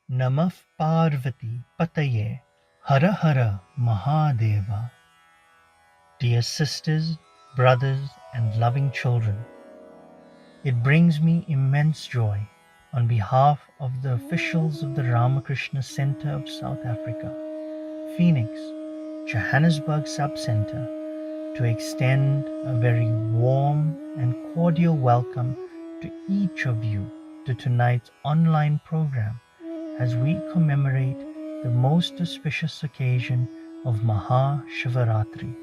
Namah Parvati Pataye Hara Hara Mahadeva. Dear sisters, brothers, and loving children, it brings me immense joy on behalf of the officials of the Ramakrishna Center of South Africa, Phoenix, Johannesburg Sub-Center, to extend a very warm and cordial welcome to each of you to tonight's online program as we commemorate the most auspicious occasion of Maha Shivaratri.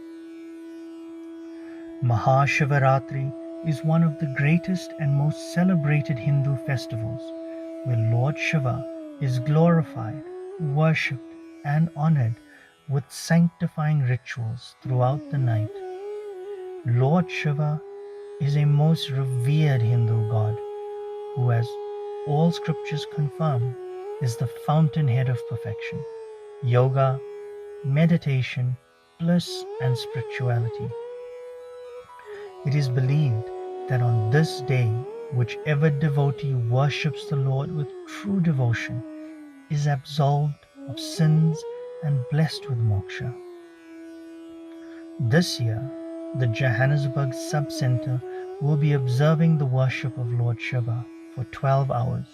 Maha Shivaratri is one of the greatest and most celebrated Hindu festivals where Lord Shiva is glorified, worshipped, and honored with sanctifying rituals throughout the night. Lord Shiva is a most revered Hindu god who, as all scriptures confirm, is the fountainhead of perfection, yoga, meditation, bliss, and spirituality. It is believed that on this day, whichever devotee worships the Lord with true devotion is absolved of sins and blessed with moksha. This year, the Johannesburg Sub-Center will be observing the worship of Lord Shiva for 12 hours,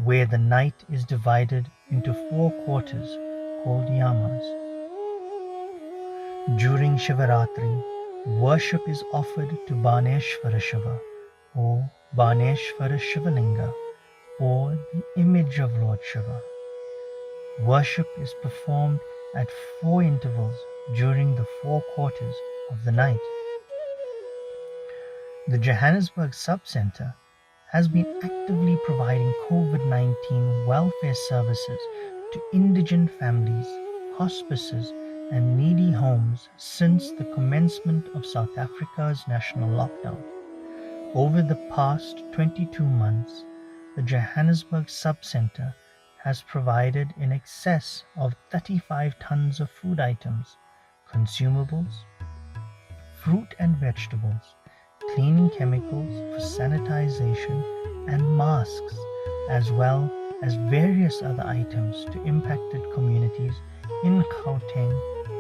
where the night is divided into 4 quarters called yamas. During Shivaratri, worship is offered to Baneshwara Shiva or Baneshwara Shivalinga or the image of Lord Shiva. Worship is performed at 4 intervals during the 4 quarters of the night. The Johannesburg Sub-Center has been actively providing COVID-19 welfare services to indigent families, hospices, and needy homes since the commencement of South Africa's national lockdown. Over the past 22 months, the Johannesburg Sub-Center has provided in excess of 35 tons of food items, consumables, fruit and vegetables, cleaning chemicals for sanitization, and masks, as well as various other items to impacted communities in Gauteng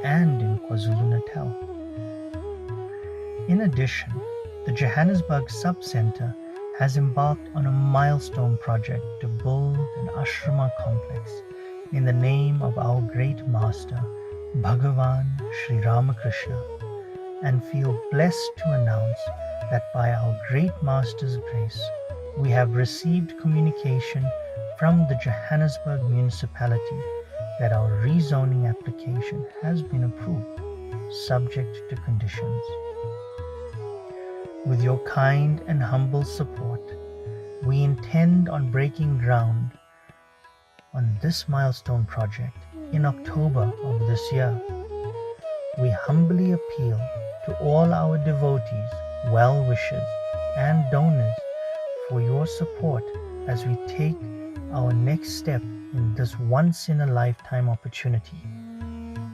and in KwaZulu-Natal. In addition, the Johannesburg Sub-Center has embarked on a milestone project to build an ashrama complex in the name of our great master, Bhagavan Sri Ramakrishna, and feel blessed to announce that by our great master's grace, we have received communication from the Johannesburg municipality that our rezoning application has been approved, subject to conditions. With your kind and humble support, we intend on breaking ground on this milestone project in October of this year. We humbly appeal to all our devotees, well-wishers, and donors for your support as we take our next step in this once-in-a-lifetime opportunity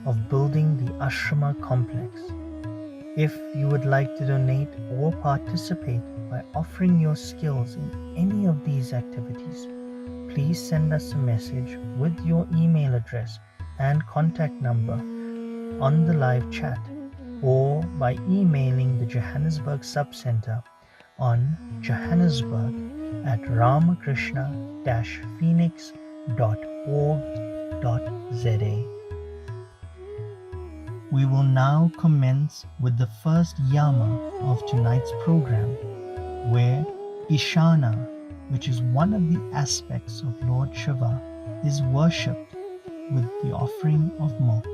of building the ashrama complex. If you would like to donate or participate by offering your skills in any of these activities, please send us a message with your email address and contact number on the live chat or by emailing the Johannesburg Sub-Center on johannesburg@ramakrishna-phoenix.org.za. We will now commence with the first yama of tonight's program, where Ishana, which is one of the aspects of Lord Shiva, is worshipped with the offering of milk.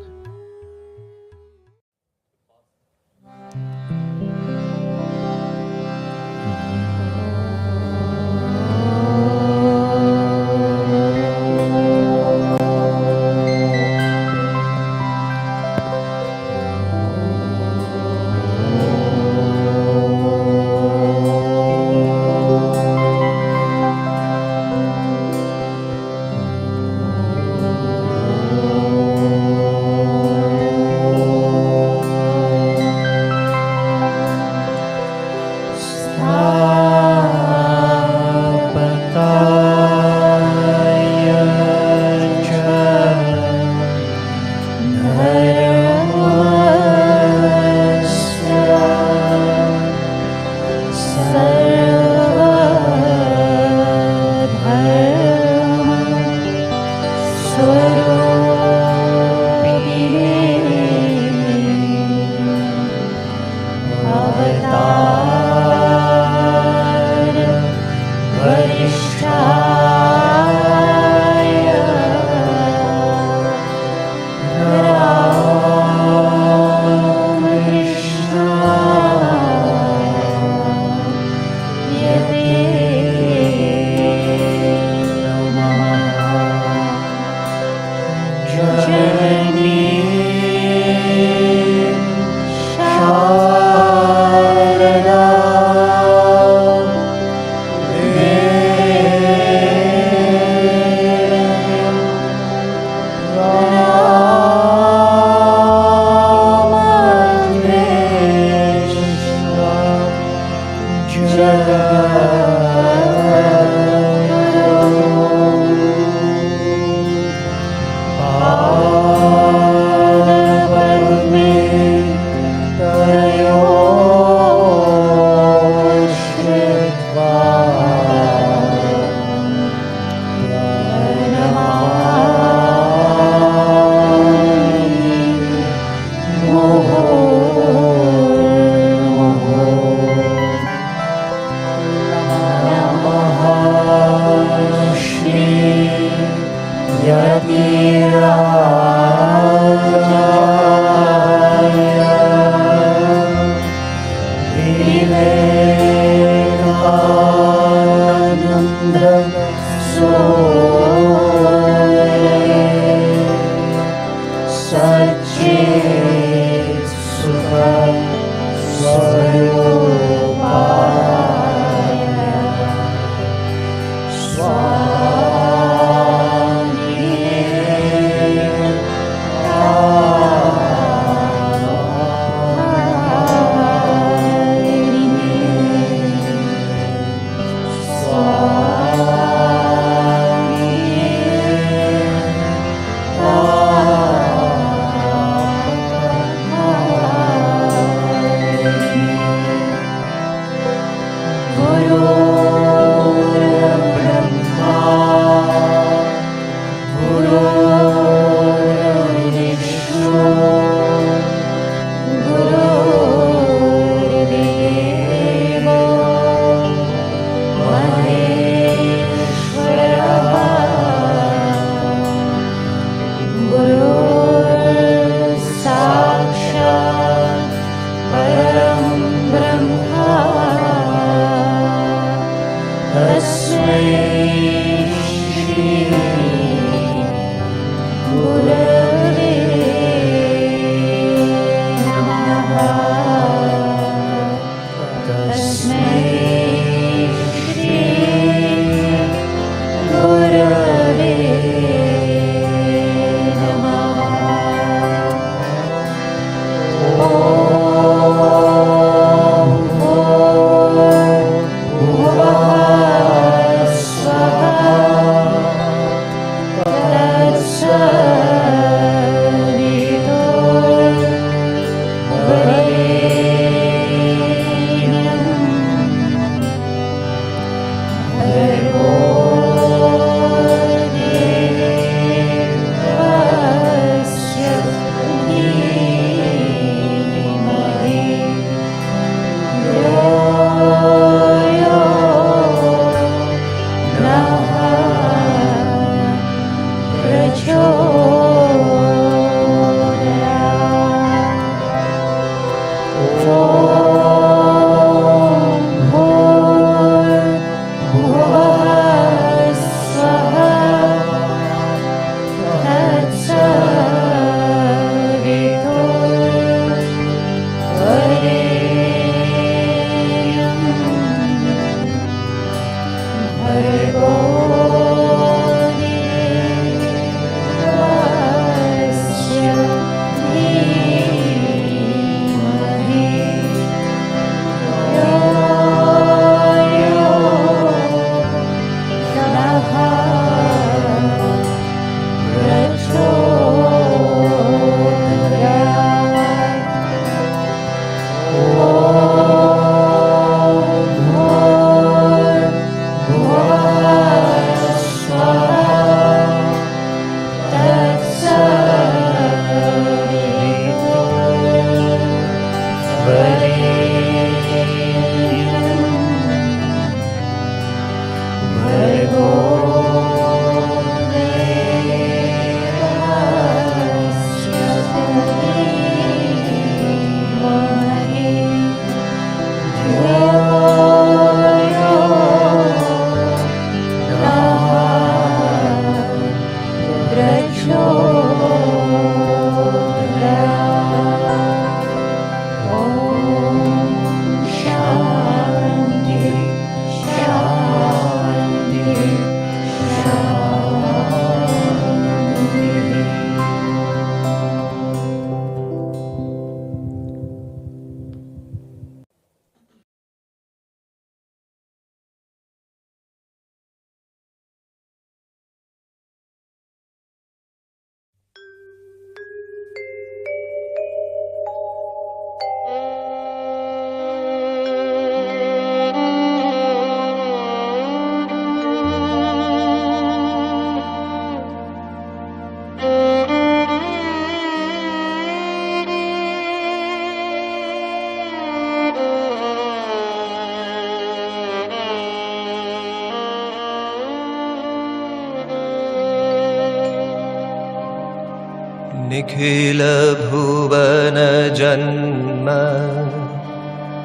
Nikhil भुवन जन्म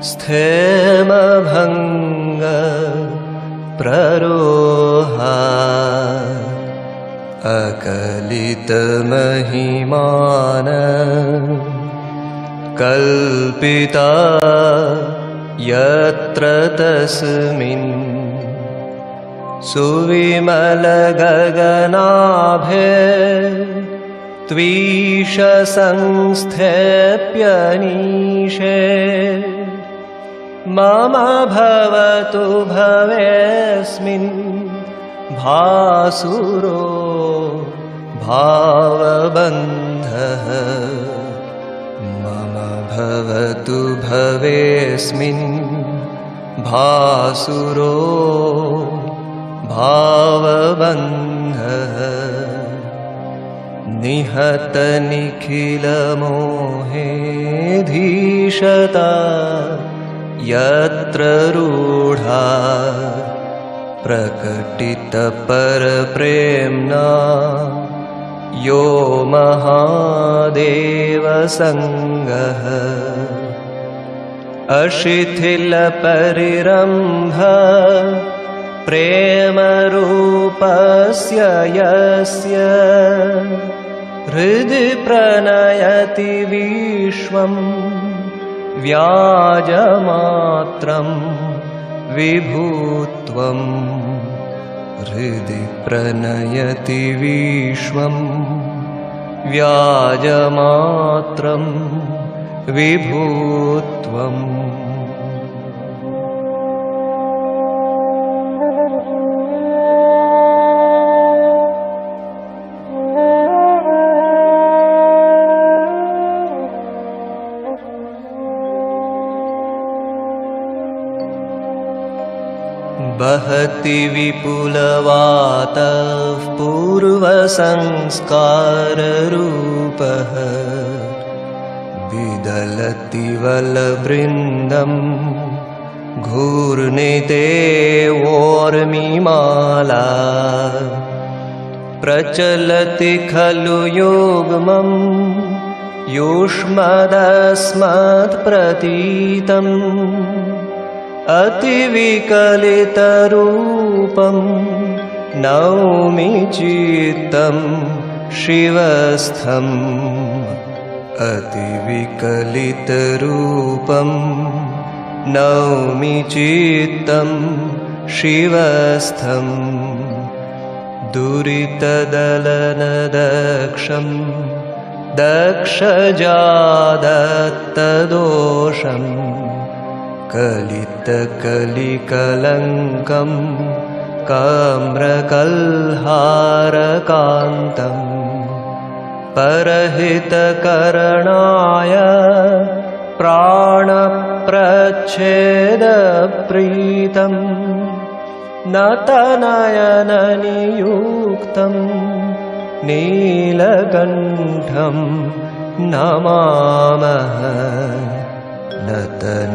स्थेम भंग प्ररोहा अकलित महिमान कल्पिता यत्र तस्मिन् सुविमलगगनाभे त्विषसंस्थेप्यनीशे मम भवतु भवेऽस्मिन् भासुरो भावबन्धः मम भवतु भवेऽस्मिन् भासुरो भावबन्धः निहतनिखिलमोहे धीशता यत्र रूढा प्रकटितपरप्रेम्णा यो महादेवसङ्गः अशिथिलपरिरम्भ प्रेमरूपस्य यस्य हृदि प्रणयति विश्वं व्याजमात्रं विभुत्वं हृदि प्रणयति विश्वं व्याजमात्रं विभुत्वम् वहति विपुलवातः पूर्वसंस्काररूपः विदलति वलवृन्दं घूर्णिते वोर्मिमाला प्रचलति खलु युग्मं युष्मदस्मत्प्रतीतम् अतिविकलितरूपं नौमि चित्तं शिवस्थम् अतिविकलितरूपं नौमि चित्तं शिवस्थम् दुरितदलनदक्षं दक्षजादत्तदोषम् कलितकलिकलङ्कं काम्रकल्हारकान्तं परहितकरणाय प्राणप्रच्छेदप्रीतं नतनयननियुक्तं नीलकण्ठं नमामः नतनयननियुक्तं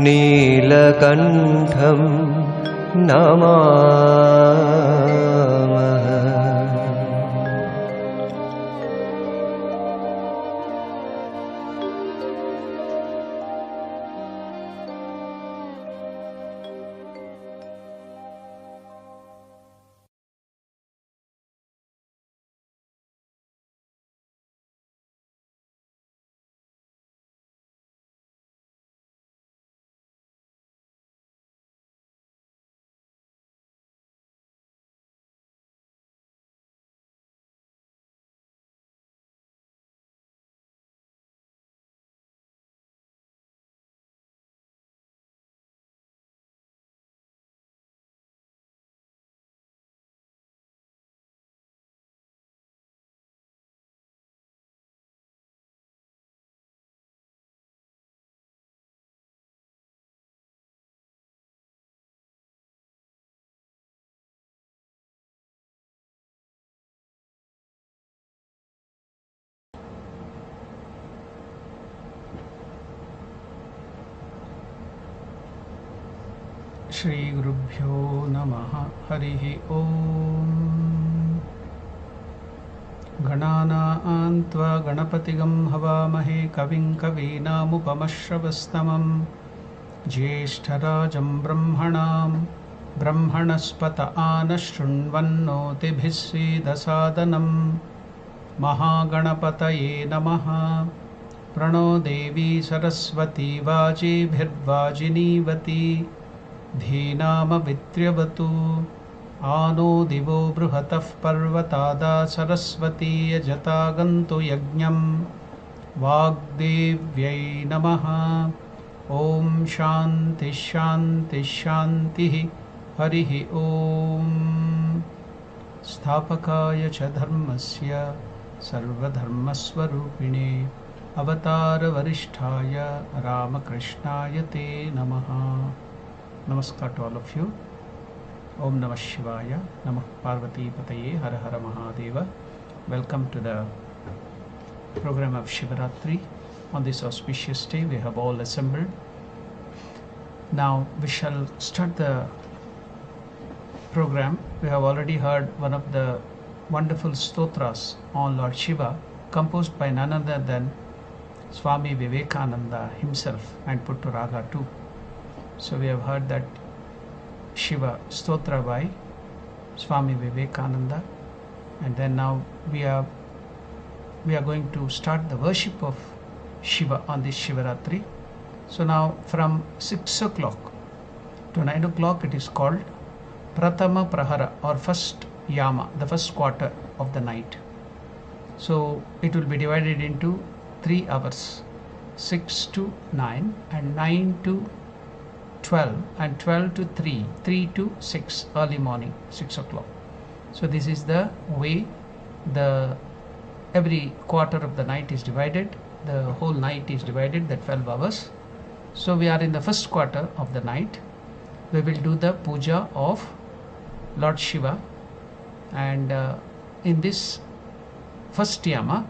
नीलकण्ठं नमामः। श्री गुरुभ्यो नमः। हरिः ओम्। गणानां त्वा गणपतिगं हवामहे कविं कवीनामुपमश्रवस्तमं ज्येष्ठराजं ब्रह्मणां ब्रह्मणस्पत आनः शृण्वन्नोतिभिः सीदसादनम् महागणपतये नमः। प्रणो देवी सरस्वती वाजेभिर्वाजिनीवती धीनामभित्र्यवतु। आनो दिवो बृहतः पर्वतादा सरस्वती यजता गन्तु यज्ञम्। वाग्देव्यै नमः। ॐ शान्ति शान्ति शान्तिः। हरिः ॐ। स्थापकाय च धर्मस्य सर्वधर्मस्वरूपिणे अवतारवरिष्ठाय रामकृष्णाय ते नमः। Namaskar to all of you. Om Namah Shivaya. Namah Parvati Pataye. Har Har Mahadeva. Welcome to the program of Shivaratri. On this auspicious day we have all assembled. Now we shall start the program. We have already heard one of the wonderful stotras on Lord Shiva, composed by none other than Swami Vivekananda himself, and put to raga too. So we have heard that Shiva stotra by Swami Vivekananda, and then now we are going to start the worship of Shiva on this Shivaratri. So now from 6 o'clock to 9 o'clock it is called Pratama Prahara, or first yama, the first quarter of the night. So it will be divided into 3 hours, 6 to 9 and 9 to 12 and 12 to 3, 3 to 6, early morning, 6 o'clock. So this is the way every quarter of the night is divided, the whole night is divided, the 12 hours. So we are in the first quarter of the night. We will do the puja of Lord Shiva, and in this first yama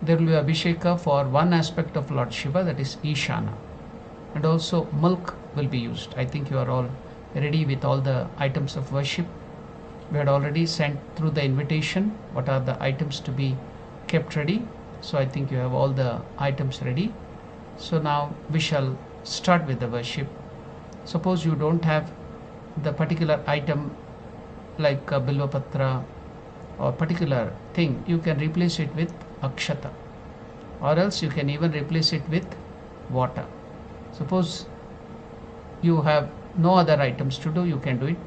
there will be abhisheka for one aspect of Lord Shiva, that is Ishana, and also milk will be used. I think you are all ready with all the items of worship. We had already sent through the invitation what are the items to be kept ready. So I think you have all the items ready. So now we shall start with the worship. Suppose you don't have the particular item like a bilva patra or particular thing, you can replace it with akshata, or else you can even replace it with water. Suppose you have no other items to do, you can do it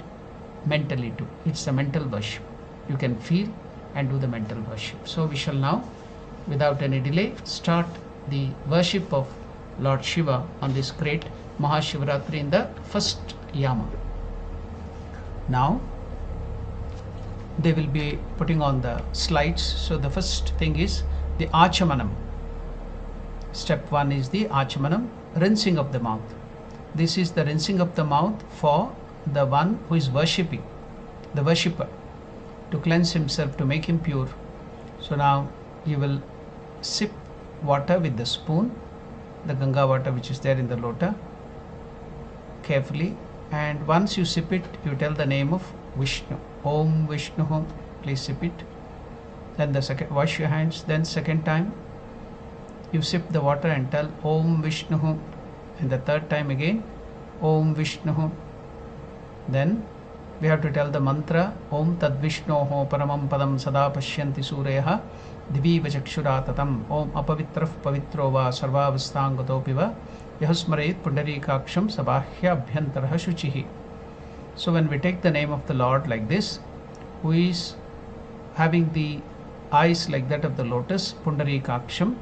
mentally too. It's a mental worship. You can feel and do the mental worship. So we shall now, without any delay, start the worship of Lord Shiva on this great Maha Shivaratri in the first yama. Now they will be putting on the slides. So the first thing is the Achamanam. Step 1 is the Achamanam, rinsing of the mouth. This is the rinsing of the mouth for the one who is worshipping, the worshipper, to cleanse himself, to make him pure. So now you will sip water with the spoon, the Ganga water which is there in the lota, carefully, and once you sip it, you tell the name of Vishnu. Om Vishnu. Please sip it. Then the second, wash your hands. Then second time you sip the water and tell Om Vishnu, and the third time again Om Vishnu. Then we have to tell the mantra Om Tad Vishnoho Paramam Padam Sada Pashyanti Sureha Diviva Chakshuratatam Om Apavitrah Pavitro Va Sarvavastangatopiva Yahasmaret Pundarikaksham Sabahya Abhyantarah Shuchihi. So when we take the name of the Lord like this, who is having the eyes like that of the lotus, Pundarikaksham,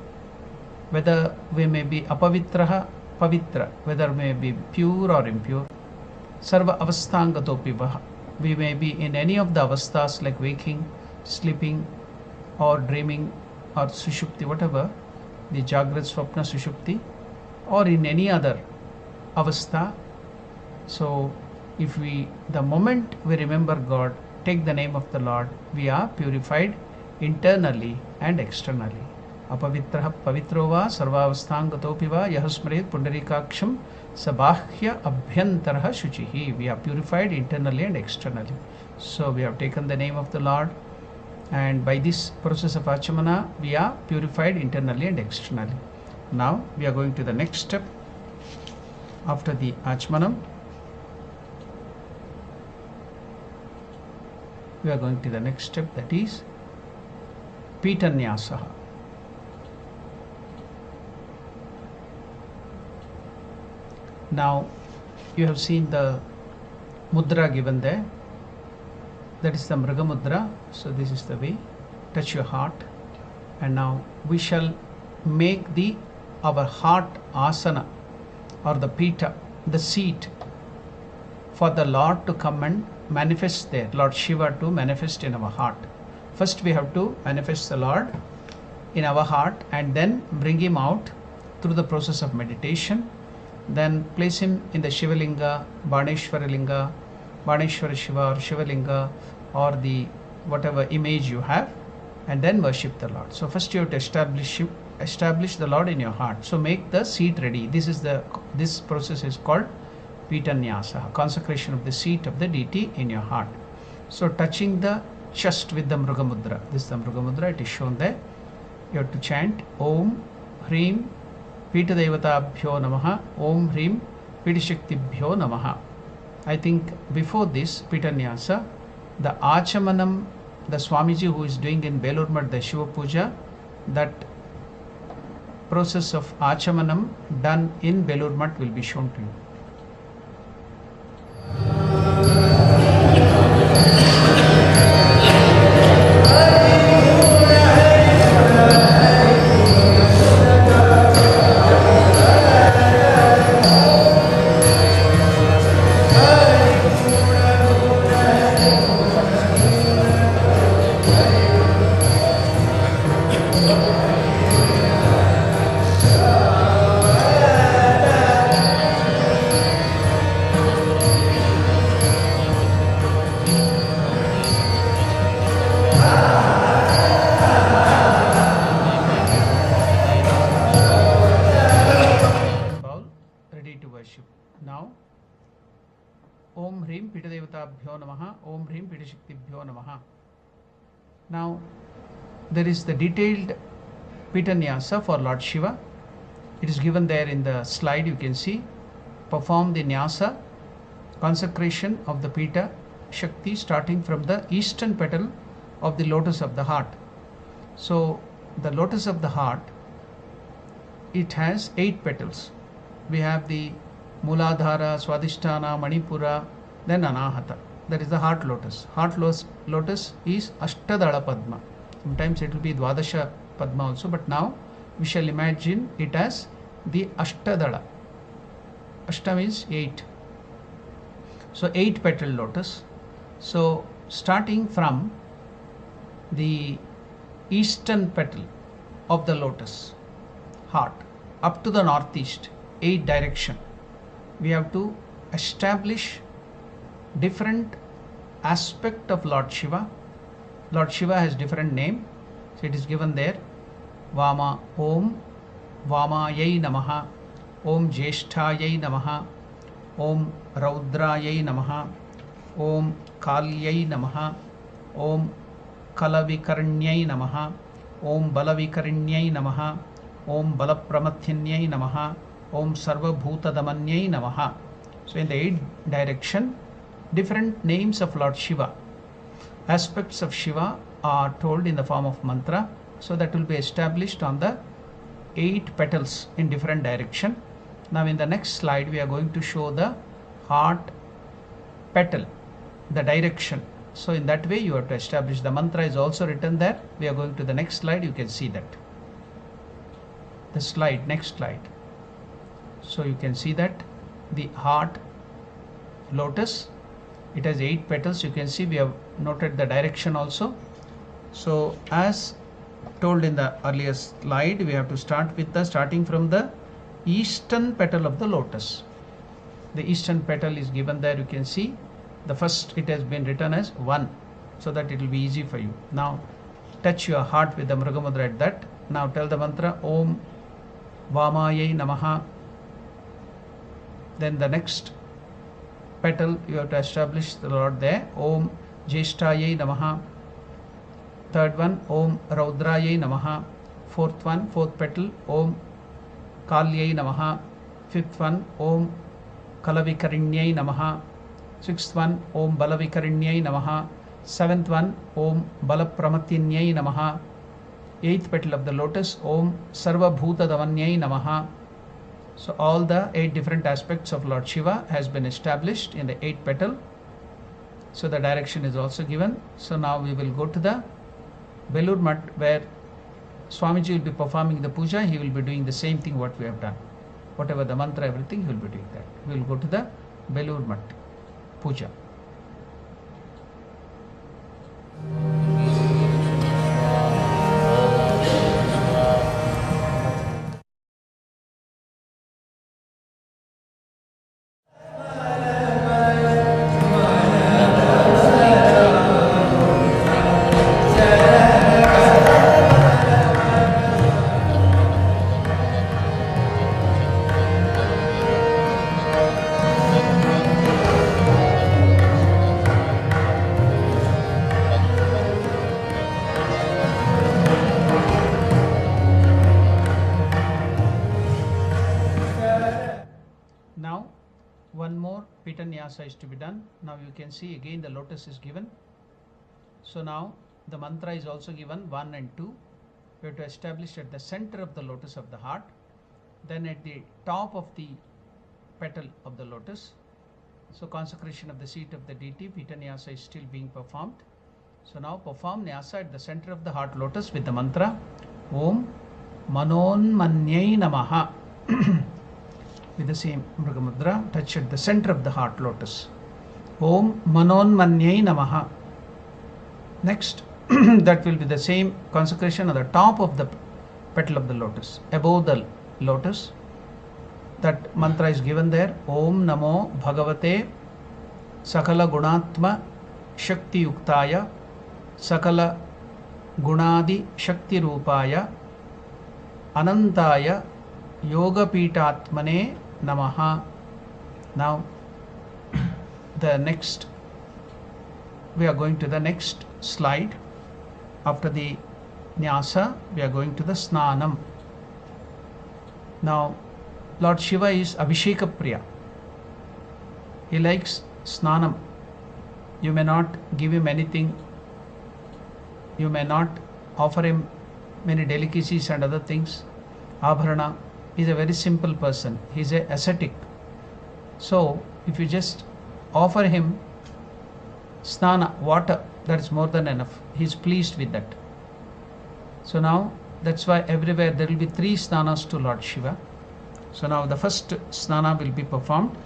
whether we may be apavitraha, pavitra, whether we may be pure or impure, sarva avastangatopiva, we may be in any of the avasthas like waking, sleeping or dreaming or sushupti, whatever, the jagrat, swapna, sushupti, or in any other avastha. So if we, the moment we remember God, take the name of the Lord, we are purified internally and externally. Apavitraha pavitro va sarvavastangatopi va yahasmaret pundarikaksham sabahya abhyantarah shuchihi. We are purified internally and externally. So we have taken the name of the Lord, and by this process of Achamana we are purified internally and externally. Now we are going to the next step. After the Achamanam, we are going to the next step, that is pitanyasa. Now you have seen the mudra given there. That is the Mriga mudra. So this is the way. Touch your heart. And now we shall make our heart asana, or the Pita, the seat for the Lord to come and manifest there, Lord Shiva to manifest in our heart. First we have to manifest the Lord in our heart and then bring him out through the process of meditation. Then place him in the Shivalinga, Baneshwara Linga, Baneshwara Shiva or Shivalinga, or the whatever image you have, and then worship the Lord. So first you have to establish the Lord in your heart. So make the seat ready. This process is called pitanyasa, consecration of the seat of the deity in your heart. So touching the chest with the Mriga mudra. This is the Mriga mudra. It is shown there. You have to chant Om Hrim Pita Devatabhyo Namaha, Om Hrim Pita Shaktibhyo Namaha. I think before this pitanyasa, the Achamanam, the Swamiji who is doing in Belur Math the Shiva Puja, that process of Achamanam done in Belur Math will be shown to you. Now, Om Hrim Pita Devatabhyo Namaha, Om Hrim Pita Shaktibhyo Namaha. Now, there is the detailed pitanyasa for Lord Shiva. It is given there in the slide, you can see. Perform the nyasa, consecration of the Pita Shakti, starting from the eastern petal of the lotus of the heart. So, the lotus of the heart, it has 8 petals. We have the Muladhara, Swadhisthana, Manipura, then Anahata. That is the heart lotus. Heart lotus is Ashtadala Padma. Sometimes it will be Dwadasha Padma also, but now we shall imagine it as the Ashtadala. Ashta means 8. So 8 petal lotus. So starting from the eastern petal of the lotus heart up to the northeast, 8 direction, we have to establish different aspect of Lord Shiva. Lord Shiva has different name, so it is given there. Vama, Om Vamayai Namaha, Om Jeshtayai Namaha, Om Raudrayai Namaha, Om Kalyai Namaha, Om Kalavikaranyai Namaha, Om Balavikaranyai Namaha, Om Balapramathinyai Namaha, Om Sarvabhutadamanyai Namaha. So in the 8 direction, different names of Lord Shiva, aspects of Shiva are told in the form of mantra. So that will be established on the 8 petals in different direction. Now in the next slide we are going to show the heart petal, the direction. So in that way you have to establish. The mantra is also written there. We are going to the next slide. You can see that. The slide, next slide. So you can see that the heart lotus, it has 8 petals. You can see we have noted the direction also. So as told in the earlier slide, we have to start with the starting from the eastern petal of the lotus. The eastern petal is given there. You can see the first, it has been written as 1, so that it will be easy for you. Now touch your heart with the Mriga mudra at that. Now tell the mantra Om Vamayai Namaha. Then the next petal you have to establish the Lord there. Om Jeshtayai Namaha. Third one, Om Raudrayai Namaha. Fourth one, fourth petal, Om Kalyai Namaha. Fifth one, Om Kalavikarinyai Namaha. Sixth one, Om Balavikarinyai Namaha. Seventh one, Om Balapramathinyai Namaha. eighth petal of the lotus, Om Sarva Bhuta Davanyai Namaha. So all the 8 different aspects of Lord Shiva has been established in the 8th petal. So the direction is also given. So now we will go to the Belur Mat, where Swamiji will be performing the puja. He will be doing the same thing what we have done. Whatever the mantra, everything, he will be doing that. We will go to the Belur Mat puja. Now one more pitanyasa is to be done. Now you can see again the lotus is given. So now the mantra is also given, 1 and 2. We have to establish at the center of the lotus of the heart, then at the top of the petal of the lotus. So consecration of the seat of the deity, pitanyasa is still being performed. So now perform nyasa at the center of the heart lotus with the mantra Om Manonmanyai Namaha. With the same Mrigamudra, touch at the center of the heart lotus. Om Manonmanyai Namaha. Next, that will be the same consecration at the top of the petal of the lotus, above the lotus. That mantra is given there. Om Namo Bhagavate Sakala Gunatma Shakti Yuktaya Sakala Gunadi Shakti Rupaya Anantaya Yoga Pitatmane Namaha. Now the next, we are going to the next slide. After the nyasa, we are going to the Snanam. Now Lord Shiva is abhisheka priya. He likes Snanam. You may not give him anything. You may not offer him many delicacies and other things. Abharana. He is a very simple person. He is a ascetic. So if you just offer him snana, water, that is more than enough. He is pleased with that. So now that's why everywhere there will be 3 snanas to Lord Shiva. So now the first snana will be performed.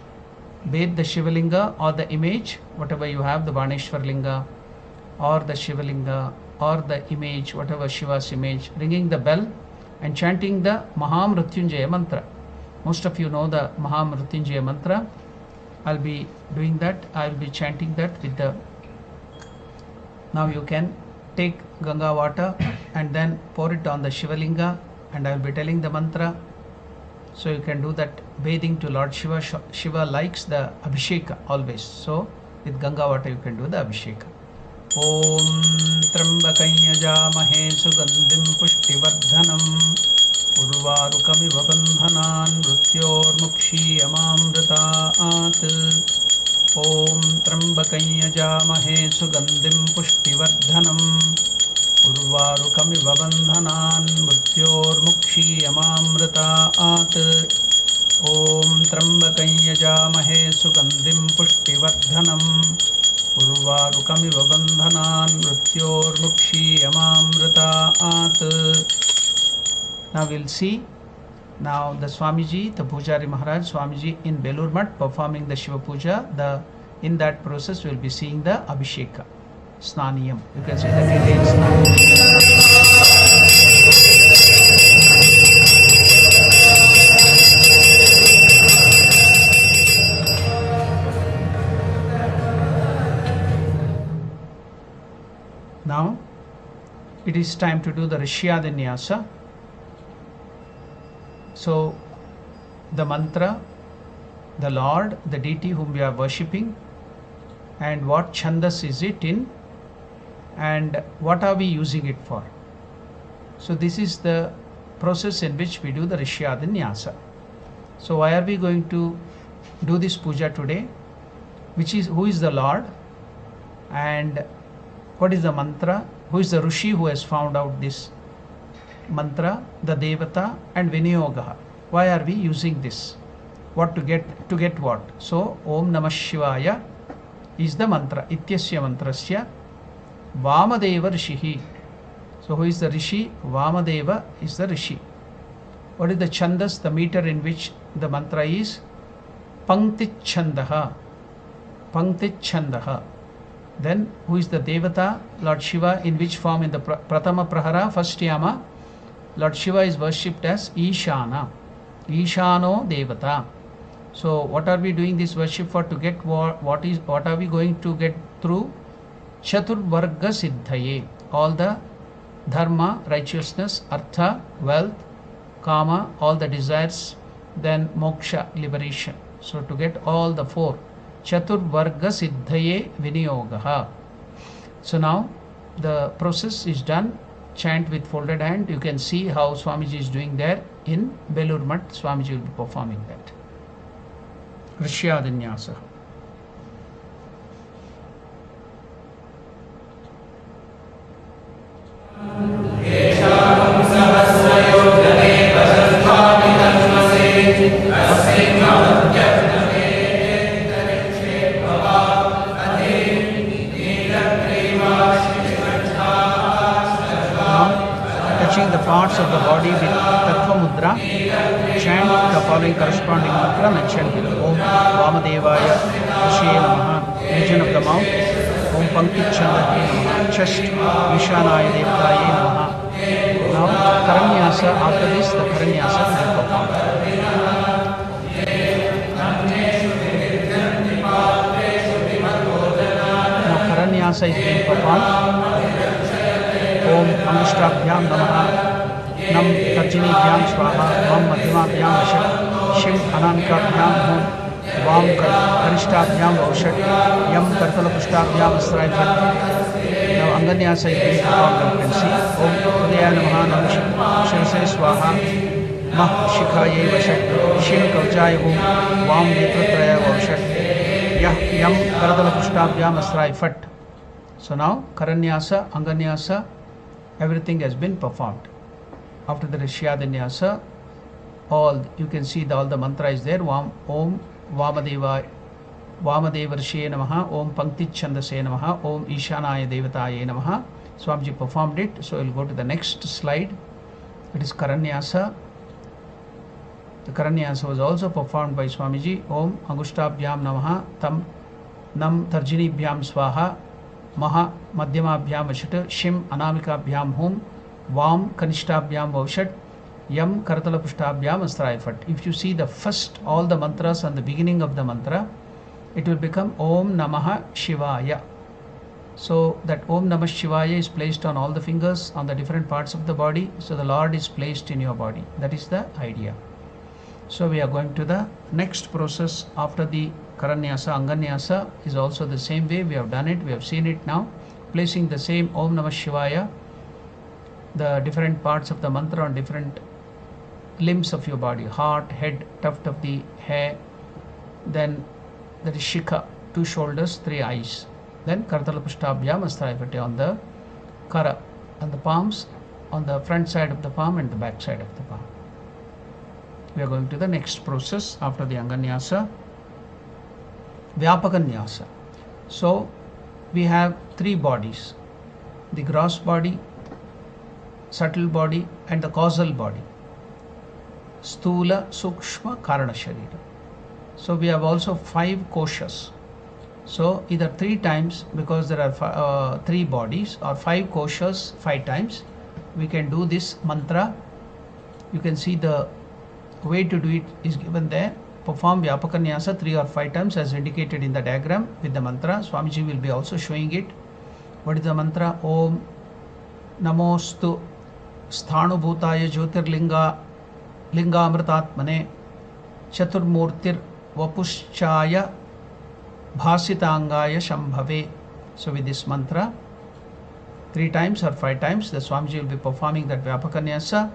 Bathe the Shivalinga or the image, whatever you have, the Baneshwar Linga or the Shivalinga or the image, whatever Shiva's image, ringing the bell and chanting the Mahamrutyunjaya mantra. Most of you know the Mahamrutyunjaya mantra. I'll be doing that. I'll be chanting that with the. Now you can take Ganga water and then pour it on the Shivalinga, and I'll be telling the mantra. So you can do that bathing to Lord Shiva. Shiva likes the abhisheka always. So with Ganga water you can do the abhisheka. Om Trambakanya Jamahe Sugandhim Pushtivardhanam Urvarukamiva Bandhanan Mrityor Mukshiyamamritaat. Om Trambakanya Jamahe Sugandhim Pushtivardhanam Urvarukamiva Bandhanan Mrityor Mukshiyamamritaat. Om Trambakanya Jamahe Sugandhim Pushtivardhanam Urvarukamiva Bandhanan Mrityor Mukshiyamamritaat. Now we'll see now the Swamiji, the Pujari Maharaj, Swamiji in Belur Mat performing the Shiva Puja. In that process we'll be seeing the abhisheka, Snaniyam. You can see the detailed Snaniyam. Now it is time to do the Rishi nyasa. So the mantra, the Lord, the deity whom we are worshipping, and what chandas is it in, and what are we using it for. So this is the process in which we do the Rishi nyasa. So why are we going to do this puja today? Who is the Lord, and what is the mantra? Who is the Rishi who has found out this mantra, the devata and Viniyogaha. Why are we using this? What to get what? So Om Namah Shivaya is the mantra. Ityasya mantrasya Vamadeva Rishihi. So who is the Rishi? Vamadeva is the Rishi. What is the chandas? The meter in which the mantra is? Pankti Chandaha. Pankti Chandaha. Then who is the Devata? Lord Shiva. In which form? In the Pratama Prahara, first yama. Lord Shiva is worshipped as Ishana. Ishano Devata. So what are we doing this worship for? To get what are we going to get through? Chaturvarga Siddhaye. All the dharma, righteousness, artha, wealth, kama, all the desires, then moksha, liberation. So to get all the four. Chaturvarga Siddhaye Viniyogaha. So now the process is done. Chant with folded hand. You can see how Swamiji is doing there in Belur Math. Swamiji will be performing that. Rishyadanyasa. Touching the parts of the body with Tattva Mudra, chant the following corresponding mantra mentioned below. Om Vamadevaya Rishiye Namaha. Region of the mouth. Om Pankti Chandahe Namaha. Chest. Vishanaya Devataye Namaha. Now Karanyasa. After this the Karanyasa will be performed. Now Karanyasa is being performed. Om Angustabhyam Namaha. Nam Tarjinibhyam Swaha. Vam Madhyamabhyam Vashat. Shim Anamikabhyam Hum. Vam Kanishtabhyam Vaushat. Yam Kartalapushtabhyam Astrayvat. Now Anganyasa is being performed. You can see. Om Udaya Namaha. Nam Shirase Swaha. Mah Shikhaye Vashat. Shim Kauchaya Hum. Vam Netratraya Vaushat. Yam Kartalapushtabhyam Astrayvat. So now Karanyasa, Anganyasa, everything has been performed. After the Rishyadanyasa, all you can see all the mantra is there. Om Vamadeva Rishiye Namaha. Om Pankti Chandase Namaha. Om Ishanaya Devataye Namaha. Swamiji performed it. So we'll go to the next slide. It is Karanyasa. The Karanyasa was also performed by Swamiji. Om Angustabhyam Namaha. Tam Nam Tarjinibhyam Swaha. Maha Madhyamabhyam Vashat. Shim Anamikabhyam Hum. Vam Kanishtabhyam Vaushat. Yam Kartalapushtabhyam Astrayafat. If you see the first, all the mantras on the beginning of the mantra, it will become Om Namaha Shivaya. So that Om Namah Shivaya is placed on all the fingers, on the different parts of the body. So the Lord is placed in your body. That is the idea. So we are going to the next process after the Karanyasa. Anganyasa is also the same way. We have done it. We have seen it now. Placing the same Om Namah Shivaya, the different parts of the mantra on different limbs of your body. Heart, head, tuft of the hair. Then there is Shikha, 2 shoulders, 3 eyes. Then Kartalapushtabhyam Astrayavati on the Kara, on the palms, on the front side of the palm and the back side of the palm. We are going to the next process after the Anganyasa. Vyapaka nyasa. So we have 3 bodies: the gross body, subtle body and the causal body. Stula, Sukshma, Karana Sharira. So we have also 5 koshas. So either 3 times, because there are 3 bodies, or 5 koshas 5 times, we can do this mantra. You can see the way to do it is given there. Perform Vyapaka nyasa 3 or 5 times as indicated in the diagram with the mantra. Swamiji will be also showing it. What is the mantra? Om Namostu Sthanubhutaya Jyotirlinga Lingamritatmane Chaturmurtir Vapushchaya Bhasitangaya Shambhave. So with this mantra 3 times or 5 times the Swamiji will be performing that Vyapaka nyasa.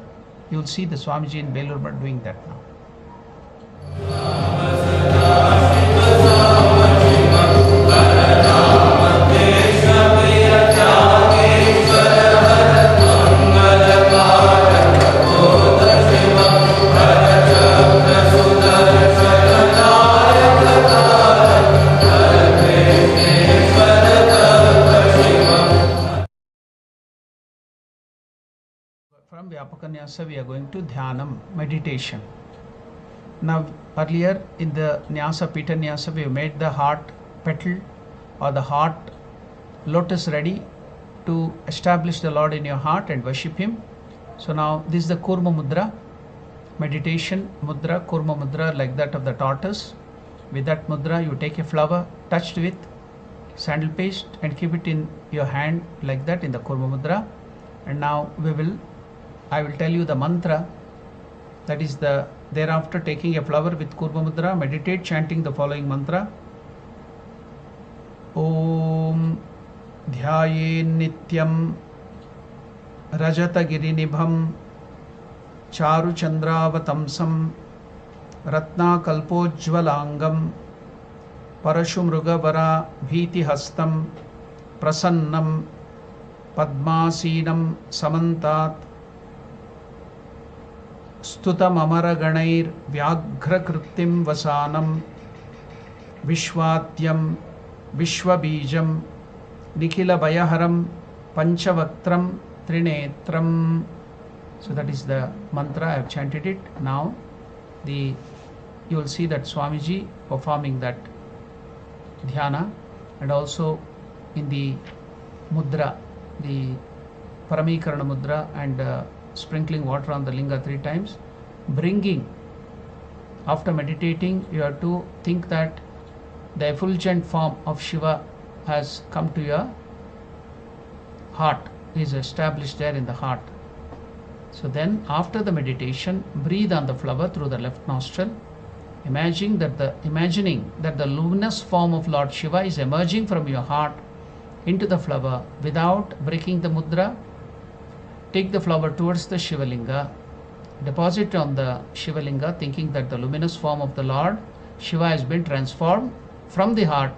You will see the Swamiji in Belur Math doing that now. pitanyasa we are going to dhyanam, meditation. Now earlier in the nyasa, pitanyasa, we made the heart petal or the heart lotus ready to establish the Lord in your heart and worship Him. So now this is the kurma mudra, meditation mudra, kurma mudra, like that of the tortoise. With that mudra you take a flower touched with sandal paste and keep it in your hand like that in the kurma mudra. And now I will tell you the mantra, that is the thereafter taking a flower with kurma mudra, meditate chanting the following mantra. Om dhyaye nityam rajata girinibham charu chandravatamsam ratna kalpojvalangam parashu mrugavara bhiti hastam prasannam padmasinam samantat stutam amaraganair vyaghrakritim vasanam vishwatyam vishwabijam nikhila bayaharam panchavaktram trinetram. So that is the mantra. I have chanted it. Now you will see that Swamiji performing that dhyana, and also in the mudra, the paramikarana mudra, and sprinkling water on the linga 3 times, bringing, after meditating you have to think that the effulgent form of Shiva has come to your heart, is established there in the heart. So then after the meditation, breathe on the flower through the left nostril, imagining that the luminous form of Lord Shiva is emerging from your heart into the flower without breaking the mudra. Take the flower towards the Shivalinga, deposit on the Shivalinga, thinking that the luminous form of the Lord Shiva has been transformed from the heart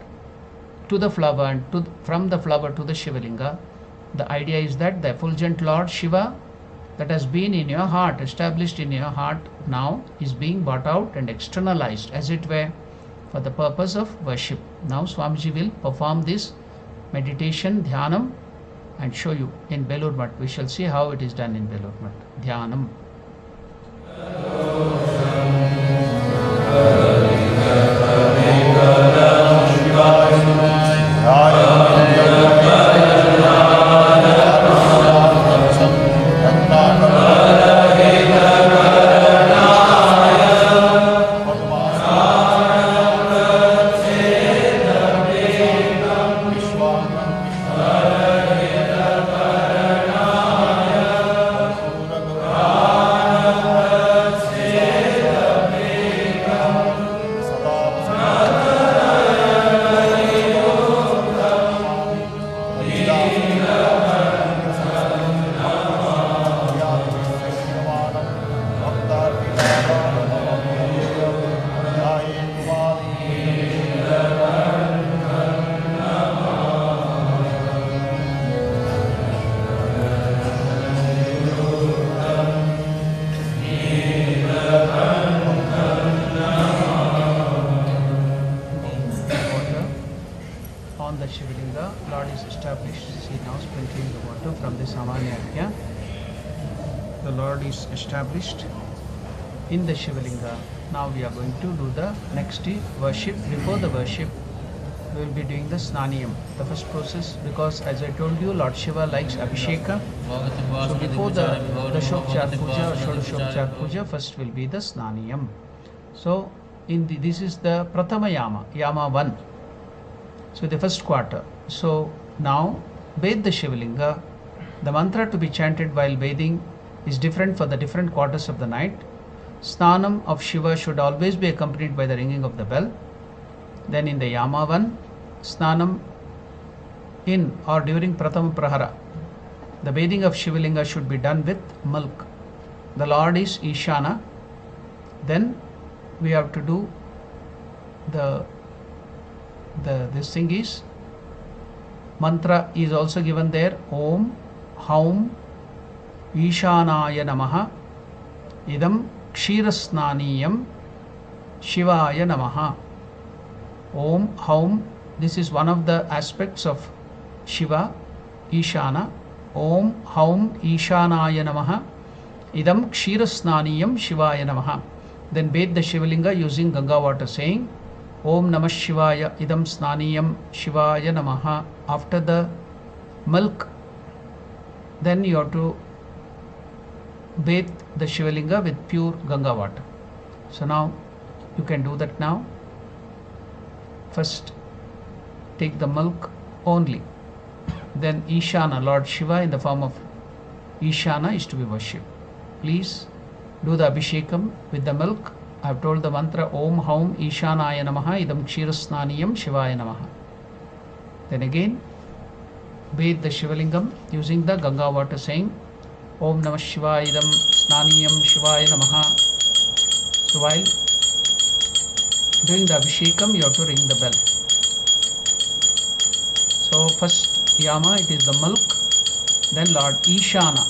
to the flower, and from the flower to the Shivalinga. The idea is that the effulgent Lord Shiva that has been in your heart, established in your heart, now is being brought out and externalized, as it were, for the purpose of worship. Now Swamiji will perform this meditation, dhyanam, and show you in Belur Math. We shall see how it is done in Belur Math. Dhyanam. Established in the Shivalinga. Now we are going to do the next worship. Before the worship, we will be doing the Snanam, the first process, because as I told you, Lord Shiva likes abhisheka. So before the Shokchar puja or Shodashokchar puja, first will be the Snanam. So this is the Prathama yama, yama 1. So the first quarter. So now bathe the Shivalinga. The mantra to be chanted while bathing is different for the different quarters of the night. Snanam of Shiva should always be accompanied by the ringing of the bell. Then in the Yama 1, Snanam in or during Prathama Prahara, the bathing of Shivalinga should be done with milk. The Lord is Ishana. Then we have to do this thing is, mantra is also given there. Om, Haum, Ishanaya Namaha, Idam Kshirasnaniyam, Shivaya Namaha. Om, Haum, this is one of the aspects of Shiva, Ishana. Om, Haum, Ishanaya Namaha, idam kshirasnaniyam Shivaya Namaha. Then bathe the Shivalinga using Ganga water, saying Om Namah Shivaya idam snaniyam Shivaya Namaha. After the milk, then you have to bathe the Shivalinga with pure Ganga water. So now you can do that now. First take the milk only. Then Ishana, Lord Shiva in the form of Ishana is to be worshipped. Please do the abhishekam with the milk. I have told the mantra Om Haum Ishanaya Namaha idam kshirasnaniyam Shivaya Namaha. Then again bathe the Shivalingam using the Ganga water, saying Om Namah Shivaya idam snaniyam Shivaya Namaha. So while doing the abhishekam, you have to ring the bell. So first yama, it is the milk. Then Lord Ishana,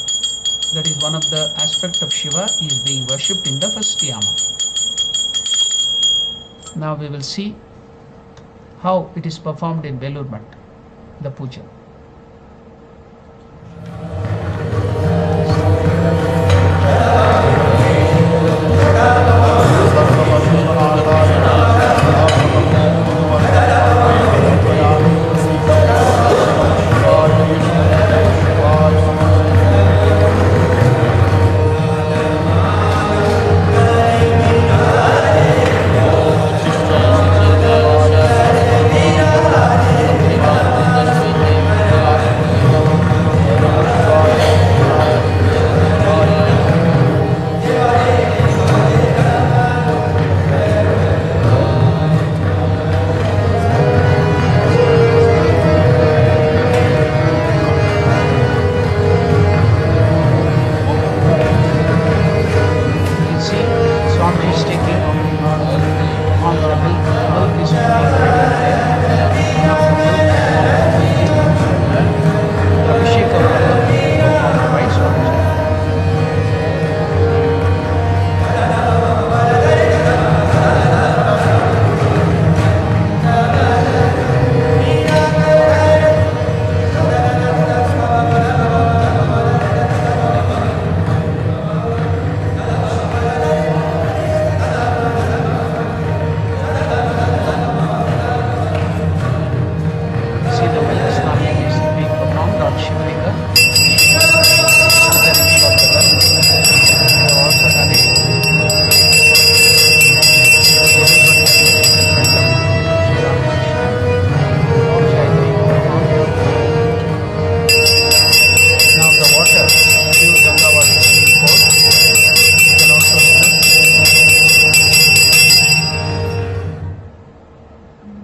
that is one of the aspect of Shiva, is being worshipped in the first yama. Now we will see how it is performed in Belur Math, the puja.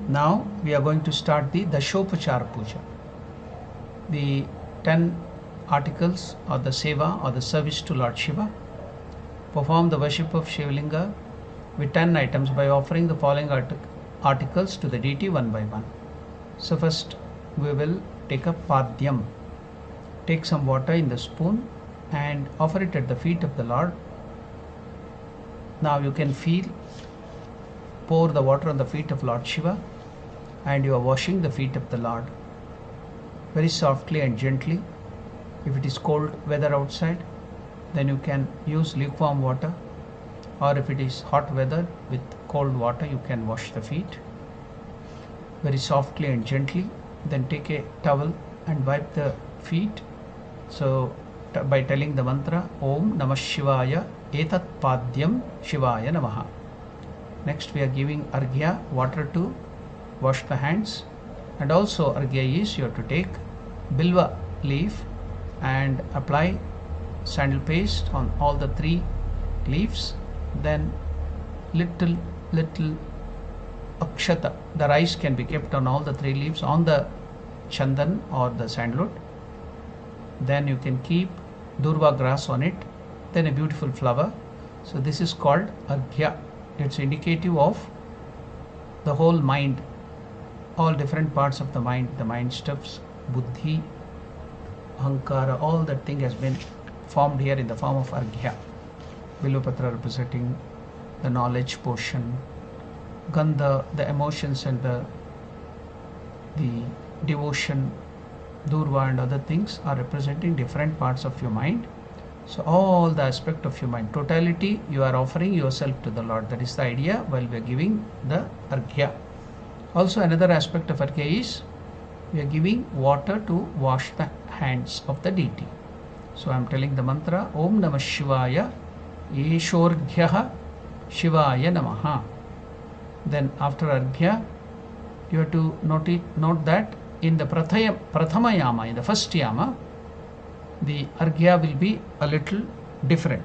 Now we are going to start the Dashopachara Puja. The 10 articles or the seva or the service to Lord Shiva. Perform the worship of Shivalinga with 10 items by offering the following articles to the deity one by one. So first we will take a padyam. Take some water in the spoon and offer it at the feet of the Lord. Now you can feel, pour the water on the feet of Lord Shiva, and you are washing the feet of the Lord very softly and gently. If it is cold weather outside, then you can use lukewarm water, or if it is hot weather, with cold water you can wash the feet very softly and gently. Then take a towel and wipe the feet. So by telling the mantra Om Namah Shivaya Etat Padyam Shivaya Namaha. Next we are giving arghya, water to wash the hands, and also arghya is you have to take bilva leaf and apply sandal paste on all the 3 leaves. Then little akshata, the rice can be kept on all the 3 leaves on the chandan or the sandalwood. Then you can keep durva grass on it, then a beautiful flower. So this is called arghya. It's indicative of the whole mind, all different parts of the mind stuffs, buddhi, ahankara, all that thing has been formed here in the form of arghya. Bilopatra representing the knowledge portion, Gandha, the emotions and the devotion, Durva and other things are representing different parts of your mind. So all the aspect of your mind, totality, you are offering yourself to the Lord. That is the idea while we are giving the arghya. Also another aspect of arghya is we are giving water to wash the hands of the deity. So I am telling the mantra Om Namah Shivaya Yeshorghyah Shivaya Namaha. Then after arghya, you have to note that in the prathama yama, in the first yama, the arghya will be a little different.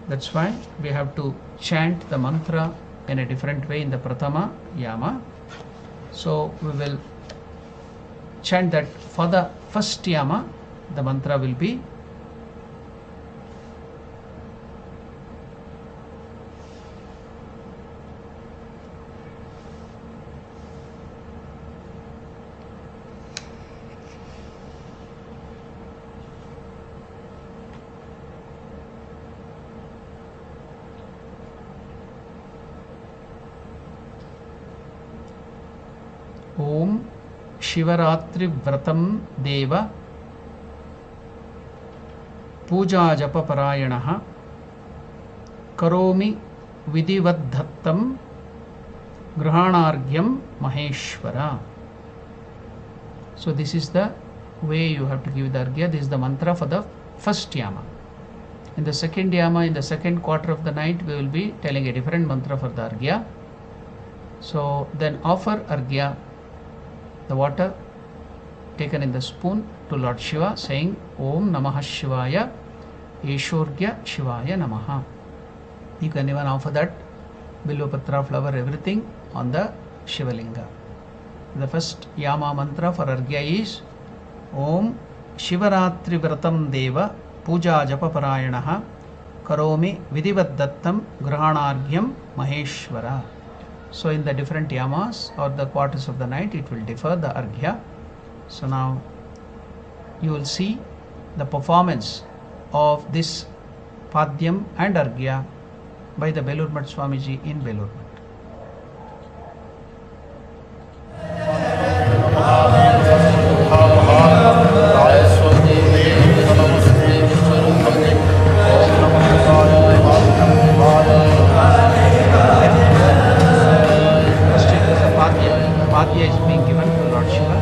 That's why we have to chant the mantra in a different way in the prathama yama. So we will chant that for the first yama, the mantra will be Om Shivaratri Vratam Deva Puja Japa Parayanaha Karomi Vidivadhattam Grahanargyam Maheshwara. So this is the way you have to give the arghya. This is the mantra for the first yama. In the second yama, in the second quarter of the night, we will be telling a different mantra for the arghya. So then offer arghya, the water taken in the spoon, to Lord Shiva, saying Om Namah Shivaya Yeshorgya Shivaya Namaha. You can even offer that Bilvapatra flower, everything on the Shivalinga. The first yama mantra for arghya is Om Shivaratri Vratam Deva Puja Japa Parayanaha Karomi Vidivaddattam Grahanargyam Maheshwara. So in the different yamas or the quarters of the night, it will differ the arghya. So now you will see the performance of this Padyam and arghya by the Belur Math Swamiji in Belur Math. Padya is being given to Lord Shiva.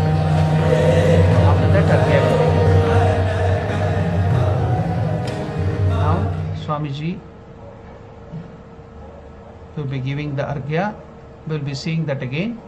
After that arghya will be given. Now Swamiji will be giving the arghya. We will be seeing that again.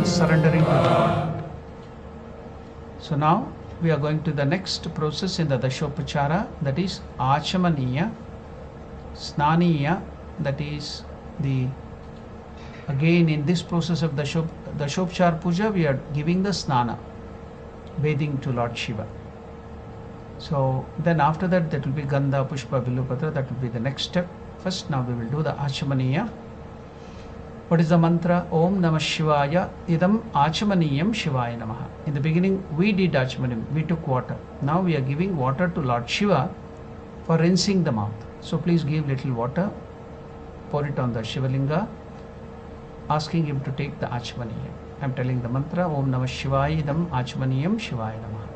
Surrendering to the Lord. So now we are going to the next process in the Dashopachara, that is Achamaniya, Snaniya, that is the, again in this process of Dashopachara Puja, we are giving the Snana, bathing to Lord Shiva. So then after that, that will be Gandha, Pushpa, Bilupatra, that will be the next step. First now we will do the Achamaniya. What is the mantra? Om Namah Shivaya Idam Achamaniyam Shivaya Namaha. In the beginning we did Achamanam, we took water. Now we are giving water to Lord Shiva for rinsing the mouth. So please give little water, pour it on the Shivalinga, asking him to take the Achamaniyam. I am telling the mantra Om Namah Shivaya Idam Achamaniyam Shivaya Namaha.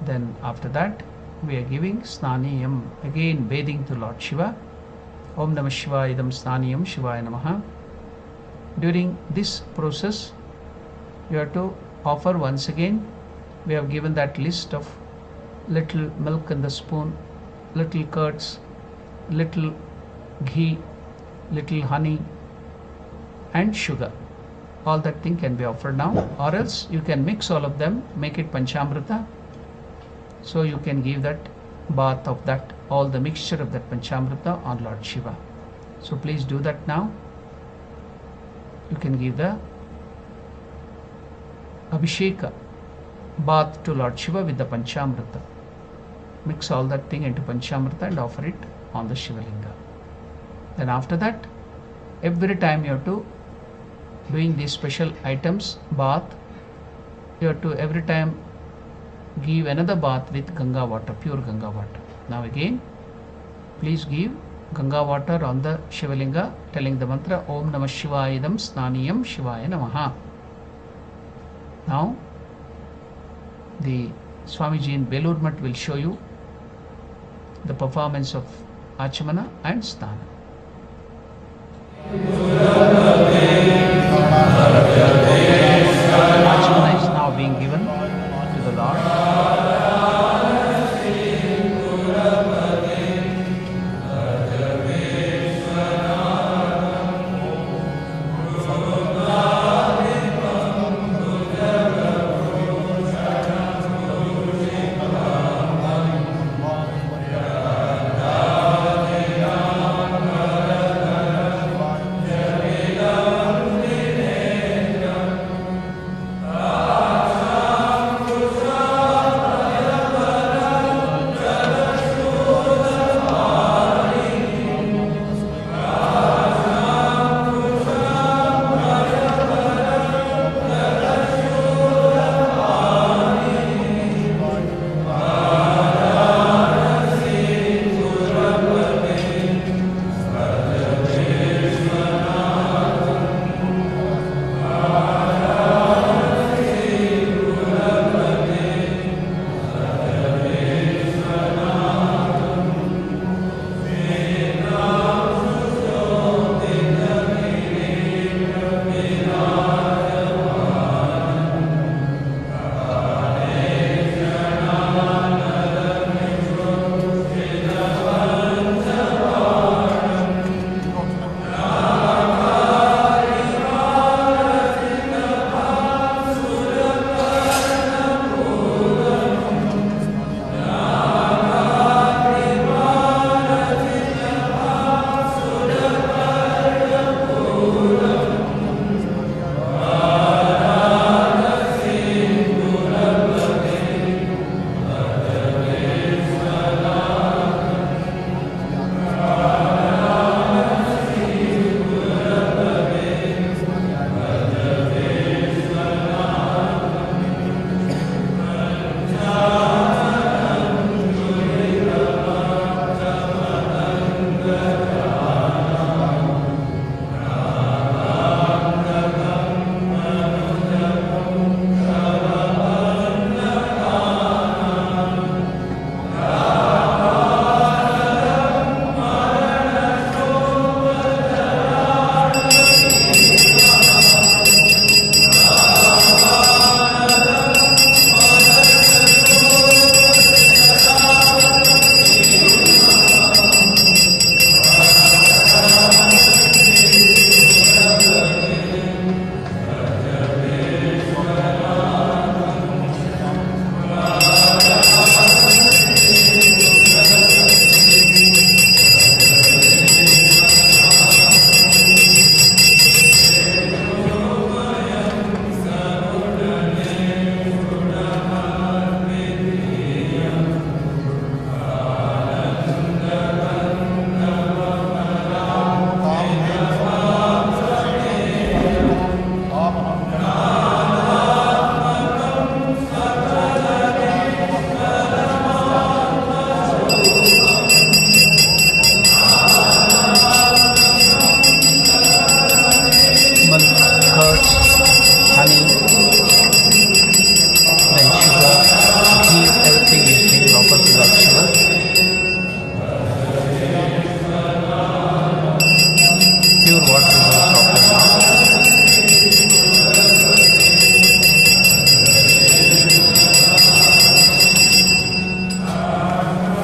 Then after that we are giving Snaniyam, again bathing to Lord Shiva. Om Namah Shivaya Idam Snaniyam Shivaya Namaha. During this process, you have to offer once again. We have given that list of little milk in the spoon, little curds, little ghee, little honey and sugar. All that thing can be offered now, or else you can mix all of them, make it Panchamrita. So you can give that bath of that, all the mixture of that Panchamrita on Lord Shiva. So please do that now. You can give the abhisheka bath to Lord Shiva with the panchamrita. Mix all that thing into panchamrita and offer it on the Shivalinga. Then after that, every time you have to doing these special items, bath, you have to every time give another bath with Ganga water, pure Ganga water. Now again, please give Ganga water on the Shivalinga, telling the mantra Om Namah Shivayadam Snaniyam Shivaya Namaha. Now, the Swamiji in Belur Math will show you the performance of Achamana and Snanam. Achamana is now being given to the Lord.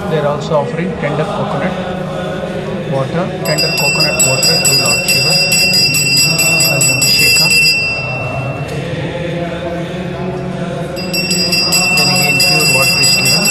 They are also offering tender coconut water to Lord Shiva as abhisheka. Then again pure water is given.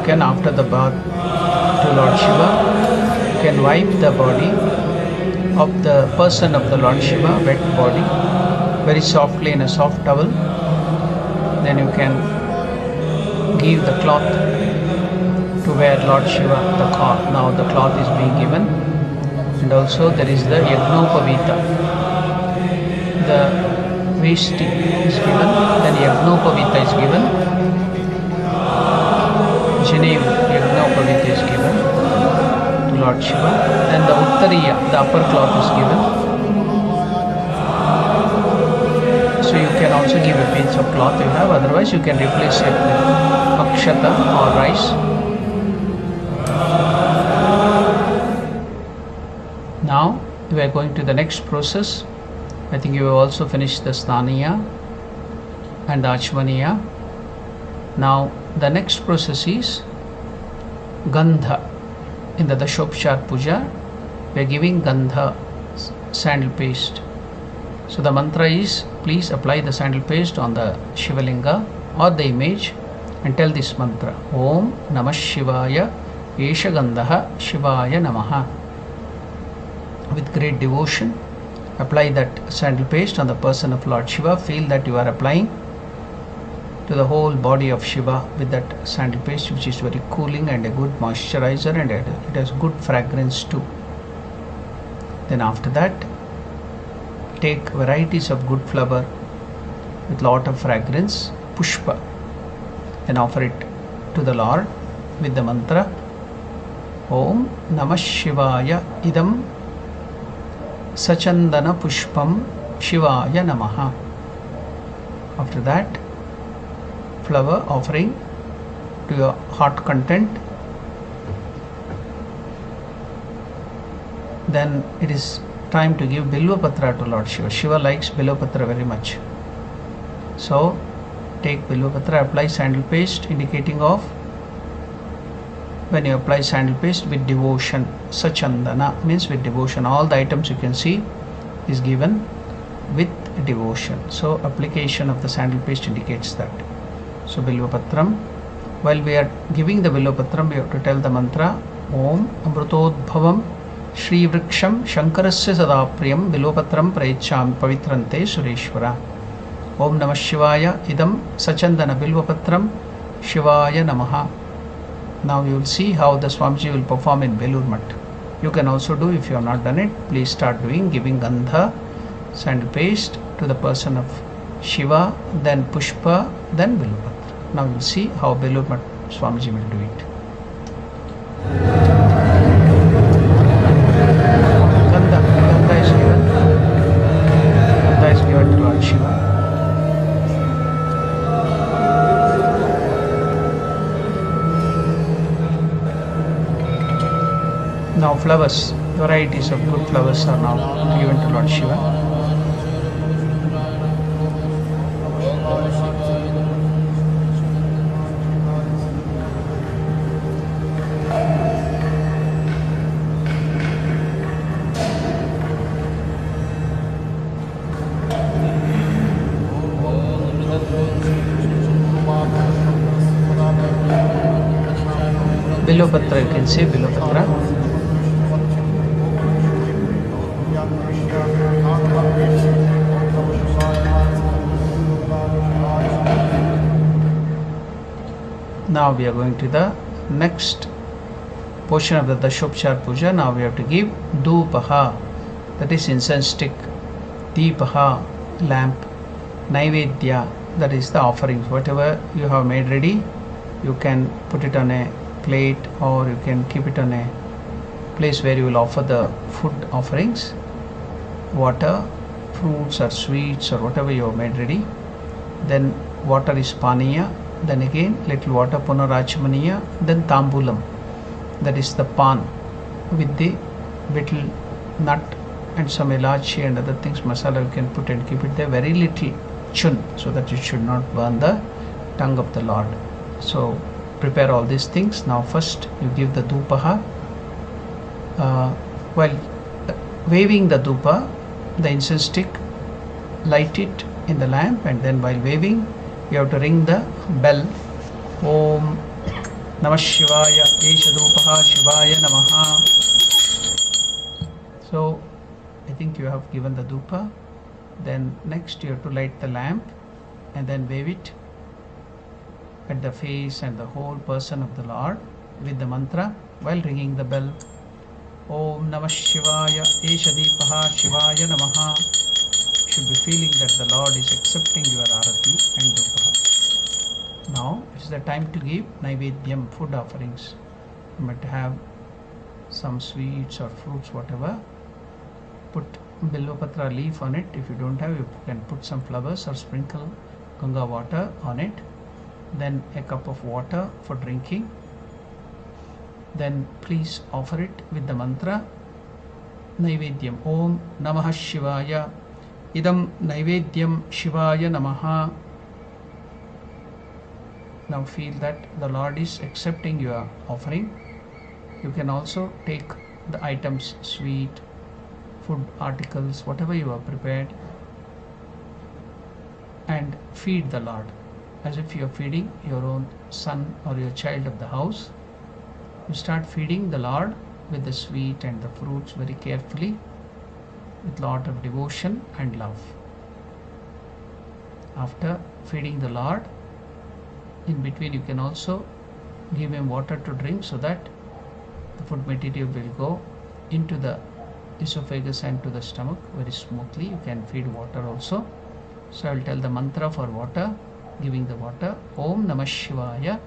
you can, after the bath to Lord Shiva, you can wipe the body of the person of the Lord Shiva, wet body, very softly in a soft towel. Then you can give the cloth to wear Lord Shiva, the cloth. Now the cloth is being given. And also there is the Yagnopavita. The vesti is given, then Yagnopavita is given. Janev Yagnopavita is given to Lord Shiva. Then the Uttariya, the upper cloth is given. So you can also give a piece of cloth you have, otherwise you can replace it with akshata or rice. Now we are going to the next process. I think you have also finished the Snaniya and the Achmaniya. Now the next process is Gandha. In the Dashopchar Puja, we are giving Gandha, sandal paste. So the mantra is, please apply the sandal paste on the Shivalinga or the image and tell this mantra: Om Namah Shivaya Esha Gandha Shivaya Namaha. With great devotion, apply that sandal paste on the person of Lord Shiva. Feel that you are applying to the whole body of Shiva with that sandal paste, which is very cooling and a good moisturizer, and it has good fragrance too. Then after that, take varieties of good flower with lot of fragrance, pushpa, and offer it to the Lord with the mantra Om Namah Shivaya Idam Sachandana Pushpam Shivaya Namaha. After that, flower offering to your heart content. Then it is time to give Bilvapatra to Lord Shiva. Shiva likes Bilvapatra very much. So take Bilvapatra, apply sandal paste, indicating of when you apply sandal paste with devotion. Sachandana means with devotion. All the items you can see is given with devotion. So application of the sandal paste indicates that. So Bilvapatram. While we are giving the Bilvapatram, we have to tell the mantra Om Amrutodbhavam Shri Vriksham Shankarasya Sadapriyam Bilvapatram Prayacham Pavitrante Sureshwara. Om Namah Shivaya Idam Sachandana Bilvapatram Shivaya Namaha. Now you will see how the Swamiji will perform in Belur Math. You can also do, if you have not done it, please start doing, giving Gandha, sandal paste to the person of Shiva, then Pushpa, then Bilvapatra. Now you will see how Belur Math Swamiji will do it. Gandha is given. Gandha is given to Lord Shiva. Now flowers, varieties of good flowers are now given to Lord Shiva. Bilvapatra, you can say Bilvapatra. Now we are going to the next portion of the Dashopchar Puja. Now we have to give Dhupaha, that is incense stick, Deepaha, lamp, naivedya, that is the offerings. Whatever you have made ready, you can put it on a plate or you can keep it on a place where you will offer the food offerings, water, fruits or sweets or whatever you have made ready. Then water is paniya, then again little water punarachmaniya, then tambulam, that is the pan with the little nut and some elachi and other things, masala you can put and keep it there, very little chun, so that it should not burn the tongue of the Lord. So prepare all these things. Now first you give the dhupaha. While waving the dhupa, the incense stick, light it in the lamp, and then while waving you have to ring the bell. Om Namah Shivaya, Esha Dhupaha Shivaya Namaha. So, I think you have given the dhupa. Then next you have to light the lamp and then wave it at the face and the whole person of the Lord with the mantra while ringing the bell. Om Namah Shivaya, Esha Deepaha Shivaya Namaha. You should be feeling that the Lord is accepting your arati and dhupa. Now it's the time to give naivedyam, food offerings. You might have some sweets or fruits, whatever. Put bilvapatra leaf on it. If you don't have, you can put some flowers or sprinkle Ganga water on it. Then a cup of water for drinking. Then please offer it with the mantra naivedyam. Om Namah Shivaya. Idam naivedyam Shivaya Namaha. Now feel that the Lord is accepting your offering. You can also take the items, sweet, food articles, whatever you have prepared, and feed the Lord as if you are feeding your own son or your child of the house. You start feeding the Lord with the sweet and the fruits very carefully, with lot of devotion and love. After feeding the Lord, in between you can also give him water to drink so that the food material will go into the esophagus and to the stomach very smoothly. You can feed water also. So I will tell the mantra for water, giving the water. Om Namah Shivaya.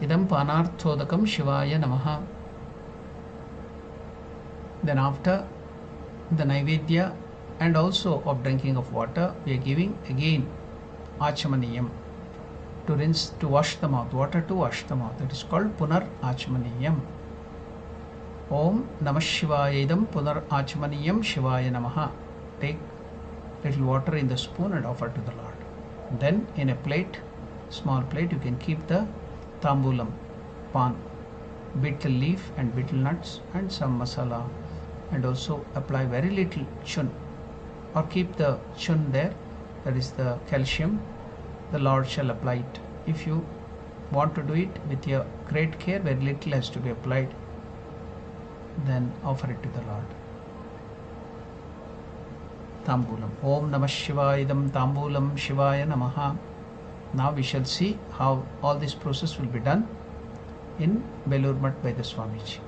Idam Panarthodakam Shivaya Namaha. Then after the naivedya and also of drinking of water, we are giving again Achamanam to rinse, to wash the mouth, water to wash the mouth. It is called Punar Achamanam. Om Namah Shivaya Idam Punar Achamanam Shivaya Namaha. Take little water in the spoon and offer to the Lord. Then in a plate, small plate, you can keep the tambulam, pan, betel leaf and betel nuts and some masala, and also apply very little chun, or keep the chun there, that is the calcium. The Lord shall apply it. If you want to do it with your great care, very little has to be applied. Then offer it to the Lord. Tambulam. Om Namah Shivaya Idam Tambulam Shivaya Namaha. Now we shall see how all this process will be done in Belur Math by the Swamiji.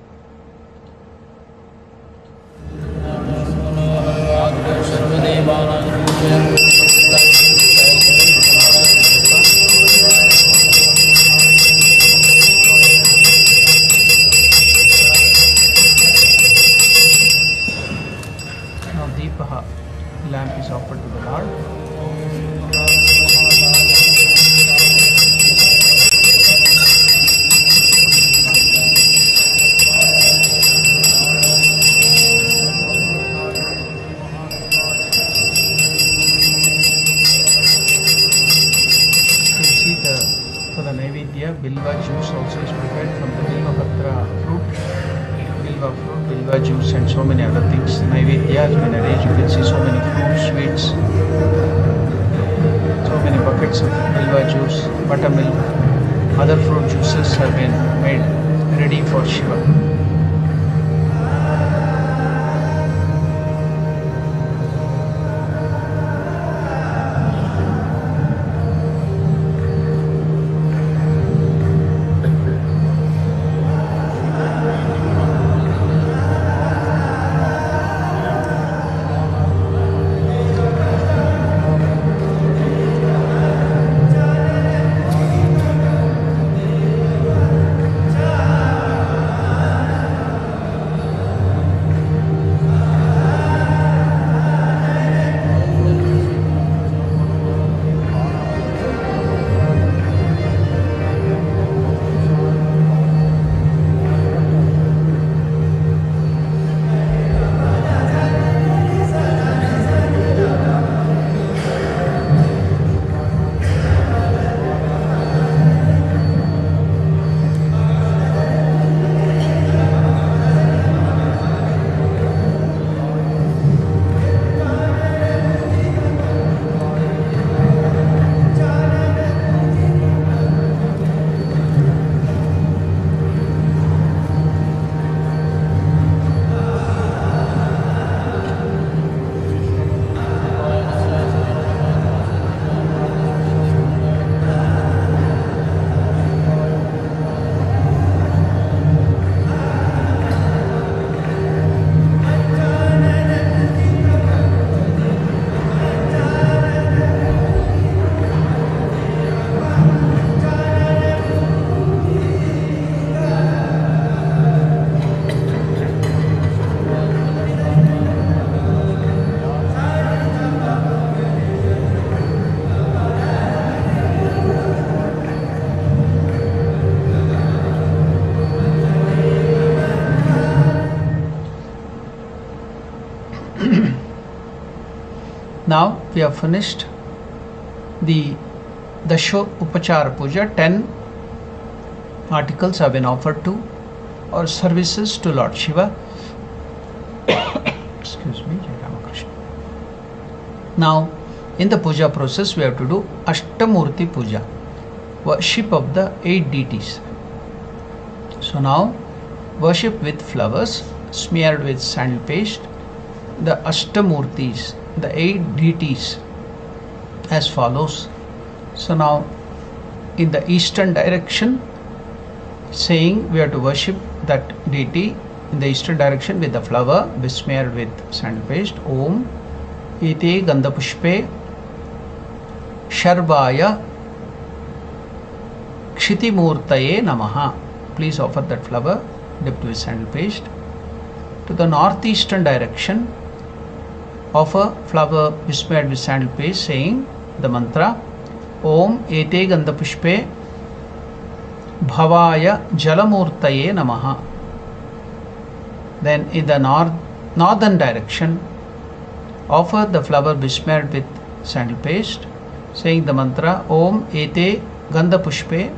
Now Deepaha, lamp is offered to the Lord. Bilva juice also is prepared from the Bilva Patra fruit, Bilva fruit, Bilva juice and so many other things. Naivedya has been arranged. You can see so many fruits, sweets, so many buckets of Bilva juice, buttermilk, other fruit juices have been made ready for Shiva. Now we have finished the Dasho Upachara Puja. 10 articles have been offered to or services to Lord Shiva. Excuse me, Jai Ramakrishna. Now, in the puja process, we have to do Ashtamurti Puja, worship of the 8 deities. So now, worship with flowers smeared with sandal paste, the Ashtamurtis, the 8 deities, as follows. So now, in the eastern direction, saying we have to worship that deity in the eastern direction with the flower besmeared with sandal paste. Om iti Gandha pushpe Sharvaya Kshitimurtaye Namaha. Please offer that flower dipped with sandal paste. To the northeastern direction, offer flower besmeared with sandal paste, saying the mantra Om ete Gandha pushpe Bhavaya Jalamurtaye Namaha. Then in the northern direction, offer the flower besmeared with sandal paste, saying the mantra Om ete Gandha pushpe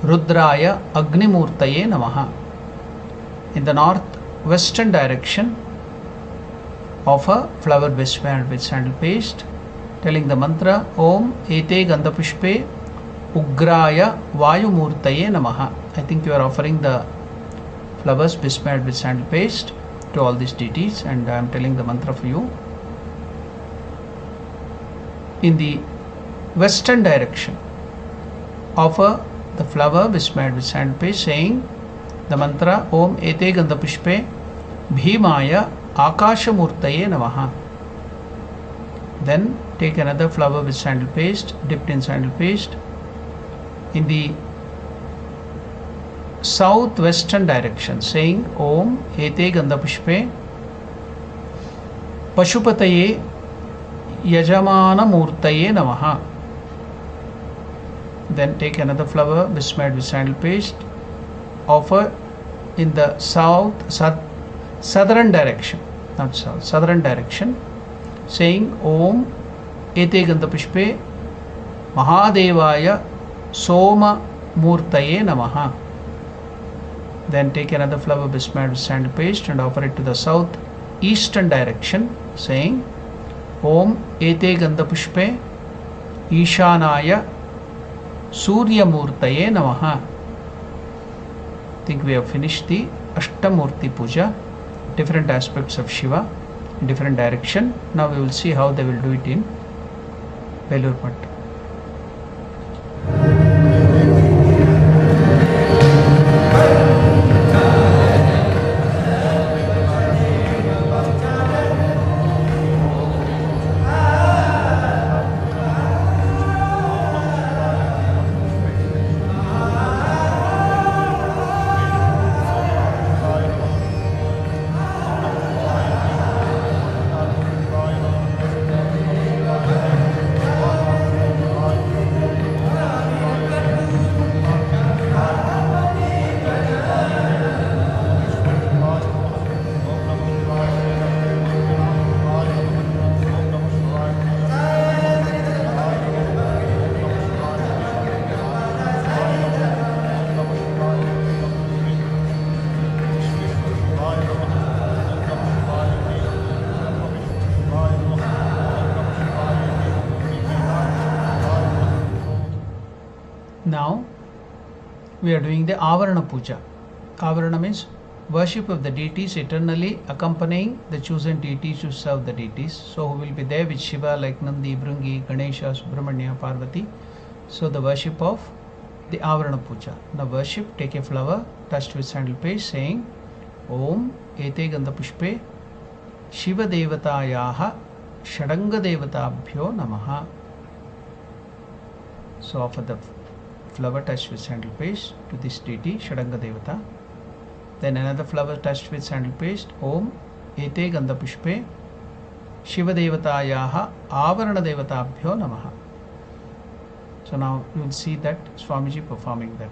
Rudraya Agnimurtaye Namaha. In the northwestern direction, offer flower besmeared with sandal paste, telling the mantra Om ete Gandha pushpe Ugraya Vayumurtaye Namaha. I think you are offering the flowers besmeared with sandal paste to all these deities, and I am telling the mantra for you. In the western direction, offer the flower besmeared with sandal paste, saying the mantra Om ete Gandha pushpe Bhimaya Akashamurtaye Namaha. Then take another flower with sandal paste, dipped in sandal paste, in the southwestern direction, saying Om ete Gandha pushpe Pashupataye Yajamanamurtaye Namaha. Then take another flower besmeared with sandal paste, offer in the southern direction, not south, southern direction, saying Om ete Gandha pushpe Mahadevaya Soma Murtaye Namaha. Then take another flower besmeared with sandal paste and offer it to the southeastern direction, saying Om ete Gandha pushpe Ishanaya Surya Murtaye Namaha. I think we have finished the Ashtamurti Puja, different aspects of Shiva in different direction. Now we will see how they will do it in Belur Math. Now we are doing the Avarana Puja. Avarana means worship of the deities eternally accompanying the chosen deities to serve the deities. So who will be there with Shiva like Nandi, Bhringi, Ganesha, Subramanya, Parvati. So the worship of the Avarana Puja. Now worship, take a flower touched with sandal paste, saying Om ete Gandha pushpe Shiva Devatayaha Shadanga Devatabhyo Namaha. So offer the flower touched with sandal paste to this deity Shadanga Devata. Then another flower touched with sandal paste, Om ete Gandha pushpe Shiva Devatayaha Avarana Devatabhyo Namaha. So now you will see that Swamiji performing that.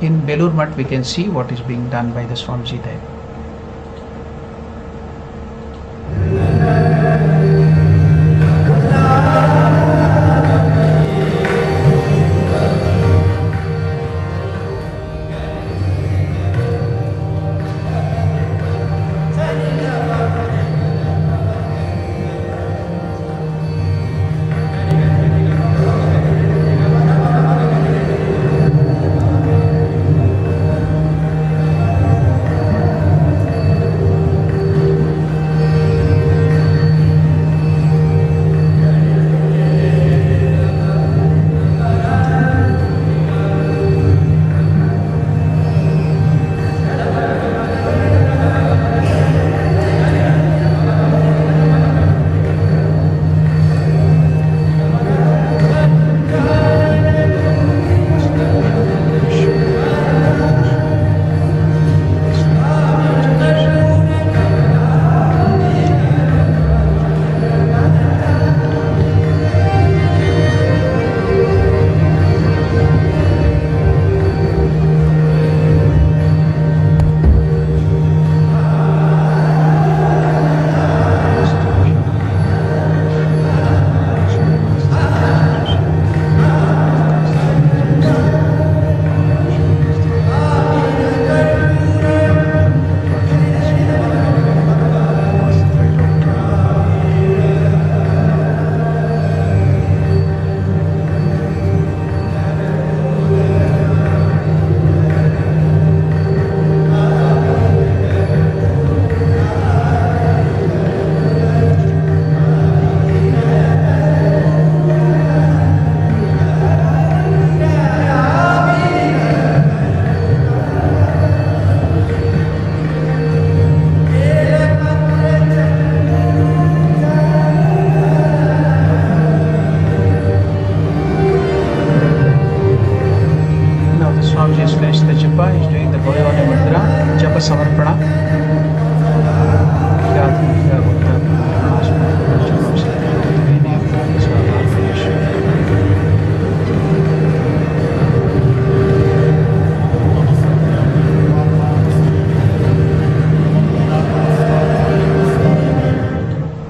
in Belur Math we can see what is being done by the Swamiji there.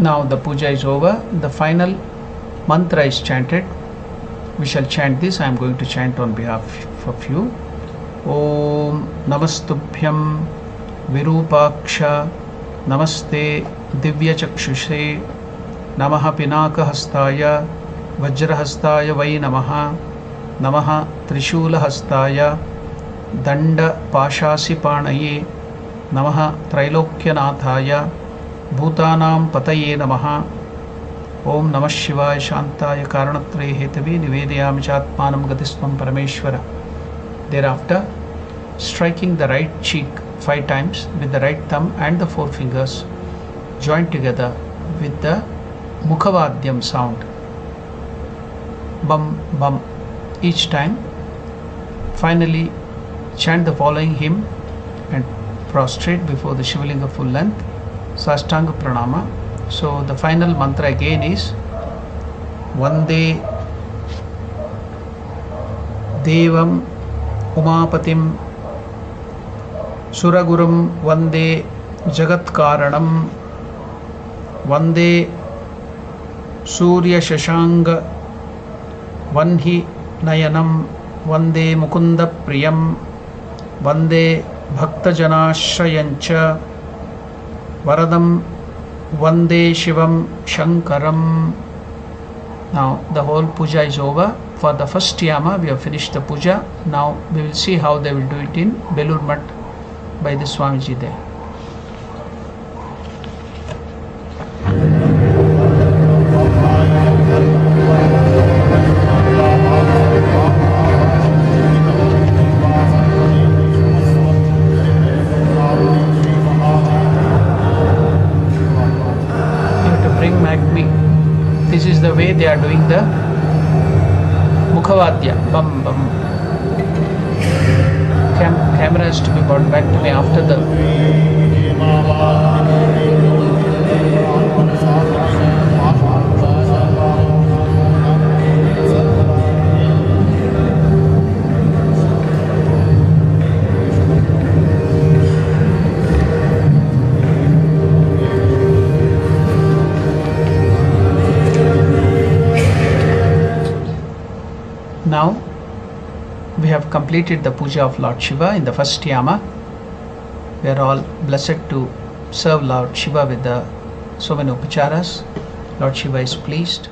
Now the puja is over. The final mantra is chanted. We shall chant this. I am going to chant on behalf of you. Om Namastubhyam Virupaksha Namaste Divya Chakshushe Namaha Pinaka Hastaya Vajrahastaya Vai Namaha Namaha Trishula Hastaya Danda Pashasi Panaye Namaha Trilokyanathaya Bhutanam Pataye Namaha Om Namah Shivaya Shantaya Karanatre Hetave Nivedyami Chatmanam Gatisvam Parameshwara. Thereafter, striking the right cheek 5 times with the right thumb and the 4 fingers joined together with the Mukhavadhyam sound. Bum bum each time. Finally, chant the following hymn and prostrate before the Shivalinga full length. Sastanga Pranama. So the final mantra again is Vande Devam Umapatim Suragurum Vande Jagat Karanam Vande Surya Shashanga Vanhi Nayanam Vande Mukunda Priyam Vande Bhakta Janashrayancha Varadam Vande Shivam Shankaram. Now the whole puja is over. For the first yama we have finished the puja. Now we will see how they will do it in Belur Math by the Swamiji there. This is the way they are doing the Mukhavadya. Bum bum. Camera has to be brought back to me after the We have completed the puja of Lord Shiva in the first yama. We are all blessed to serve Lord Shiva with so many upacharas. Lord Shiva is pleased.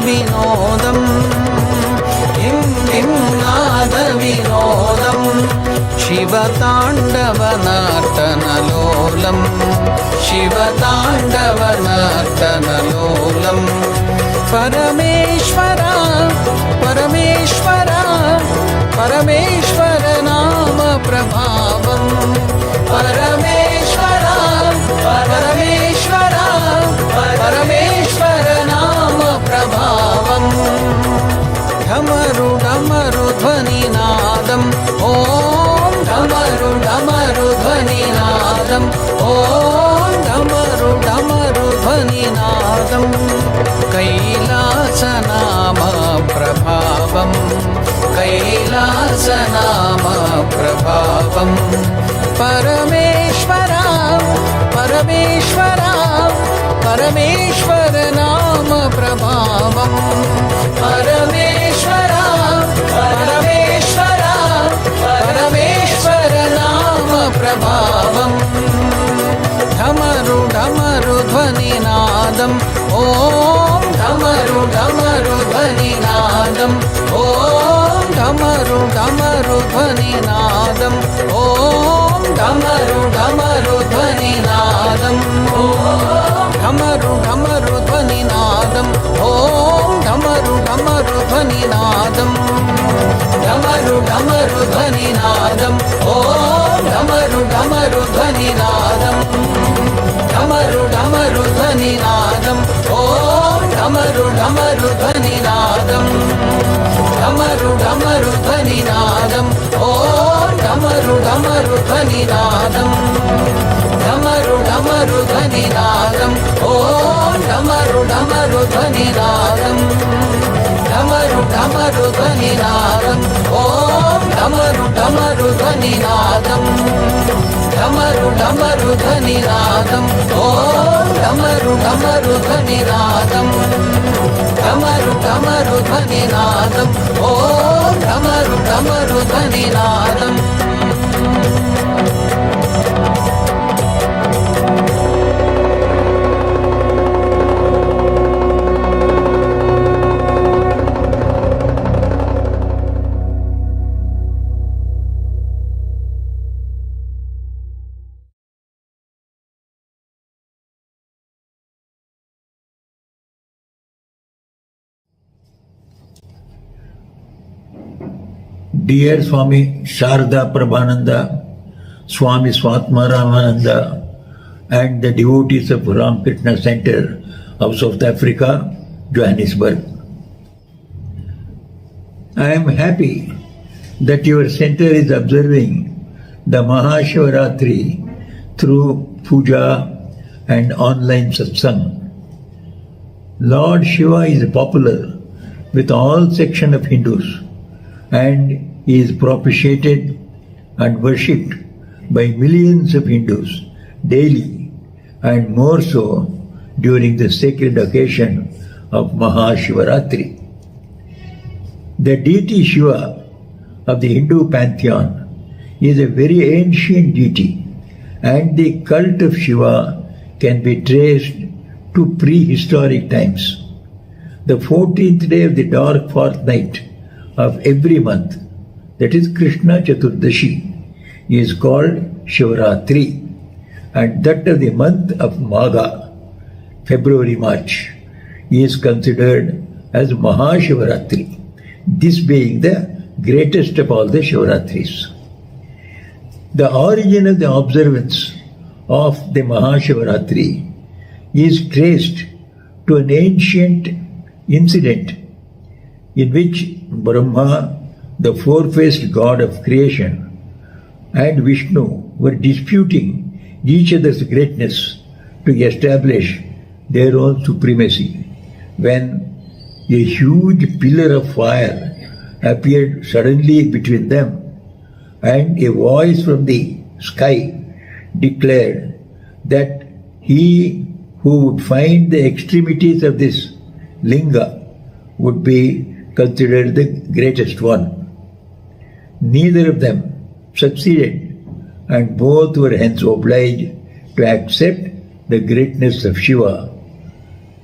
विनोदं किं नाद विनोदम् शिवताण्डवनर्तनलोलं शिवताण्डवनर्तनलोलं परमेश्वरा परमेश्वरा परमेश्वर नाम प्रभावं परमेश्वरा परमेश्वरा परमेश्वर नाम प्रभावं ढमरु ढमरु ध्वनिनादम् ॐ ढमरु ढमरु ध्वनिनादम् ॐ ढमरु ढमरु ध्वनिनादम् कैलासनाम प्रभावं कैलासनाम प्रभावं परमेश्वरा परमेश्वरा परमेश्वर नाम प्रभावं परमेश्वरा परमेश्वरा परमेश्वर नाम प्रभावं ढमरु ढमरु ध्वनिनादम् ॐ ढमरु ढमरु ध्वनिनादम् ॐ ढमरु ढमरु ध्वनिनादम् ॐ ढमरु ढमरु ध्वनिनादम् ॐ ढमरु ढमरु ध्वनिनादम् ॐ ढमरु ढमरु ध्वनिनादम् ढमरु ढमरु ध्वनिनादम् ॐ ढमरु ढमरु ध्वनिनादम् ढमरु ढमरु ध्वनिनादम् ॐ ढमरु ढमरु ध्वनिनादम् ढमरु ढमरु ध्वनिनादम् ॐ ढमरु ढमरु ध्वनिनादम् ढमरु ढमरु ध्वनिनादम् ॐ ढमरु ढमरु ध्वनिनादम् ढमरु ढमरु ध्वनिनादम् ॐ ढमरु ढमरु ध्वनिनादम् ढमरु ढमरु ध्वनिनादम् ॐ ढमरु ढमरु ध्वनिनादम् ढमरु ढमरु ध्वनिनादम् ॐ ढमरु ढमरु ध्वनिनादम् Dear Swami Sharda Prabhananda, Swami Swatmaramananda, and the devotees of Ramkrishna Center of South Africa, Johannesburg. I am happy that your center is observing the Maha Shivaratri through puja and online satsang. Lord Shiva is popular with all sections of Hindus, and he is propitiated and worshipped by millions of Hindus daily, and more so during the sacred occasion of Maha Shivaratri. The deity Shiva of the Hindu pantheon is a very ancient deity, and the cult of Shiva can be traced to prehistoric times. The 14th day of the dark fortnight of every month, that is Krishna Chaturdashi, is called Shivaratri, and that of the month of Magha, February-March, is considered as Maha Shivaratri, this being the greatest of all the Shivaratris. The origin of the observance of the Maha Shivaratri is traced to an ancient incident in which Brahma, the four-faced god of creation, and Vishnu were disputing each other's greatness to establish their own supremacy, when a huge pillar of fire appeared suddenly between them, and a voice from the sky declared that he who would find the extremities of this linga would be considered the greatest one. Neither of them succeeded, and both were hence obliged to accept the greatness of Shiva,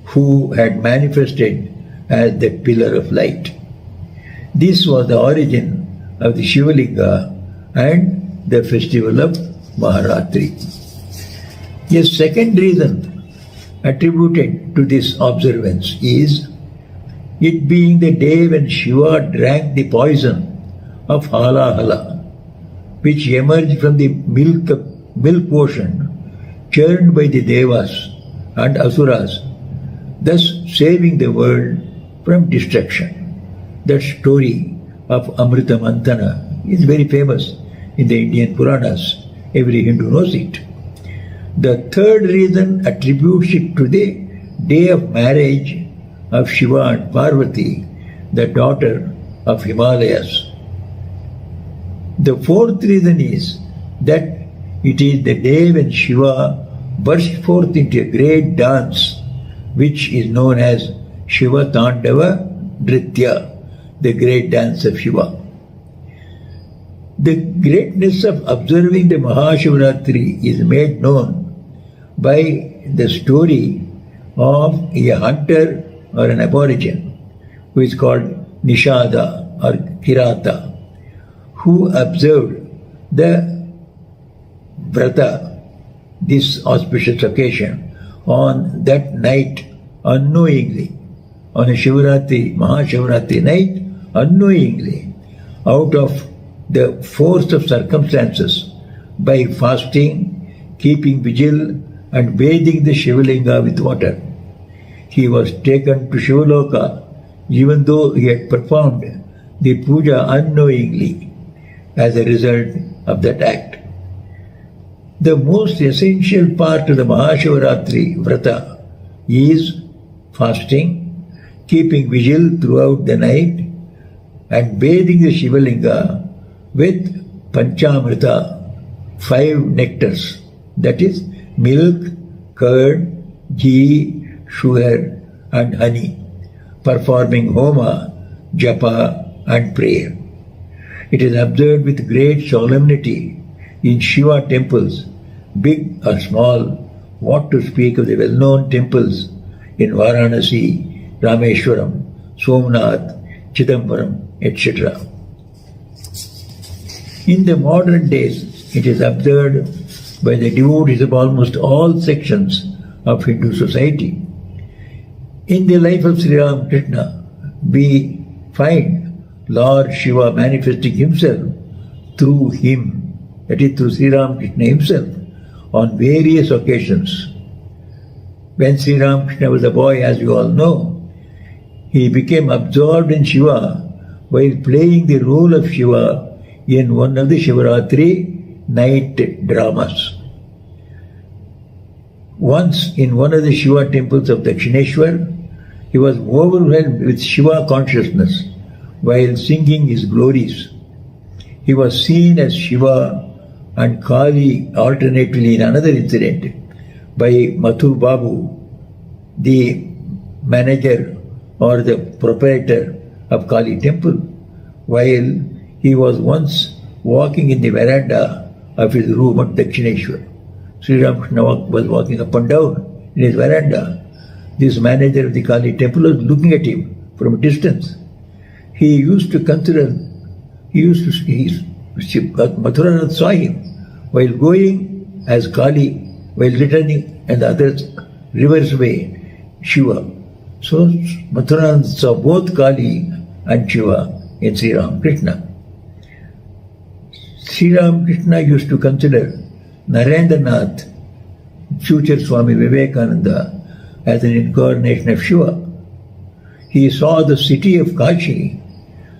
who had manifested as the pillar of light. This was the origin of the Shivalinga and the festival of Maharatri. A second reason attributed to this observance is it being the day when Shiva drank the poison of halahala, which emerged from the milk ocean churned by the Devas and Asuras, thus saving the world from destruction. That story of Amrita Mantana is very famous in the Indian Puranas. Every Hindu knows it. The third reason attributes it to the day of marriage of Shiva and Parvati, the daughter of Himalayas. The fourth reason is that it is the day when Shiva burst forth into a great dance, which is known as Shiva Tandava Nritya, the great dance of Shiva. The greatness of observing the Maha Shivaratri is made known by the story of a hunter or an aborigine who is called Nishada or Kirata, who observed the Vrata, this auspicious occasion, on that night unknowingly, on a Shivaratri, Maha Shivaratri night, unknowingly, out of the force of circumstances, by fasting, keeping vigil, and bathing the Shivalinga with water. He was taken to Shivaloka even though he had performed the puja unknowingly as a result of that act. The most essential part of the Mahashivaratri Vrata is fasting, keeping vigil throughout the night, and bathing the Shivalinga with Panchamrita, 5 nectars, that is, milk, curd, ghee, sugar, and honey, performing homa, japa, and prayer. It is observed with great solemnity in Shiva temples, big or small, what to speak of the well-known temples in Varanasi, Rameshwaram, Somnath, Chidambaram, etc. In the modern days, it is observed by the devotees of almost all sections of Hindu society. In the life of Sri Ramakrishna, we find Lord Shiva manifesting himself through him, that is through Sri Ramakrishna himself, on various occasions. When Sri Ramakrishna was a boy, as you all know, he became absorbed in Shiva while playing the role of Shiva in one of the Shivaratri night dramas. Once in one of the Shiva temples of Dakshineshwar, he was overwhelmed with Shiva consciousness while singing his glories. He was seen as Shiva and Kali alternately in another incident by Mathur Babu, the manager or the proprietor of Kali temple, while he was once walking in the veranda of his room at Dakshineshwar. Sri Ramakrishna was walking up and down in his veranda. This manager of the Kali temple was looking at him from a distance. He used to consider, Mathuranath saw him while going as Kali, while returning and the others reverse way, Shiva. So Mathuranath saw both Kali and Shiva in Sri Ramakrishna. Sri Ramakrishna used to consider Narendranath, future Swami Vivekananda, as an incarnation of Shiva. He saw the city of Kashi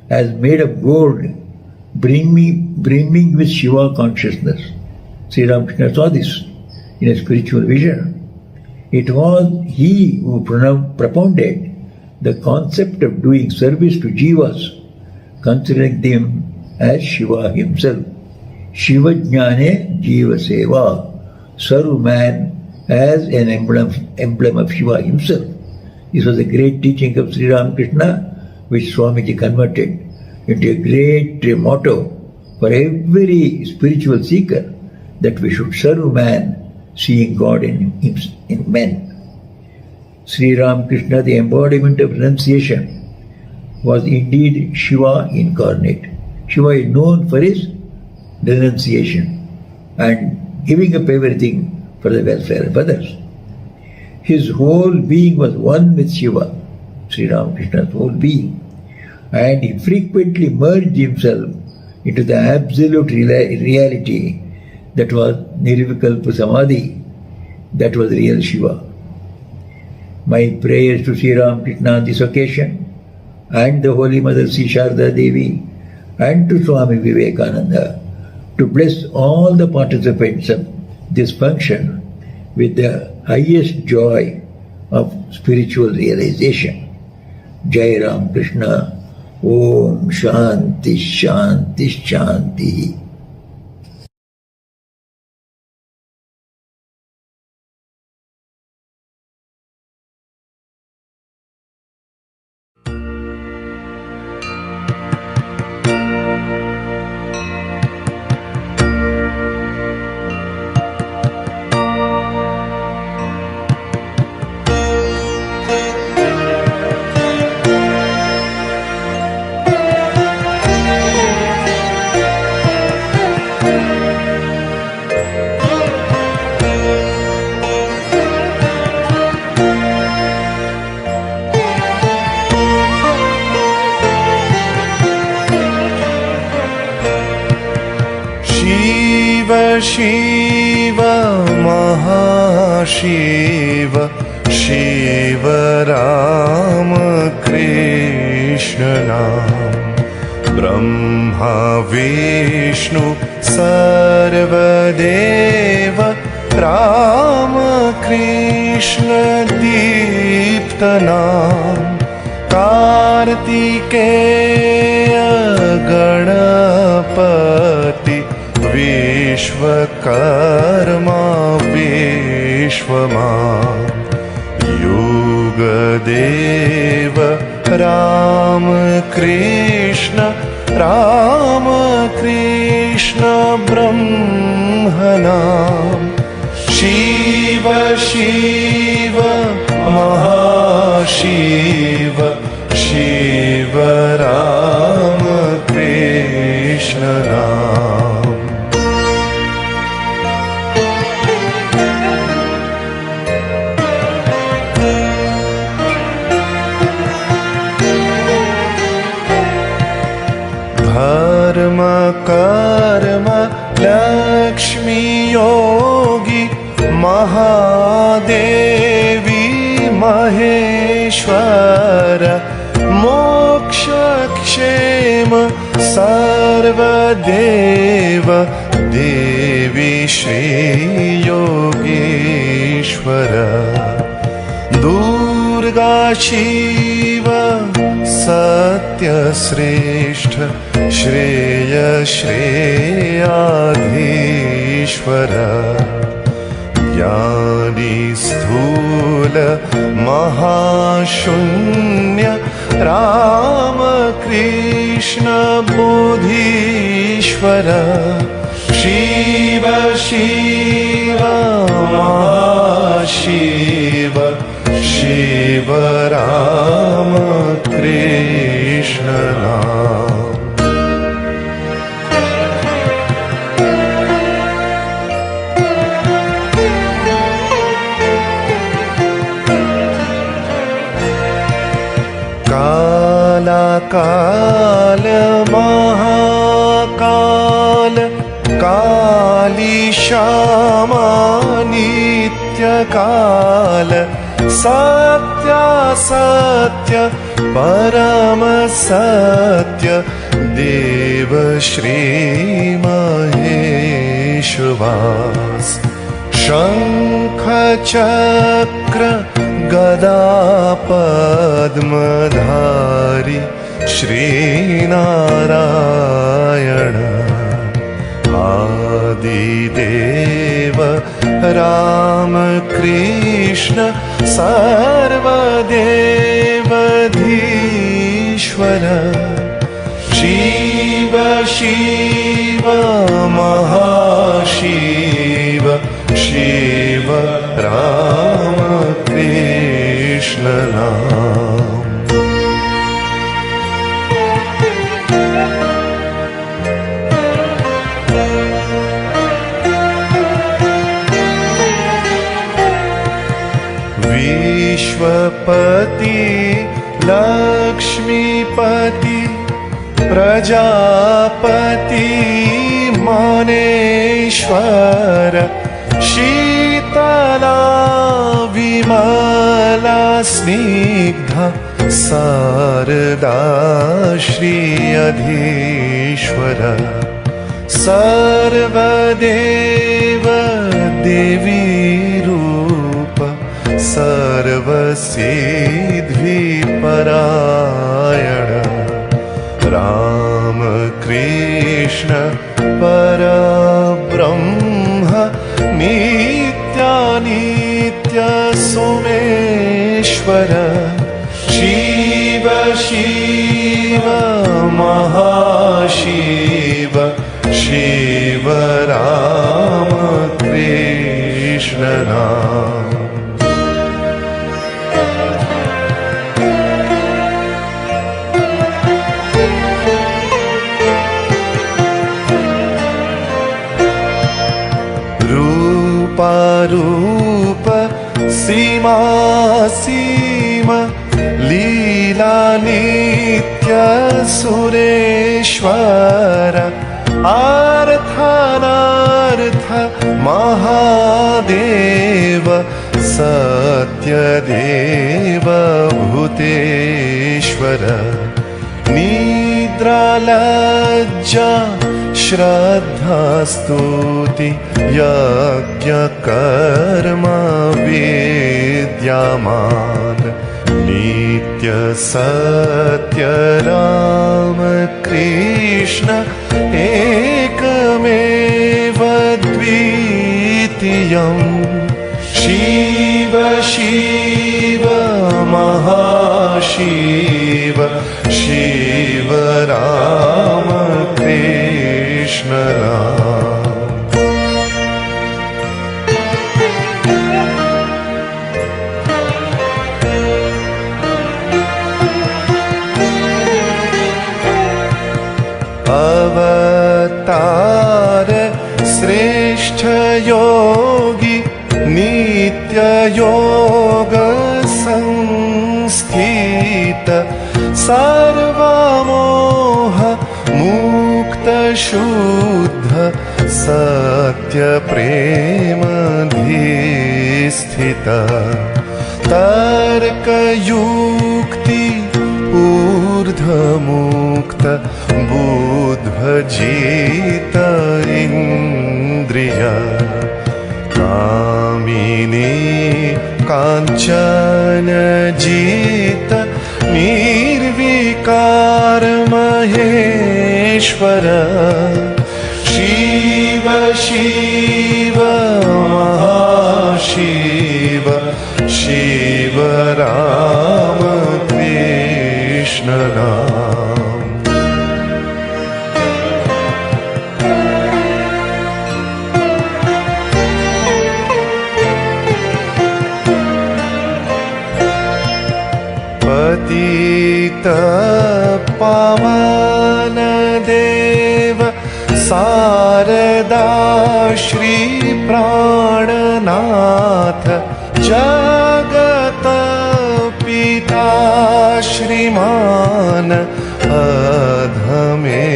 as made of gold, brimming with Shiva consciousness. Sri Ramakrishna saw this in a spiritual vision. It was he who propounded the concept of doing service to jivas, considering them as Shiva himself. Shiva Jnane Jiva Seva, serve man as an emblem of Shiva himself. This was a great teaching of Sri Ramakrishna, which Swamiji converted into a great motto for every spiritual seeker, that we should serve man, seeing God in men. Sri Ramakrishna, the embodiment of renunciation, was indeed Shiva incarnate. Shiva is known for his renunciation, and giving up everything for the welfare of others. His whole being was one with Shiva, Sri Ramakrishna's whole being, and he frequently merged himself into the absolute reality that was Nirvikalpa Samadhi, that was real Shiva. My prayers to Sri Ramakrishna on this occasion, and the Holy Mother Sri Sharda Devi, and to Swami Vivekananda, to bless all the participants of this function with the highest joy of spiritual realization. Jai Ram Krishna. Om Shanti Shanti Shanti. Shiv Maha Shiva Shiva Ram Krishna Nam Brahma Vishnu Sarva Deva Ram Krishna Deepta Nam Kartikeya Ganapati Vishwakarma Vishwaman Yugadeva Rama Krishna Brahmanam Shiva Shiva Maha Shiva Shiva Rama Krishna Nam Dharma Karma Lakshmi Yogi Mahadevi Maheshwara Moksha Kshema Sarva Deva Devi Shri Yogeshwara Durga Shiva Satya Sreshtha Shreya Shreyadhishwara Jnani Sthula Mahashunya Rama Krishna Bodhishwara Shiva Shiva Mahashiva Shiva Rama Krishna Nam Kala Kala Mahakala Kali Shama Nitya Kala Satya Satya Parama Satya Deva Shri Maheshvas Shankha Chakra Gada Padmadhari Shri Narayana Adideva Rama Krishna Sarva Deva Dhishwara Shiva Shiva Maha Shiva Shiva Rama Krishna Nam विश्वपति लक्ष्मीपति प्रजापति मनेश्वर शीतला विमला स्निग्धा शारदा श्री अधीश्वर सर्वदेव देवी रूप सर्वसिद्धिपरायण राम कृष्ण परब्रह्म नित्यानित्य सोमेश्वर शिव शिव महाशिव शिव राम कृष्ण नाम। रूप सीमा सीम लीला नित्य सुरेश्वर अर्थानार्थ महादेव सत्यदेव भूतेश्वर निद्रा लज्जा श्रद्धा स्तुति यज्ञ कर्म विद्यमान नित्य सत्य राम कृष्ण एकमेव द्वितीयम् शिव शिव महाशिव शिव राम कृष्ण राम। अवतार श्रेष्ठ योगी नित्य योग संस्थित सर्वमोह मुक्त शुद्ध सत्य प्रेम धीस्थित तर्क युक्ति ऊर्ध्वमुक्त बुद्धिजित इंद्रिय कामिनी कांचन जित निर्विकार महेश्वर शिव शिव महाशिव शिव राम कृष्ण नाम। पतित पावन देव शारदा श्री प्राणनाथ जगत पिता श्रीमान अधमे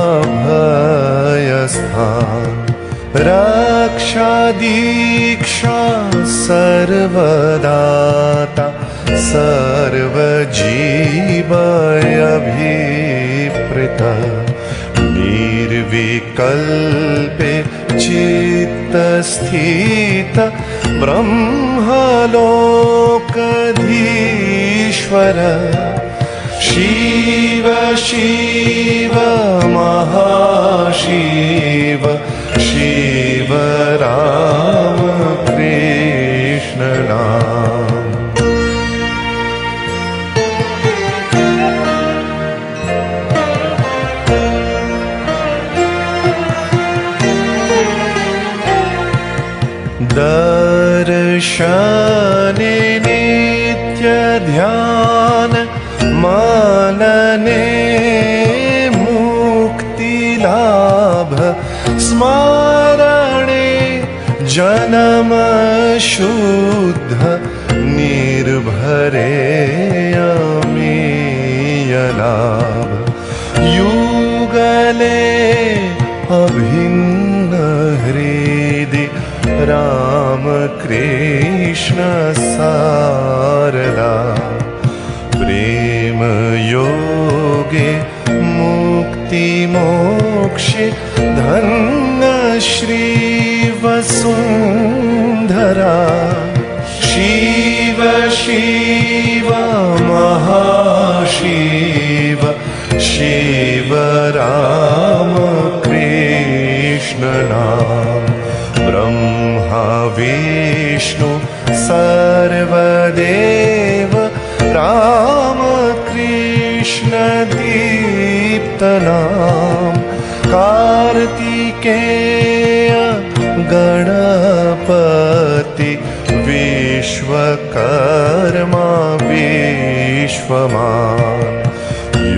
अभयस्थान रक्षा दीक्षा सर्वदाता सर्वजीवयभिप्रेता निर्विकल्पे चित्तस्थित ब्रह्मलोकधीश्वर शिव शिव महाशिव शिव राम कृष्ण नाम। दर्शने नित्य ध्यान मनने मुक्ति लाभ स्मरणे जन्म शुद्ध निर्भरे अमीय लाभ युगले अभिन्न हृदि राम कृष्ण सारदा प्रेम योगे मुक्ति मोक्षे धन्य श्री वसुंधरा शिव शिव महाशिव शिव राम कृष्ण नाम ब्रह्मा विष्णु सर्वदेव राम कृष्ण दीप्तनाम कार्तिकेय गणपति विश्वकर्मा विश्वमान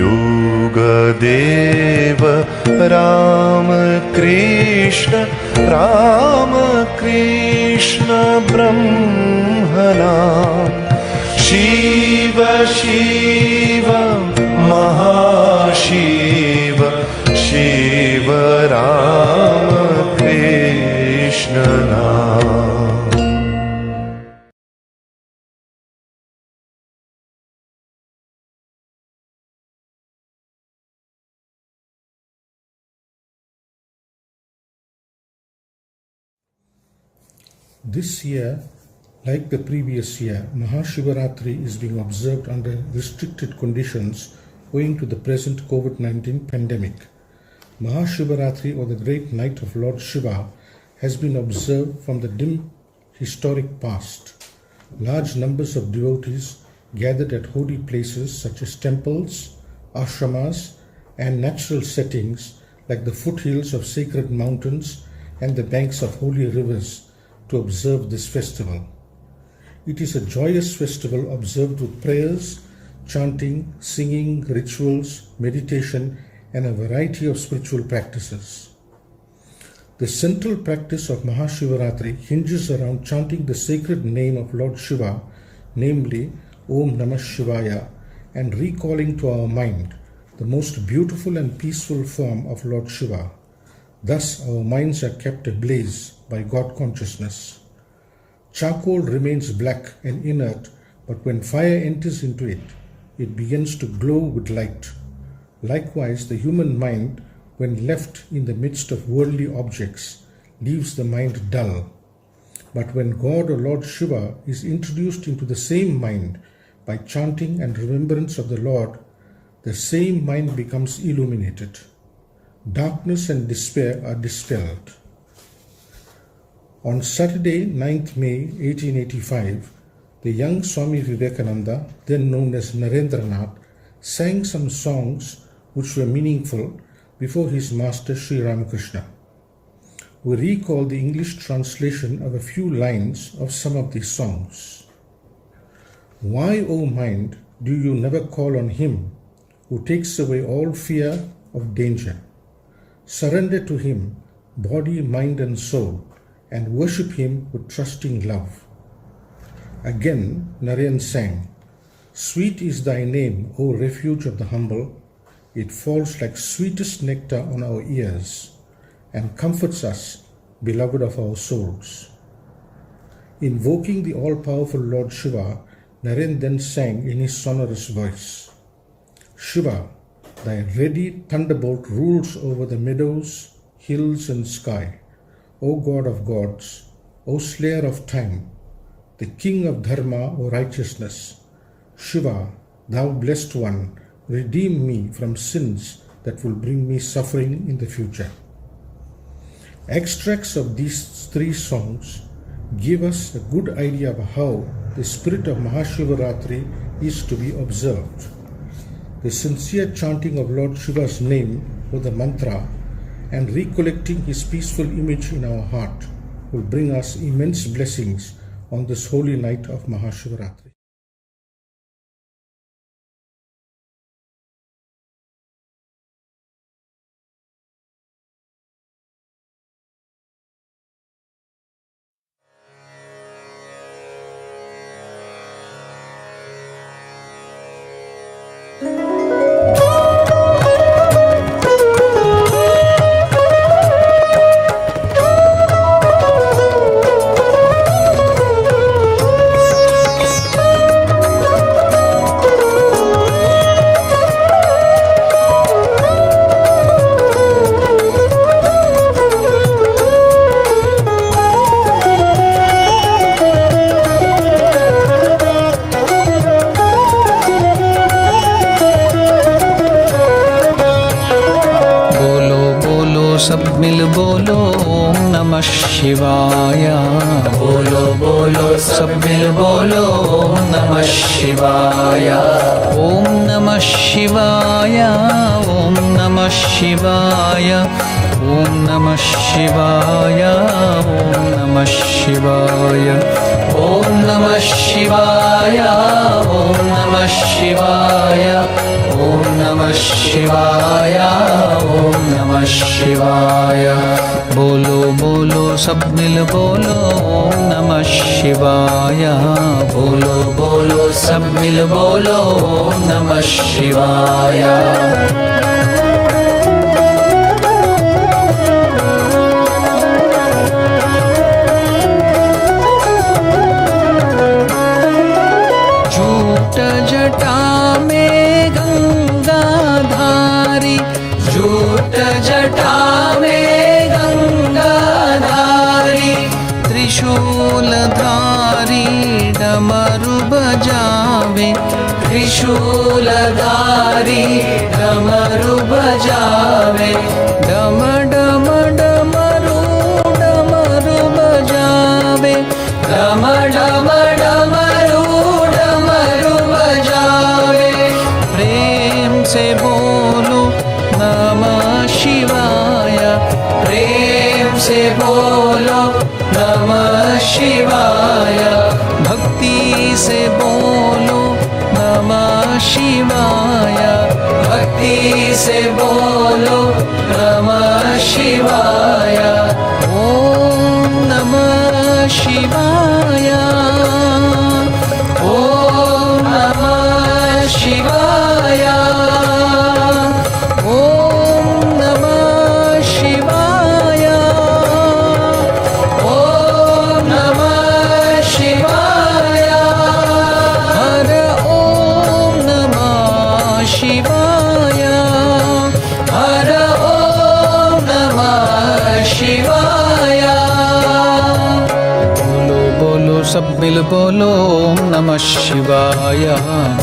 युगदेव राम कृष्ण ब्रह्मनाम शिव शिव महाशिव शिव राम कृष्ण नाम। This year, like the previous year, Maha Shivaratri is being observed under restricted conditions owing to the present COVID-19 pandemic. Maha Shivaratri, or the great night of Lord Shiva, has been observed from the dim historic past. Large numbers of devotees gathered at holy places such as temples, ashramas, and natural settings like the foothills of sacred mountains and the banks of holy rivers to observe this festival. It is a joyous festival observed with prayers, chanting, singing, rituals, meditation, and a variety of spiritual practices. The central practice of Maha Shivaratri hinges around chanting the sacred name of Lord Shiva, namely Om Namah Shivaya, and recalling to our mind the most beautiful and peaceful form of Lord Shiva. Thus our minds are kept ablaze by God consciousness. Charcoal remains black and inert, but when fire enters into it, it begins to glow with light. Likewise, the human mind, when left in the midst of worldly objects, leaves the mind dull. But when God or Lord Shiva is introduced into the same mind by chanting and remembrance of the Lord, the same mind becomes illuminated. Darkness and despair are dispelled. On Saturday, 9th May 1885, the young Swami Vivekananda, then known as Narendranath, sang some songs which were meaningful before his master Sri Ramakrishna. We recall the English translation of a few lines of some of these songs. Why, O mind, do you never call on him who takes away all fear of danger? Surrender to him body, mind and soul, and worship him with trusting love. Again, Naren sang, Sweet is thy name, O refuge of the humble. It falls like sweetest nectar on our ears and comforts us, beloved of our souls. Invoking the all-powerful Lord Shiva, Naren then sang in his sonorous voice, Shiva, thy ready thunderbolt rules over the meadows, hills and sky. O God of gods, O slayer of time, the king of dharma or righteousness, Shiva, thou blessed one, redeem me from sins that will bring me suffering in the future. Extracts of these three songs give us a good idea of how the spirit of Mahashivaratri is to be observed. The sincere chanting of Lord Shiva's name or the mantra and recollecting his peaceful image in our heart will bring us immense blessings on this holy night of Mahashivaratri. बोलो ओम नमः शिवाय। बोलो बोलो सब मिल बोलो ओम नमः शिवाय। ओम नमः शिवाय, ओम नमः शिवाय, ओम नमः शिवाय, ओम नमः शिवाय, ओम नमः शिवाय, ओम नमः शिवाय, ओम नमः शिवाय, ओम नमः शिवाय। बोलो बोलो सब मिल बोलो ओम नमः शिवाय। बोलो बोलो सब मिल बोलो ओम नमः शिवाय। जटा में गंगाधारी, जूट जटा में गंगाधारी, त्रिशूलधारी डमरू बजावे, त्रिशूलधारी डमरू बजावे, डम डम डमरू डमरू बजावे, डम डम डमरू डमरू बजावे। प्रेम से बोलो नमः शिवाय, प्रेम से बोलो नमः शिवाय, भक्ति से बोलो नमः शिवाय, भक्ति से बोलो नमः शिवाय। ओम नमः शिवाय, ओम नमः शिवाय, ओम नमः शिवाय, ओम नमः शिवाय। हर ओम नमः शिवाय, हर ओम नमः शिवाय। बोलो बोलो सब मिल बोलो ओम नमः शिवाय।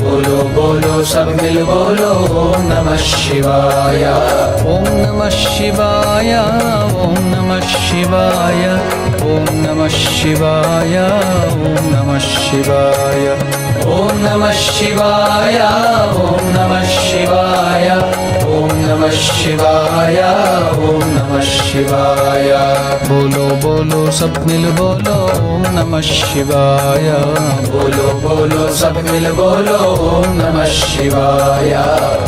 बोलो बोलो सब मिल बोलो ओम नमः शिवाय। ओम नमः शिवाय, ओम नमः शिवाय, ओम नमः शिवाय, ओम नमः शिवाय, ओम नमः शिवाय, ओम नमः शिवाय, ओम नमः शिवाय, ओम नमः शिवाय। बोलो बोलो सब मिल बोलो ओम नमः शिवाय। बोलो बोलो सब मिल बोलो ओम नमः शिवाय।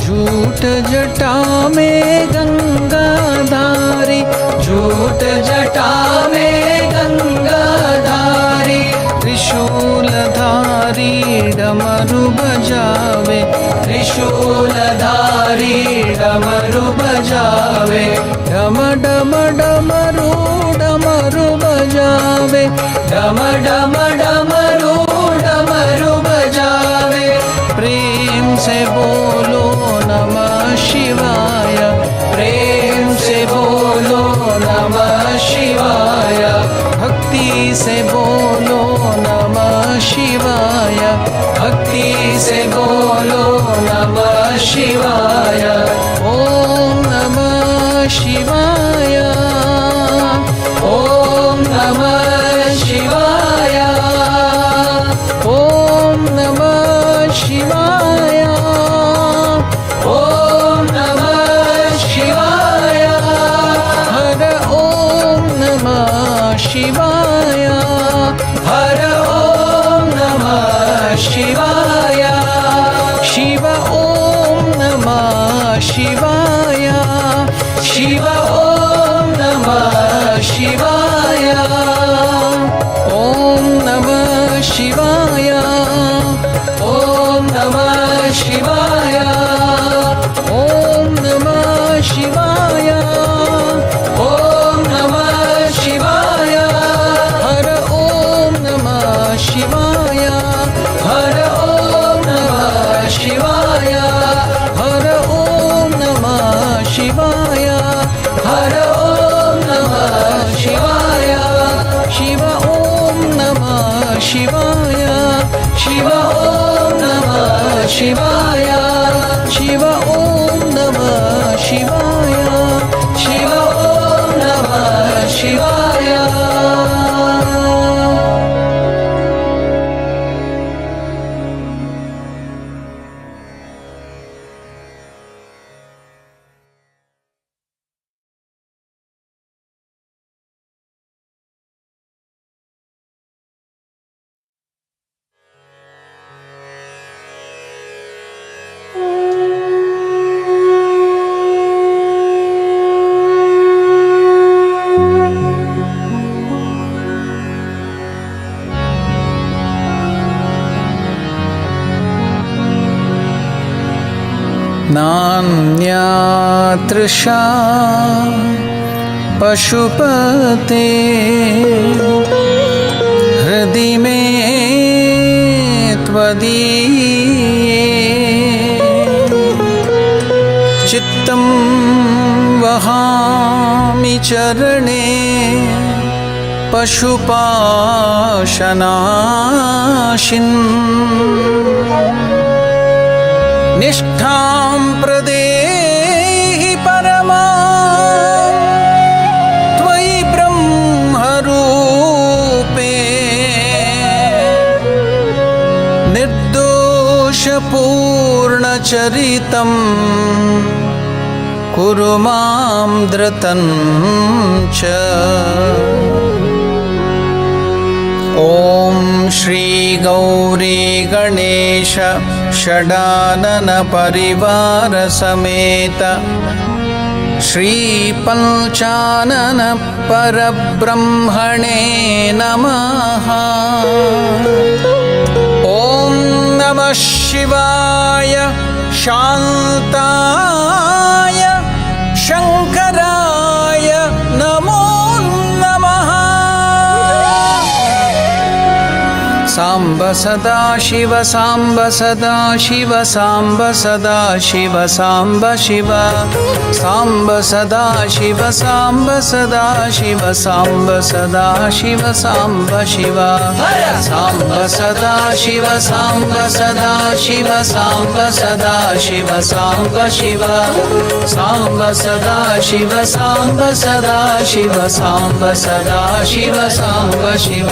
झूठ जटा में गंगाधारी, झूठ जटा में गंगाधारी, त्रिशूलधारी डमरू बजावे, त्रिशूलधारी डमरू बजावे, डम डम डमरू डमरू बजावे, डम डम डमरू डमरू बजावे। प्रेम से बोलो नमः शिवाय, प्रेम से बोलो नमः शिवाय, भक्ति से बोलो नमः शिवाय, भक्ति से बोलो नमः शिवाय। ओम नमः शिवाय, ओम नमः शिवाय, ओम नमः शिवाय, ओम नमः शिवाय। हर ओम नमः शिवाय, हर ओम नमः शिवाय। शिव ओम नमः शिवाय, शिव ओम नमः शिवाय, ओम नमः शिवाय, ओम नमः शिवाय, ओम नमः शिवाय, ओम नमः शिवाय। हर ओम नमः शिवाय, हर ओम नमः शिवाय, हर ओम नमः शिवाय, हर ओम नमः शिवाय। शिव ओम नमः शिवाय, शिव ओम नमः शिवाय, शिव ओम नमः शिवाय, शिव ओम नमः नान्यातृषा पशुपते हृदि मे त्वदीये चित्तं वहामि चरणे पशुपाशनाशिन् निष्ठां प्रदेहि परमां त्वयि ब्रह्मरूपे निर्दोषपूर्णचरितं कुरु मां धृतं च। ॐ श्री गौरी गणेश षडानन परिवार समेत श्री पंचानन परब्रह्मणे नमः। ॐ नमः शिवाय शान्ताय शंकराय नमो नमः। सांब सदा शिव सांब सदा शिव सांब सदा शिव सांब शिव सांब सदा शिव सांब सदा शिव सांब सदा शिव सांब शिव सांब सदा शिव सांब सदा शिव सांब सदा शिव सांब शिव सांब सदा शिव सांब सदा शिव सांब सदा शिव सांब शिव।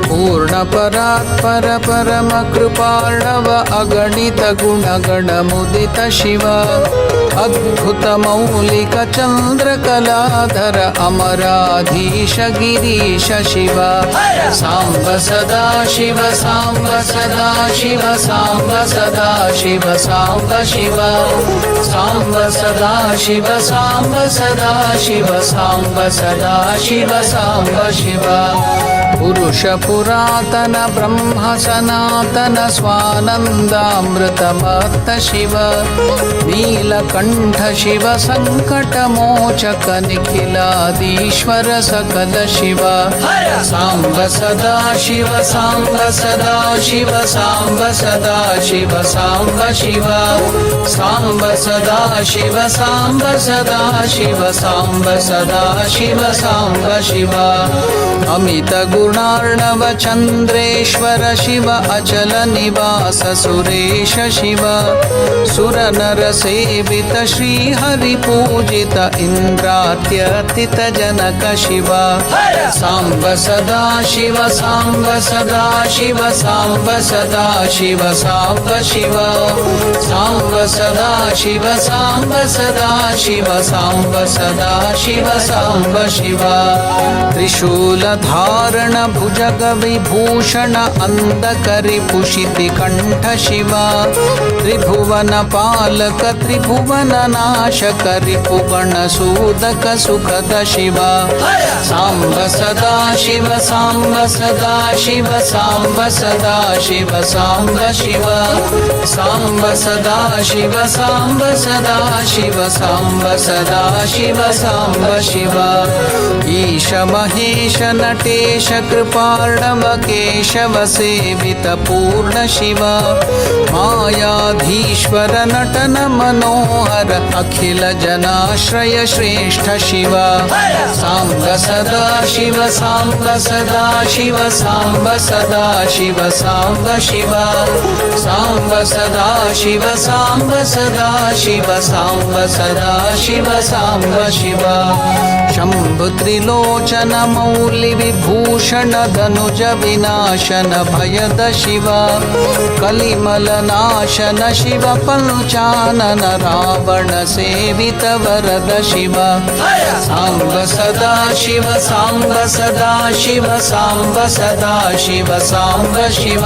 पूर्ण परात्पर परम कृपार्णव अगणित गुणगण मुदित शिव अद्भुत मौलिक चंद्र कलाधर अमराधीश गिरीश शिव सांब सदा शिव सांब सदा शिव सांब सदा शिव सांब शिव सांब सदा शिव सांब सदा शिव सांब सदा शिव सांब शिव। पुरुष पुरातन ब्रह्म सनातन स्वानंदामृतमत्त शिव नीलकंठ शिव संकट मोचक निखिलादीश्वर सकल शिव सांब सदा शिव सांब सदा शिव सांब सदा शिव सांब शिव सांब सदा शिव सांब सदा शिव सांब सदा शिव सांब शिव। अमित गुणार्णव चंद्रेश्वर शिव अचल निवास सुरेश शिव सुर नर सेवित श्री हरि पूजित इंद्रात्यर्थित जनक शिव सांब सदा शिव सांब सदा शिव सांब सदा शिव सांब शिव सांब सदा शिव सांब सदा शिव सांब सदा शिव सांब शिव। त्रिशूल धारण भुजग विभूषण अंधकरिपुषिति कंठ शिव त्रिभुवन पालक त्रिभुवन नाशक रिपुगण सूदक सुखद शिव सांब सदा शिव सांब सदा शिव सांब सदा शिव सांब शिव सांब सदा शिव सांब सदा शिव सांब सदा शिव सांब शिव। ईश महेश नटेश कृपार्णव केशव सेवित पूर्ण शिव मायाधीश्वर नटन मनोहर अखिल जनाश्रय श्रेष्ठ शिव सांब सदा शिव सांब सदा शिव सांब सदा शिव सांब शिव सांब सदा शिव सांब सदा शिव सांब सदा शिव सांब शिव। शंभु त्रिलोचन मौलि विभूषण धनुज विनाशन भयद शिव कलिमल नाशन शिव पंचानन रावण सेवित वरद शिव सांब सदा शिव सांब सदा शिव सांब सदा शिव सांब शिव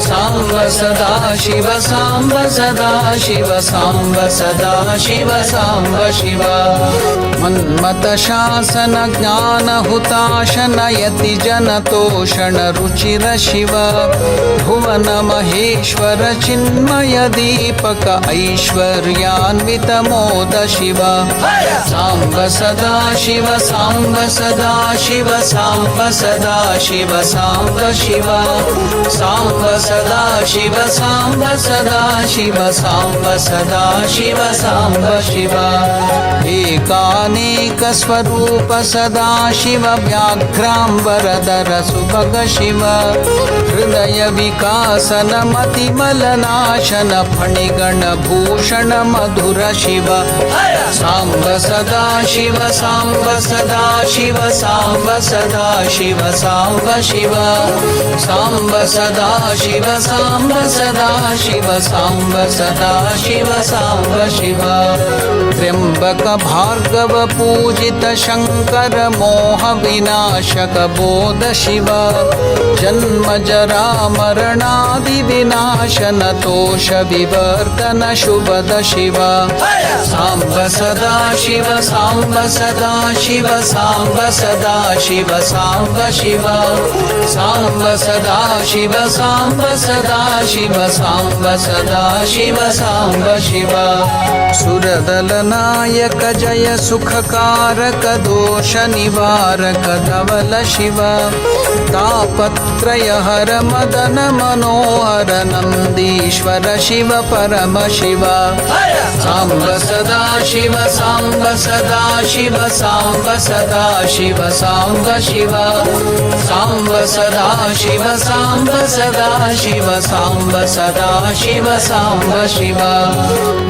सांब सदा शिव साम्ब सदा शिव साम्ब सदा शिव साम्ब शिव मन्मथ शासन ज्ञान हुताशन यति जनतोषण रुचिर शिव भुवन महेश्वर चिन्मय दीपक ऐश्वर्यान्वित मोद शिव साम्ब सदा शिव साम्ब सदा शिव साम्ब सदा शिव साम्ब शिव साम्ब सदा शिव साम्ब सदा शिव साम्ब सदा शिव साम्ब शिव एकानेक स्वरूप सदा शिव व्याघ्राम्बरधर सुभग शिव हृदय विकासन मतिमलनाशन फणिगण भूषण मधुर शिव साम्ब सदा शिव साम्ब सदा शिव साम्ब सदा शिव साम्ब शिव साम्ब सदा शिव साम्ब सदा शिव साम्ब सदा शिव साम्ब शिव त्र्यंबक भार्गव पूजित शंकर मोह विनाशक बोध शिव जन्म जरा मरणादि विनाशन तोष विवर्तन शुभद शिव साम्ब सदा शिव साम्ब सदा शिव साम्ब सदा शिव साम्ब शिव साम्ब सदा शिव साम्ब सदा शिव साम्ब सदा शिव साम्ब शिव सुरदल नायक जय सुखकारक दोष निवारक धवल शिव तापत्रय हर मदन मनोहर नंदीश्वर शिव परम शिव साम्ब सदा शिव साम्ब सदा शिव साम्ब सदा शिव साम्ब शिव साम्ब सदा शिव साम्ब सदा शिव साम्ब सदा शिव साम्ब शिव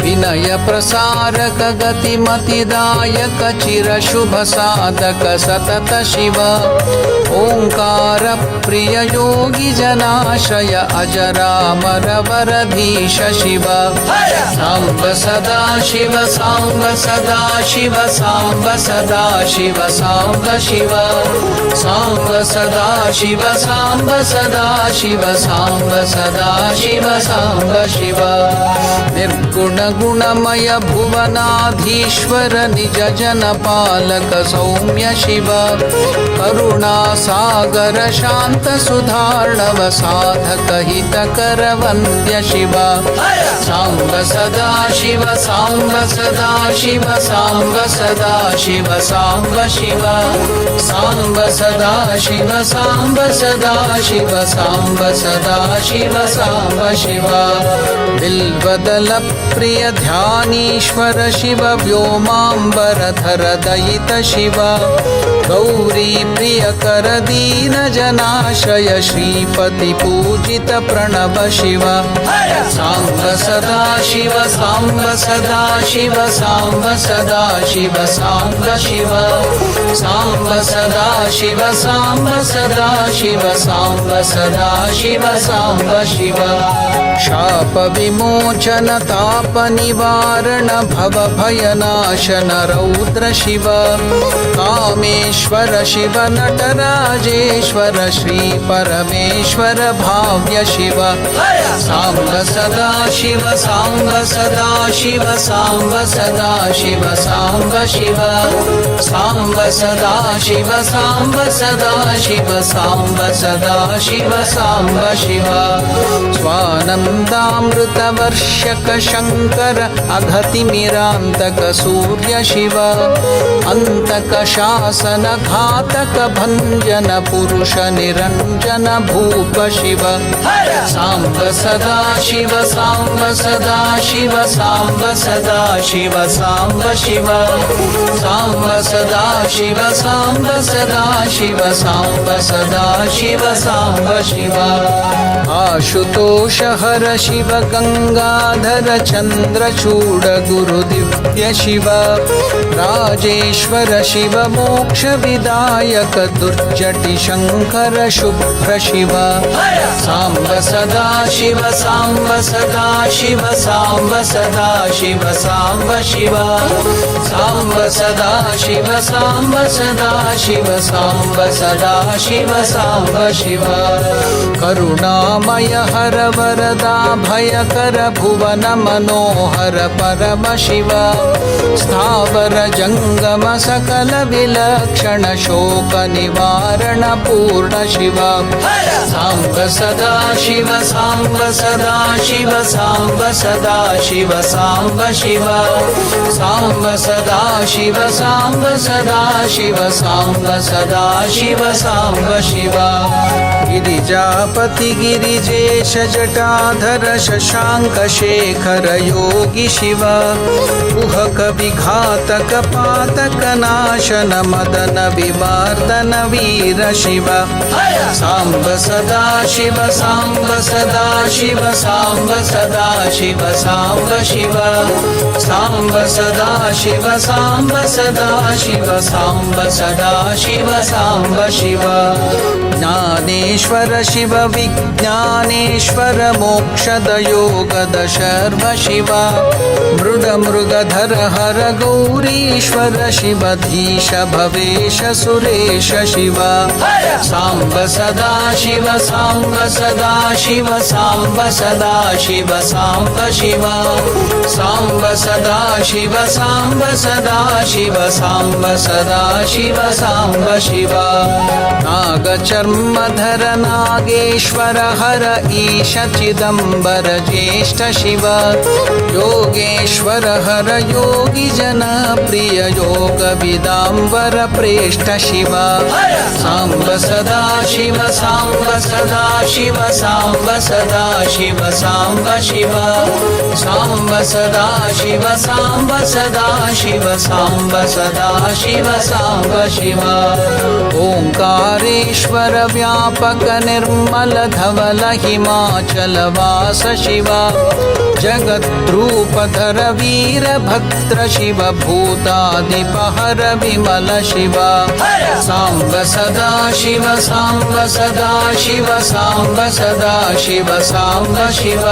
विनय प्रसारक गतिमतिदायक चिर शुभ साधक सतत शिव ओंकार प्रिय योगी जनाश्रय अजरामर वरधीश शिव साम्ब सदा शिव साम्ब सदा शिव साम्ब सदा शिव साम्ब शिव साम्ब सदा शिव साम्ब सदा शिव साम्ब सदा शिव साम्ब शिव निर्गुण गुणमय भुवनाधीश्वर निज जन पालक सौम्य शिव करुणा सागर शांत सुधार्णव साधक हितकर वन्द्य शिव साम्ब सदा शिव साम्ब सदा शिव साम्ब सदा शिव साम्ब शिव साम्ब सदा शिव साम्ब सदा शिव साम्ब सदा शिव साम्ब शिव बिल्वदल प्रिय ध्यानीश्वर शिव व्योमांबरधर दयित शिव गौरी प्रिय कर दीन जनाशय श्रीपति पूजित प्रणव शिव साम्ब सदा शिव साम्ब सदा शिव साम्ब सदा शिव साम्ब शिव साम्ब सदा शिव साम्ब सदा शिव साम्ब सदा शिव साम्ब शिव शाप विमोचन ताप निवारण भव भयनाशन रौद्र शिव कामेश्वर शिव नटराजेश्वर श्री परमेश्वर भाव्य शिव साम्ब सदा शिव साम्ब सदा शिव साम्ब सदा शिव साम्ब शिव साम्ब सदा शिव साम्ब सदा शिव साम्ब सदा शिव साम्ब शिव स्वानन्दामृतवर्षक शंकर अघतिमिरान्तक सूर्य शिव अन्तक शासन घातक भंजन पुरुष निरंजन भूप शिव साम्ब सदा शिव साम्ब सदा शिव साम्ब सदा शिव साम्ब शिव साम्ब सदा शिव साम्ब सदा शिव साम्ब सदा शिव साम्ब शिव आशुतोष हर शिव गंगाधर चंद्रचूड गुरु दिव्य शिव राजेश्वर शिव मोक्ष विदायक दुर्जटि शंकर शुभ्र शिव साम्ब सदा शिव साम्ब सदा शिव साम्ब सदा शिव साम्ब शिव साम्ब सदा शिव साम्ब सदा शिव साम्ब सदा शिव साम्ब शिव करुणामय हर वर वरदा भयकर भुवन मनोहर परम शिव स्थावर जंगम सकल विलक्षण शोक निवारण पूर्ण शिव सांब सदा शिव सांब सदा शिव सांब सदा शिव सांब शिव सांब सदा शिव सांब सदा शिव सांब सदा शिव सांब शिव गिरिजापति गिरिजेश जटाधर शशांक शेखर योगी शिव कुहक विघातक पातक नाशन मदन विमार्दन वीर शिव सांब सदा शिव सांब सदा शिव सांब सदा शिव सांब शिव सांब सदा शिव सांब सदा शिव सांब सदा शिव सांब शिव ज्ञानेश्वर शिव विज्ञानेश्वर मोक्षद योगद शर्व शिव मृड मृगधर हर गौरीश्वर शिव धीश भवेश सुरेश शिव सांब सदा शिव सांब सदा शिव सांब सदा शिव सांब शिव सांब सदा शिव सांब सदा शिव सांब सदा शिव सांब शिव नागचर्मधर नागेश्वर हर ईश चिदंबर ज्येष्ठ शिव योगेश्वर हर योगी जन प्रिय योग विदांबर प्रेष्ठ शिव सांब सदा शिव सांब सदा शिव सांब सदा शिव सांब शिव सांब सदा शिव सांब सदा शिव सांब सदा शिव सांब शिव ओंकारेश्वर व्यापक निर्मल धवल हिमाचल वास शिव जगद्रूपधर वीर भद्र शिव भूतादिपहर विमल शिव सांब सदा शिव सांब सदा शिव सांब सदा शिव सांब शिव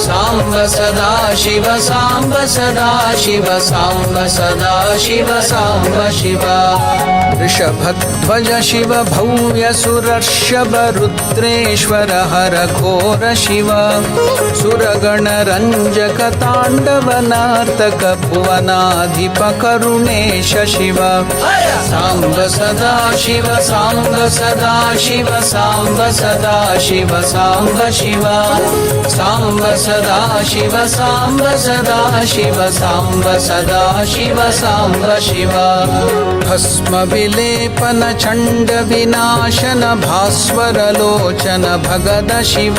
सांब सदा शिव सांब सदा शिव सांब सदा शिव सांब शिव ऋषभध्वज शिव भव्य सुरर्षभ रुद्रेश्वर हर घोर शिव सुरगण रंजक तांडव नर्तक भुवनाधिप करुणेश शिव सांब सदा शिव सांब सदा शिव सांब सदा शिव सांब शिव सांब सदा शिव सांब सदा शिव सांब सदा शिव सांब शिव भस्म विलेपन चंड विनाशन भास्वर लोचन भगद शिव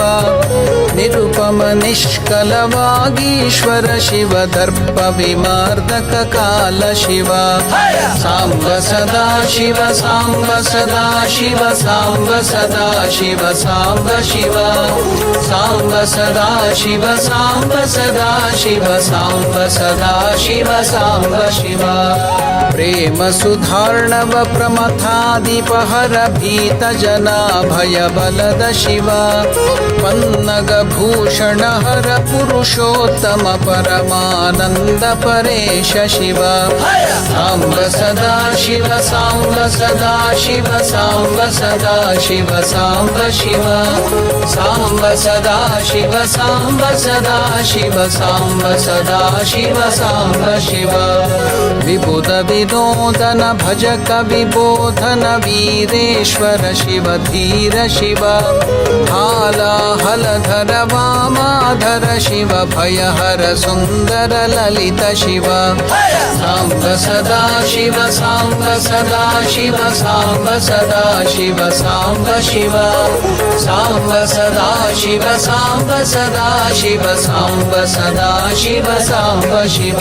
निरुपम निष्कल वागीश्वर शिव दर्प विमार्दक काल शिव सांब सदा शिव सांब सदा शिव सांब सदा शिव सांब शिव सांब सदा शिव सांब सदा शिव सांब सदा शिव सांब शिव प्रेम सुधार्णव प्रमथादिपहर भीत जना भय बलद शिव पन्नग भूषण हर पुरुषोत्तम परमानंद परेश शिव सांब सदा शिव सांब सदा शिव सांब सदा शिव सांब शिव सांब सदा शिव सांब सदा शिव सांब सदा शिव सांब शिव विबुध विनोदन भजक विबोधन वीरेश्वर शिव धीर शिव हालाहलधर वामाधर शिव भयहर सुंदर ललित शिव सांब सदा शिव सांब सदा शिव सांब सदा शिव सांब शिव सांब सदा शिव सांब सदा शिव सांब सदा शिव सांब शिव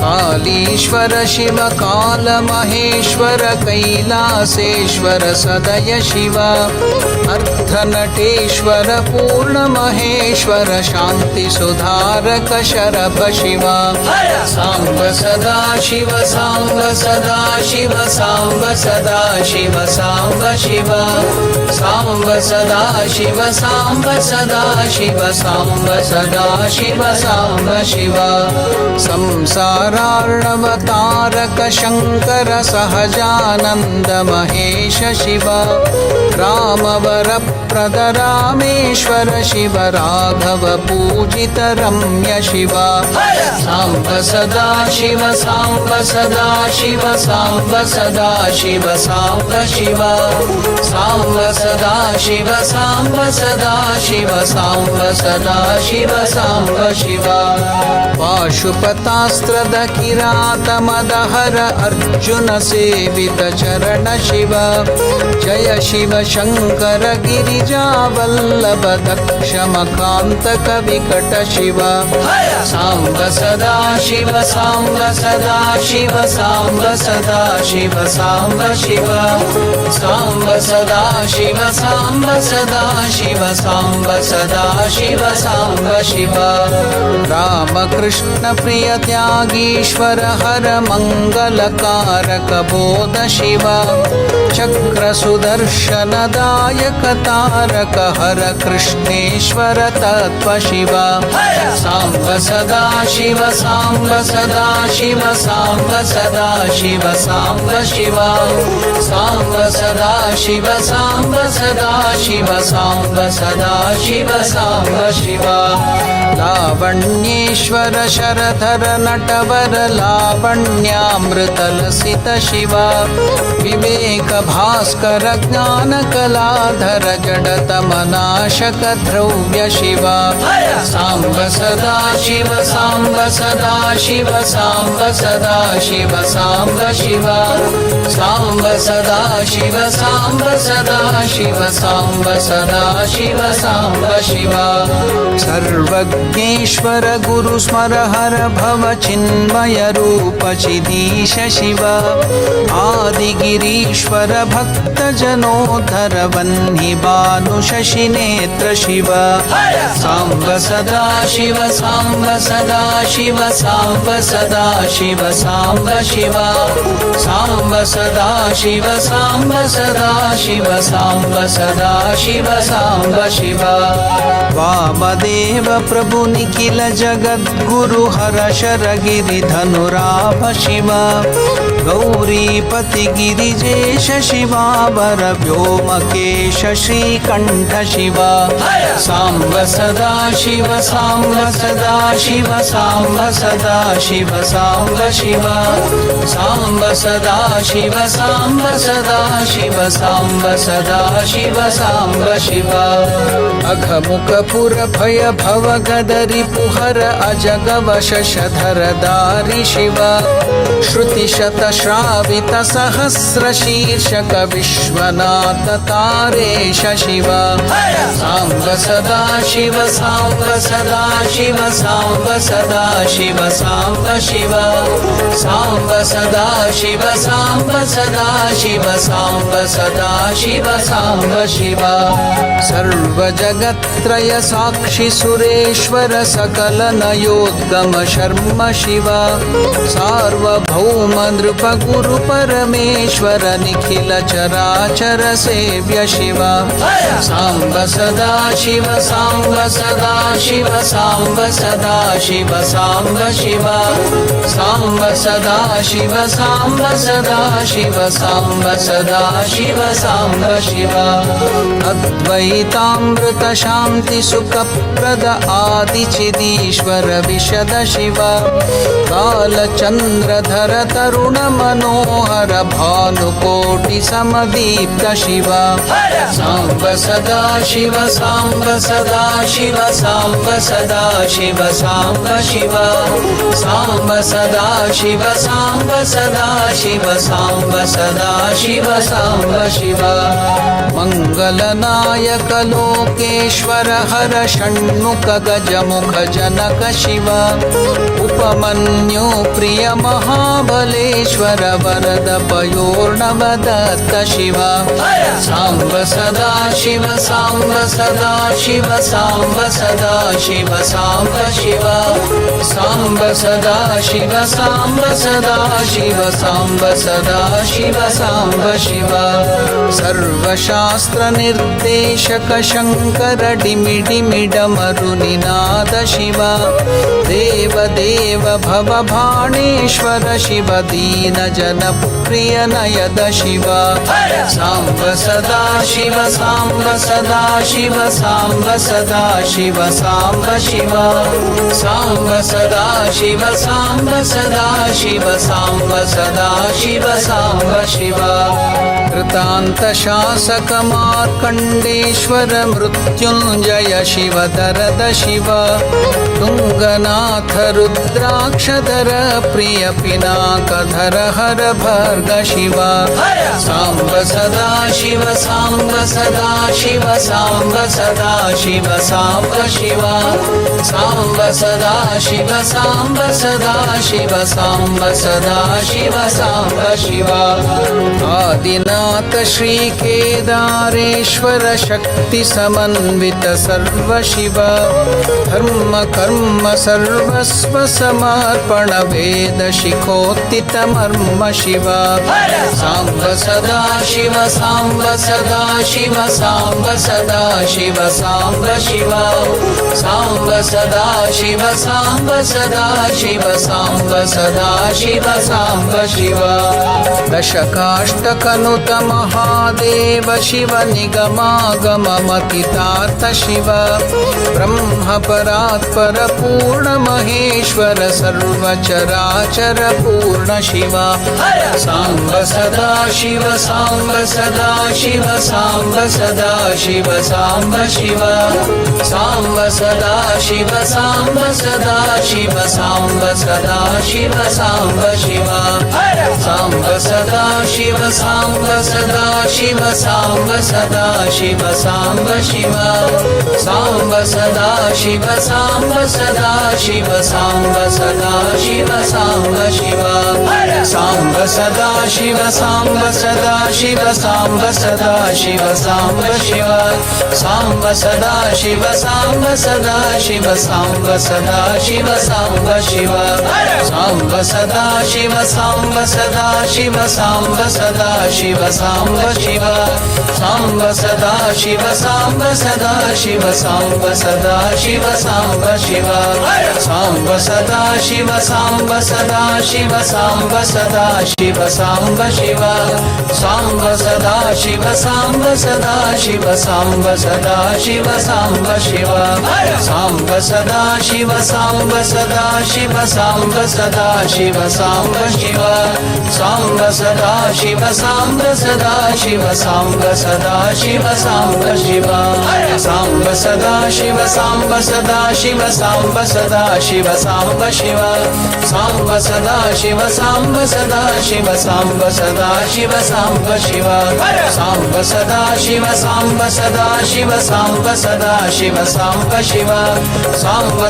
कालीश्वर शिव काल महेश्वर कैलासेश्वर सदय शिव अर्धनटेश्वर पूर्ण महेश्वर शंकर शांति सुधारक शरभ शिवा सांब सदा शिव सांब सदा शिव सांब सदा शिव सांब शिवा सांब सदा शिव सांब सदा शिव सांब सदा शिव सांब शिवा संसारार्णवतारक शंकर सहजानंद महेश शिवा रामवर प्रद रामेश्वर शिव राघव पूजित रम्य शिवा सांब सदा शिव सांब सदा शिव सांब सदा शिव सांब शिवा सांब सदा शिव सांब सदा शिव सांब सदा शिव सांब शिवा पाशुपतास्त्रद किरात मदहर अर्जुन सेवित चरण शिव जय शिव शंकर गिरिजा वल्लभ दक्ष मकांतक विकट शिव सांब सदा शिव सांब सदा शिव सांब सदा शिव सांब शिव सांब सदा शिव सांब सदा शिव सांब सदा शिव सांब शिव राम कृष्ण प्रिय त्यागीश्वर हर मंगल कारक बोध शिव चक्र सुदर्शन दायक तारक हर कृष्णेश्वर तत्व शिव सांब सदा शिव सांब सदा शिव सांब सदा शिव सांब शिव सांब सदा शिव सांब सदा शिव सांब सदा शिव सांब शिव लावण्येश्वर शरधर नटवर लावण्यामृत लसित शिव विवेक भास्कर ज्ञान कलाधर जडतम नाशक द्रव्य शिव सांब सदा शिव सांब सदा शिव सांब सदा शिव सांब शिव सांब सदा शिव सांब सदा शिव सांब सदा शिव सांब शिव सर्वज्ञेश्वर गुरु स्मर हर भव चिन्मय रूप चिदीश शिव आदिगिरीश्वर भक्त जनोद्धर वह्नि भानु शशि नेत्र शिव सांब सदा शिव सांब सदा शिव सांब सदा शिव सांब शिव सांब सदा शिव सांब सदा शिव सांब सदा शिव सांब शिव वामदेव प्रभु निखिल जगद्गुरु हर शर गिरि धनुराभ शिव गौरीपति गिरिजेश शिवावर व्योमकेश श्रीकंठ शिव सांब सदा शिव सांब सदा शिव सांब सदा शिव सांब शिव सांब सदा शिव सांब सदा शिव सांब सदा शिव सांब शिव अघमुख पुर भय भव गदरि पुहर अजगव शशधर दारि शिव श्रुति शत श्रावित सहस्र शीर्षक विश्वनाथ तारेश शिव सांब सदा शिव सांब सदा शिव सांब सदा शिव सांब शिव सांब सदा शिव सांब सदा शिव सांब सदा शिव सांब शिव सर्व जगत्त्रय साक्षि सुरेश्वर सकल नयोद्गम शर्म शिव सार्वभौम नृप गुरु परमेश्वर निखिल चराचर सेव्य शिव सांब सदा शिव सांब सदा शिव सांब सदा शिव सांब शिव सांब सदा शिव सांब सदा शिव सांब सदा शिव सांब शिव अद्वैतामृत शांति सुख प्रद आदि चिदीश्वर विशद शिव कालचंद्रधर तरुण मनोहर भानुकोटि समदीप्त शिव सांब सदा शिव सांब सदा शिव सांब सदा शिव सांब शिव सांब सदा शिव सांब सदा शिव सांब सदा शिव सांब शिव मंगलनायक लोकेश्वर हर षण्मुख गजमुख जनक शिव उपमन्यु प्रिय महाबलेश्वर वरद पयोर्णव दत्त शिव सांब सदा शिव सांब सदा शिव सांब सदा शिव साम्ब शिव साम्ब सदा शिव साम्ब सदा शिव साम्ब सदा शिव साम्ब शिव सर्वशास्त्र निर्देशक शंकर डिमि डिमि डमरु निनाद शिव देव देव भव भाणेश्वर शिव दीन जन प्रिय नयद शिव साम्ब सदा शिव साम्ब सदा शिव साम्ब सदा शिव साम्ब शिव साम्ब सदा शिव साम्ब सदा शिव साम्ब सदा शिव साम्ब शिव कृतांत शासक मार्कंडेश्वर मृत्युंजय शिव दरद शिव तुंगनाथ रुद्राक्षधर प्रिय पिनाकधर हर भर्ग शिव साम्ब सदा शिव साम्ब सदा शिव साम्ब सदा शिव साम्ब शिव साम्ब सदा शिव साम्ब सदा शिव साम्ब सदा शिव साम्ब शिव आदिनाथ श्री केदारेश्वर शक्ति समन्वित सर्व शिव धर्म कर्म सर्वस्व समर्पण वेद शिखोत्थित मर्म शिव साम्ब सदा शिव साम्ब सदा शिव साम्ब सदा शिव साम्ब शिव साम्ब सदा शिव साम्ब सदा शिव साम्ब सदा शिव साम्ब शिव दशकाष्टकनुत महादेव शिव निगमागममतितार्थ शिव ब्रह्म परात्पर पूर्ण महेश्वर सर्वचराचर पूर्ण शिव साम्ब सदा शिव साम्ब सदा शिव साम्ब सदा शिव साम्ब शिव साम्ब सदा शिव साम्ब सदा शिव साम्ब सदा शिव साम्ब शिव साम्ब सदा शिव साम्ब सदा शिव साम्ब सदा शिव साम्ब शिव साम्ब सदा शिव साम्ब सदा शिव साम्ब सदा शिव साम्ब शिव साम्ब सदा शिव साम्ब सदा शिव साम्ब सदा शिव साम्ब शिव साम्ब सदा शिव साम्ब सदा शिव साम्ब सदा शिव साम्ब शिव साम्ब सदा शिव साम्ब सदा शिव साम्ब सदा शिव साम्ब शिव साम्ब सदा शिव साम्ब सदा शिव साम्ब सदा शिव साम्ब शिव साम्ब सदा शिव साम्ब सदा शिव साम्ब सदा शिव साम्ब शिव साम्ब सदा शिव साम्ब सदा शिव साम्ब सदा शिव साम्ब शिव साम्ब सदा शिव साम्ब सदा शिव साम्ब सदा शिव साम्ब शिव साम्ब सदा शिव साम्ब सदा शिव साम्ब सदा शिव साम्ब शिव साम्ब सदा शिव साम्ब सदा शिव साम्ब सदा शिव साम्ब शिव साम्ब सदा शिव साम्ब सदा शिव साम्ब सदा शिव साम्ब शिव साम्ब सदा शिव साम्ब सदा शिव साम्ब सदा शिव साम्ब शिव साम्ब सदा शिव साम्ब सदा शिव साम्ब सदा शिव साम्ब शिव साम्ब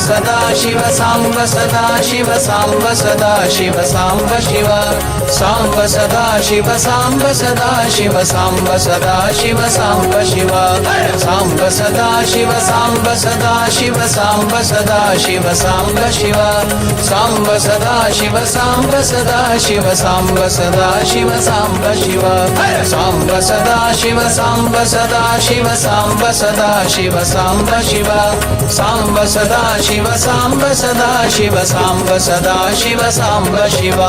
सदा शिव साम्ब सदा शिव साम्ब सदा शिव साम्ब शिव साम्ब सदा शिव साम्ब सदा शिव साम्ब सदा शिव साम्ब शिव साम्ब सदा शिव साम्ब सदा शिव साम्ब सदा शिव साम्ब शिव साम्ब सदा शिव साम्ब सदा शिव साम्ब सदा शिव साम्ब शिव साम्ब सदा शिव साम्ब सदा शिव साम्ब सदा शिव साम्ब शिव साम्ब सदा शिव साम्ब सदा शिव साम्ब सदा शिव साम्ब शिव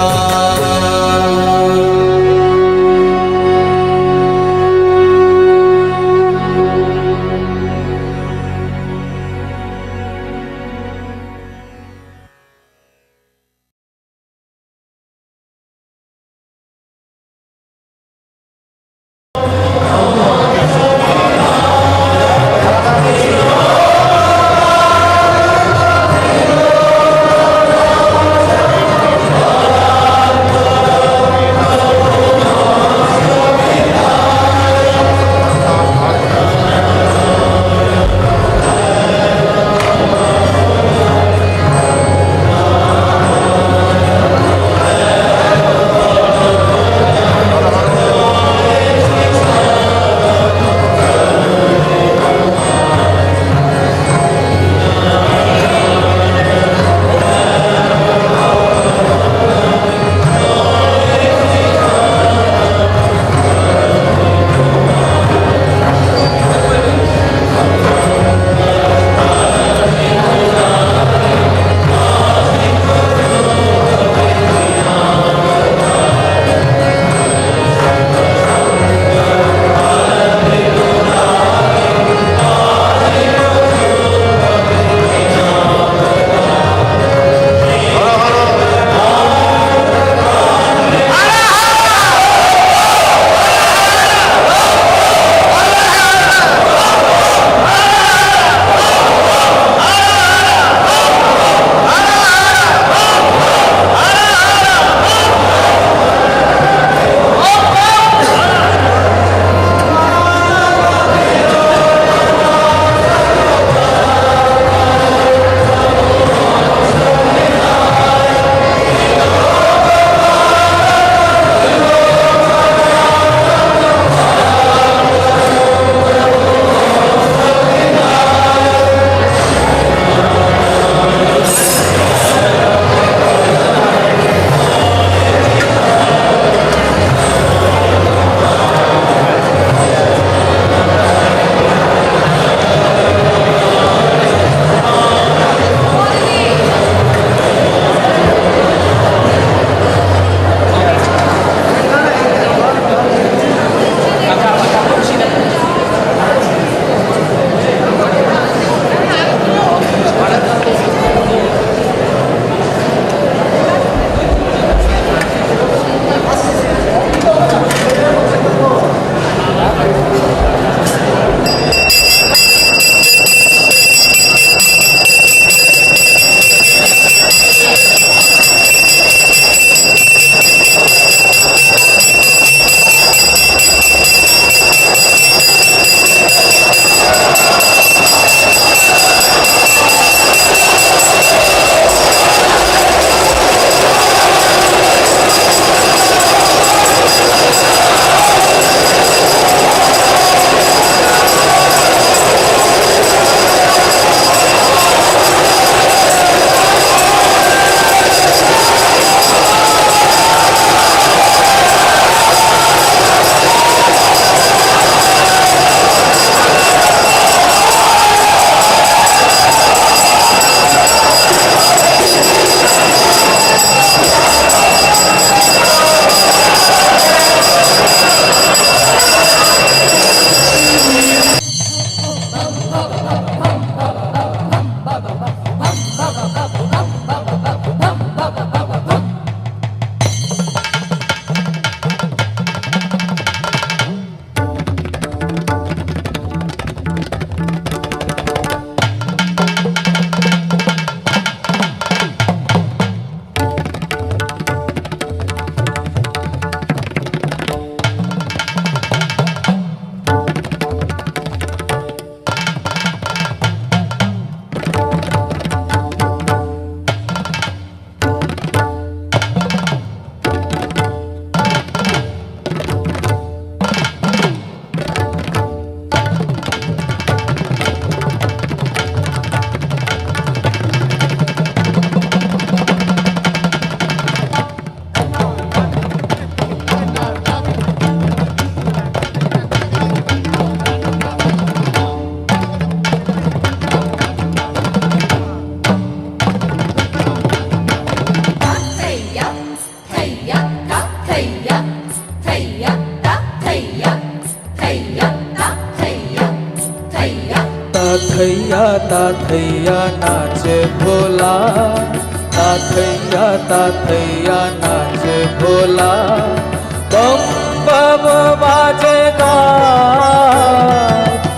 ताथैया ताथैया नाचे भोला, ताथैया ताथैया नाचे भोला। बम बम बाजेगा,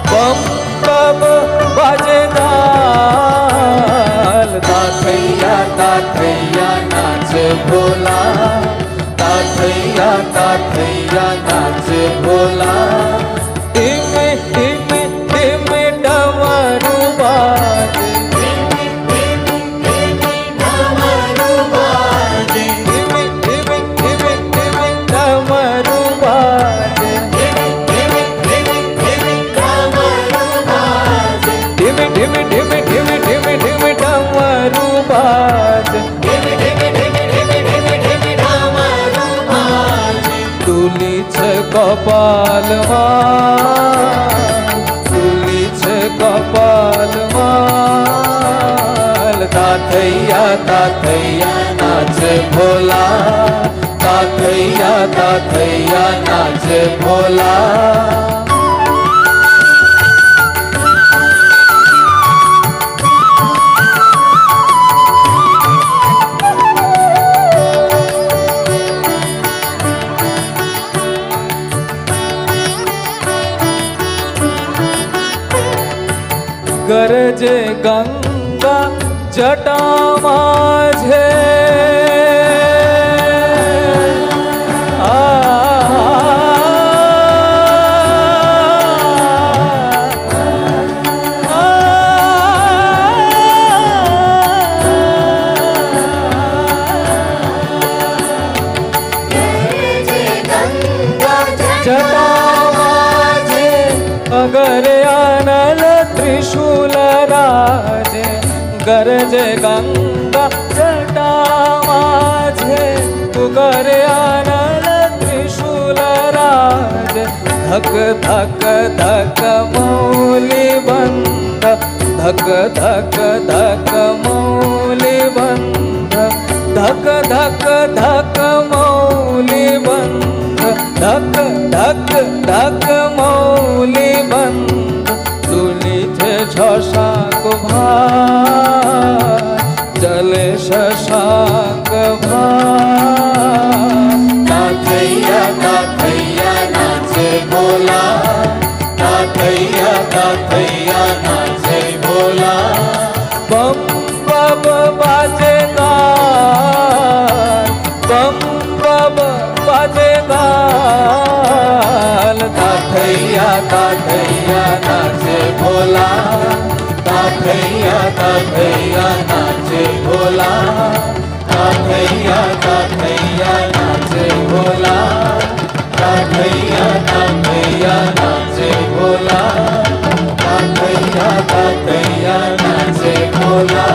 बम बम बाजेगा, ताथैया ताथैया नाचे भोला, ताथैया ताथैया नाचे भोला। टिम टिम टिम डमरू बाजे, टिम डमरू बाजे, टिम टिम टिम टिम डमरू बाजे, टिम टिम टिम टिम टिम डमरू बाजे, तुलीच कपाल माल, तुलीच कपाल माल, ताथैया ताथैया नाचे भोला, ताथैया ताथैया नाचे भोला। गरजे गंगा जटा माझे, जटा माझे, अगर आनल त्रिशूल राजे, गरजे गंगा जटा माझे, तुगर आनल त्रिशूल राजे। धक धक धक मौली बंध, धक धक धक मौली बंध, धक धक धक मौली बंध, धक धक धक मौली बंध। तुलीचे शशांक भार, जले शशांक भार, ताथैया ताथैया नाचे भोला, ताथैया ताथैया नाचे भोला। बम बम बाजेगा, बम बम बाजेगा, ताथैया ताथैया नाचे भोला, ताथैया ताथैया नाचे भोला, ताथैया ताथैया नाचे भोला, ताथैया ताथैया नाचे भोला, ताथैया ताथैया नाचे भोला।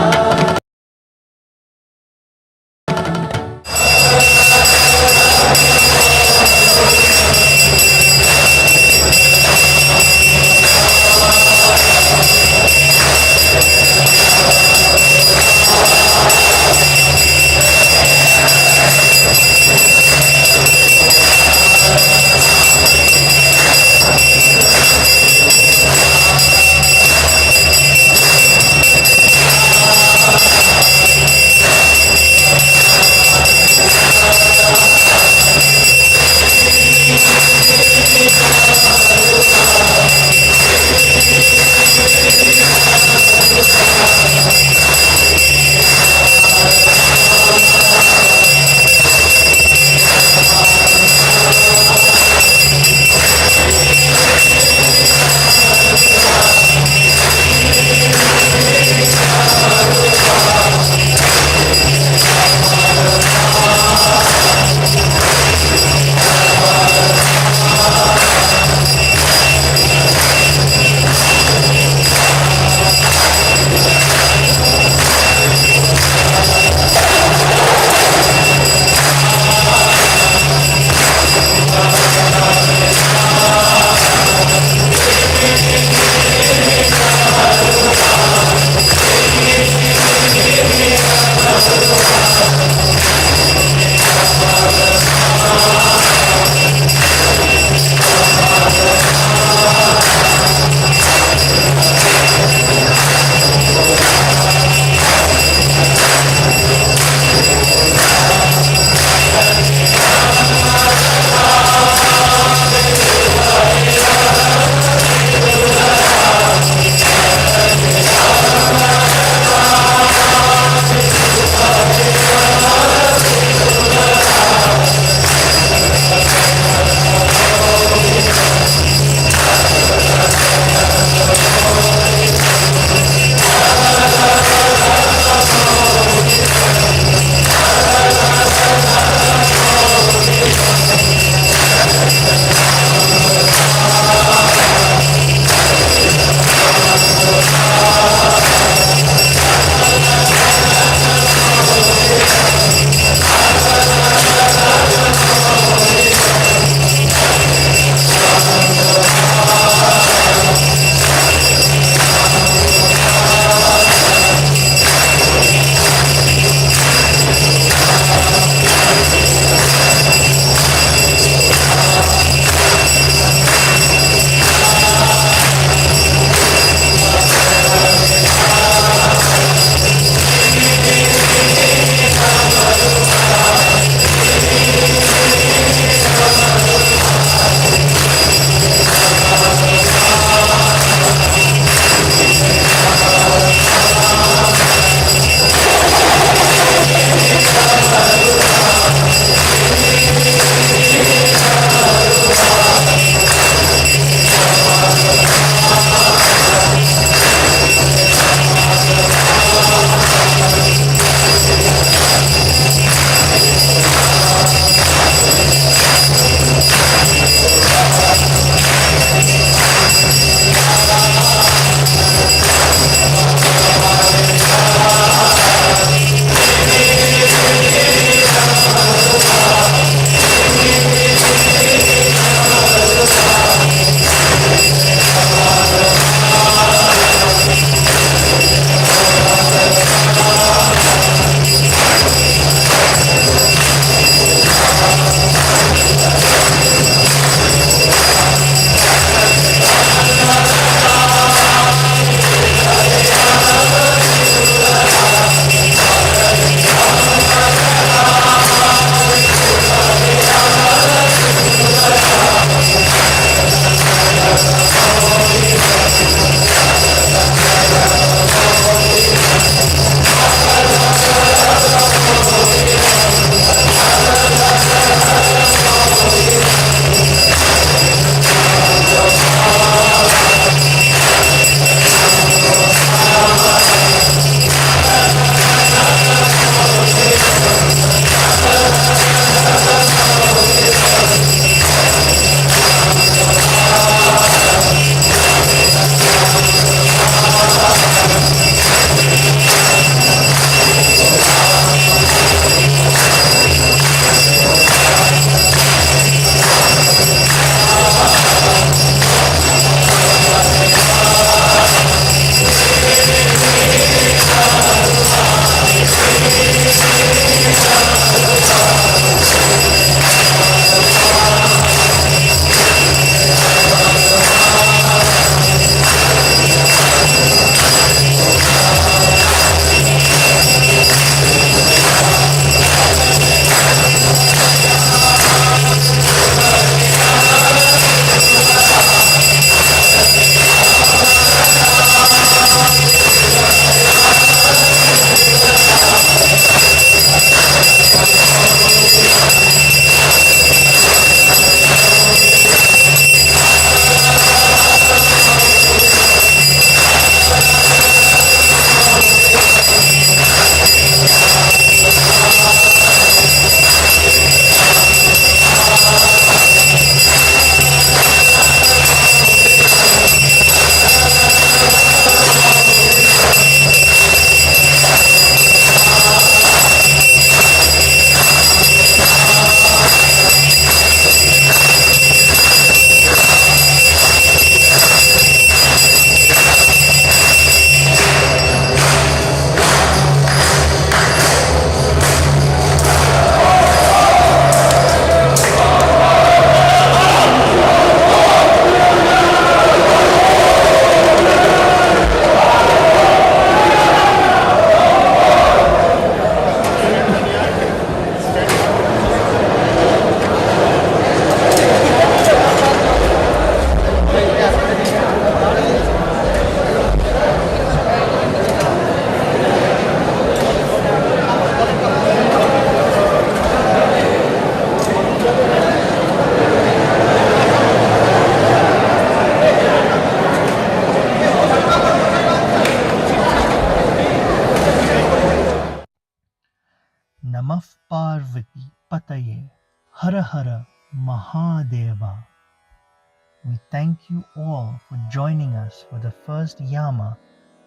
We thank you all for joining us for the first yama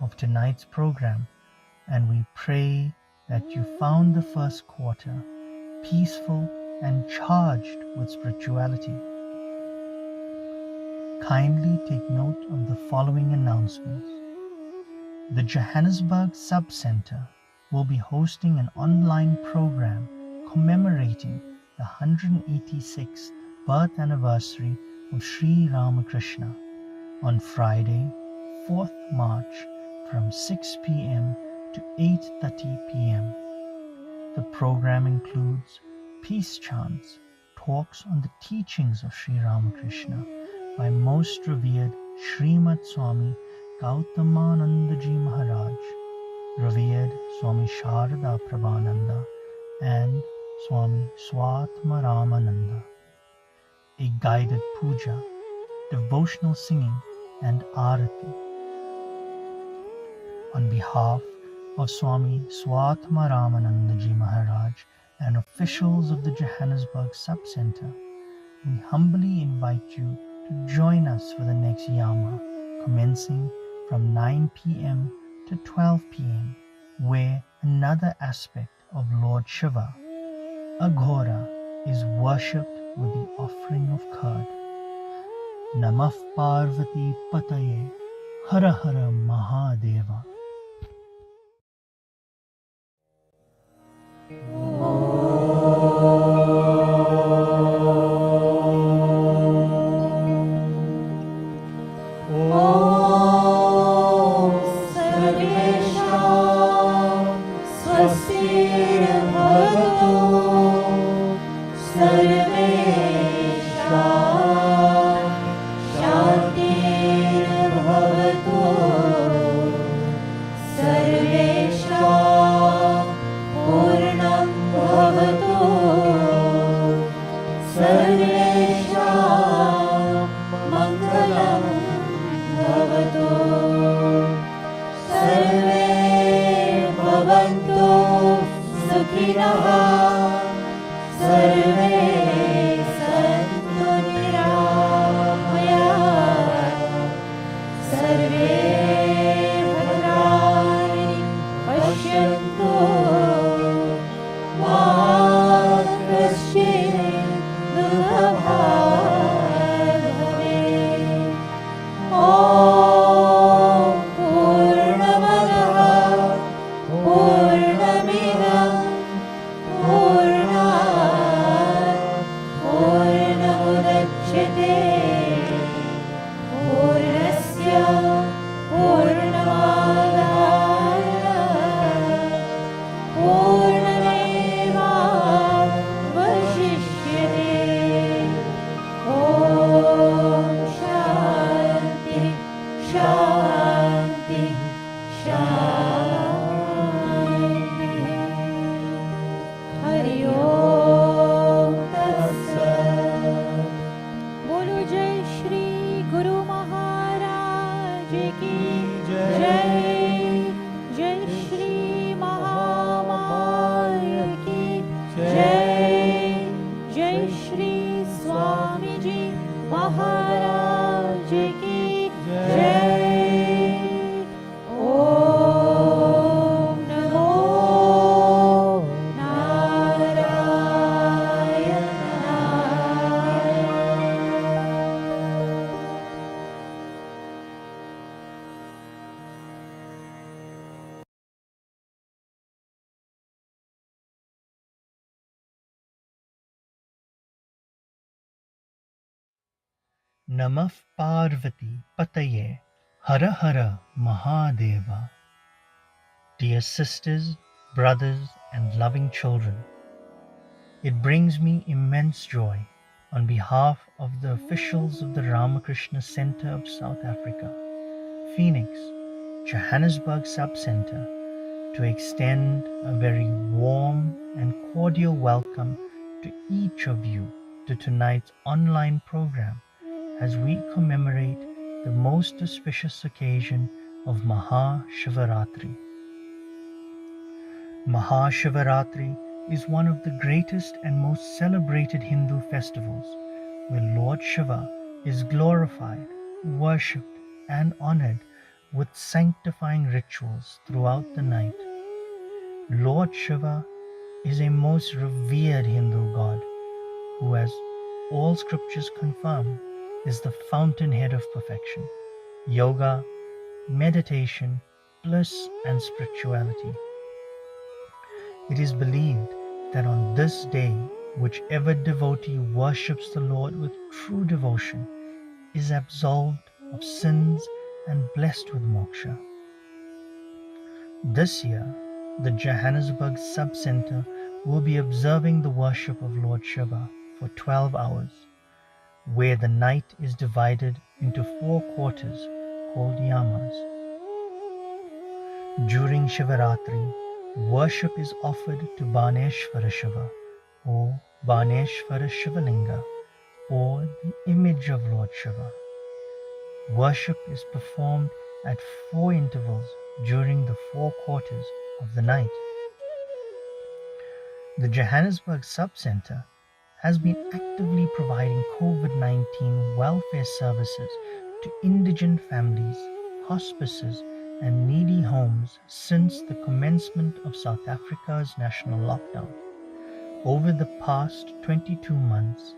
of tonight's program, and we pray that you found the first quarter peaceful and charged with spirituality. Kindly take note of the following announcements. The Johannesburg Sub-Center will be hosting an online program commemorating the 186th birth anniversary of Sri Ramakrishna on Friday, 4th March from 6 p.m. to 8:30 p.m. The program includes peace chants, talks on the teachings of Sri Ramakrishna by Most Revered Srimad Swami Gautamananda Ji Maharaj, Revered Swami Sharada Prabhananda, and Swami Swatmaramananda. A guided puja, devotional singing, and arati. On behalf of Swami Swatmaramananda Ji Maharaj and officials of the Johannesburg Sub-Center, we humbly invite you to join us for the next yama, commencing from 9 p.m. to 12 p.m., where another aspect of Lord Shiva, Aghora, is worshipped with the offering of curd. Namah Parvati Pataye, Hara Hara Mahadeva. Namah Parvati Pataye, Hara Hara Mahadeva. Dear sisters, brothers, and loving children, it brings me immense joy on behalf of the officials of the Ramakrishna Center of South Africa, Phoenix, Johannesburg Sub-Center, to extend a very warm and cordial welcome to each of you to tonight's online program as we commemorate the most auspicious occasion of Maha Shivaratri. Maha Shivaratri is one of the greatest and most celebrated Hindu festivals, where Lord Shiva is glorified, worshipped, and honored with sanctifying rituals throughout the night. Lord Shiva is a most revered Hindu god who, as all scriptures confirm, is the fountainhead of perfection, yoga, meditation, bliss, and spirituality. It is believed that on this day, whichever devotee worships the Lord with true devotion is absolved of sins and blessed with moksha. This year, the Johannesburg Sub-Center will be observing the worship of Lord Shiva for 12 hours, where the night is divided into 4 quarters called yamas. During Shivaratri, worship is offered to Baneshwara Shiva or Baneshwara Shivalinga or the image of Lord Shiva. Worship is performed at 4 intervals during the 4 quarters of the night. The Johannesburg Sub-Center has been actively providing COVID-19 welfare services to indigent families, hospices, and needy homes since the commencement of South Africa's national lockdown. Over the past 22 months,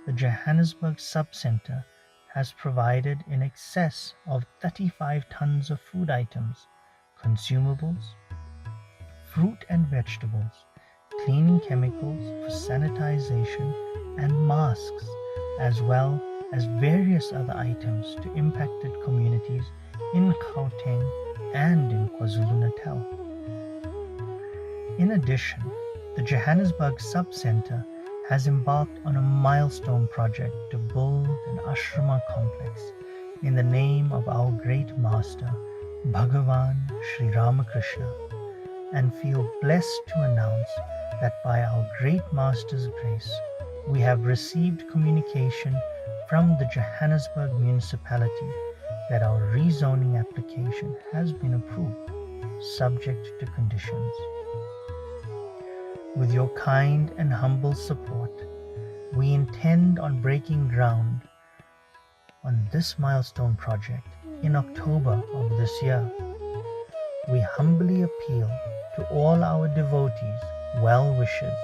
the Johannesburg Sub-Center has provided in excess of 35 tons of food items, consumables, fruit and vegetables, cleaning chemicals for sanitization, and masks, as well as various other items to impacted communities in Gauteng and in KwaZulu-Natal. In addition, the Johannesburg Sub-Center has embarked on a milestone project to build an ashrama complex in the name of our great master, Bhagavan Sri Ramakrishna, and feel blessed to announce that by our great master's grace, we have received communication from the Johannesburg municipality that our rezoning application has been approved, subject to conditions. With your kind and humble support, we intend on breaking ground on this milestone project in October of this year. We humbly appeal to all our devotees, well-wishers,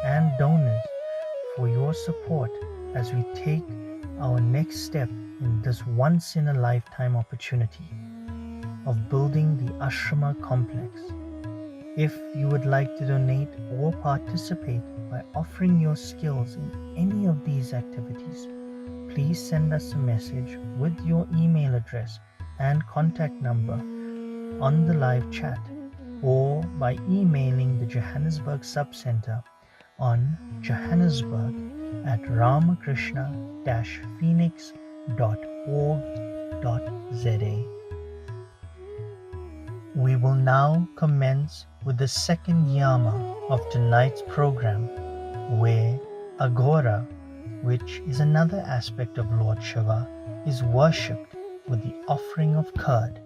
and donors for your support as we take our next step in this once-in-a-lifetime opportunity of building the ashrama complex. If you would like to donate or participate by offering your skills in any of these activities, please send us a message with your email address and contact number on the live chat or by emailing the Johannesburg Sub-Center on johannesburg@ramakrishna-phoenix.org.za. We will now commence with the second yama of tonight's program, where Agora, which is another aspect of Lord Shiva, is worshipped with the offering of curd.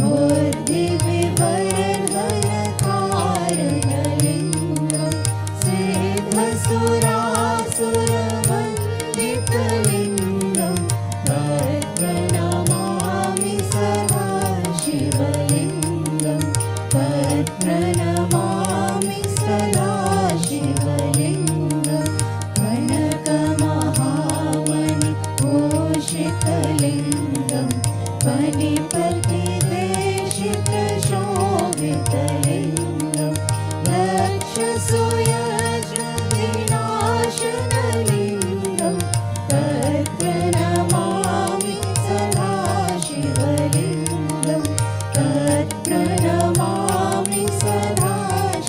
बुद्धिविवर्धनकारणलिङ्गं सिद्धसुरासुरवन्दितलिङ्गं तत्प्रणमामि सदा शिवलिङ्गं तत्प्रणमामि सदा शिवलिङ्गं कनकमहामणि भूषितलिङ्गं फणिपतिदेशितशोभितलिङ्गं दक्षसुयज्ञविनाशनलिङ्गं तत्प्रणमामि सदा शिवलिङ्गं तत्प्रणमामि सदा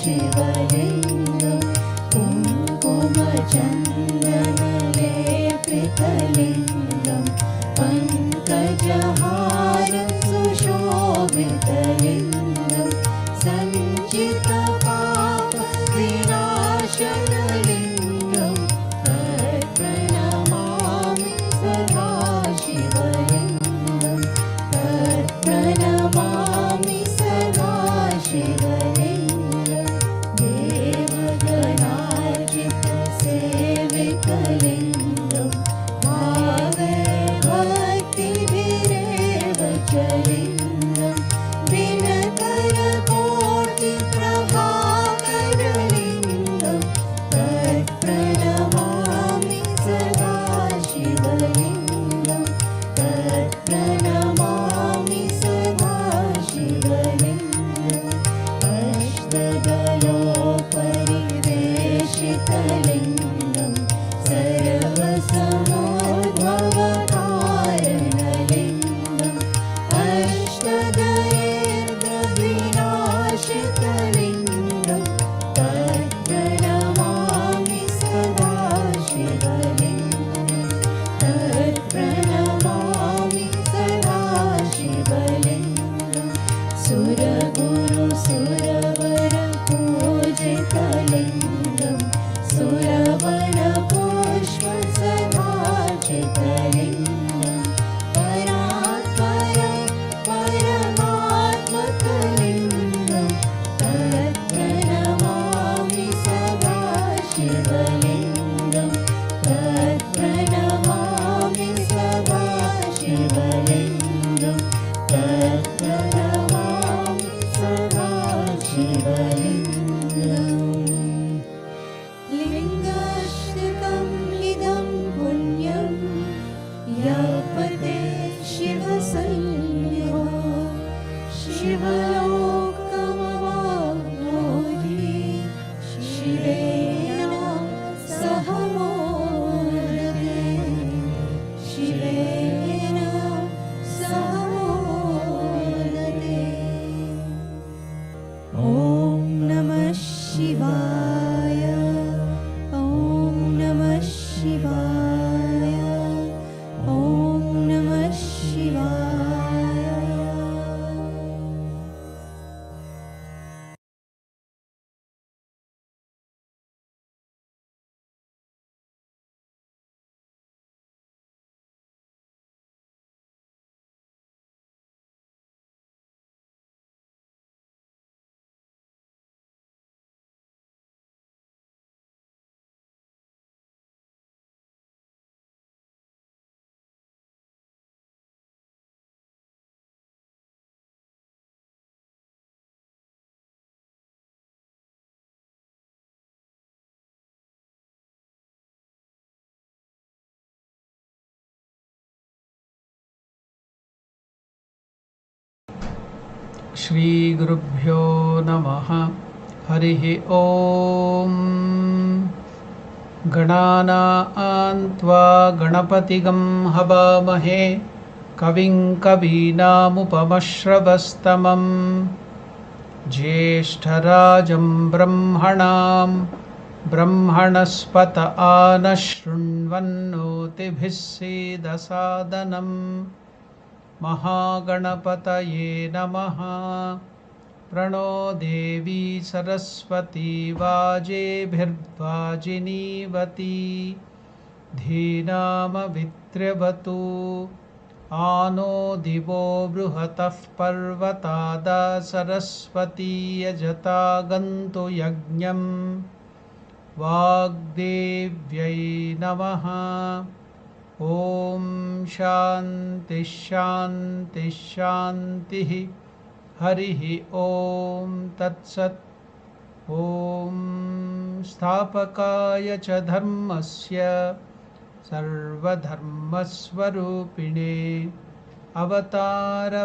शिवलिङ्गं कुङ्कुमचन्दनलेपितलिङ्गं पङ्कजहार सुशोभितलिङ्गं सञ्चितपापविनाशनलिङ्गं तत्प्रणमामि सदा शिवलिङ्गं तत्प्रणमामि सदा शिवलिङ्गं देवगणार्चितसेवितलिङ्गं भावभक्तिभिरेव च लिङ्गं दिनकरकोटिप्रभाकरलिङ्गं तत्प्रणमामि सदा शिवलिङ्गं तत्प्रणमामि सदा शिवलिङ्गम् अष्टदलोपरिवेशितलिङ्गं सर्वसमोद्भवकारणलिङ्गम् अष्टदयेन्द्रविनाशितलिङ्गं तत्प्रणमामि सदा शिवलिङ्गं तत्प्रणमामि सदा शिवलिङ्गं सुरगुरुसुरवरपूजितलिङ्गं सुरवनपुष्पसभाजितलिङ्गं परमात्मकलिङ्गं तत्प्रणमामि सदा शिवलिङ्गं तत्प्रणमामि सदा शिवलिङ्गं तत्प्रणमामि सदा शिवलिङ्गम् लिङ्गाष्टकम् इदं पुण्यं यापते शिवसंज्ञो शिवलोकमवाप्नोति शिवेन सह मोदते शिवेन सह मोदते ॐ नमः शिवाय ॐ नमः शिवाय ॐ नमः शिवाय। श्रीगुरुभ्यो नमः। हरिः ॐ। गणानां त्वा गणपतिगं हवामहे कविं कवीनामुपमश्रवस्तमं ज्येष्ठराजं ब्रह्मणां ब्रह्मणस्पत आनशृण्वन्नोतिभिः सीदसादनम् महागणपतये नमः। प्रणो देवी सरस्वती वाजेभिर्वाजिनीवती धीनामवित्र्यवतु आनो दिवो बृहतः पर्वतादा सरस्वती यजता गन्तु यज्ञम् वाग्देव्यै नमः। ॐ शान्ति शान्ति शान्तिः। हरिः ॐ तत्सत्। ॐ स्थापकाय च धर्मस्य सर्वधर्मस्वरूपिणे अवतारवरिष्ठाय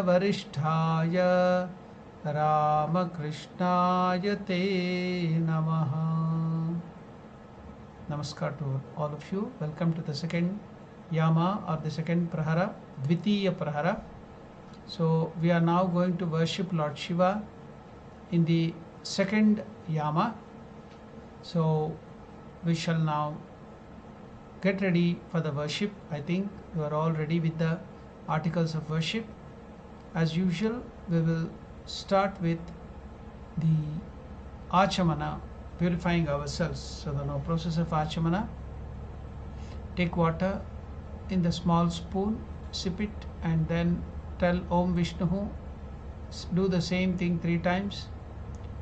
रामकृष्णाय ते नमः। Namaskar to all of you. Welcome to the second yama or the second prahara, Dvitiya prahara. So we are now going to worship Lord Shiva in the second yama. So we shall now get ready for the worship. I think you are all ready with the articles of worship. As usual, we will start with the Achamana, purifying ourselves. So the now process of Achamana: take water in the small spoon, sip it, and then tell Om Vishnuhu. Do the same thing 3 times.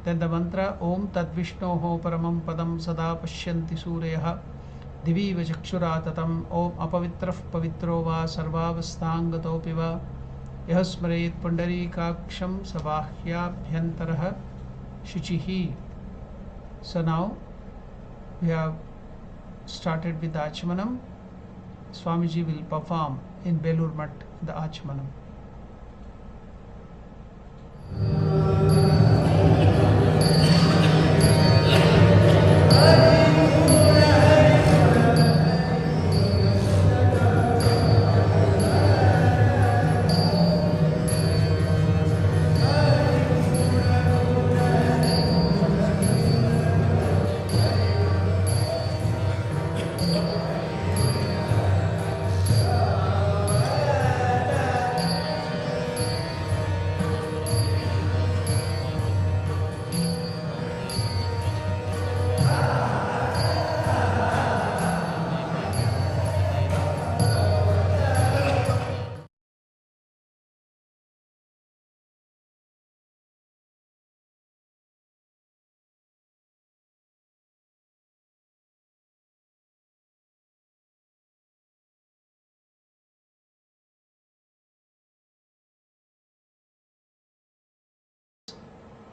Then the mantra Om Tad Vishnoho Paramam Padam Sada Pashyanti Suryaha Diviva Chakshuratatam Om Apavitraf Pavitro Va Sarvavastangatopi Va Yahasmaret Pundarikaksham Sabahyabhyantarah Shuchihi. So now we have started with the Achamanam. Swamiji will perform in Belur Mat the Achamanam.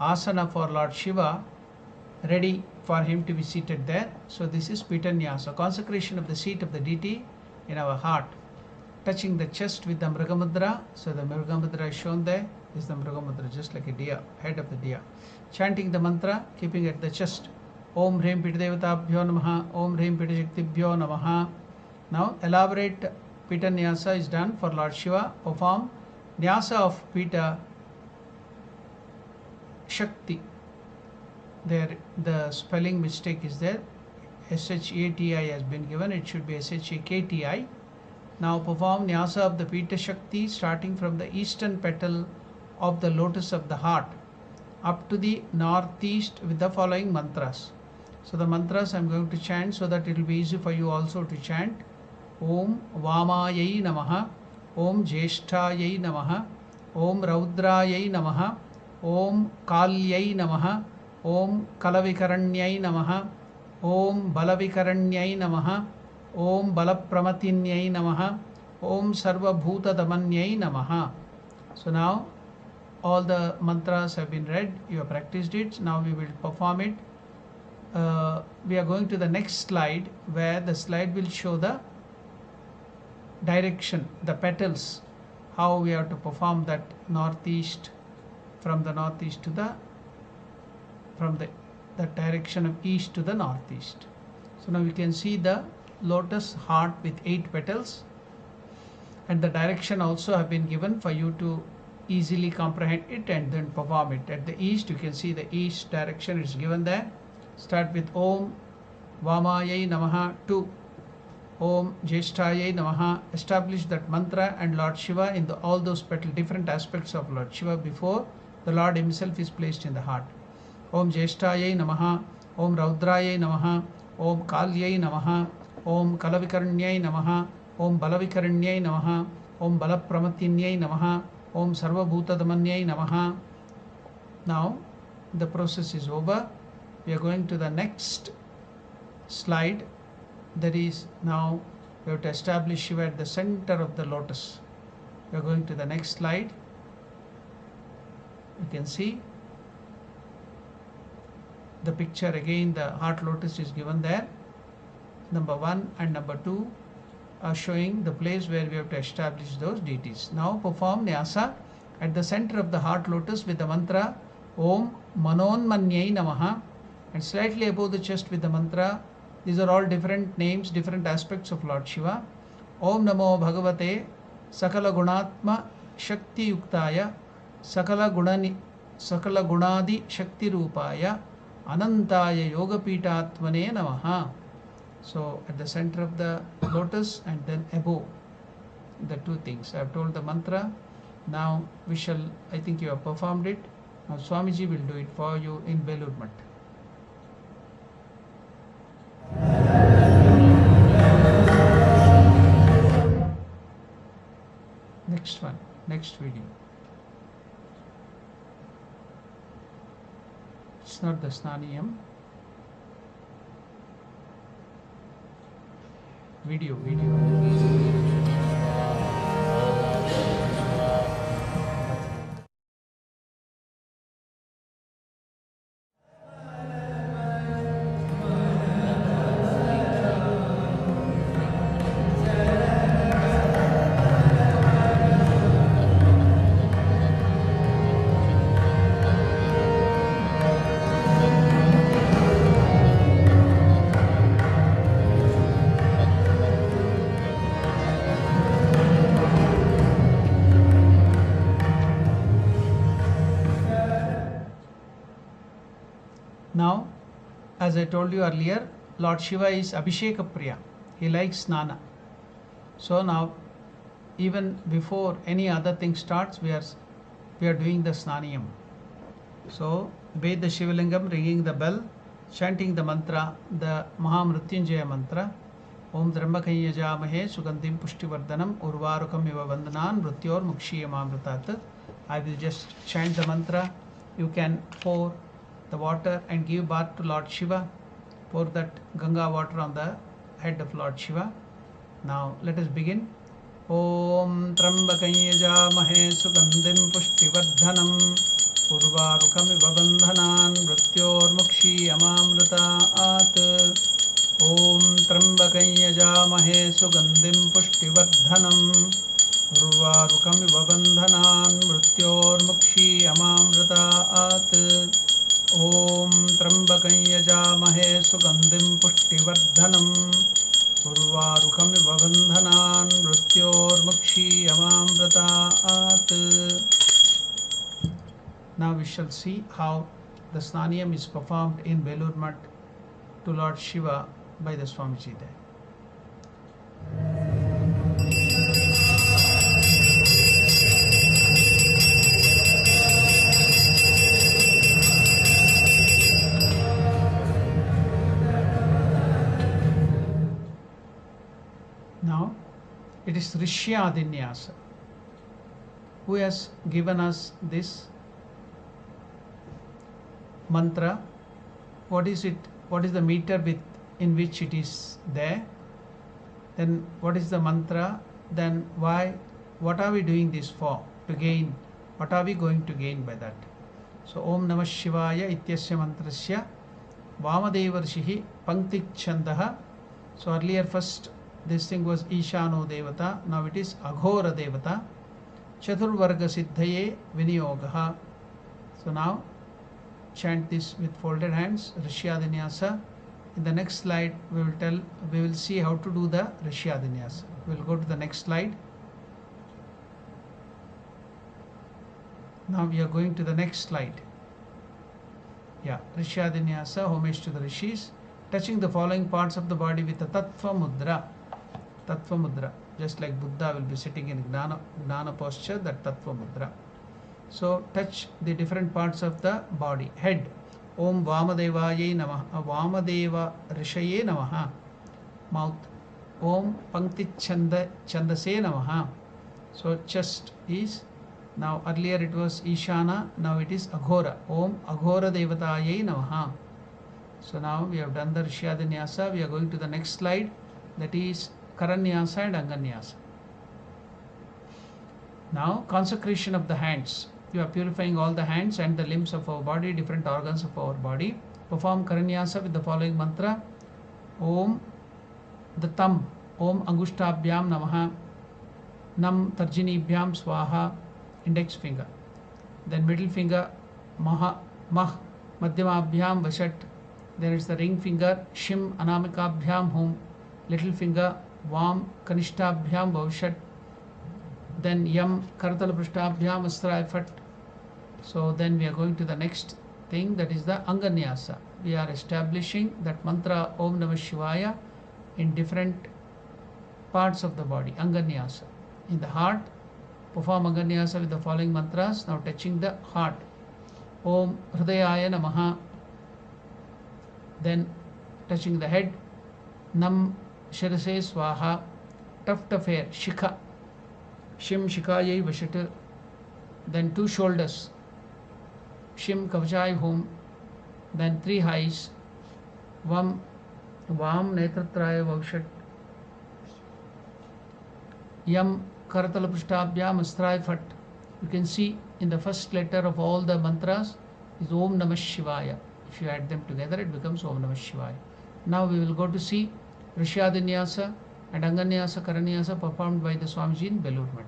Asana for Lord Shiva, ready for him to be seated there. So this is pitanyasa, consecration of the seat of the deity in our heart, touching the chest with the Mrigamudra. So the Mrigamudra is shown there, is the Mrigamudra, just like a deer, head of the deer. Chanting the mantra, keeping at the chest. Om Hrim Pitadevatabhyo Namaha, Om Hrim Pitajaktibhyo Namaha. Now elaborate pitanyasa is done for Lord Shiva. Perform nyasa of Pita Shakti. There the spelling mistake is there. Shati has been given. It should be Shakti. Now perform nyasa of the Pita Shakti starting from the eastern petal of the lotus of the heart up to the northeast with the following mantras. So the mantras I am going to chant so that it will be easy for you also to chant. Om Vamayai Namaha, Om Jeshtayai Namaha, Om Raudrayai Namaha, Om Kalyai Namaha, Om Kalavikaranyai Namaha, Om Balavikaranyai Namaha, Om Balapramatinnyai Namaha, Om Sarva Bhuta Damanyai Namaha. So now all the mantras have been read, you have practiced it, now we will perform it. We are going to the next slide, where the slide will show the direction, the petals, how we have to perform that northeast, from the northeast to the, from the direction of east to the northeast. So now we can see the lotus heart with 8 petals, and the direction also have been given for you to easily comprehend it and then perform it. At the east, you can see the east direction is given there. Start with Om Vamayai Namaha to Om Jeshtayai Namaha. Establish that mantra and Lord Shiva in all those different aspects of Lord Shiva before the Lord himself is placed in the heart. Om Jeshtayai Namaha, Om Raudrayai Namaha, Om Kalyai Namaha, Om Kalavikaranyai Namaha, Om Balavikaranyai Namaha, Om Balapramatyanyai Namaha, Om Sarvabhutadamanyai Namaha. Now the process is over. We are going to the next slide. That is, now we have to establish Shiva at the center of the lotus. We are going to the next slide. You can see the picture again. The heart lotus is given there. Number 1 and number 2 are showing the place where we have to establish those deities. Now perform nyasa at the center of the heart lotus with the mantra Om Manonmanyai Namaha, and slightly above the chest with the mantra. These are all different names, different aspects of Lord Shiva. Om Namo Bhagavate Sakala Gunatma Shakti Yuktaya Sakala Gunadi Shakti Rupaya Anantaya Yoga Pitatmane Namaha. So at the center of the lotus and then above, the two things. I have told the mantra. Now we shall, I think you have performed it. Now Swamiji will do it for you in Belur Math. Next one, next video. It's not the Snanam. Video. Now, as I told you earlier, Lord Shiva is abhisheka priya. He likes snana. So now, even before any other thing starts, we are doing the snaniyam. So, bathe the Shivalingam, ringing the bell, chanting the mantra, the Mahamrutyunjaya mantra. Om Trambakaya Jamahe Sugandhim Pushtivardhanam Urvarukam Iva Vandanan Mrutyor Mukshiyamamrutat. I will just chant the mantra. You can pour the water and give bath to Lord Shiva. Pour that Ganga water on the head of Lord Shiva. Now let us begin. Om Trambakaya Jamahe Sugandhim Pushtivardhanam Urvarukamiva Bandhanan Mrutyor Mukshiyamamrutat. Om Trambakaya Jamahe Sugandhim Pushtivardhanam Urvarukamiva Bandhanan Mrutyor Mukshiyamamrutat. Om Trambakaya Jamahe Sugandhim Pushtivardhanam Urvarukamiva Bandhanan Mrutyor Mukshiyamamrutat. Now we shall see how the Snaniyam is performed in Belur Math to Lord Shiva by the Swamiji there. Now it is Rishi nyasa who has given us this mantra. What is it? What is the meter in which it is there? Then what is the mantra? Then why? What are we doing this for? To gain. What are we going to gain by that? So Om Namah Shivaya Ityasya Mantrasya Vamadeva Rishihi Pankti Chandaha. So earlier first this thing was Ishano Devata. Now it is Aghora Devata. Chaturvarga Siddhaye Viniyogaha. So now chant this with folded hands, Rishyadanyasa. In the next slide we will see how to do the Rishyadanyasa. We will go to the next slide. Now we are going to the next slide. Rishyadanyasa, homage to the Rishis, touching the following parts of the body with a Tattva Mudra. Tattva Mudra, just like Buddha will be sitting in Gnana posture, that Tattva Mudra. So touch the different parts of the body. Head, Om Vamadevaye Namaha, Vamadeva Rishaye Namaha. Mouth, Om Pankti Chandase Namaha. So chest is, now earlier it was Ishana, now it is Aghora. Om Aghora Devatayai Namaha. So now we have done the nyasa. We are going to the next slide, that is Karanyasa and Anganyasa. Now consecration of the hands. You are purifying all the hands and the limbs of our body, different organs of our body. Perform Karanyasa with the following mantra. Om, the thumb, Om Angushtabhyam Namaha, Nam Tarjinibhyam Swaha, index finger. Then middle finger, Mah, Madhyamabhyam Vashat. Then it's the ring finger, Shim Anamikabhyam Hum. Little finger, Vam Kanishtabhyam Bhavshat. Then Yam Karatala Prishtabhyam Astra Fat. So then we are going to the next thing, that is the Anganyasa. We are establishing that mantra Om Namah Shivaya in different parts of the body, Anganyasa. In the heart, perform Anganyasa with the following mantras, now touching the heart. Om Hridayaya Namaha. Then touching the head, Nam Shirase Swaha. Tuft of hair, Shikha, Shim Shikayai Vashat. Then 2 shoulders, Shim Kavachai Hum. Then 3 eyes, Vam Netratraya Vaushat. Yam Karatala Prishtabhyam Astray Fat. You can see in the first letter of all the mantras is Om Namah Shivaya. If you add them together, it becomes Om Namah Shivaya. Now we will go to see Rishyadanyasa and Anganyasa Karanyasa performed by the Swamiji in Belur Math.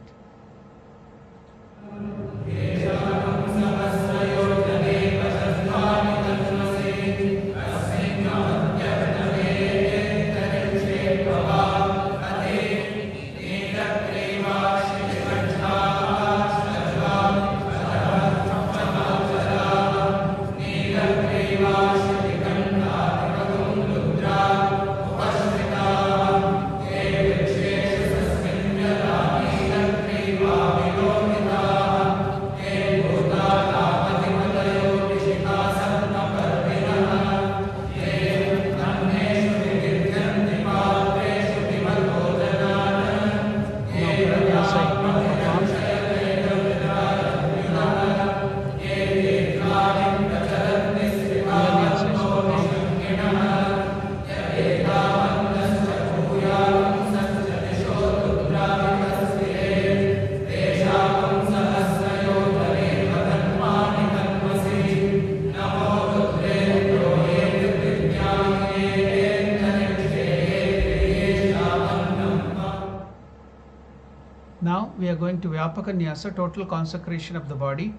Now we are going to Vyapaka nyasa, total consecration of the body.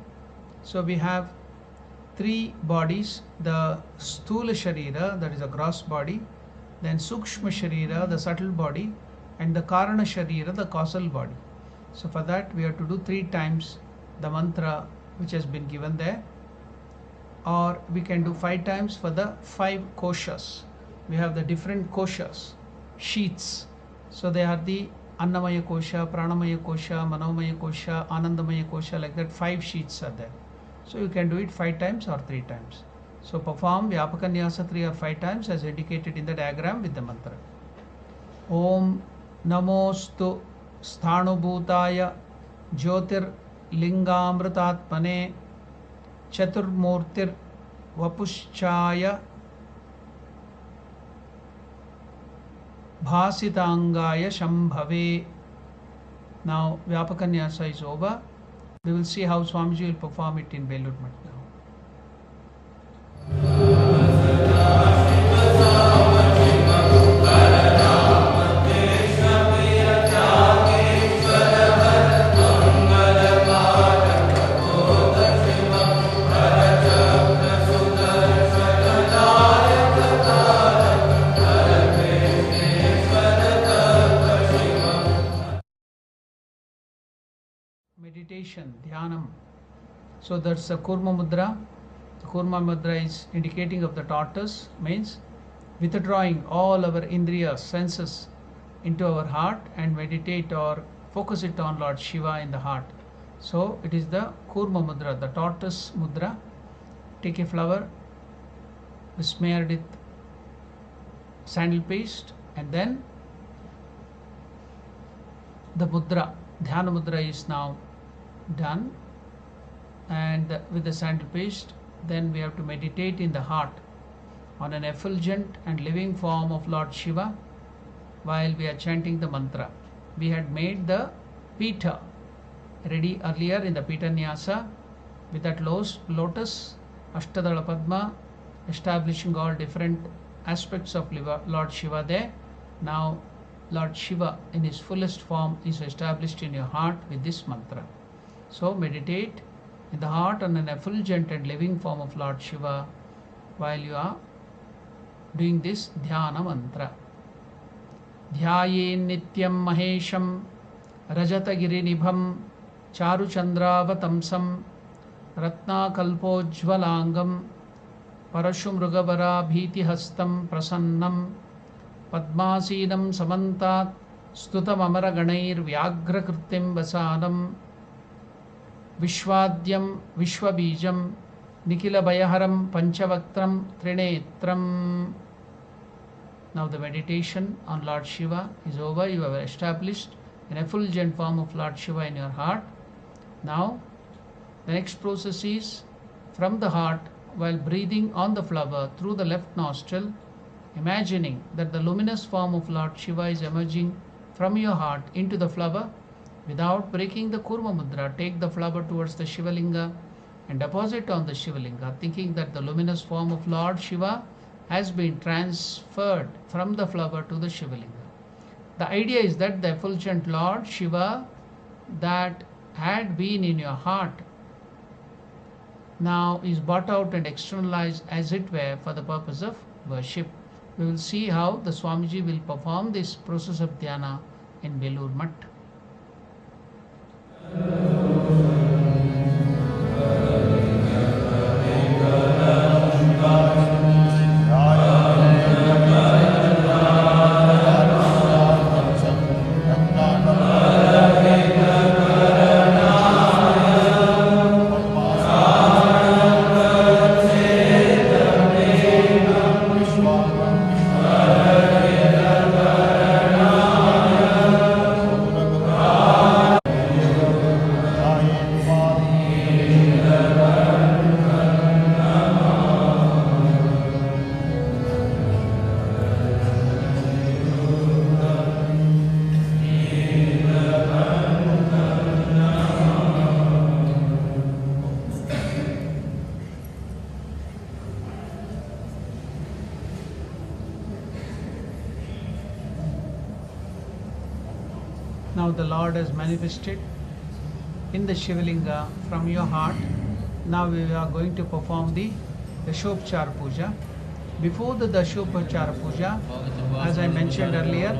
So we have 3 bodies, the Sthula Sharira, that is a gross body, then Sukshma Sharira, the subtle body, and the Karana Sharira, the causal body. So for that we have to do 3 times the mantra which has been given there, or we can do 5 times for the 5 koshas. We have the different koshas, sheets. So they are the Annamaya Kosha, Pranamaya Kosha, Manomaya Kosha, Anandamaya Kosha, like that 5 sheets are there. So you can do it 5 times or 3 times. So perform Vyapaka nyasa 3 or 5 times as indicated in the diagram with the mantra. Om Namostu Sthanubhutaya Jyotir Lingamritatmane Chaturmurtir Vapushchaya Bhasitangaya Shambhave. Now Vyapaka nyasa is over. We will see how Swamiji will perform it in Belur Math now. Meditation, Dhyanam. So that's a Kurma Mudra. The Kurma Mudra is indicating of the tortoise, means withdrawing all our indriyas, senses into our heart and meditate or focus it on Lord Shiva in the heart. So it is the Kurma Mudra, the tortoise Mudra. Take a flower, smeared it sandal paste, and then the Mudra Dhyana Mudra is now done, and with the sandal paste, then we have to meditate in the heart on an effulgent and living form of Lord Shiva while we are chanting the mantra. We had made the Pita ready earlier in the pitanyasa with that lotus, Ashtadala Padma, establishing all different aspects of Lord Shiva there. Now Lord Shiva in his fullest form is established in your heart with this mantra. So meditate in the heart on an effulgent and living form of Lord Shiva while you are doing this dhyana mantra. Dhyaye nityam mahesham rajatagirinibham charuchandravatamsam ratnakalpojvalangam parashumrugavara bhitihastam prasannam padmasinam samantat stutamamaraganayir vyagrakritim vasanam Vishwadyam Vishwabijam Nikila Bayaharam Panchavaktram Trinetram. Now the meditation on Lord Shiva is over. You have established an effulgent form of Lord Shiva in your heart. Now the next process is from the heart, while breathing on the flower through the left nostril, imagining that the luminous form of Lord Shiva is emerging from your heart into the flower. Without breaking the Kurma Mudra, take the flower towards the Shivalinga and deposit on the Shivalinga, thinking that the luminous form of Lord Shiva has been transferred from the flower to the Shivalinga. The idea is that the effulgent Lord Shiva that had been in your heart now is brought out and externalized, as it were, for the purpose of worship. We will see how the Swamiji will perform this process of dhyana in Belur Mutt. Now the Lord has manifested in the Shivalinga from your heart. Now we are going to perform the Dashopchar Puja. Before the Dashopchar Puja, as I mentioned earlier,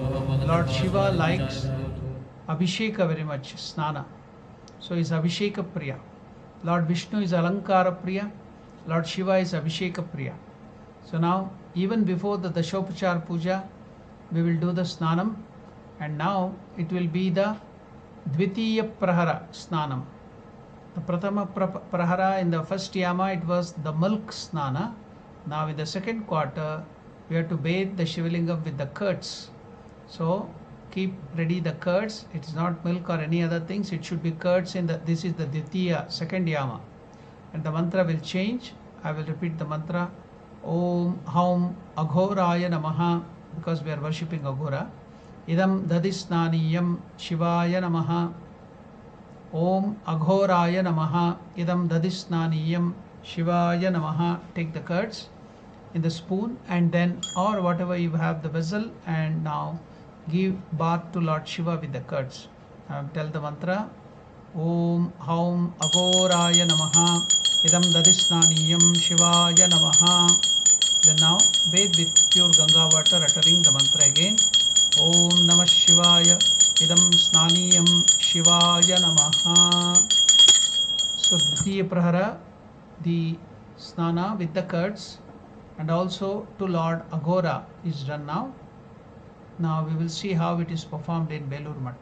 Lord Shiva likes abhisheka very much, Snana. So is abhisheka priya. Lord Vishnu is Alankara priya. Lord Shiva is abhisheka priya. So now, even before the Dashopchar Puja, we will do the Snanam. And now it will be the Dvitiya Prahara Snanam. The Prathama Prahara in the first yama, it was the milk Snana. Now in the second quarter, we have to bathe the Shivalingam with the curds. So keep ready the curds. It is not milk or any other things. It should be curds in the, this is the Dvitiya, second yama. And the mantra will change. I will repeat the mantra. Om Haum Aghoraya Namaha, because we are worshipping Aghora. Idam dadisnaniyam Shivaya Namaha. Om Aghoraya Namaha. Idam dadisnaniyam Shivaya Namaha. Take the curds in the spoon and then, or whatever you have the vessel, and now give bath to Lord Shiva with the curds. Tell the mantra. Om Haum Aghoraya Namaha. Idam dadisnaniyam Shivaya Namaha. Then now bathe with pure Ganga water, uttering the mantra again. Om Namah Shivaya, Idam Snaniyam Shivaya Namaha. So Dvitiya Prahara, the Snana with the curds, and also to Lord Aghora is done now. Now we will see how it is performed in Belur Mutt.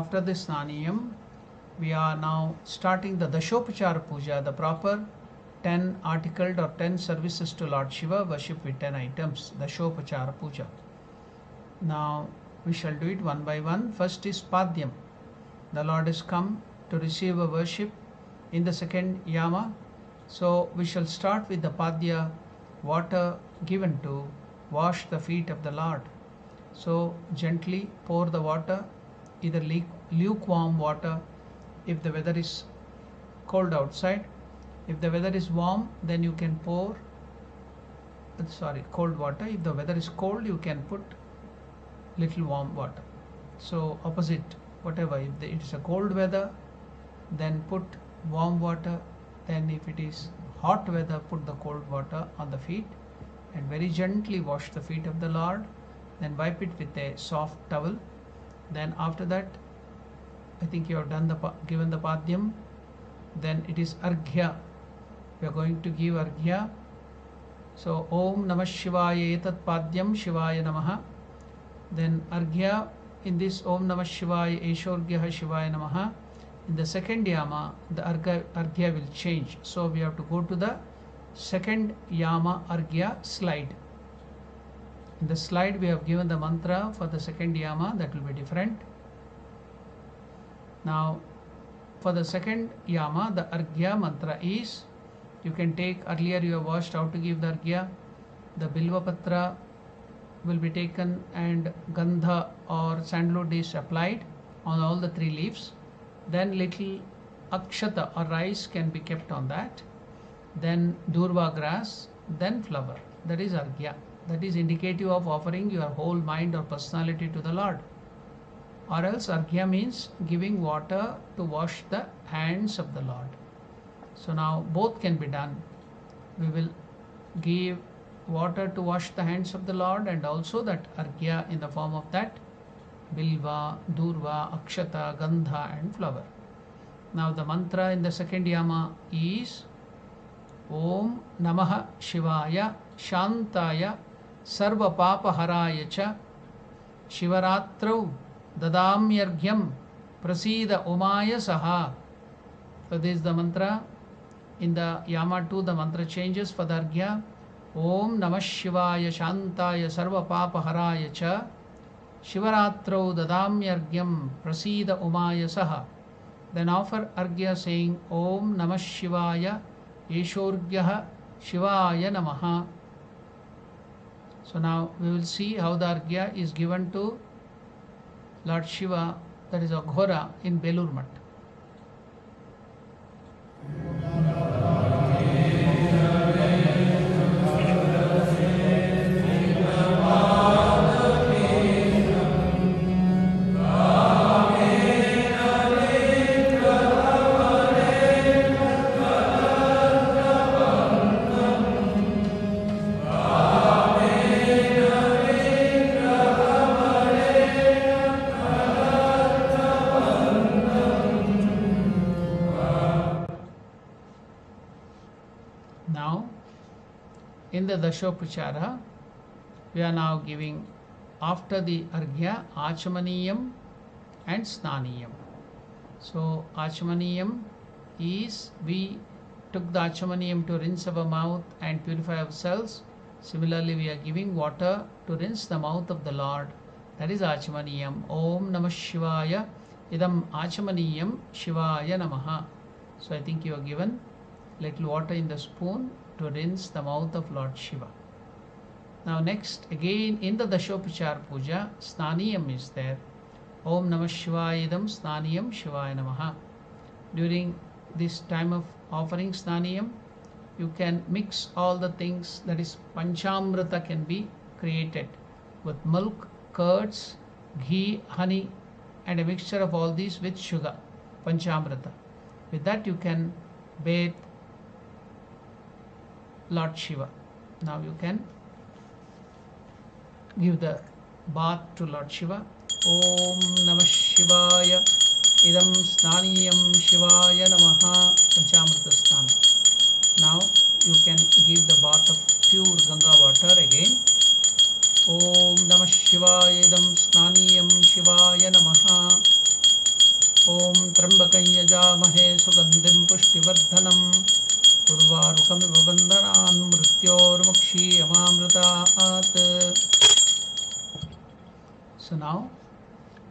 after the Snaniyam, we are now starting the Dashopachara Puja, the proper 10 articled or 10 services to Lord Shiva, worship with 10 items, Dashopachara Puja. Now we shall do it one by one. First is Padyam. The Lord has come to receive a worship in the second yama. So we shall start with the Padya, water given to wash the feet of the Lord. So gently pour the water, either lukewarm water if the weather is cold outside. If the weather is warm, then you can pour cold water. If the weather is cold, you can put little warm water. So opposite, whatever. If it is a cold weather, then put warm water. Then if it is hot weather, put the cold water on the feet and very gently wash the feet of the Lord. Then wipe it with a soft towel. Then after that, I think you have given the Padyam. Then it is Arghya. We are going to give Arghya. So Om Namah Shivaya Etat Padyam Shivaya Namaha. Then Arghya, in this Om Namah Shivaya Eshorgyaha Shivaya Namaha, in the second yama the Arghya will change. So we have to go to the second yama Arghya slide. In the slide we have given the mantra for the second yama, that will be different. Now for the second yama, the Arghya mantra is, you can take, earlier you have watched how to give the Arghya. The Bilva Patra will be taken and Gandha or sandalwood is applied on all the 3 leaves. Then little akshata or rice can be kept on that. Then durva grass, then flower. That is Arghya. That is indicative of offering your whole mind or personality to the Lord. Or else Arghya means giving water to wash the hands of the Lord. So now both can be done. We will give water to wash the hands of the Lord and also that Arghya in the form of that Bilva, Durva, Akshata, Gandha and flower. Now the mantra in the second yama is Om Namaha Shivaya Shantaya Sarva Papa Haraya Cha Shivaratrau Dadamyargyam Prasida Umaya Saha. So this is the mantra. In the yama 2 the mantra changes for the Arghya. Om Namah Shivaya Shantaya Sarva Papa Haraya Cha Shivaratrau Dadamyargyam Prasida Umaya Saha. Then offer Arghya saying Om Namah Shivaya Eshorgyaha Shivaya Namaha. So now we will see how the Arghya is given to Lord Shiva, that is Aghora in Belur Math. In the Dashopachara, we are now giving after the Arghya Achamaniyam and Snaniyam. So Achamaniyam is, we took the Achamaniyam to rinse our mouth and purify ourselves. Similarly, we are giving water to rinse the mouth of the Lord. That is Achamaniyam. Om Namah Shivaya Idam Achamaniyam Shivaya Namaha. So I think you are given little water in the spoon to rinse the mouth of Lord Shiva. Now next, again in the Dashopachara Puja, Snaniyam is there. Om Namah Shivaya Idam Snaniyam Shivaya Namaha. During this time of offering Snaniyam, you can mix all the things, that is Panchamrita can be created with milk, curds, ghee, honey and a mixture of all these with sugar, Panchamrita. With that you can bathe Lord Shiva. Now you can give the bath to Lord Shiva. Om Namah Shivaya Idam Snaniyam Shivaya Namaha. Panchamrita Snana. Now you can give the bath of pure Ganga water again. Om Namah Shivaya Idam Snaniyam Shivaya Namaha. ॐ त्र्यम्बकं यजामहे सुगन्धिं पुष्टिवर्धनम् उर्वारुकमिव बन्धनान् मृत्योर्मुक्षीयमामृतात्. So now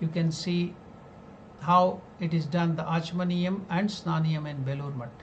you can see how it is done, the Achamanam and Snanam in Belur Math.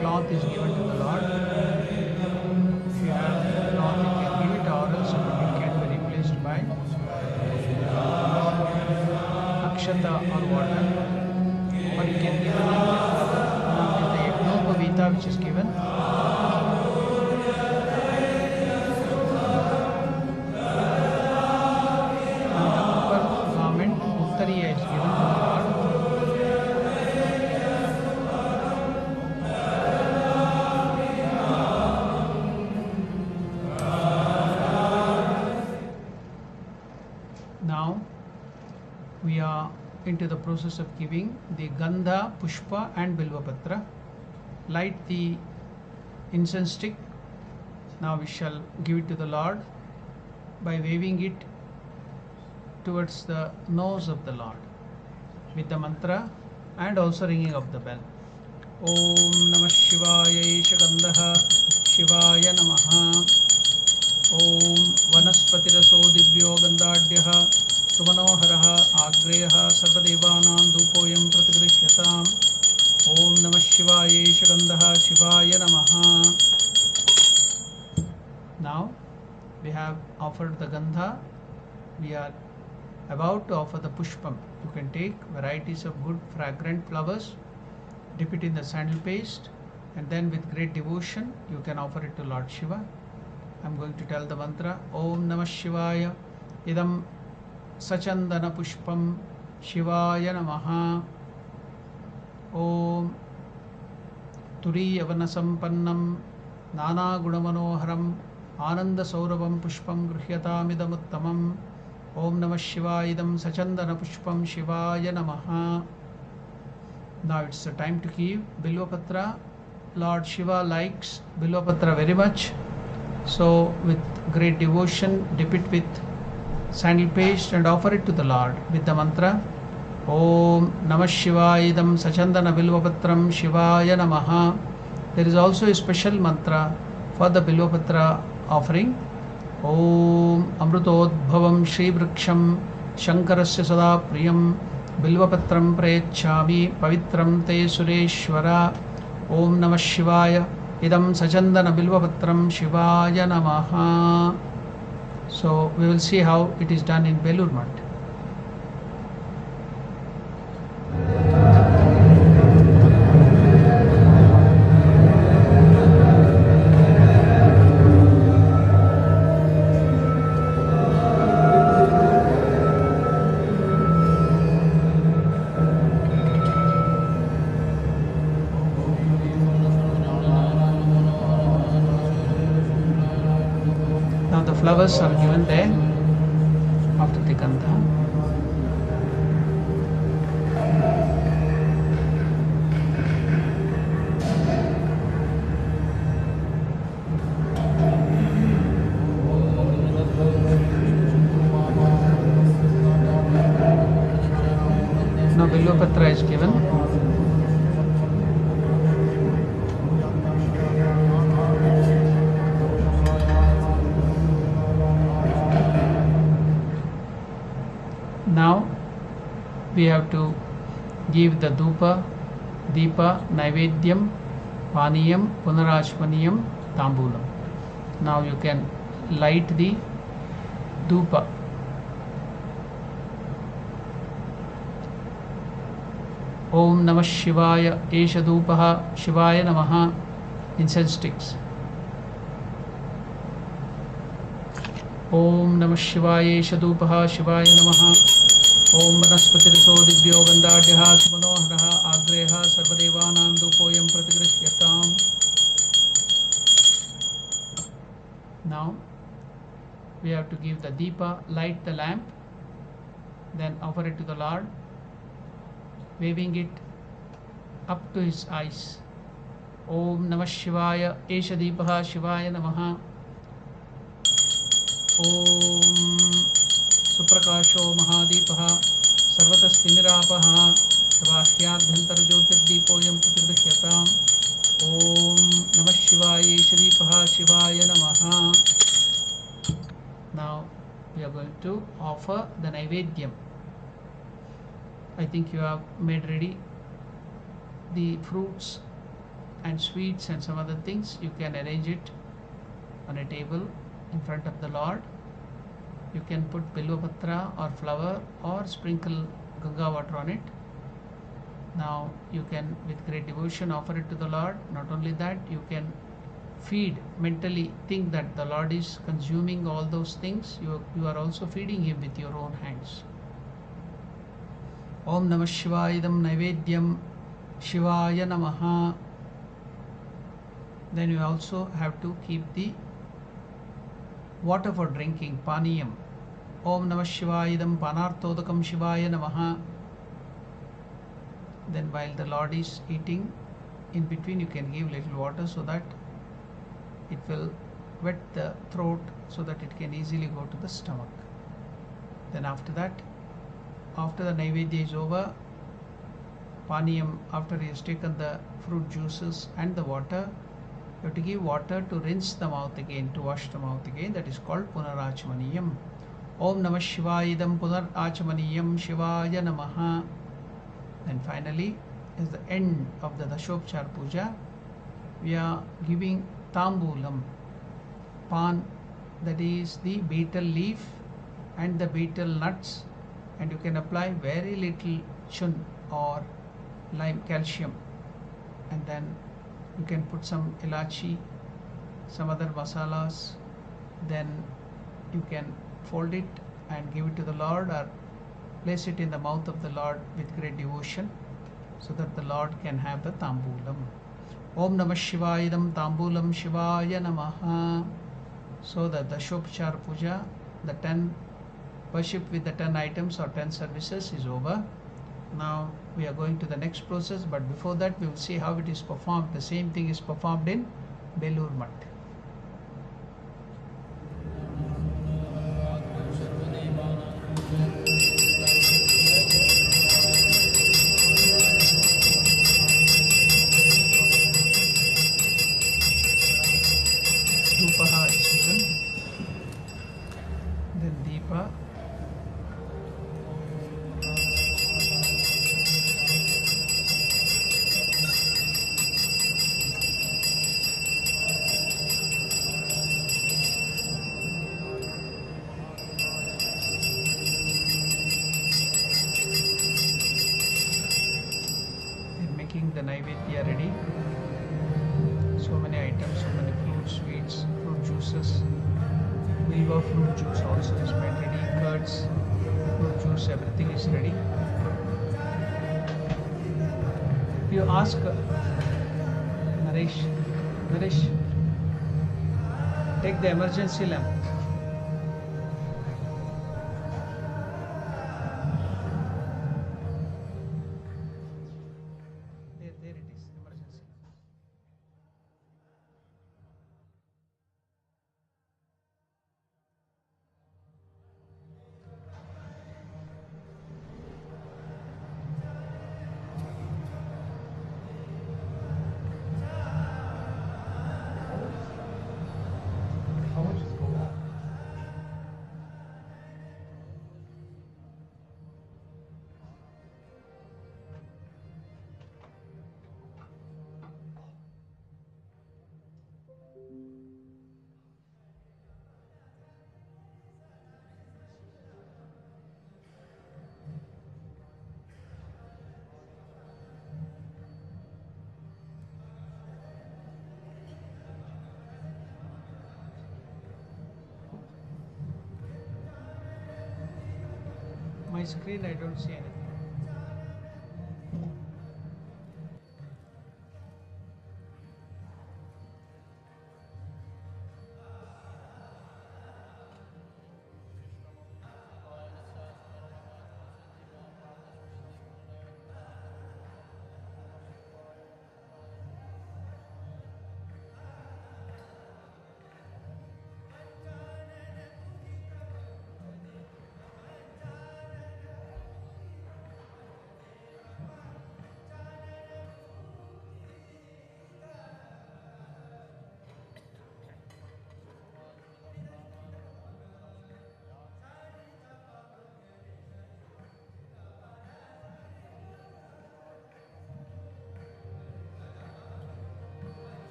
cloth is given to the Lord. If you have the cloth, you can give it, or else it can be replaced by akshata or water, or you can give a neem flower. Now it is the yajnopavita which is given. And the upper garment, uttariya, is given to the Lord. Now we are into the process of giving the Gandha, Pushpa and Bilvapatra. Light the incense stick. Now we shall give it to the Lord by waving it towards the nose of the Lord with the mantra and also ringing of the bell. Om Namah Shivaya Esha Gandha Shivaya Namaha. Om Vanaspatiraso Divyo Gandhadhyaha Sumanoharaha Agreyaha Sarvadevanam Dupoyam Pratigrishyataam. Om Namah Shivaya Esha Gandha Shivaya Namaha. Now we have offered the Gandha. We are about to offer the Pushpam. You can take varieties of good fragrant flowers, dip it in the sandal paste, and then with great devotion you can offer it to Lord Shiva. I am going to tell the mantra. Om Namah Shivaya Idam Sachandana Pushpam Shivaya Namaha. Om Turiyavana Sampannam Nana Gunamanoharam Ananda Saurabam Pushpam Grihyatamidam Uttamam. Om Namah Shivaya Idam Sachandana Pushpam Shivaya Namaha. Now it's the time to give Bilvapatra. Lord Shiva likes Bilvapatra very much. So with great devotion, dip it with sandal paste and offer it to the Lord with the mantra. Om Namah Shivaya Idam Sachandana Bilvapatram Shivaya Namaha. There is also a special mantra for the Bilvapatra offering. Om Amrutodbhavam Shri Vriksham Shankarasya Sada Priyam Bilvapatram Prayachami Pavitram Te Sureshwara. Om Namah Shivaya Idam Sachandana Bilvapatram Shivaya Namaha. So we will see how it is done in Belur Math. Now the flowers are given there after the Gandha. Now Bilvapatra is given. Now we have to give the Dhupa, Deepa, Naivedyam, Paniyam, Punarachmaniyam, Tambulam. Now you can light the Dhupa. Om Namah Shivaya Esha Dhupaha Shivaya Namaha. Incense sticks. Om Namah Shivaya Esha Dhupaha Shivaya Namaha. Om Vanaspatiriso Divyo Gandhadhyaha Sumanoharaha Agreyaha Sarvadevanam Dupoyam Pratigrishyataam. Now we have to give the Deepa, light the lamp, then offer it to the Lord, waving it up to his eyes. Om Namah Shivaya Esha Deepaha Shivaya Namaha. Om Suprakasho Mahadeepaha Sarvatastimirapaha Savahyabhyantar Jyotirdeepoyam Pratigrishyataam. Om Namah Shivaya Esha Deepaha Shivaya Namaha. Now we are going to offer the Naivedyam. I think you have made ready the fruits and sweets and some other things, you can arrange it on a table in front of the Lord. You can put bilvapatra or flower or sprinkle Ganga water on it. Now you can with great devotion offer it to the Lord. Not only that, you can feed, mentally think that the Lord is consuming all those things. You are also feeding him with your own hands. Om Namah Shivaya Idam Naivedyam Shivaya Namaha. Then you also have to keep the water for drinking, paniyam. Om Namah Shivaya Idam Panartodakam Shivaya Namaha. Then while the Lord is eating, in between you can give little water so that it will wet the throat so that it can easily go to the stomach. Then after that, after the naivedya is over, paniyam, after he has taken the fruit juices and the water, you have to give water to rinse the mouth again, to wash the mouth again. That is called punarachamaniyam. Om Namah Shivaya Idam Punarachamaniyam Shivaya Namaha. And finally, as the end of the Dashopchar Puja, we are giving tambulam, pan, that is the betel leaf and the betel nuts, and you can apply very little chun or lime calcium, and then you can put some ilachi, some other masalas, then you can fold it and give it to the Lord or place it in the mouth of the Lord with great devotion so that the Lord can have the tambulam. Om Namah Shivaya Idam Tambulam Shivaya Namaha. So the Dashopchar Puja, the 10 worship with the 10 items or 10 services is over. Now we are going to the next process, but before that we will see how it is performed. The same thing is performed in Belur Math. Dhupaha is given, then Deepa, they're making the naivedya ready. So many items, so many fruits, sweets, fruit juices. Bilva fruit juice also is made ready. Curds, fruit juice, everything is ready. You ask Naresh, take the emergency lamp. There it is, emergency lamp. How much is gold? My screen, I don't see anything.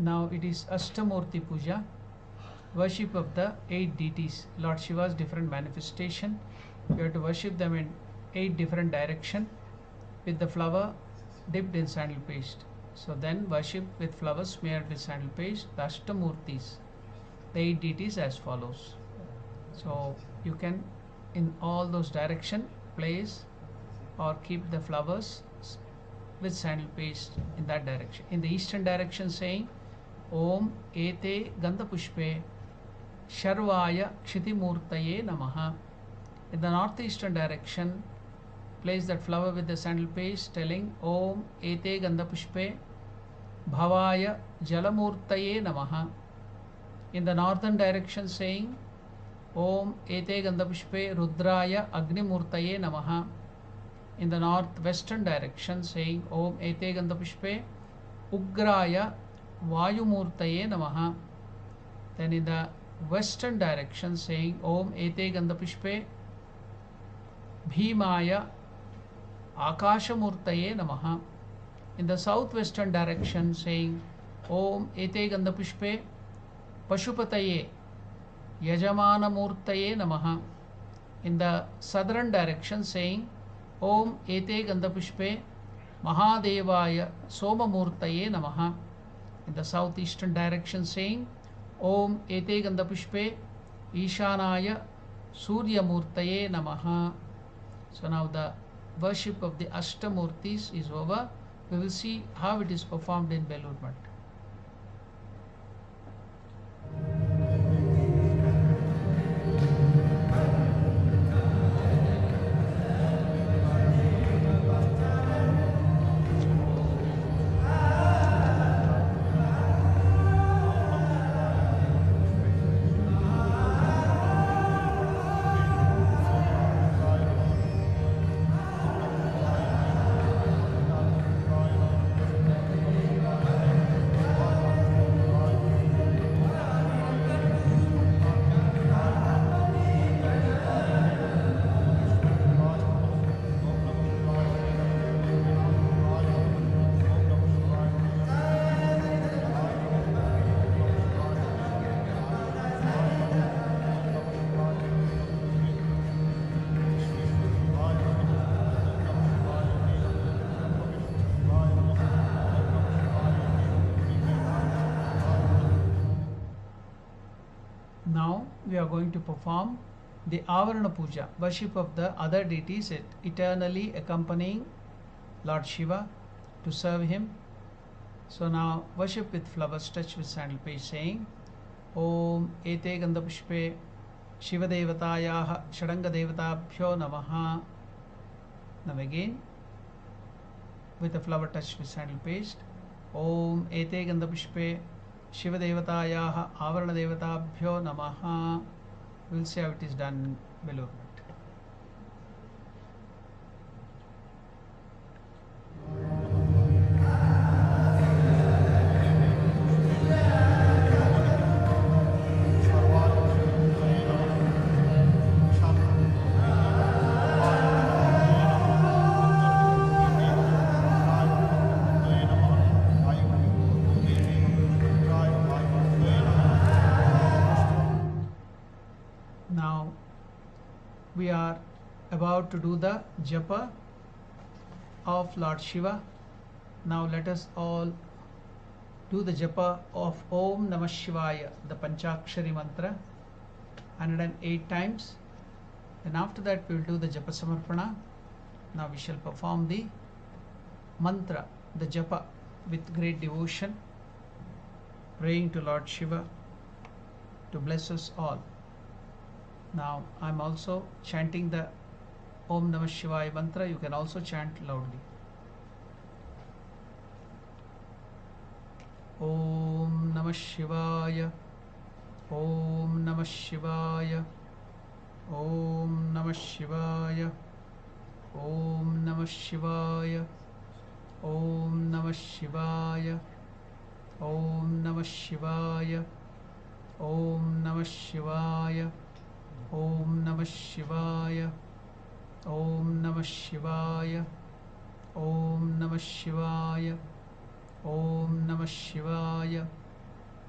Now it is Ashtamurti Puja, worship of the 8 deities, Lord Shiva's different manifestation. You have to worship them in 8 different directions with the flower dipped in sandal paste. So then worship with flowers smeared with sandal paste, the Ashtamurtis, the 8 deities as follows. So you can in all those directions place or keep the flowers with sandal paste in that direction. In the eastern direction saying Om Ete Gandha Pushpe Sharvaya Kshitimurtaye Namaha. In the northeastern direction place that flower with the sandal paste telling Om Ete Gandha Pushpe Bhavaya Jalamurtaye Namaha. In the northern direction saying Om Ete Gandha Pushpe Rudraya Agnimurtaye Namaha. In the northwestern direction saying Om Ete Gandha Pushpe Ugraya Vayumurtaye Namaha. Then in the western direction saying Om Ete Gandha Pushpe Bhimaya Akashamurtaye Namaha. In the southwestern direction saying Om Ete Gandha Pushpe Pashupataye Yajamanamurtaye Namaha. In the southern direction saying Om Ete Gandha Pushpe Mahadevaya Somamurtaye Namaha. In the southeastern direction saying Om Ete Gandha Pushpe Ishanaya Suryamurtaye Namaha. So now the worship of the Ashtamurtis is over. We will see how it is performed in Belur Math. Now we are going to perform the Avarana Puja, worship of the other deities eternally accompanying Lord Shiva to serve him. So now worship with flowers touched with sandal paste saying Om Ete Gandha Pushpe Shiva Devatayah Shadanga Devatabhyo Namaha. Now again with a flower touched with sandal paste Om Ete Gandha Pushpe Shiva Devatayah Avarana Devatabhyo Namaha. We will see how it is done below. Now we are about to do the japa of Lord Shiva. Now let us all do the japa of Om Namah Shivaya, the Panchakshari mantra, 108 times. Then after that we will do the japa samarpana. Now we shall perform the mantra, the japa, with great devotion, praying to Lord Shiva to bless us all. Now I am also chanting the Om Namah Shivaya mantra. You can also chant loudly. Om Namah Shivaya, Om Namah Shivaya, Om Namah Shivaya, Om Namah Shivaya, Om Namah Shivaya, Om Namah Shivaya, Om Namah Shivaya, Om Namah Shivaya, Om Namah Shivaya, Om Namah Shivaya, Om Namah Shivaya,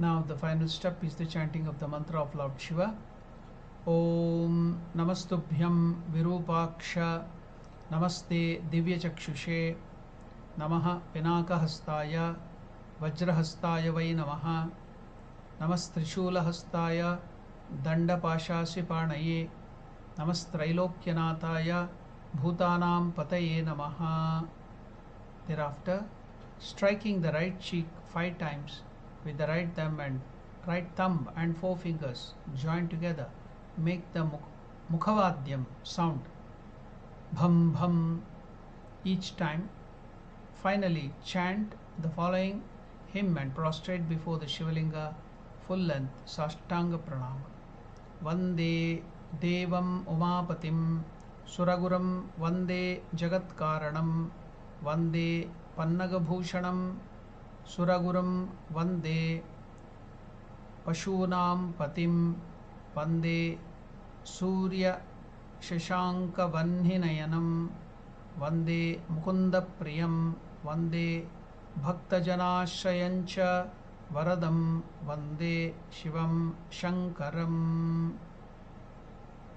Now the final step is the chanting of the mantra of Lord Shiva. Om Namastubhyam Virupaksha Namaste Divyachakshushe Namaha Pinakahastaya Vajrahastaya Vai Namaha Namastrishulahastaya Dandapashasipanaye Namastrailokyanataya Bhutanam Pataye Namaha. Thereafter, striking the right cheek 5 times with the right thumb and 4 fingers joined together, make the mukhavadhyam sound, bham bham, each time. Finally, chant the following hymn and prostrate before the Shivalinga full length Sashtanga Pranama. Vande Devam Umapatim Suraguram Vande Jagatkaranam Vande Pannagabhushanam Suraguram Vande Pashunam Patim Vande Surya Shashanka Vanhinayanam Vande Mukunda Priyam Vande Bhakta Janashayancha Varadam Vande Shivam Shankaram.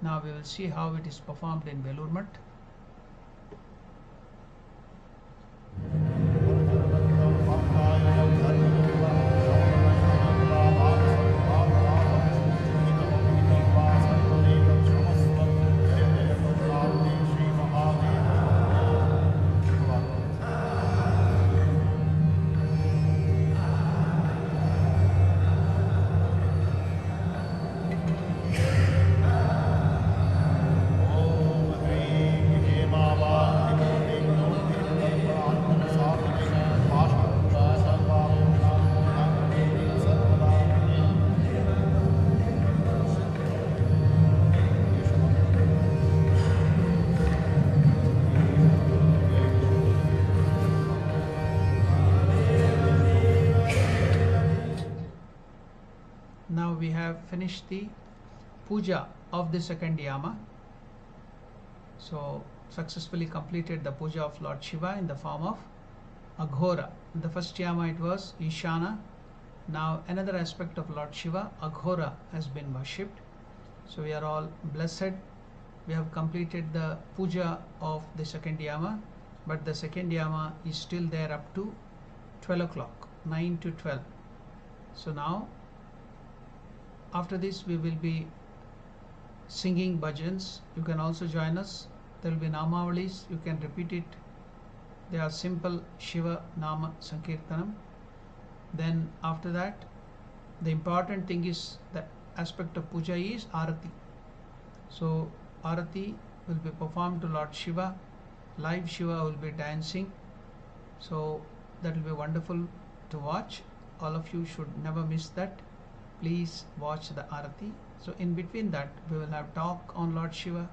Now we will see how it is performed in Velur Math. Now we have finished the puja of the second yama. So successfully completed the puja of Lord Shiva in the form of Aghora. In the first yama it was Ishana. Now another aspect of Lord Shiva, Aghora, has been worshipped. So we are all blessed. We have completed the puja of the second yama, but the second yama is still there up to 12 o'clock, 9 to 12. So now after this we will be singing bhajans. You can also join us. There will be namavalis. You can repeat it. They are simple Shiva Nama Sankirtanam. Then after that, the important thing is the aspect of puja is arati. So arati will be performed to Lord Shiva. Live Shiva will be dancing. So that will be wonderful to watch. All of you should never miss that. Please watch the arati. So in between that we will have talk on Lord Shiva,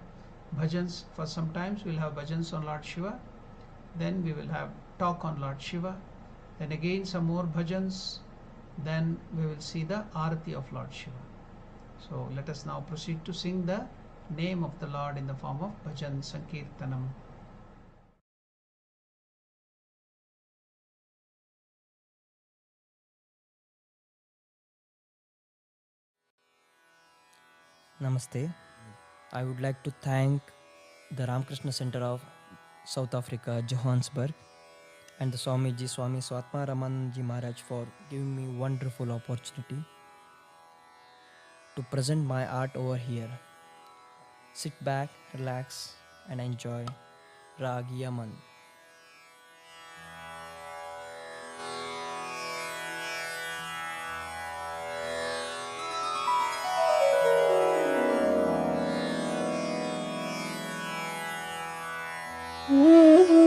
bhajans. For some times we will have bhajans on Lord Shiva. Then we will have talk on Lord Shiva. Then again some more bhajans. Then we will see the arati of Lord Shiva. So let us now proceed to sing the name of the Lord in the form of bhajan sankirtanam. Namaste. I would like to thank the Ramakrishna Center of South Africa, Johannesburg, and the Swami Swatmaramananda Maharaj for giving me wonderful opportunity to present my art over here. Sit back, relax, and enjoy Rag Yaman. Mm-hmm.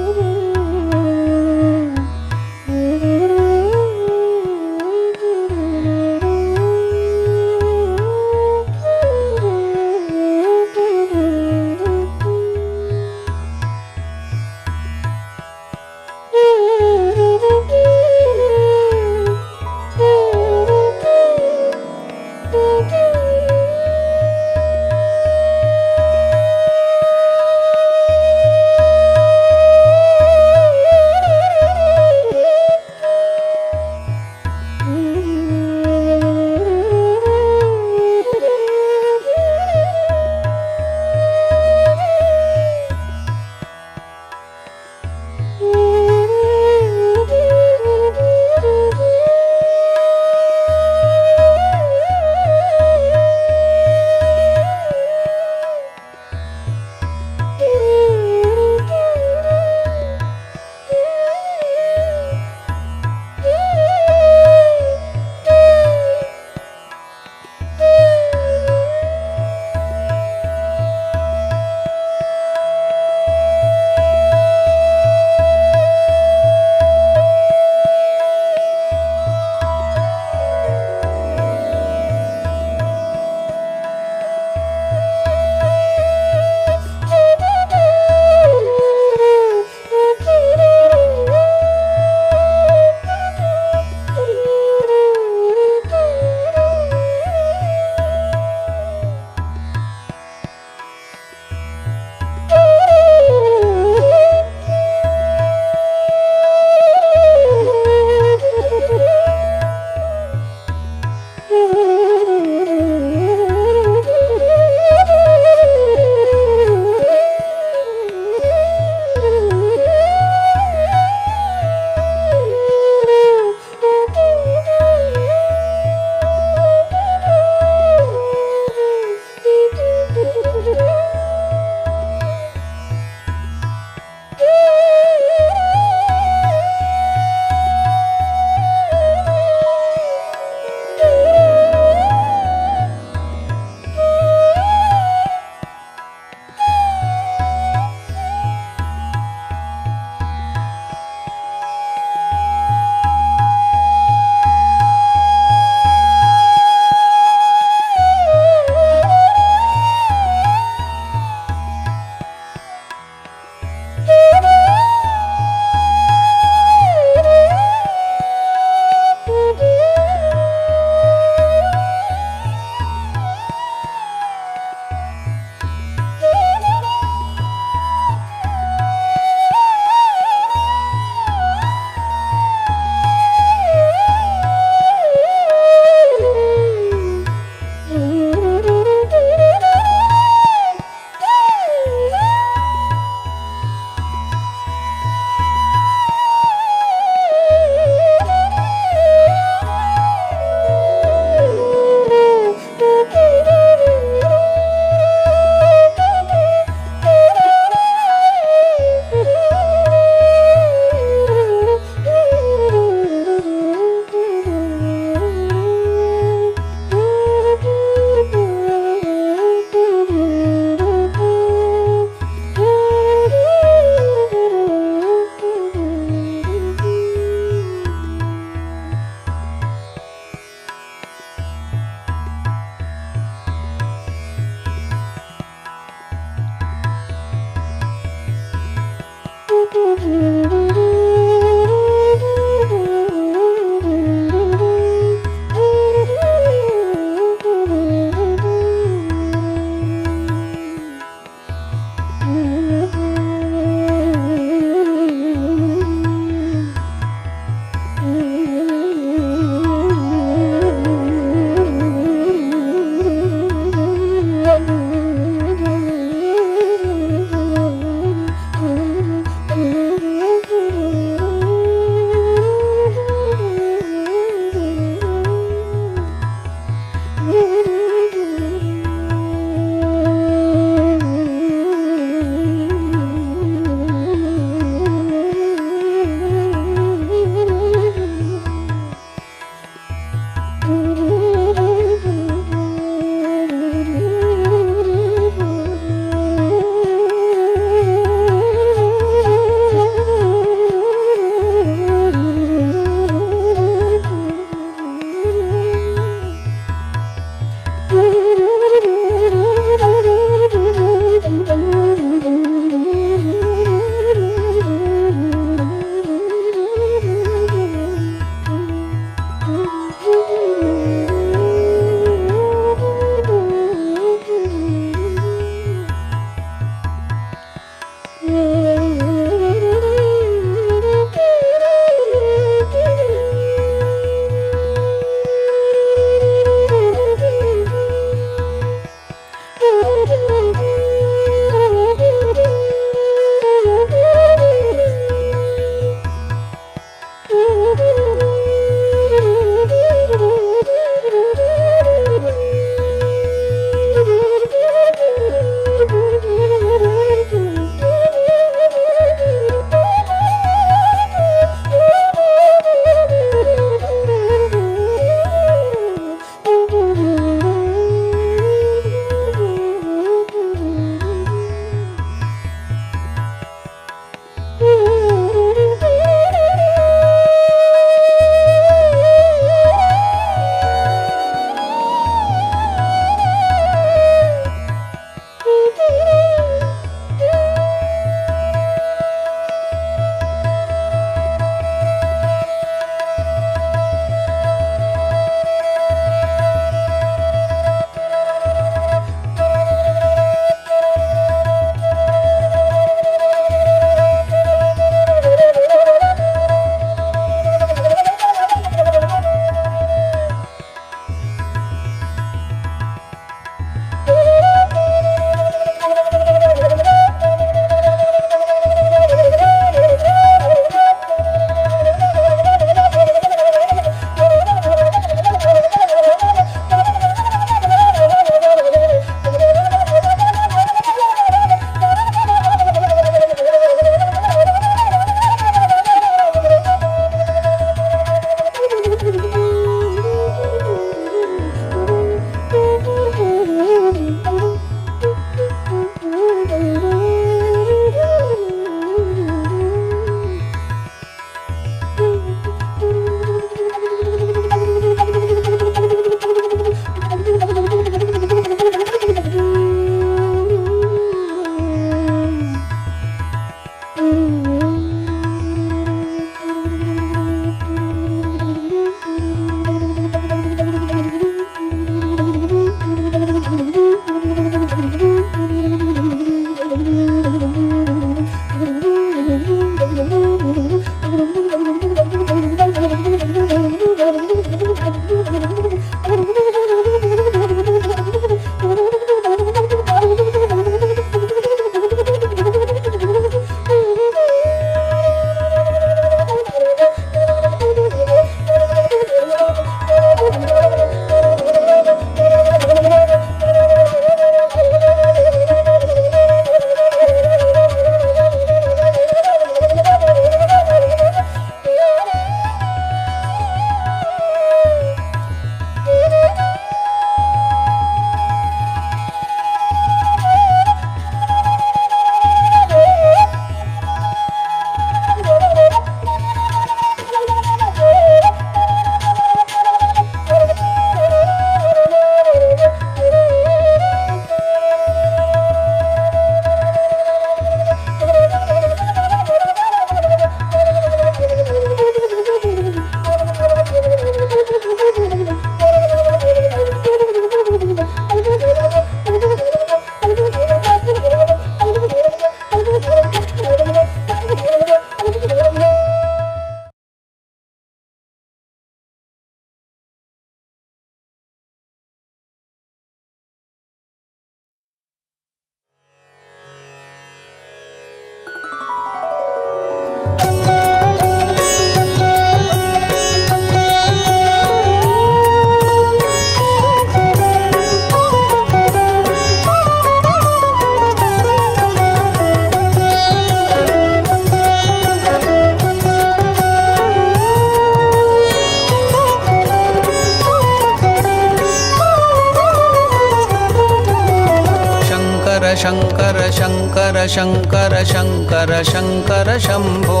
Shankar Shankar Shankar Shankar Shambho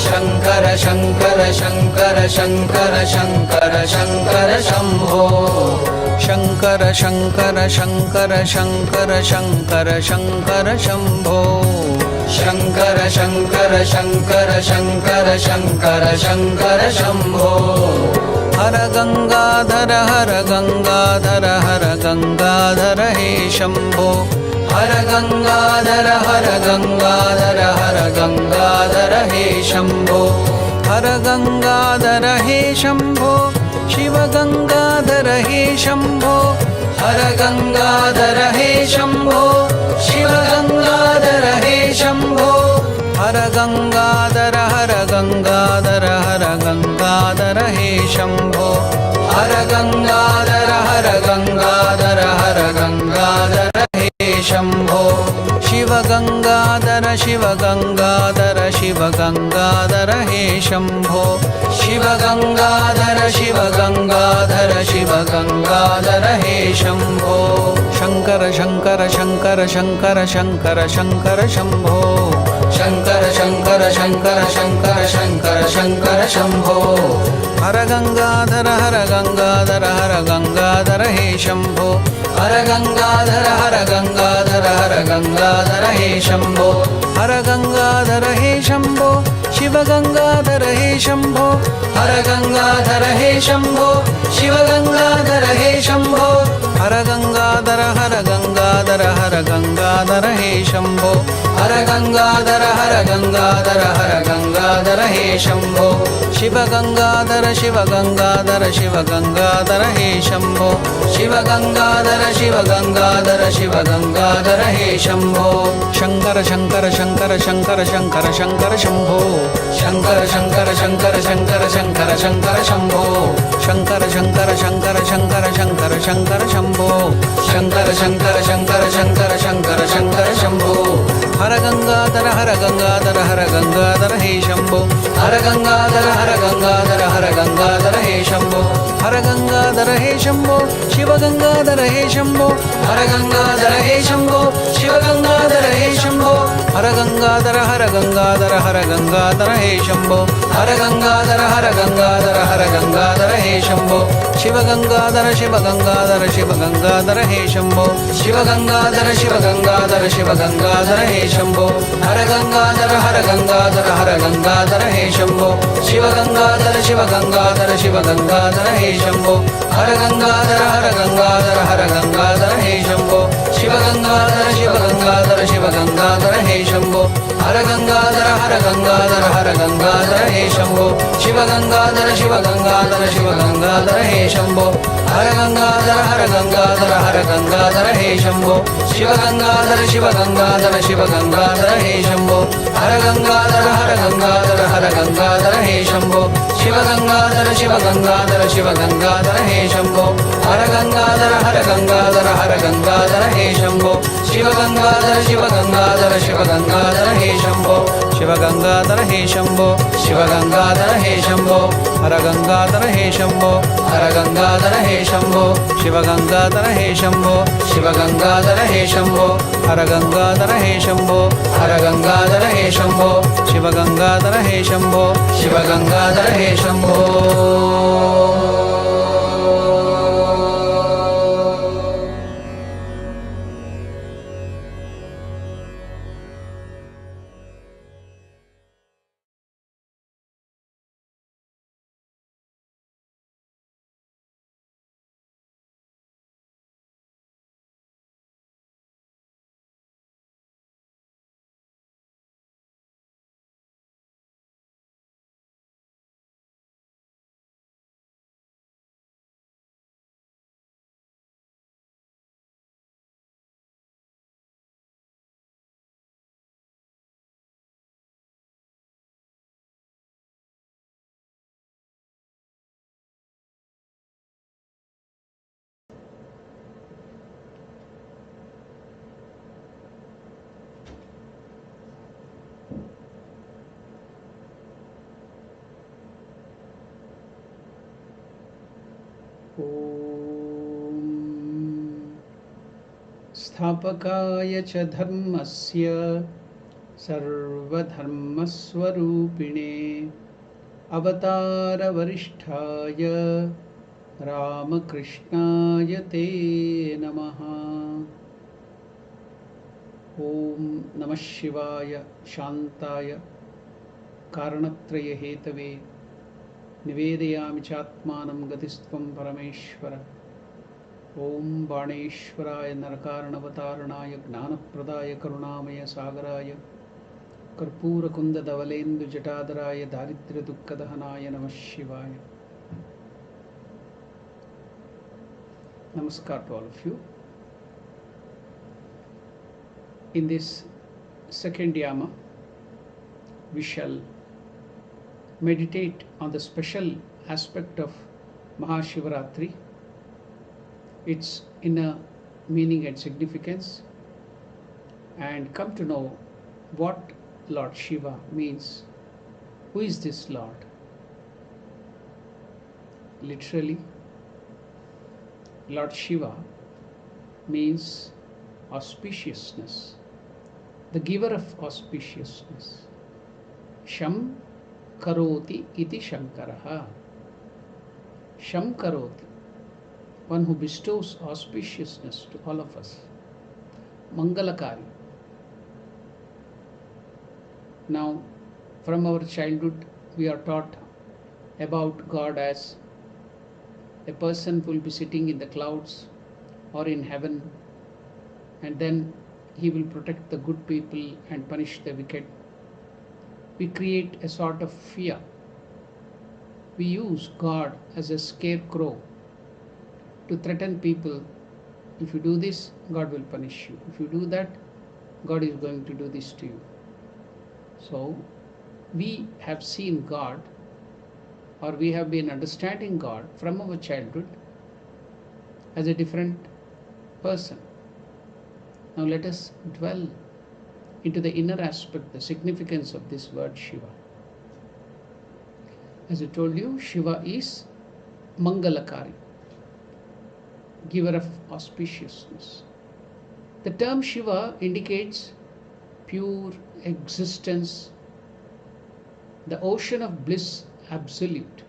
Shankar Shankar Shankar Shankar Shankar Shankar Shambho Shankar Shankar Shankar Shankar Shankar Shankar Shambho Shankar Shankar Shankar Shankar Shankar Shankar Shambho हर गङ्गाधर हर गङ्गाधर हर गङ्गाधर हे शम्भो हर गङ्गाधर हर गङ्गाधर हर गङ्गाधर हे शम्भो हर गङ्गाधर हे शम्भो शिव गङ्गाधर हे शम्भो हर गङ्गाधर हे शम्भो शिव गङ्गाधर हे शम्भो हर गङ्गाधर हर गङ्गाधर हर गङ्गाधर हे शम्भो हर गङ्गाधर हर गङ्गाधर हर गङ्गाधर हे शम्भो शिव गङ्गाधर शिव गङ्गाधर शिव गङ्गाधर हे शम्भो शिव गङ्गाधर शिव गङ्गाधर शिव गङ्गाधर हे शम्भो शङ्कर शङ्कर शङ्कर शङ्कर शङ्कर शङ्कर शम्भो शङ्कर शङ्कर शङ्कर शङ्कर शङ्कर शङ्कर शम्भो हर गङ्गाधर हर गङ्गाधर हर गङ्गाधर हे शम्भो हर गङ्गाधर हर गङ्गाधर हर गङ्गाधर हे शम्भो हर गङ्गाधर हे शम्भो शिव गङ्गाधर हे शम्भो हर गङ्गाधर हे शम्भो शिव गङ्गाधर हे शम्भो हर गङ्गाधर हर गङ्गाधर हर गङ्गाधर हे शम्भो हर गङ्गाधर हर गङ्गाधर हर गङ्गाधर हे शम्भो शिव गङ्गाधर शिव गङ्गाधर शिव गङ्गाधर हे शम्भो शिव गङ्गाधर शिव गङ्गाधर शिव गङ्गाधर हे शम्भो शङ्कर शङ्कर शङ्कर शङ्कर शङ्कर शङ्कर शम्भो शङ्कर शङ्कर शङ्कर शङ्कर शङ्कर शङ्कर शम्भो शङ्कर शङ्कर शङ्कर शङ्कर शङ्कर शङ्कर शम्भो शङ्कर शङ्कर शङ्कर शङ्कर शङ्कर शङ्कर शम्भो हर गङ्गाधर हर गङ्गाधर हर गङ्गाधर हे शम्भो हर गङ्गाधर हर गङ्गाधर हर गङ्गाधर हे शम्भो हर गङ्गाधर हे शम्भो शिव गङ्गाधर हे शम्भो हर गङ्गाधर हे शम्भो शिव गङ्गाधर हे शम्भो हर गङ्गाधर हर गङ्गाधर हर गङ्गाधर हे शम्भो हर गङ्गाधर हर गङ्गाधर हर गङ्गाधर हे शम्भो शिव गङ्गाधर शिव गङ्गाधर शिव गङ्गाधर हे शम्भो शिव गङ्गाधर शिव गङ्गाधर शिव गङ्गाधर हे शम्भो हर गङ्गाधर हर गङ्गाधर हर गङ्गाधर हे शम्भो शिव गङ्गाधर शिव गङ्गाधर शिव गङ्गाधर हे शम्भो हर गङ्गाधर हर गङ्गाधर हर गङ्गाधर हे शम्भो शिव गङ्गाधर शिव गङ्गाधर शिव गङ्गाधर हे शम्भो हर गङ्गाधर हर गङ्गाधर हर गङ्गाधर हे शम्भो शिव गङ्गाधर शिव गङ्गाधर शिव गङ्गाधर हे शम्भो हर गङ्गाधर हर गङ्गाधर हर गङ्गाधर हे शम्भो शिव गङ्गाधर शिव गङ्गाधर शिव गङ्गाधर हे शम्भो हर गङ्गाधर हर गङ्गाधर हर गङ्गाधर हे शम्भो शिव गङ्गाधर शिव गङ्गाधर शिव गङ्गाधर हे शम्भो हर गङ्गाधर हर गङ्गाधर हर गङ्गाधर हे शम्भो शिव गङ्गाधर शिव गङ्गाधर शिव गङ्गाधर हे शम्भो शिव गङ्गाधर हे शम्भो शिव गङ्गाधर हे शम्भो हर गङ्गाधर हे शम्भो हर गङ्गाधर हे शम्भो शिव गङ्गाधर हे शम्भो शिव गङ्गाधर हे शम्भो हर गङ्गाधर हे शम्भो हर गङ्गाधर हे शम्भो शिव गङ्गाधर हे शम्भो शिव गङ्गाधर हे शम्भो स्थापकाय च धर्मस्य सर्वधर्मस्वरूपिणे अवतारवरिष्ठाय रामकृष्णाय ते नमः। ॐ नमः शिवाय शान्ताय कारणत्रयहेतवे निवेदयामि चात्मानं गतिस्त्वं परमेश्वर। ॐ बाणेश्वराय नरकारणवतारणाय ज्ञानप्रदाय करुणामय सागराय कर्पूरकुन्दधवलेन्दुजटाधराय दारिद्र्यदुःखदहनाय नमः शिवाय। Namaskar to all of you. In this second yama, we shall meditate on the special aspect of Maha Shivaratri, its inner meaning and significance, and come to know what Lord Shiva means. Who is this Lord? Literally, Lord Shiva means auspiciousness, the giver of auspiciousness. Sham karoti iti Shankaraha. Sham karoti, one who bestows auspiciousness to all of us. Mangalakari. Now, from our childhood, we are taught about God as a person who will be sitting in the clouds or in heaven, and then he will protect the good people and punish the wicked. We create a sort of fear. We use God as a scarecrow to threaten people. If you do this, God will punish you. If you do that, God is going to do this to you. So we have seen God, or we have been understanding God from our childhood as a different person. Now let us dwell into the inner aspect, the significance of this word Shiva. As I told you, Shiva is Mangalakari, giver of auspiciousness. The term Shiva indicates pure existence, the ocean of bliss absolute,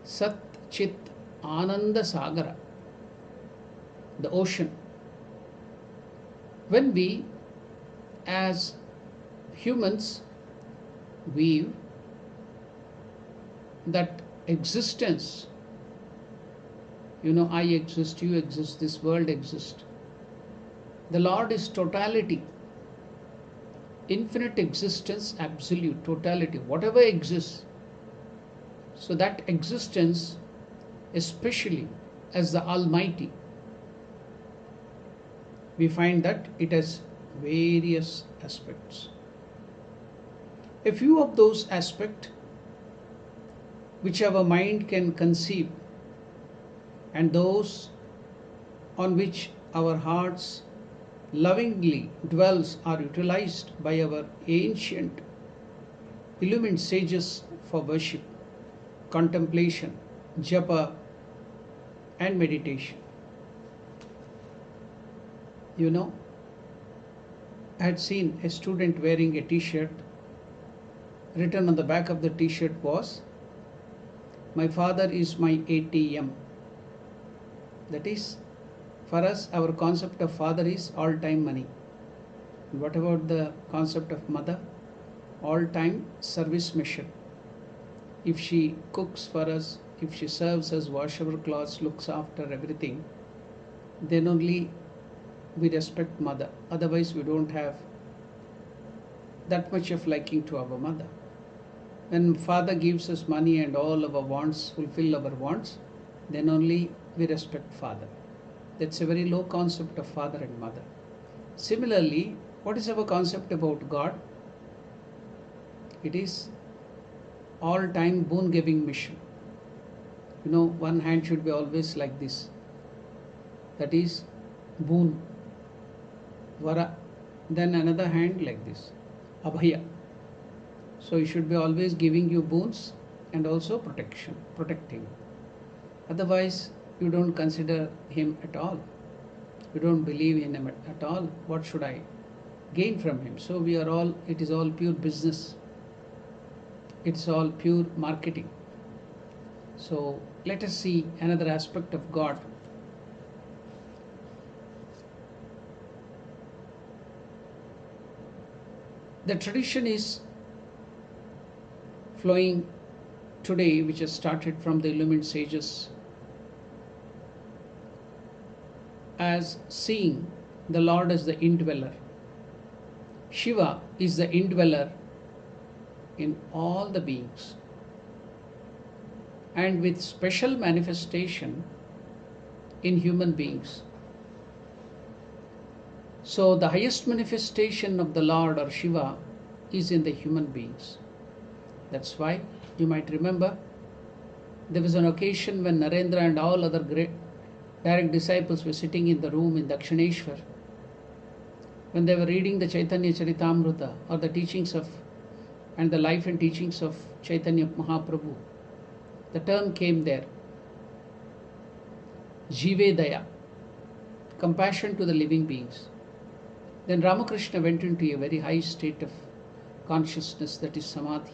Sat Chit Ananda Sagara, the ocean. When we as humans weave that existence, I exist, you exist, this world exists. The Lord is totality, infinite existence, absolute totality, whatever exists. So that existence, especially as the Almighty, we find that it has various aspects. A few of those aspects which our mind can conceive, and those on which our hearts lovingly dwells, are utilized by our ancient illumined sages for worship, contemplation, japa and meditation. I had seen a student wearing a t-shirt. Written on the back of the t-shirt was, "My father is my ATM." That is, for us, our concept of father is all-time money. What about the concept of mother? All-time service mission. If she cooks for us, if she serves us, washes our clothes, looks after everything, then only we respect mother. Otherwise, we don't have that much of liking to our mother. When father gives us money and all our wants, fulfill our wants, then only we respect father. That's a very low concept of father and mother. Similarly, what is our concept about God? It is all-time boon-giving mission. One hand should be always like this. That is boon, vara. Then another hand like this, abhaya. So he should be always giving you boons and also protecting. Otherwise, you don't consider him at all. you don't believe in him at all, what should I gain from him? So it is all pure business. It's all pure marketing. So let us see another aspect of God. The tradition is flowing today, which has started from the illumined sages, as seeing the Lord as the indweller. Shiva is the indweller in all the beings, and with special manifestation in human beings. So the highest manifestation of the Lord or Shiva is in the human beings. That's why you might remember there was an occasion when Narendra and all other great direct disciples were sitting in the room in Dakshineshwar, when they were reading the Chaitanya Charitamrita, or the teachings of and the life and teachings of Chaitanya Mahaprabhu. The term came there, Jive Daya, compassion to the living beings. Then Ramakrishna went into a very high state of consciousness, that is Samadhi.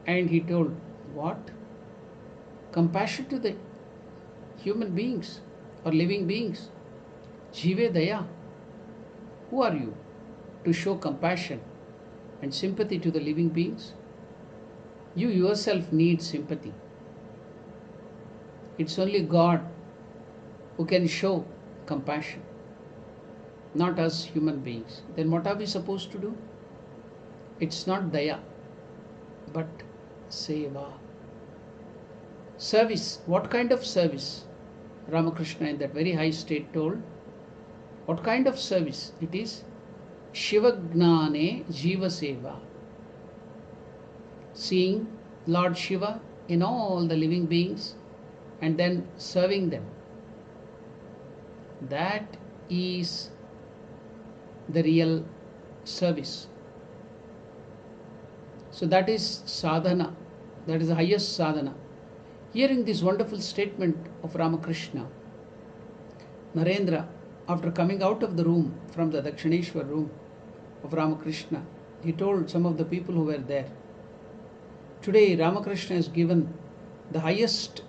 And he told, what? Compassion to the human beings or living beings. Jive Daya. Who are you to show compassion and sympathy to the living beings? You yourself need sympathy. It's only God who can show compassion, not us human beings. Then what are we supposed to do? It's not daya, but seva. Service. What kind of service? Ramakrishna in that very high state told, what kind of service? It is Shivagnane Jiva Seva. Seeing Lord Shiva in all the living beings and then serving them. That is the real service. So that is sadhana. That is the highest sadhana. Hearing this wonderful statement of Ramakrishna, Narendra, after coming out of the room, from the Dakshineshwar room of Ramakrishna, he told some of the people who were there, today Ramakrishna has given the highest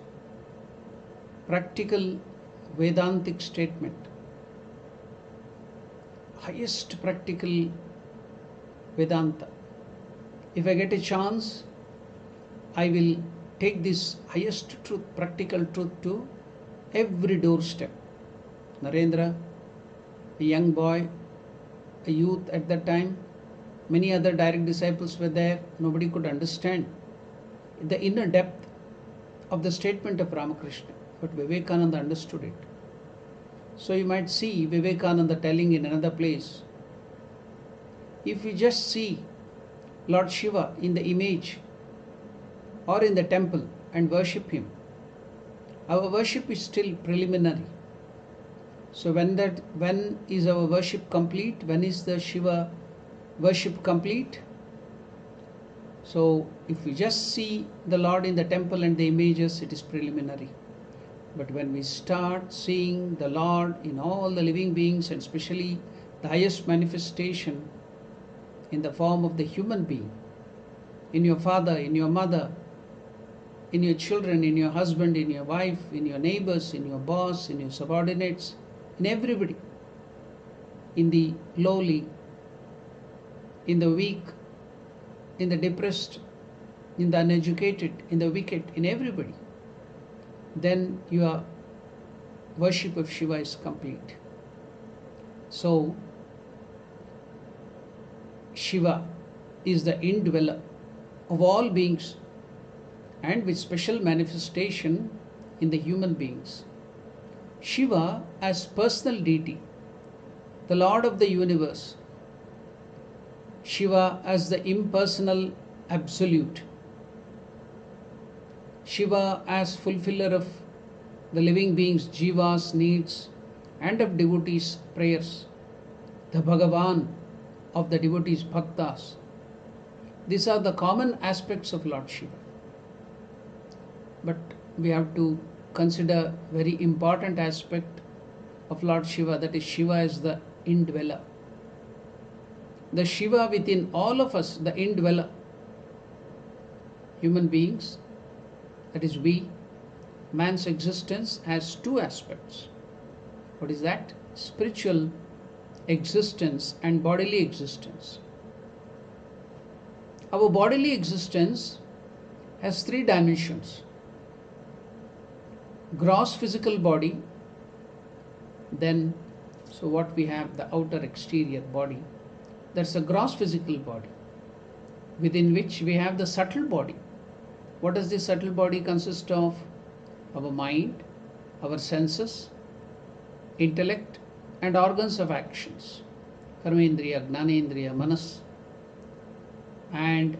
practical Vedantic statement, highest practical Vedanta. If I get a chance, I will take this highest truth, practical truth, to every doorstep. Narendra, a young boy, a youth at that time, many other direct disciples were there. Nobody could understand the inner depth of the statement of Ramakrishna, but Vivekananda understood it. So you might see Vivekananda telling in another place, if we just see Lord Shiva in the image or in the temple and worship him, our worship is still preliminary. So when is our worship complete? When is the Shiva worship complete? So if we just see the Lord in the temple and the images, it is preliminary. But when we start seeing the Lord in all the living beings, and especially the highest manifestation in the form of the human being, in your father, in your mother, in your children, in your husband, in your wife, in your neighbors, in your boss, in your subordinates, in everybody, in the lowly, in the weak, in the depressed, in the uneducated, in the wicked, in everybody, then your worship of Shiva is complete. So Shiva is the indweller of all beings, and with special manifestation in the human beings. Shiva as personal deity, the Lord of the universe. Shiva as the impersonal absolute. Shiva as fulfiller of the living beings' jivas, needs, and of devotees' prayers. The Bhagavan of the devotees' bhaktas. These are the common aspects of Lord Shiva. But we have to consider very important aspect, of Lord Shiva, that is Shiva is the indweller. The Shiva within all of us, the indweller, human beings, that is we, man's existence has two aspects. What is that? Spiritual existence and bodily existence. Our bodily existence has three dimensions. Gross physical body, then, so what we have, the outer exterior body, that's a gross physical body, within which we have the subtle body. What does this subtle body consist of? Our mind, our senses, intellect, and organs of actions. Karmendriya, Gnanendriya, Manas. And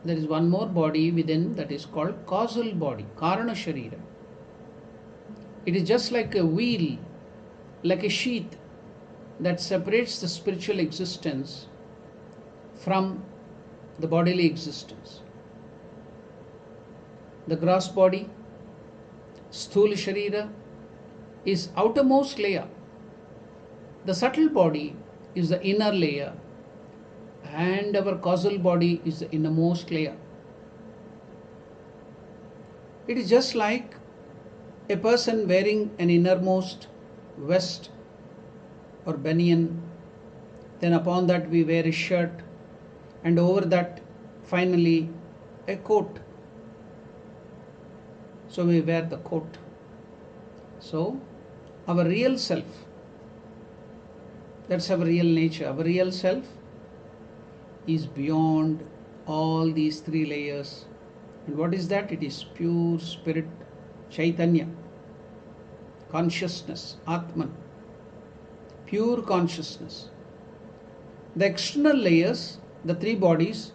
there is one more body within, that is called causal body, Karana Sharira. It is just like a wheel, like a sheath that separates the spiritual existence from the bodily existence. The gross body, Sthula Sharira, is outermost layer. The subtle body is the inner layer, and our causal body is the innermost layer. It is just like a person wearing an innermost vest or banyan, then upon that we wear a shirt, and over that finally a coat. So we wear the coat. So our real self, that's our real nature. Our real self is beyond all these three layers. And what is that? It is pure spirit, Chaitanya, consciousness, Atman, pure consciousness. The external layers, the three bodies,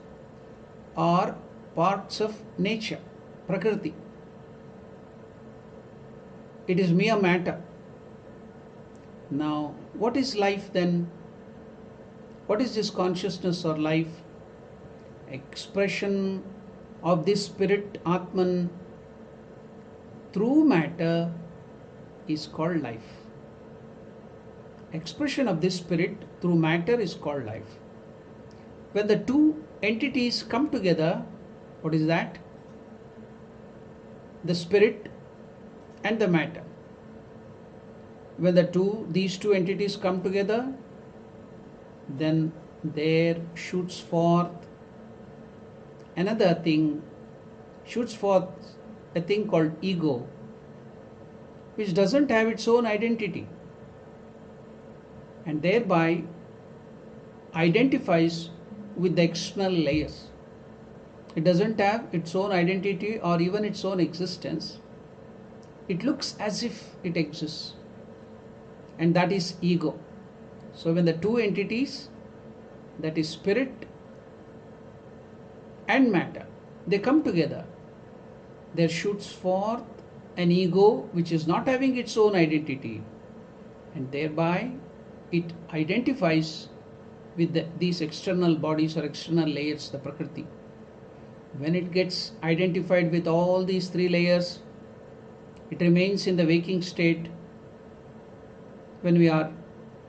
are parts of nature, Prakriti. It is mere matter. Now, what is life then? What is this consciousness or life? Expression of this spirit, Atman, through matter is called life. Expression of this spirit through matter is called life. When the two entities come together, what is that? The spirit and the matter. When these two entities come together, then there shoots forth another thing, shoots forth a thing called ego, which doesn't have its own identity, and thereby identifies with the external layers. It doesn't have its own identity or even its own existence. It looks as if it exists, and that is ego. So when the two entities, that is spirit and matter, they come together, there shoots forth an ego which is not having its own identity, and thereby it identifies with these external bodies or external layers, the Prakriti. When it gets identified with all these three layers, it remains in the waking state. When we are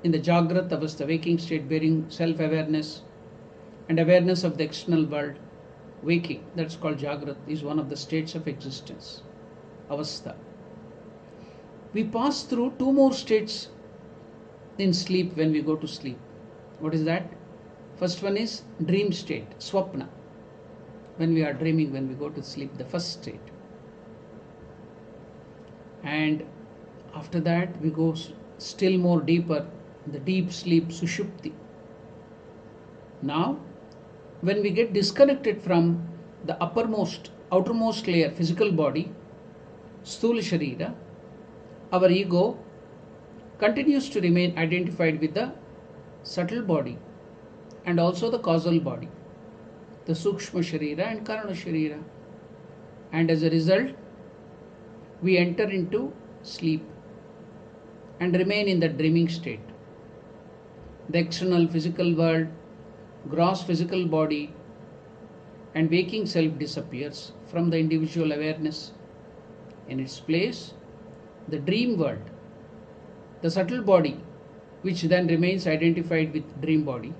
in the Jagrat Avastha, waking state, bearing self-awareness and awareness of the external world, waking, that's called Jagrat, is one of the states of existence, Avastha. We pass through two more states in sleep when we go to sleep. What is that? First one is dream state, Swapna. When we are dreaming, when we go to sleep, the first state. And after that we go still more deeper, the deep sleep, Sushupti. Now, when we get disconnected from the outermost layer, physical body, Sthula Sharira, our ego continues to remain identified with the subtle body and also the causal body, the Sukshma Sharira and Karana Sharira. And as a result, we enter into sleep and remain in the dreaming state. The external physical world, gross physical body, and waking self disappears from the individual awareness. In its place, the dream world, the subtle body, which then remains identified with dream body,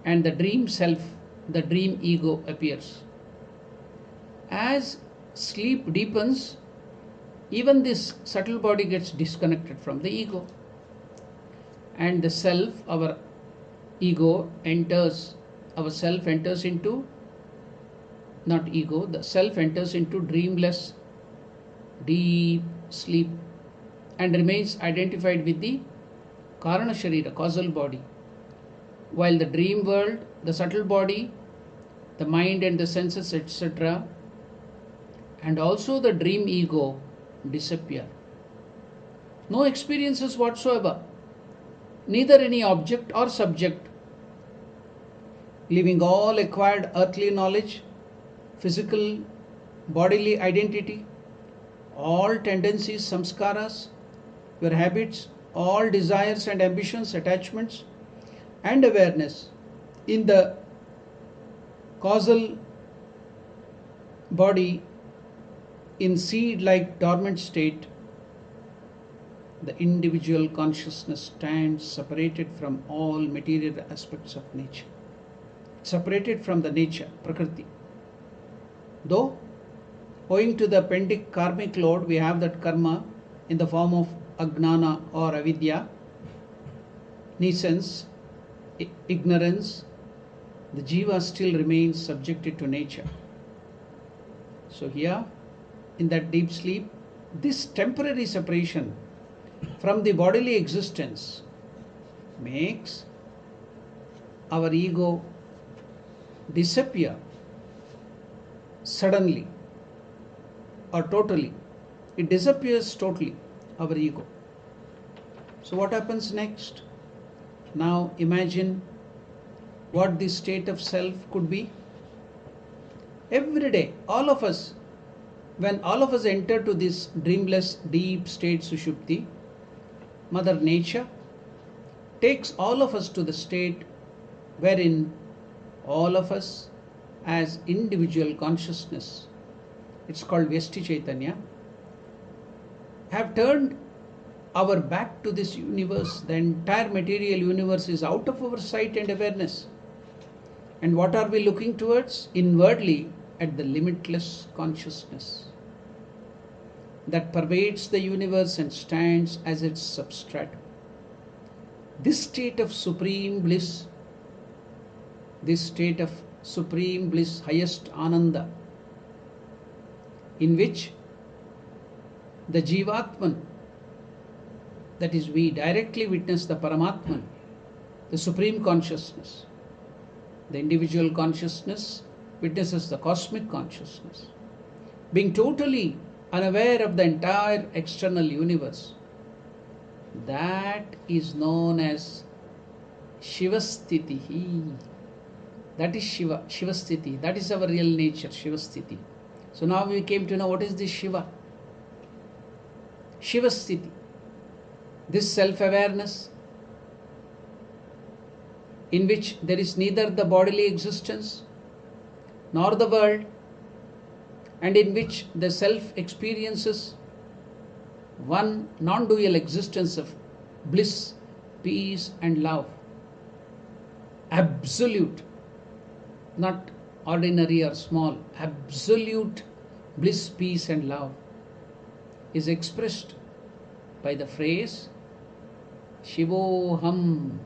and the dream self, the dream ego appears. As sleep deepens, even this subtle body gets disconnected from the ego, and the self, our ego, our self enters into, not ego, the self enters into dreamless, deep sleep and remains identified with the Karana Sharira, causal body, while the dream world, the subtle body, the mind and the senses, etc., and also the dream ego disappear. No experiences whatsoever, neither any object or subject, leaving all acquired earthly knowledge, physical, bodily identity, all tendencies, samskaras, your habits, all desires and ambitions, attachments, and awareness in the causal body in seed-like dormant state. The individual consciousness stands separated from all material aspects of nature, separated from the nature, Prakriti. Though, owing to the pending karmic load, we have that karma in the form of ajnana or avidya, nescience, ignorance, the jiva still remains subjected to nature. So here, in that deep sleep, this temporary separation from the bodily existence makes our ego disappear suddenly or totally. It disappears totally, our ego. So what happens next? Now imagine what this state of self could be. Every day, all of us, when all of us enter to this dreamless deep state Sushupti, Mother Nature takes all of us to the state wherein all of us as individual consciousness, it's called Vyasti Chaitanya, have turned our back to this universe. The entire material universe is out of our sight and awareness. And what are we looking towards? Inwardly at the limitless consciousness that pervades the universe and stands as its substratum. This state of supreme bliss, highest Ananda, in which the Jivatman, that is, we directly witness the Paramatman, the supreme consciousness. The individual consciousness witnesses the cosmic consciousness, being totally unaware of the entire external universe. That is known as Shivasthiti. That is Shiva, Shivasthiti. That is our real nature, Shivasthiti. So now we came to know what is this Shiva. Shivasthiti. This self-awareness in which there is neither the bodily existence nor the world, and in which the self experiences one non-dual existence of bliss, peace and love. Absolute, not ordinary or small, absolute bliss, peace and love is expressed by the phrase Shivoham.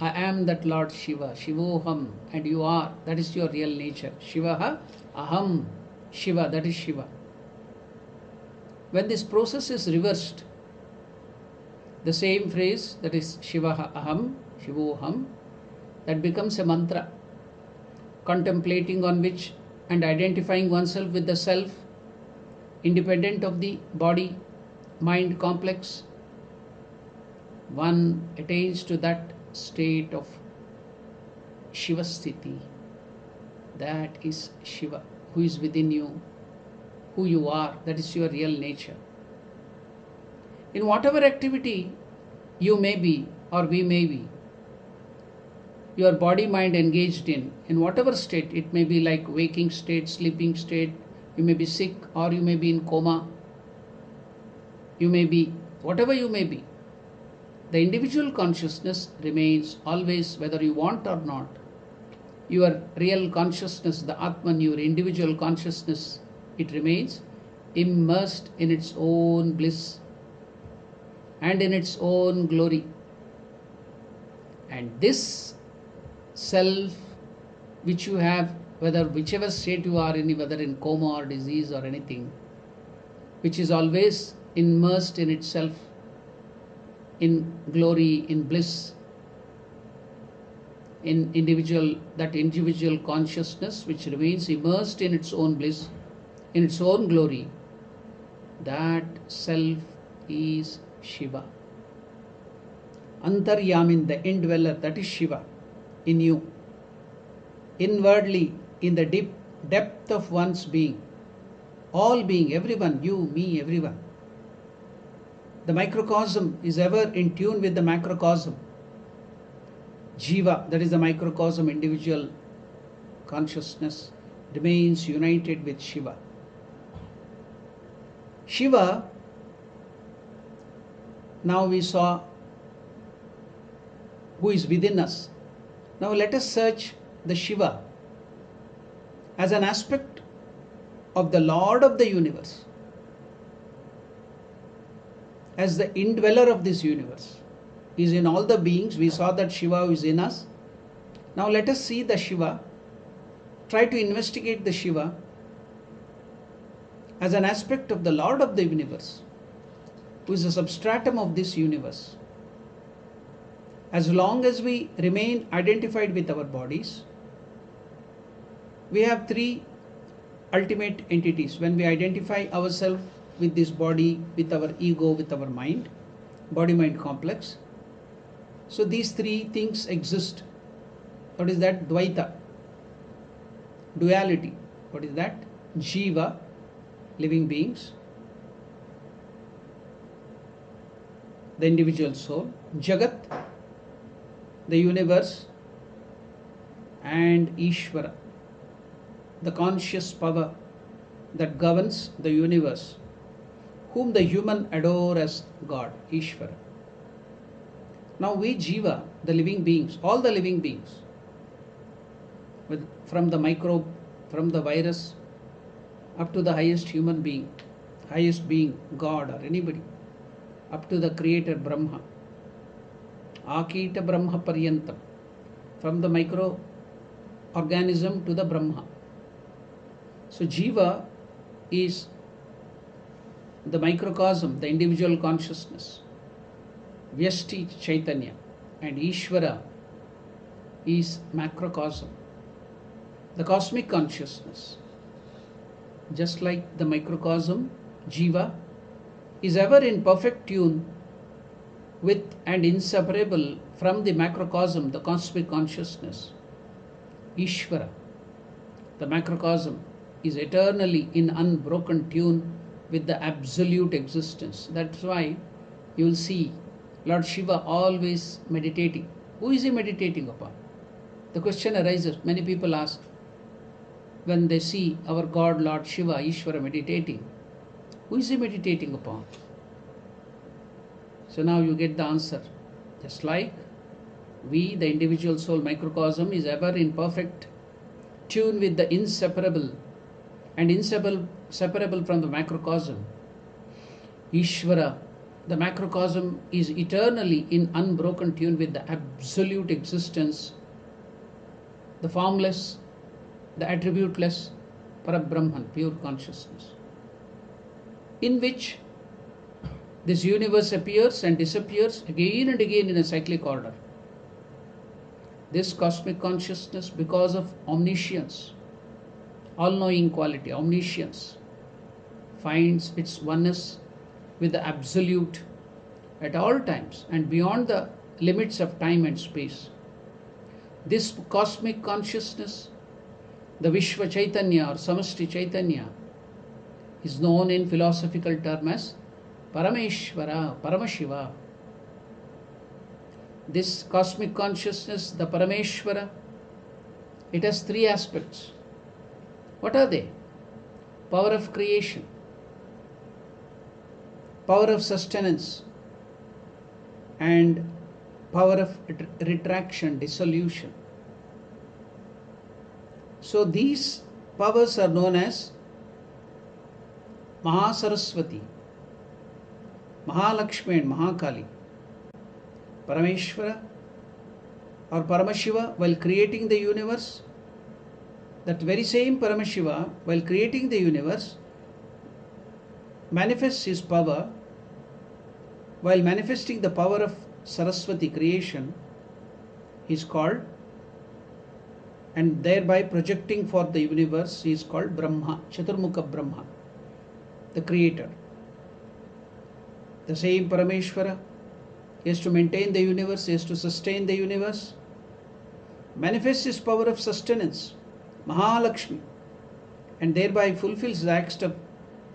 I am that Lord Shiva, Shivoham, and you are, that is your real nature. Shivaha, Aham, Shiva, that is Shiva. When this process is reversed, the same phrase, that is Shivaha, Aham, Shivoham, that becomes a mantra, contemplating on which and identifying oneself with the self, independent of the body, mind complex. One attains to that state of Shivasthiti. That is Shiva, who is within you, who you are, that is your real nature. In whatever activity you may be or we may be, your body mind engaged in whatever state, it may be like waking state, sleeping state, you may be sick or you may be in coma, you may be whatever you may be, the individual consciousness remains always, whether you want or not. Your real consciousness, the Atman, your individual consciousness, it remains immersed in its own bliss and in its own glory. And this self which you have, whichever state you are in, whether in coma or disease or anything, which is always immersed in itself, in glory, in bliss, in that individual consciousness which remains immersed in its own bliss, in its own glory, that self is Shiva. Antaryamin, the indweller, that is Shiva in you. Inwardly, in the deep depth of one's being, all being, everyone, you, me, everyone. The microcosm is ever in tune with the macrocosm. Jiva, that is the microcosm, individual consciousness, remains united with Shiva. Shiva, now we saw who is within us. Now let us search the Shiva as an aspect of the Lord of the universe, as the indweller of this universe. He is in all the beings. We saw that Shiva is in us. Now let us see the Shiva, try to investigate the Shiva as an aspect of the Lord of the universe, who is the substratum of this universe. As long as we remain identified with our bodies, we have three ultimate entities. When we identify ourselves with this body, with our ego, with our mind, body-mind complex, so these three things exist. What is that? Dvaita, duality. What is that? Jiva, living beings, the individual soul, Jagat, the universe, and Ishvara, the conscious power that governs the universe, whom the human adore as God, Ishvara. Now we Jiva, the living beings, all the living beings, from the microbe, from the virus, up to the highest human being, highest being, God or anybody, up to the creator Brahma, Akita Brahma Paryantam, from the microorganism to the Brahma. So Jiva is the microcosm, the individual consciousness, Vyasti Chaitanya, and Ishvara is macrocosm, the cosmic consciousness. Just like the microcosm, Jiva is ever in perfect tune with and inseparable from the macrocosm, the cosmic consciousness. Ishvara, the macrocosm, is eternally in unbroken tune with the absolute existence. That's why you will see Lord Shiva always meditating. Who is he meditating upon? The question arises, many people ask, when they see our God Lord Shiva, Ishvara meditating, who is he meditating upon? So now you get the answer. Just like we, the individual soul microcosm, is ever in perfect tune with the inseparable and inseparable from the macrocosm. Ishvara, the macrocosm, is eternally in unbroken tune with the absolute existence, the formless, the attributeless, Parabrahman, pure consciousness, in which this universe appears and disappears again and again in a cyclic order. This cosmic consciousness, because of omniscience, all-knowing quality, omniscience, finds its oneness with the absolute at all times and beyond the limits of time and space. This cosmic consciousness, the Vishwa Chaitanya or Samasti Chaitanya, is known in philosophical terms as Parameshvara, Paramashiva. This cosmic consciousness, the Parameshvara, it has three aspects. What are they? Power of creation, power of sustenance, and power of retraction, dissolution. So these powers are known as Mahasaraswati, Mahalakshmi and Mahakali. Parameshwara or Paramashiva, while creating the universe, that very same Paramashiva, while creating the universe, manifests his power. While manifesting the power of Saraswati creation, he is called, and thereby projecting for the universe, he is called Brahma, Chaturmukha Brahma, the creator. The same Parameshwara is to maintain the universe, is to sustain the universe, manifests his power of sustenance, Mahalakshmi, and thereby fulfills the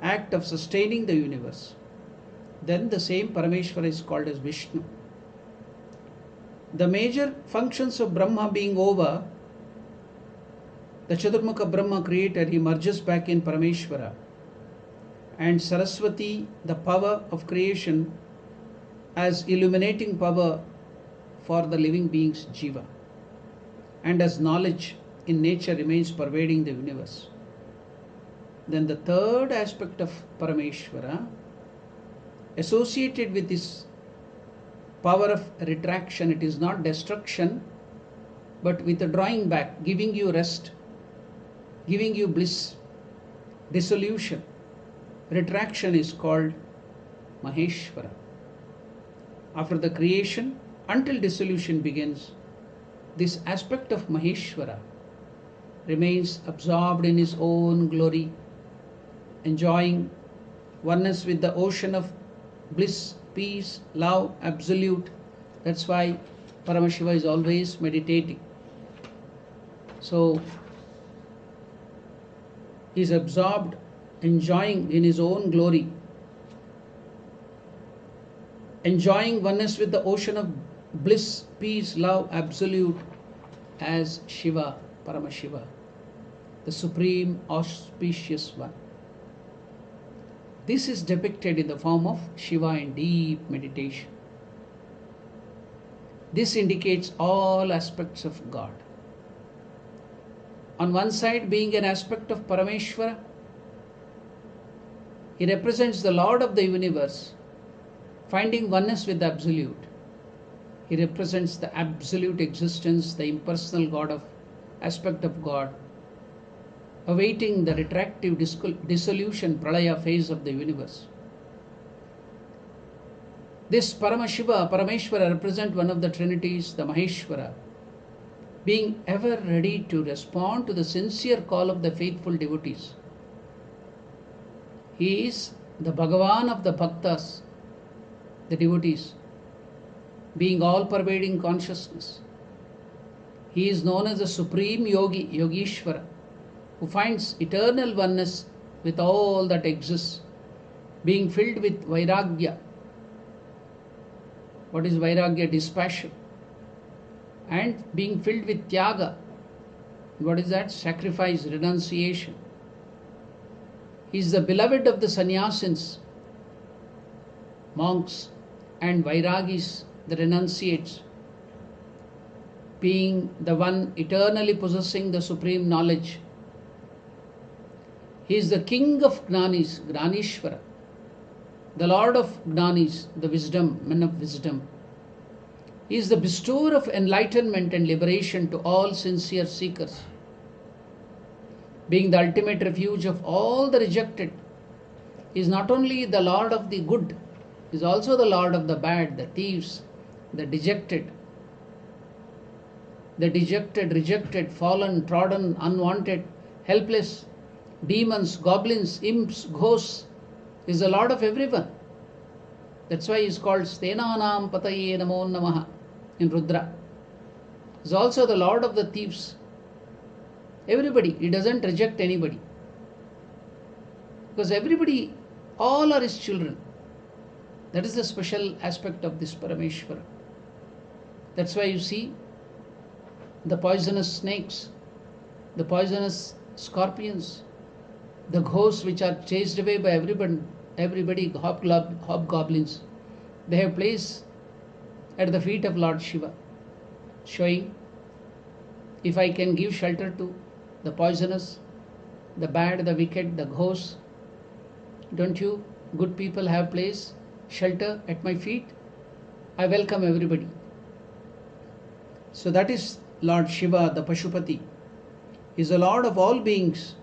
act of sustaining the universe. Then the same Parameshwara is called as Vishnu. The major functions of Brahma being over, the Chaturmukha Brahma creator, he merges back in Parameshwara, and Saraswati, the power of creation, as illuminating power for the living beings, Jiva, and as knowledge in nature remains pervading the universe. Then the third aspect of Parameshwara, associated with this power of retraction, it is not destruction, but with a drawing back, giving you rest, giving you bliss, dissolution. Retraction is called Maheshwara. After the creation, until dissolution begins, this aspect of Maheshwara remains absorbed in his own glory, enjoying oneness with the ocean of bliss, peace, love, absolute. That's why Paramashiva is always meditating. So he is absorbed, enjoying in his own glory, enjoying oneness with the ocean of bliss, peace, love, absolute, as Shiva, Paramashiva, the supreme auspicious one. This is depicted in the form of Shiva in deep meditation. This indicates all aspects of God. On one side, being an aspect of Parameshwara, he represents the Lord of the universe, finding oneness with the Absolute. He represents the absolute existence, the impersonal God of aspect of God, awaiting the retractive dissolution, pralaya phase of the universe. This Paramashiva, Parameshwara, represent one of the trinities, the Maheshwara, being ever ready to respond to the sincere call of the faithful devotees. He is the Bhagavan of the Bhaktas, the devotees, being all-pervading consciousness. He is known as the supreme yogi, Yogishvara, who finds eternal oneness with all that exists, being filled with Vairagya. What is Vairagya? Dispassion. And being filled with Tyaga. What is that? Sacrifice, renunciation. He is the beloved of the sannyasins, monks, and Vairagis, the renunciates, being the one eternally possessing the supreme knowledge. He is the king of Gnanis, Gnanishvara, the lord of Gnanis, the wisdom, men of wisdom. He is the bestower of enlightenment and liberation to all sincere seekers, being the ultimate refuge of all the rejected. He is not only the lord of the good, he is also the lord of the bad, the thieves, the dejected, rejected, fallen, trodden, unwanted, helpless, demons, goblins, imps, ghosts. He is the lord of everyone. That's why he is called Snanam Pataye Namo Namaha in Rudra. He is also the lord of the thieves. Everybody, he doesn't reject anybody. Because everybody, all are his children. That is the special aspect of this Parameshwara. That's why you see the poisonous snakes, the poisonous scorpions, the ghosts which are chased away by everybody, hobgoblins. They have place at the feet of Lord Shiva, showing if I can give shelter to the poisonous, the bad, the wicked, the ghosts, don't you good people have place, shelter at my feet? I welcome everybody. So that is Lord Shiva, the Pashupati. He is the Lord of all beings,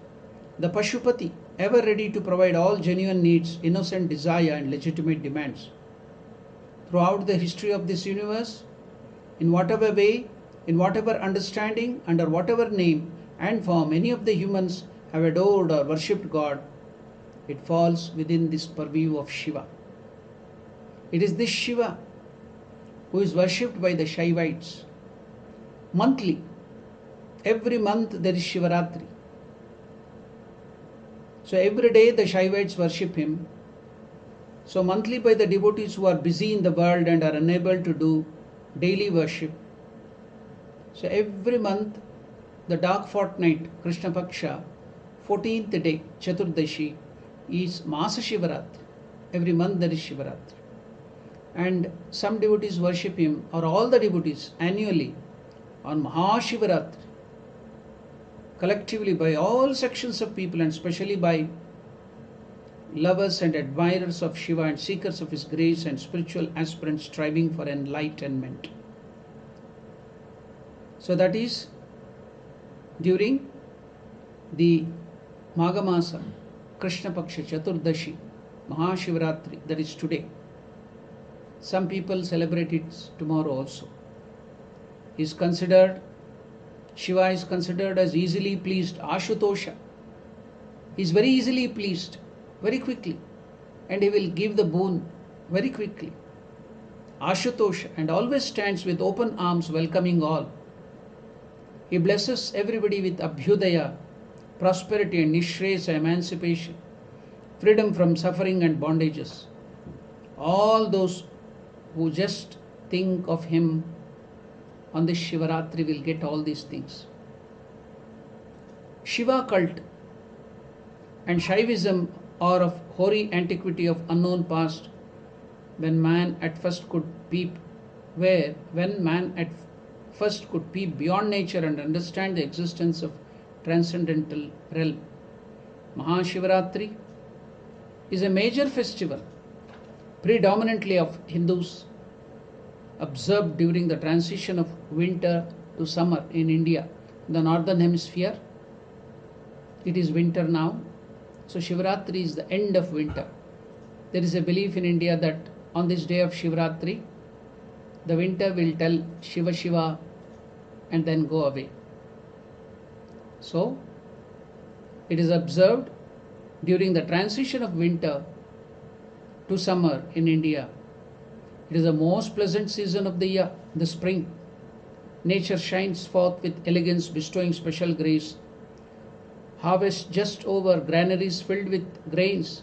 the Pashupati, ever ready to provide all genuine needs, innocent desire and legitimate demands. Throughout the history of this universe, in whatever way, in whatever understanding, under whatever name and form any of the humans have adored or worshipped God, it falls within this purview of Shiva. It is this Shiva who is worshipped by the Shaivites. Monthly, every month there is Shivaratri. So every day the Shaivites worship him. So monthly by the devotees who are busy in the world and are unable to do daily worship. So every month, the dark fortnight, Krishna Paksha, 14th day, Chaturdashi, is Masa Shivaratri. Every month there is Shivaratri. And some devotees worship him, or all the devotees, annually on Maha Shivaratri. Collectively by all sections of people, and especially by lovers and admirers of Shiva and seekers of his grace and spiritual aspirants striving for enlightenment. So that is during the Maghamasa, Krishna Paksha Chaturdashi, Maha Shivaratri, that is today. Some people celebrate it tomorrow also. Shiva is considered as easily pleased, Ashutosha. He is very easily pleased, very quickly, and he will give the boon very quickly. Ashutosha, and always stands with open arms welcoming all. He blesses everybody with Abhyudaya, prosperity and Nishresa, emancipation, freedom from suffering and bondages. All those who just think of him on this Shivaratri will get all these things. Shiva cult and Shaivism are of hoary antiquity of unknown past, when man at first could peep beyond nature and understand the existence of transcendental realm. Maha Shivaratri is a major festival, predominantly of Hindus, observed during the transition of winter to summer in India, the northern hemisphere. It is winter now, so Shivaratri is the end of winter. There is a belief in India that on this day of Shivaratri, the winter will tell Shiva Shiva and then go away. So, it is observed during the transition of winter to summer in India. It is the most pleasant season of the year, the spring. Nature shines forth with elegance, bestowing special grace. Harvest just over, granaries filled with grains.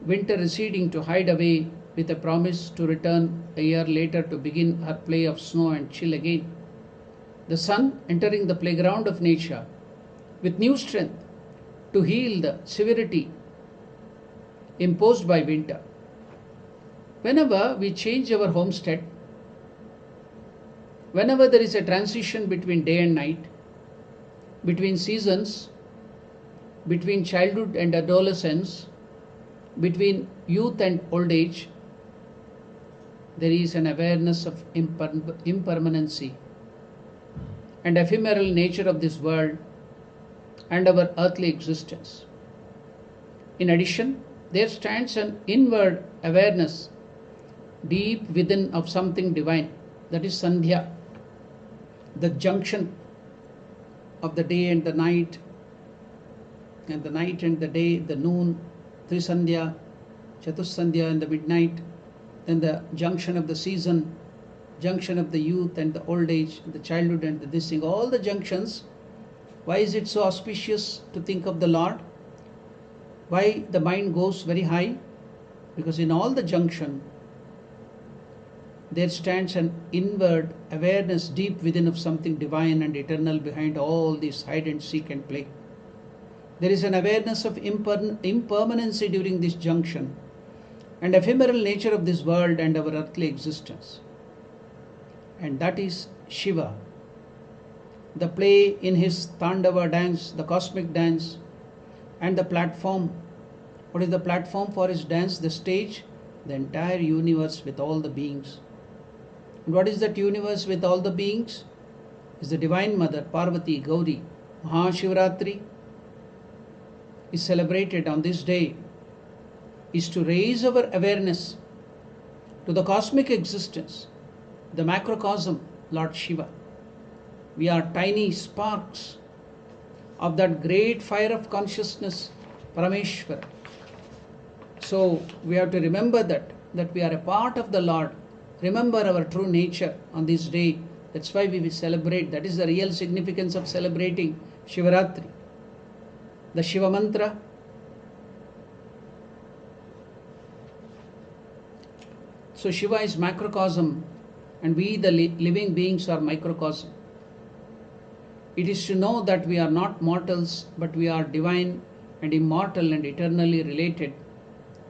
Winter receding to hide away, with a promise to return a year later to begin her play of snow and chill again. The sun entering the playground of nature with new strength to heal the severity imposed by winter. Whenever we change our homestead, whenever there is a transition between day and night, between seasons, between childhood and adolescence, between youth and old age, there is an awareness of impermanency and ephemeral nature of this world and our earthly existence. In addition, there stands an inward awareness deep within of something divine, that is Sandhya, the junction of the day and the night, and the night and the day, the noon, Trisandhya, Chatusandhya and the midnight, then the junction of the season, junction of the youth and the old age, the childhood and the this thing, all the junctions. Why is it so auspicious to think of the Lord? Why the mind goes very high? Because in all the junction, there stands an inward awareness deep within of something divine and eternal behind all this hide and seek and play. There is an awareness of impermanency during this junction and ephemeral nature of this world and our earthly existence. and that is Shiva. The play in his Tandava dance, the cosmic dance, and the platform. What is the platform for his dance? The stage, the entire universe with all the beings. And what is that universe with all the beings? Is the Divine Mother, Parvati, Gauri. Maha Shivaratri is celebrated on this day, is to raise our awareness to the cosmic existence, the macrocosm, Lord Shiva. We are tiny sparks of that great fire of consciousness, Parameshwara. So we have to remember that we are a part of the Lord. Remember our true nature on this day. That's why we will celebrate. That is the real significance of celebrating Shivaratri. The Shiva mantra. So Shiva is macrocosm and we the living beings are microcosm. It is to know that we are not mortals but we are divine and immortal and eternally related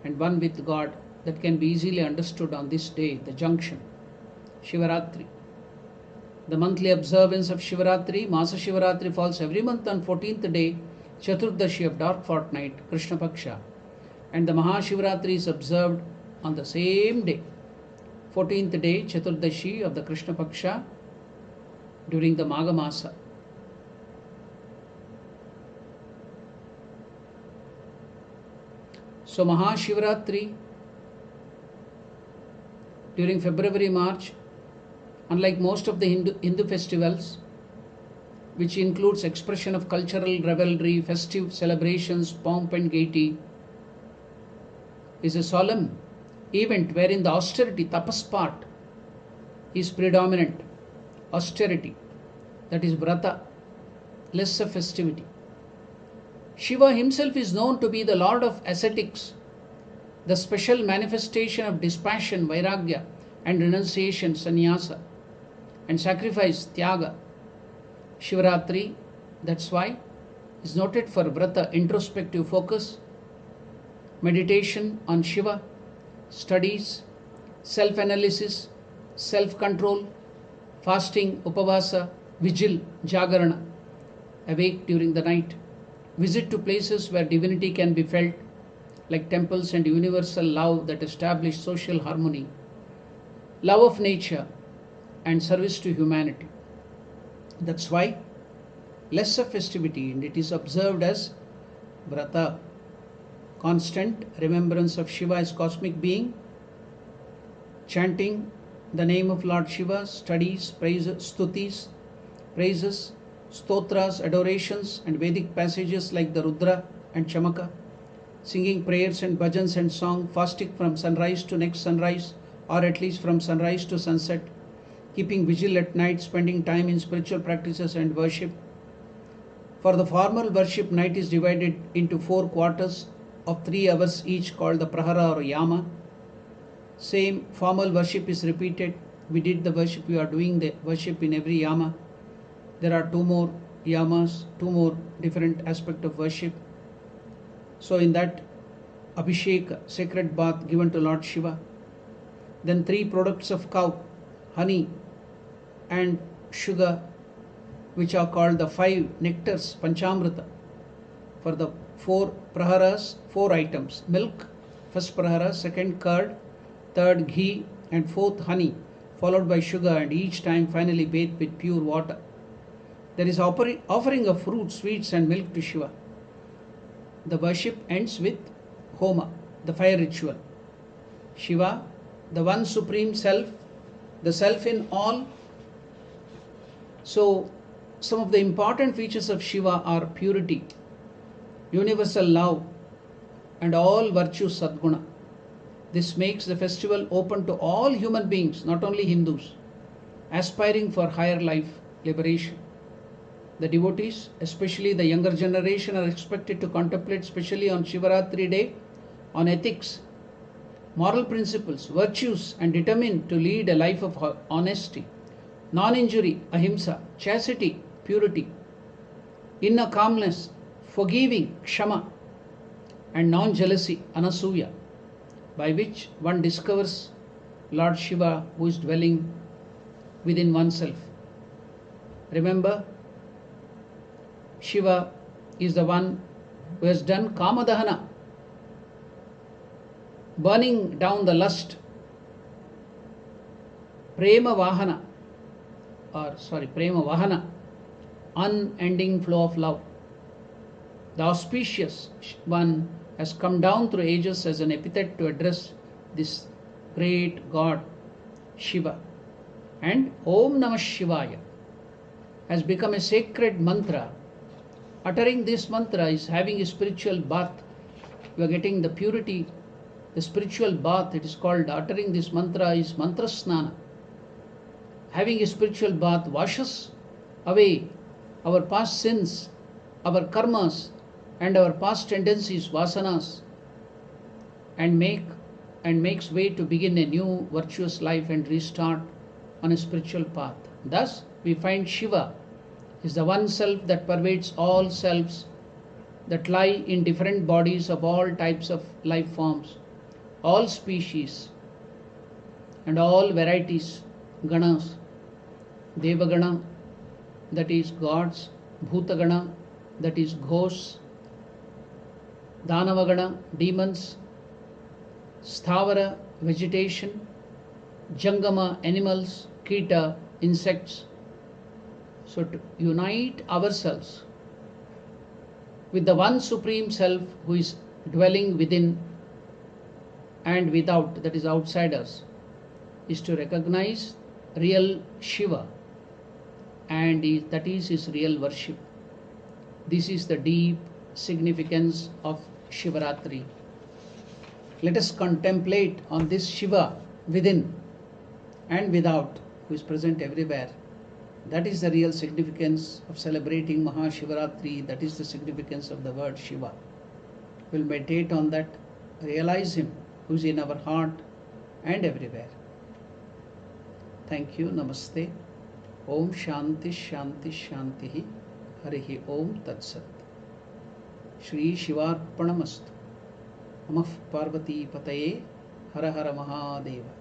and one with God. That can be easily understood on this day, the junction, Shivaratri. The monthly observance of Shivaratri, Masa Shivaratri falls every month on 14th day, Chaturdashi of dark fortnight, Krishna Paksha. And the Maha Shivaratri is observed on the same day, 14th day, Chaturdashi of the Krishna Paksha during the Magha Masa. So Maha Shivaratri during February, March, unlike most of the Hindu festivals, which includes expression of cultural revelry, festive celebrations, pomp and gaiety, is a solemn event wherein the austerity, tapas part, is predominant. Austerity, that is vrata, less of festivity. Shiva himself is known to be the Lord of ascetics, the special manifestation of dispassion, vairagya, and renunciation, sannyasa, and sacrifice, tyaga. Shivaratri, that's why, is noted for vrata, introspective focus, meditation on Shiva, studies, self-analysis, self-control, fasting, upavasa, vigil, jagarana, awake during the night, visit to places where divinity can be felt, like temples, and universal love that establish social harmony, love of nature, and service to humanity. That's why less of festivity, and it is observed as vrata, constant remembrance of Shiva as cosmic being, chanting the name of Lord Shiva, studies, praises, stutis, praises, stotras, adorations, and Vedic passages like the Rudra and Chamaka, singing prayers and bhajans and song, fasting from sunrise to next sunrise, or at least from sunrise to sunset, keeping vigil at night, spending time in spiritual practices and worship. For the formal worship, night is divided into 4 quarters of 3 hours each, called the prahara or yama. Same formal worship is repeated. We did the worship, we are doing the worship in every yama. There are 2 more yamas, 2 more different aspects of worship. So in that, abhisheka, sacred bath given to Lord Shiva. Then 3 products of cow, honey and sugar, which are called the 5 nectars, panchamrita. For the 4 praharas, 4 items: milk, first prahara, second curd, third ghee, and 4th honey, followed by sugar, and each time finally bathed with pure water. There is offering of fruit, sweets, and milk to Shiva. The worship ends with homa, the fire ritual. Shiva, the one supreme self, the self in all. So some of the important features of Shiva are purity, universal love, and all virtues, sadguna. This makes the festival open to all human beings, not only Hindus, aspiring for higher life, liberation. The devotees, especially the younger generation, are expected to contemplate, especially on Shivaratri day, on ethics, moral principles, virtues, and determine to lead a life of honesty, non-injury, ahimsa, chastity, purity, inner calmness, forgiving, kshama, and non-jealousy, anasuya, by which one discovers Lord Shiva, who is dwelling within oneself. Remember, Shiva is the one who has done Kamadahana, burning down the lust, Prema Vahana, unending flow of love. The auspicious one has come down through ages as an epithet to address this great God, Shiva. And Om Namah Shivaya has become a sacred mantra. Uttering this mantra is having a spiritual bath. You are getting the purity, the spiritual bath. It is called, uttering this mantra is mantra Snanam. Having a spiritual bath washes away our past sins, our karmas, and our past tendencies, vasanas, and makes way to begin a new virtuous life and restart on a spiritual path. Thus, we find Shiva is the one self that pervades all selves that lie in different bodies of all types of life forms, all species, and all varieties, ganas, Devagana, that is gods, Bhutagana, that is ghosts, Danavagana, demons, Sthavara, vegetation, Jangama, animals, Kita, insects. So to unite ourselves with the one Supreme Self who is dwelling within and without, that is outside us, is to recognize real Shiva, and that is his real worship. This is the deep significance of Shivaratri. Let us contemplate on this Shiva within and without, who is present everywhere. That is the real significance of celebrating Maha Shivaratri. That is the significance of the word Shiva. We'll meditate on that, realize him who is in our heart and everywhere. Thank you. Namaste. Om Shanti Shanti Shanti. Harihi Om Tat Sat. Shri Shivarpanamastu. Namah Parvati Pataye. Hara Hara Mahadeva.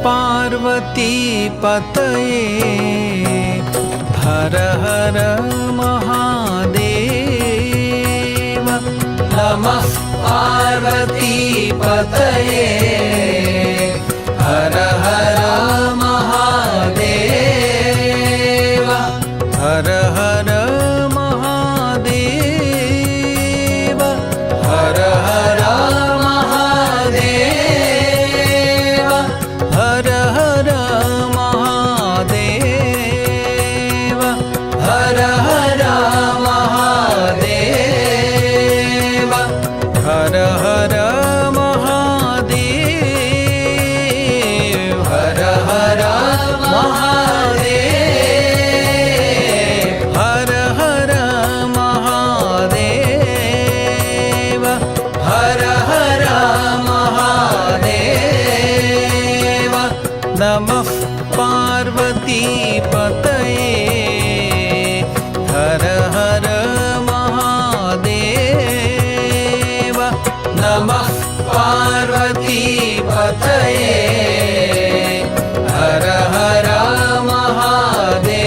Parvati पतये हर हर महादेव नमः पार्वती पतये हर हर महादेव हर हर महादेव हर हर महादेव हर हर महादेव हर हर महादेव हर हर महादेव हर हर महादेव हर हर महादेव हर हर महादेव नमः पार्वती पतये हर हर महादेव नमः पार्वती पतये हर हर महादेव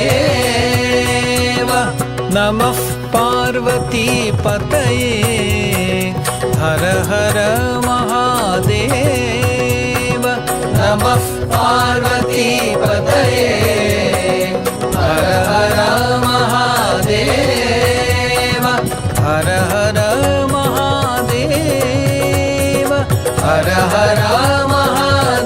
नमः पार्वती पतये हर हर महादेव नमः पार्वती पतये हर हर महादेव हर हर महादेव हर हर महादेव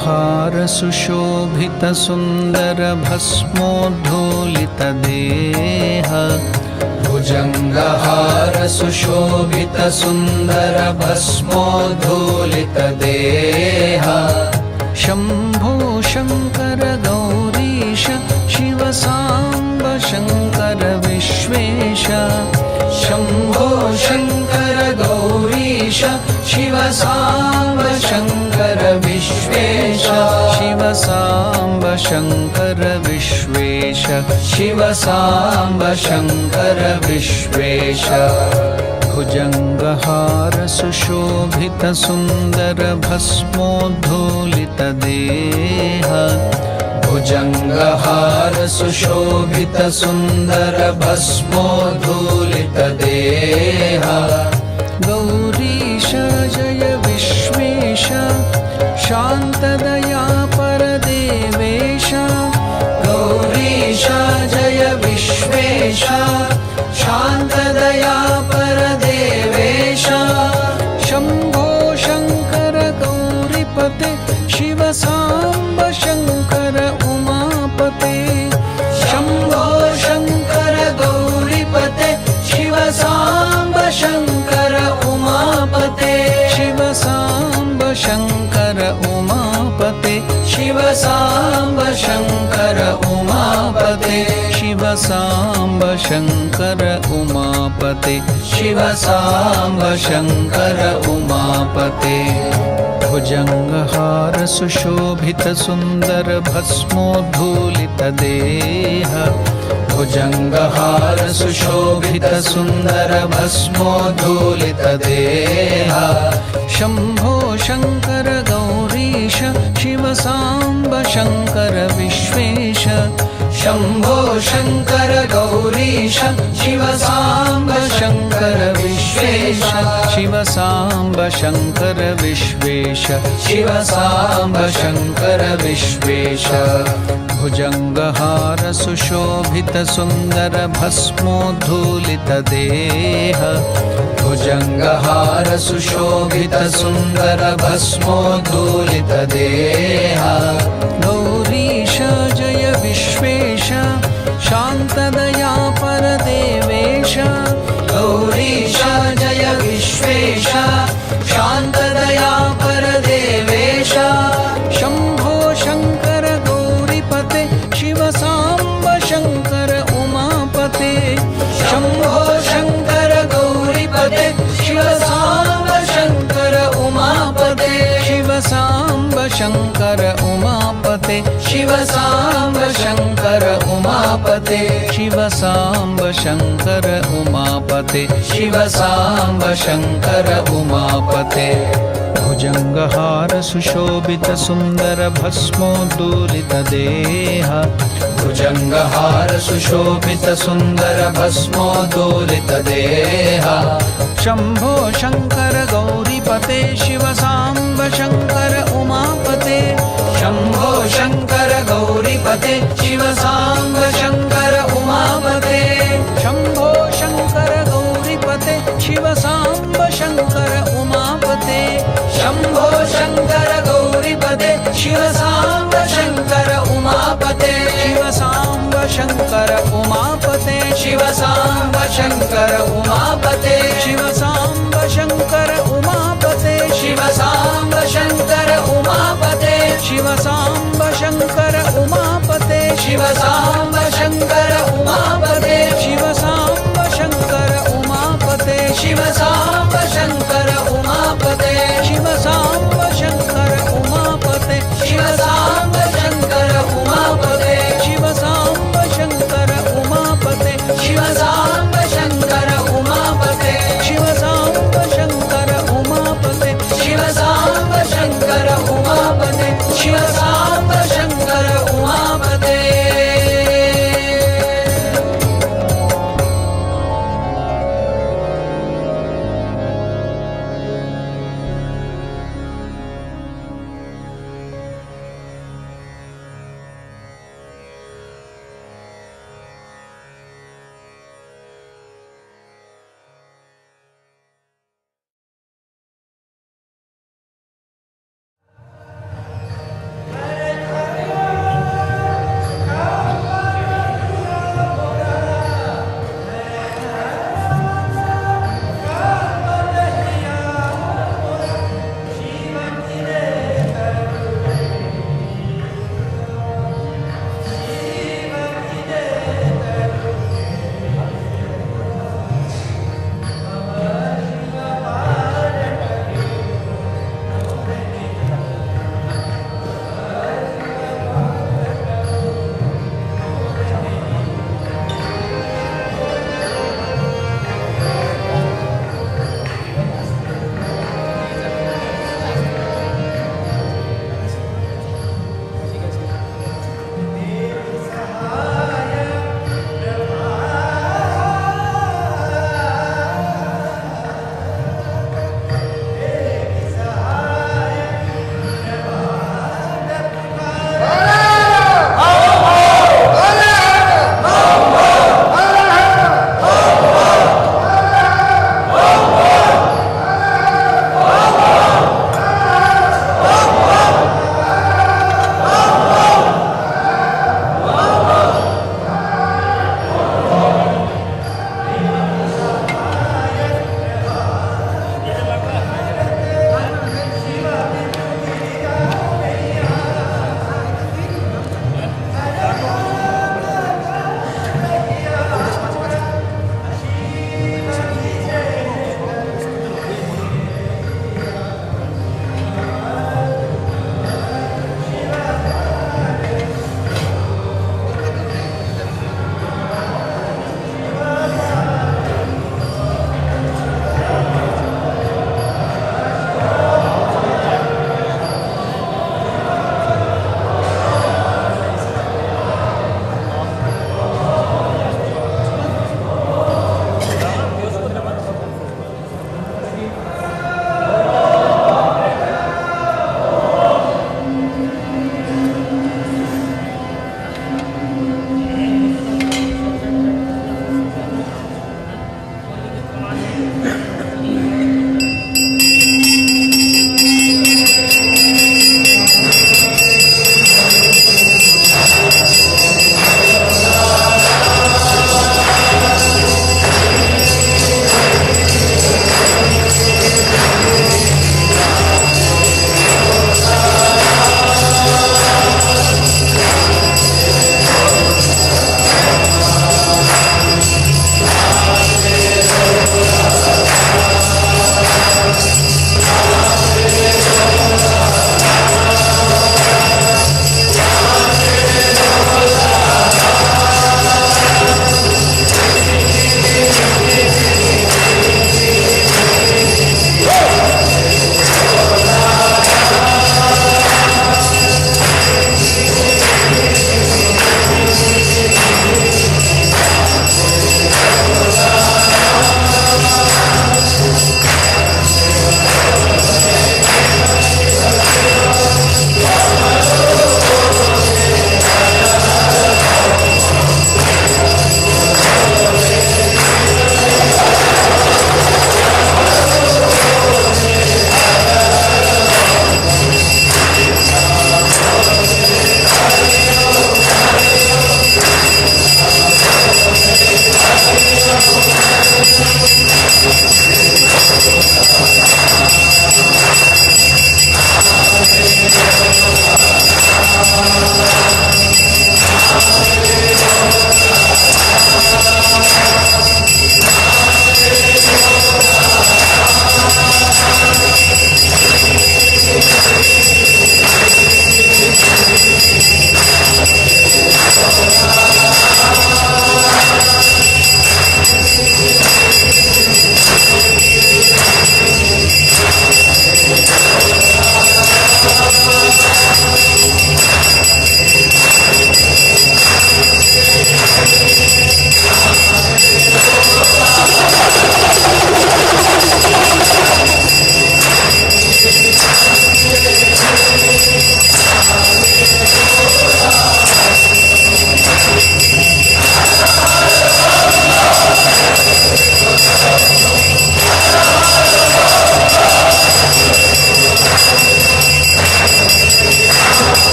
भुजङ्गहार सुशोभित सुन्दर भस्मोद्धूलित देह भुजङ्गहार सुशोभित सुन्दर भस्मोद्धूलित देह शम्भो शङ्कर गौरीश शिव साम्ब शङ्कर विश्वेश शम्भो शङ्कर गौरीश शिव साम्ब शङ्कर विश्वेश शिव साम्ब शङ्कर विश्वेश शिव साम्ब शङ्कर विश्वेश भुजङ्गहार सुशोभित सुन्दर भस्मोद्धूलित देह भुजङ्गहार सुशोभित सुन्दर भस्मोद्धूलित देह गौरीश जय विश्वेश शान्तदया परदेवेश गौरीश जय विश्वेश शान्तदया परदेवेश शम्भो शङ्कर गौरीपते शिव साम्ब शङ्कर उमापते शम्भो शङ्कर गौरीपते शिव साम्ब शङ्कर उमापते शिव साम्ब शङ्कर उमापते शिव साम्ब शङ्कर उमापते शिव साम्ब शङ्कर उमापते शिव साम्ब शङ्कर उमापते भुजङ्गहार सुशोभित सुन्दर भस्मोद्धूलित देह भुजङ्गहार सुशोभित सुन्दर भस्मोद्धूलित देह शम्भो शङ्कर गौरीश शिव साम्ब शङ्कर विश्वेश शम्भो शङ्कर गौरीश शिव साम्ब शङ्कर विश्वेश शिव साम्ब शङ्कर विश्वेश शिव साम्ब शङ्कर विश्वेश भुजङ्गहार सुशोभित सुन्दर भस्मोद्धूलित देह भुजङ्गहार सुशोभित सुन्दर भस्मोद्धूलित देह गौरीश जय विश्वेश शान्तदया परदेवेश गौरीश जय विश्वेश शान्तदया परदेवेश शम्भो शङ्कर गौरीपते शिव साम्ब शङ्कर उमापते शम्भो शङ्कर गौरीपते शिव साम्ब शङ्कर उमापते शिव साम्ब शङ्कर उमापते शिव साम्ब शङ्कर उमापते शिव साम्ब शङ्कर उमापते शिव साम्ब शङ्कर उमापते भुजङ्गहार सुशोभित सुन्दर भस्मोद्धूलित देह भुजङ्गहार सुशोभित सुन्दर भस्मोद्धूलित देह Shambho Shankar गौरीपते Shiv Samba Shankar उमापते Shambho Shankar गौरीपते Shiv Samba Shankar उमापते Shambho Shankar गौरीपते Shiv Samba Shankar उमापते Shambho Shankar गौरीपते Shiv Samba Shankar उमापते Shiv Samba Shankar उमापते Shiv Samba Shankar उमापते Shiv Samba Shankar उमापते Shiv Samba Shankar उमापते Shiv Samba Shankar उमापते Shiv Samba Shankar उमापते Shiv Samba Shankar उमापते Shiv Samba Shankar उमापते Shiv Samba Shankar उमापते Shiv Samba Shankar उमापते Shiv Samba Shankar उमापते Shiv Samba Shankar उमापते Shiv Samba Shankar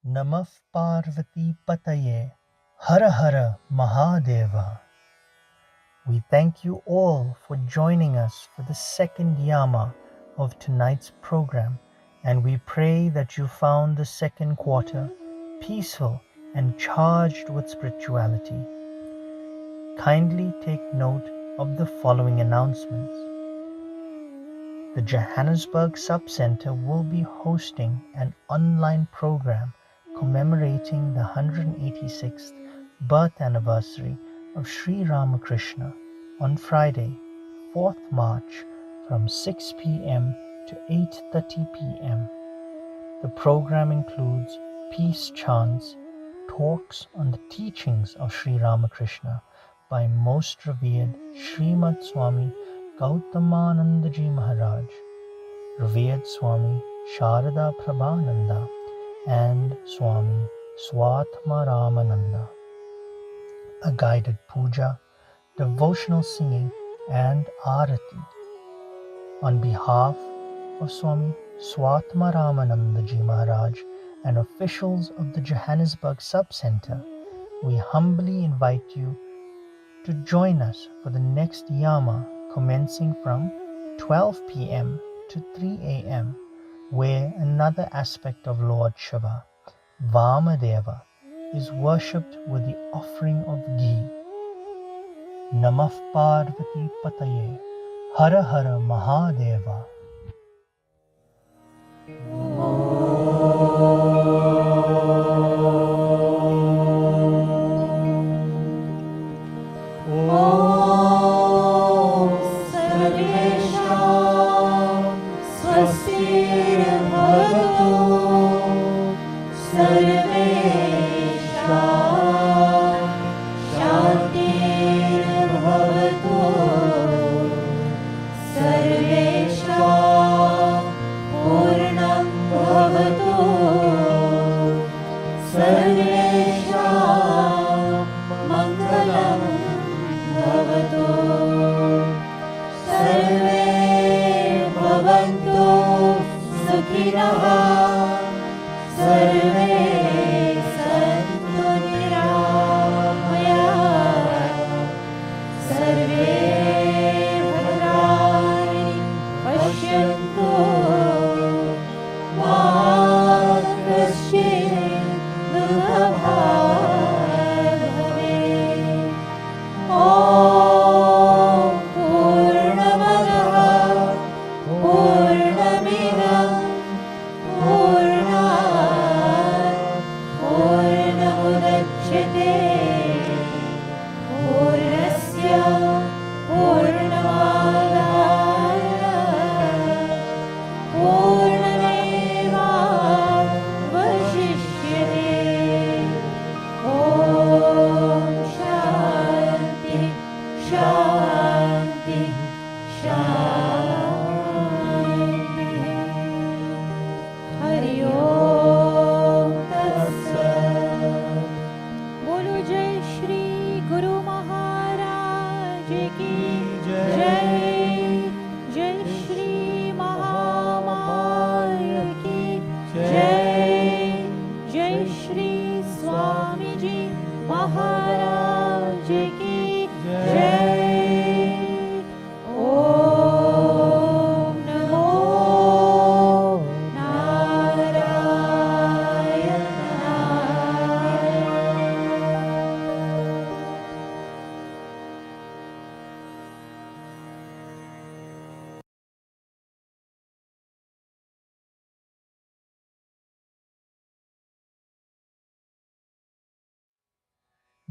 Namah Parvati Pataye Hara Hara Mahadeva. We thank you all for joining us for the second yama of tonight's program, and we pray that you found the second quarter peaceful and charged with spirituality. Kindly take note of the following announcements. The Johannesburg Sub-Center will be hosting an online program commemorating the 186th birth anniversary of Sri Ramakrishna on Friday, 4th March from 6 p.m. to 8:30 p.m. The program includes peace chants, talks on the teachings of Sri Ramakrishna by Most Revered Srimad Swami Gautamanandaji Maharaj, Revered Swami Sharada Prabhananda, and Swami Swatmaramananda. A guided puja, devotional singing, and arati. On behalf of Swami Swatmaramananda Ji Maharaj and officials of the Johannesburg Sub-Center, we humbly invite you to join us for the next yama commencing from 12 p.m. to 3 a.m., where another aspect of Lord Shiva, Vamadeva, is worshipped with the offering of ghee. Namah Parvati Pataye Hara Hara Mahadeva.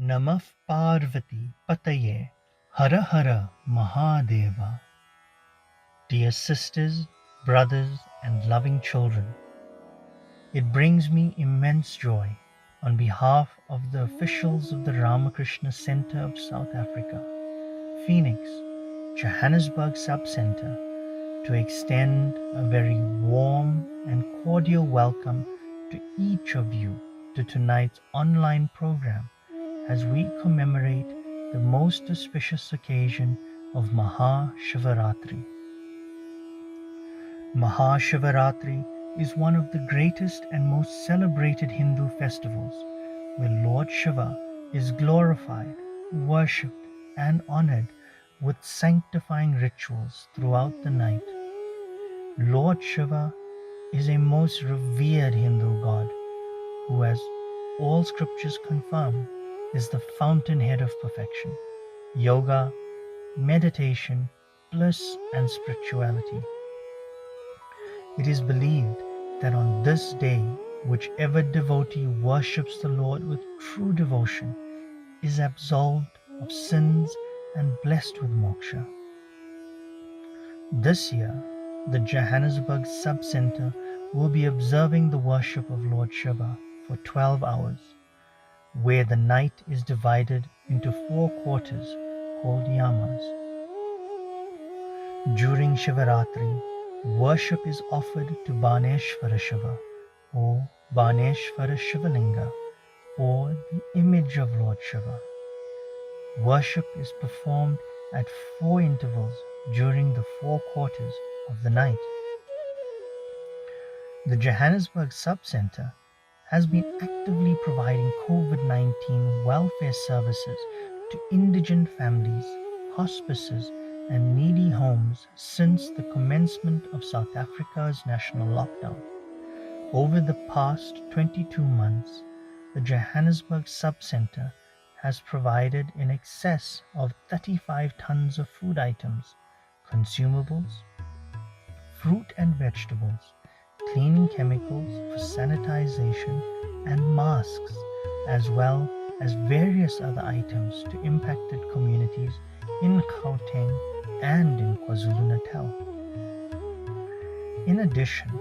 Namah Parvati Pataye Hara Hara Mahadeva. Dear sisters, brothers, and loving children, it brings me immense joy on behalf of the officials of the Ramakrishna Center of South Africa, Phoenix, Johannesburg Sub-Center, to extend a very warm and cordial welcome to each of you to tonight's online program as we commemorate the most auspicious occasion of Maha Shivaratri. Maha Shivaratri is one of the greatest and most celebrated Hindu festivals where Lord Shiva is glorified, worshipped, and honored with sanctifying rituals throughout the night. Lord Shiva is a most revered Hindu god who, as all scriptures confirm, is the fountainhead of perfection, yoga, meditation, bliss, and spirituality. It is believed that on this day, whichever devotee worships the Lord with true devotion is absolved of sins and blessed with moksha. This year, the Johannesburg Sub-Center will be observing the worship of Lord Shiva for 12 hours, where the night is divided into 4 quarters called yamas. During Shivaratri, worship is offered to Baneshwara Shiva or Baneshwara Shivalinga or the image of Lord Shiva. Worship is performed at 4 intervals during the 4 quarters of the night. The Johannesburg Sub-Center has been actively providing COVID-19 welfare services to indigent families, hospices, and needy homes since the commencement of South Africa's national lockdown. Over the past 22 months, the Johannesburg Sub-Center has provided in excess of 35 tons of food items, consumables, fruit and vegetables, cleaning chemicals for sanitization, and masks, as well as various other items to impacted communities in Gauteng and in KwaZulu-Natal. In addition,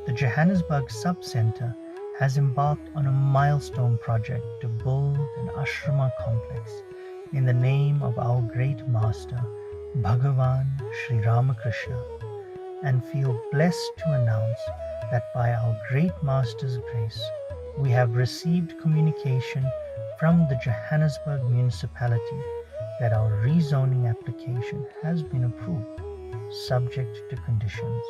the Johannesburg Sub-Center has embarked on a milestone project to build an ashrama complex in the name of our great master, Bhagavan Sri Ramakrishna, and feel blessed to announce that by our great master's grace, we have received communication from the Johannesburg municipality that our rezoning application has been approved, subject to conditions.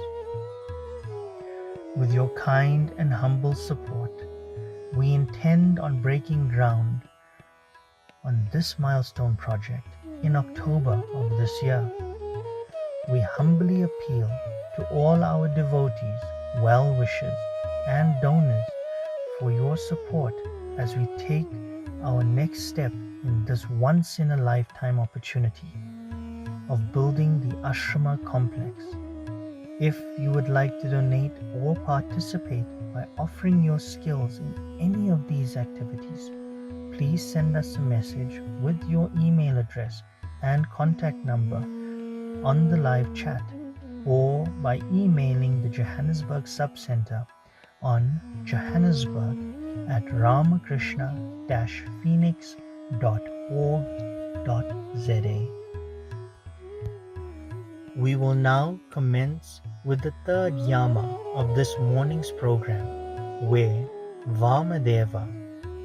With your kind and humble support, we intend on breaking ground on this milestone project in October of this year. We humbly appeal to all our devotees, well-wishers, and donors for your support as we take our next step in this once-in-a-lifetime opportunity of building the ashrama complex. If you would like to donate or participate by offering your skills in any of these activities, please send us a message with your email address and contact number on the live chat or by emailing the Johannesburg Sub-Center on johannesburg-phoenix.org.za. We will now commence with the third yama of this morning's program, where Vamadeva,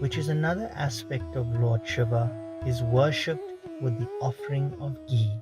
which is another aspect of Lord Shiva, is worshipped with the offering of ghee.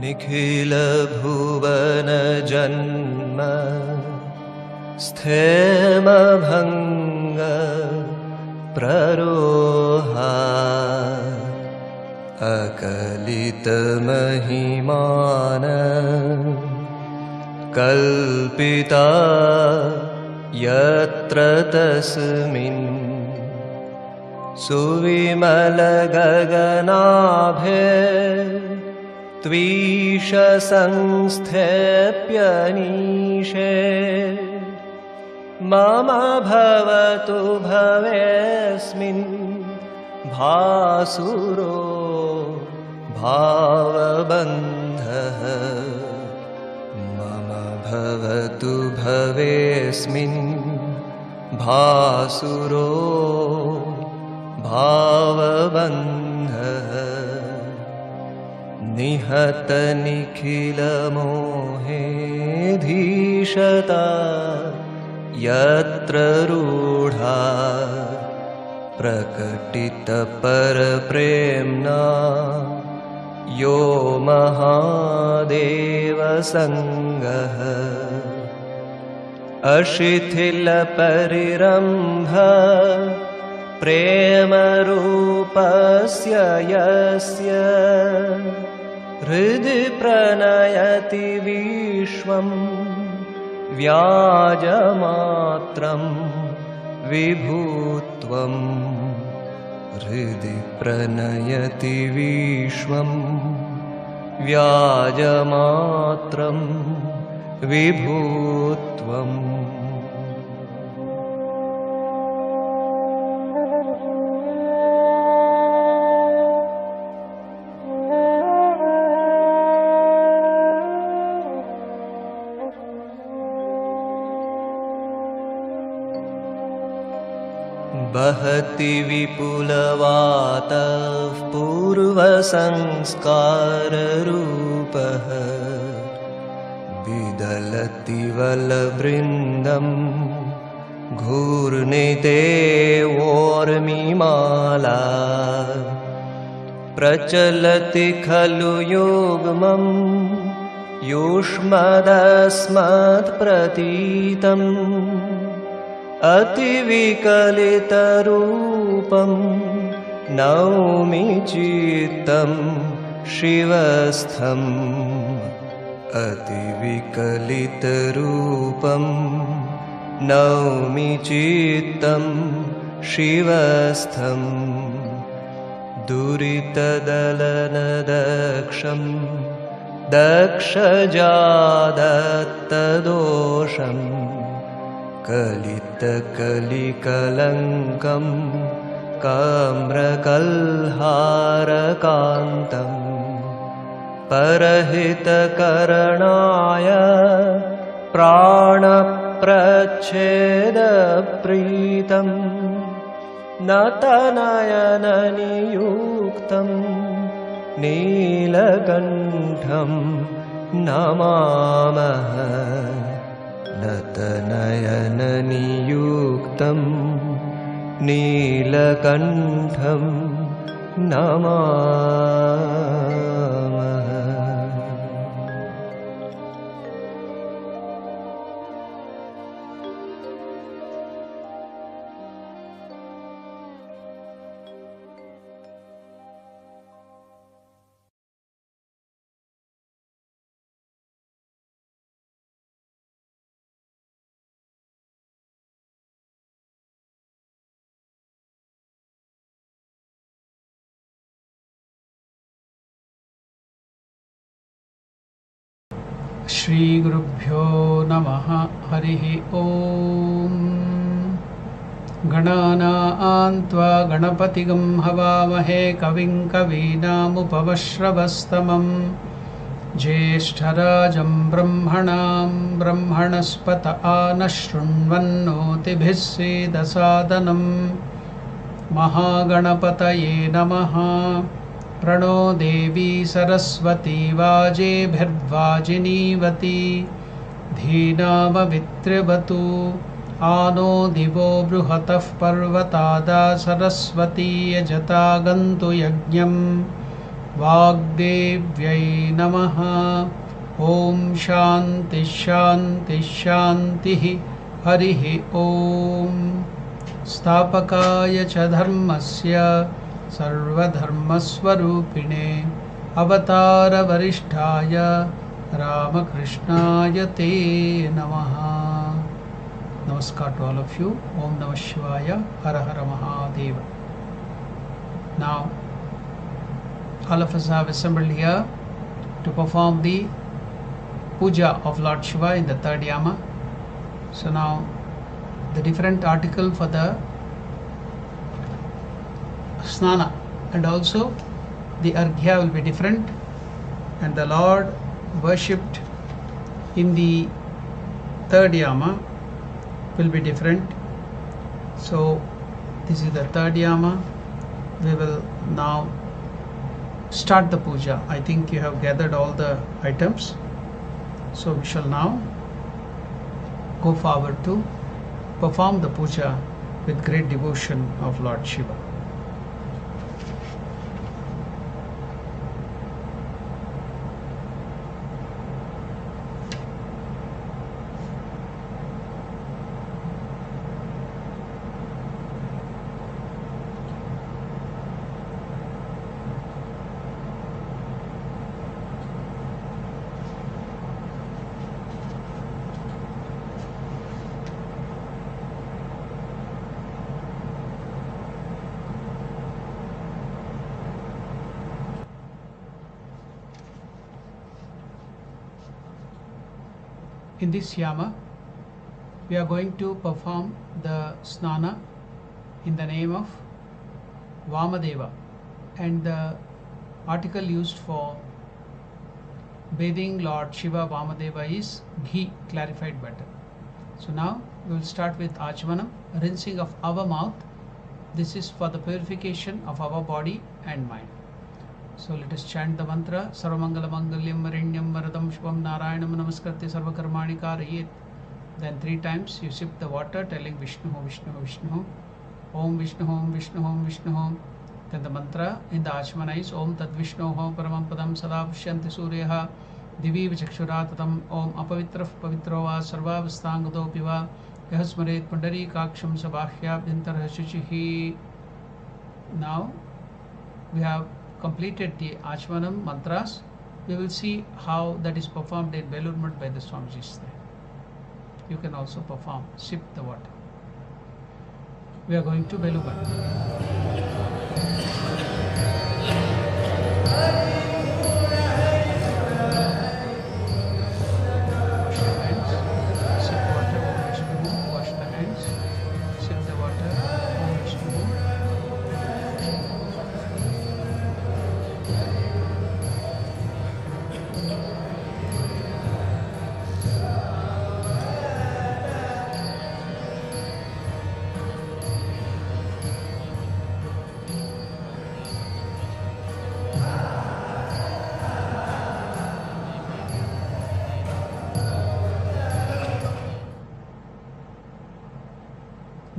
Nikhil भुवन जन्म स्थेम भंग प्ररोहा अकलितमहिमान कल्पिता यत्र तस्मिन् सुविमलगगनाभे त्वीशसंस्थेप्यनीशे मम भवतु भवेऽस्मिन् भासुरो भावबन्धः मम भवतु भवेऽस्मिन् भासुरो भावबन्धः निहतनिखिलमोहे धीशता यत्र रूढा प्रकटितपरप्रेम्णा यो महादेवसङ्गः अशिथिलपरिरम्भ प्रेमरूपस्य यस्य हृदि प्रणयति विश्वं व्याजमात्रं विभुत्वं हृदि प्रणयति विश्वं व्याजमात्रं विभुत्वम् वहति विपुलवातः पूर्वसंस्काररूपः विदलति वलवृन्दं घूर्णिते ओर्मिमाला प्रचलति खलु युग्मं युष्मदस्मत्प्रतीतम् अतिविकलितरूपं नौमि चित्तं शिवस्थम् अतिविकलितरूपं नौमि चित्तं शिवस्थम् दुरितदलनदक्षं दक्षजादत्तदोषम् कलितकलिकलङ्कं काम्रकल्हारकान्तं परहितकरणाय प्राणप्रच्छेदप्रीतं नतनयननियुक्तं नीलकण्ठं नमामः नतनयननियुक्तं नीलकण्ठं नमामः। श्रीगुरुभ्यो नमः। हरिः ॐ। गणानां त्वा गणपतिगं हवामहे कविं कवीनामुपमश्रवस्तमं ज्येष्ठराजं ब्रह्मणां ब्रह्मणस्पत आनः शृण्वन्नोतिभिः सीदसादनं महागणपतये नमः। प्रणो देवी सरस्वती वाजेभिर्वाजिनीवती धीनामवित्र्यवतु आनो दिवो बृहतः पर्वतादा सरस्वती यजता गन्तु यज्ञं वाग्देव्यै नमः। ॐ शान्ति शान्ति शान्तिः। हरिः ॐ। स्थापकाय च धर्मस्य सर्वधर्मस्वरूपिणे अवतारवरिष्ठाय रामकृष्णाय ते नमः. Namaskar to all of you. Om Namah Shivaya. Har Har Mahadeva. Now, all of us have assembled here to perform the puja of Lord Shiva in the third yama. So now, the different article for the Snana and also the arghya will be different, and the Lord worshipped in the third yama will be different. So this is the third yama. We will now start the puja. I think you have gathered all the items, so we shall now go forward to perform the puja with great devotion of Lord Shiva. In this yama, we are going to perform the Snana in the name of Vamadeva, and the article used for bathing Lord Shiva Vamadeva is ghee, clarified butter. So now we will start with Achamanam, rinsing of our mouth. This is for the purification of our body and mind. So let us chant the mantra. Sarvamangala Mangalyam Marinyam Varadam Shubham Narayanam Namaskritya Sarvakarmani Karayet. Then 3 times you sip the water, telling Vishnu Vishnu Vishnu Om Vishnu Om Vishnu Om Vishnu Om. Then the mantra in the Achmana is Om Tad Vishnu Om Paramam Padam Sada Vishyanti Suryaha Divi Vichakshuratatam Om Apavitrah Pavitro Sarvavastangado Piva Yahasmaret Pandari Kaksham Sabahya Bintar Hashuchihi. Now we have completed the Achamanam mantras. We will see how that is performed in Belur by the Swamijis there. You can also perform, sip the water. We are going to Belur.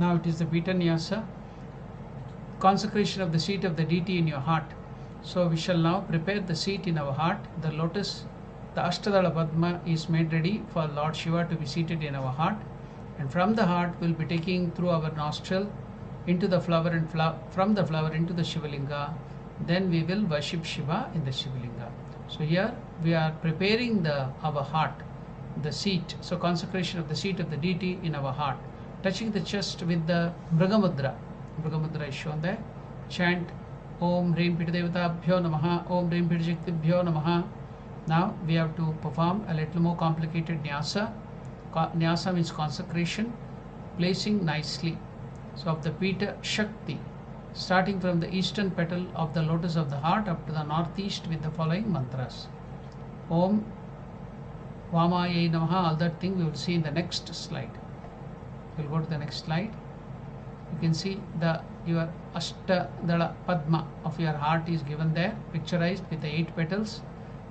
Now it is the pitanyasa, consecration of the seat of the deity in your heart. So we shall now prepare the seat in our heart. The lotus, the Ashtadala Padma is made ready for Lord Shiva to be seated in our heart. And from the heart we will be taking through our nostril into the flower, and from the flower into the Shivalinga. Then we will worship Shiva in the Shivalinga. So here we are preparing our heart, the seat. So consecration of the seat of the deity in our heart. Touching the chest with the Mrigamudra. Mrigamudra is shown there. Chant Om Reem Pitadevtabhyo Namaha, Om Reem Pitashakti Namaha. Now we have to perform a little more complicated nyasa. Nyasa means consecration, placing nicely. So of the Pita Shakti, starting from the eastern petal of the lotus of the heart up to the northeast with the following mantras. Om Vamaya Namaha. All that thing we will see in the next slide. We'll go to the next slide. You can see your Ashtadala Padma of your heart is given there, picturized with the 8 petals,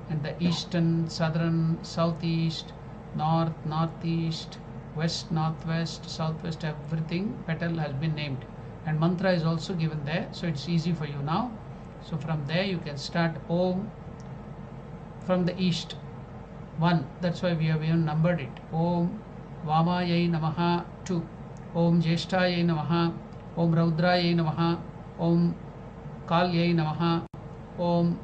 and the eastern, southern, southeast, north, northeast, west, northwest, southwest, everything petal has been named, and mantra is also given there, so it's easy for you now. So from there you can start Om from the east, 1. That's why we have even numbered it. Om Vamayai Namaha 2, Om Jeshtayai Namaha, Om Raudrayai Namaha, Om Kalyai Namaha, Om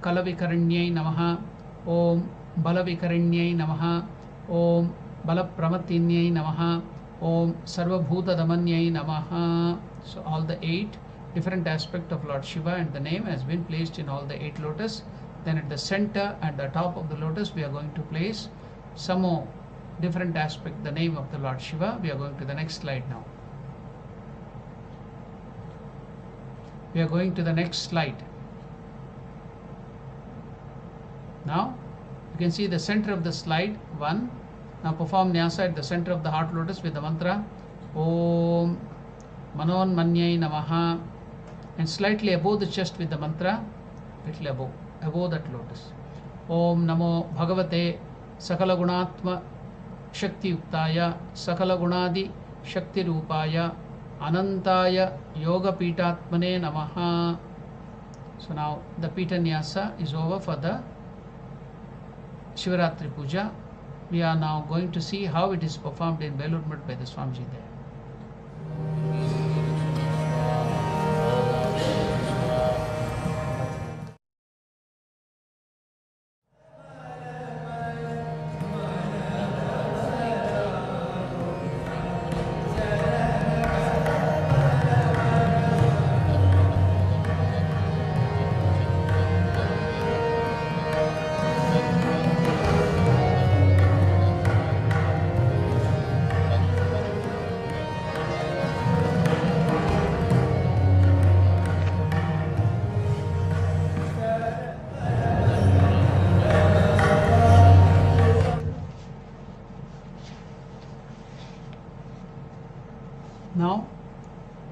Kalavikaranyai Namaha, Om Balavikaranyai Namaha, Om Balapramatyai Namaha, Om Sarvabhutadamanyai Namaha. So all the 8 different aspects of Lord Shiva and the name has been placed in all the 8 lotus. Then at the center, at the top of the lotus, we are going to place some more different aspect, the name of the Lord Shiva. We are going to the next slide now. We are going to the next slide. Now you can see the center of the slide 1. Now perform nyasa at the center of the heart lotus with the mantra Om Manonmanyai Namaha, and slightly above the chest with the mantra, little above that lotus. Om Namo Bhagavate Sakala Gunatma Shakti Yuktaya Sakala Gunadi Shakti Rupaya Anantaya Yoga Pitatmane Namaha. So now the pitanyasa is over for the Shivaratri puja. We are now going to see how it is performed in Belur Math by the Swamiji there. Now,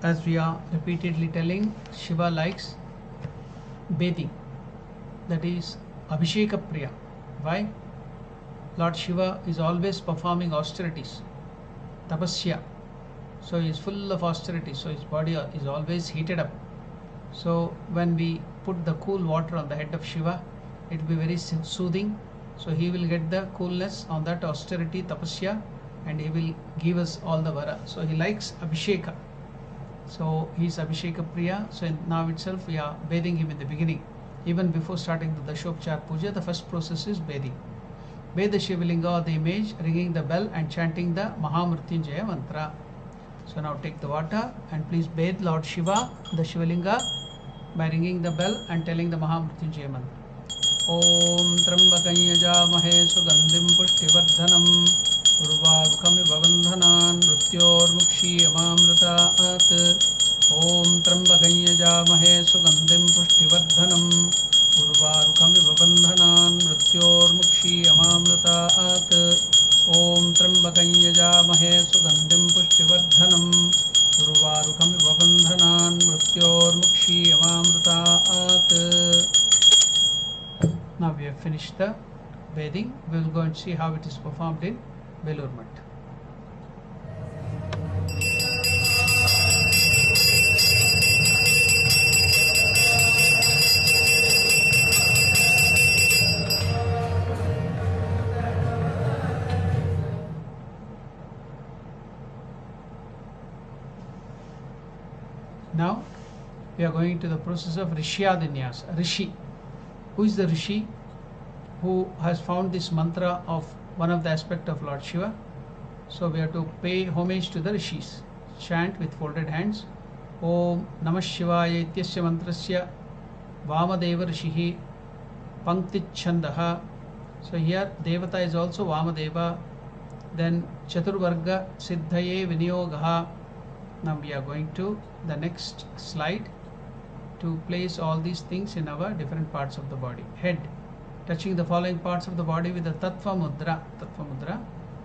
as we are repeatedly telling, Shiva likes bathing, that is abhisheka priya. Why? Lord Shiva is always performing austerities, tapasya. So he is full of austerity, so his body is always heated up. So when we put the cool water on the head of Shiva, it will be very soothing. So he will get the coolness on that austerity, tapasya, and he will give us all the vara. So he likes abhisheka. So he is abhisheka priya. So now itself we are bathing him in the beginning. Even before starting the Dashopchar puja, the first process is bathing. Bathe the Shivalinga or the image, ringing the bell and chanting the Mahamrityunjaya mantra. So now take the water and please bathe Lord Shiva, the Shivalinga, by ringing the bell and telling the Mahamrityunjaya mantra. Om Trambakanyajamahe Sugandhim Pushtivardhanam Urvarukamiv Bandhanan Mrityormukshiyamamritaat. Om Trambakanyajamahe Sugandhim Pushtivardhanam Urvarukamiv Bandhanan Mrityormukshiyamamritaat. Om Trambakanyajamahe Sugandhim Pushtivardhanam Urvarukamiv Bandhanan Mrityormukshiyamamritaat. Now we have finished the bathing. We will go and see how it is performed in Belur Math. Now we are going to the process of Rishyadanyasa. Rishi. Who is the Rishi? Who has found this mantra of one of the aspect of Lord Shiva. So we have to pay homage to the Rishis. Chant with folded hands. Om Namah Shivaya Ityasya Mantrasya Vamadeva Rishihi Panktichandaha. So here Devata is also Vamadeva. Then Chaturvarga Siddhaye Vinyogaha. Now we are going to the next slide to place all these things in our different parts of the body. Head, touching the following parts of the body with the Tattva Mudra. Tattva Mudra.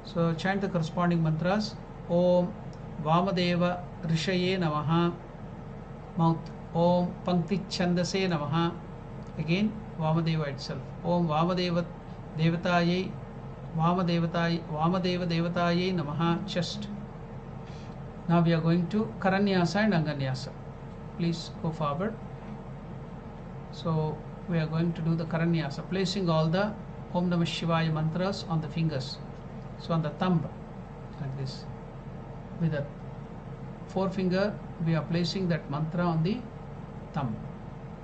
So chant the corresponding mantras. Om Vamadeva Rishaye Namaha. Mouth. Om Pankti Chandase Namaha. Again Vamadeva itself. Om Vamadeva Devataye Vamadeva Devataye Namaha. Chest. Now we are going to Karanyasa and Anganyasa. Please go forward. So we are going to do the Karanyasa, placing all the Om Namah Shivaya mantras on the fingers. So on the thumb, like this. With the forefinger, we are placing that mantra on the thumb.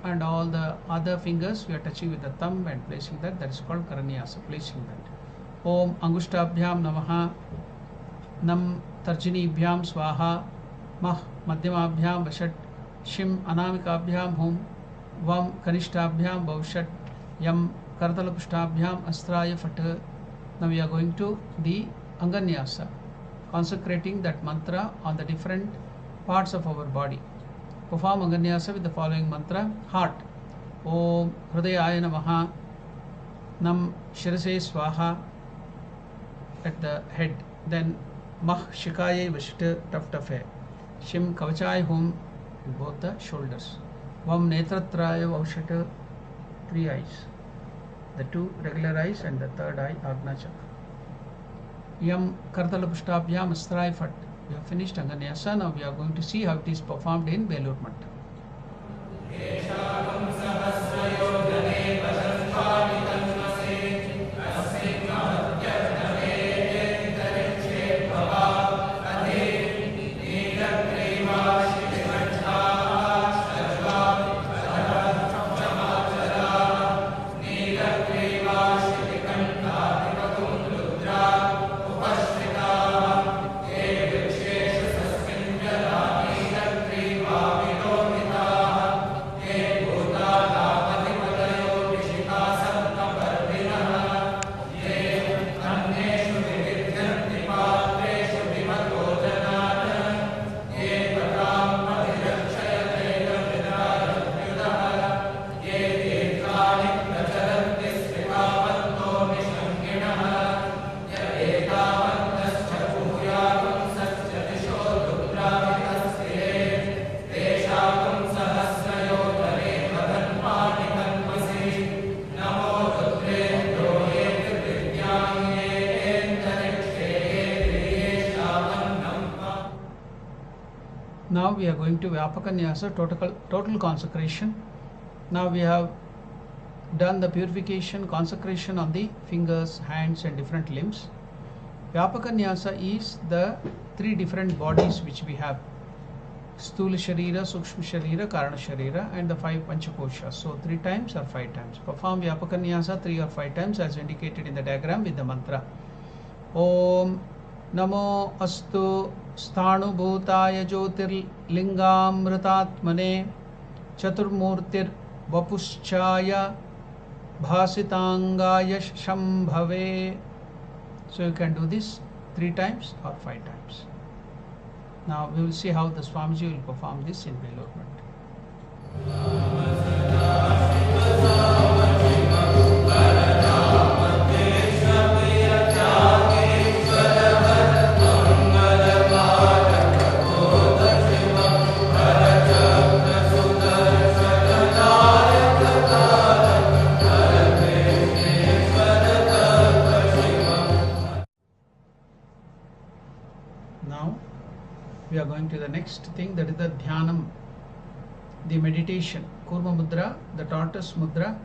and all the other fingers we are touching with the thumb and placing that. That is called karanyasa, placing that. Om Angushtabhyam Namaha, Nam Tarjinibhyam Swaha, Mah Madhyamabhyam Vashat, Shim Anamikabhyam Hum, Vam Kanishtabhyam Bhaushat, Yam Kardalapustabhyam Astraya Fat. Now we are going to the Anga nyasa, consecrating that mantra on the different parts of our body. Perform Anga nyasa with the following mantra. Heart. Om Hridayaya Namaha, Nam Shirase Swaha, at the head. Then Mah Shikaye Vashita, tuft of hair. Shim Kavachai Hum, in both the shoulders. Vam Netratraya Vaushata, 3 eyes. The 2 regular eyes and the 3rd eye, Agna Chakra. Yam Kardalapustabhyam Astrai Fat. We have finished Anga nyasa. Now we are going to see how it is performed in Belur Matta. Now we are going to Vyapaka nyasa, total consecration. Now we have done the purification, consecration on the fingers, hands and different limbs. Vyapaka nyasa is the 3 different bodies which we have. Sthula Sharira, Sukshma Sharira, Karana Sharira and the 5 Panchakoshas. So 3 times or 5 times. Perform Vyapaka nyasa 3 or 5 times as indicated in the diagram with the mantra. Om Namo Astu Sthanubhutaya Jyotirlingamritatmane Chaturmurtir Vapuschaya Bhasitangaya Shambhave. So you can do this 3 times or 5 times. Now we will see how the Swamiji will perform this in Belur Matta. Now we are going to the next thing, that is the Dhyanam, the meditation. Kurma Mudra, the tortoise Mudra,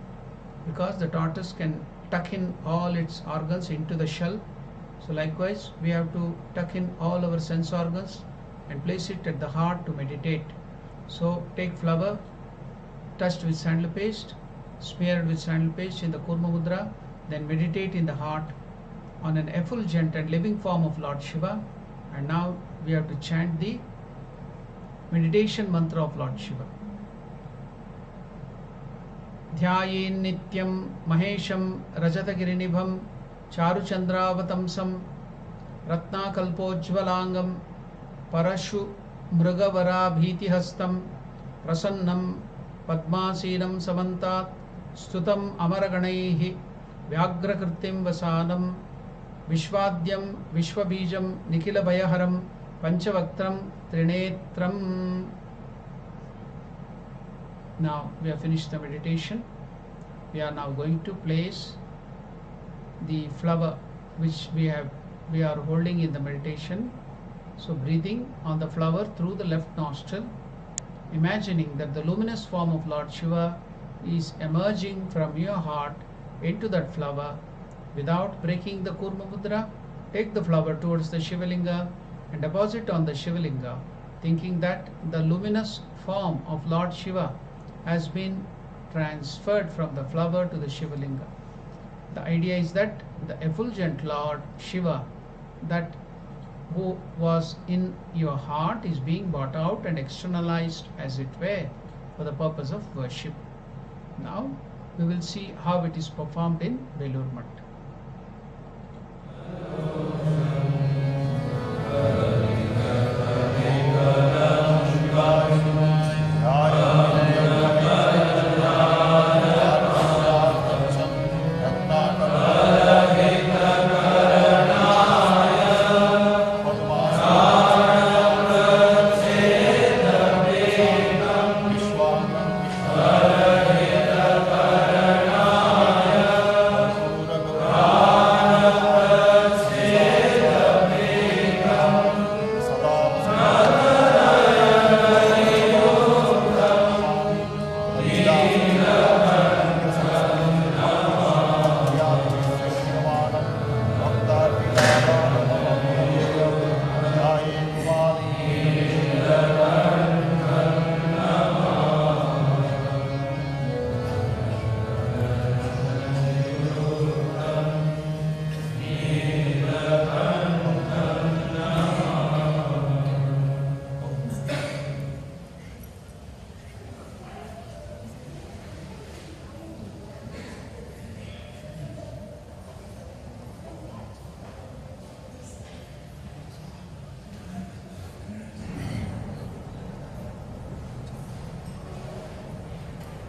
because the tortoise can tuck in all its organs into the shell. So likewise we have to tuck in all our sense organs and place it at the heart to meditate. So take flower touched with sandal paste, smeared with sandal paste in the Kurma Mudra, then meditate in the heart on an effulgent and living form of Lord Shiva. And now we have to chant the meditation mantra of Lord Shiva. Dhyayin nityam mahesham rajatagirinibham charuchandravatamsam ratnakalpojvalangam parashu mrugavara bhitihastam prasannam padmasinam samantat stutam amaraganaihi vyagrakritim vasanam Vishwadyam Vishwabijam Nikila Bhayaharam Panchavaktram Trinetram. Now we have finished the meditation. We are now going to place the flower which we are holding in the meditation. So breathing on the flower through the left nostril, imagining that the luminous form of Lord Shiva is emerging from your heart into that flower. Without breaking the Kurma Mudra, take the flower towards the Shivalinga and deposit on the Shivalinga, thinking that the luminous form of Lord Shiva has been transferred from the flower to the Shivalinga. The idea is that the effulgent Lord Shiva, that who was in your heart, is being brought out and externalized, as it were, for the purpose of worship. Now we will see how it is performed in Belur Math.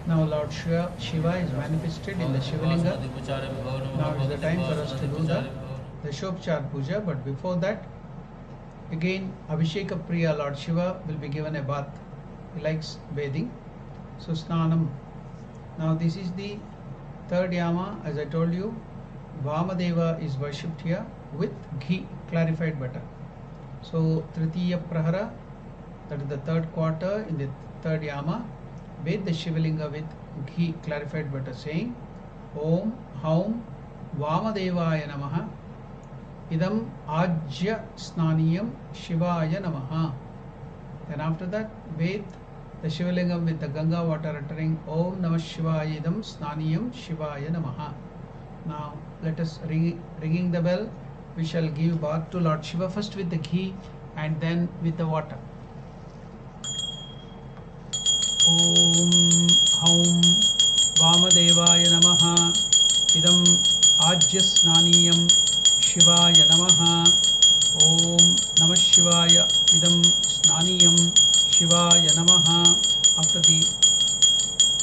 Now Lord Shiva is manifested in the Shivalinga. Now is the time for us to do the Shobchar Puja, but before that, again Abhisheka Priya Lord Shiva will be given a bath. He likes bathing. So Snanam. Now this is the third yama. As I told you, Vamadeva is worshipped here with ghee, clarified butter. So Tritiya Prahara, that is the third quarter in the third yama, bathe the Shivalinga with ghee, clarified butter, saying Om Haum Vamadevaya Namaha Idam Ajya Snaniyam Shivaya Namaha. Then after that, bathe the Shivalingam with the Ganga water, uttering Om Namah Shivaya Idam Snaniyam Shivaya Namaha. Now let us ringing the bell. We shall give bath to Lord Shiva, first with the ghee and then with the water. Om Haum Vamadevaya Namaha Idam Ajya Snaniyam Shivaya Namaha. Om Namah Shivaya Idam Snaniyam Shivaya Namaha. After the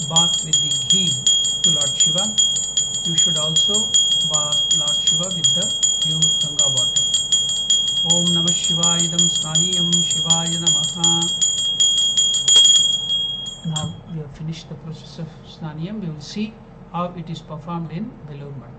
bath with the ghee to Lord Shiva, you should also bath Lord Shiva with the pure Ganga water. Om Namah Shivaya Idam Snaniyam Shivaya Namaha. Now we have finished the process of Snaniyam. We will see how it is performed in Belur Math.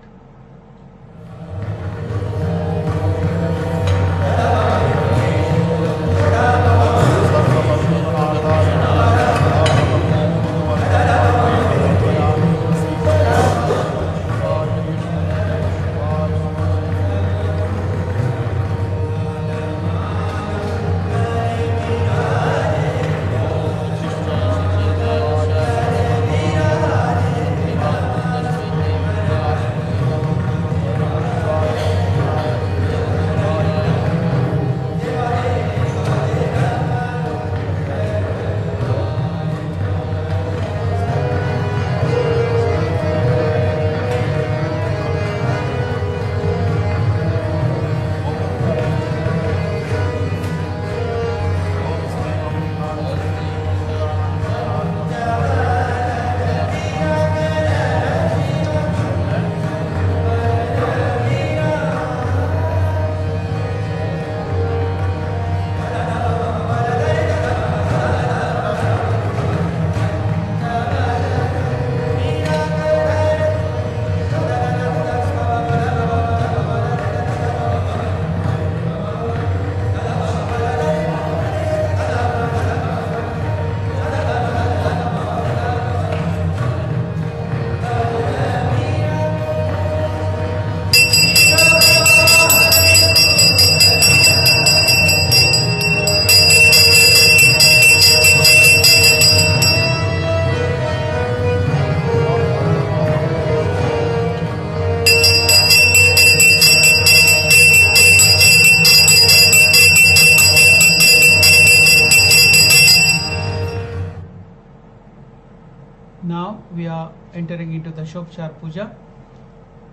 entering into the Shopchar Puja.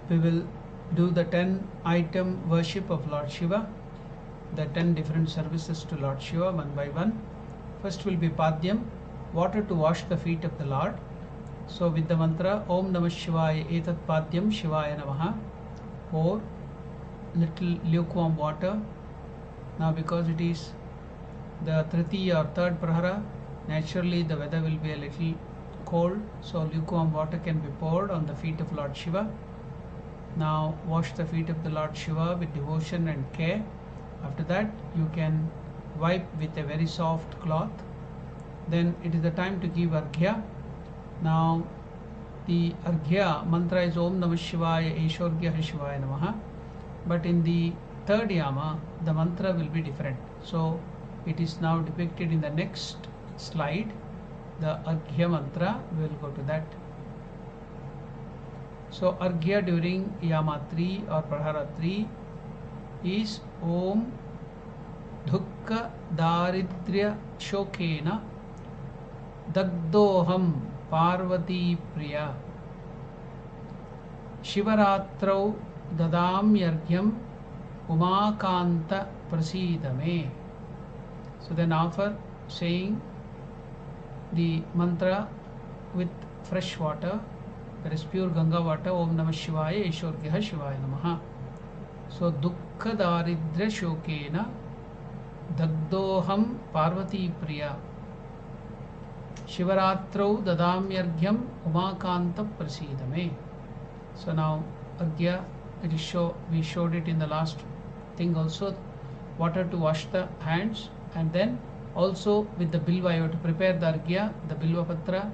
We will do the 10-item worship of Lord Shiva, the 10 different services to Lord Shiva one by one. First will be Padyam, water to wash the feet of the Lord. So with the mantra Om Namah Shivaya Etat Padyam Shivaya Namaha, pour little lukewarm water. Now because it is the Tritiya or third Prahara, naturally the weather will be a little cold, so lukewarm water can be poured on the feet of Lord Shiva. Now wash the feet of the Lord Shiva with devotion and care. After that you can wipe with a very soft cloth. Then it is the time to give Arghya. Now the Arghya mantra is Om Namah Shivaya Eshorgya Shivaya Namaha, but in the third yama the mantra will be different. So it is now depicted in the next slide. The Arghya mantra, we will go to that. So Arghya during yama 3 or Prahara 3 is Om Dukkha Daridrya Shokena Dagdoham Parvati Priya Shivaratrau Dadam Yargyam Umakanta Prasidame. So then offer saying the mantra with fresh water, that is pure Ganga water, Om Namah Shivaya Eshorgya Shivaya Namaha. So Dukkha Daridrya Shokena Dagdoham Parvati Priya Shivaratrau Dadamyargyam Umakanta Prasidame. So now Arghya, it is we showed it in the last thing also, water to wash the hands, and then also with the bilva you have to prepare the Arghya, the bilva patra.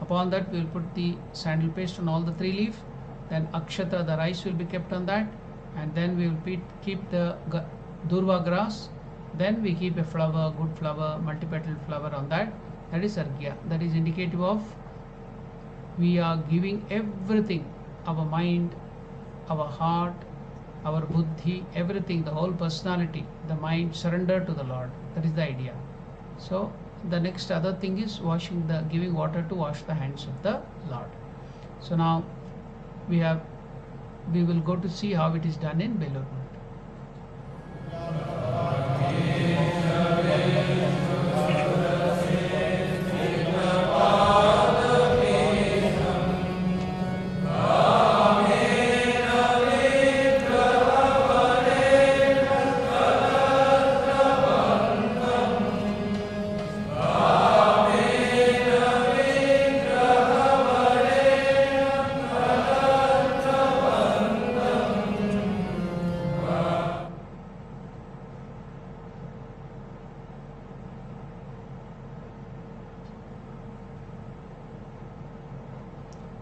Upon that we will put the sandal paste on all the 3 leaves, then akshata, the rice will be kept on that, and then we will keep the durva grass, then we keep a flower, good flower, multi-petaled flower on that. That is Arghya. That is indicative of we are giving everything, our mind, our heart, our buddhi, everything, the whole personality, the mind, surrender to the Lord. That is the idea. So the next other thing is giving water to wash the hands of the Lord. So now we will go to see how it is done in Belur.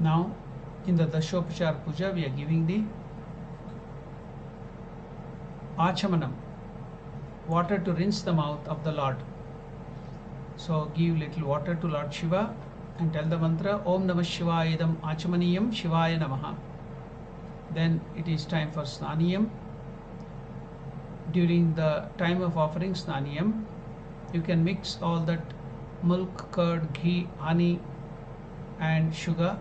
Now in the Dashopachar Puja we are giving the Achamanam, water to rinse the mouth of the Lord. So give little water to Lord Shiva and tell the mantra Om Namah Shivaya Idam Achamaniyam Shivaya Namaha. Then it is time for Snaniyam. During the time of offering Snaniyam, you can mix all that milk, curd, ghee, honey and sugar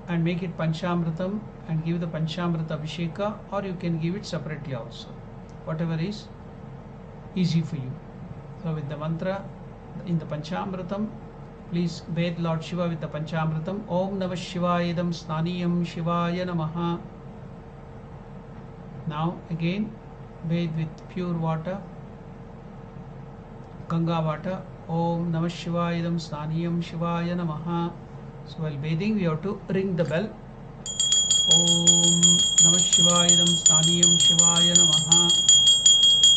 and make it Panchamritam and give the Panchamrita abhisheka, or you can give it separately also, whatever is easy for you. So with the mantra in the Panchamritam, please bathe Lord Shiva with the Panchamritam. Om Namah Shivaya Idam Snaniyam Shivaya Namaha. Now again bathe with pure water, Ganga water. Om Namah Shivaya Idam Snaniyam Shivaya Namaha. So while bathing we have to ring the bell. Om Namah Shivaya Idam Snaniyam Shivaya Namaha.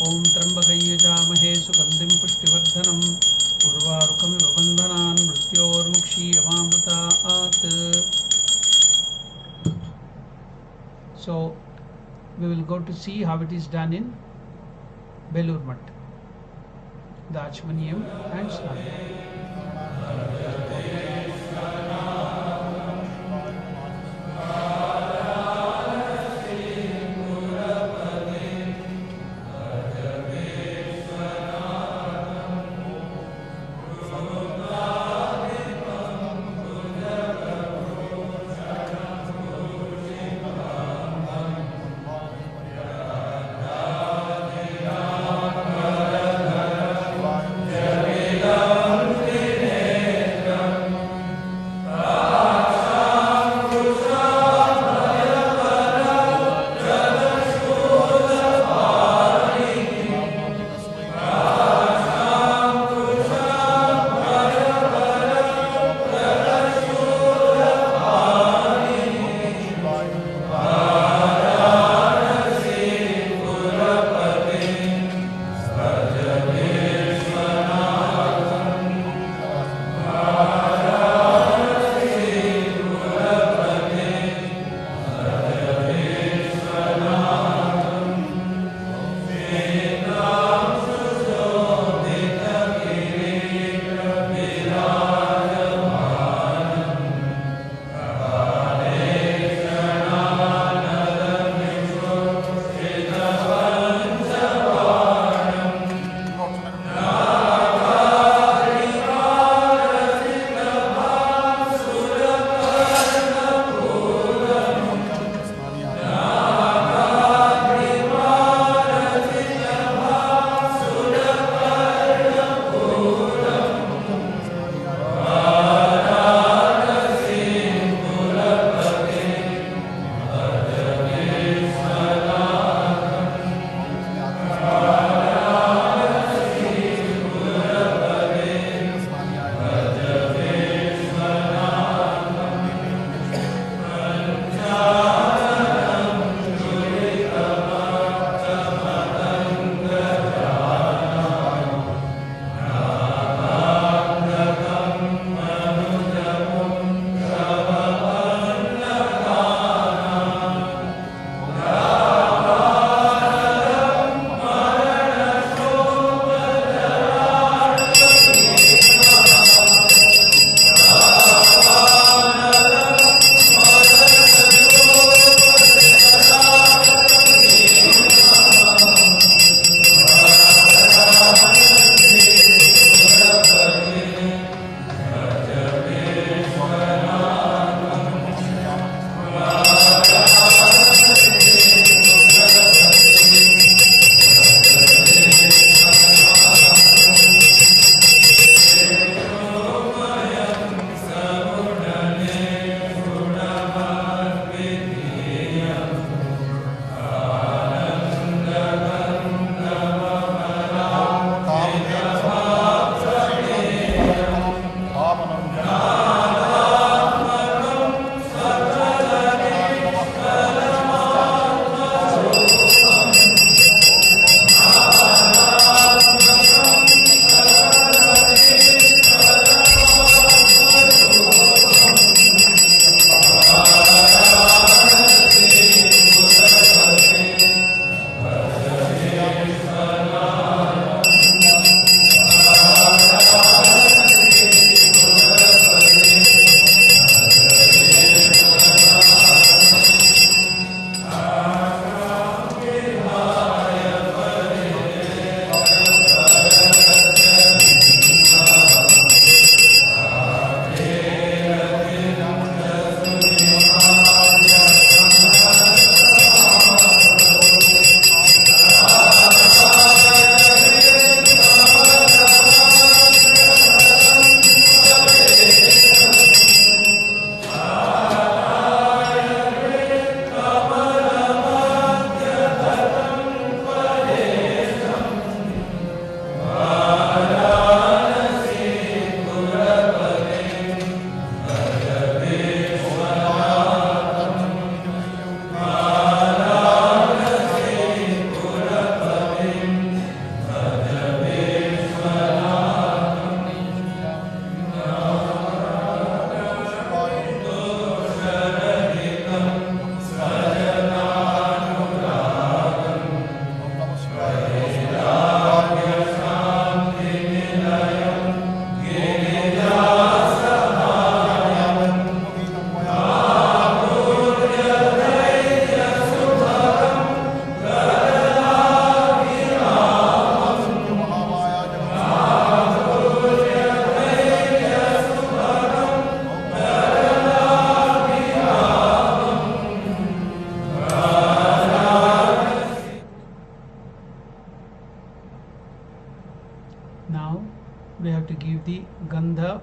Om Trambakaya Jamahe Sugandhim Pushtivardhanam Urvarukamiva Bandhanan Mrityormukshi Amamritaat. So we will go to see how it is done in Belur Math, the Achamanam and Snanam.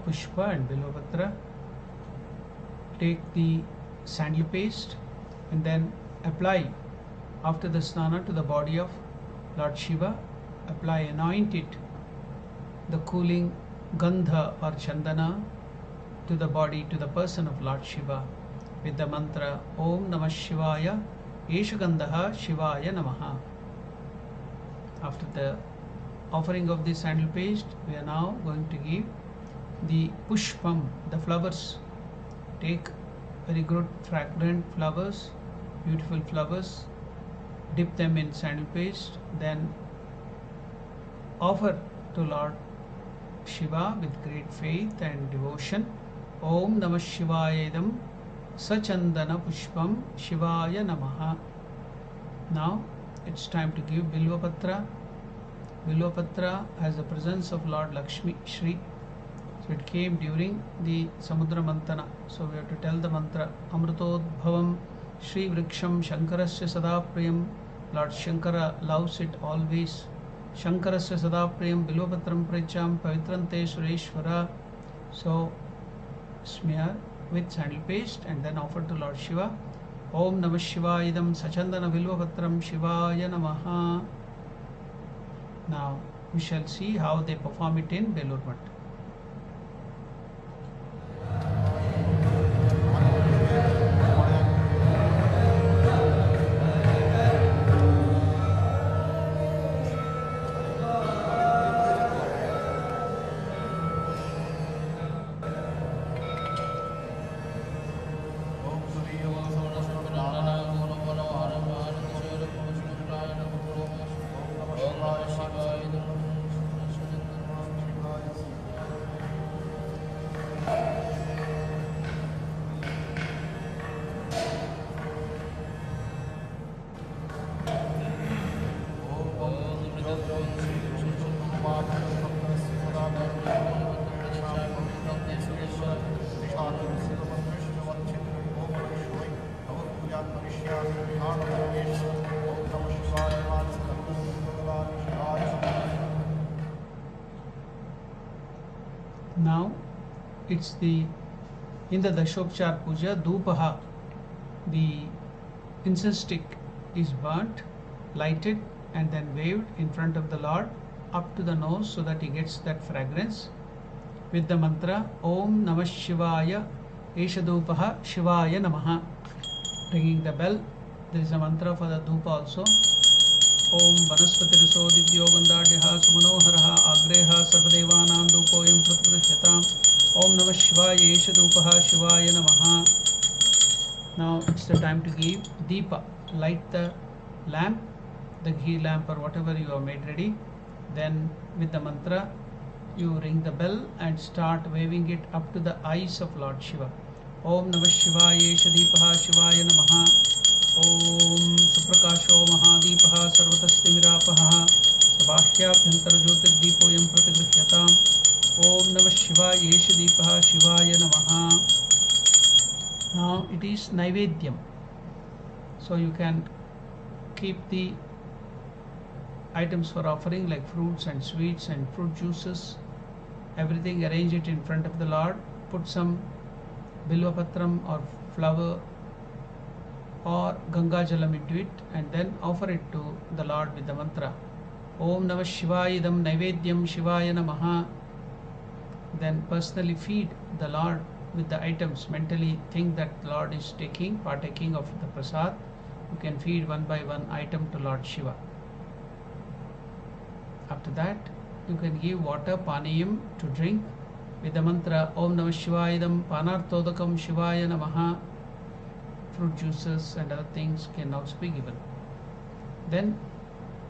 pushpa and bilvapatra. Take the sandal paste and then apply after the snana to the body of Lord Shiva. Apply, anoint it, the cooling Gandha or Chandana to the body, to the person of Lord Shiva, with the mantra Om Namah Shivaya Esha Gandha Shivaya Namaha. After the offering of this sandal paste, we are now going to give the pushpam, the flowers. Take very good fragrant flowers, beautiful flowers, dip them in sandal paste, then offer to Lord Shiva with great faith and devotion. Om Namah Shivaya Idam Sachandana Pushpam Shivaya Namaha. Now it's time to give Bilvapatra. Bilvapatra has the presence of Lord Lakshmi Shri. So it came during the Samudra Mantana. So we have to tell the mantra Amrutodbhavam Shri Vriksham Shankarasya Sadapriyam. Lord Shankara loves it always. Shankarasya Sadapriyam Bilvapatram Precham Pavitrante Sureshwara. So smear with sandal paste and then offer to Lord Shiva. Om Namah Shivaya Idam Sachandana Bilvapatram Shivaya Namaha. Now we shall see how they perform it in Belur Math. Now it's in the Dashopchar Puja, Dhupaha, the incense stick is burnt, lighted and then waved in front of the Lord up to the nose so that he gets that fragrance with the mantra Om Namah Shivaya Esha Dhupaha Shivaya Namaha. Ringing the bell, there is a mantra for the dhupa also. Om Vanaspati Riso Divyo Gandhadyaha Sumanoharaha Agreha Sarvadevanam Dhupoyam Pratkrishyataam. Om Namah Shivaya Esha Dhupaha Shivaya Namaha. Now it's the time to give Deepa. Light the lamp, the ghee lamp or whatever you have made ready. Then with the mantra you ring the bell and start waving it up to the eyes of Lord Shiva. Om Namah Shivaya Esha Deepaha Shivaya Namaha. Om Suprakasho Mahadeepaha Sarvatastimirapaha Sabhahyabhyantara Jyotirdeepoyam Pratigrishyataam. Om Namah Shivaya Esha Deepaha Shivaya Namaha. Now it is naivedyam. So you can keep the items for offering like fruits and sweets and fruit juices, everything, arrange it in front of the Lord. Put some bilvapatram or flower or Ganga Jalam into it and then offer it to the Lord with the mantra Om Namah Shivaya Idam Naivedyam Shivaya Namaha. Then personally feed the Lord with the items. Mentally think that the Lord is partaking of the prasad. You can feed one by one item to Lord Shiva. After that you can give water, paniyam, to drink with the mantra Om Namah Shivaya Idam Panartodakam Shivaya Namaha. Fruit juices and other things can also be given. Then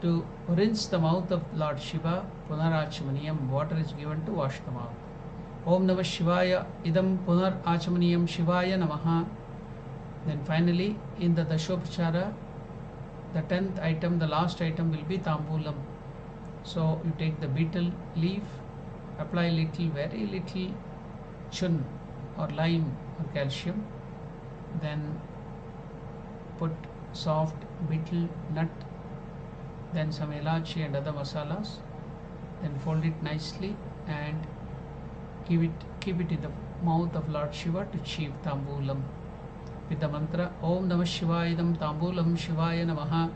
to rinse the mouth of Lord Shiva, Punarachamaniyam, water is given to wash the mouth. Om Namah Shivaya Idam Punarachamaniyam Shivaya Namaha. Then finally in the Dashopachara, the 10th item, the last item will be Tambulam. So you take the betel leaf, apply little, very little chun or lime or calcium, then put soft betel nut, then some elachi and other masalas, then fold it nicely and keep it in the mouth of Lord Shiva to achieve tambulam. With the mantra Om Namah Shivayam Tambulam Shivaya Namaha,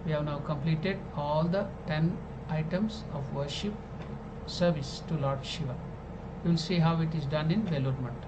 we have now completed all the 10 items of worship service to Lord Shiva. We will see how it is done in Velur Math.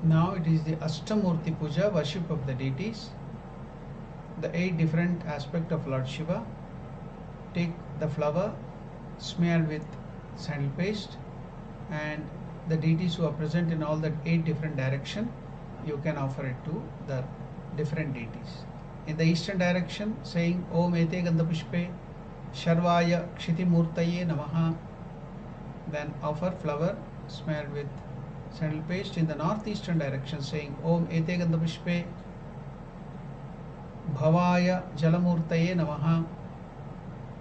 Now it is the Ashtamurti Puja, worship of the deities, the 8 different aspects of Lord Shiva. Take the flower smeared with sandal paste, and the deities who are present in all the 8 different directions, you can offer it to the different deities. In the eastern direction, saying Om Ete Gandha Pushpe Sharvaya Kshiti Murtaye Namaha, then offer flower smeared with sandal paste. In the northeastern direction, saying Om Ete Gandha Pushpe Bhavaya Jalamurtaye Namaha,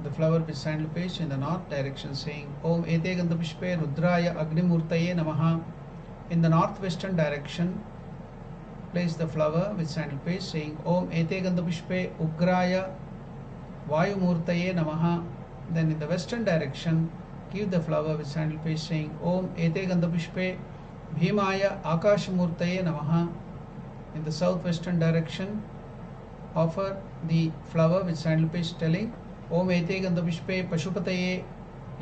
the flower with sandal paste. In the north direction, saying Om Ete Gandha Pushpe Rudraya Agnimurtaye Namaha. In the northwestern direction, place the flower with sandal paste, saying Om Ete Gandha Pushpe Ugraya Vayumurtaye Namaha. Then in the western direction, give the flower with sandal paste, saying Om Ete Gandha Pushpe Bhimaya Akashamurtaye Namaha. In the southwestern direction, offer the flower with sandal paste, telling Om Ete Gandha Pushpe Pashupataye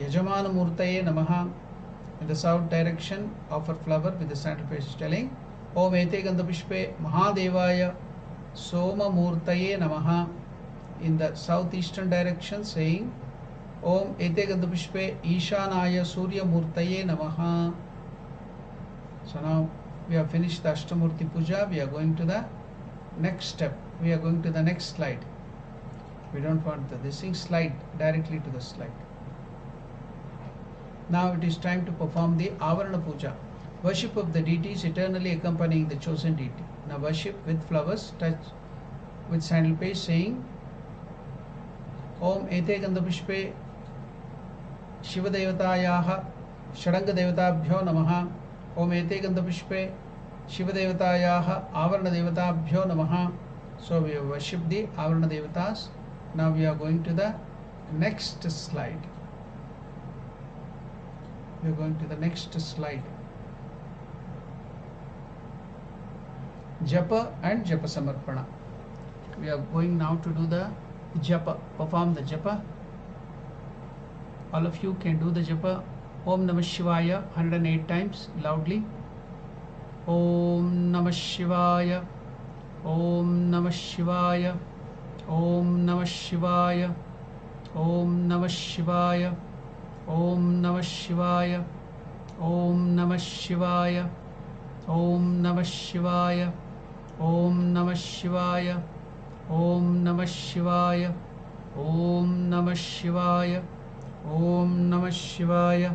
Yajamanamurtaye Namaha. In the south direction, offer flower with the sandal paste, telling Om Ete Gandha Pushpe Mahadevaya Somamurtaye Namaha. In the southeastern direction, saying Om Ete Gandha Pushpe Ishanaya Surya Murtaye Namaha. So now we have finished the Ashtamurti Puja. We are going to the next step. We are going to the next slide. We don't want this thing slide directly to the slide. Now it is time to perform the Avarana Puja, worship of the deities eternally accompanying the chosen deity. Now worship with flowers, touch with sandal paste, saying Om Ete Gandha Pushpe Shiva Devatayaha Shadanga Devatabhyo Namaha. Om Ete Gandha Pushpe Shiva Devatayaha Avarana Devatabhyo Namaha. So we have worshipped the Avarana Devatas. Now we are going to the next slide. We are going to the next slide. Japa and Japa Samarpana. We are going now to do the Japa, perform the Japa. All of you can do the Japa. Om Namah Shivaya 108 times loudly. Om Namah Shivaya. Om Namah Shivaya. Om Namah Shivaya. Om Namah Shivaya. Om Namah Shivaya. Om Namah Shivaya. Om Namah Shivaya. Om Namah Shivaya. Om Namah Shivaya. Om Namah Shivaya. Om Namah Shivaya.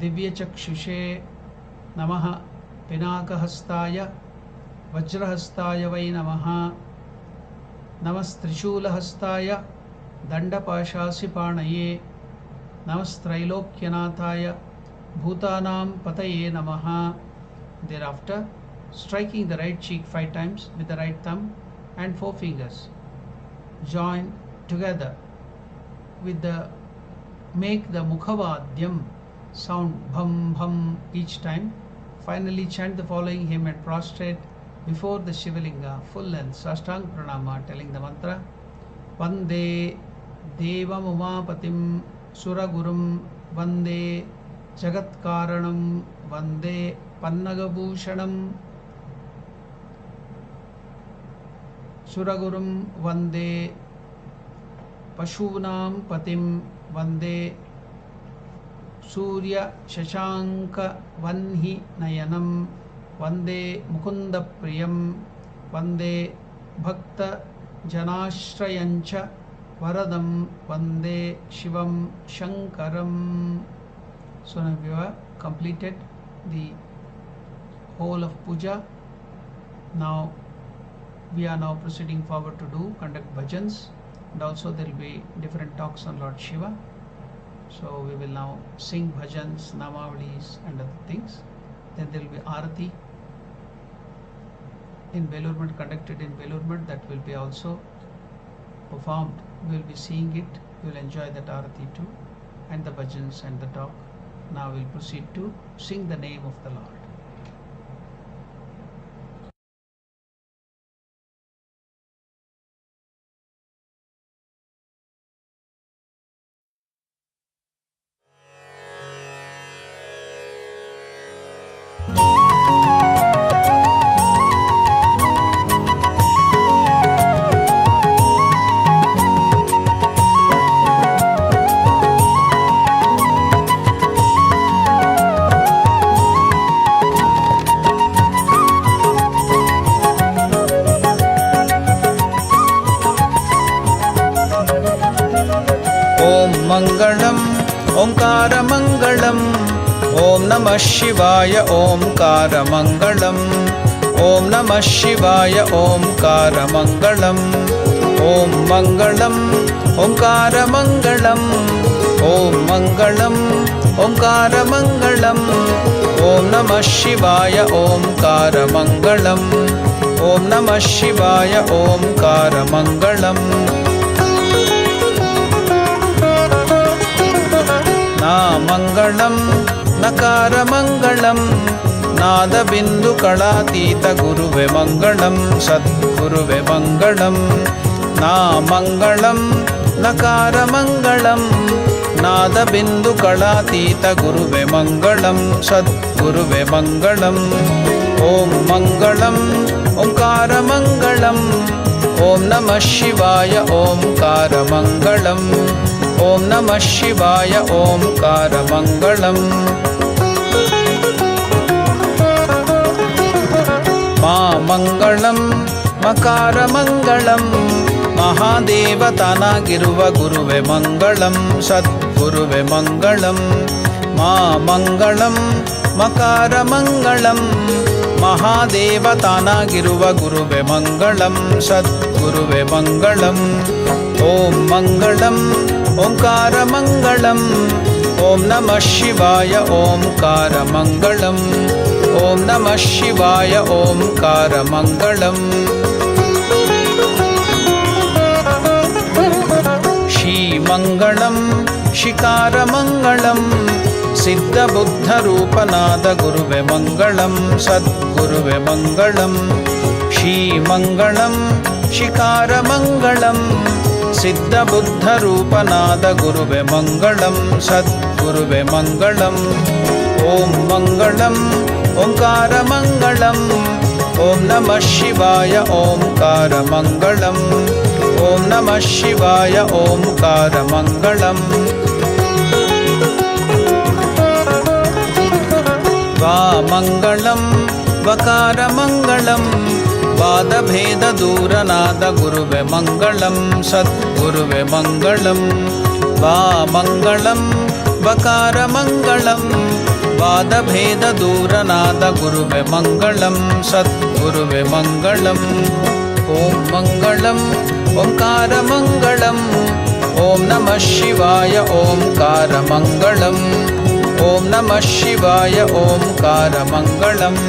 दिव्यचक्षुषे नमः पिनाकहस्ताय वज्रहस्ताय वै नमः नमस्त्रिशूलहस्ताय दण्डपाशासिपाणये नमस्त्रैलोक्यनाथाय भूतानां पतये नमः. Thereafter, striking the right cheek 5 times with the right thumb and 4 fingers. Join together with the make the mukhavadyam sound bham bham each time. Finally chant the following hymn and prostrate before the Shivalinga full length sashtang pranama, telling the mantra Vande Devam Umapatim Suragurum Vande Jagatkaranam Vande Pannagabhushanam Suragurum Vande Pashunam Patim Vande Surya Shashanka Vanhi Nayanam Vande Mukunda Priyam Vande Bhakta Janashrayancha Varadam Vande Shivam Shankaram. So now we have completed the whole of puja. Now we are now proceeding forward to conduct bhajans, and also there will be different talks on Lord Shiva. So we will now sing bhajans, namavalis and other things. Then there will be arati in Belur Math, conducted in Belur Math, that will be also performed. We will be seeing it, we will enjoy that arati too, and the bhajans and the talk. Now we will proceed to sing the name of the Lord. मङ्गलम् ओङ्कारमङ्गलम् ॐ नमः शिवाय ओङ्कारमङ्गलम् ॐ नमः शिवाय ओङ्कारमङ्गलम् ॐ मङ्गलम् ओङ्कारमङ्गलम् ॐ मङ्गलम् ओङ्कारमङ्गलम् ॐ नमः शिवाय ओङ्कारमङ्गलम् ॐ नमः शिवाय ओङ्कारमङ्गलम् नामङ्गलम् नकारमङ्गलम् नादबिन्दुकलातीत गुरुवे मङ्गलम् सद्गुरुवे मङ्गलम् नामङ्गलम् नकारमङ्गलम् नादबिन्दुकलातीत गुरुवे मङ्गलम् सद्गुरुवे मङ्गलम् ॐ मङ्गलम् ओङ्कारमङ्गलम् ॐ नमः शिवाय ओङ्कारमङ्गलम् ॐ नमः शिवाय ओङ्कारमङ्गलम् मामङ्गलम् मकारमङ्गलम् महादेवतानागिरुव गुरुवे मङ्गलम् सद्गुरुवे मङ्गलम् मामङ्गलम् मकारमङ्गलम् महादेवतानागिरुव गुरुवे मङ्गलम् सद्गुरुवे मङ्गलम् ॐ मङ्गलम् ओङ्कारमङ्गलम् ॐ नमः शिवाय ओङ्कारमङ्गलम् ॐ नमः शिवाय ओङ्कारमङ्गलम् श्रीमङ्गलम् शिकारमङ्गलम् सिद्धबुद्धरूपनाद गुरुवे मङ्गलम् सद्गुरुवे मङ्गलम् श्रीमङ्गलम् शिकारमङ्गलम् सिद्धबुद्धरूपनाद गुरुवे मङ्गलम् सद्गुरुवे मङ्गलम् ॐ मङ्गलम् ओङ्कारमङ्गलम् ॐ नमः शिवाय ओङ्कारमङ्गलम् ॐ नमः शिवाय ओङ्कारमङ्गलम् वामङ्गलम् वकारमङ्गलम् वादभेददूरनाद गुरुवे मङ्गलम् सद्गुरुवे मङ्गलम् वामङ्गलम् वकारमङ्गलम् वादभेददूरनाद गुरुवे मङ्गलं सद्गुरुवे मङ्गलम् ॐ मङ्गलम् ओङ्कारमङ्गलम् ॐ नमः शिवाय ओङ्कारमङ्गलम् ॐ नमः शिवाय ओङ्कारमङ्गलम्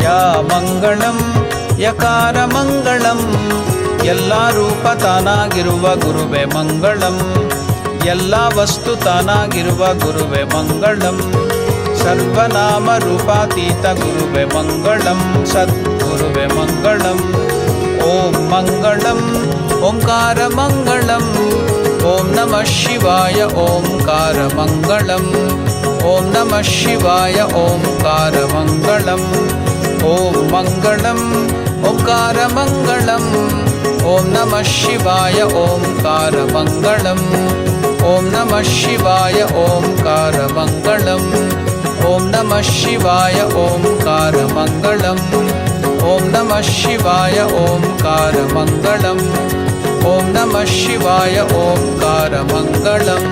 या मङ्गलम् यकारमङ्गलम् ಎಲ್ಲ ರೂಪ ತಾನಾಗಿರುವ ಗುರುವೆ ಮಂಗಳಂ ಎಲ್ಲ ವಸ್ತು ತಾನಾಗಿರುವ ಗುರುವೆ ಮಂಗಳಂ ಸರ್ವನಾಮ ರೂಪಾತೀತ ಗುರುವೆ ಮಂಗಳಂ ಸದ್ಗುರುವೆ ಮಂಗಳಂ ಓಂ ಮಂಗಳಂ ಓಂಕಾರ ಮಂಗಳಂ ಓಂ ನಮಃ ಶಿವಾಯ ಓಂಕಾರ ಮಂಗಳಂ ಓಂ ನಮಃ ಶಿವಾಯ ಓಂಕಾರ ಮಂಗಳಂ ಓಂ ಮಂಗಳಂ ಓಂಕಾರ ಮಂಗಳಂ ಓಂ ನಮಃ ಶಿವಾಯ ಓಂಕಾರ ಮಂಗಳಂ ಓಂ ನಮಃ ಶಿವಾಯ ಓಂಕಾರ ಮಂಗಳಂ ಓಂ ನಮಃ ಶಿವಾಯ ಓಂಕಾರ ಮಂಗಳಂ ಓಂ ನಮಃ ಶಿವಾಯ ಓಂಕಾರ ಮಂಗಳಂ ಓಂ ನಮಃ ಶಿವಾಯ ಓಂಕಾರ ಮಂಗಳಂ.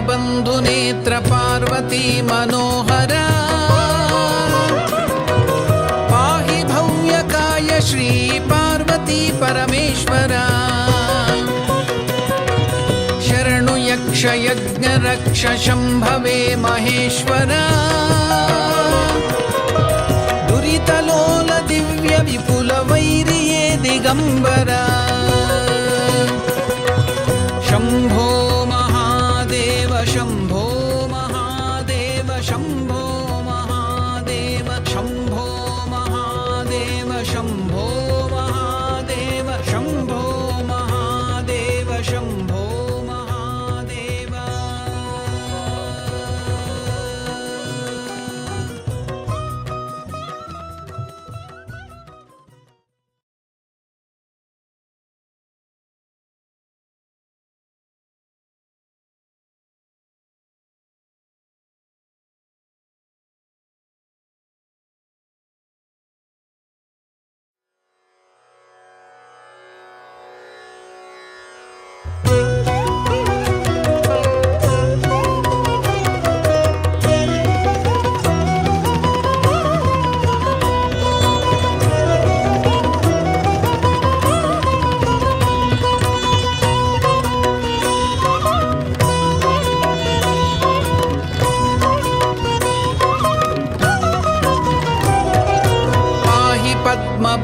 बंधुनेत्र पार्वती मनोहर पाहि भव्यकाय श्री पार्वती परमेश्वर शरणु यक्ष यज्ञ रक्ष शंभवे महेश्वर दुरितलोल दिव्य विपुल वैरिये दिगंबर शंभो शंभो महादेव शंभो महादेव शंभो महादेव शंभो महादेव शंभो महादेव शंभो महादेव.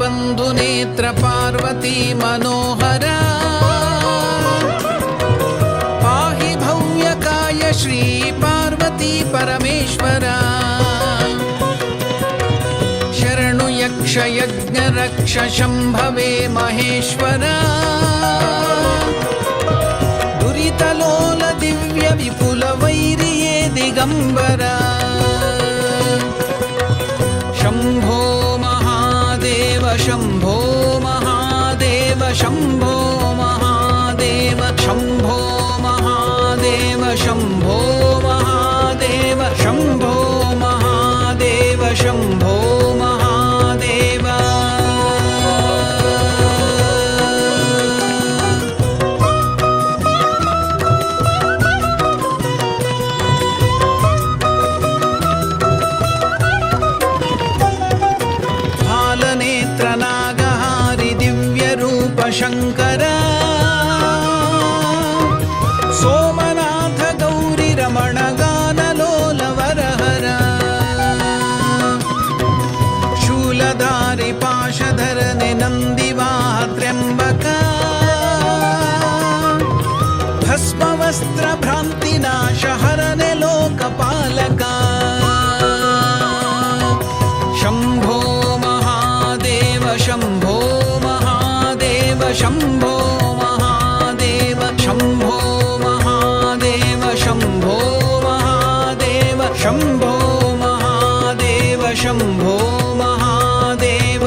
बंधुनेत्र पार्वती मनोहर पाहि भव्यकाय श्री पार्वती परमेश्वर शरणु यक्ष यज्ञ रक्ष शंभवे महेश्वर दुरितलोल दिव्य विपुल वैरिये दिगंबर शंभो शंभो महादेव शंभो महादेव शंभो महादेव शंभो महादेव शंभो महादेव शंभो महादेव. शंकर सोमनाथ गौरी रमण गान लोल वरहर शूलधारि पाशधर नंदिवाह त्र्यंबक भस्म वस्त्र भ्रांति नाश हरने लोकपालका शम्भो महादेव शम्भो महादेव शम्भो महादेव शम्भो महादेव शम्भो महादेव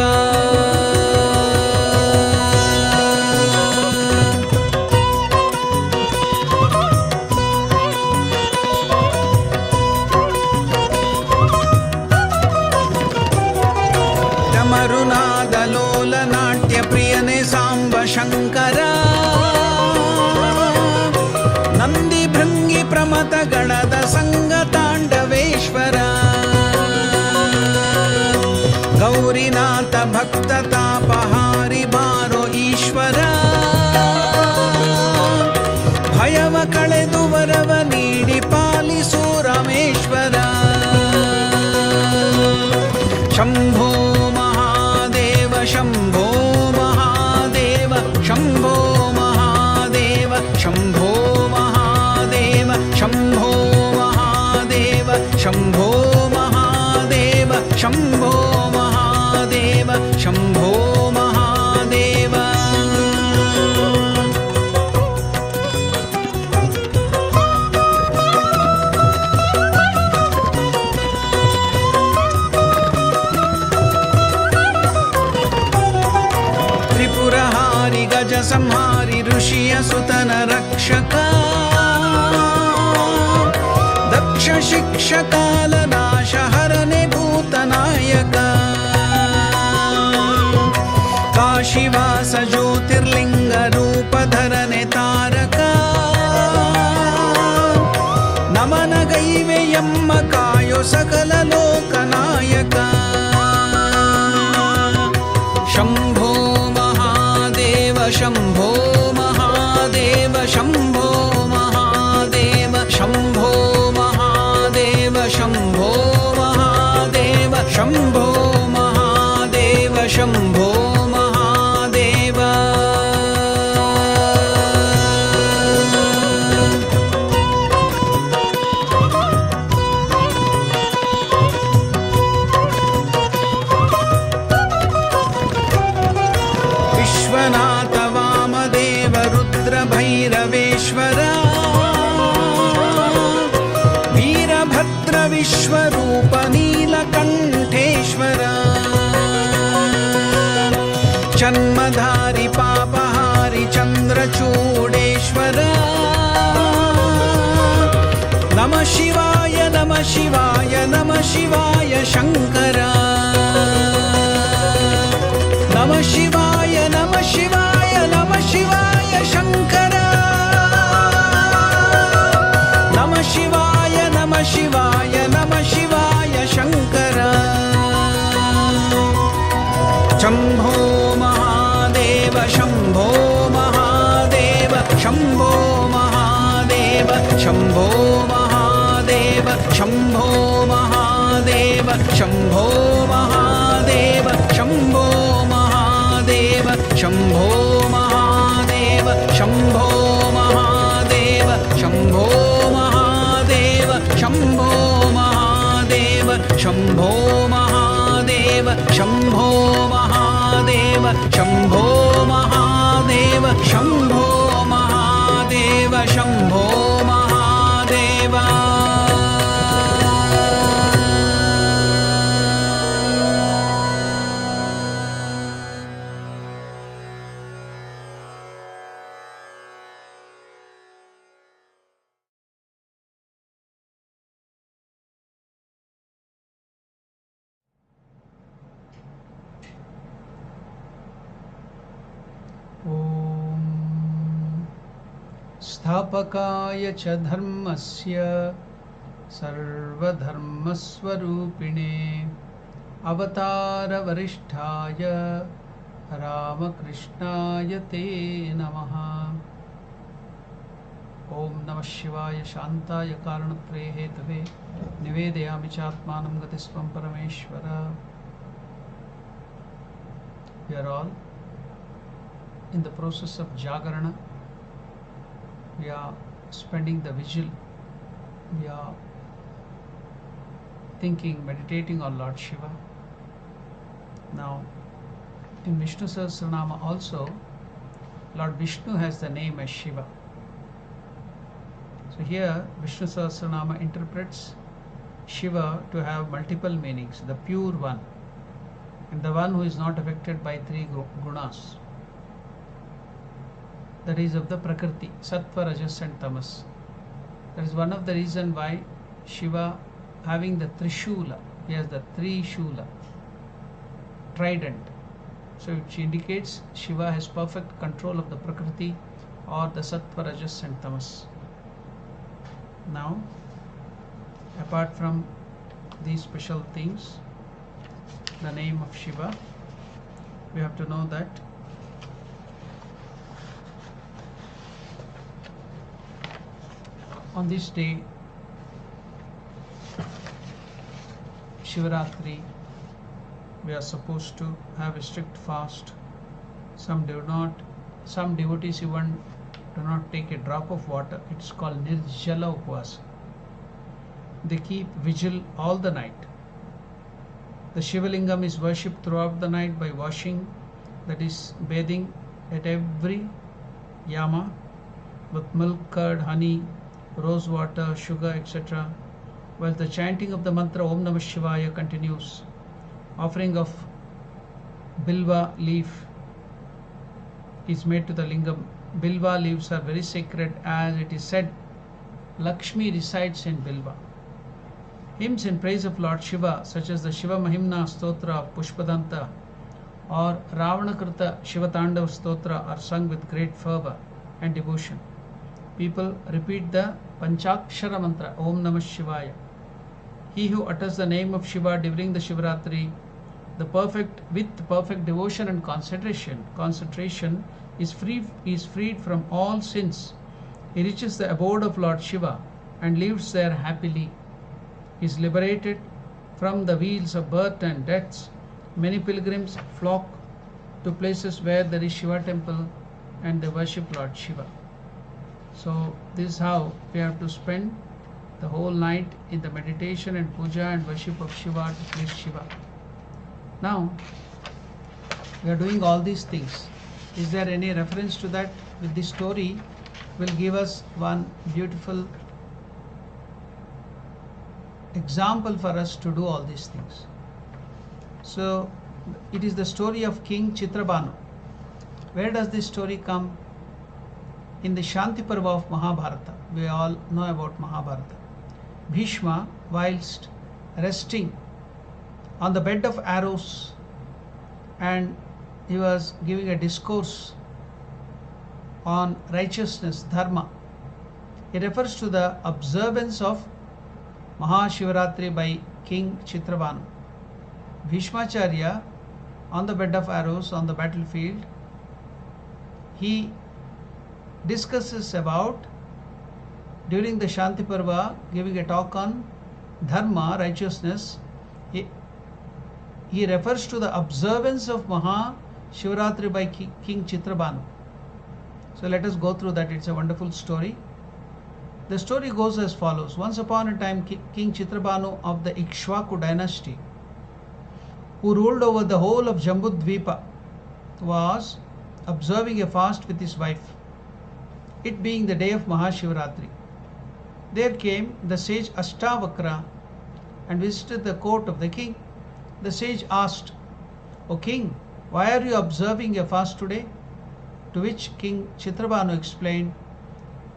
डमरुनादलोल नाट्यप्रियने साम्ब शङ्कर नन्दी भृङ्गि प्रमथ गणद संगताण्डवेश्वर गौरीनाथ भक्त तापहारि बारो ईश्वर भयव कಳೆದು ವರವ ನೀಡಿ ಪಾಲಿಸು ರಾಮೇಶ್ವರ शम्भो महादेव शम्भो महादेव शम्भो महादेव शम्भो महादेव शम्भो महादेव शम्भो महादेव शम्भो महादेव शम्भो महादेव त्रिपुरहारि गज संहारि ऋषिय सुतन रक्षक दक्ष शिक्षकाल नाश हरने भूतनायक काशीवास ज्योतिर्लिंग रूप धरने तारक नमन गैवे यम्म कायो सकल लोकनायक शम्भो महादेव शम्भो महादेव शम्भो महादेव शम्भो महादेव शम्भो महादेव शम्भो महादेव शम्भो महादेव विश्वनाथ वामदेव रुद्र भैरवेश्वर वीरभद्र विश्वरूप नीलकण्ठेश्वर जन्मधारि पापहारि चन्द्रचूडेश्वर नमः शिवाय नमः शिवाय नमः शिवाय शङ्कर नमः शिवाय नमः शिवाय नमः शिवाय शङ्कर नमः शिवाय नमः शिवाय नमः शिवाय शङ्कर शम्भो महादेव शम्भो महादेव शम्भो महादेव शम्भो महादेव शम्भो महादेव शम्भो महादेव शम्भो महादेव शम्भो महादेव शम्भो महादेव शम्भो महादेव शम्भो महादेव शम्भो महादेव शम्भो महादेव शम्भो महादेव शम्भो महादेव शम्भो महादेव स्थापकाय च धर्मस्य सर्वधर्मस्वरूपिणे अवतारवरिष्ठाय रामकृष्णाय ते नमः। ओम नमः शिवाय शांताय कारणत्रये हेतवे निवेदयामि चात्मानं गतिस्त्वं परमेश्वर। We are all in the process of Jagarana. We are spending the vigil. We are thinking, meditating on Lord Shiva. Now, in Vishnu Sahasranama also, Lord Vishnu has the name as Shiva. So here Vishnu Sahasranama interprets Shiva to have multiple meanings, the pure one and the one who is not affected by three gunas, that is of the Prakriti, Sattva, Rajas and Tamas. That is one of the reason why Shiva, having the Trishula, he has the Trishula, trident, so which indicates Shiva has perfect control of the Prakriti or the Sattva, Rajas and Tamas. Now, apart from these special things, the name of Shiva, we have to know that on this day, Shivaratri, we are supposed to have a strict fast. Some do not. Some devotees even do not take a drop of water. It's called Nirjala Upvasa. They keep vigil all the night. The Shivalingam is worshipped throughout the night by washing, that is bathing at every yama with milk, curd, honey, rose water, sugar, etc. While the chanting of the mantra Om Namah Shivaya continues. Offering of bilva leaf is made to the lingam. Bilva leaves are very sacred, as it is said, Lakshmi resides in bilva. Hymns in praise of Lord Shiva, such as the Shiva Mahimna Stotra of Pushpadanta or Ravanakrita Shivatandav Stotra, are sung with great fervor and devotion. People repeat the Panchakshara mantra Om Namah Shivaya. He who utters the name of Shiva during the Shivaratri, with perfect devotion and concentration is freed from all sins. He reaches the abode of Lord Shiva and lives there happily. He is liberated from the wheels of birth and deaths. Many pilgrims flock to places where there is Shiva temple and they worship Lord Shiva. So this is how we have to spend the whole night in the meditation and puja and worship of Shiva to please Shiva. Now, we are doing all these things. Is there any reference to that? With this story will give us one beautiful example for us to do all these things. So, it is the story of King Chitrabhanu. Where does this story come? In the Shanti Parva of Mahabharata. We all know about Mahabharata. Bhishma, whilst resting on the bed of arrows, and he was giving a discourse on righteousness, dharma. He refers to the observance of Maha Shivaratri by King Chitrabhanu. Bhishmacharya, on the bed of arrows on the battlefield, he discusses about, during the Shanti Parva, giving a talk on dharma, righteousness. He refers to the observance of Maha Shivaratri by King Chitrabhanu. So let us go through that. It's a wonderful story. The story goes as follows. Once upon a time, King Chitrabhanu of the Ikshvaku dynasty, who ruled over the whole of Jambudvipa, was observing a fast with his wife, it being the day of Mahashivaratri. There came the sage Ashtavakra and visited the court of the king. The sage asked, "O king, why are you observing a fast today?" To which King Chitrabhanu explained,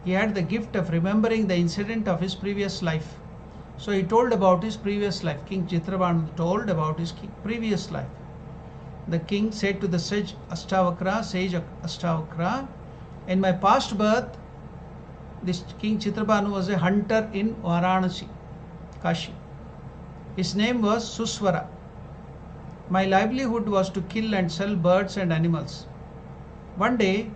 he had the gift of remembering the incident of his previous life. So he told about his previous life. King Chitrabhanu told about his previous life. The king said to the sage Ashtavakra, "In my past birth, this King Chitrabhanu was a hunter in Varanasi, Kashi. His name was Suswara. My livelihood was to kill and sell birds and animals. One day,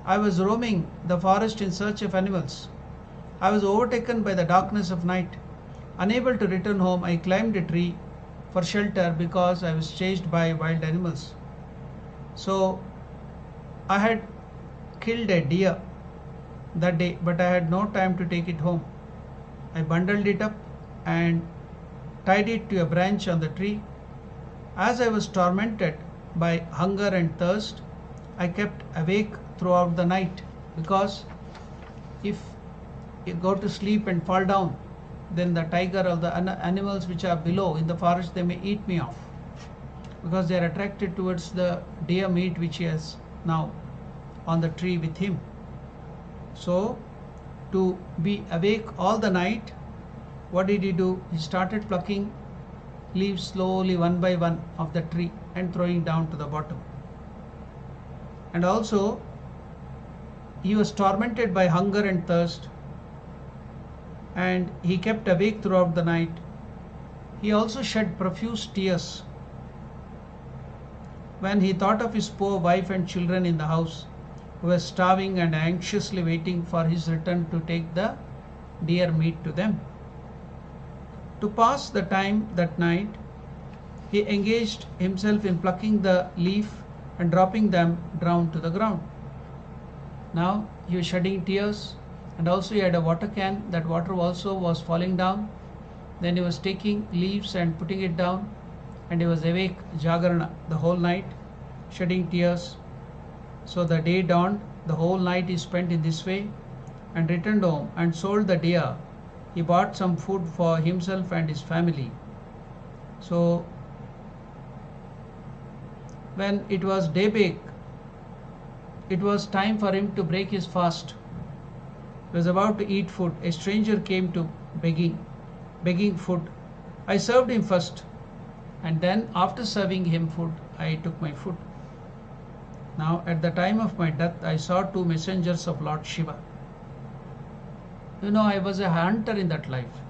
I was roaming the forest in search of animals. I was overtaken by the darkness of night. Unable to return home, I climbed a tree for shelter because I was chased by wild animals. So, I had killed a deer that day, but I had no time to take it home. I bundled it up and tied it to a branch on the tree. As I was tormented by hunger and thirst, I kept awake throughout the night, because if you go to sleep and fall down, then the tiger or the animals which are below in the forest, they may eat me off, because they are attracted towards the deer meat which he has now on the tree with him. So to be awake all the night, what did he do? He started plucking leaves slowly one by one of the tree and throwing down to the bottom. And also he was tormented by hunger and thirst, and he kept awake throughout the night. He also shed profuse tears when he thought of his poor wife and children in the house, who were starving and anxiously waiting for his return to take the deer meat to them. To pass the time that night, he engaged himself in plucking the leaf and dropping them down to the ground. Now he was shedding tears, and also he had a water can. That water also was falling down. Then he was taking leaves and putting it down, and he was awake, jagarana, the whole night, shedding tears. So the day dawned, the whole night he spent in this way, and returned home and sold the deer. He bought some food for himself and his family. So when it was daybreak, it was time for him to break his fast. He was about to eat food. A stranger came to begging food. I served him first, and then after serving him food, I took my food. Now at the time of my death, I saw two messengers of Lord Shiva. I was a hunter in that life.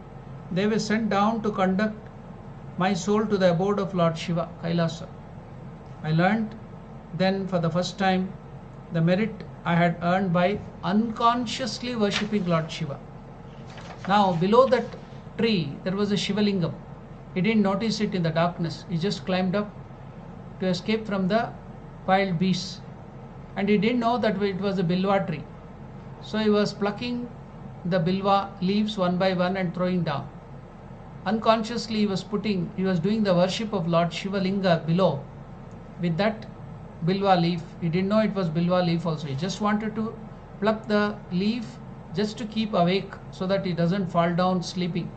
They were sent down to conduct my soul to the abode of Lord Shiva, Kailasa. I learnt then for the first time the merit I had earned by unconsciously worshipping Lord Shiva. Now below that tree there was a Shivalingam. He didn't notice it in the darkness. He just climbed up to escape from the wild beasts, and he didn't know that it was a bilwa tree. So he was plucking the bilwa leaves one by one and throwing down. Unconsciously he was doing the worship of Lord Shiva Linga below with that bilwa leaf. He didn't know it was bilwa leaf also. He just wanted to pluck the leaf just to keep awake so that he doesn't fall down sleeping.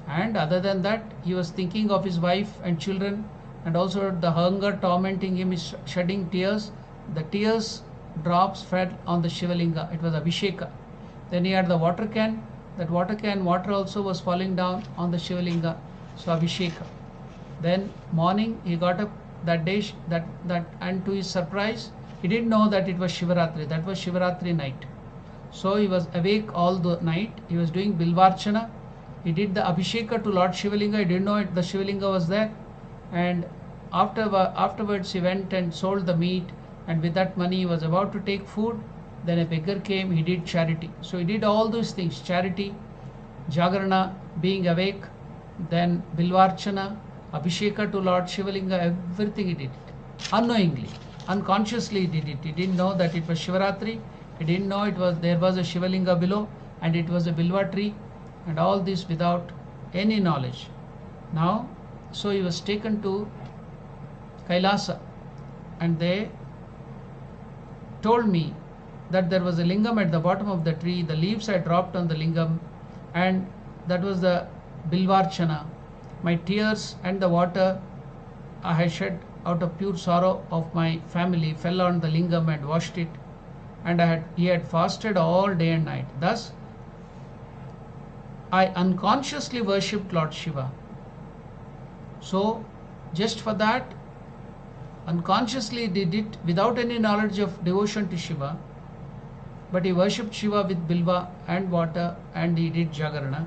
And other than that, he was thinking of his wife and children, and also the hunger tormenting him is shedding tears. The tears drops fell on the Shivalinga. It was abhisheka. Then he had the water can. That water can water also was falling down on the Shivalinga. So abhisheka. Then morning he got up that day, and to his surprise, he didn't know that it was Shivaratri. That was Shivaratri night. So he was awake all the night. He was doing bilvarchana. He did the abhisheka to Lord Shivalinga. He didn't know the Shivalinga was there. And afterwards he went and sold the meat, and with that money he was about to take food. Then a beggar came. He did charity. So he did all those things: charity, jagarana, being awake, then bilvarchana, abhisheka to Lord Shivalinga. Everything he did it unknowingly, unconsciously he did it. He didn't know that it was Shivaratri. He didn't know there was a Shivalinga below, and it was a bilva tree, and all this without any knowledge. Now, so he was taken to Kailasa, and they told me that there was a lingam at the bottom of the tree. The leaves had dropped on the lingam, and that was the bilvarchana. My tears and the water I had shed out of pure sorrow of my family fell on the lingam and washed it, and he had fasted all day and night. Thus I unconsciously worshipped Lord Shiva. So just for that, unconsciously did it without any knowledge of devotion to Shiva, but he worshipped Shiva with bilva and water, and he did jagarana.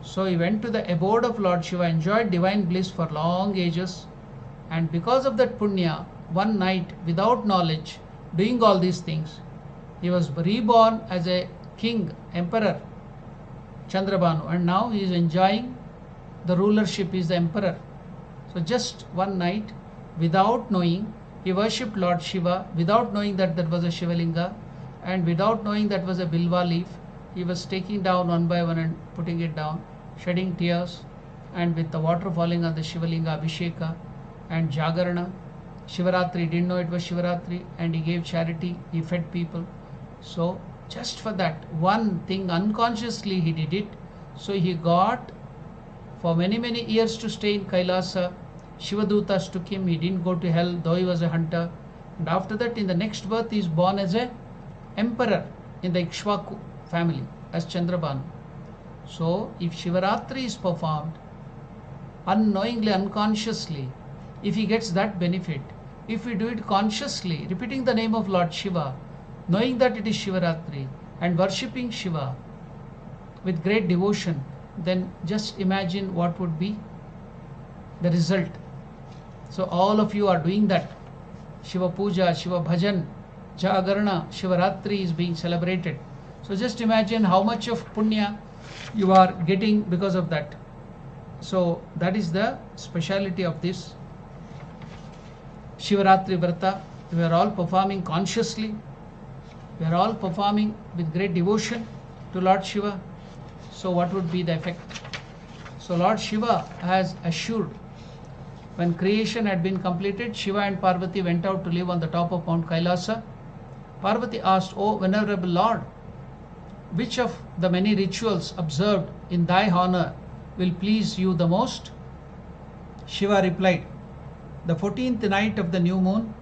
So he went to the abode of Lord Shiva, enjoyed divine bliss for long ages, and because of that punya, one night without knowledge, doing all these things, he was reborn as a king, emperor, Chandrabanu, and now he is enjoying the rulership. He is the emperor. So just one night, without knowing, he worshipped Lord Shiva, without knowing that there was a Shivalinga, and without knowing that was a bilva leaf. He was taking down one by one and putting it down, shedding tears, and with the water falling on the Shivalinga, abhisheka and jagarana. Shivaratri, didn't know it was Shivaratri, and he gave charity, he fed people. So just for that one thing, unconsciously he did it. So he got for many years to stay in Kailasa. Shivadutas took him, he didn't go to hell, though he was a hunter. And after that, in the next birth, he is born as a emperor in the Ikshvaku family as Chandrabanu. So if Shivaratri is performed unknowingly, unconsciously, if he gets that benefit, if we do it consciously, repeating the name of Lord Shiva, knowing that it is Shivaratri and worshipping Shiva with great devotion, then just imagine what would be the result. So all of you are doing that. Shiva Puja, Shiva Bhajan, Jagarana, Shivaratri is being celebrated. So just imagine how much of punya you are getting because of that. So that is the speciality of this Shivaratri Vrata. We are all performing consciously. We are all performing with great devotion to Lord Shiva. So what would be the effect? So Lord Shiva has assured, when creation had been completed, Shiva and Parvati went out to live on the top of Mount Kailasa. Parvati asked, "O Venerable Lord, which of the many rituals observed in thy honor will please you the most?" Shiva replied, "The 14th night of the new moon,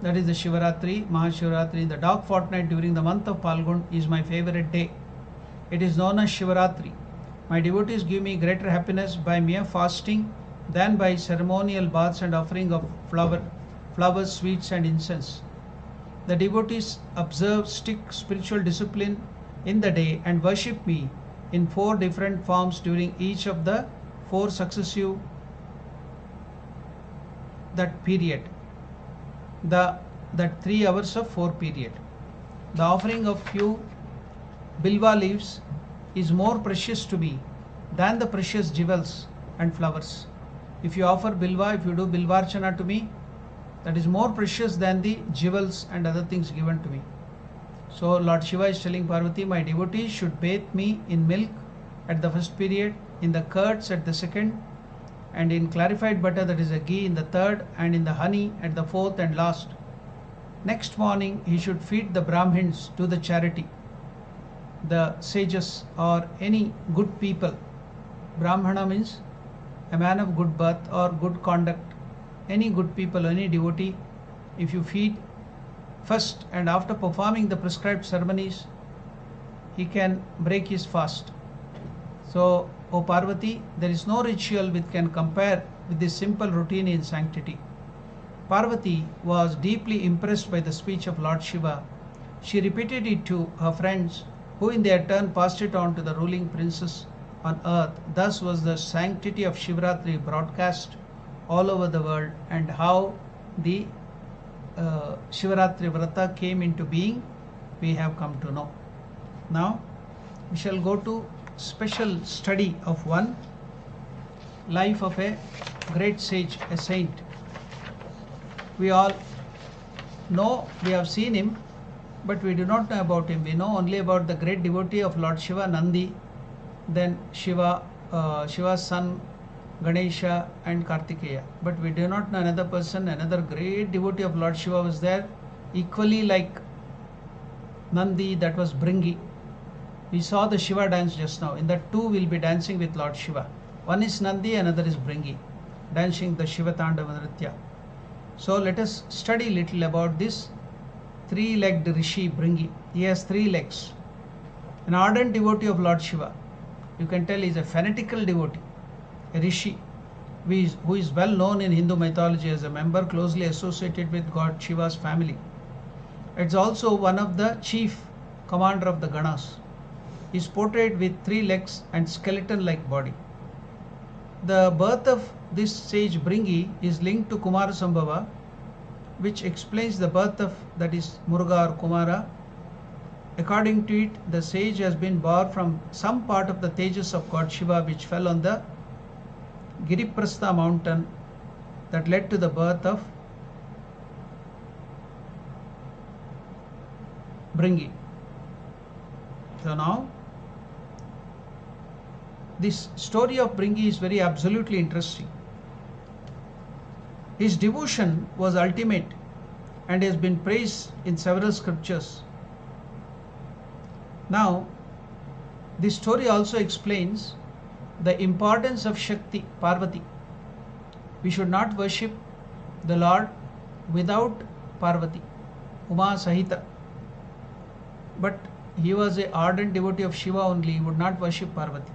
that is the Shivaratri, Maha Shivaratri, the dark fortnight during the month of Palgun, is my favorite day. It is known as Shivaratri. My devotees give me greater happiness by mere fasting than by ceremonial baths and offering of flowers, sweets and incense. The devotees observe strict spiritual discipline in the day and worship me in 4 different forms during each of the 4 successive period. That 3 hours of 4 period. The offering of few bilva leaves is more precious to me than the precious jewels and flowers. If you offer bilva, if you do bilvarchana to me, that is more precious than the jewels and other things given to me." So Lord Shiva is telling Parvati, my devotees should bathe me in milk at the first period, in the curds at the second, and in clarified butter, that is a ghee, in the third, and in the honey at the 4th and last. Next morning he should feed the Brahmins, do the charity, the sages or any good people. Brahmana means a man of good birth or good conduct. Any good people, any devotee, if you feed first and after performing the prescribed ceremonies, he can break his fast. So, O Parvati, there is no ritual which can compare with this simple routine in sanctity. Parvati was deeply impressed by the speech of Lord Shiva. She repeated it to her friends, who in their turn passed it on to the ruling princes on earth. Thus was the sanctity of Shivaratri broadcast all over the world, and how the Shivaratri Vrata came into being, we have come to know. Now we shall go to special study of one life of a great sage, a saint. We all know, we have seen him, but we do not know about him. We know only about the great devotee of Lord Shiva, Nandi, then Shiva's son Ganesha and Kartikeya. But we do not know another person, another great devotee of Lord Shiva was there, equally like Nandi, that was Bringi. We saw the Shiva dance just now. In that 2 will be dancing with Lord Shiva. One is Nandi, another is Bringi, dancing the Shiva Tandava Nritya. So let us study little about this 3-legged Rishi Bringi. He has 3 legs. An ardent devotee of Lord Shiva. You can tell he is a fanatical devotee. A Rishi, who is well known in Hindu mythology as a member closely associated with God Shiva's family. It's also one of the chief commander of the Ganas. He is portrayed with 3 legs and skeleton-like body. The birth of this sage Bringi is linked to Kumara Sambhava, which explains the birth of, that is, Muruga or Kumara. According to it, the sage has been born from some part of the Tejas of God Shiva, which fell on the Giriprastha mountain, that led to the birth of Bringi. So now, this story of Bringi is very absolutely interesting. His devotion was ultimate and has been praised in several scriptures. Now, this story also explains the importance of Shakti, Parvati. We should not worship the Lord without Parvati, Uma Sahita. But he was an ardent devotee of Shiva only, he would not worship Parvati.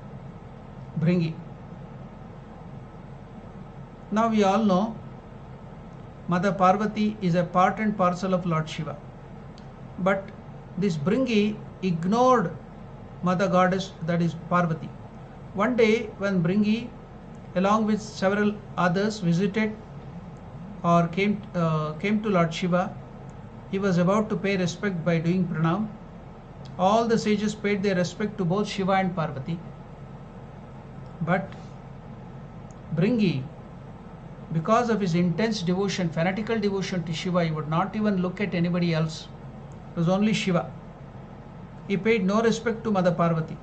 Bringi. Now we all know Mother Parvati is a part and parcel of Lord Shiva. But this Bringi ignored Mother Goddess, that is Parvati. One day when Bringi along with several others visited or came to Lord Shiva, he was about to pay respect by doing pranam. All the sages paid their respect to both Shiva and Parvati. But Bringi, because of his intense devotion, fanatical devotion to Shiva, he would not even look at anybody else. It was only Shiva. He paid no respect to Mother Parvati.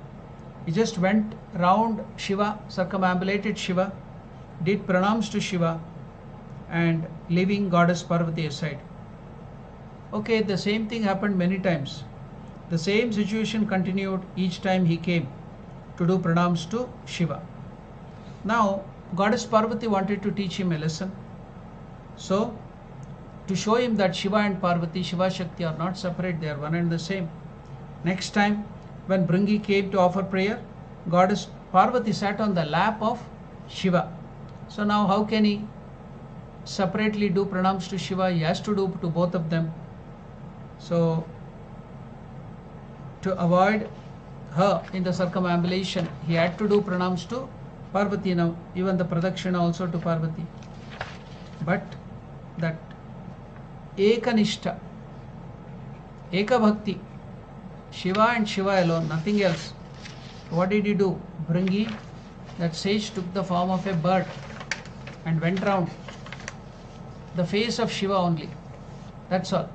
He just went round Shiva, circumambulated Shiva, did pranams to Shiva, and leaving Goddess Parvati aside. Okay, the same thing happened many times. The same situation continued each time he came to do pranams to Shiva. Now, Goddess Parvati wanted to teach him a lesson. So, to show him that Shiva and Parvati, Shiva Shakti are not separate, they are one and the same. Next time, when Bringi came to offer prayer, Goddess Parvati sat on the lap of Shiva. So now how can he separately do pranams to Shiva? He has to do to both of them. So to avoid her in the circumambulation, he had to do pranams to Parvati now, even the pradakshina also to Parvati. But that Ekanishta, Eka Bhakti, Shiva and Shiva alone, nothing else. What did he do? Bringi, that sage, took the form of a bird and went round the face of Shiva only. That's all.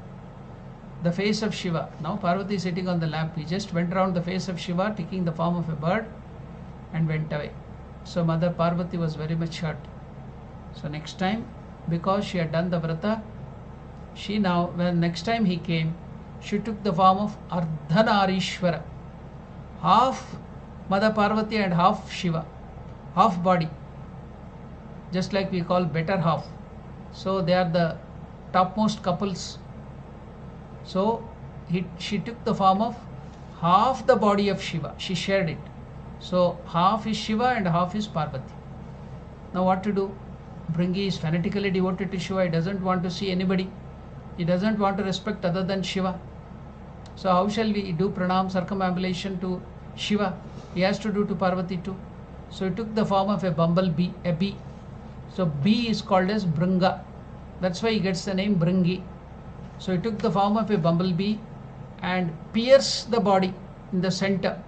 The face of Shiva. Now Parvati is sitting on the lap. He just went round the face of Shiva, taking the form of a bird, and went away. So Mother Parvati was very much hurt. So next time, because she had done the vrata, she now, when next time he came, she took the form of Ardhanarishwara, half Mother Parvati and half Shiva, half body, just like we call better half. So they are the topmost couples. So she took the form of half the body of Shiva, she shared it. So half is Shiva and half is Parvati. Now what to do? Bringi is fanatically devoted to Shiva, he doesn't want to see anybody, he doesn't want to respect other than Shiva. So how shall we do pranam, circumambulation to Shiva? He has to do to Parvati too. So he took the form of a bumblebee, a bee. So bee is called as Bringa. That's why he gets the name Bringi. So he took the form of a bumblebee and pierced the body in the center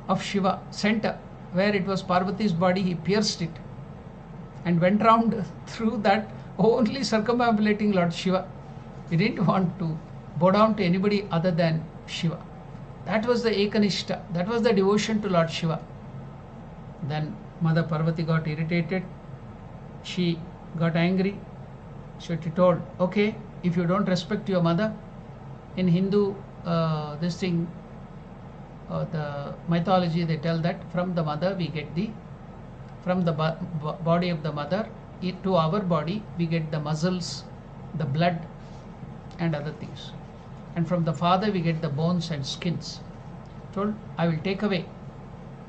of Shiva, center where it was Parvati's body, he pierced it and went round through that, only circumambulating Lord Shiva. He didn't want to bow down to anybody other than Shiva. That was the Ekanishta, that was the devotion to Lord Shiva. Then Mother Parvati got irritated, she got angry, so she told, okay, if you don't respect your mother, in Hindu the mythology they tell that from the mother we get from the body of the mother to our body we get the muscles, the blood and other things. And from the father we get the bones and skins. Told, I will take away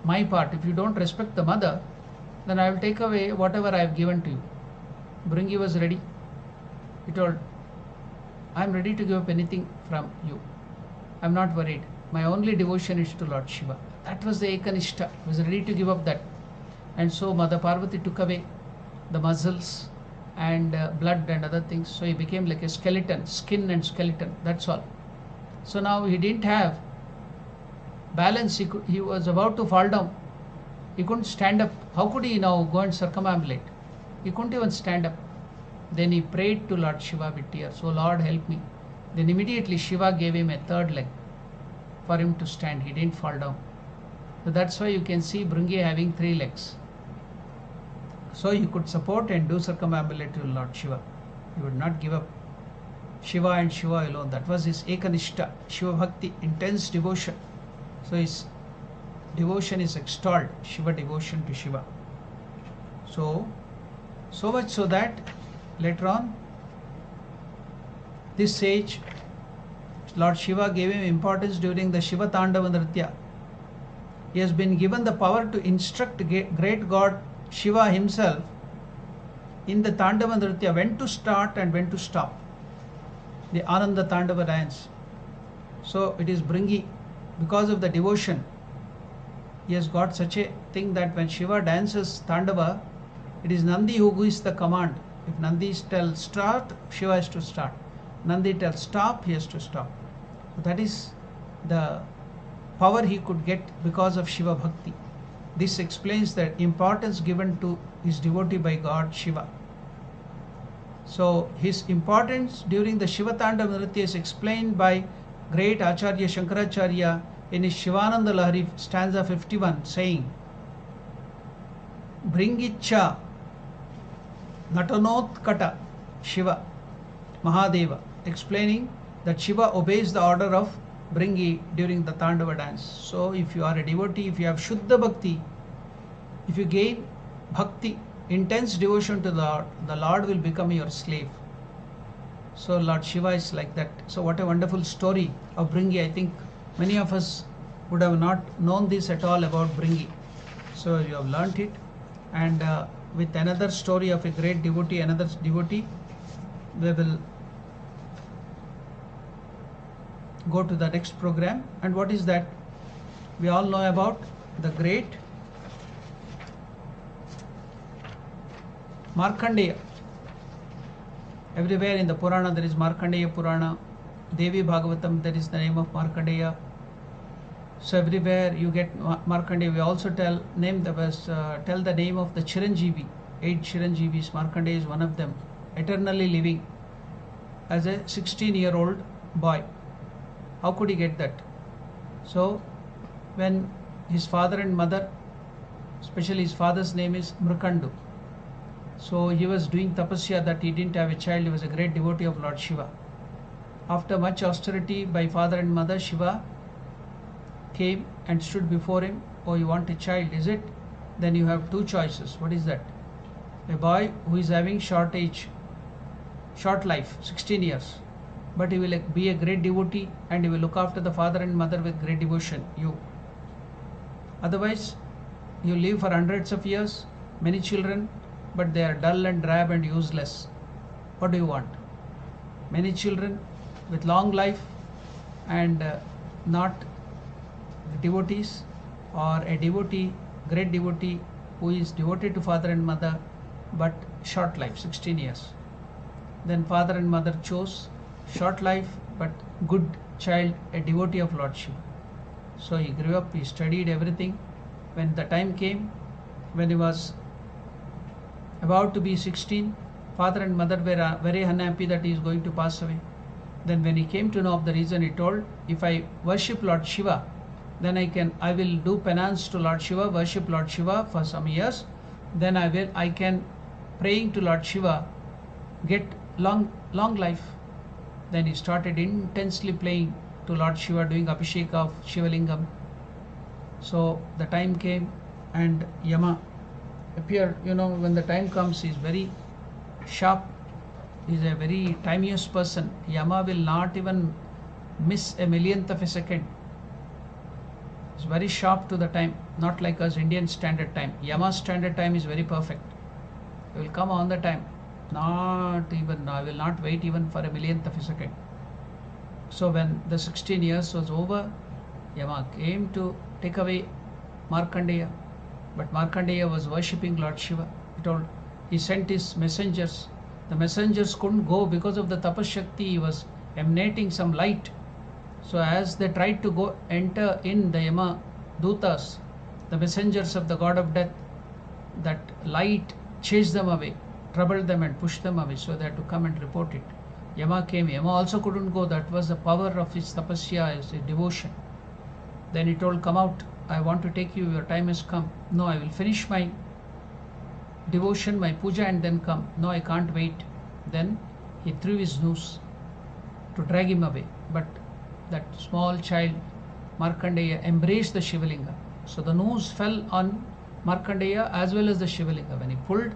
my part. If you don't respect the mother, then I will take away whatever I have given to you. Bringi was ready. He told, I am ready to give up anything from you. I am not worried. My only devotion is to Lord Shiva. That was the Ekanishta. He was ready to give up that. And so Mother Parvati took away the muscles and blood and other things. So he became like a skeleton, skin and skeleton. That's all. So now he didn't have balance. He was about to fall down. He couldn't stand up. How could he now go and circumambulate? He couldn't even stand up. Then he prayed to Lord Shiva with tears. Oh Lord, help me. Then immediately Shiva gave him a third leg for him to stand. He didn't fall down. So that's why you can see Bringi having 3 legs. So he could support and do circumambulatory to Lord Shiva. He would not give up Shiva and Shiva alone. That was his ekanishta, Shiva Bhakti, intense devotion. So his devotion is extolled, Shiva devotion to Shiva. So much so that later on, this sage, Lord Shiva gave him importance during the Shiva Tandava Nritya. He has been given the power to instruct great God Shiva himself in the Tandava Nritya, when to start and when to stop. The Ananda Tandava dance. So it is Bringi, because of the devotion. He has got such a thing that when Shiva dances Tandava, it is Nandi who gives the command. If Nandi tells start, Shiva has to start. Nandi tells stop, he has to stop. That is the power he could get because of Shiva Bhakti. This explains the importance given to his devotee by God Shiva. So his importance during the Shiva Tandava Nritya is explained by great Acharya Shankaracharya in his Shivananda Lahari stanza 51, saying, Bringicha Natanotkata Shiva Mahadeva, explaining that Shiva obeys the order of Bringi during the Tandava dance. So if you are a devotee, if you have Shuddha Bhakti, if you gain Bhakti, intense devotion to the Lord will become your slave. So Lord Shiva is like that. So what a wonderful story of Bringi. I think many of us would have not known this at all about Bringi. So you have learnt it. And with another story of a great devotee, another devotee, we will go to the next program. And what is that? We all know about the great Markandeya. Everywhere in the Purana there is Markandeya Purana. Devi Bhagavatam, there is the name of Markandeya. So everywhere you get Markandeya. We also tell the name of the Chiranjeevi. 8 Chiranjeevis. Markandeya is one of them. Eternally living as a 16-year-old boy. How could he get that? So when his father and mother, especially his father's name is Mrukandu. So he was doing tapasya that he didn't have a child. He was a great devotee of Lord Shiva. After much austerity by father and mother, Shiva came and stood before him. Oh, you want a child, is it? Then you have 2 choices. What is that? A boy who is having short life, 16 years. But he will be a great devotee and he will look after the father and mother with great devotion. You. Otherwise, you live for hundreds of years, many children, but they are dull and drab and useless. What do you want? Many children with long life and not devotees, or a devotee, great devotee who is devoted to father and mother but short life, 16 years. Then father and mother chose short life but good child, a devotee of Lord Shiva. So he grew up, he studied everything. When the time came, when he was about to be 16, father and mother were very unhappy that he is going to pass away. Then when he came to know of the reason, he told, if I worship Lord Shiva, then I will do penance to Lord Shiva, worship Lord Shiva for some years. Then I can, praying to Lord Shiva, get long life. Then he started intensely praying to Lord Shiva, doing abhisheka of Shivalingam. So the time came and Yama appeared. When the time comes, he is very sharp. He is a very timiest person. Yama will not even miss a millionth of a second. It's very sharp to the time, not like us Indian standard time. Yama's standard time is very perfect. He will come on the time. I will not wait even for a millionth of a second. So when the 16 years was over, Yama came to take away Markandeya. But Markandeya was worshipping Lord Shiva. He sent his messengers. The messengers couldn't go because of the tapas Shakti. He was emanating some light. So as they tried to enter in the Yama Dutas, the messengers of the god of death, that light chased them away, troubled them and pushed them away. So they had to come and report it. Yama came. Yama also couldn't go. That was the power of his tapasya, his devotion. Then he told, come out. I want to take you. Your time has come. No, I will finish my devotion, my puja, and then come. No, I can't wait. Then he threw his noose to drag him away. But that small child, Markandeya, embraced the Shivalinga. So the noose fell on Markandeya as well as the Shivalinga. When he pulled,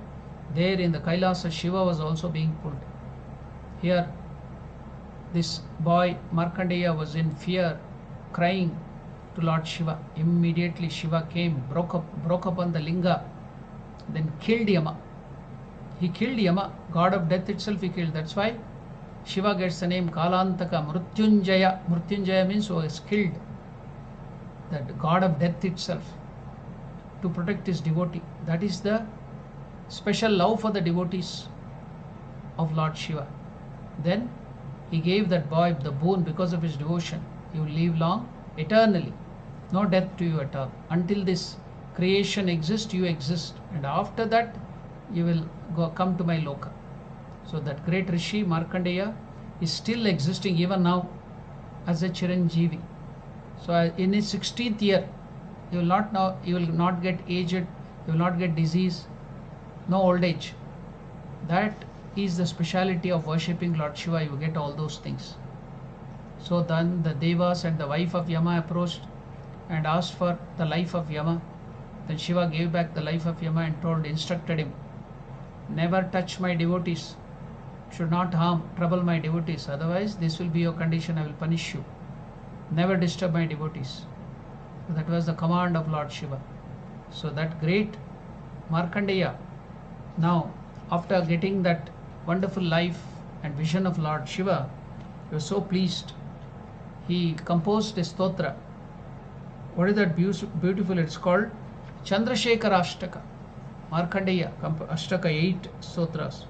there in the Kailasa, Shiva was also being pulled. Here, this boy Markandeya was in fear, crying to Lord Shiva. Immediately Shiva came, broke upon the linga, then killed Yama. He killed Yama, god of death itself he killed. That's why Shiva gets the name Kalantaka, Mrutyunjaya. Mrutyunjaya means who was killed, that god of death itself, to protect his devotee. That is the special love for the devotees of Lord Shiva. Then he gave that boy the boon because of his devotion. You will live long, eternally. No death to you at all. Until this creation exists, you exist. And after that, you will come to my loka. So that great Rishi, Markandeya, is still existing even now as a Chiranjeevi. So in his 16th year, you will not get aged, you will not get disease, no old age. That is the speciality of worshipping Lord Shiva. You get all those things. So then the Devas and the wife of Yama approached and asked for the life of Yama. Then Shiva gave back the life of Yama and instructed him, never touch my devotees, should not harm, trouble my devotees, otherwise this will be your condition, I will punish you. Never disturb my devotees. So that was the command of Lord Shiva. So that great Markandeya, now after getting that wonderful life and vision of Lord Shiva, he was so pleased. He composed a stotra. What is that beautiful? It's called Chandra Shekhara Ashtaka. Markandeya, Ashtaka, 8 stotras,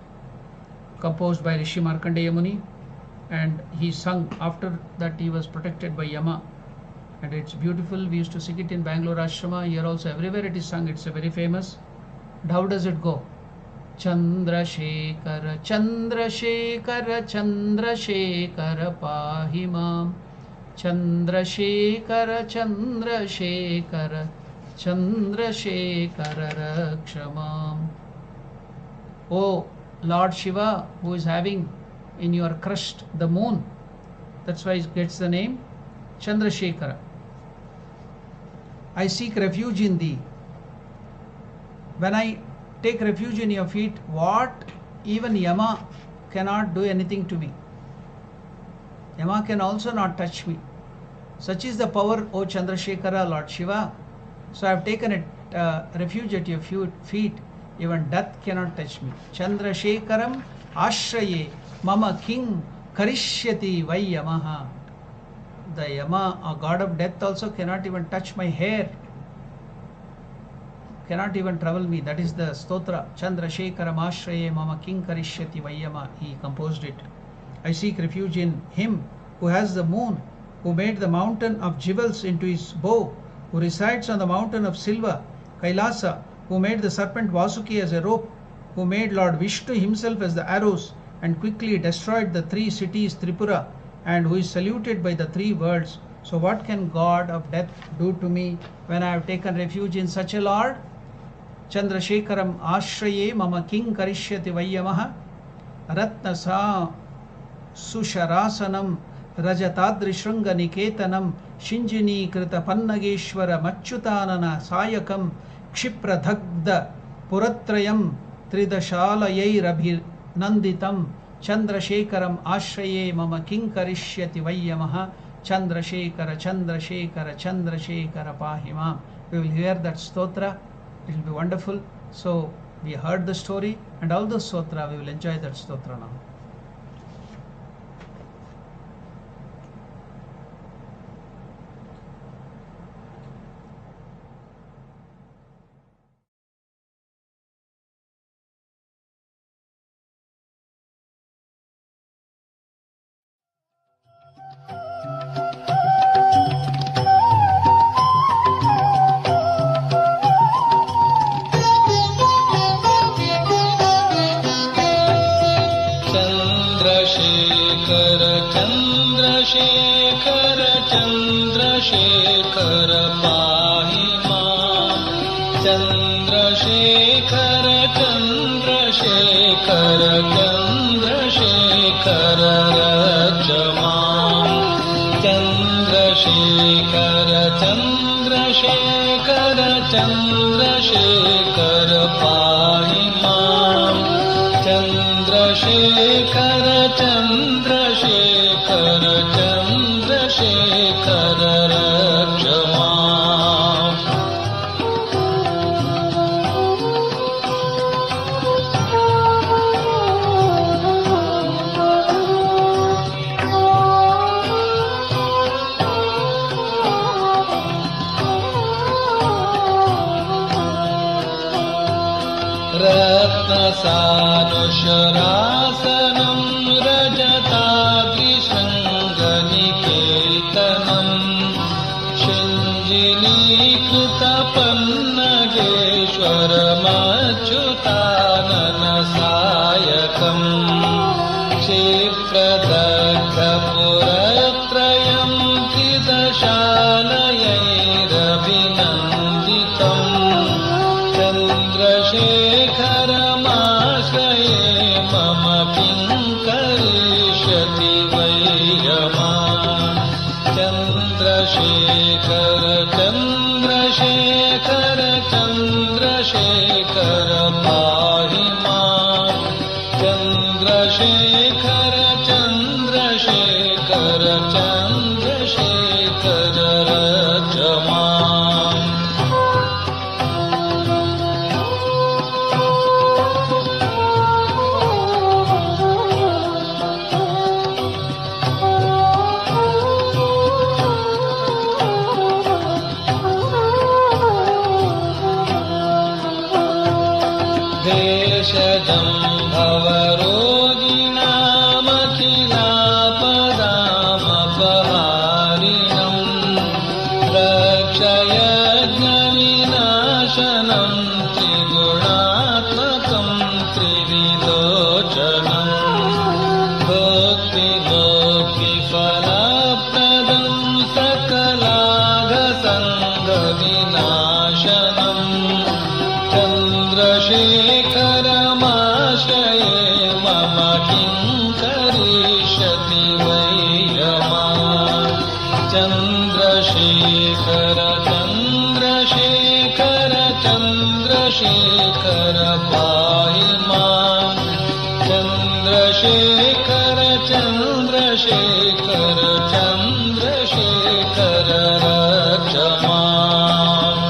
composed by Rishi Markandeya Muni, and he sung. After that he was protected by Yama, and it's beautiful. We used to sing it in Bangalore Ashrama. Here also, everywhere it is sung. It's a very famous. And how does it go? Chandra Shekhara, Chandra Shekhara, Chandra Shekhara Pahimam. Chandra Shekhara, Chandra Shekhara, Chandra Shekhara Rakshamam. Oh Lord Shiva, who is having in your crest the moon, that's why it gets the name Chandra Shekhara. I seek refuge in thee. When I take refuge in your feet, what? Even Yama cannot do anything to me. Yama can also not touch me. Such is the power, O Chandra Shekhara, Lord Shiva. So I have taken a refuge at your feet. Even death cannot touch me. Chandra Shekharam Ashraye Mama King Karishyati Vyapaka. The Yama, a god of death, also cannot even touch my hair, cannot even trouble me. That is the stotra. Chandra Shekharam Ashraye Mama King Karishyati Vyapaka. He composed it. I seek refuge in him who has the moon, who made the mountain of jewels into his bow, who resides on the mountain of silver, Kailasa, who made the serpent Vasuki as a rope, who made Lord Vishnu himself as the arrows and quickly destroyed the 3 cities Tripura, and who is saluted by the 3 worlds. So what can god of death do to me when I have taken refuge in such a Lord? Chandra Shekharam Ashraye Mama King Karishyati Vyapaka. Ratna Sa Susharasanam Rajatadri Shrunga Niketanam Shinjini Krita Pannageshwara Machyutanana Sayakam Kshipra Dhagda Puratrayam Tridashalayai Nanditam. Chandra Shekharam Ashraye Mama King Karishyati Vyapaka. Chandra Shekhara, Chandra Shekhara, Chandra Shekhara Pahimam. We will hear that stotra. It will be wonderful. So we heard the story and all the stotra. We will enjoy that stotra now. Chandra Shekhara Chandrashekhar Chandrashekhar Chandrashekhar पाहि माम् चन्द्रशेखर चन्द्रशेखर चन्द्रशेखर रक्ष माम् रत्नसानुशरासनं रजताद्रिशृङ्गनिकेतनं शिञ्जिनीकृतपन्नगेश्वरमच्युताननसायकम् क्षिप्रदग्धपुरत्रयं त्रिदशालयैरभिनन्दितम् चन्द्रशेखरमाश्रये मम किं करिष्यति वै यमा चन्द्रशेखर चन्द्रशेखर चन्द्रशेखर पाहि माम् चन्द्रशेखर चन्द्रशेखर चन्द्रशेखर रक्ष माम् भेषजं भवरोगिणामखिलापदामपहारिणं रक्षयज्ञविनाशनं त्रिगुणात्मकं त्रिविलोचनं भोक्तिफलप्रदं सकलाघसङ्गविनाशनं चन्द्रशेखरमाश्रये मम किं करिष्यति वै यमा चन्द्रशेखर चन्द्रशेखर चन्द्रशेखर पाहि माम् चन्द्रशेखर चन्द्रशेखर चन्द्रशेखर रक्ष माम्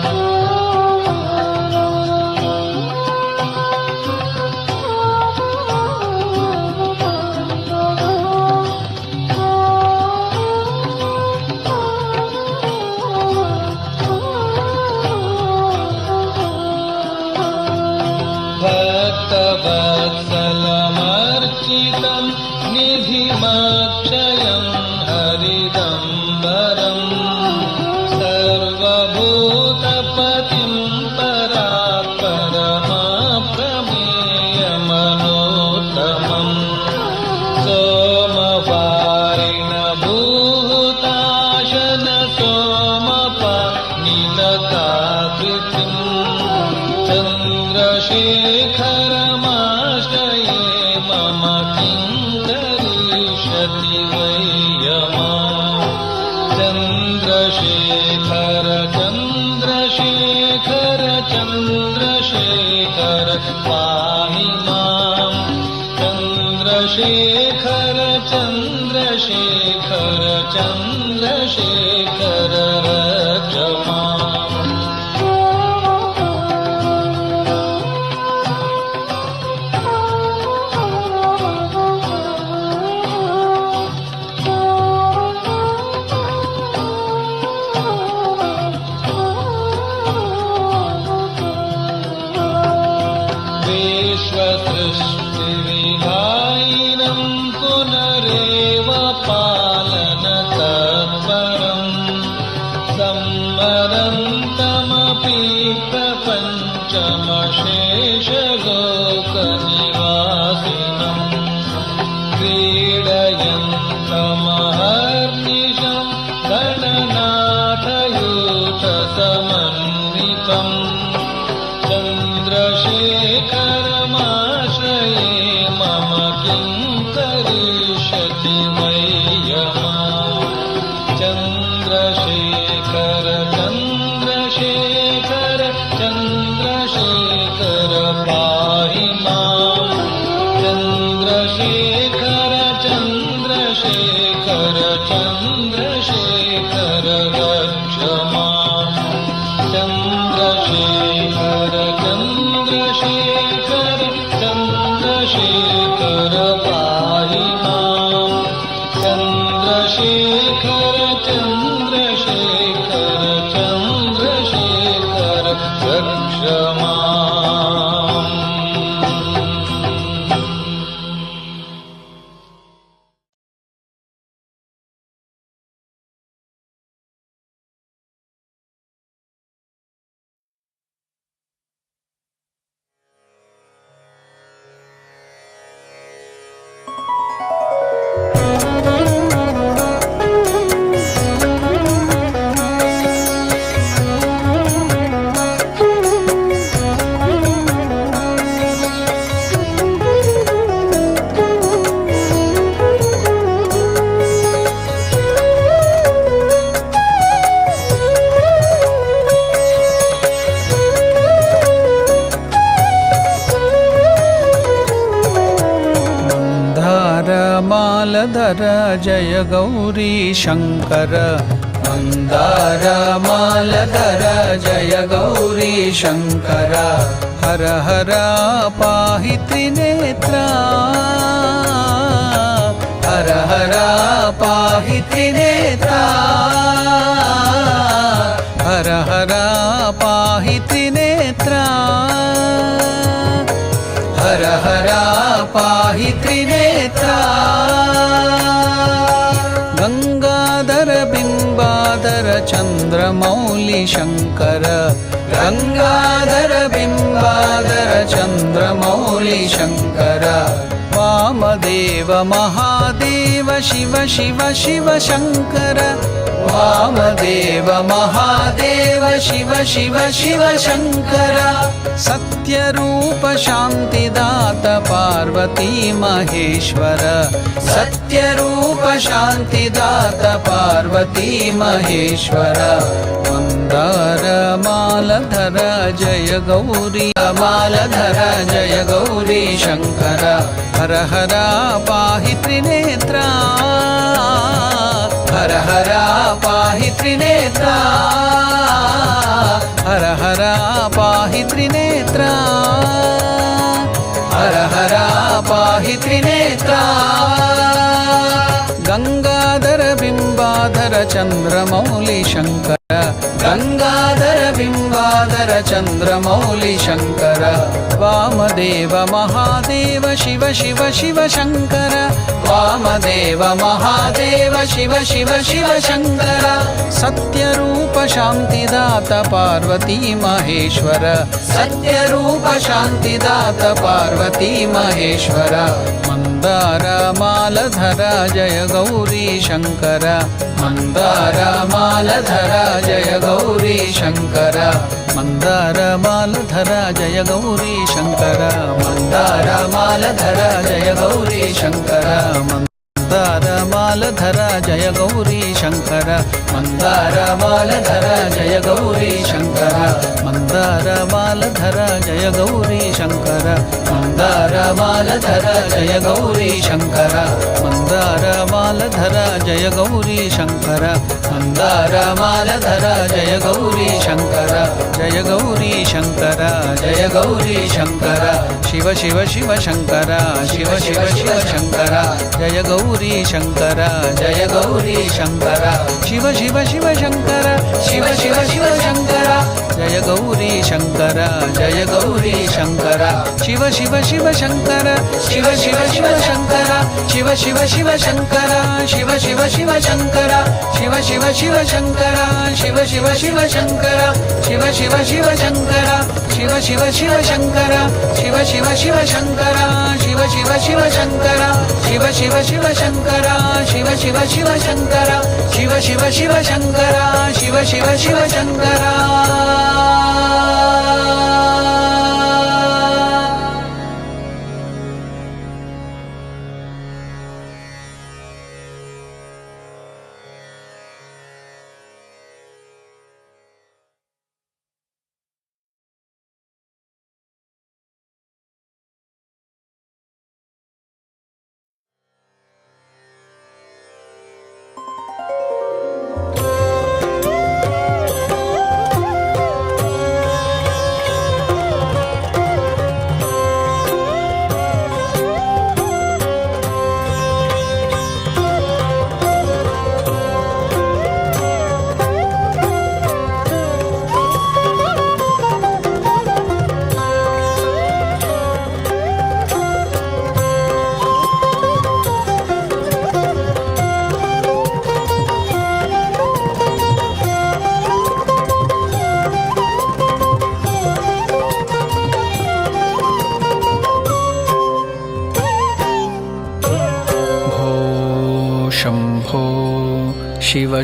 भक्तवत्सलमर्चितं निधिमक्षयं हरिदम्बरं सर्वभूतपतिं परात्परमप्रमेयमनोत्तमं सोमवारिण भूताशन सोमपानिलताकृतिं चन्द्रशेखरमाश्रये मम किं करिष्यति वै यमा चन्द्रशेखर चन्द्रशेखर चन्द्रशेखर पाहि माम् चन्द्रशेखर चन्द्रशेखर चन्द्रशेखर रक्ष माम् विश्वसृष्टिविधायिनं पुनरेव पालनतत्परं संवरन्तमपि प्रपञ्चमशेषलोकनिवासिनं क्रीडयन्तमहर्निशं गणनाथयूथसमन्वितम् चन्द्रशेखरमाश्रये मम किं करिष्यति वै यमा Chandra Chandrasekhara, Chandrasekhara, pahi maam. Chandrasekhara, Chandrasekhara, Chandrasekhara, raksha maam. Chandrasekhara, Chandrasekhara, Chandrasekhara, pahi maam. Chandrasekhara, Chandrasekhara, Chandrasekhara, raksha maam. मालधर जय गौरी शंकर मंदार मालधर जय गौरी शंकर हर हर पाहि त्रिनेत्रा हर हर पाहि त्रिनेत्रा हर हर पाहि त्रिनेत्रा हर हर पाहि त्रिनेत्रा गंगाधर बिंबाधर चंद्रमौली शंकर गंगाधर बिंबाधर चंद्रमौली शंकर वामदेव महादेव शिव शिव शिव शंकर वामदेव महादेव शिव शिव शिव शंकर सत्यरूप शांतिदात पार्वती महेश्वर सत्यरूप शांतिदात पार्वती महेश्वर मंदार मालधर जय गौरी मालधर जय गौरी शंकर हर हर पाहि त्रिनेत्रा हर हर पाहि त्रिनेत्रा हर हर पाहि त्रिनेत्रा हर हर पाहि त्रिनेत्रा गंगाधर बिंबाधर चंद्रमौली शंकर गंगाधर बिंबाधर चंद्रमौली शंकर वामदेव महादेव शिव शिव शिव शंकर वामदेव महादेव शिव शिव शिव शंकर सत्यरूप शांतिदात पार्वती महेश्वर सत्यरूप शांतिदात पार्वती महेश्वर मंदार मालधर जय गौरी शंकर मंदार मालधर जय गौरी शंकर मंदार मालधर जय गौरी शंकर मंदार मालधर जय गौरी शंकर मंदार मालधर जय गौरी शंकर मंदार मालधर जय गौरी शंकर मंदार मालधर जय गौरी शंकर मंदार मालधर जय गौरी शंकर मंदार मालधर जय गौरी शंकर मंदार मालधर जय गौरी शंकर जय गौरी शंकर जय गौरी शंकर शिव शिव शिव शंकर शिव शिव शिव शंकर जय गौरी शंकर जय गौरी शंकर शिव शिव शिव शंकर शिव शिव शिव शंकर जय गौरी शंकर जय गौरी शंकर शिव शिव शिव शंकर शिव शिव शिव शंकर शिव शिव शिव शंकर शिव शिव शिव शंकर शिव शिव शिव शंकर शिव शिव शिव शंकर शिव शिव शिव शंकर शिव शिव शिव शंकर शिव शिव शिव शंकर शिव शिव शिव शंकर शिव शिव शिव शंकर शिव शिव शिव शंकर शिव शिव शिव शंकर शिव शिव शिव शंकर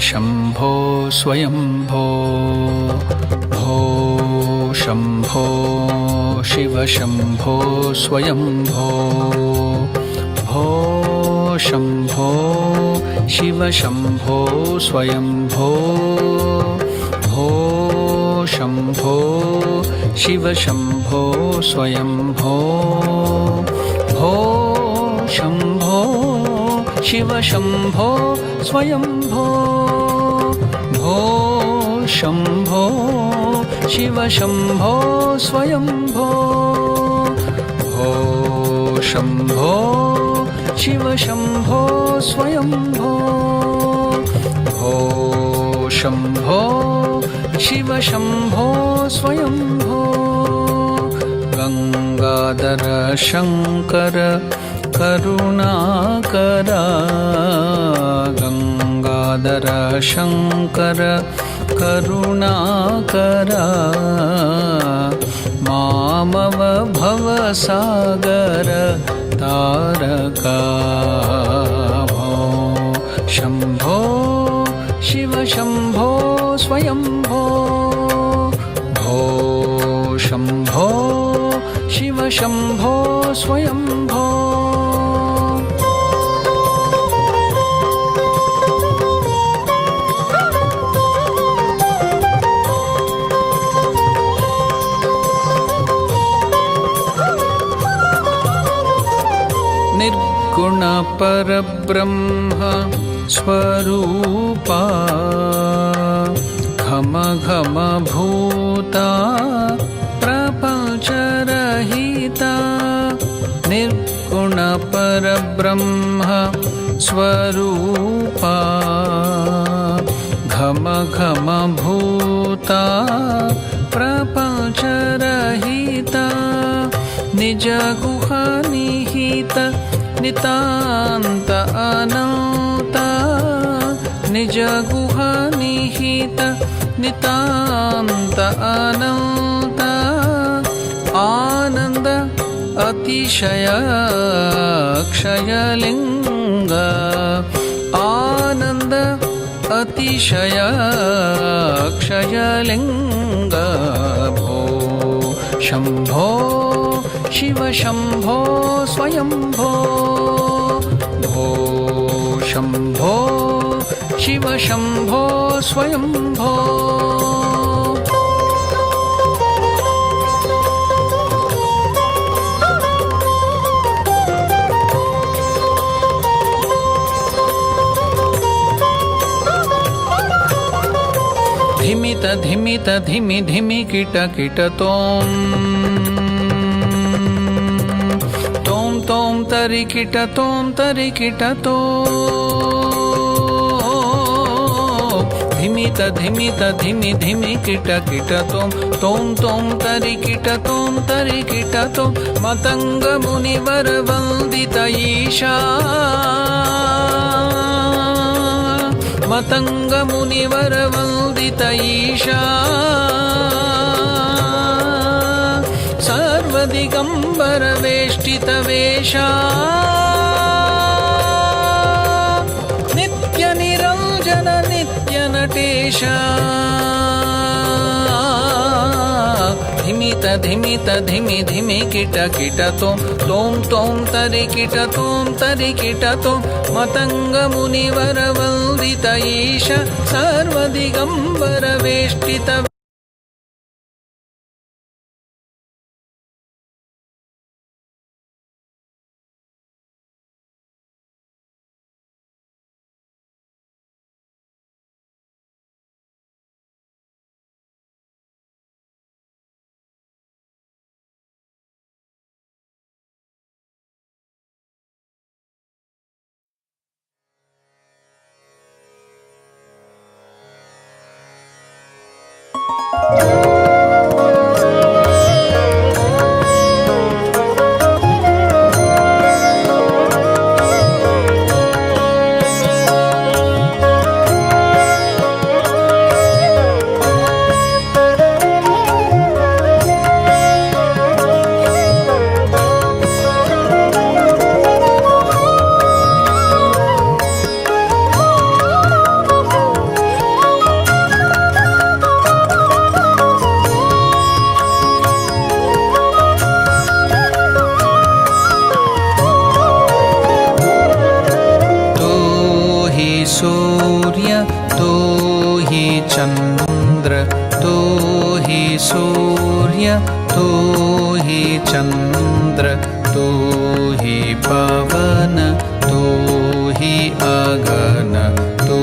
शम्भो स्वयम्भो भो शम्भो शिव शम्भो स्वयम्भो भो शम्भो शिव शम्भो स्वयम्भो भो शम्भो शिव शम्भो स्वयम्भो भो शम्भो शिव शम्भो स्वयम्भो भो शम्भो शिव शम्भो स्वयम्भो भो शम्भो शिव शम्भो स्वयम्भो भो शम्भो शिव शम्भो स्वयम्भो गंगाधर शंकर करुणाकर गंगाधर शंकर करुणाकर मामव भवसागर तारका भो शम्भो शिव शम्भो स्वयम्भो भो शम्भो शिव शम्भो स्वयम्भो निर्गुण परब्रह्म स्वरूपा घम घम भूता प्रपंचरहिता निर्गुण परब्रह्म स्वरूपा घम घम भूता प्रपंचरहिता निज गुहा निहित नितांत अनंत निज गुहा निहित नितांत अनंत आनंद अतिशय क्षयलिंग आनंद अतिशय क्षयलिंग भो शम्भो शिव शम्भो स्वयम्भो भो शम्भो शिव शम्भो स्वयम्भो धिमित धिमित धिमि धिमि किट किट तोम तोम तरि किट तोम धिमित धिमित धिमि धिमि किट किट तोम तरि किट तोम मतंग मुनिवर वंदित ईशा मतंग मुनिवर वंदित ईशा सर्वदिगंबर वेष्टित वेशा नित्य निरंजन नित्य नटेशा धिमित धिमित धिमि धिमि किट किट तोम तरि किट तोम मतंग मुनिवर वंदित ईश सर्वदिगंबर वेष्टित चन्द्र तू ही सूर्य तू ही चन्द्र तू ही पवन तू ही अगन तू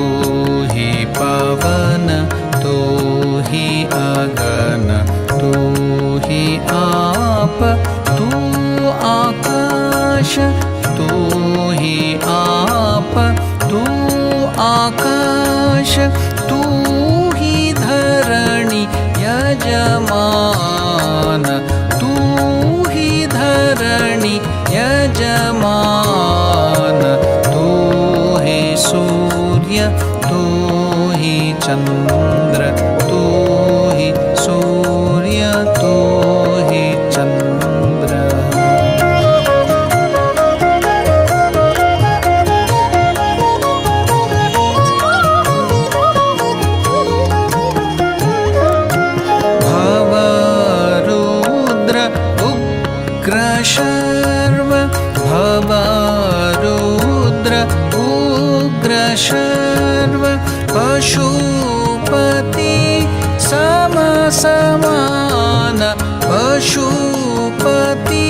ही पवन तू ही अगन तू ही आप तू आकाश तू ही आप तू आकाश तू ही धरणी यजमान तू ही धरणी यजमान तू ही सूर्य तू ही चन्द्र तू ही सूर्य तू ही चन्द्र भवरुद्र उग्रशर्व भवरुद्र उग्रशर्व पशुपति समसमान पशुपति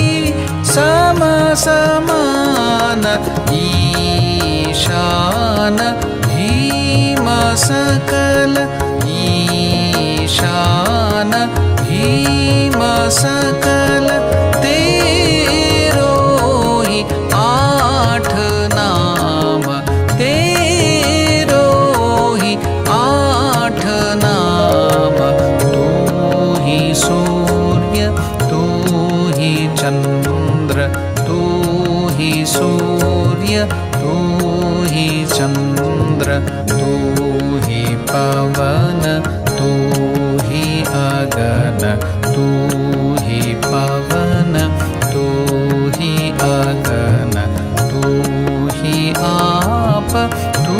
समसमान ईशान भीम सकल ईशान भीम सकल तेरो ही आठ नाम तेरो ही आठ नाम तू ही सूर्य तू ही चन्द्र तू ही सूर्य तू ही चन्द्र तू ही पवन तू ही अगन तू ही पवन तू ही अगन तू ही आप तू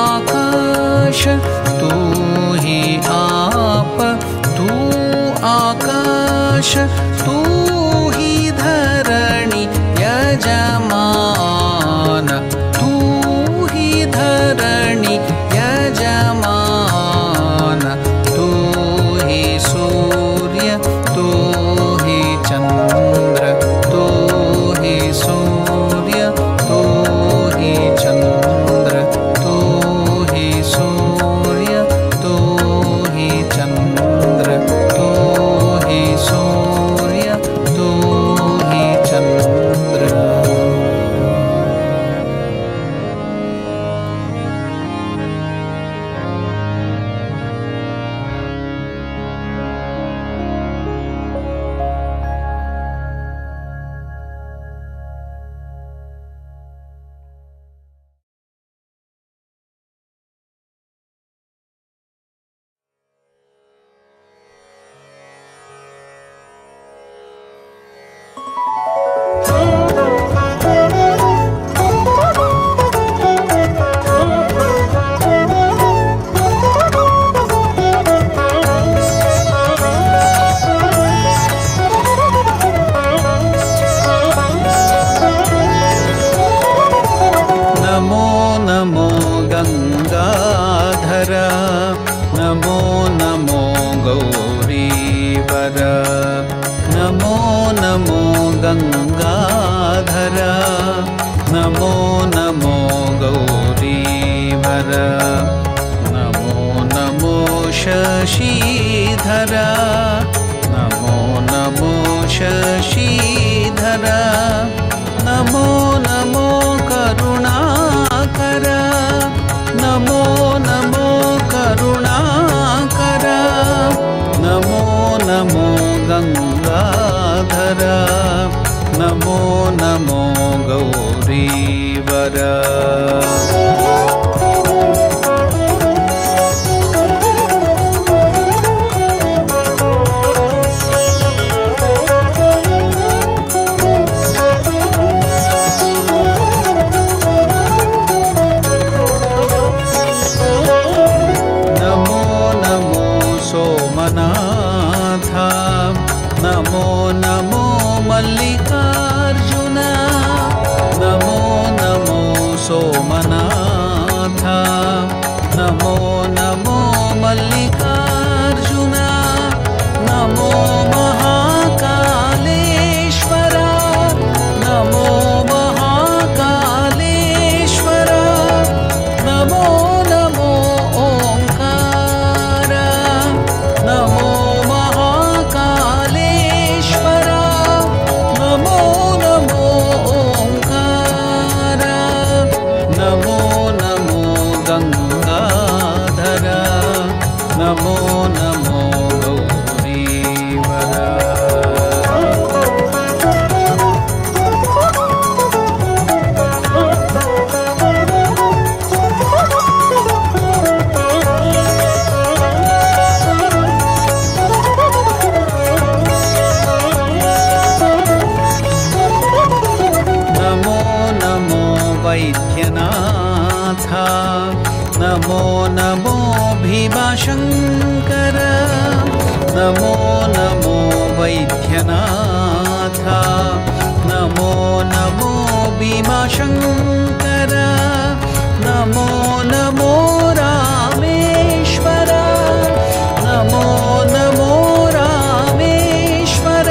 आकाश तू ही आप तू आकाश तू ही धरणी यजमान तू ही धरणी यजमान तू ही सूर्य तू ही चन्द्र तू ही सूर्य तू ही चन्द्र तू ही सूर्य तू ही चन्द्र तू ही सूर्य तू ही चन्द्र नमो नमो गंगाधर नमो नमो गौरीवर नमो नमो गंगाधर नमो नमो गौरीवर नमो नमो शशिधर नमो नमो शशिधर नमो नमो करुणाकर नमो नमो करुणाकर नमो नमो गंगाधर नमो नमो गौरीवर मल्लिकार्जुना नमो महाकालेश्वरा नमो महाकालेश्वरा नमो नमो ओंकार नमो महाकालेश्वरा नमो नमो ओंकार नमो नमो गंगाधर नमो नमो गौरीवर नमो नमो वैद्यनाथ नमो नमो भीमाशंकर नमो नमो वैद्यनाथ नमो नमो भीमाशंकर नमो नमो रामेश्वर नमो नमो रामेश्वर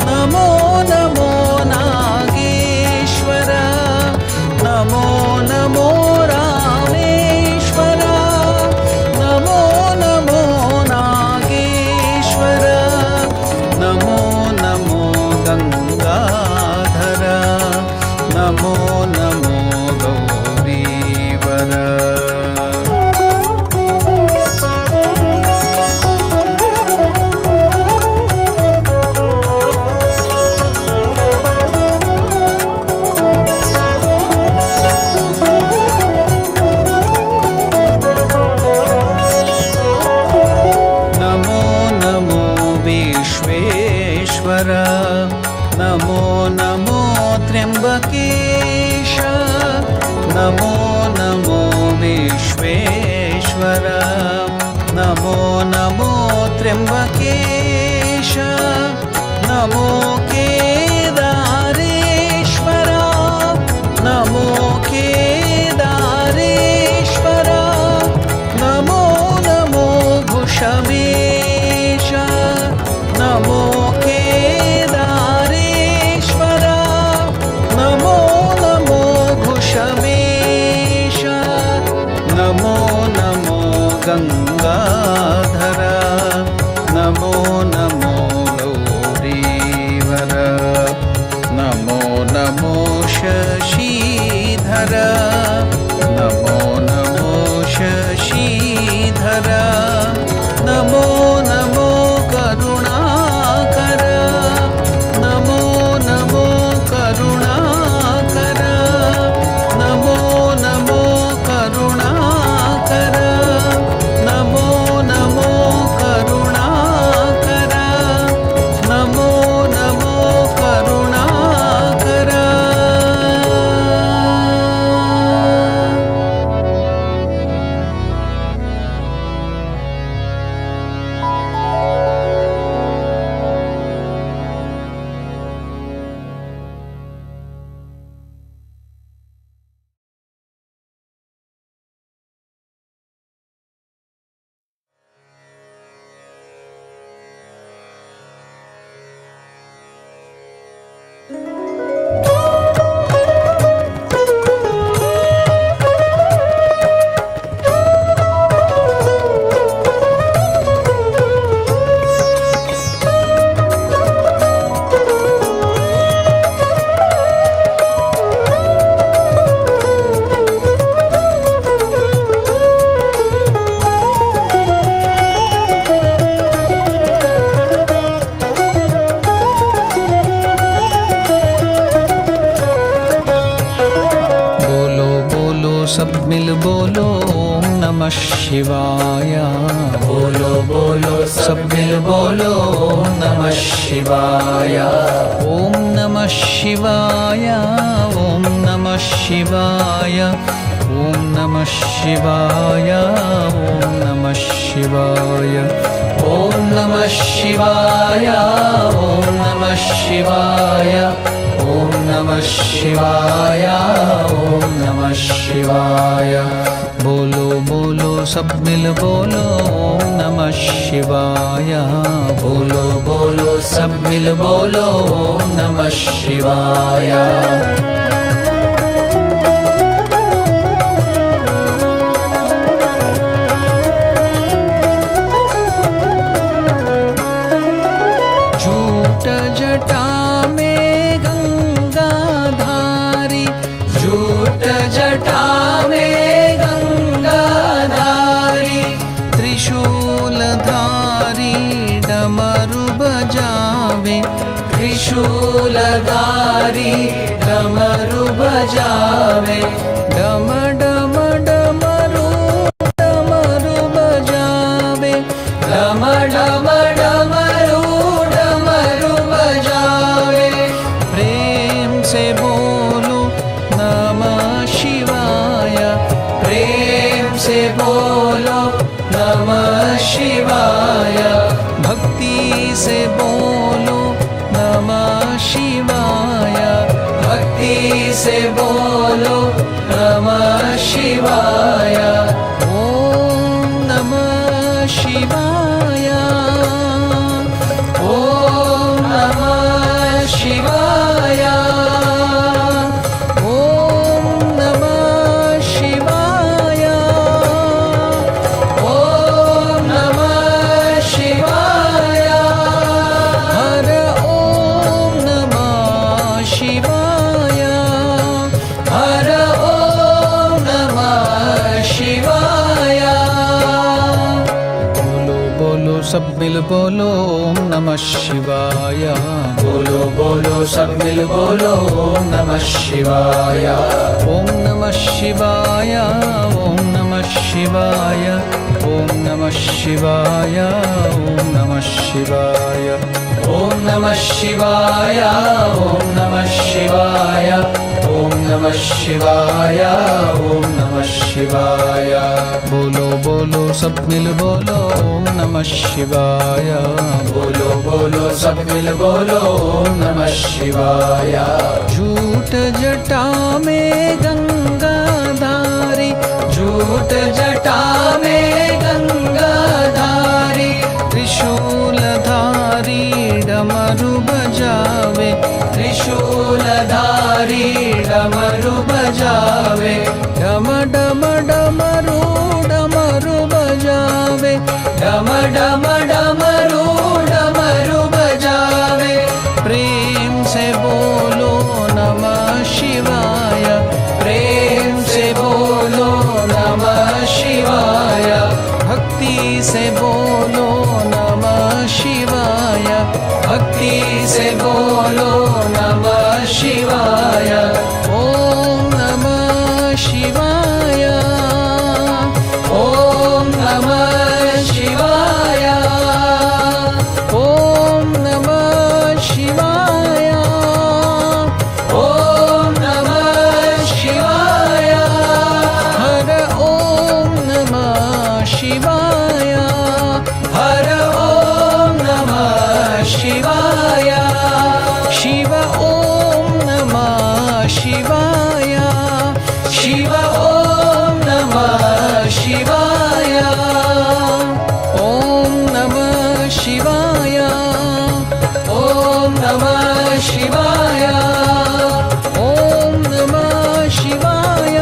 नमो नमो नागेश्वर नमो नमो रामेश्वर नमो नमो नागेश्वर नमो नमो गंगाधर नमो नमो गौरीवर नमो नमो विश्वेश्वर नमो नमो त्र्यंबकेश नमो नमो विश्वेश्वर नमो नमो त्र्यंबकेश नमो केदारेश्वर नमो केदारेश्वर नमो नमो भुषवेश नमो केदारेश्वर नमो नमो भुषवेश नमो नमो गंगाधर नमो नमो गौरीवर नमो नमो शशीधर नमो नमो शशीधर नमो नमो करुणाकर नमो नमो करुणाकर नमो नमो करुणाकर नमो नमो करुणाकर नमो नमो करुणाकर सब मिल बोलो ओम नमः शिवाय बोलो बोलो सब मिल बोलो ओम नमः शिवाय ओम नमः शिवाय ओम नमः शिवाय ओम नमः शिवाय ओम नमः शिवाय ओम नमः शिवाय ओम नमः शिवाय ओम नमः शिवाय ओम नमः शिवाय बोलो बोलो सब मिल बोलो ओम नमः शिवाय। बोलो बोलो सब मिल बोलो ओम नमः शिवाय। झूठ जटा में गंगाधारी, झूठ जटा में गंगाधारी, त्रिशूलधारी डमरू बजावे, त्रिशूलधारी डमरू बजावे। डम डम डमरू डमरू बजावे, डम डम डमरू डमरू बजावे। प्रेम से बोलो नमः शिवाय, प्रेम से बोलो नमः शिवाय। भक्ति से बोलो नमः शिवाय, भक्ति से बोलो नमः शिवाय। ओम नमः शिवाय, ओम नमः शिवाय, ओम नमः शिवाय, ओम नमः शिवाय। हर ओम नमः शिवाय, हर ओम नमः शिवाय। बोलो बोलो सब मिल बोलो ओम नमः शिवाय। बोलो बोलो सब मिल बोलो ओम नमः शिवाय। ओम नमः शिवाय, ओम नमः शिवाय, ओम नमः शिवाय, ओम नमः शिवाय। ओम नमः शिवाय, ओम नमः शिवाय, ओम नमः शिवाय, ओम नमः शिवाय। बोलो बोलो सब मिल बोलो ओम नमः शिवाय। बोलो बोलो सब मिल बोलो ओम नमः शिवाय। झूठ जटा में गंगाधारी, झूठ जटा में गंगाधारी, त्रिशूलधारी डमरू बजावे, त्रिशूलधारी डमरू बजावे। डम डम डमरू डमरू बजावे, डम डम डमरू डमरू बजावे। प्रेम से बोलो नमः शिवाय, प्रेम से बोलो नमः शिवाय। भक्ति से बोलो नमः शिवाय, भक्ति से बोलो नमः शिवाय। ओम नमः शिवाय, ओम नमः शिवाय, ओम नमः शिवाय, ओम नमः शिवाय। हर ओम नमः शिवाय, हर ओम नमः शिवाय। शिव ओम नमः शिवाय, शिव ओम नमः शिवाय। ओम नमः शिवाय, ओम नमः शिवाय, ओम नमः शिवाय,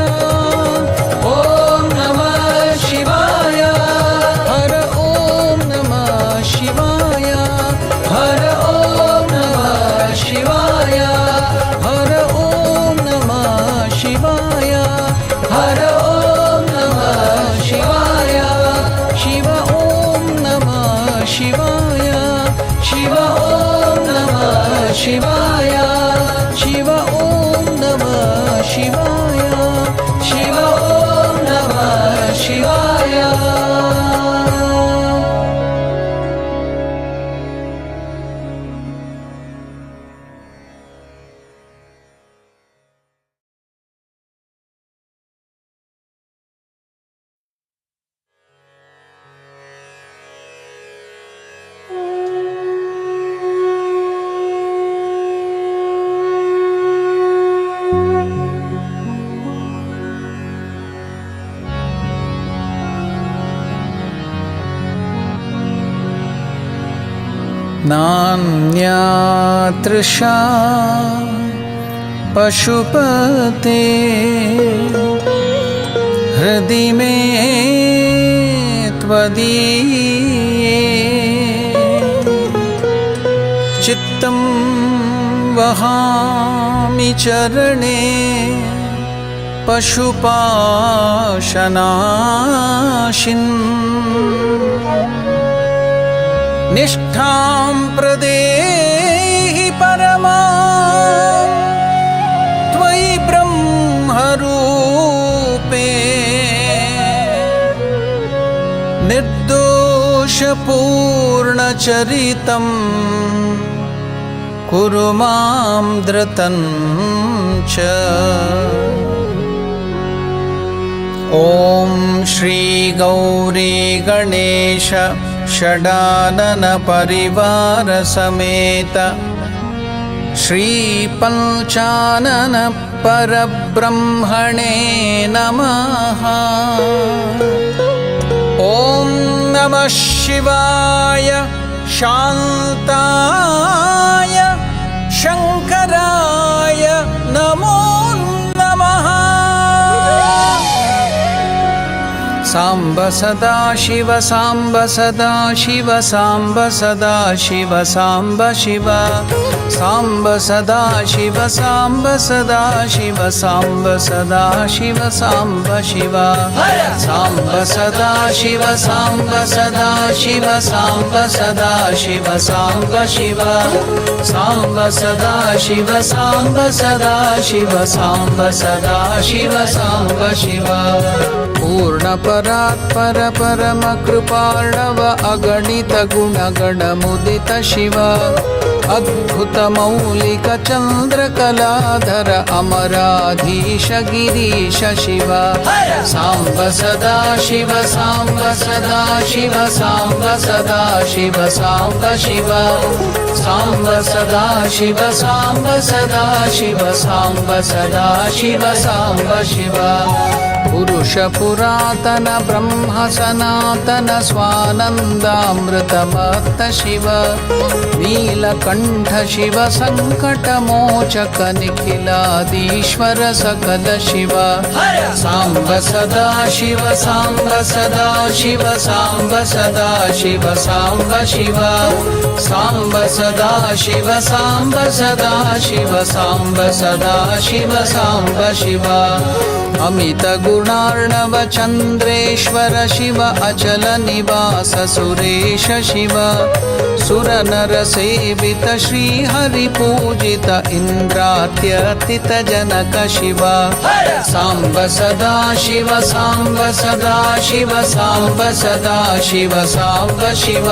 ओम नमः शिवाय। हर ओम नमः शिवाय, हर ओम नमः शिवाय, हर ओम नमः शिवाय, हर ओम नमः शिवाय। शिव ओम नमः शिवाय, शिव ओम नमः शिवाय, शिव ओम नमः शिवाय, शिव ओम नमः शिवाय। नान्यातृषा पशुपते हृदि मे त्वदीये चित्तं वहामि चरणे पशुपाशनाशिन् निष्ठां प्रदेहि परमां त्वयि ब्रह्मरूपे निर्दोषपूर्णचरितं कुरु मां धृतं च। ॐ श्री गौरी गणेश षडानन परिवार समेत श्री पंचानन परब्रह्मणे नमः। ॐ नमः शिवाय शान्ताय शंकराय नमो नमः। सांब सदा शिव सांब सदा शिव सांब सदा शिव सांब शिव सांब सदा शिव सांब सदा शिव सांब सदा शिव सांब शिव सांब सदा शिव सांब सदा शिव सांब सदा शिव सांब शिव सांब सदा शिव सांब सदा शिव सांब सदा शिव सांब शिव। पूर्ण परात्पर परम कृपार्णव अगणित गुणगण मुदित शिव अद्भुत मौलिक चंद्र कलाधर अमराधीश गिरीश शिव सांब सदा शिव सांब सदा शिव सांब सदा शिव सांब शिव सांब सदा शिव सांब सदा शिव सांब सदा शिव सांब शिव। पुरुष पुरातन ब्रह्म सनातन स्वानंदामृतमत्त शिव नीलकंठ शिव संकट मोचक निखिलादीश्वर सकल शिव सांब सदा शिव सांब सदा शिव सांब सदा शिव सांब शिव सांब सदा शिव सांब सदा शिव सांब सदा शिव सांब शिव। अमित गुणार्णव चंद्रेश्वर शिव अचल निवास सुरेश शिव सुर नर सेवित श्री हरि पूजित इंद्रात्यर्थित जनक शिव सांब सदा शिव सांब सदा शिव सांब सदा शिव सांब शिव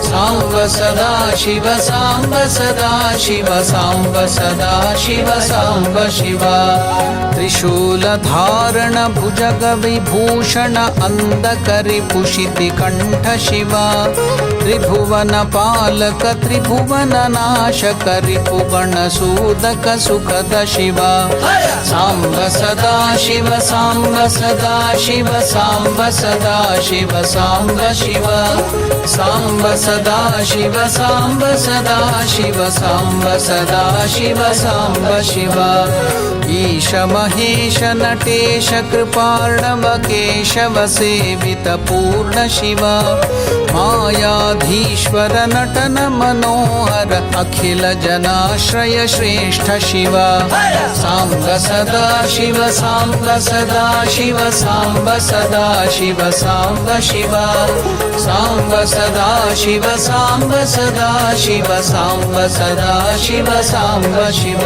सांब सदा शिव सांब सदा शिव सांब सदा शिव सांब शिव। त्रिशूल धारण भुजग विभूषण अंधकरि पुषिति कंठ शिव त्रिभुवन पालक त्रिभुवन नाशक रिपुगण सूदक सुखद शिव सांब सदा शिव सांब सदा शिव सांब सदा शिव सांब शिव सांब सदा शिव सांब सदा शिव सांब सदा शिव सांब शिव। ईश महेश नटेश कृपार्णव केशव सेवित पूर्ण शिव मायाधीश्वर नटन मनोहर अखिल जनाश्रय श्रेष्ठ शिव सांब सदा शिव सांब सदा शिव सांब सदा शिव सांब शिव सांब सदा शिव सांब सदा शिव सांब सदा शिव सांब शिव।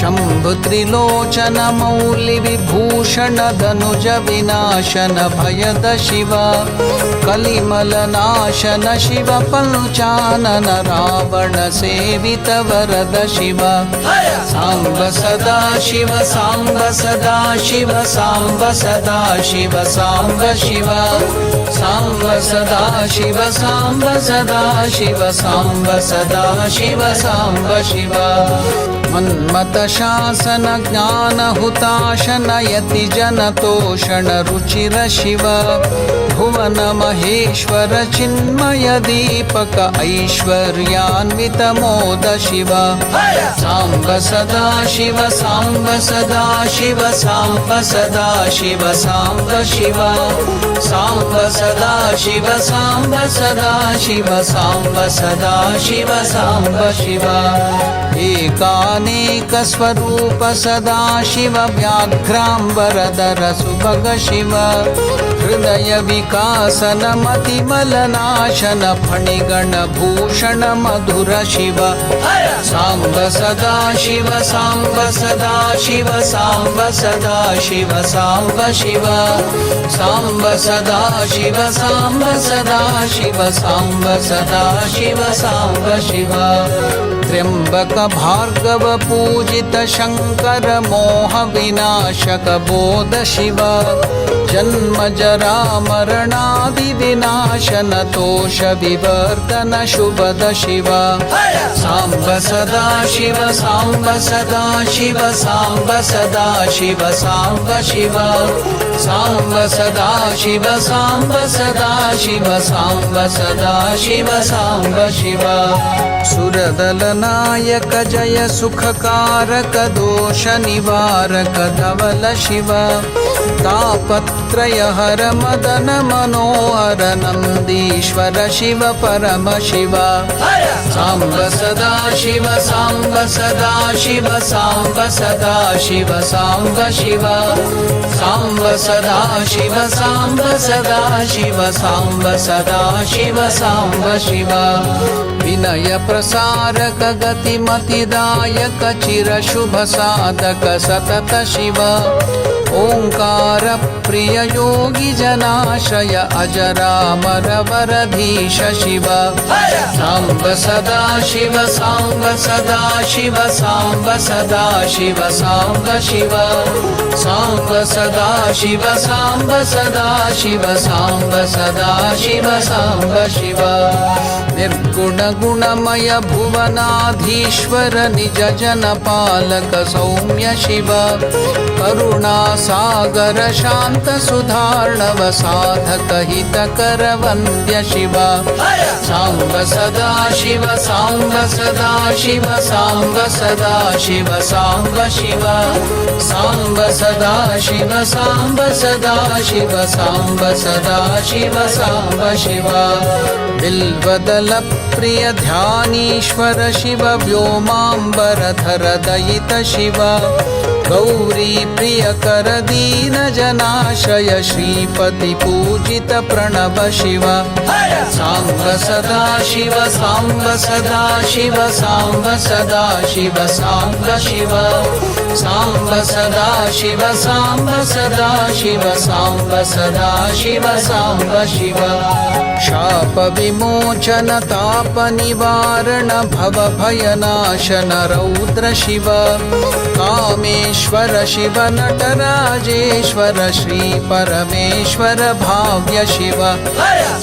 शंभु त्रिलोचन मौलि विभूषण धनुज विनाशन भयद शिव कलिमल नाशन शिव पंचानन रावण सेवित वरद शिव सांब सदा शिव सांब सदा शिव सांब सदा शिव सांब शिव सांब सदा शिव सांब सदा शिव सांब सदा शिव सांब शिव। मन्मथशासन ज्ञानहुताशनयति जनतोषण रुचिर शिव भुवन महेश्वर चिन्मय दीपक ऐश्वर्यान्वित मोद शिव साम्ब सदा शिव साम्ब सदा शिव साम्ब सदा शिव साम्ब शिव साम्ब सदा शिव साम्ब सदा शिव साम्ब सदा शिव साम्ब शिव एकानेक स्वरूप सदा शिव व्याघ्राम्बरधर सुभग शिव हृदय विकासन मतिमलनाशन फणिगण भूषण मधुर शिव साम्ब सदा शिव साम्ब सदा शिव साम्ब सदा शिव साम्ब शिव साम्ब सदा शिव साम्ब सदा शिव साम्ब सदा शिव साम्ब शिव त्र्यंबक भार्गव पूजित शंकर मोह विनाशक बोध शिव जन्म जरा मरणादि विनाशन तोष विवर्तन शुभद शिव साम्ब सदा शिव साम्ब सदा शिव साम्ब सदा शिव साम्ब शिव साम्ब सदा शिव साम्ब सदा शिव साम्ब सदा शिव साम्ब शिव सुरदल नायक जय सुखकारक दोष निवारक धवल शिव तापत्रय हर मदन मनोहर नंदीश्वर शिव परम शिव साम्ब सदा शिव साम्ब सदा शिव साम्ब सदा शिव साम्ब शिव साम्ब सदा शिव साम्ब सदा शिव साम्ब सदा शिव साम्ब शिव विनय प्रसारक गतिमतिदायक चिर शुभ साधक सतत शिव ओंकार प्रिय योगी जनाशय अजरामर वरधीश शिव साम्ब सदा शिव साम्ब सदा शिव साम्ब सदा शिव साम्ब शिव साम्ब सदा शिव साम्ब सदा शिव साम्ब सदा शिव साम्ब शिव निर्गुण गुणमय भुवनाधीश्वर निज जन पालक सौम्य शिव करुणा सागर शांत सुधार्णव साधक हितकर वन्द्य शिव साम्ब सदा शिव साम्ब सदा शिव साम्ब सदा शिव साम्ब शिव साम्ब सदा शिव साम्ब सदा शिव साम्ब सदा शिव साम्ब शिव बिल्वदल प्रिय ध्यानीश्वर शिव व्योमांबरधर दयित शिव गौरी प्रिय कर दीन जनाशय श्रीपति पूजित प्रणव शिव साम्ब सदा शिव साम्ब सदा शिव साम्ब सदा शिव साम्ब शिव साम्ब सदा शिव साम्ब सदा शिव साम्ब सदा शिव साम्ब शिव शाप विमोचन ताप निवारण भव भयनाशन रौद्र शिव कामेश्वर शिव नटराजेश्वर श्री परमेश्वर भाव्य शिव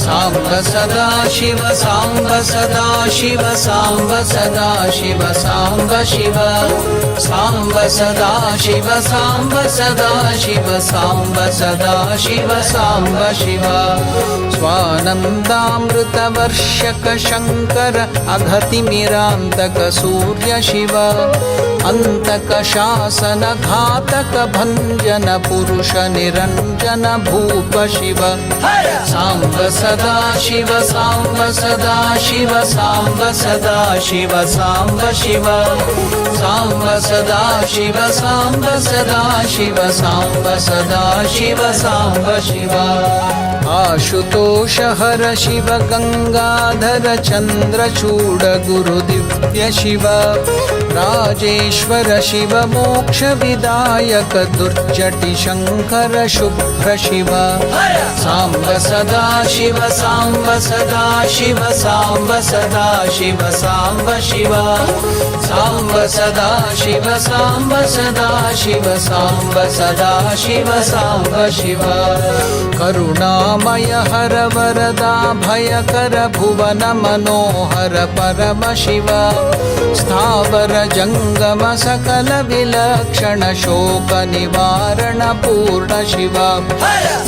साम्ब सदा शिव साम्ब सदा शिव साम्ब सदा शिव साम्ब शिव साम्ब सदा शिव साम्ब सदा शिव साम्ब सदा शिव साम्ब शिव स्वानन्दामृतवर्षक शंकर अघतिमिरान्तक सूर्य शिव अंतक शासन घातक भंजन पुरुष निरंजन भूप शिव साम्ब सदा शिव साम्ब सदा शिव साम्ब सदा शिव साम्ब शिव साम्ब सदा शिव साम्ब सदा शिव साम्ब सदा शिव साम्ब शिव आशुतोष हर शिव गंगाधर चंद्रचूड गुरु दिव्य शिव राजेश्वर शिव मोक्ष विदायक दुर्जटि शंकर शुभ्र शिव साम्ब सदा शिव साम्ब सदा शिव साम्ब सदा शिव साम्ब शिव साम्ब सदा शिव साम्ब सदा शिव साम्ब सदा शिव साम्ब शिव करुणामय हर वरदा भयकर भुवन मनोहर परम शिव स्थावर जंगम उत्तम सकल विलक्षण शोक निवारण पूर्ण शिव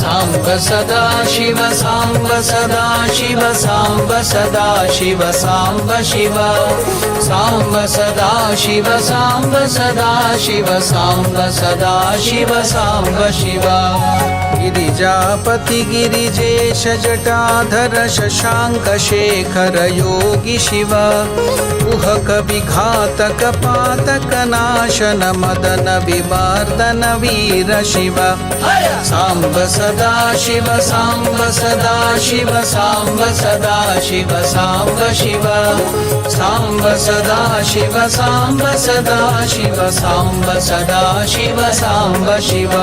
सांब सदा शिव सांब सदा शिव सांब सदा शिव सांब शिव सांब सदा शिव सांब सदा शिव सांब सदा शिव सांब शिव गिरिजापति गिरिजेश जटाधर शशांक शेखर योगी शिव कुहक विघातक पातक नाशन मदन विवर्धन वीर शिव सांब सदा शिव सांब सदा शिव सांब सदा शिव सांब शिव सांब सदा शिव सांब सदा शिव सांब सदा शिव सांब शिव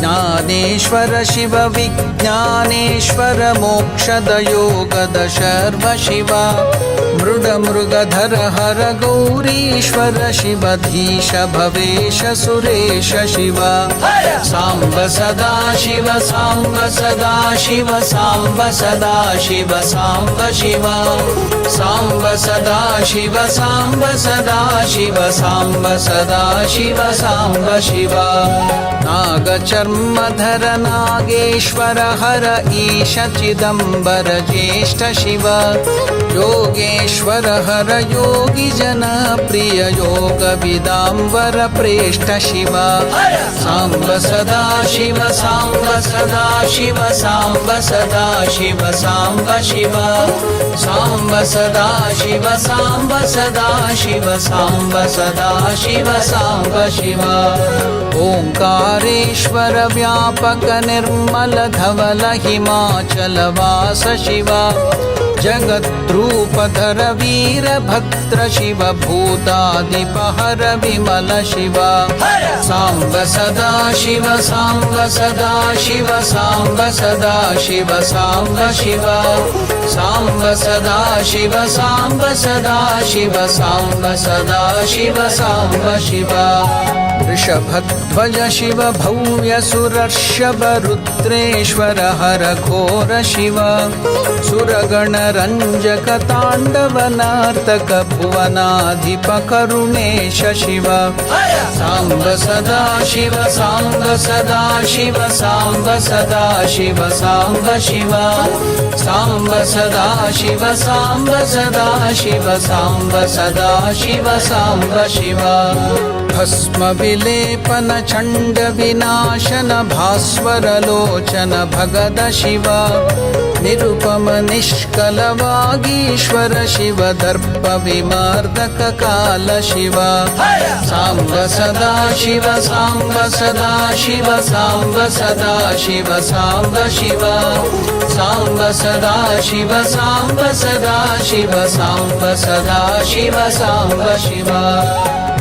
ज्ञानेश्वर शिव विज्ञानेश्वर मोक्षद योगद शर्व शिव मृड मृगधर हर गौरीश्वर शिव धीश भवेश सुरेश शिव सांब सदा शिव सांब सदा शिव सांब सदा शिव सांब शिव सांब सदा शिव सांब सदा शिव सांब सदा शिव सांब शिव नागचर्मधर नागेश्वर हर ईश चिदंबर ज्येष्ठ शिव योगेश्वर हर योगी जन प्रिय योग विदांबर प्रेष्ठ शिव सांब सदा शिव सांब सदा शिव सांब सदा शिव सांब शिव सांब सदा शिव सांब सदा शिव सांब सदा शिव सांब शिव ओंकारेश्वर व्यापक निर्मल धवल हिमाचल वास शिव जगद्रूपधर वीर भद्र शिव भूतादिपहर विमल शिव सांब सदा शिव सांब सदा शिव सांब सदा शिव सांब शिव सांब सदा शिव सांब सदा शिव सांब सदा शिव सांब शिव ऋषभध्वज शिव भव्य सुरर्षभ रुद्रेश्वर हर घोर शिव सुरगण रंजक तांडव नर्तक भुवनाधिप करुणेश शिव सांब सदा शिव सांब सदा शिव सांब सदा शिव सांब शिव सांब सदा शिव सांब सदा शिव सांब सदा शिव सांब शिव भस्म विलेपन चंड विनाशन भास्वर लोचन भगद शिव निरुपम निष्कल वागीश्वर शिव दर्प विमर्दक काल शिव सांब सदा शिव सांब सदा शिव सांब सदा शिव सांब शिव सांब सदा शिव सांब सदा शिव सांब सदा शिव सांब शिव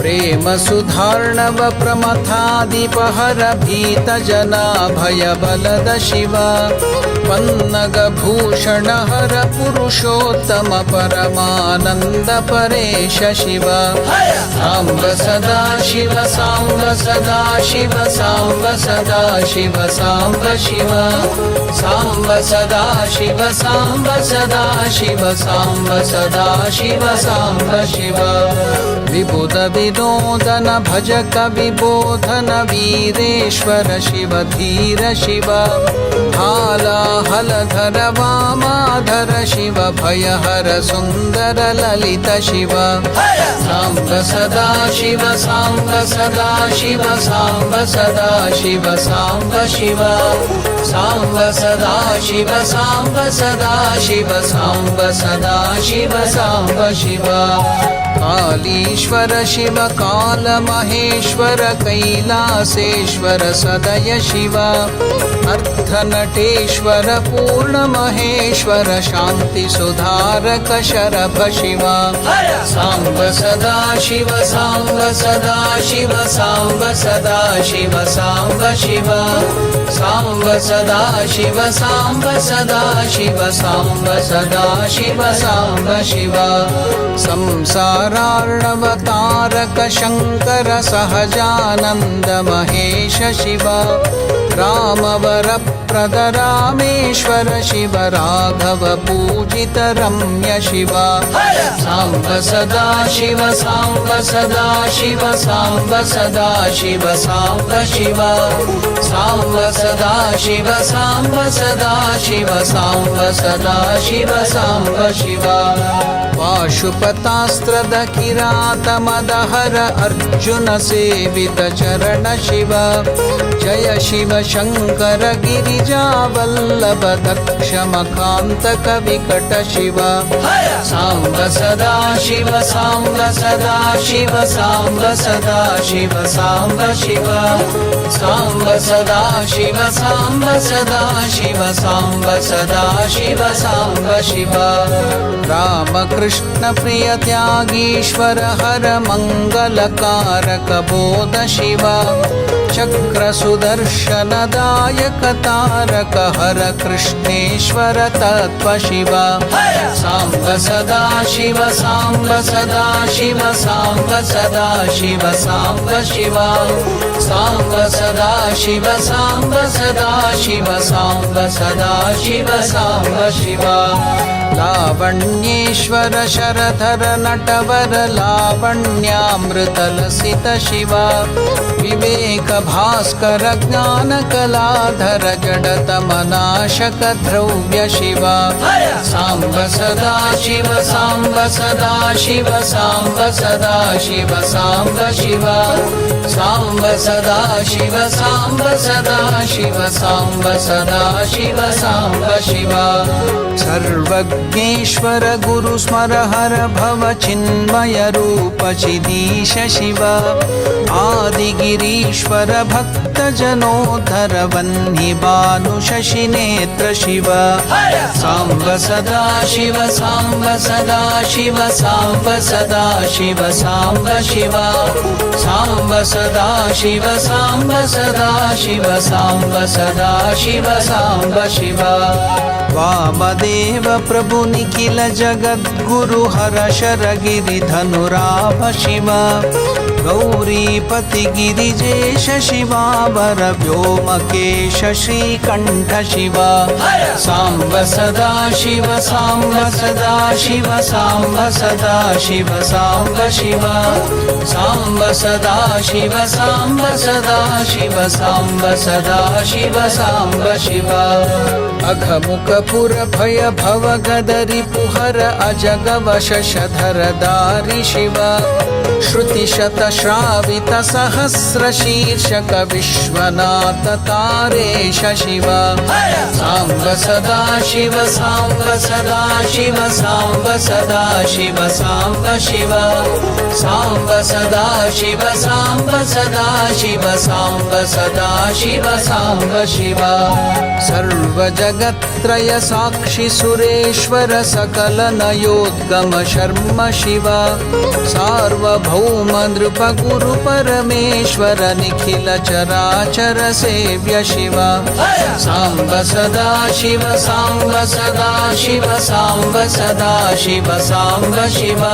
प्रेम सुधार्णव प्रमथादिपहर भीत जना भय बलद शिव पन्नग भूषण हर पुरुषोत्तम परमानंद परेश शिव सांब सदा शिव सांब सदा शिव सांब सदा शिव सांब शिव सांब सदा शिव सांब सदा शिव सांब सदा शिव सांब शिव विबुध विनोदन भजक विबोधन वीरेश्वर शिव धीर शिव हालाहलधर वामाधर शिव भयहर सुंदर ललित शिव सांब सदा शिव सांब सदा शिव सांब सदा शिव सांब शिव सांब सदा शिव सांब सदा शिव सांब सदा शिव सांब शिव कालीश्वर शिव काल महेश्वर कैलासेश्वर सदय शिव अर्धनटेश्वर पूर्ण महेश्वर शांति सुधारक शरभ शिव सांब सदा शिव सांब सदा शिव सांब सदा शिव सांब शिव सांब सदा शिव सांब सदा शिव सांब सदा शिव सांब शिव संसारार्णवतारक शंकर सहजानंद महेश शिव रामवरप्रद रामेश्वर शिव राघव पूजित रम्य शिव साम्ब सदा शिव साम्ब सदा शिव साम्ब सदा शिव साम्ब शिव साम्ब सदा शिव साम्ब सदा शिव साम्ब सदा शिव साम्ब शिव पाशुपतास्त्रद किरातमदहर अर्जुन सेवित चरण शिव जय शिव शङ्कर गिरिजावल्लभ दक्ष मकान्तक विकट शिव साम्ब सदा शिव साम्ब सदा शिव साम्ब सदा शिव साम्ब शिव साम्ब सदा शिव साम्ब सदा शिव साम्ब सदा शिव साम्ब शिव रामकृष्ण प्रिय त्यागीश्वर हर मङ्गलकारक बोध शिव चक्र सुदर्शन दायक तारक हर कृष्णेश्वर तत्व शिव साम्ब सदा शिव साम्ब सदा शिव साम्ब सदा शिव साम्ब शिव साम्ब सदा शिव साम्ब सदा शिव साम्ब सदा शिव साम्ब शिव लावण्येश्वर शरधर नटवर लावण्यामृतलसित शिव विवेक भास्कर ज्ञान कलाधर जडतमनाशक द्रव्य शिव साम्ब सदा शिव साम्ब सदा शिव साम्ब सदा शिव साम्ब शिव साम्ब सदा शिव साम्ब सदा शिव साम्ब सदा शिव साम्ब शिव सर्वज्ञेश्वर गुरु स्मर हर भव चिन्मय रूप चिदीश शिव आदिगिरीश्वर भक्त जनोद्धर वह्नि भानु शशि नेत्र शिव साम्ब सदा शिव साम्ब सदा शिव साम्ब सदा शिव साम्ब शिव साम्ब सदा शिव साम्ब सदा शिव साम्ब सदा शिव साम्ब शिव वामदेव प्रभु निखिल जगद्गुरु हर शर गिरिधनुराभ शिव गौरीपति गिरिजेश शिवावर व्योमकेश श्रीकण्ठ शिव साम्ब सदा शिव साम्ब सदा शिव साम्ब सदा शिव साम्ब शिव साम्ब सदा शिव साम्ब सदा शिव साम्ब सदा शिव साम्ब शिव अघमुख पुर भय भव गदरि पुहर अजगव शशधर दारि शिव श्रुति शत श्रावित सहस्र शीर्षक विश्वनाथ तारेश शिव साम्ब सदा शिव साम्ब सदा शिव साम्ब सदा शिव साम्ब शिव साम्ब सदा शिव साम्ब सदा शिव साम्ब सदा शिव साम्ब शिव सर्व जगत्त्रय साक्षि सुरेश्वर सकल नयोद्गम शर्म शिव सार्वभौम नृप गुरु परमेश्वर निखिल चराचर सेव्य शिव साम्ब सदा शिव साम्ब सदा शिव साम्ब सदा शिव साम्ब शिव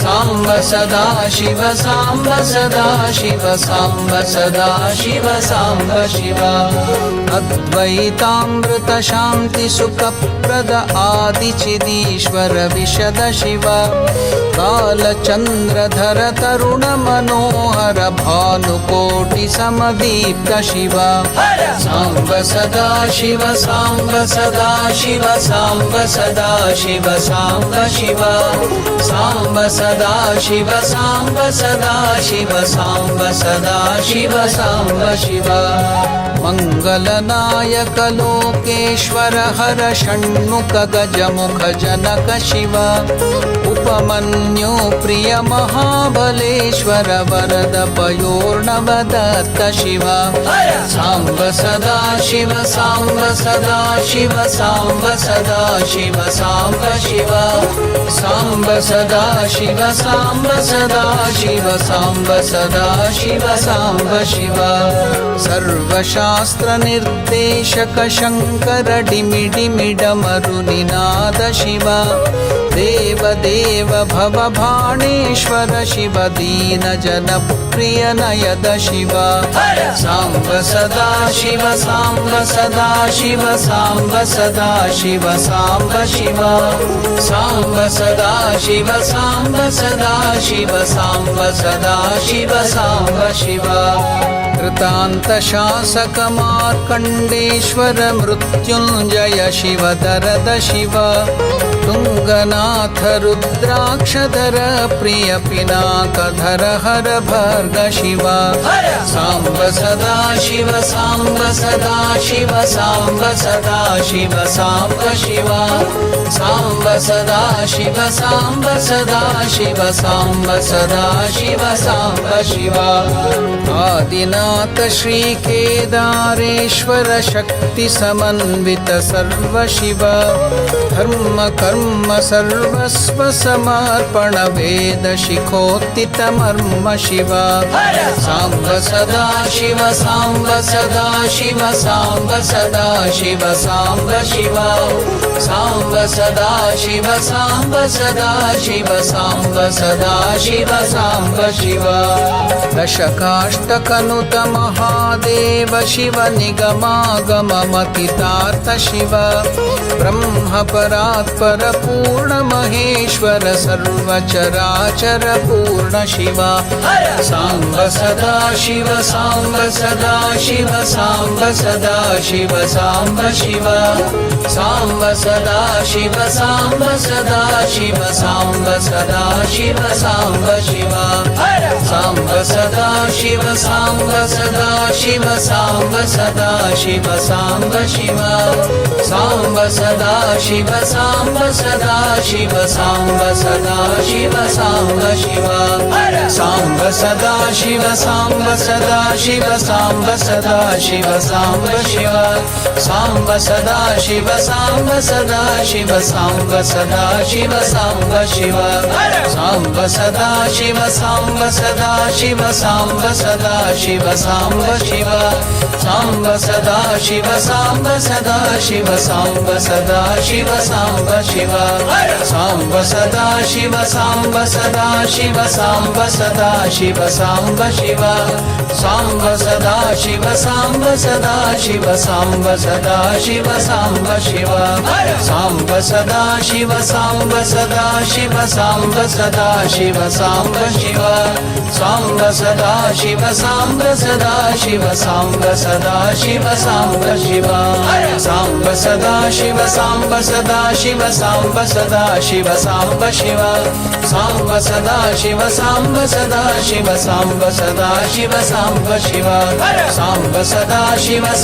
साम्ब सदा शिव साम्ब सदा शिव साम्ब सदा शिव साम्ब शिव अद्वैतामृत शान्ति सुख प्रद आदि चिदीश्वर विशद शिव कालचन्द्रधर तरुण मनोहर भानुकोटि समदीप्त शिव साम्ब सदा शिव साम्ब सदा शिव साम्ब सदा शिव साम्ब शिव साम्ब सदा शिव साम्ब सदा शिव साम्ब सदा शिव साम्ब शिव मंगलनायक लोकेश्वर हर षण्मुख गजमुख जनक शिव उपमन्यु प्रिय महाबलेश्वर वरद पयोर्णव दत्त शिव साम्ब सदा शिव साम्ब सदा शिव साम्ब सदा शिव साम्ब शिव साम्ब सदा शिव साम्ब सदा शिव साम्ब सदा शिव साम्ब शिव सर्वशास्त्र निर्देशक शंकर डिमि डिमि डमरु निनाद शिव देव देव भव भाणेश्वर हर शिव दीन जन प्रिय नयद शिव सांब सदा शिव सांब सदा शिव सांब सदा शिव सांब शिव सांब सदा शिव सांब सदा शिव सांब सदा शिव सांब शिव कृतांत शासक मार्कंडेश्वर मृत्युंजय शिव दरद शिव तुंगनाथ रुद्राक्षधर प्रिय पिनाकधर हर भर्ग शिव सांब सदा शिव सांब सदा शिव सांब सदा शिव सांब शिव सांब सदा शिव सांब सदा शिव सांब सदा शिव सांब शिव आदिनाथ श्री केदारेश्वर शक्ति समन्वित सर्व शिव धर्म कर्म सर्वस्व समर्पण वेद शिखोत्थित मर्म शिव सांब सदा शिव सांब सदा शिव सांब सदा शिव सांब शिव सांब सदा शिव सांब सदा शिव सांब सदा शिव सांब शिव दशकाष्टकनुत महादेव शिव निगमागममतितार्थ शिव ब्रह्म परात्पर पूर्ण महेश्वर सर्वचराचर पूर्ण शिव सांब सदा शिव सांब सदा शिव सांब सदा शिव सांब शिव सांब सदा शिव सांब सदा शिव सांब सदा शिव सांब शिव सांब सदा शिव सांब सदा शिव सांब सदा शिव सांब शिव सांब सदा शिव सांब सदा शिव सांब सदा शिव सांब शिव सांब सदा शिव सांब सदा शिव सांब सदा शिव सांब शिव सांब सदा शिव सांब सदा शिव सांब सदा शिव सांब शिव सांब सदा शिव सांब सदा शिव सांब सदा शिव सांब शिव सांब सदा शिव सांब सदा शिव सांब सदा शिव सांब शिव सांब सदा शिव सांब सदा शिव सांब सदा शिव सांब शिव सांब सदा शिव सांब सदा शिव सांब सदा शिव सांब शिव सांब सदा शिव सांब सदा शिव सांब सदा शिव सांब शिव सांब सदा शिव सांब सदा शिव सांब सदा शिव सांब शिव सांब सदा शिव सांब सदा शिव सांब सदा शिव सांब शिव सांब सदा शिव सांब सदा शिव सांब सदा शिव सांब शिव सांब सदा शिव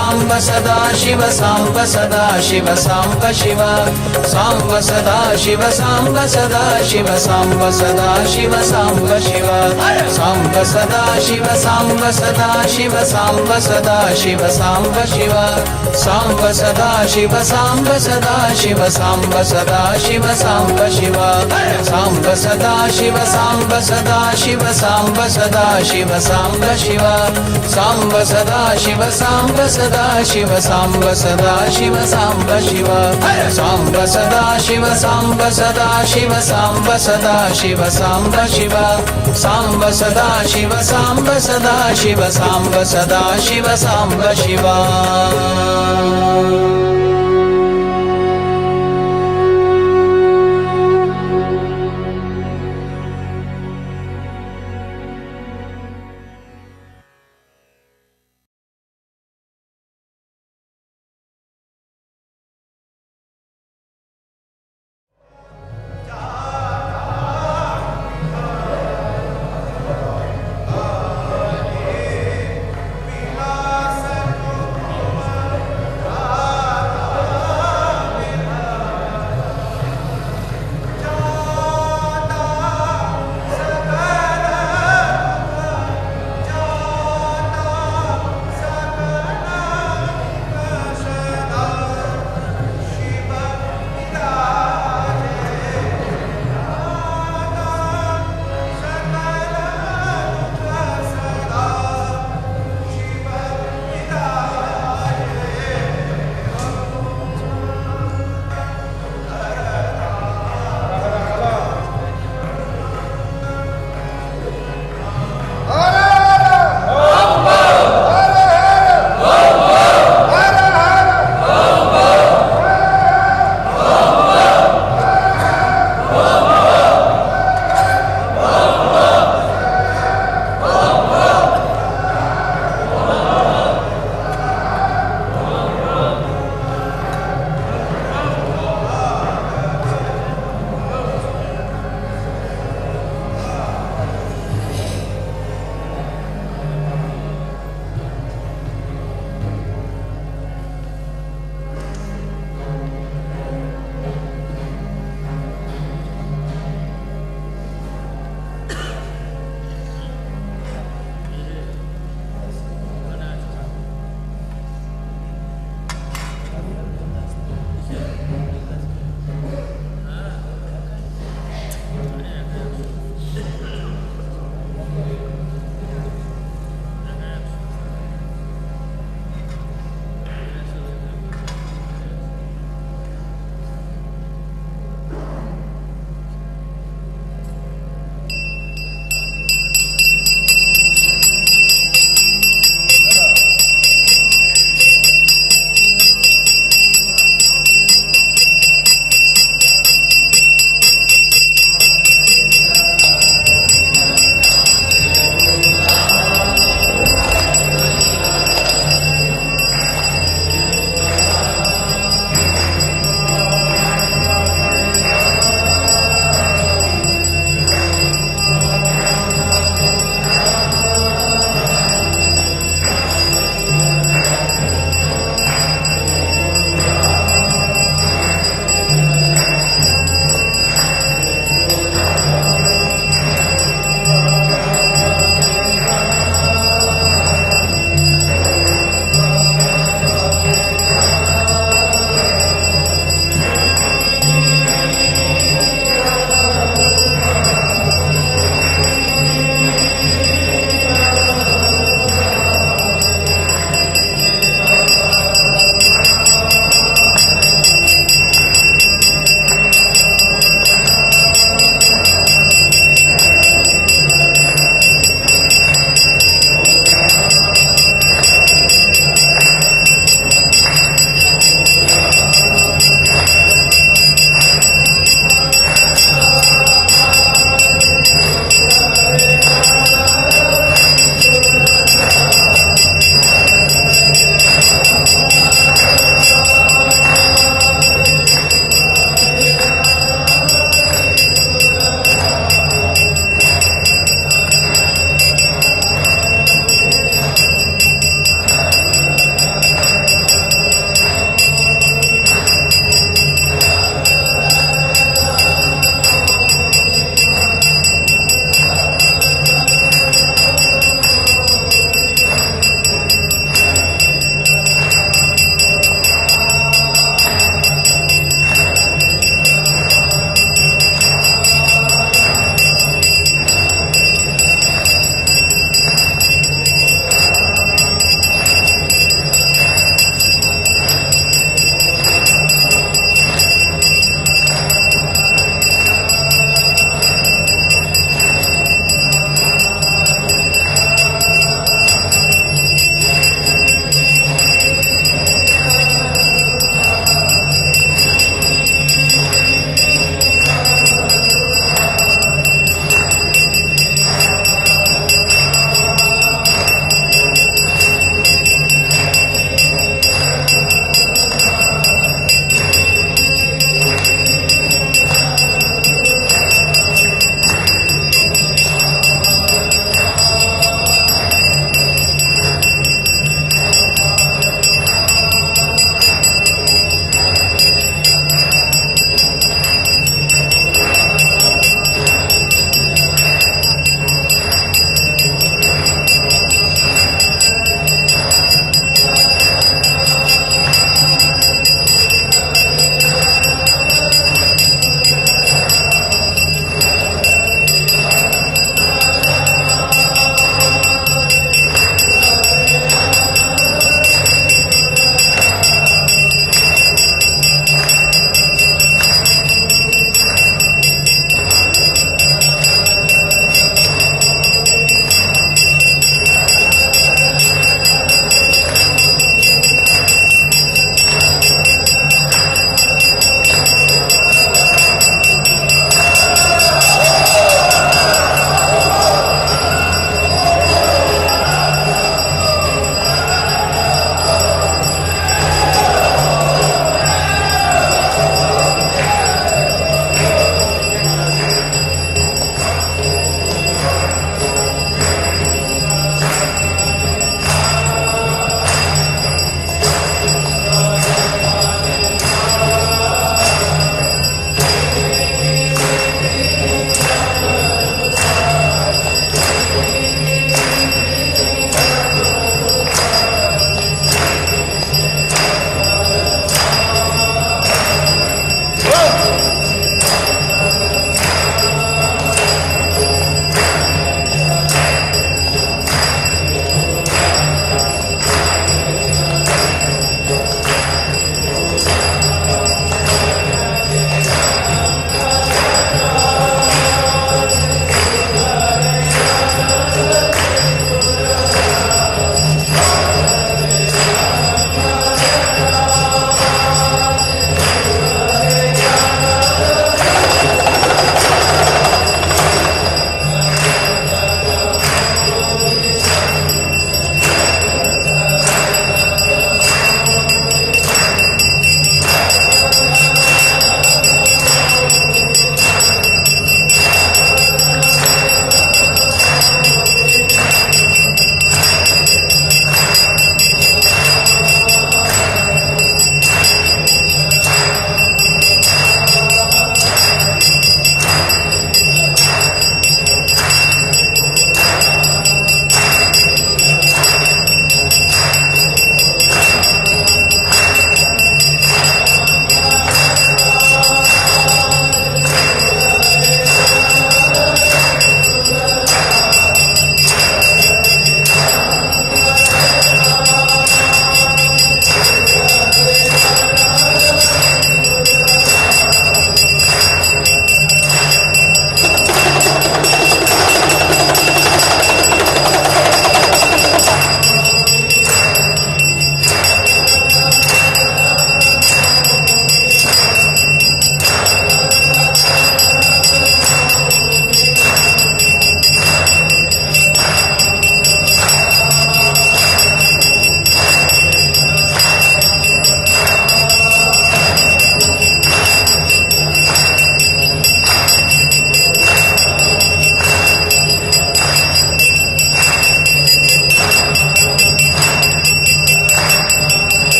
सांब सदा शिव सांब सदा शिव सांब शिव सांब सदा शिव सांब सदा शिव सांब सदा शिव सांब शिव सांब सदा शिव सांब सदा शिव सांब सदा शिव सांब शिव सांब सदा शिव सांब सदा शिव सांब सदा शिव सांब शिव सांब सदा शिव सांब सदा शिव सांब सदा शिव सांब शिव सांब सदा शिव सांब सदा शिव सांब सदा शिव सांब शिव सांब सदा शिव सांब सदा शिव सांब सदा शिव सांब शिव सांब सदा शिव सांब सदा शिव सांब सदा Shiv Samba Shiv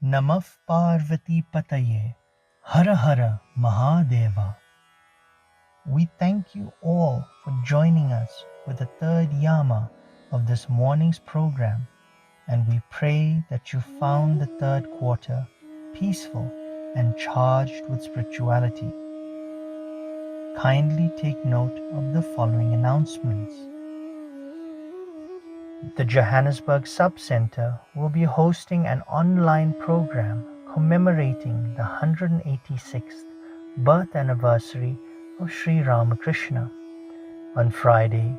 Namah Parvati Pataye. Hara Hara Mahadeva. We thank you all for joining us for the third yama of this morning's program, and we pray that you found the third quarter peaceful and charged with spirituality. Kindly take note of the following announcements. The Johannesburg Sub-Center will be hosting an online program commemorating the 186th birth anniversary of Sri Ramakrishna on Friday,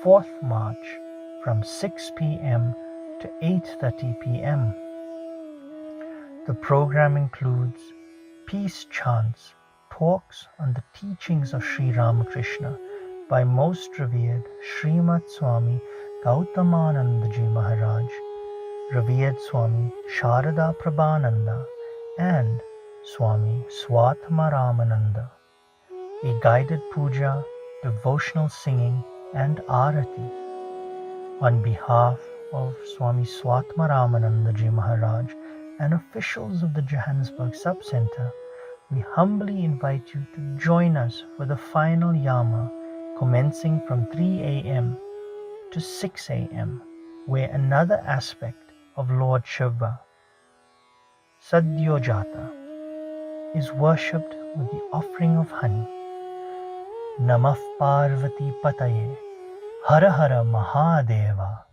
4th March from 6 p.m. to 8:30 p.m. The program includes peace chants, talks on the teachings of Sri Ramakrishna by Most Revered Srimad Swami Gautamananda Ji Maharaj, Revered Swami Sharada Prabhananda, and Swami Swatmaramananda. A guided puja, devotional singing, and arati. On behalf of Swami Swatmaramananda Ji Maharaj and officials of the Johannesburg Sub-Center, we humbly invite you to join us for the final yama commencing from 3 a.m. to 6 a.m., where another aspect of Lord Shiva, Sadyojata, is worshipped with the offering of honey. Namah Parvati Pataye. Hara Hara Mahadeva.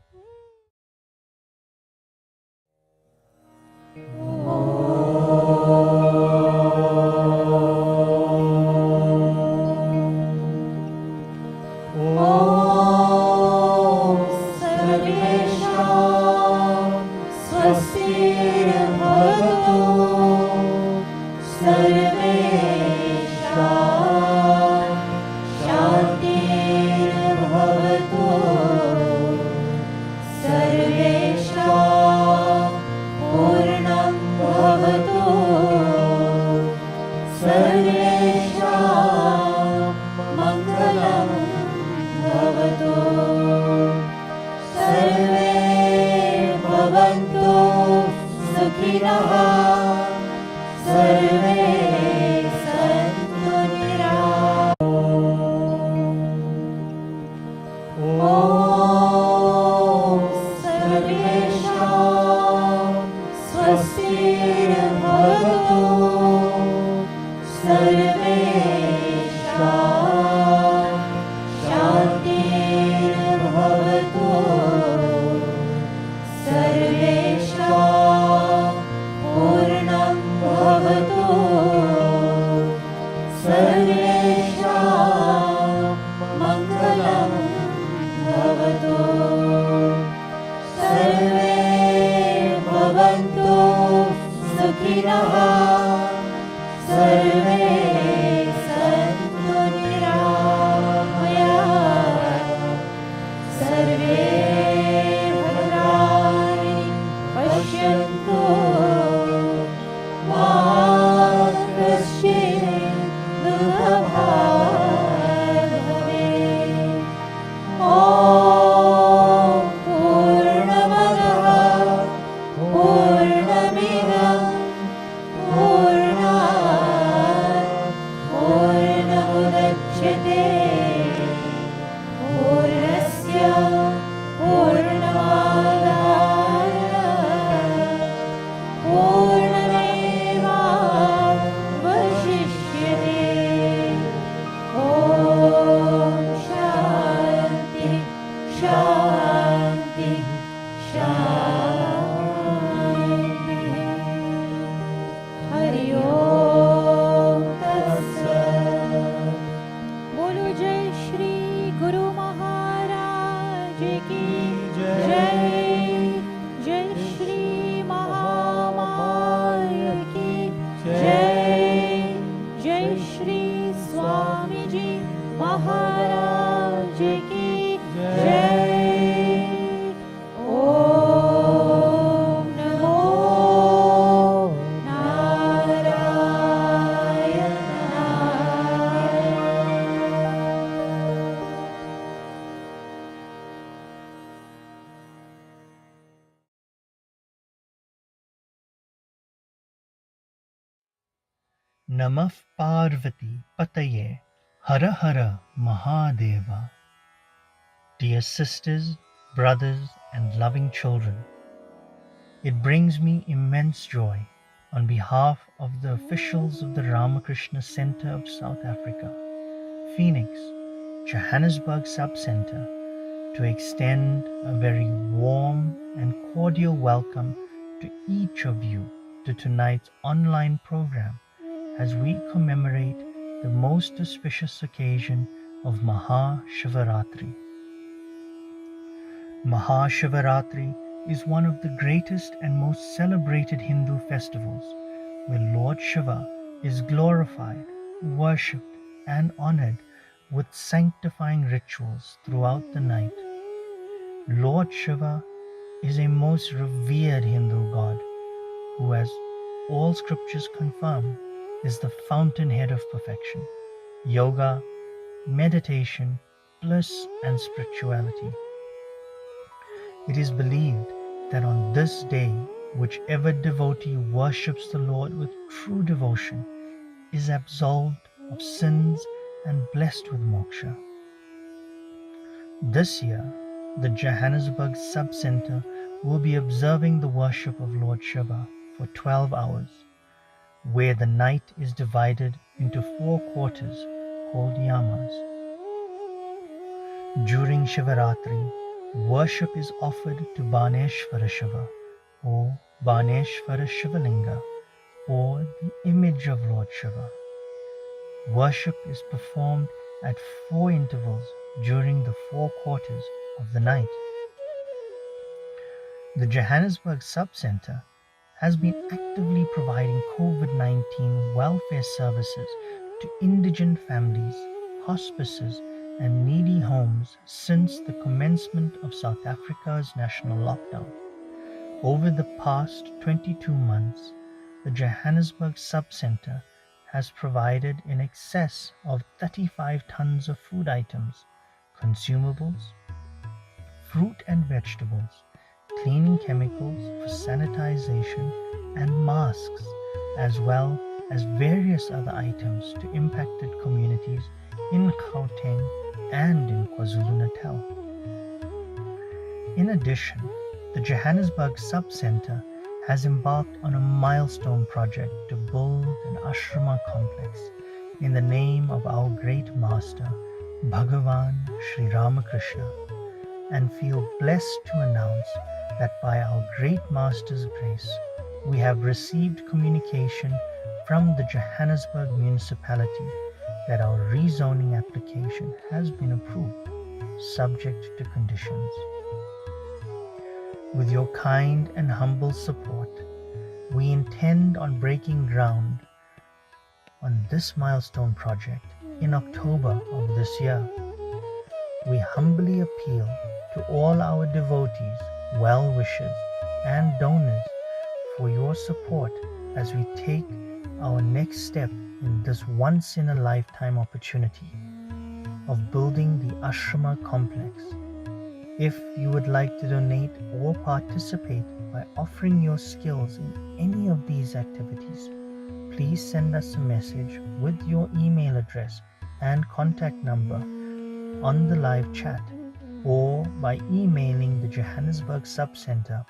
Namah Parvati Pataye Hara Hara Mahadeva. Dear sisters, brothers, and loving children, it brings me immense joy on behalf of the officials of the Ramakrishna Center of South Africa, Phoenix, Johannesburg Sub-Center, to extend a very warm and cordial welcome to each of you to tonight's online program as we commemorate the most auspicious occasion of Maha Shivaratri. Maha Shivaratri is one of the greatest and most celebrated Hindu festivals where Lord Shiva is glorified, worshipped, and honored with sanctifying rituals throughout the night. Lord Shiva is a most revered Hindu god who, as all scriptures confirm, is the fountainhead of perfection, yoga, meditation, bliss, and spirituality. It is believed that on this day, whichever devotee worships the Lord with true devotion is absolved of sins and blessed with moksha. This year, the Johannesburg Sub-Center will be observing the worship of Lord Shiva for 12 hours, where the night is divided into 4 quarters called yamas. During Shivaratri, worship is offered to Baneshwara Shiva or Baneshwara Shivalinga or the image of Lord Shiva. Worship is performed at 4 intervals during the 4 quarters of the night. The Johannesburg Sub-Center has been actively providing COVID-19 welfare services to indigent families, hospices, and needy homes since the commencement of South Africa's national lockdown. Over the past 22 months, the Johannesburg Sub-Center has provided in excess of 35 tons of food items, consumables, fruit and vegetables, cleaning chemicals for sanitization, and masks, as well as various other items to impacted communities in Gauteng and in KwaZulu-Natal. In addition, the Johannesburg Sub-Center has embarked on a milestone project to build an ashrama complex in the name of our great master, Bhagavan Sri Ramakrishna, and feel blessed to announce that by our great master's grace, we have received communication from the Johannesburg municipality that our rezoning application has been approved, subject to conditions. With your kind and humble support, we intend on breaking ground on this milestone project in October of this year. We humbly appeal to all our devotees, well-wishers, and donors for your support as we take our next step in this once-in-a-lifetime opportunity of building the ashrama complex. If you would like to donate or participate by offering your skills in any of these activities, please send us a message with your email address and contact number on the live chat or by emailing the Johannesburg Sub-Center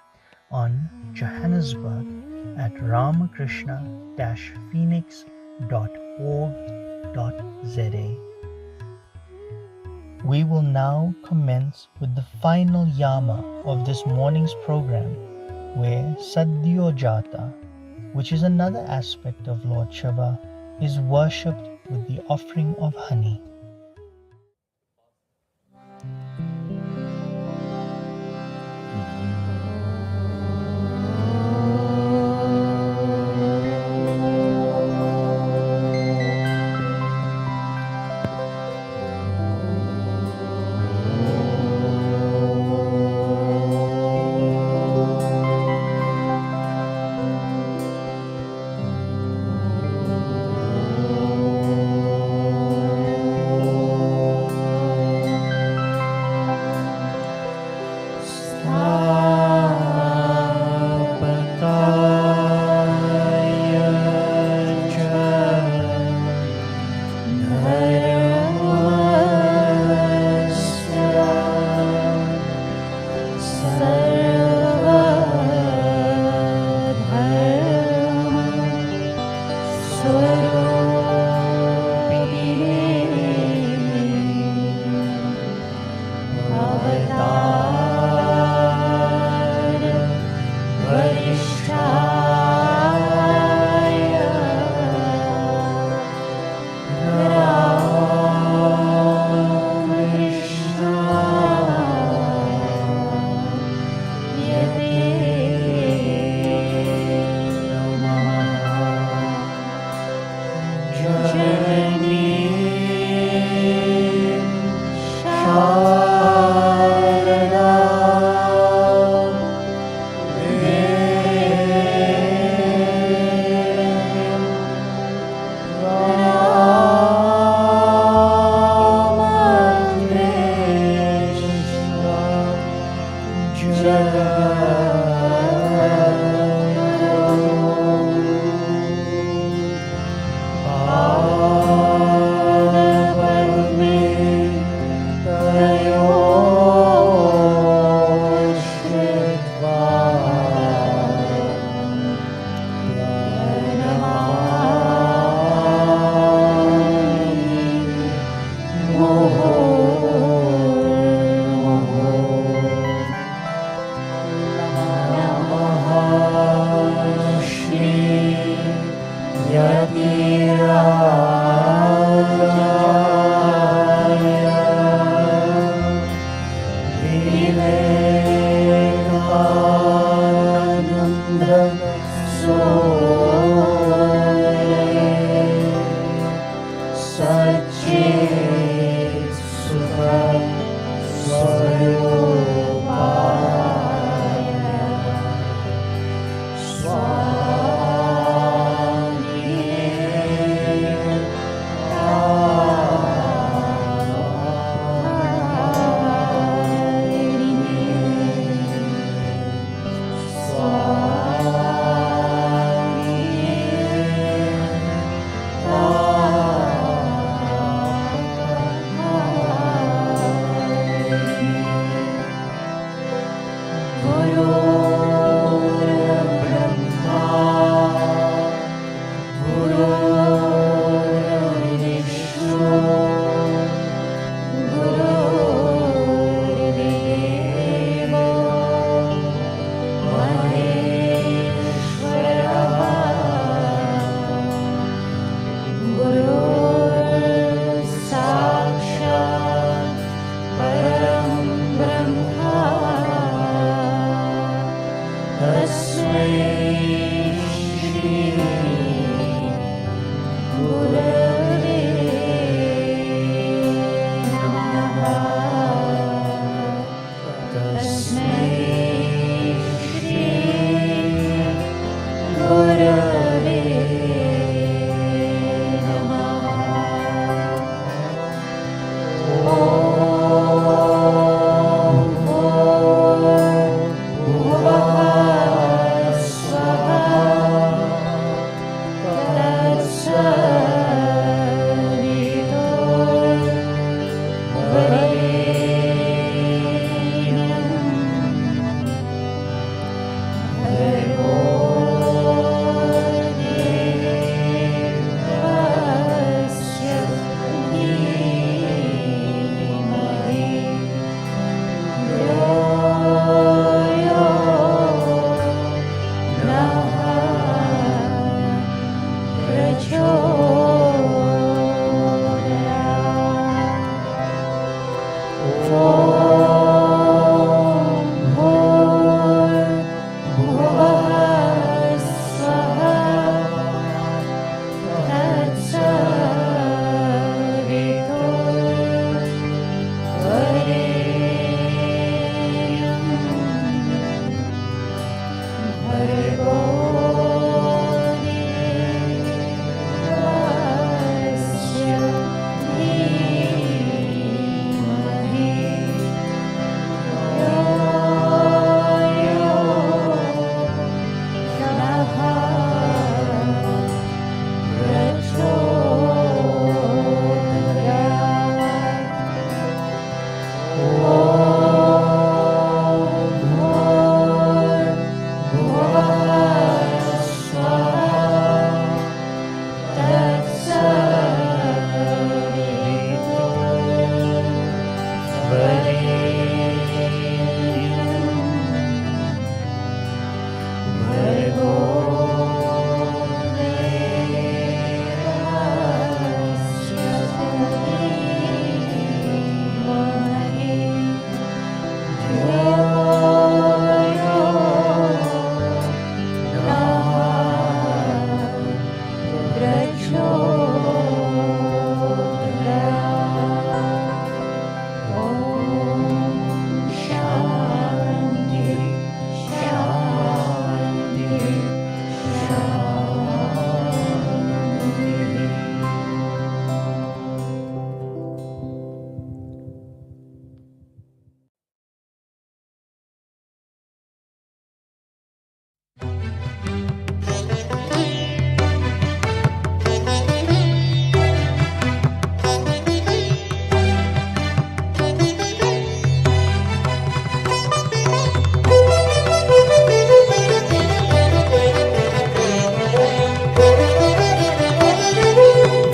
on johannesburg-phoenix.org.za. We will now commence with the final yama of this morning's program, where Sadyojata, which is another aspect of Lord Shiva, is worshipped with the offering of honey.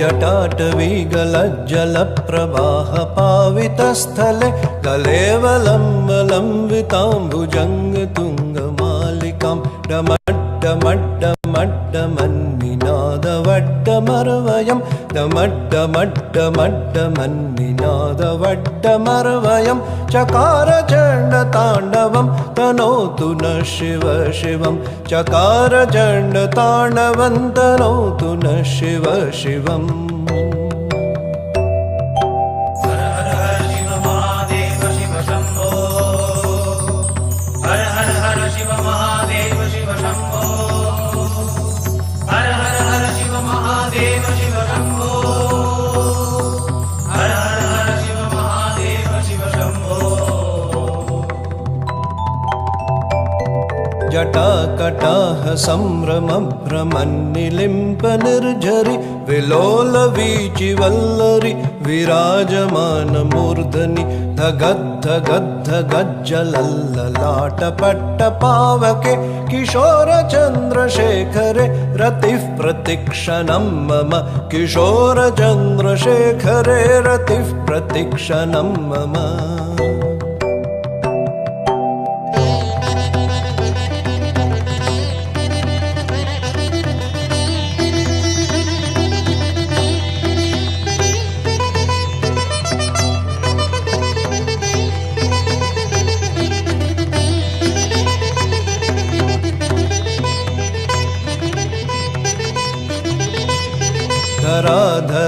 जटाटवीगलज्जलप्रवाहपावितस्थले गलेवलम्बलम्बिताम्बुजङ्गतुङ्गमालिकां डमड्डमड्डमड्डमन्निनादवड्डमर्वयं डमड्डमड्डमड्डमन्निनादवड्डमर्वयं चकारचण्डताण्डवं तनोतु न शिव शिवं चकारचण्डताण्डवं तनोतु न शिव शिवम् जटाकटाह संभ्रमभ्रमन्निलिम्प निर्झरि विलोलवीचिवल्लरि विराजमानमूर्धनि धगद्धगद्धगज्जलल्ललाटपट्टपावके किशोरचन्द्रशेखरे रतिः प्रतिक्षणं मम किशोरचन्द्रशेखरे रतिः प्रतिक्षणं मम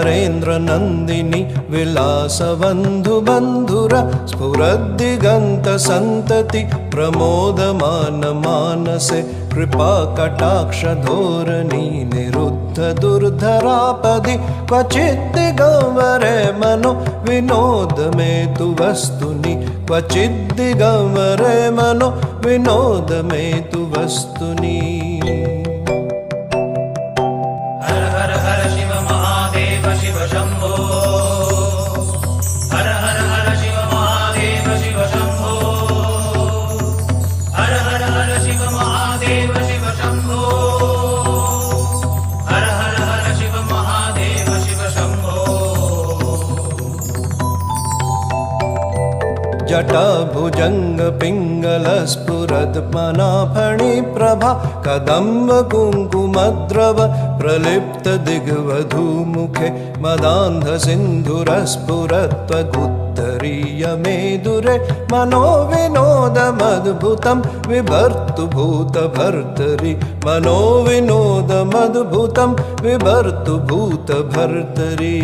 धराधरेन्द्रनन्दिनि विलासबन्धुबन्धुर स्फुरद्दिगन्तसन्तति प्रमोदमानमानसे कृपाकटाक्षधोरणी निरुद्धदुर्धरापदि क्वचिद्दिगंवरे मनो विनोद मे तु वस्तुनि क्वचिद्दिगंवरे मनो विनोद मे तु वस्तुनि जटाभुजङ्गपिङ्गलस्फुरद्मनाफणिप्रभा कदम्बकुङ्कुमद्रव प्रलिप्तदिग्वधूमुखे मदान्धसिन्धुरस्फुरत्वगुत्तरीयमेदुरे मनोविनोदमद्भुतं विभर्तु भूतभर्तरि मनोविनोदमद्भुतं विभर्तु भूतभर्तरि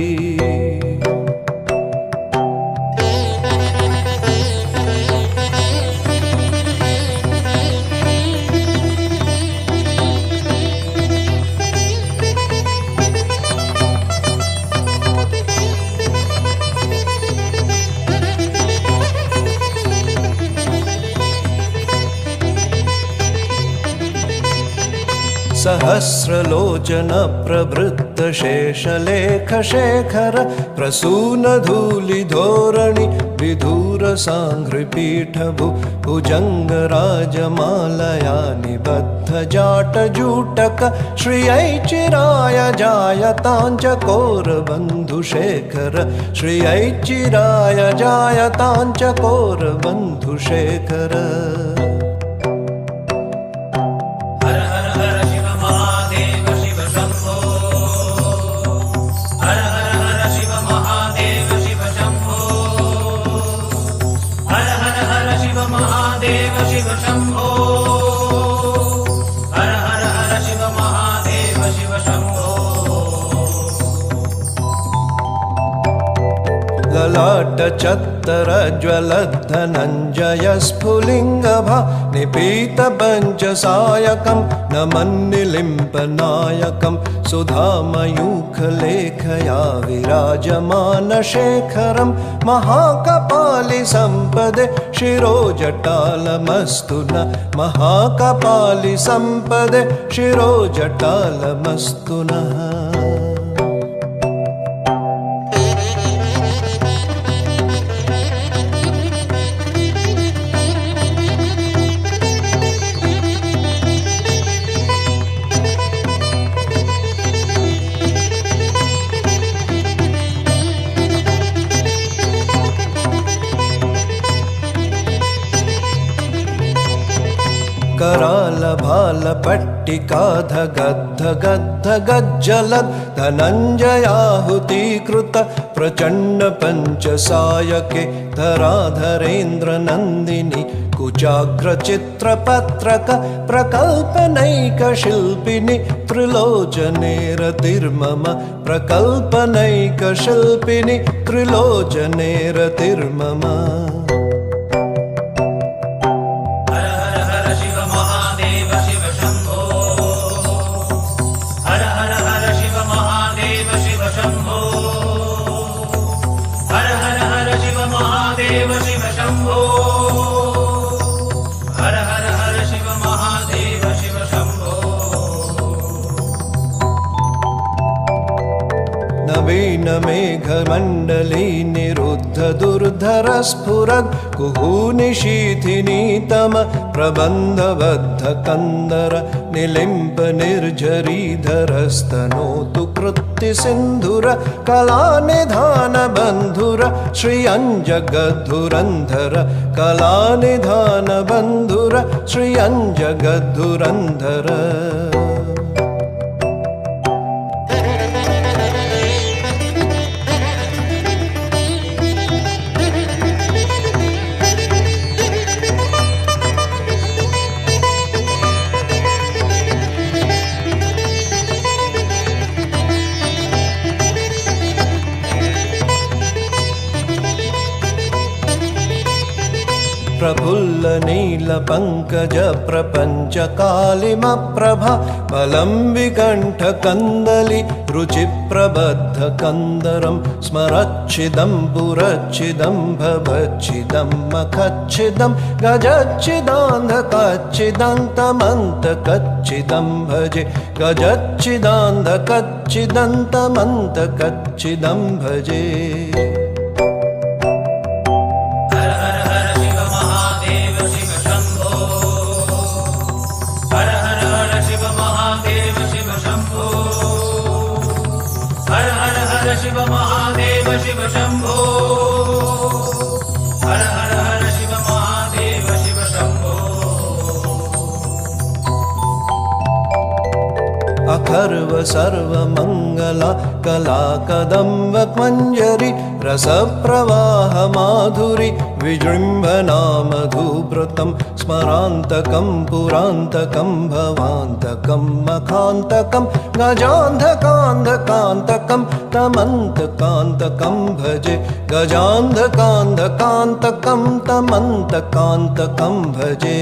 सहस्रलोचन प्रवृत्त शेषलेखशेखर प्रसूनधूलिधोरणि विधूर सांघ्रिपीठभु भुजङ्गराजमालया निबद्ध जाटजूटक श्रियै चिराय जायताञ्चकोरबन्धुशेखर श्रियै चिराय जायताञ्चकोरबन्धुशेखर ललाटचत्तरज्वलद्धनञ्जय स्फुलिङ्गभा निपीतपञ्चसायकं नमन्निलिम्पनायकं सुधामयूखलेखया विराजमानशेखरं महाकपालिसम्पदे शिरोजटालमस्तु न महाकपालिसम्पदे शिरोजटालमस्तु नः घटिकाध गद्ध गद्ध गज्जलद् धनञ्जयाहुतीकृत प्रचण्ड पञ्चसायके धराधरेन्द्र नन्दिनी कुचाग्रचित्रपत्रक प्रकल्पनैकशिल्पिनि त्रिलोचने रतिर्मम प्रकल्पनैकशिल्पिनि त्रिलोचने रतिर्मम। मेघमण्डली निरुद्ध दुर्धर स्फुरद् कुहूनिशीथिनीतम प्रबन्धबद्ध कन्दर निलिम्प निर्झरीधरस्तनोतु कृत्तिसिन्धुर कलानिधान बन्धुर श्रियञ्जगद्धुरन्धर कलानिधान बन्धुर श्रियञ्जगद्धुरन्धर। प्रफुल्ल नील पंकज प्रपंच कालिमप्रभा बलं विकण्ठ कन्दलि रुचि प्रबद्ध कन्दरं स्मरच्छिदं पुरच्छिदं भवच्छिदं मखच्छिदं गजच्छिदान्धकच्छिदन्तमन्तकच्छिदं भजे गजच्छिदान्धकच्छिदन्तमन्तकच्छिदं भजे। शिव महादेव शिव शंभो हर हर हर शिव महादेव शिव शंभो। अखर्व सर्वमङ्गला कला कदम्ब मञ्जरी रसप्रवाह माधुरी विजृम्भना मधुव्रतं स्मरान्तकं पुरान्तकं भवान्तकं मखान्तकं गजान्धकान्धकान्तकं तमन्तकान्तकं भजे गजान्धकान्धकान्तकं तमन्तकान्तकं भजे।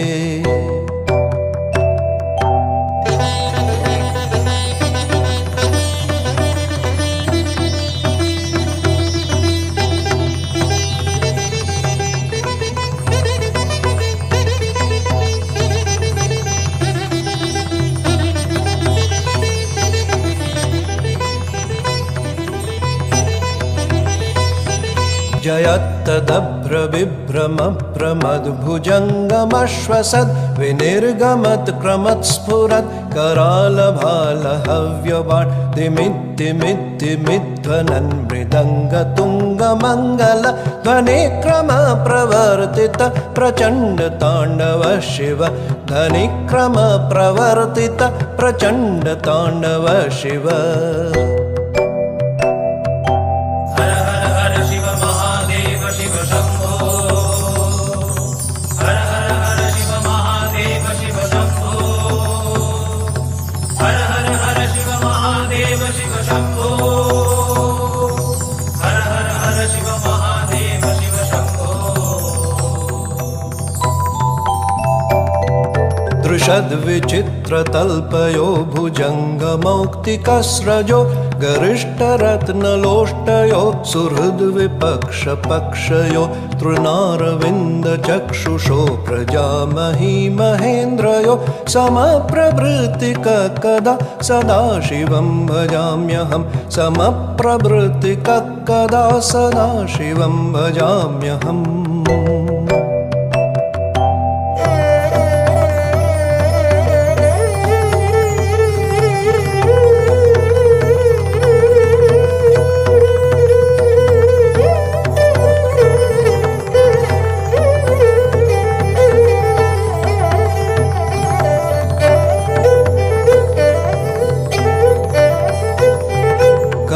जयत्तदभ्र विभ्रम प्रमद्भुजङ्गमश्वसद् विनिर्गमत् क्रमत् स्फुरत् करालभालहव्यवाट् दिमिद्दिमिद्दिमिध्वनन् मृदङ्गतुङ्गमङ्गल ध्वनिक्रम प्रवर्तित प्रचण्ड ताण्डव शिव ध्वनिक्रम प्रवर्तित प्रचण्ड ताण्डव शिव। दृशद्विचित्रतल्पयो भुजङ्गमौक्तिकस्रजो गरिष्ठरत्नलोष्टयो सुहृद्विपक्षपक्षयो तृणारविन्दचक्षुषो प्रजामही महेन्द्रयो समप्रभृतिकदा सदाशिवं भजाम्यहं समप्रभृतिकदा सदाशिवं भजाम्यहम्।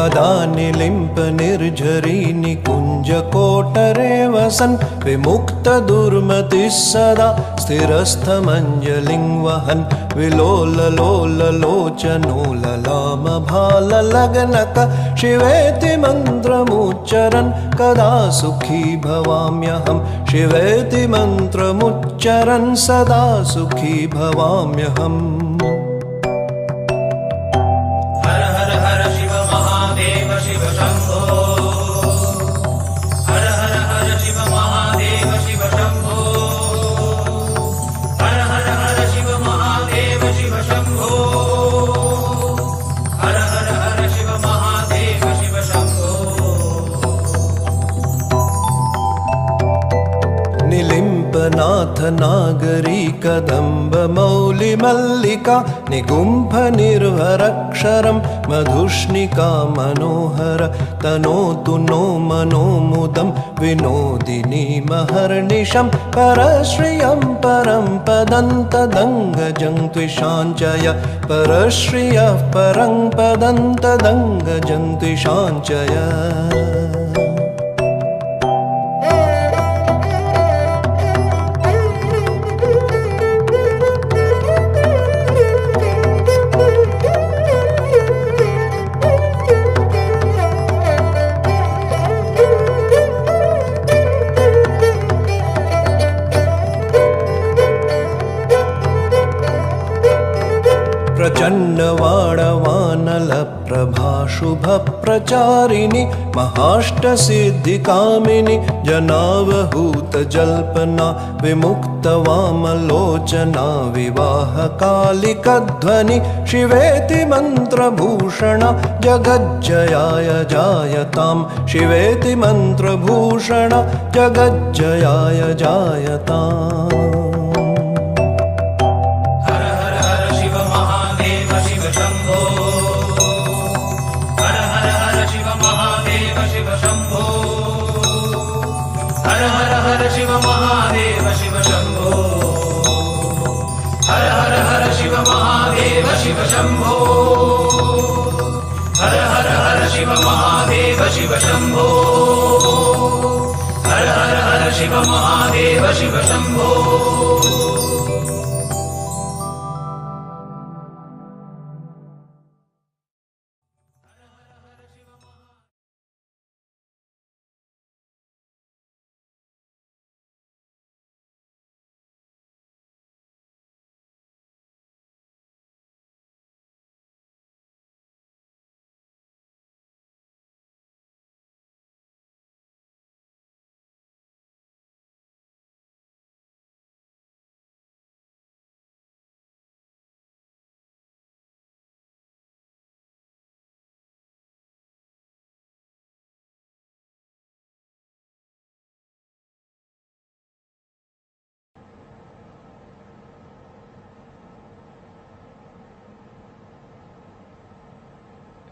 कदा निलिम्प निर्झरी निकुञ्जकोटरे वसन् विमुक्तदुर्मतिः सदा स्थिरस्थमञ्जलिं वहन् विलोललोललोचनो ललामभाललग्नक शिवेति मन्त्रमुच्चरन् कदा सुखी भवाम्यहं शिवेति मन्त्रमुच्चरन् सदा सुखी भवाम्यहम् हर हर हर शिव महादेव शिव शम्भो हर हर हर शिव महादेव शिव शम्भो हर हर हर शिव महादेव शिव शम्भो हर हर हर शिव महादेव शिव शम्भो निलिम्पनाथ नागरी कदम्ब मौलि मल्लिका निगुम्भ निर्भरक्षरं मधुष्णिका मनोहर तनोतु नो मनोमुदं विनोदिनी महर्निशं परश्रियं परं पदं तदङ्गजं त्विषाञ्चय परश्रियः परं पदं तदङ्गजं त्विषाञ्चय प्रचण्डवाणवानलप्रभाशुभप्रचारिणि महाष्टसिद्धिकामिनि जनावहूतजल्पना विमुक्तवामलोचना विवाहकालिकध्वनि शिवेति मन्त्रभूषण जगज्जयाय जायतां शिवेति मन्त्रभूषण जगज्जयाय जायताम् हर हर हर शिव महादेव शिव शम्भो हर हर हर शिव महादेव शिव शम्भो हर हर हर शिव महादेव शिव शम्भो हर हर हर शिव महादेव शिव शम्भो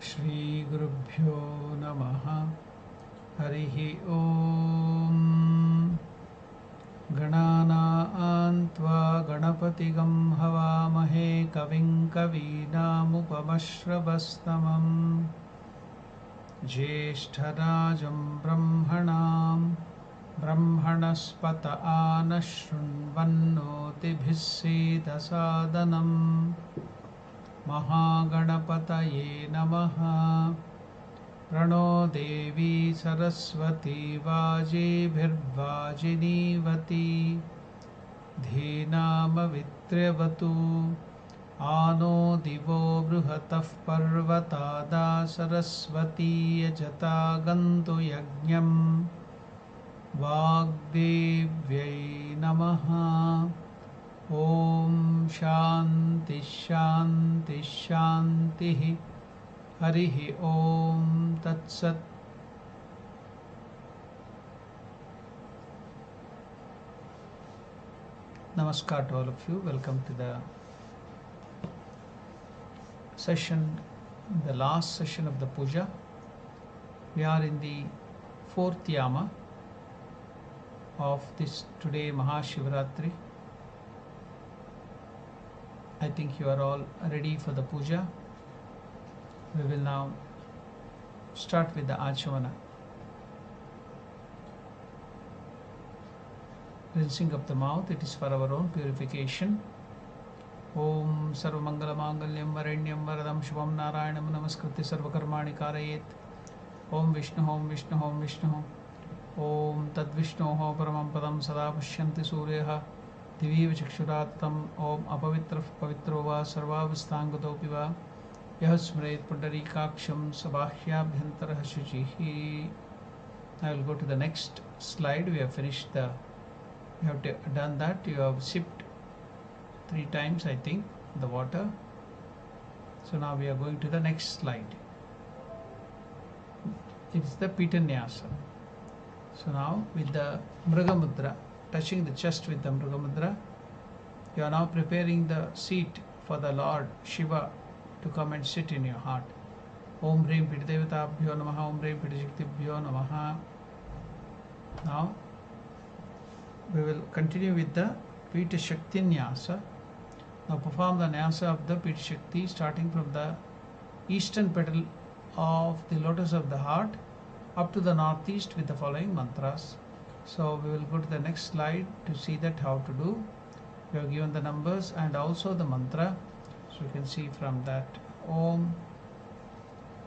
श्री गुरुभ्यो नमः हरिः ओम् गणानां त्वा गणपतिगं हवामहे कविं कवीनामुपमश्रवस्तमम् ज्येष्ठराजं ब्रह्मणस्पत आनः शृण्वन्नोतिभिः सीदसादनम् महागणपतये नमः प्रणो देवी सरस्वती वाजेभिर्वाजिनीवती धीनामवित्र्यवतु आनो दिवो बृहतः पर्वतादा सरस्वती यजता गन्तु यज्ञम् वाग्देव्यै नमः ॐ शान्ति शान्ति शान्तिः हरिः ॐ तत्सत् Namaskar to all of you. Welcome to the session, the last session of the puja. We are in the fourth yama of this today Maha Shivaratri. I think you are all ready for the puja. We will now start with the Achamanam. Rinsing of the mouth, it is for our own purification. Om Sarvamangala Mangalyam Varenyam Varadam Shubham Narayanam Namaskritya Sarvakarmani Karayet. Om Vishnu Om Vishnu Om Vishnu Om Tad Vishnu Paramam Padam Sada Pushyanti Suryaha Diviva Chakshuratam Om Apavitra Pavitro Va Sarvavastangatopi Va Yah Smret Pundarikaksham Sabhahyabhyantara Shuchihi. I will go to the next slide. We have finished the, you have done that. You have sipped 3 times, I think, the water. So now we are going to the next slide. It's the pitanyasa. So now with the Mriga Mudra, touching the chest with the Mriga Mudra, you are now preparing the seat for the Lord Shiva to come and sit in your heart. Om Hrim Pitadevatabhyo Namaha, Om Hrim Pitashaktibhyo Namaha. Now we will continue with the Pita Shakti nyasa. Now perform the nyasa of the Pita Shakti starting from the eastern petal of the lotus of the heart up to the northeast with the following mantras. So we will go to the next slide to see that how to do. We have given the numbers and also the mantra. So you can see from that. Om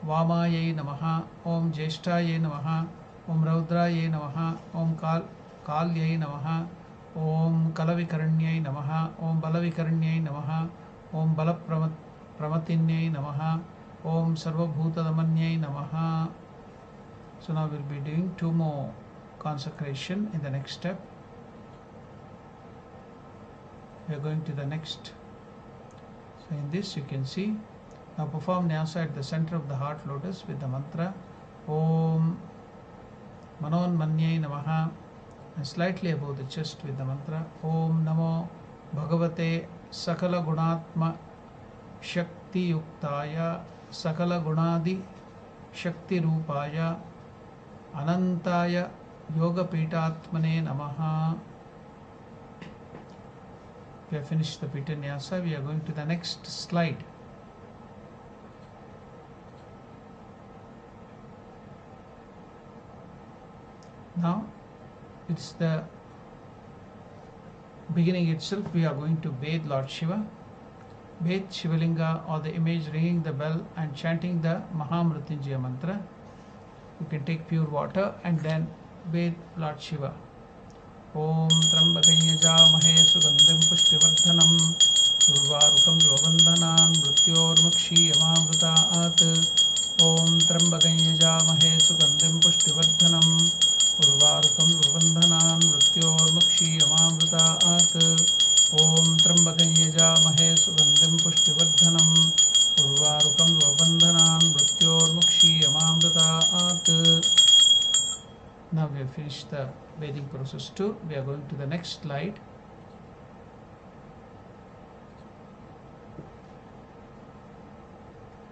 Vamaye Namaha, Om Jeshtaye Namaha, Om Raudraye Namaha, Om Kalye Namaha, Om Kalavikaranyay Namaha, Om Balavikaranyay Namaha, Om Balapramatinye Namaha, Om Sarvabhutadamanyay Namaha. So now we'll be doing 2 more consecration in the next step. We are going to the next. So in this you can see, now perform nyasa at the center of the heart lotus with the mantra Om Manonmanyay Namaha, and slightly above the chest with the mantra Om Namo Bhagavate Sakala Gunatma Shakti Yuktaya Sakala Gunadi Shakti Rupaya Anantaya Yoga Pitatmane Namaha. We have finished the pitanyasa. We are going to the next slide. Now it's the beginning itself. We are going to bathe Lord Shiva, bathe Shivalinga or the image, ringing the bell and chanting the Mahamrutyunjaya mantra. You can take pure water and then bathe Lord Shiva. Om Trambakanya Mahe Sugandhim Pushtivardhanam Urvarukam Vivabandhanan Mrityormukshi Yamamritaat. Om Trambakanya Mahe Sugandhim Pushtivardhanam Urvarukam Vivabandhanan Mrityormukshi Yamamritaat. Om Trambakanya Mahe Sugandhim Pushtivardhanam Urvarukam Vivabandhanan Mrityormukshi Yamamritaat. Now we have finished the bathing process too. We are going to the next slide.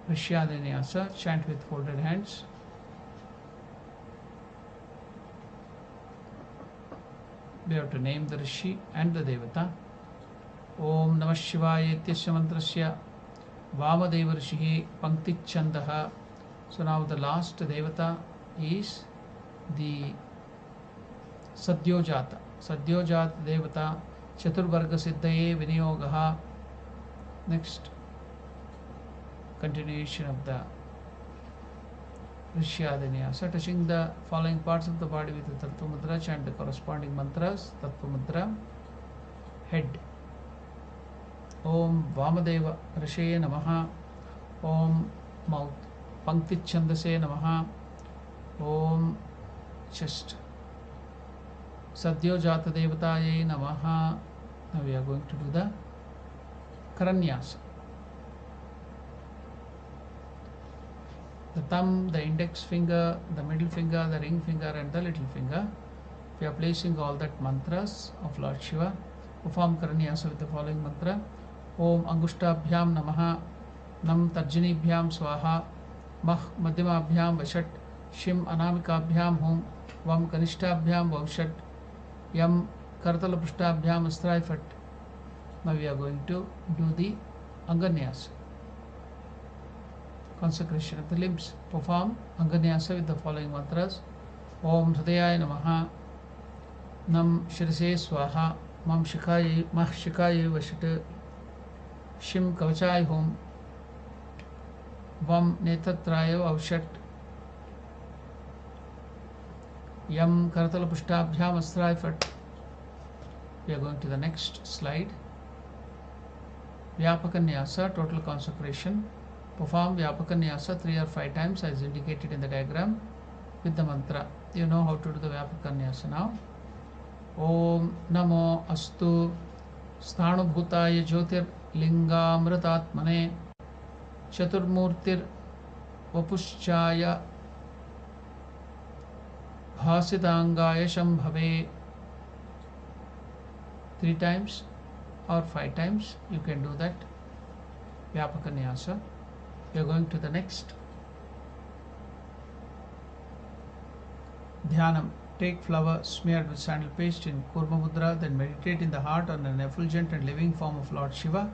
Rishi nyasa, chant with folded hands. We have to name the Rishi and the Devata. Om Namah Shivaya Ityasya Mantrasya Vamadeva Rishihi Pankti Chandaha. So now the last Devata is the Sadyojata Devata Chaturvarga Siddhaye Viniyogaha. Next, continuation of the Rishyadanyasa, touching the following parts of the body with the Tattva Mudra, chant the corresponding mantras. Tattva Mudra, head. Om Vamadeva Rishaye Namaha. Om mouth. Pankti Chandase Namaha. Om chest. Sadyojata Devataye Namaha. Now we are going to do the Karanyasa. The thumb, the index finger, the middle finger, the ring finger and the little finger. We are placing all that mantras of Lord Shiva. Perform Karanyasa with the following mantra. Om Angushtabhyam Namaha. Nam Tarjanibhyam Swaha. Mah Madhyamabhyam Vashat. Shim Anamikabhyam Hum. Vam Kanishtabhyam Vavshat. Yam Kartalaprushtabhyam Astraifat. Now we are going to do the Anga nyasa. consecration of the limbs. Perform Anga nyasa with the following mantras. Om Hridayaya Namaha, Nam Shirase Swaha, Mam Shikaye Vashit, Shim Kavachai Hom, Vam Netatrayo Avshat, Yam Karatala Pushtabhyam Astrai Fat. We are going to the next slide. Vyapaka nyasa, total consecration. Perform Vyapaka nyasa 3 or 5 times as indicated in the diagram with the mantra. You know how to do the Vyapaka nyasa now. Om Namo Astu Sthanubhutaya Jyotir Lingamritatmane Chaturmurtir Vapushchaya Bhasidangaya Shambhave. 3 times or 5 times you can do that Vyapaka nyasa. We are going to the next. Dhyanam. Take flower smeared with sandal paste in Kurma Mudra, then meditate in the heart on an effulgent and living form of Lord Shiva,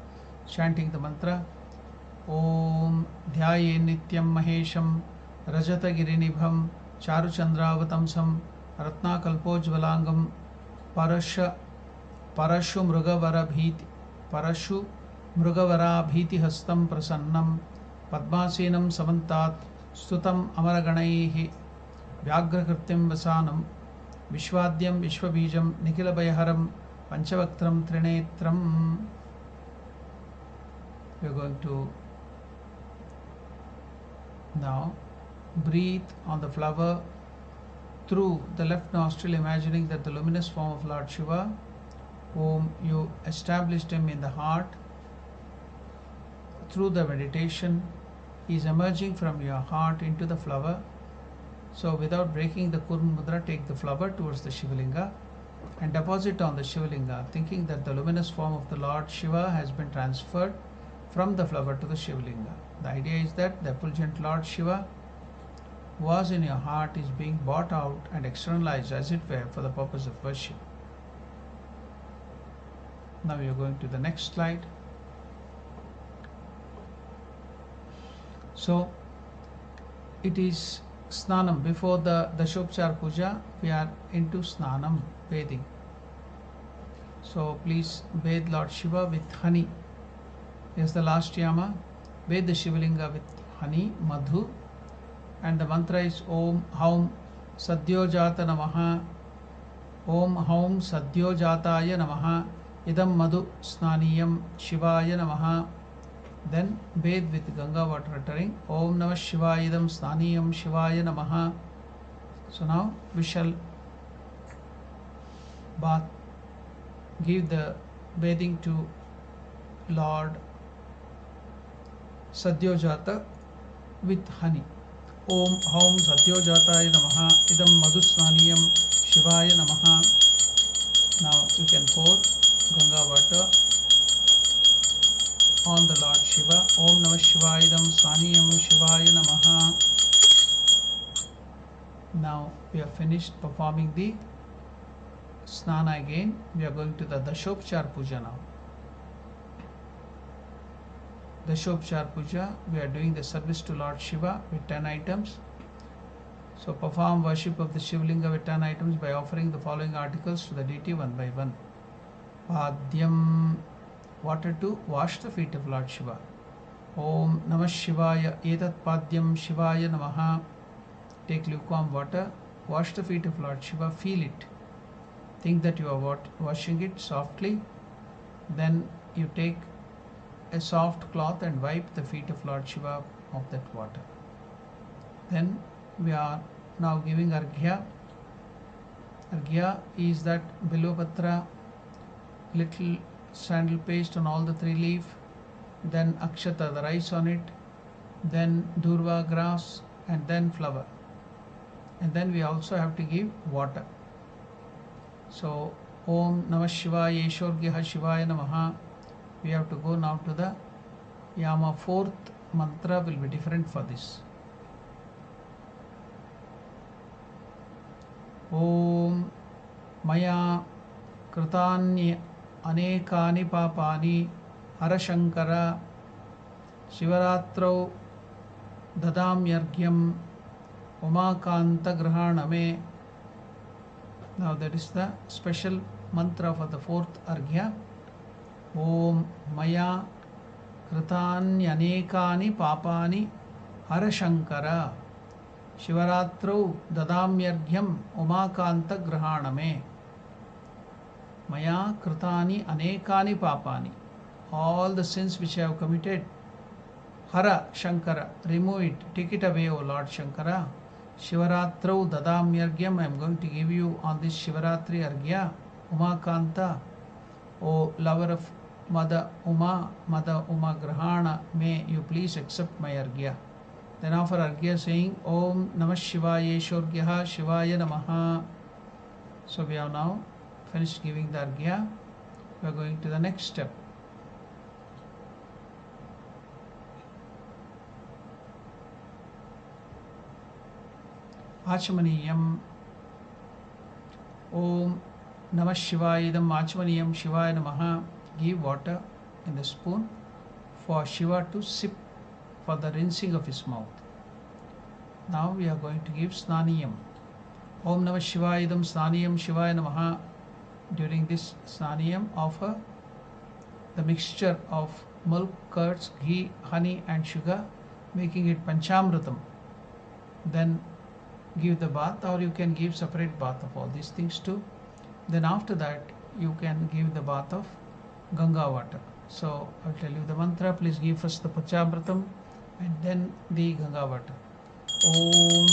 chanting the mantra Om Dhyaye Nityam Mahesham Rajata Girinibham Charu Chandravatamsam Ratna Kalpojvalangam Parashu Mrugavara Bhiti Hastam Prasannam Padmasenam Samantat Stutam Amaraganaihi Vyaghrakrityam Vasanam Vishwadyam Vishwabijam Nikilabhayaharam Panchavaktram Trinetram. We are going to now breathe on the flower through the left nostril, imagining that the luminous form of Lord Shiva, whom you established him in the heart through the meditation, is emerging from your heart into the flower. So without breaking the Kurma Mudra, take the flower towards the Shivalinga and deposit on the Shivalinga, thinking that the luminous form of the Lord Shiva has been transferred from the flower to the Shivalinga. The idea is that the effulgent Lord Shiva who was in your heart is being brought out and externalized, as it were, for the purpose of worship. Now we are going to the next slide. So it is Snanam. Before the Dashopchar Puja, we are into Snanam, bathing. So please bathe Lord Shiva with honey. Here's the last yama. Bathe the Shivalinga with honey, madhu. And the mantra is Om Haum Sadyojata Namaha. Om Haum Sadyojataya Namaha. Idam Madhu Snaniyam Shivaya Namaha. Then bathe with Ganga water uttering Om Namah Shivaya Idam Snaniyam Shivaya Namaha. So now we shall bath, give the bathing to Lord Sadyojata with honey. Om Haum Sadyojataya Namaha. Idam Madhu Snaniyam Shivaya Namaha. Now you can pour Ganga water on the Lord Shiva. Om Namah Shivaya Idam Snaniyam Shivaya Namaha. Now we have finished performing the Snana again. We are going to the Dashopchar Puja now. Dashopchar Puja, we are doing the service to Lord Shiva with 10 items. So perform worship of the Shivlinga with 10 items by offering the following articles to the deity one by one. Padyam, water to wash the feet of Lord Shiva. Om Namah Shivaya Etat Padyam Shivaya Namaha. Take lukewarm water, wash the feet of Lord Shiva, feel it. Think that you are washing it softly. Then you take a soft cloth and wipe the feet of Lord Shiva of that water. Then we are now giving Arghya. Arghya is that Bilopatra, little sandal paste on all the 3 leaf, then Akshata, the rice on it, then Durva grass, and then flower. And then we also have to give water. So Om Namah Shivaya Eshorgyaha Shivaya Namaha. We have to go now to the yama. 4th mantra will be different for this. Om Maya Kritani Anekani Papani Harashankara Shivaratrau dadamyargyam umakanta grahaname. Now that is the special mantra for the fourth arghya. Om maya kritanyanekani papani harashankara Shivaratrau dadamyargyam umakanta grahaname. Maya kritani anekani papani. All the sins which I have committed, Hara Shankara, remove it, take it away, O Lord Shankara. Shivaratrau dadamyargyam, I am going to give you on this Shivaratri argya, Umakanta, O lover of Mada Uma Grahana, may you please accept my argya. Then offer argya saying, Om Namah Shivaya Shorgyaha Shivaya Namaha. So we have now finished giving the argya. We are going to the next step. Achamanam. Om Namah Shivaya Idam Achamanam Shivaya Namaha. Give water in the spoon for Shiva to sip for the rinsing of his mouth. Now we are going to give Snaniyam. Om Namah Shivaya Idam Snaniyam Shivaya Namaha. During this Snaniyam, offer the mixture of milk, curds, ghee, honey and sugar, making it Panchamritam. Then give the bath, or you can give separate bath of all these things too. Then after that you can give the bath of Ganga water. So I will tell you the mantra. Please give first the Panchamritam and then the Ganga water. Om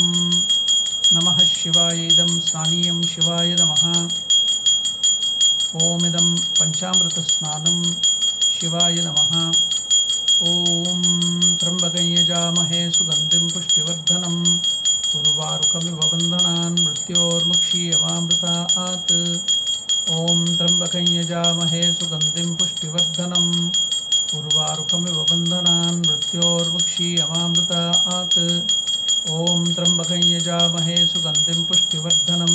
Namah Shivaya Idam Snaniyam Shivaya Namaha. Om Idam Panchamrita Snanam Shivaya Namaha. Om Trambakam Yajamahe Sugandhim Pushtivardhanam Urvarukamiva Bandhanan Mrityormukshiyamamritaat. Om Trambakam Yajamahe Sugandhim Pushtivardhanam Urvarukamiva Bandhanan Mrityormukshiyamamritaat. Om Trambakam Yajamahe Sugandhim Pushtivardhanam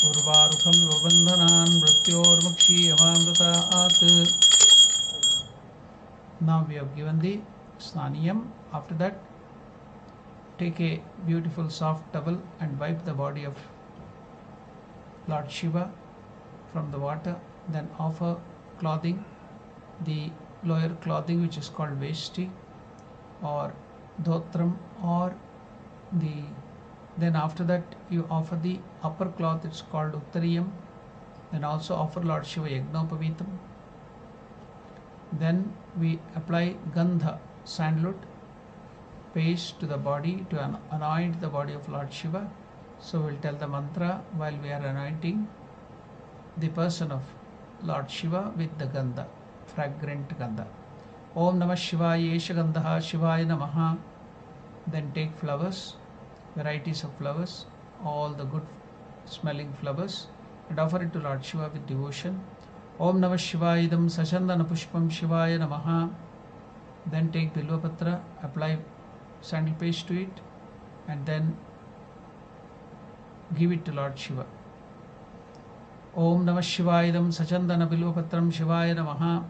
Urvarukamiva Bandhanan Mrityormukshiyamamritaat. Now we have given the Snaniyam. After that, take a beautiful soft towel and wipe the body of Lord Shiva from the water. Then offer clothing, the lower clothing which is called Veshti or Dhotram, or then after that you offer the upper cloth, it's called Uttariyam. Then also offer Lord Shiva Yagnopavitam. Then we apply Gandha, sandalwood paste to the body to anoint the body of Lord Shiva. So we'll tell the mantra while we are anointing the person of Lord Shiva with the Gandha, fragrant Gandha. Om Namah Shivaya Esha Gandha Shivaya Namaha. Then take flowers, varieties of flowers, all the good smelling flowers, and offer it to Lord Shiva with devotion. Om Namah Shivaya Idam Sachandana Pushpam Shivaya Namaha. Then take Bilvapatra, apply sandal paste to it, and then give it to Lord Shiva. Om Namah Shivaya Idam Sachandana Bilvapatram Shivaya Namaha.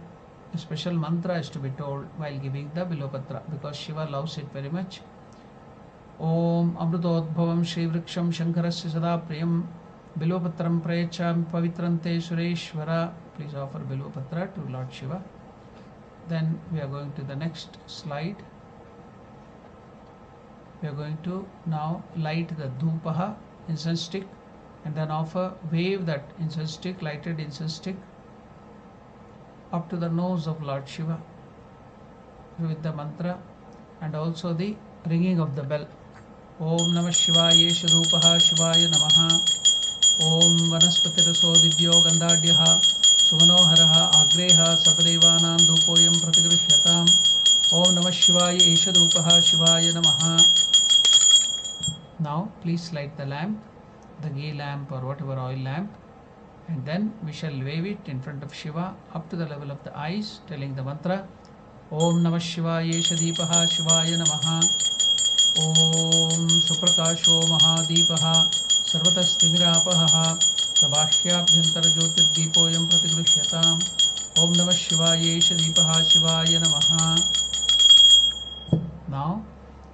A special mantra is to be told while giving the Bilvapatra because Shiva loves it very much. Om Amrutodbhavam Shri Vriksham Shankarasya Sada Priyam Bilvapatram Prayacham Pavitrante Sureshwara. Please offer Bilvapatra to Lord Shiva. Then we are going to the next slide. We are going to now light the dhupaha, incense stick, and then wave that incense stick, lighted incense stick, up to the nose of Lord Shiva with the mantra and also the ringing of the bell. Om Namah Shivaya Esha Dhupaha Shivaya Namaha. Om Vanaspati Raso Divyo Gandhadyaha Sumanoharaha Agreha Savadevanam Dhupoyam Pratigrishatam. Om Namah Shivaya Esha Dhupaha Shivaya Namaha. Now please light the lamp, the ghee lamp or whatever oil lamp, and then we shall wave it in front of Shiva up to the level of the eyes, telling the mantra Om Namah Shivaya Esha Deepaha Shivaya Namaha. Om Suprakasho Mahadeepaha Sarvatastimirapaha Sabashyabhyantara Jyotirdeepoyam Pratigruhyatam. Om Namah Shivaya Esha Deepaha Shivaya Namaha. Now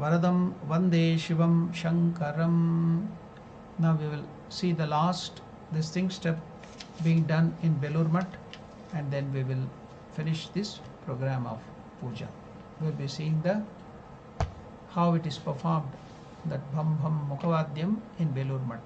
Varadam Vande Shivam Shankaram. Now we will see the last step being done in Belur Math, and then we will finish this program of puja. We will be seeing how it is performed, that Bham Bham Mukhavadhyam in Belur Math.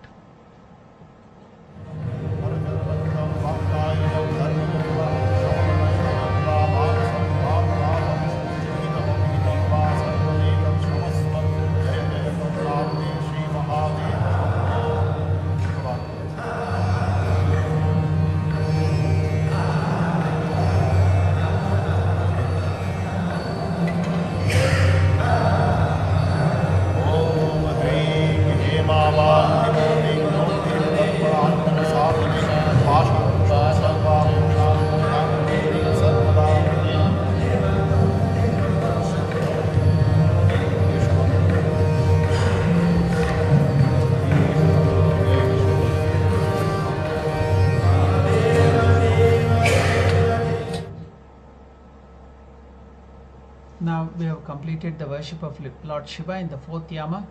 Now we have completed the worship of Lord Shiva in the fourth yama,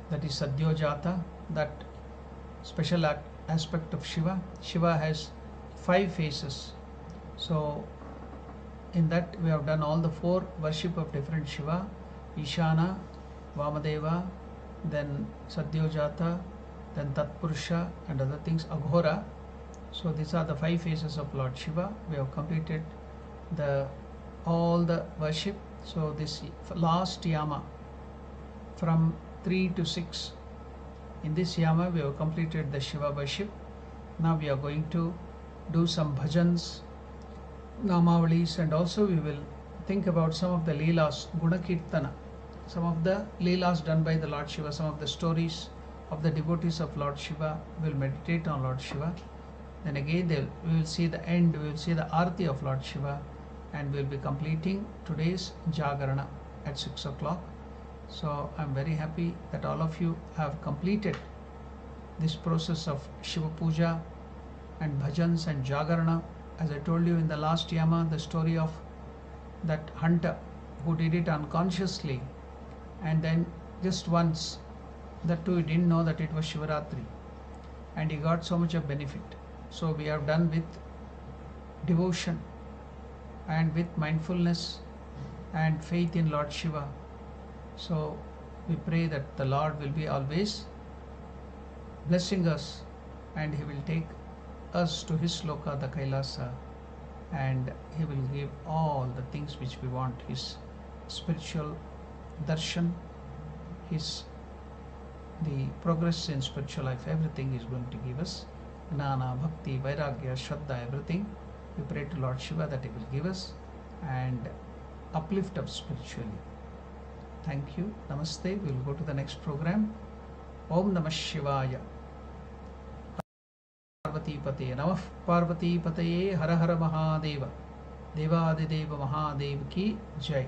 that is Sadyojata, that special aspect of Shiva. Shiva has 5 faces. So in that we have done all the 4 worship of different Shiva, Ishana, Vamadeva, then Sadyojata, then Tatpurusha and other things, Aghora. So these are the 5 faces of Lord Shiva. We have completed all the worship. So this last yama from 3 to 6, in this yama we have completed the Shiva worship. Now we are going to do some bhajans, namavalis, and also we will think about some of the leelas, gunakirtana, some of the leelas done by the Lord Shiva, some of the stories of the devotees of Lord Shiva. We will meditate on Lord Shiva. Then again we will see the end, we will see the arati of Lord Shiva, and we will be completing today's Jagarana at 6 o'clock. So I am very happy that all of you have completed this process of Shiva Puja and bhajans and Jagarana. As I told you in the last yama, the story of that hunter who did it unconsciously, and then just once, that too he didn't know that it was Shivaratri, and he got so much of benefit. So we have done with devotion and with mindfulness and faith in Lord Shiva. So we pray that the Lord will be always blessing us, and He will take us to His loka, the Kailasa, and He will give all the things which we want, His spiritual darshan, the progress in spiritual life, everything is going to give us. Gnana, Bhakti, Vairagya, Shraddha, everything. We pray to Lord Shiva that He will give us and uplift us spiritually. Thank you. Namaste. We will go to the next program. Om Namah Shivaya. Parvati Pataye Namah Parvati Pataye Hara Hara Mahadeva. Devadideva Mahadev Ki Jai.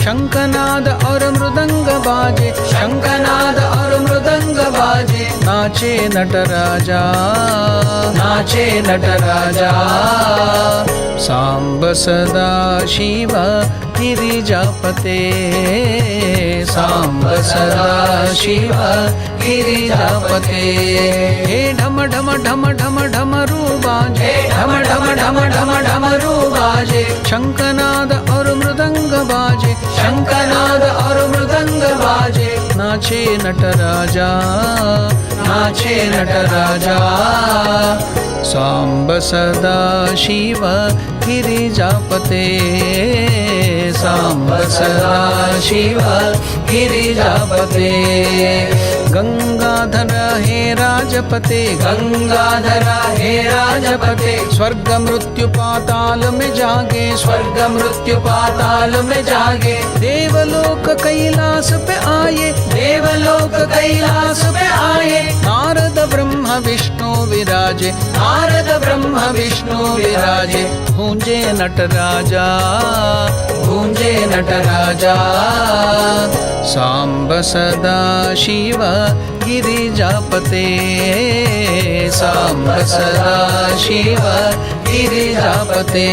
शंखनाद और मृदंग बाजे, शंखनाद और मृदंग बाजे, नाचे नटराजा, नाचे नटराजा। सांब सदा शिव गिरिजापते, सांब सदा शिव गिरिजापते। हे ढम ढम ढम ढम ढमरू बाजे, ढम ढम ढम ढम ढमरू बाजे, शंखनाद और मृदंग बाजे, शंखनाद और मृदंग बाजे, नाचे नटराजा, नाचे नटराजा सांब सदा शिव गिरिजापते सांब सदा शिव गिरिजापते गंगाधर हे राजपते गंगाधर हे राजपते स्वर्ग मृत्यु पाताल में जागे स्वर्ग मृत्यु पाताल में जागे देवलोक कैलाश पे आए देवलोक कैलाश पे आए नारद ब्रह्म विष्णु विराजे नारद ब्रह्म विष्णु विराजे गूंजे नटराजा गूंजे नटराजा सांब सदा शिव गिरिजापते सांब सदा शिव गिरिजापते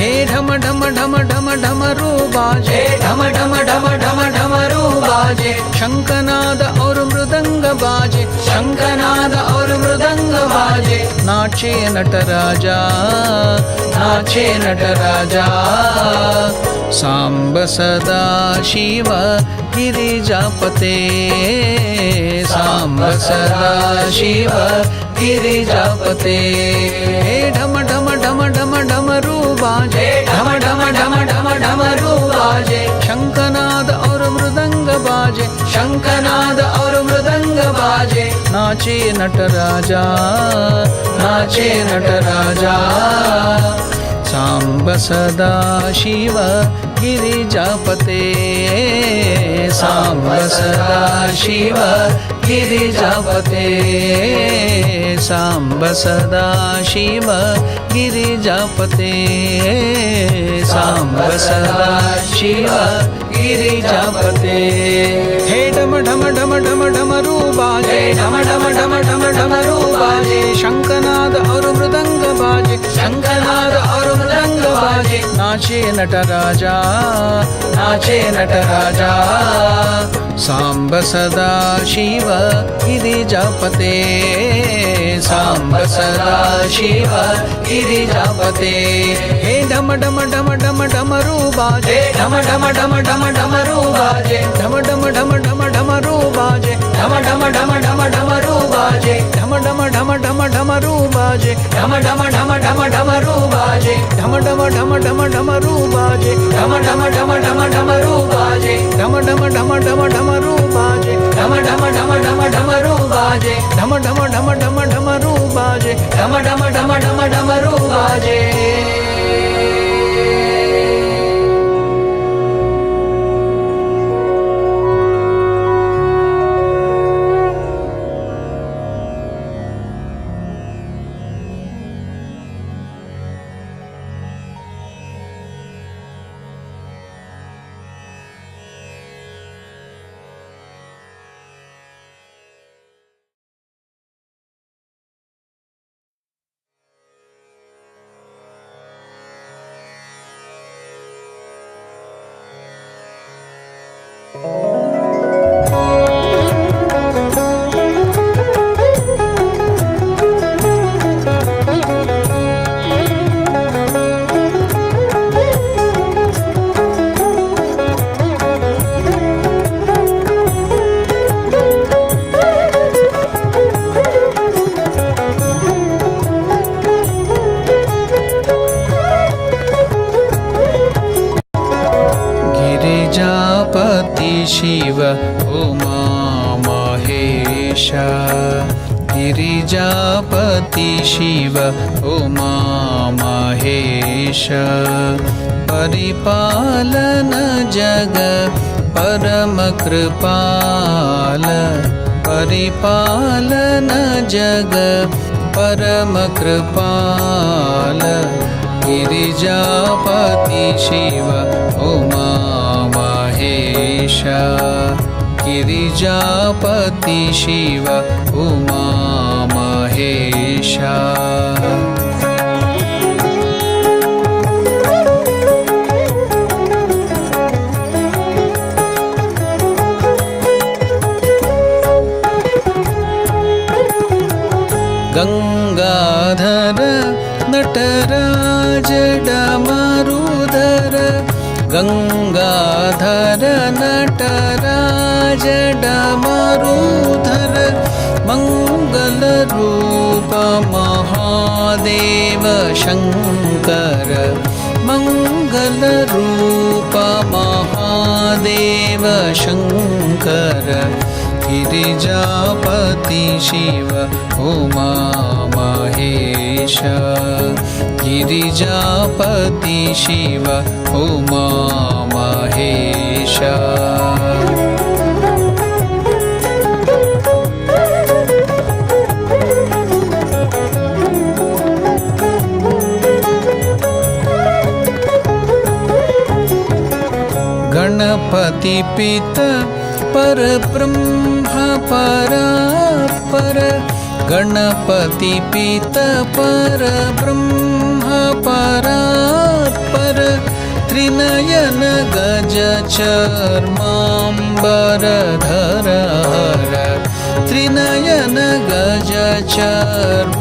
हे ढम ढम ढम ढम ढमरू बाजे ढम ढम ढम ढम ढमरू बाजे शंखनाद और मृदंग बाजे शंखनाद और मृदंग बाजे नाचे नटराजा नाचे नटराजा सांब सदा शिव गिरिजापते सांब सदा शिव गिरिजापते हे ढम ढम ढम ढम ढमरू बाजे ढम ढम ढम ढम ढमरू बाजे शंखनाद और मृदंग बाजे शंखनाद और मृदंग बाजे नाचे नटराजा नाचे नटराजा सांब सदा शिव गिरिजापते सांब सदा शिव गिरिजापते सांब सदा शिव गिरिजापते सांब सदा शिव गिरिजापते हे ढम ढम ढम ढम ढमरू बाजे ढम ढम ढम ढम ढमरू बाजे शंखनाद और मृदंग बाजे शंखनाद और मृदंग बाजे नाचे नटराजा नाचे नटराजा सांब सदा शिव गिरिजापते सांब सदा शिव गिरिजापते हे ढम ढम ढम ढम ढमरू बाजे ढम ढम ढम ढम ढमरू बाजे ढम ढम ढम ढम ढमरू बाजे ढम ढम ढम ढम ढमरू बाजे ढम ढम ढम ढम ढमरू बाजे ढम ढम ढम ढम ढमरू बाजे ढम ढम ढम ढम ढमरू बाजे ढम ढम ढम ढम ढमरू बाजे ढम ढम ढम ढम ढमरू बाजे ढम ढम ढम ढम ढमरू बाजे ढम ढम ढम ढम ढमरू बाजे ढम ढम ढम ढम ढमरू बाजे शिव उमा महेश गिरिजापति शिव उमा महेश परिपालन जग परम कृपाल परिपालन जग परम कृपाल गिरिजापति शिव उमा महेश गिरिजापति शिव उमा महेश गंगाधर नटराज डमरुधर गंगाधर नटराज डमरुधर मङ्गलरूप महादेव शङ्कर मङ्गलरूप महादेव शङ्कर गिरिजापति शिव उमा महेश गिरिजापति शिव उमा महेश गणपति पिता परब्रह्म परात्पर गणपति पिता परब्रह्म परात्पर त्रिनयन गज चर्माम्बरधर हर त्रिनयन गज चर्माम्बरधर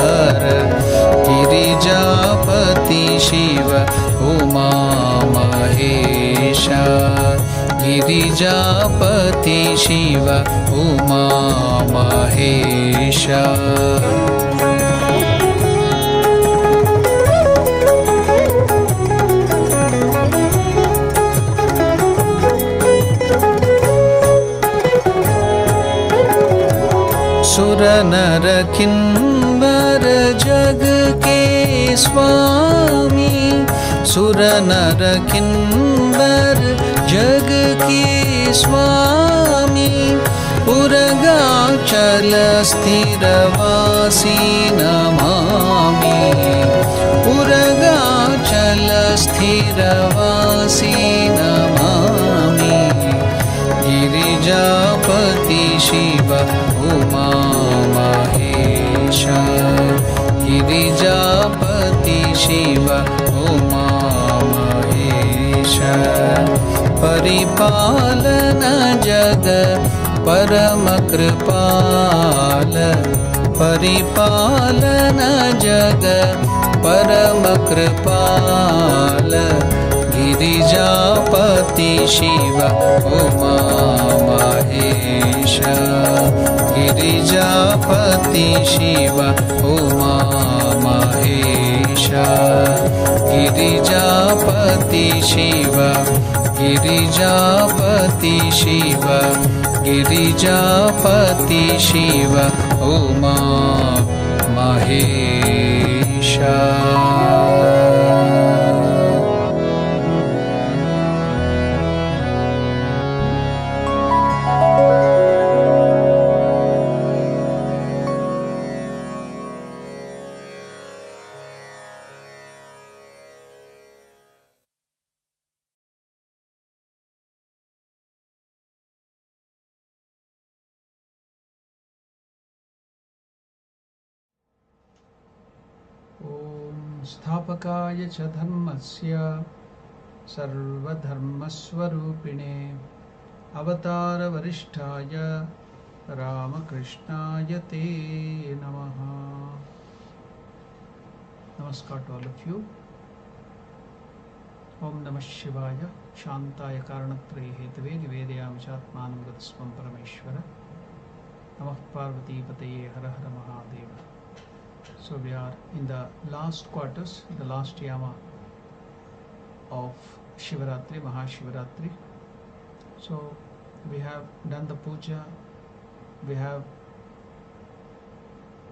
हर गिरिजापति शिव उमा महेश गिरिजापति शिव उमा महेश सुर नर किन्नर जग के स्वामी सुर नर किन्नर जग के स्वामी पुरगाचल स्थिरवासी नमामि पुरगाचल स्थिरवासी नमामि गिरिजापति शिव उमा महेश गिरिजापति शिव उमा महेश परिपालन जग परम कृपाल परिपालन जग परम कृपाल गिरिजापति शिव उमा महेश गिरिजापति शिव उमा महेश गिरिजापति शिव गिरिजापति शिव गिरिजापति शिव उमा महेश स्थापकाय च धर्मस्य सर्वधर्मस्वरूपिणे अवतारवरिष्ठाय रामकृष्णाय ते नमः. Namaskar to all of you. Om Namah Shivaya Shantaye Karanatraya Hetave Nivedayami Chatmanam Gataswam Parameshwara Namah Parvati Pataye Hara Hara Mahadeva. So we are in the last quarters, the last yama of Shivaratri, Maha Shivaratri. So we have done the puja, we have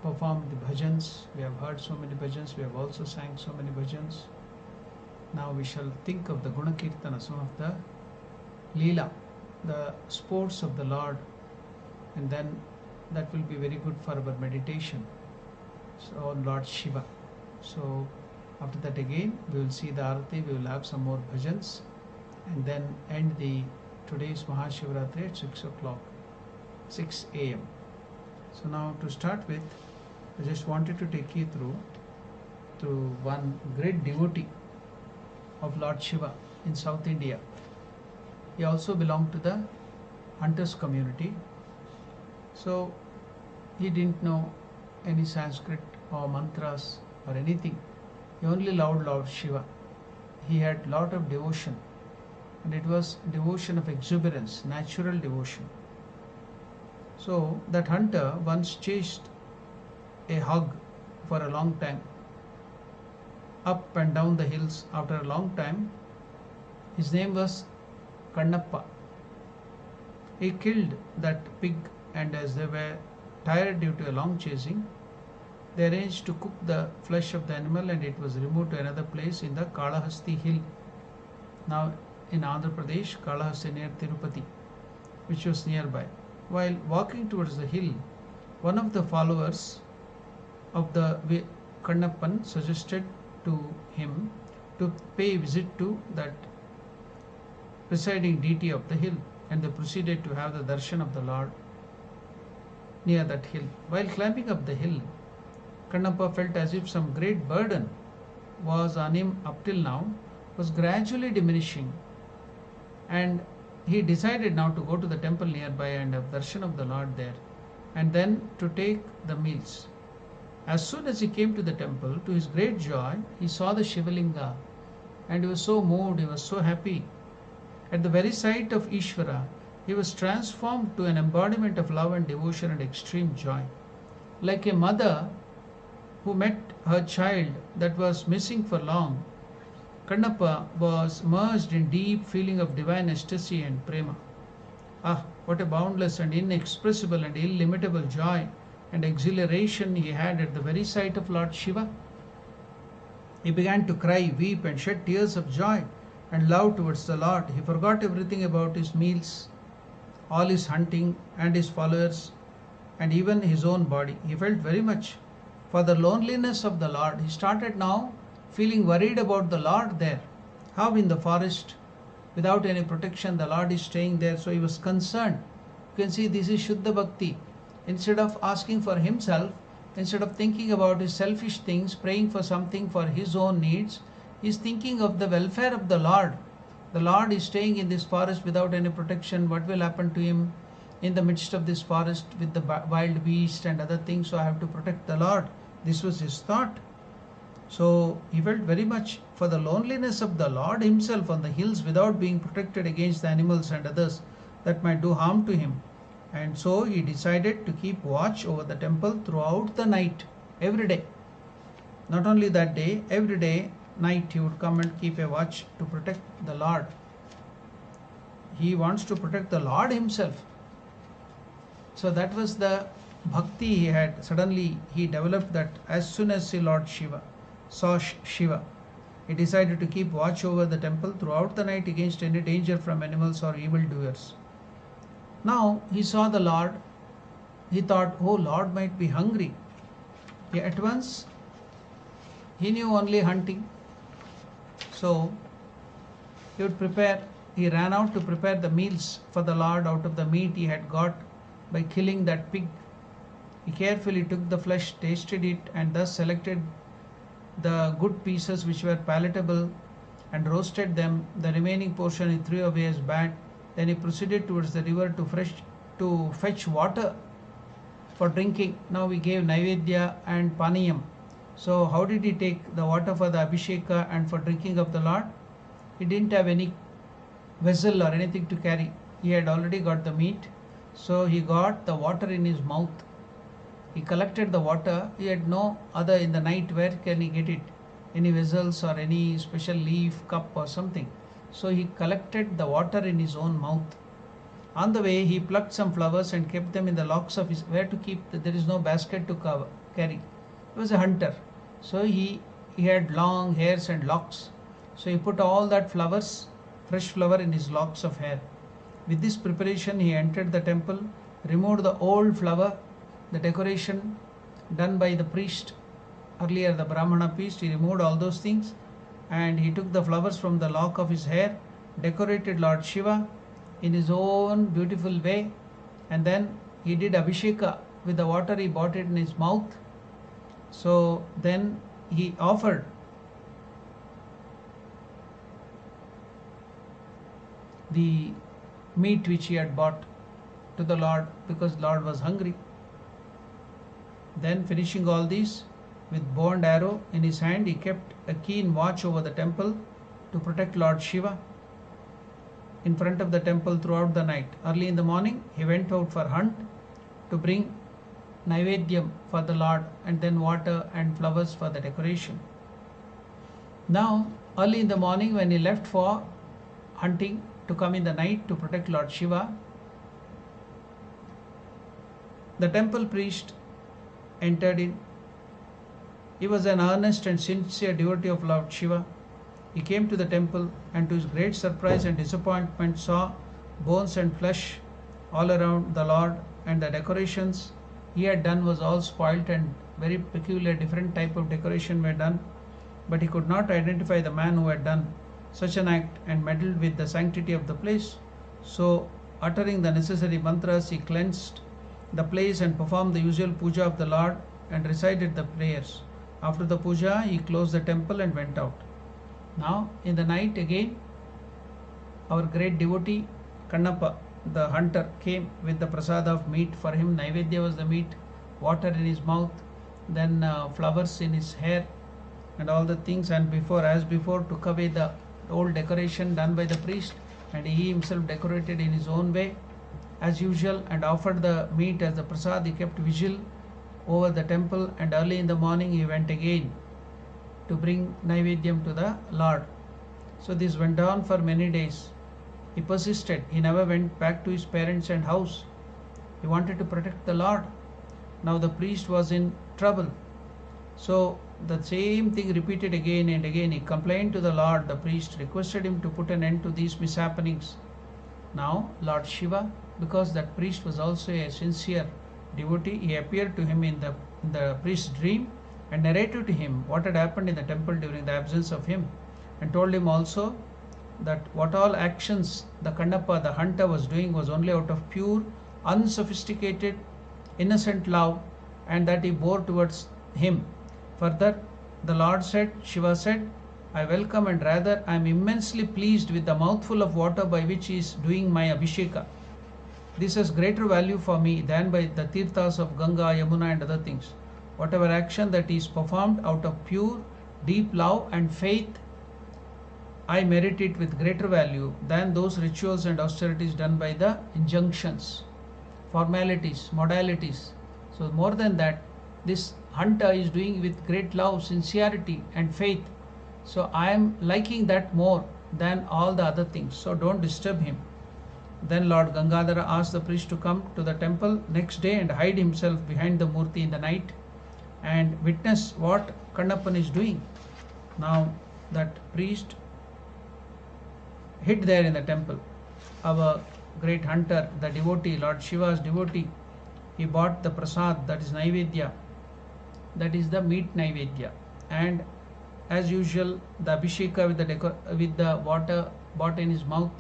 performed the bhajans, we have heard so many bhajans, we have also sang so many bhajans. Now we shall think of the Guna Kirtana, some of the Leela, the sports of the Lord, and then that will be very good for our meditation. So on Lord Shiva. So after that again we will see the arati, we will have some more bhajans and then end the today's Maha Shivaratri at 6 o'clock, 6 a.m. So now to start with, I just wanted to take you through one great devotee of Lord Shiva in South India. He also belonged to the hunters community. So he didn't know any Sanskrit or mantras or anything. He only loved Lord Shiva. He had lot of devotion, and it was devotion of exuberance, natural devotion. So that hunter once chased a hog for a long time, up and down the hills after a long time. His name was Kannappa. He killed that pig, and as they were tired due to a long chasing, they arranged to cook the flesh of the animal, and it was removed to another place in the Kalahasti hill, now in Andhra Pradesh, Kalahasti near Tirupati, which was nearby. While walking towards the hill, one of the followers of the Kannappan suggested to him to pay a visit to that presiding deity of the hill, and they proceeded to have the darshan of the Lord near that hill. While climbing up the hill, Kannappa felt as if some great burden was on him up till now, was gradually diminishing, and he decided now to go to the temple nearby and have darshan of the Lord there, and then to take the meals. As soon as he came to the temple, to his great joy, he saw the Shivalinga, and he was so moved, he was so happy. At the very sight of Ishvara, he was transformed to an embodiment of love and devotion and extreme joy. Like a mother who met her child that was missing for long, Kannappa was merged in deep feeling of divine ecstasy and prema. Ah, what a boundless and inexpressible and illimitable joy and exhilaration he had at the very sight of Lord Shiva. He began to cry, weep, and shed tears of joy and love towards the Lord. He forgot everything about his meals, all his hunting and his followers, and even his own body. He felt very much for the loneliness of the Lord. He started now feeling worried about the Lord there. How in the forest, without any protection, the Lord is staying there, so he was concerned. You can see this is Shuddha Bhakti. Instead of asking for himself, instead of thinking about his selfish things, praying for something for his own needs, he is thinking of the welfare of the Lord. The Lord is staying in this forest without any protection. What will happen to him in the midst of this forest with the wild beast and other things? So I have to protect the Lord. This was his thought. So he felt very much for the loneliness of the Lord himself on the hills without being protected against the animals and others that might do harm to him. And so he decided to keep watch over the temple throughout the night, every day. Not only that day, every day, night he would come and keep a watch to protect the Lord. He wants to protect the Lord himself. So that was the bhakti he had. Suddenly he developed that as soon as he Lord Shiva saw Shiva, he decided to keep watch over the temple throughout the night against any danger from animals or evildoers. Now he saw the Lord. He thought, oh, Lord might be hungry. At once he knew only hunting. So he would prepare, he ran out to prepare the meals for the Lord out of the meat he had got by killing that pig. He carefully took the flesh, tasted it, and thus selected the good pieces which were palatable and roasted them. The remaining portion he threw away as bad. Then he proceeded towards the river to fetch water for drinking. Now we gave naivedya and paniyam. So how did he take the water for the abhisheka and for drinking of the Lord? He didn't have any vessel or anything to carry. He had already got the meat. So he got the water in his mouth. He collected the water. He had no other in the night. Where can he get it? Any vessels or any special leaf, cup or something. So he collected the water in his own mouth. On the way he plucked some flowers and kept them in the locks of his, where to keep, there is no basket to carry. He was a hunter. So he had long hairs and locks. So he put all that flowers, fresh flower in his locks of hair. With this preparation he entered the temple, removed the old flower, the decoration done by the priest, earlier the Brahmana priest. He removed all those things and he took the flowers from the lock of his hair, decorated Lord Shiva in his own beautiful way, and then he did abhisheka with the water. He brought it in his mouth. So then he offered the meat which he had bought to the Lord, because Lord was hungry. Then finishing all this, with bow and arrow in his hand, he kept a keen watch over the temple to protect Lord Shiva in front of the temple throughout the night. Early in the morning he went out for hunt, to bring naivedya for the Lord, and then water and flowers for the decoration. Now, early in the morning when he left for hunting to come in the night to protect Lord Shiva, the temple priest entered in. He was an earnest and sincere devotee of Lord Shiva. He came to the temple and to his great surprise and disappointment saw bones and flesh all around the Lord, and the decorations he had done was all spoilt and very peculiar, different type of decoration were done. But he could not identify the man who had done such an act and meddled with the sanctity of the place. So, uttering the necessary mantras, he cleansed the place and performed the usual puja of the Lord and recited the prayers. After the puja, he closed the temple and went out. Now, in the night again, our great devotee Kannappa, the hunter, came with the prasada of meat for him. Naivedya was the meat, water in his mouth, then flowers in his hair, and all the things. And as before, took away the old decoration done by the priest, and he himself decorated in his own way, as usual, and offered the meat as the prasad. He kept vigil over the temple, and early in the morning he went again to bring naivedyam to the Lord. So this went on for many days. He persisted. He never went back to his parents and house. He wanted to protect the Lord. Now the priest was in trouble. So the same thing repeated again and again. He complained to the Lord. The priest requested him to put an end to these mishappenings. Now Lord Shiva, because that priest was also a sincere devotee, he appeared to him in the priest's dream and narrated to him what had happened in the temple during the absence of him, and told him also that what all actions the Kannappa, the hunter, was doing was only out of pure, unsophisticated, innocent love, and that he bore towards him. Further, the Lord said, Shiva said, I welcome and rather I am immensely pleased with the mouthful of water by which he is doing my abhisheka. This has greater value for me than by the tirthas of Ganga, Yamuna and other things. Whatever action that is performed out of pure, deep love and faith, I merit it with greater value than those rituals and austerities done by the injunctions, formalities, modalities. So more than that, this hunter is doing with great love, sincerity and faith. So I am liking that more than all the other things. So don't disturb him. Then Lord Gangadhara asked the priest to come to the temple next day and hide himself behind the murti in the night and witness what Kannappan is doing. Now that priest hid there in the temple. Our great hunter, the devotee, Lord Shiva's devotee, he bought the prasad, that is naivedya, that is the meat naivedya, and as usual the abhisheka with the water bought in his mouth,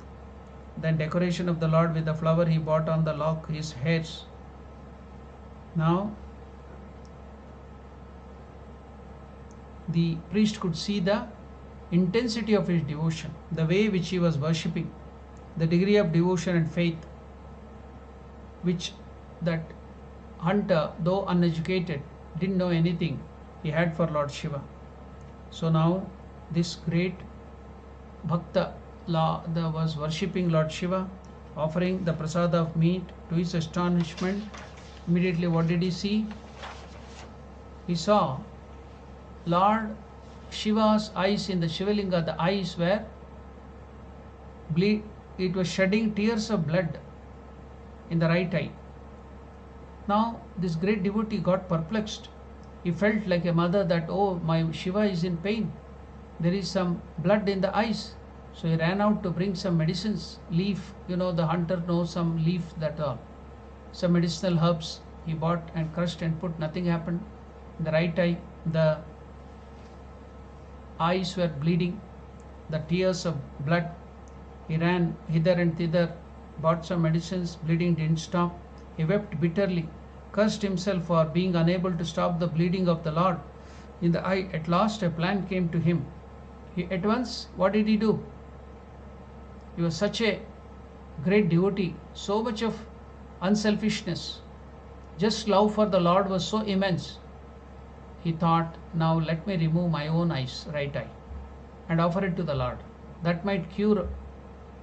then decoration of the Lord with the flower he bought on the lock his hairs. Now the priest could see the intensity of his devotion, the way which he was worshipping, the degree of devotion and faith which that hunter, though uneducated, didn't know anything, he had for Lord Shiva. So now this great Bhakta was worshipping Lord Shiva, offering the prasada of meat. To his astonishment, immediately what did he see? He saw Lord Shiva's eyes in the Shivalinga, the eyes were it was shedding tears of blood in the right eye. Now this great devotee got perplexed. He felt like a mother that, oh, my Shiva is in pain. There is some blood in the eyes. So he ran out to bring some medicines, leaf, the hunter knows some leaf that some medicinal herbs he bought and crushed and put. Nothing happened. In the right eye, the eyes were bleeding, the tears of blood. He ran hither and thither, bought some medicines, bleeding didn't stop. He wept bitterly, cursed himself for being unable to stop the bleeding of the Lord in the eye. At last a plan came to him. At once, what did he do? He was such a great devotee, so much of unselfishness, just love for the Lord was so immense. He thought, now let me remove my own eyes, right eye, and offer it to the Lord. That might cure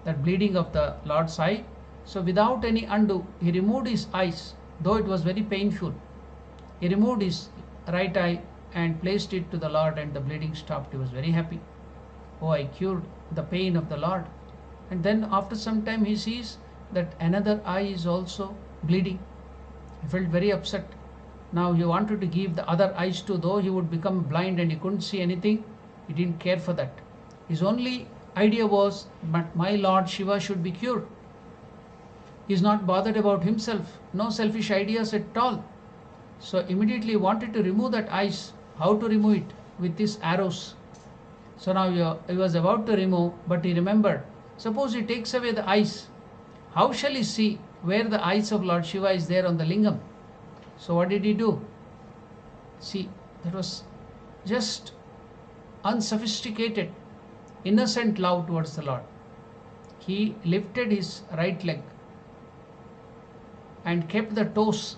that bleeding of the Lord's eye. So without any ado, he removed his eyes though it was very painful. He removed his right eye and placed it to the Lord, and the bleeding stopped. He was very happy. Oh, I cured the pain of the Lord. And then after some time he sees that another eye is also bleeding. He felt very upset. Now he wanted to give the other eyes to, though he would become blind and he couldn't see anything, he didn't care for that. His only idea was, but my Lord Shiva should be cured. He is not bothered about himself, no selfish ideas at all. So immediately he wanted to remove that eyes. How to remove it? With these arrows. So now he was about to remove, but he remembered, suppose he takes away the eyes, how shall he see where the eyes of Lord Shiva is there on the lingam? So what did he do? See, that was just unsophisticated, innocent love towards the Lord. He lifted his right leg and kept the toes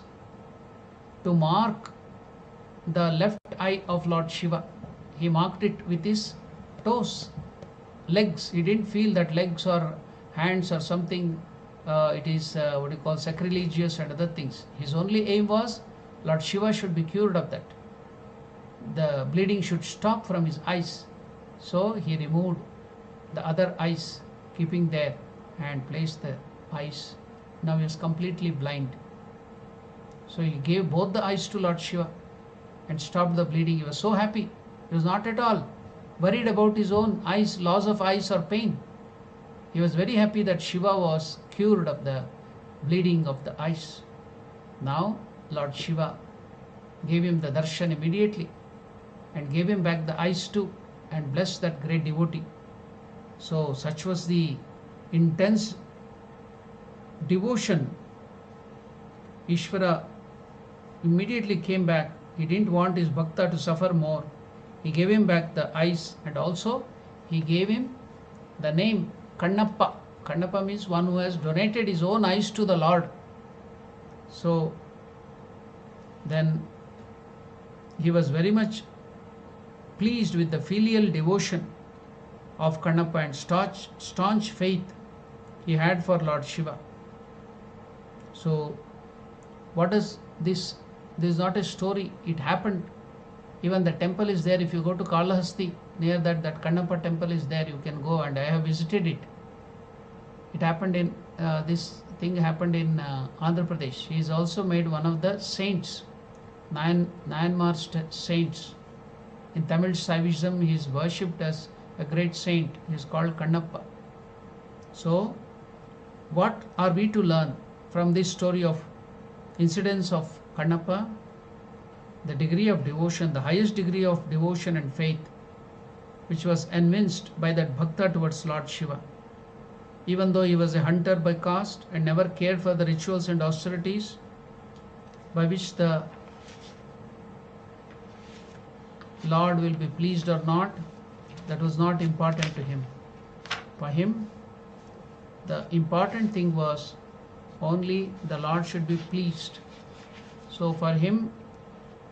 to mark the left eye of Lord Shiva. He marked it with his toes, legs. He didn't feel that legs or hands or something, it is what you call sacrilegious and other things. His only aim was Lord Shiva should be cured of that. The bleeding should stop from his eyes. So he removed the other eyes, keeping there, and placed the eyes. Now he is completely blind. So he gave both the eyes to Lord Shiva and stopped the bleeding. He was so happy. He was not at all worried about his own eyes, loss of eyes or pain. He was very happy that Shiva was cured of the bleeding of the eyes. Now Lord Shiva gave him the darshan immediately and gave him back the eyes too, and blessed that great devotee. So such was the intense devotion. Ishvara immediately came back. He didn't want his bhakta to suffer more. He gave him back the eyes, and also he gave him the name Kannappa. Kannappa means one who has donated his own eyes to the Lord. So then he was very much pleased with the filial devotion of Kannappa and staunch faith he had for Lord Shiva. So what is this? This is not a story. It happened. Even the temple is there. If you go to Kalahasti, near that Kannappa temple is there. You can go, and I have visited it. It happened in, this thing happened in Andhra Pradesh. He is also made one of the saints, Nayanmar saints. In Tamil Saivism, he is worshipped as a great saint. He is called Kannappa. So, what are we to learn from this story of incidents of Kannappa? The degree of devotion, the highest degree of devotion and faith, which was evinced by that bhakta towards Lord Shiva. Even though he was a hunter by caste and never cared for the rituals and austerities by which the Lord will be pleased or not, that was not important to him. For him, the important thing was only the Lord should be pleased. So for him,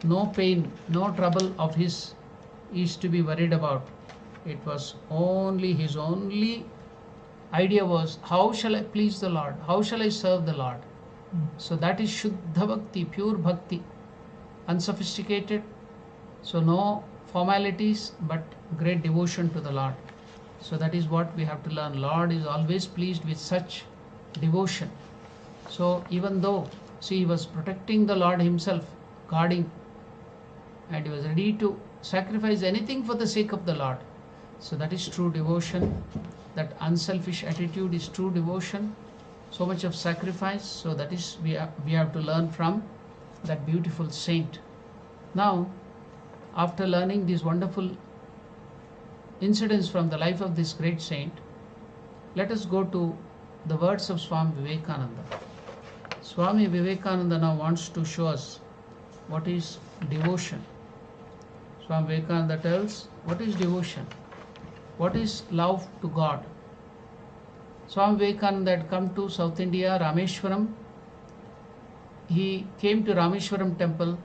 no pain, no trouble of his is to be worried about. It was only his only idea was, how shall I please the Lord? How shall I serve the Lord? So that is Shuddha Bhakti, pure Bhakti, unsophisticated. So no formalities, but great devotion to the Lord. So that is what we have to learn. Lord is always pleased with such devotion. So even though, see, he was protecting the Lord himself, guarding, and he was ready to sacrifice anything for the sake of the Lord. So that is true devotion. That unselfish attitude is true devotion. So much of sacrifice. So that is we have to learn from that beautiful saint. Now, after learning these wonderful incidents from the life of this great saint, let us go to the words of Swami Vivekananda. Swami Vivekananda now wants to show us what is devotion. Swami Vivekananda tells, what is devotion? What is love to God? Swami Vivekananda had come to South India, Rameshwaram. He came to Rameshwaram temple,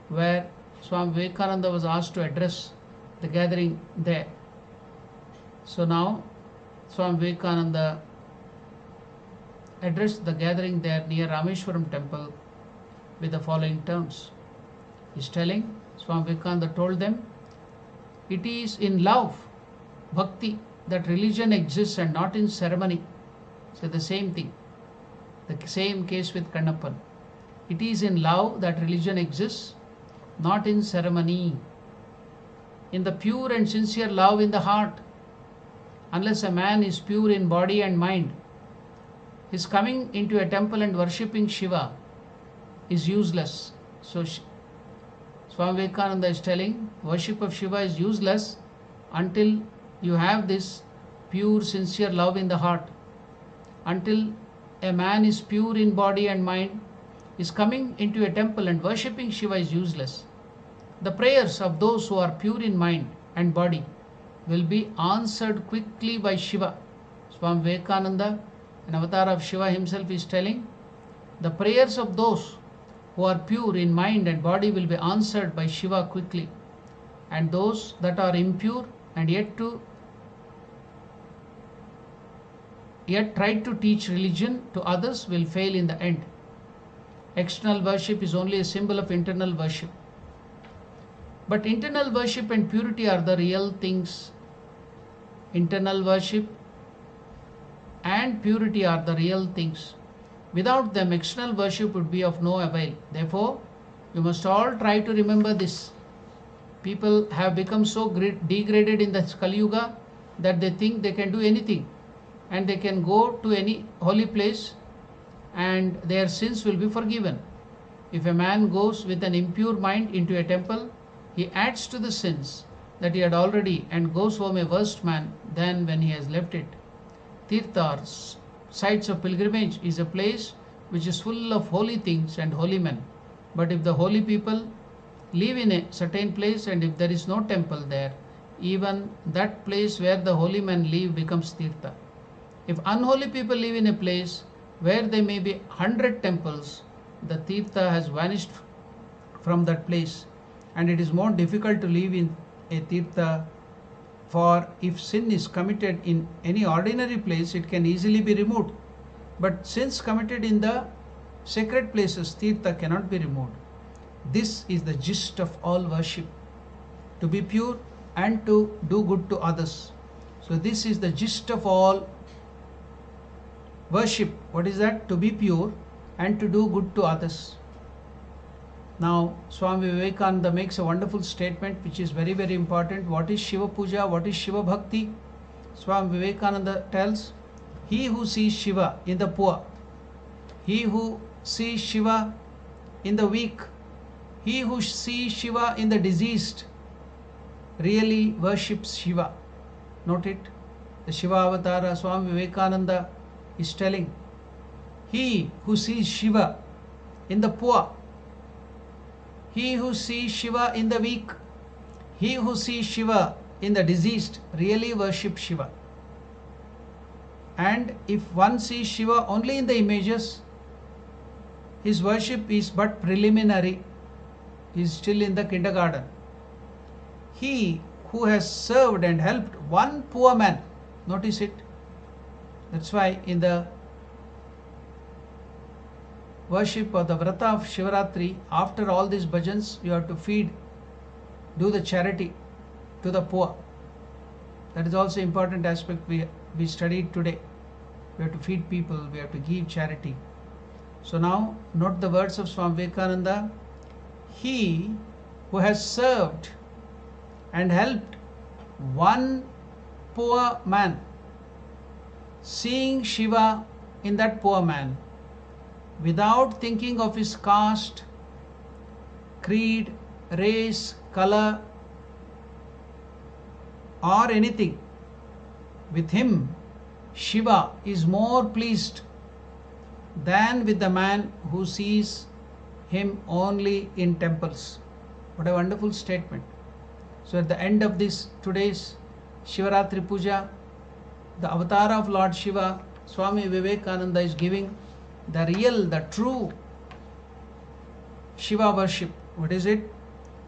where Swami Vivekananda was asked to address the gathering there. So now Swami Vivekananda addressed the gathering there near Rameshwaram temple, with the following terms. He's telling, Swami Vivekananda told them, it is in love, bhakti, that religion exists and not in ceremony. So the same thing, the same case with Kannappan. It is in love that religion exists, not in ceremony. In the pure and sincere love in the heart, unless a man is pure in body and mind, his coming into a temple and worshipping Shiva is useless. So Swami Vivekananda is telling, worship of Shiva is useless until you have this pure, sincere love in the heart. Until a man is pure in body and mind, is coming into a temple and worshipping Shiva is useless. The prayers of those who are pure in mind and body will be answered quickly by Shiva. Swami Vivekananda, an avatar of Shiva himself, is telling, the prayers of those who are pure in mind and body will be answered by Shiva quickly, and those that are impure and yet try to teach religion to others will fail in the end. External worship is only a symbol of internal worship. But internal worship and purity are the real things. Internal worship and purity are the real things. Without them, external worship would be of no avail. Therefore, you must all try to remember this. People have become so degraded in the Kali Yuga that they think they can do anything and they can go to any holy place and their sins will be forgiven. If a man goes with an impure mind into a temple, he adds to the sins that he had already and goes home a worse man than when he has left it. Tirthas, sites of pilgrimage, is a place which is full of holy things and holy men. But if the holy people live in a certain place and if there is no temple there, even that place where the holy men live becomes Tirtha. If unholy people live in a place where there may be 100 temples, the Tirtha has vanished from that place, and it is more difficult to live in a Tirtha. For if sin is committed in any ordinary place, it can easily be removed. But sins committed in the sacred places, Tirtha, cannot be removed. This is the gist of all worship, to be pure and to do good to others. So this is the gist of all worship. What is that? To be pure and to do good to others. Now, Swami Vivekananda makes a wonderful statement which is very, very important. What is Shiva Puja? What is Shiva Bhakti? Swami Vivekananda tells, he who sees Shiva in the poor, he who sees Shiva in the weak, he who sees Shiva in the diseased, really worships Shiva. Note it. The Shiva Avatara, Swami Vivekananda is telling, he who sees Shiva in the poor, he who sees Shiva in the weak, he who sees Shiva in the diseased, really worships Shiva. And if one sees Shiva only in the images, his worship is but preliminary. He is still in the kindergarten. He who has served and helped one poor man, notice it. That's why in the worship of the Vrata of Shivaratri, after all these bhajans, you have to feed, do the charity to the poor. That is also important aspect we studied today. We have to feed people, we have to give charity. So now, note the words of Swami Vivekananda. He who has served and helped one poor man, seeing Shiva in that poor man, without thinking of his caste, creed, race, color, or anything, with him Shiva is more pleased than with the man who sees him only in temples. What a wonderful statement. So at the end of this today's Shivaratri Puja, the avatar of Lord Shiva, Swami Vivekananda, is giving the real, the true Shiva worship. What is it?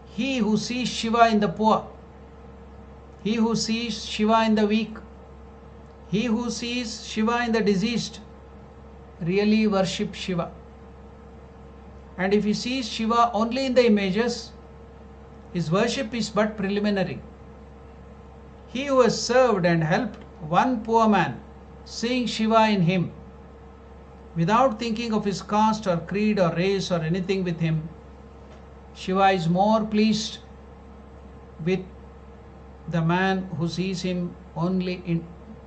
He who sees Shiva in the poor, he who sees Shiva in the weak, he who sees Shiva in the diseased, really worship Shiva. And if he sees Shiva only in the images, his worship is but preliminary. He who has served and helped one poor man, seeing Shiva in him, without thinking of his caste or creed or race or anything with him, Shiva is more pleased with the man who sees him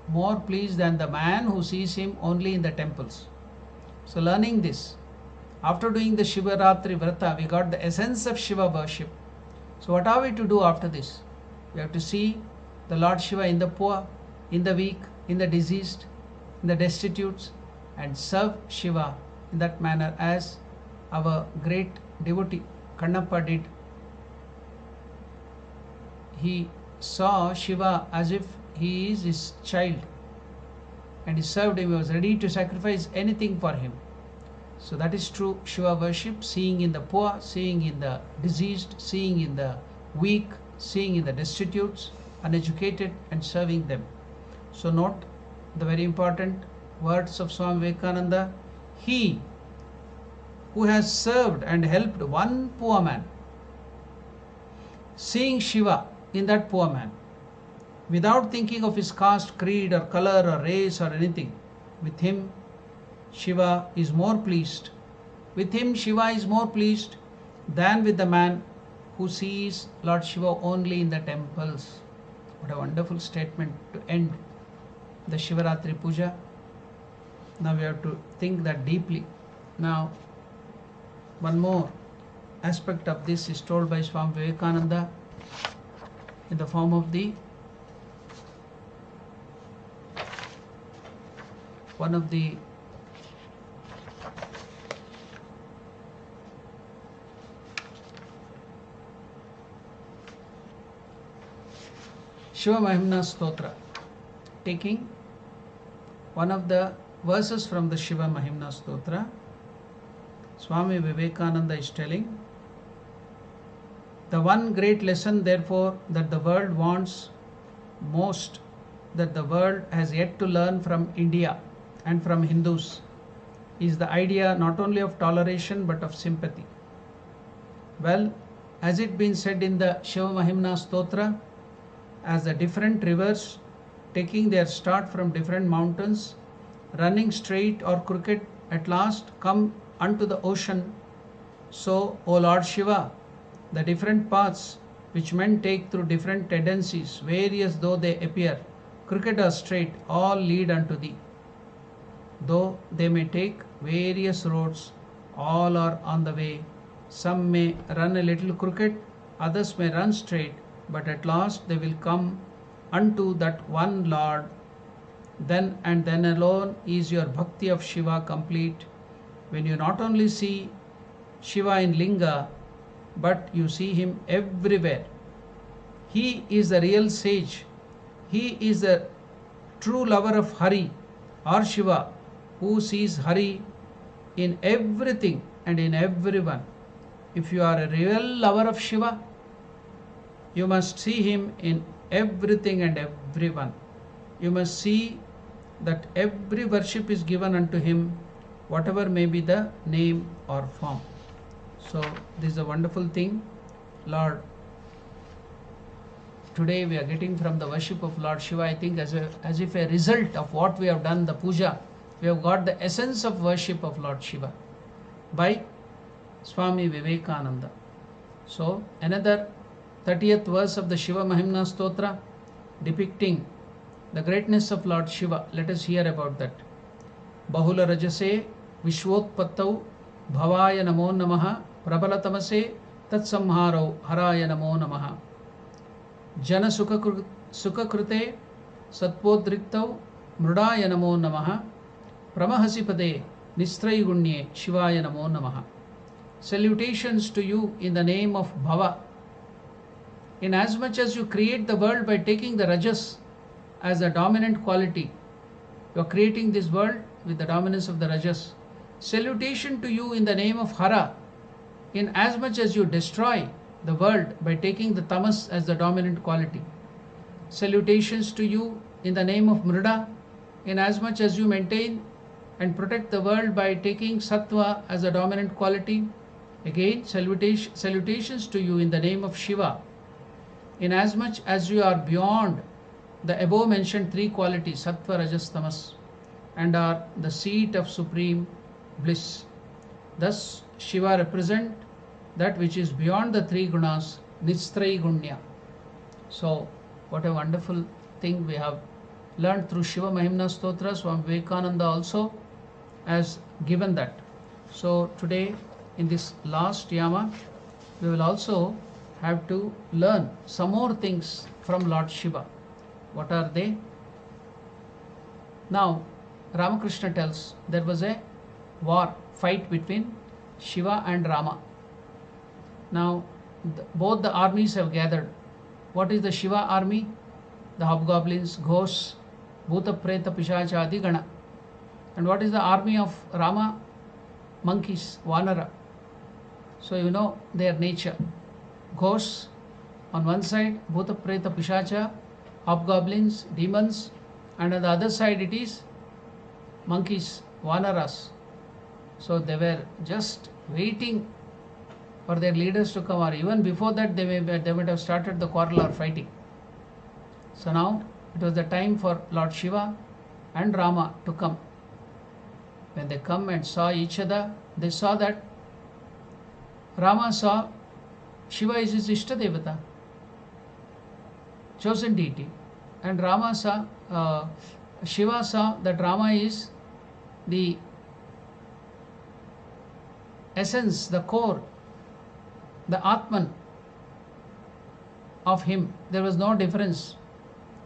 more pleased than the man who sees him only in the temples. So learning this, after doing the Shivaratri Vrata, we got the essence of Shiva worship. So what are we to do after this? We have to see the Lord Shiva in the poor, in the weak, in the diseased, in the destitutes, and serve Shiva in that manner as our great devotee Kannappa did. He saw Shiva as if he is his child, and he served him. He was ready to sacrifice anything for him. So that is true Shiva worship, seeing in the poor, seeing in the diseased, seeing in the weak, seeing in the destitutes, uneducated, and serving them. So note the very important words of Swami Vivekananda. He who has served and helped one poor man, seeing Shiva in that poor man, without thinking of his caste, creed, or color, or race, or anything, with him Shiva is more pleased. With him Shiva is more pleased than with the man who sees Lord Shiva only in the temples. What a wonderful statement to end the Shivaratri puja. Now we have to think that deeply. Now, one more aspect of this is told by Swami Vivekananda in the form of one of the Shiva Mahimna Stotra, taking one of the verses from the Shiva Mahimna Stotra. Swami Vivekananda is telling, the one great lesson therefore that the world wants most, that the world has yet to learn from India and from Hindus, is the idea not only of toleration but of sympathy. Well, has it been said in the Shiva Mahimna Stotra, as the different rivers taking their start from different mountains, running straight or crooked, at last come unto the ocean, so, O Lord Shiva, the different paths which men take through different tendencies, various though they appear, crooked or straight, all lead unto thee. Though they may take various roads, all are on the way. Some may run a little crooked, others may run straight, but at last they will come unto that one Lord. Then and then alone is your bhakti of Shiva complete, when you not only see Shiva in Linga, but you see him everywhere. He is the real sage. He is the true lover of Hari or Shiva, who sees Hari in everything and in everyone. If you are a real lover of Shiva, you must see him in everything and everyone. You must see that every worship is given unto him, whatever may be the name or form. So this is a wonderful thing. Lord, today we are getting from the worship of Lord Shiva, I think as if a result of what we have done, the puja, we have got the essence of worship of Lord Shiva by Swami Vivekananda. So another 30th verse of the Shiva Mahimna Stotra depicting the greatness of Lord Shiva. Let us hear about that. Bahula Rajase Vishwotpattau Bhavaya Namo Namaha Prabalatamase Tatsamharo Haraya Namo Namaha Jana Sukhakrute Satpodriktau Mrudaya Namo Namaha Pramahasipade Nistraygunye Shivaya Namo Namaha. Salutations to you in the name of Bhava. Inasmuch as you create the world by taking the Rajas as a dominant quality, you are creating this world with the dominance of the Rajas. Salutation to you in the name of Hara, inasmuch as you destroy the world by taking the Tamas as the dominant quality. Salutations to you in the name of Mrida, inasmuch as you maintain and protect the world by taking Sattva as a dominant quality. Again, salutations to you in the name of Shiva, inasmuch as you are beyond the above mentioned three qualities, sattva, rajas, tamas, and are the seat of supreme bliss. Thus, Shiva represents that which is beyond the three gunas, nitstrai gunya. So, what a wonderful thing we have learned through Shiva Mahimna Stotra. Swami Vivekananda also has given that. So, today in this last yama, we will also have to learn some more things from Lord Shiva. What are they? Now, Ramakrishna tells there was a fight between Shiva and Rama. Now, both the armies have gathered. What is the Shiva army? The hobgoblins, ghosts, bhuta, preta, pishacha, adi gana. And what is the army of Rama? Monkeys, vanara. So you know their nature. Ghosts on one side, bhuta, preta, pishacha, hobgoblins, demons, and on the other side it is monkeys, vanaras. So they were just waiting for their leaders to come, or even before that they might have started the quarrel or fighting. So now it was the time for Lord Shiva and Rama to come. When they come and saw each other, they saw that Rama saw Shiva is his Ishta Devata, chosen deity, and Shiva saw that Rama is the essence, the core, the Atman of him. There was no difference.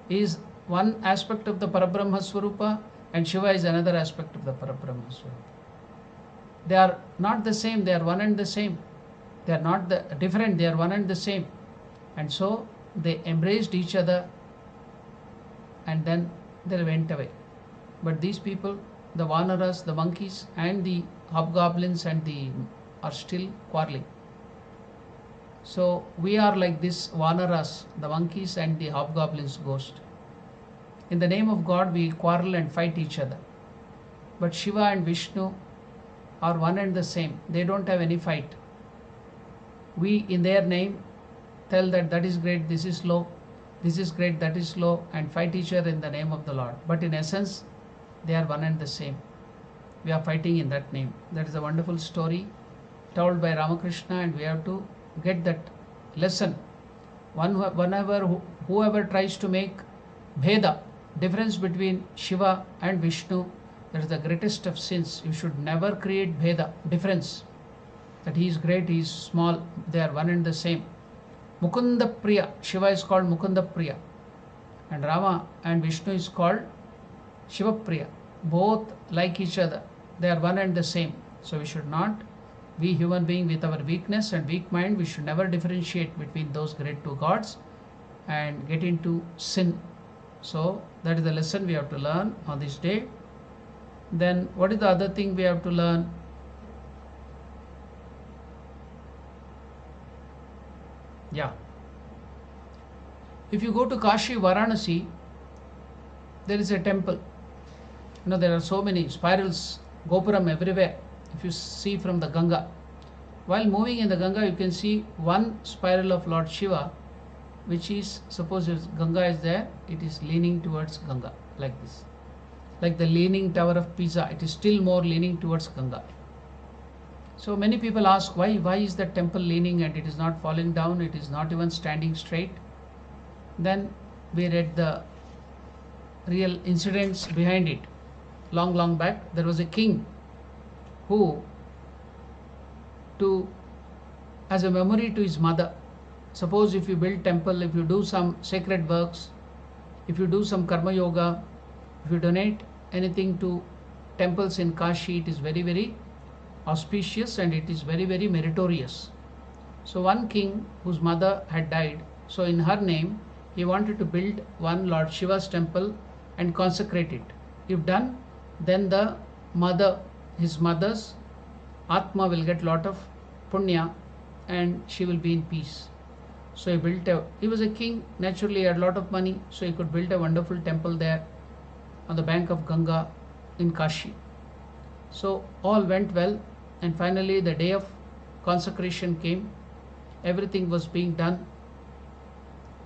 He is one aspect of the Parabrahma Swarupa and Shiva is another aspect of the Parabrahma Swarupa. They are not the same, they are one and the same. They are not different, they are one and the same. And so they embraced each other and then they went away. But these people, the Vanaras, the monkeys and the hobgoblins are still quarreling. So we are like this Vanaras, the monkeys and the hobgoblins ghost. In the name of God we quarrel and fight each other. But Shiva and Vishnu are one and the same. They don't have any fight. We in their name tell that is great, this is low, this is great, that is low, and fight each other in the name of the Lord. But in essence, they are one and the same. We are fighting in that name. That is a wonderful story told by Ramakrishna, and we have to get that lesson. Whoever tries to make bheda, difference between Shiva and Vishnu, that is the greatest of sins. You should never create bheda, difference. That he is great, he is small, they are one and the same. Mukunda Priya, Shiva is called Mukunda Priya, and Rama and Vishnu is called Shiva Priya. Both like each other, they are one and the same. So we should not, we human being with our weakness and weak mind, we should never differentiate between those great two gods and get into sin. So that is the lesson we have to learn on this day. Then what is the other thing we have to learn? Yeah. If you go to Kashi, Varanasi, there is a temple. You know, there are so many spirals, Gopuram everywhere. If you see from the Ganga, while moving in the Ganga, you can see one spiral of Lord Shiva, which is, suppose if Ganga is there, it is leaning towards Ganga, like this. Like the leaning tower of Pisa, it is still more leaning towards Ganga. So many people ask, why is the temple leaning and it is not falling down, it is not even standing straight? Then we read the real incidents behind it. Long back, there was a king who, as a memory to his mother, suppose if you build temple, if you do some sacred works, if you do some karma yoga, if you donate anything to temples in Kashi, it is very, very auspicious and it is very, very meritorious. So one king whose mother had died, so in her name he wanted to build one Lord Shiva's temple and consecrate it. If done, then the mother, his mother's Atma will get lot of punya and she will be in peace. So he was a king, naturally he had a lot of money, so he could build a wonderful temple there on the bank of Ganga in Kashi. So all went well, and finally the day of consecration came, everything was being done,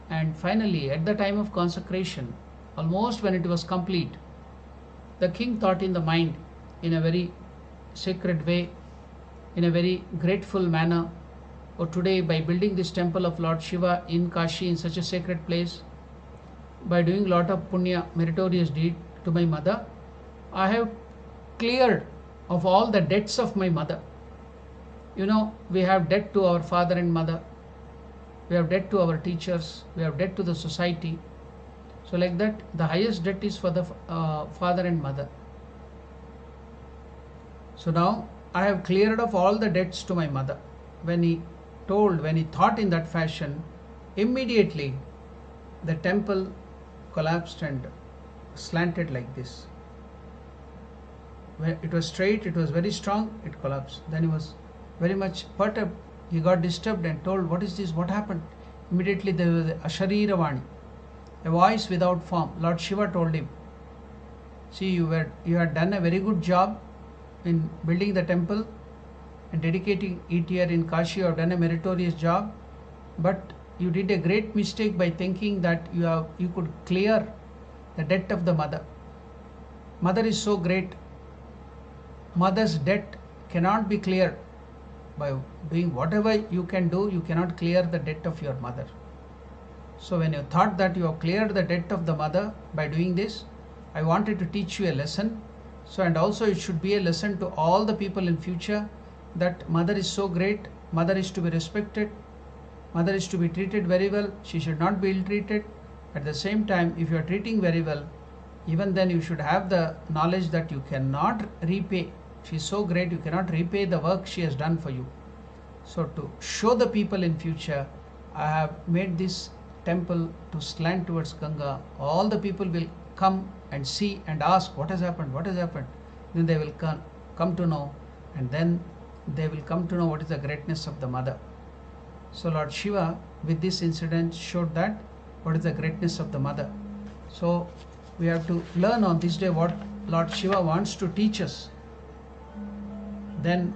and finally at the time of consecration, almost when it was complete, the king thought in the mind, in a very sacred way, in a very grateful manner, or today by building this temple of Lord Shiva in Kashi, in such a sacred place, by doing lot of punya, meritorious deed to my mother, I have cleared of all the debts of my mother. You know, we have debt to our father and mother, we have debt to our teachers, we have debt to the society. So like that, the highest debt is for the father and mother. So now I have cleared of all the debts to my mother. When he thought in that fashion, immediately the temple collapsed and slanted like this. When it was straight, it was very strong, it collapsed. Then he was very much perturbed. He got disturbed and told, what is this? What happened? Immediately there was a Ashariravani, a voice without form. Lord Shiva told him, see, you had done a very good job in building the temple and dedicating it here in Kashi. You have done a meritorious job, but you did a great mistake by thinking that you could clear the debt of the mother. Mother is so great. Mother's debt cannot be cleared. By doing whatever you can do, you cannot clear the debt of your mother. So when you thought that you have cleared the debt of the mother by doing this, I wanted to teach you a lesson. So, and also it should be a lesson to all the people in future, that mother is so great, mother is to be respected, mother is to be treated very well, she should not be ill-treated. At the same time, if you are treating very well, even then you should have the knowledge that you cannot repay. She is so great, you cannot repay the work she has done for you. So to show the people in future, I have made this temple to slant towards Ganga. All the people will come and see and ask, what has happened, what has happened. Then they will come to know, and then they will come to know what is the greatness of the mother. So Lord Shiva with this incident showed that what is the greatness of the mother. So we have to learn on this day what Lord Shiva wants to teach us. Then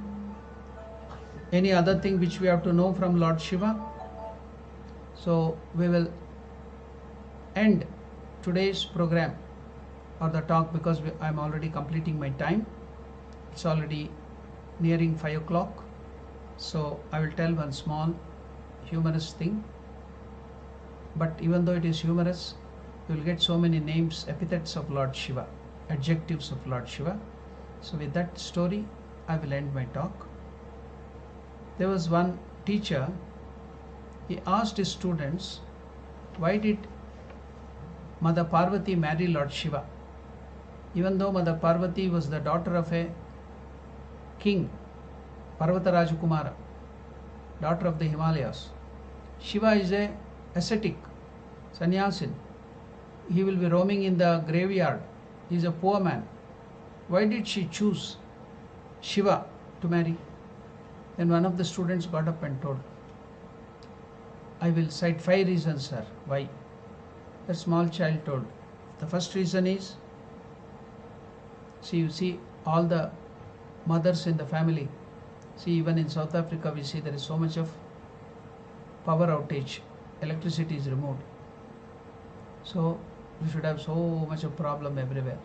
any other thing which we have to know from Lord Shiva. So we will end today's program or the talk, because I am already completing my time. It's already nearing 5 o'clock. So I will tell one small humorous thing. But even though it is humorous, you will get so many names, epithets of Lord Shiva, adjectives of Lord Shiva. So with that story, I will end my talk. There was one teacher, he asked his students, why did Mother Parvati marry Lord Shiva? Even though Mother Parvati was the daughter of a king, Parvata Rajakumara, daughter of the Himalayas. Shiva is a ascetic, sannyasin. He will be roaming in the graveyard. He is a poor man. Why did she choose Shiva to marry? Then one of the students got up and told, I will cite 5 reasons, sir. Why? The small child told, the first reason is, see, you see all the mothers in the family. See, even in South Africa we see there is so much of power outage, electricity is removed. So we should have so much of problem everywhere.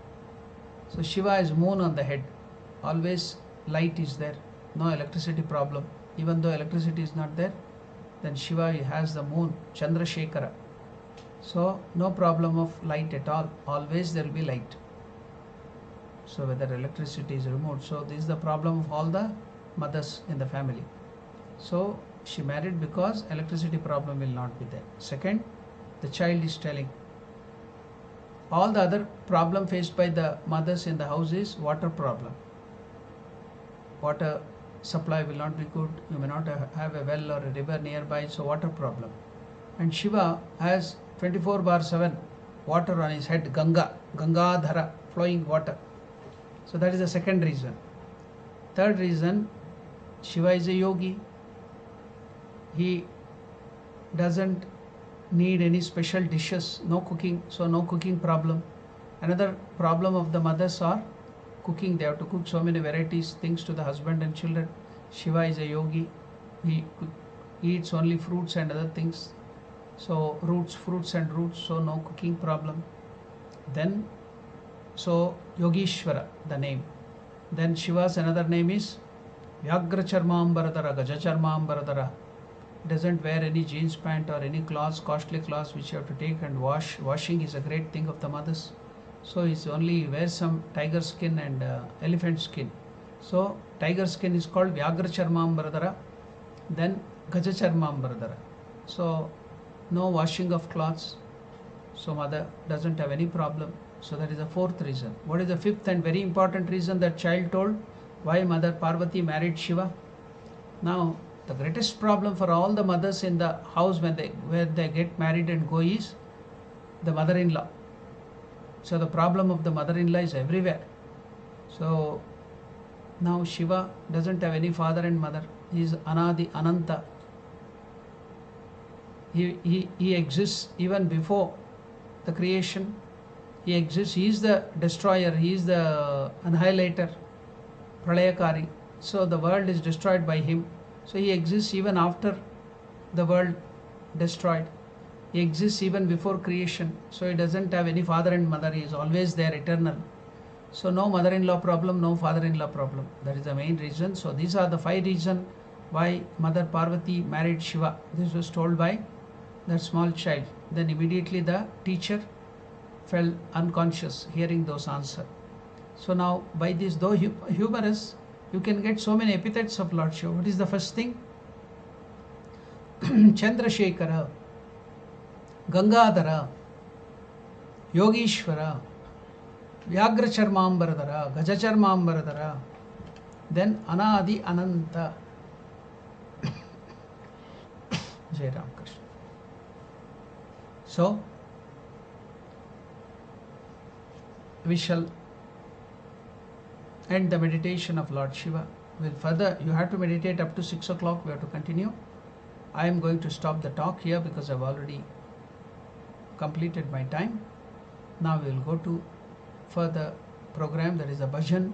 So Shiva is moon on the head, always light is there, no electricity problem. Even though electricity is not there, then Shiva has the moon, Chandra Shekhara. So no problem of light at all, always there will be light. So whether electricity is removed, so this is the problem of all the mothers in the family. So she married because electricity problem will not be there. Second, the child is telling, all the other problem faced by the mothers in the house is water problem. Water supply will not be good, you may not have a well or a river nearby, so water problem. And Shiva has 24/7 water on his head, Ganga, Gangadhara, flowing water. So that is the second reason. Third reason, Shiva is a yogi. He doesn't need any special dishes, no cooking, so no cooking problem. Another problem of the mothers are cooking. They have to cook so many varieties, things to the husband and children. Shiva is a yogi, he eats only fruits and other things. So fruits and roots, so no cooking problem. Then, so Yogishvara, the name. Then Shiva's another name is Vyagra Charmambaradara, Gaja Charmambaradara. Doesn't wear any jeans pant or any cloths, costly cloths which you have to take and wash. Washing is a great thing of the mothers. So he only wears some tiger skin and elephant skin. So tiger skin is called Vyagra Charmambaradara. Then Gaja Charmambaradara. So no washing of clothes. So mother doesn't have any problem. So that is the fourth reason. What is the fifth and very important reason that child told? Why Mother Parvati married Shiva? Now, the greatest problem for all the mothers in the house where they get married and go is the mother-in-law. So the problem of the mother-in-law is everywhere. So now Shiva doesn't have any father and mother. He is Anadi, Ananta. He exists even before the creation. He exists. He is the destroyer. He is the annihilator, pralayakari. So the world is destroyed by him. So he exists even after the world destroyed. He exists even before creation. So he doesn't have any father and mother. He is always there, eternal. So no mother-in-law problem, no father-in-law problem. That is the main reason. So these are the 5 reasons why Mother Parvati married Shiva. This was told by that small child. Then immediately the teacher fell unconscious hearing those answers. So now by this, though humorous, you can get so many epithets of Lord Shiva. What is the first thing? Chandra Shekhara, Gangadhara, Yogishvara, Vyagra Charmambaradara, Gaja Charmambaradara, then Anadi Ananta. Jai Ram Krishna. So we shall end the meditation of Lord Shiva. Will further, you have to meditate up to 6 o'clock. We have to continue. I am going to stop the talk here because I have already completed my time. Now we will go to further program, that is a bhajan,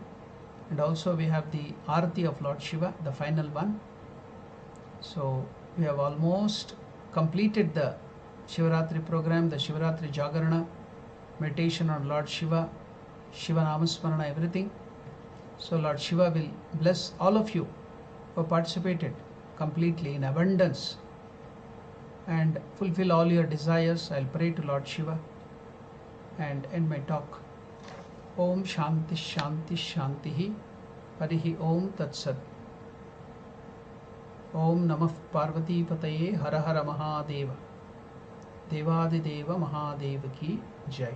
and also we have the arati of Lord Shiva, the final one. So we have almost completed the Shivaratri program, the Shivaratri Jagarana, meditation on Lord Shiva, Shiva Namasmarana, everything. So Lord Shiva will bless all of you who participated completely in abundance and fulfill all your desires. I'll pray to Lord Shiva and end my talk. Om Shanti Shanti Shantihi Harihi Om Tat Sat. Om Namah Parvati Pataye Hara Hara Mahadeva. Devadideva Mahadeva Ki Jai.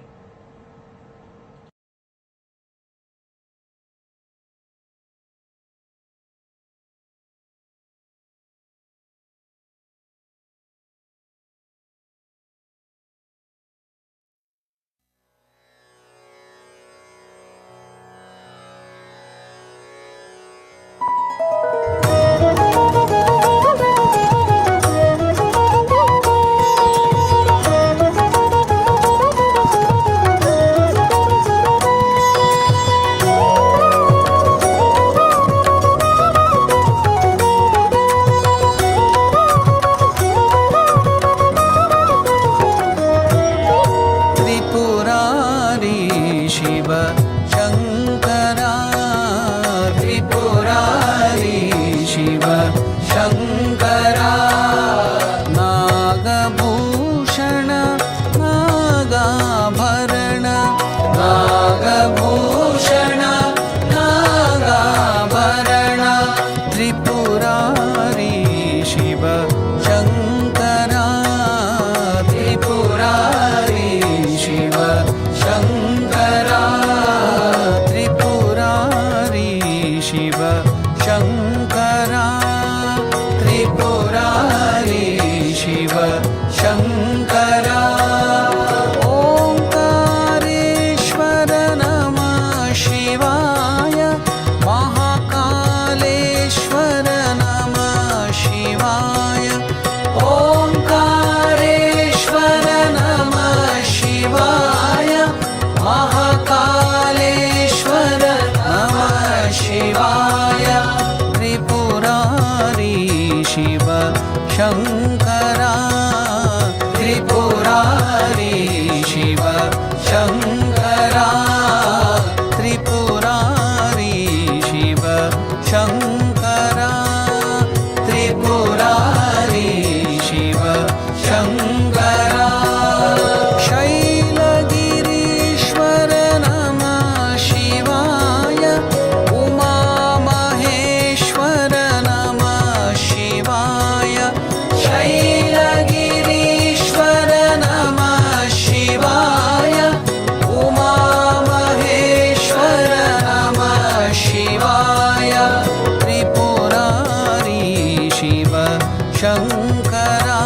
Shiva शिवाय त्रिपुरारी शिव शङ्करा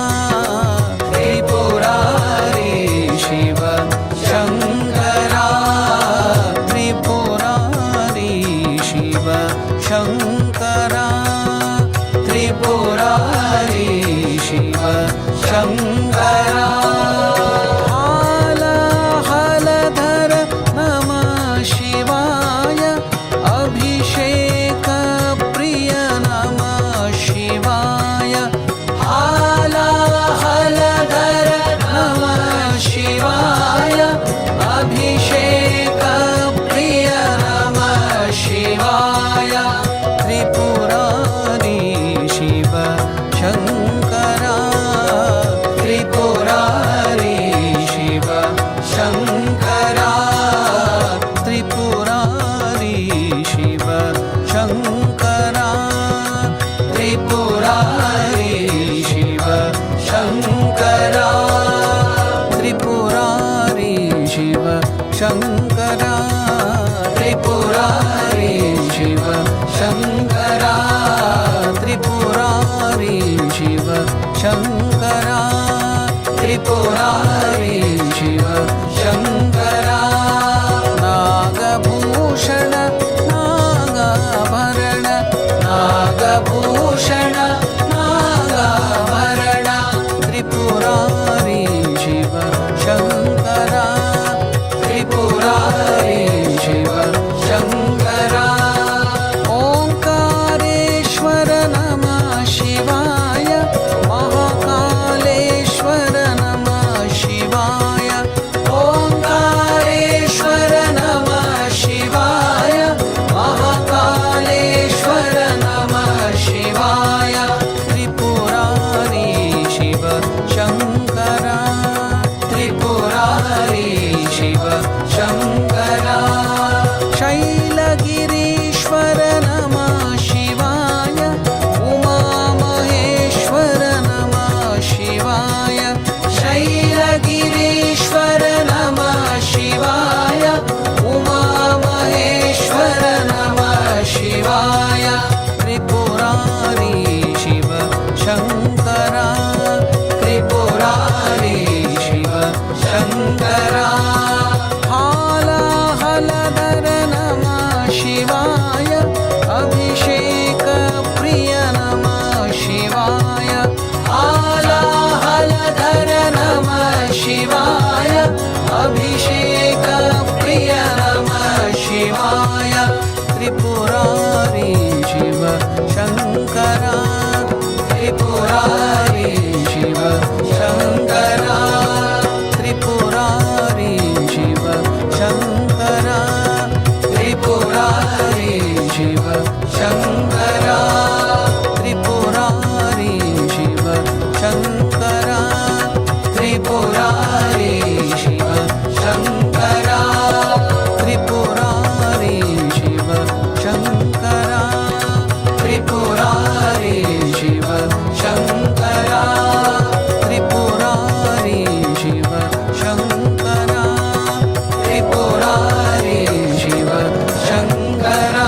त्रिपुरारी शिव शङ्करा त्रिपुरारी शिव शङ्करा त्रिपुरारी शिव शङ्करा हलधर नमः शिवाय अभिषेक प्रिय नमः शिवाय हलधर नमः शिवाय अभिषेक प्रिय नमः शिवाय त्रिपुरारी शिव शङ्करा त्रिपुरारी शिव शङ्करा त्रिपुरारी शिव शङ्करा त्रिपुरारी शिव शङ्करा त्रिपुरारी शिव शङ्करा त्रिपुरारी शिव शङ्करा त्रिपुरारी शिव शङ्करा त्रिपुरारी शिव शङ्करा नागभूषण नागाभरण नागभूषण नागाभरण त्रिपुरारी शिव शङ्करा त्रिपुरारी शिव शङ्करा ओङ्कारेश्वर नमः शिवाय महाकालेश्वर नमः शिवाय ओङ्कारेश्वर नमः शिवाय महाकालेश्वर नमः शिवाय त्रिपुरारी शिव शङ्करा त्रिपुरारी शिव शङ्करा शैलगिरीश्वर नमः शिवाय उमामहेश्वर नमः शिवाय शैलगिरीश्वर नमः शिवाय उमामहेश्वर नमः शिवाय त्रिपुरारी शिव शङ्करा त्रिपुरारी शिव शङ्करा हलधर नमः शिवाय अभिषेक प्रिय नमः शिवाय हलधर नमः शिवाय अभिषेक प्रिय नमः शिवाय त्रिपुरारी शिव शङ्करा त्रिपुरारी शिव शङ्करा त्रिपुरारी शिव शङ्करा त्रिपुरारी शिव शङ्करा त्रिपुरारी शिव शङ्करा त्रिपुरारी शिव शङ्करा त्रिपुरारी शिव शङ्करा त्रिपुरारी शिव शङ्करा त्रिपुरारी शिव शङ्करा त्रिपुरारी शिव शङ्करा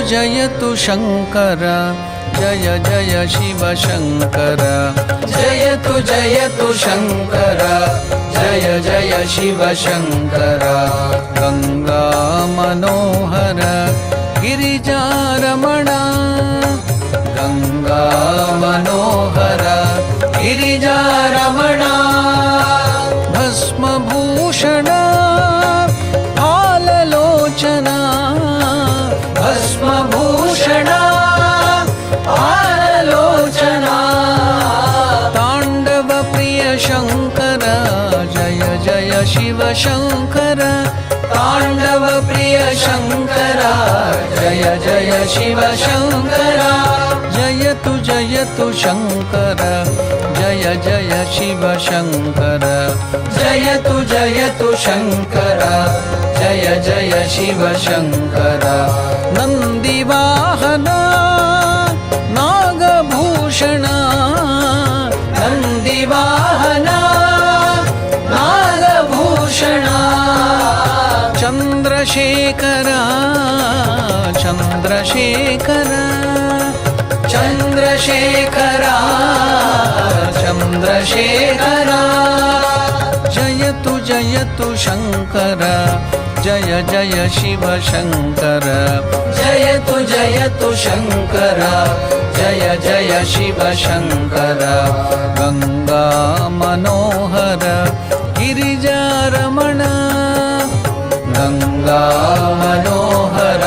जयतु शङ्कर जय जय शिव शङ्कर जयतु शङ्कर जय जय शिव शङ्कर गङ्गा मनोहर गिरिजारमणा गंगा मनोहर गिरिजारमणा भस्मभूषण हाललोचना भस्मभूषण हाललोचना तांडव प्रिय शंकर जय जय शिव शंकर तांडव प्रिय शंकर जय जय शिव शंकर जय तु शंकर जय जय शिव शंकर जय तु शंकर जय जय शिव शंकर नंदीवाहना नागभूषणा नंदीवाहना नागभूषणा चंद्रशेखरा चंद्रशेखरा चंद्रशेखरा चंद्रशेखरा जय तु शंकर जय जय शिव शंकर जय तु शंकर जय जय शिव शंकर गंगा मनोहर गिरिजारमण गंगा मनोहर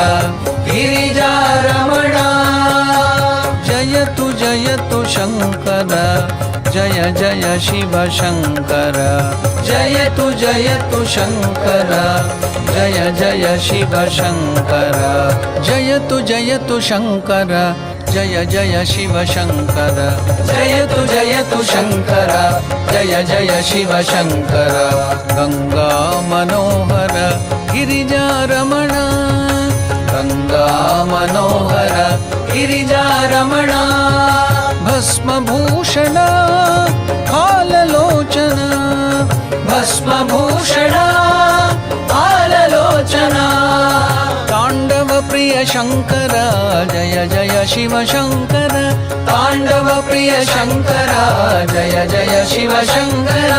गिरिजारमणा जय तु शंकर जय जय शिव शंकर जय तु शंकर जय जय शिव शंकर जय तु शंकर जय जय शिव शंकर जय तु शंकर जय जय शिव शंकर गंगा मनोहर गिरिजारमणा गंगा मनोहर गिरिजारमणा भस्मभूषण हाललोचना भस्मभूषण हाललोचना तांडव प्रिय शंकर जय जय शिव शंकर तांडव प्रिय शंकर जय जय शिव शंकर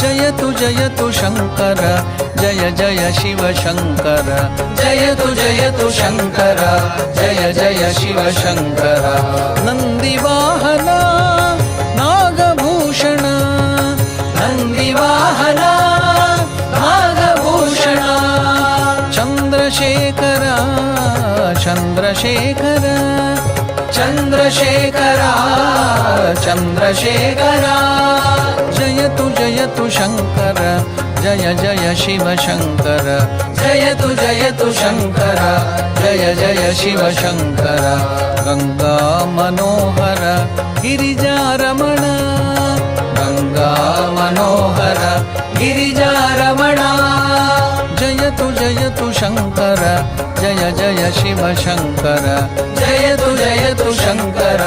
जय तु शंकर जय जय शिव शंकर जय तु शंकर जय जय शिव शंकर नंदीवाहना नागभूषण नंदीवाहना नागभूषण चंद्रशेखरा चंद्रशेखरा चंद्रशेखरा चंद्रशेखरा जय तु शंकर जय जय शिव शंकर जय तु शंकर जय जय शिव शंकर गंगा मनोहर गिरिजारमण गंगा मनोहर गिरिजारमणा जय तु शंकर जय जय शिव शंकर जय तु शंकर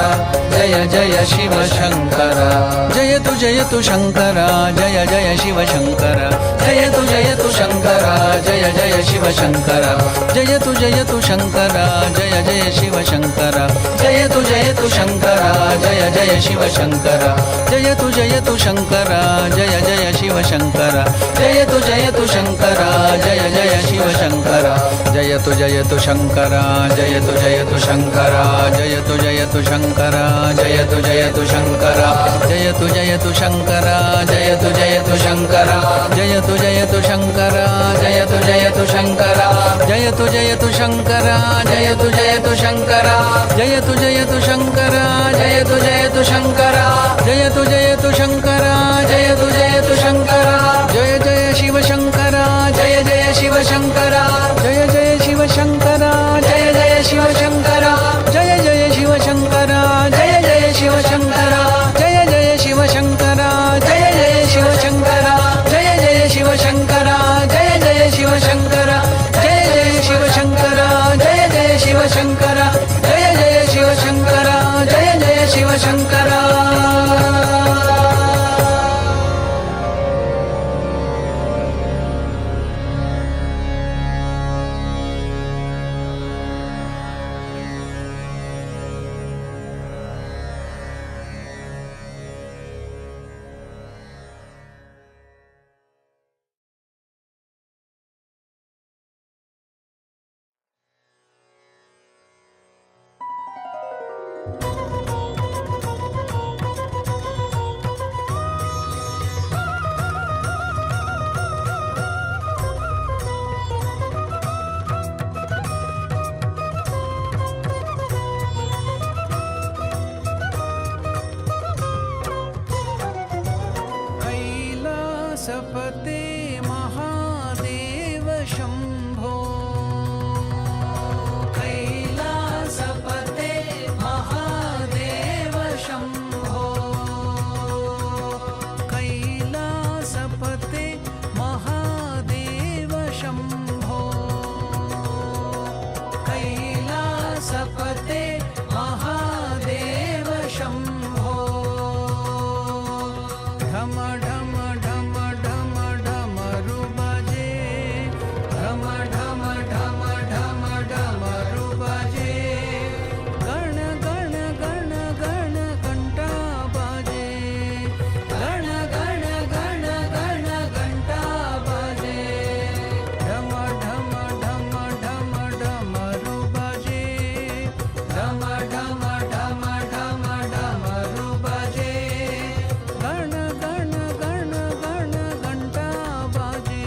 जय जय शिव शंकर जय तु शंकर जय जय शिव शंकर जय तु शंकर जय जय शिव शंकर जय तु शंकर जय जय शिव शंकर जय तु शंकर जय जय शिव शंकर जय तु शंकर जय जय शिव शंकर जय तु शंकर जय जय शिव शंकर जय तु शंकर जय तु शंकर जय तु शंकर जय तु शंकर जय तु शंकर जय तु शंकर जय तु शंकर जय तु शंकर जय तु शंकर जय तु शंकर जय तु शंकर जय तु शंकर जय तु शंकर जय तु शंकर जय जय शिव शंकर जय जय शिव शंकर जय जय शिव शंकर जय जय शिव शंकर जय जय शिव शंकर जय जय शिव शंकर जय जय शिव शंकर जय जय शिव शंकर जय जय शिव शंकर जय जय शिव शंकर जय जय शिव शंकर जय जय शिव शंकर जय जय शिव शंकर जय जय शिव शंकर पशुपते महादेव शम्भो ढम ढम ढम ढम ढमरु बजे ढम ढम ढम ढम ढमरु बजे गण गण गण गण घंटा बजे गण गण गण गण घंटा बजे ढम ढम ढम ढम ढमरु बजे ढम ढम ढम ढम ढमरु बजे गण गण गण गण घंटा बजे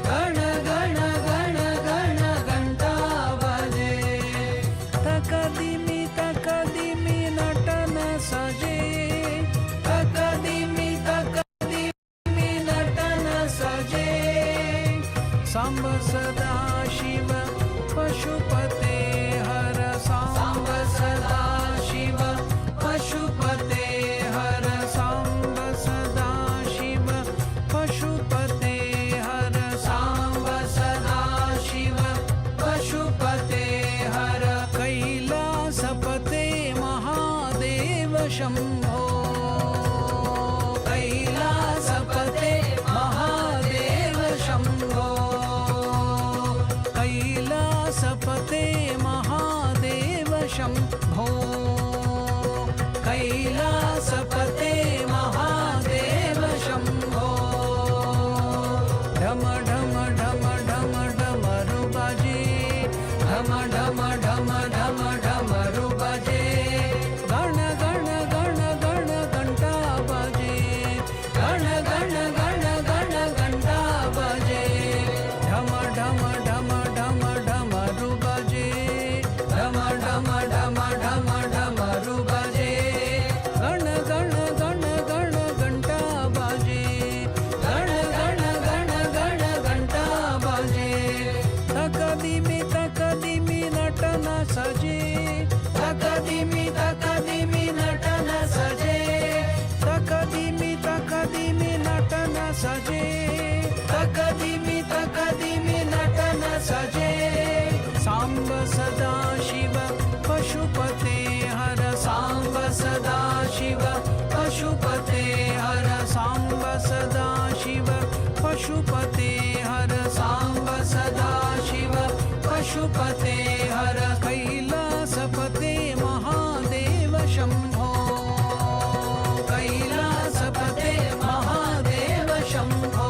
गण गण गण गण घंटा बजे तकदिमी तकदिमी नटन सजे तकदिमी तकदिमी नटन सजे सांब सदा शिव पशुपते हर सांब सदा शिव पशुपते हर सांब सदा शिव पशुपते हर सांब सदा शिव पशुपते हर कैलासपते महादेव शम्भो कैलासपते महादेव शम्भो कैलासपते महादेव शम्भो कैलासपते महादेव शम्भो ढम ढम ढम ढम ढमरु बजे ढम ढम ढम ढम ढमरु बजे गण गण गण गण घंटा बजे गण गण गण गण घंटा बजे ढम ढम ढम ढम ढमरु बजे ढम ढम ढम ढम ढमरु बजे गण गण गण गण घंटा बजे गण गण गण गण घंटा बजे तकदिमी तकदिमी नटन सजे तकदिमी तकदिमी नटन सजे तकदिमी तकदिमी नटन सजे तकदिमी तकदिमी नटन सजे सांब सदा शिव पशुपते हर सांब सदा शिव पशुपते हर सांब सदा शिव पशुपते हर सांब सदा शिव पशुपते हर कैलासपते महादेव शम्भो कैलासपते महादेव शम्भो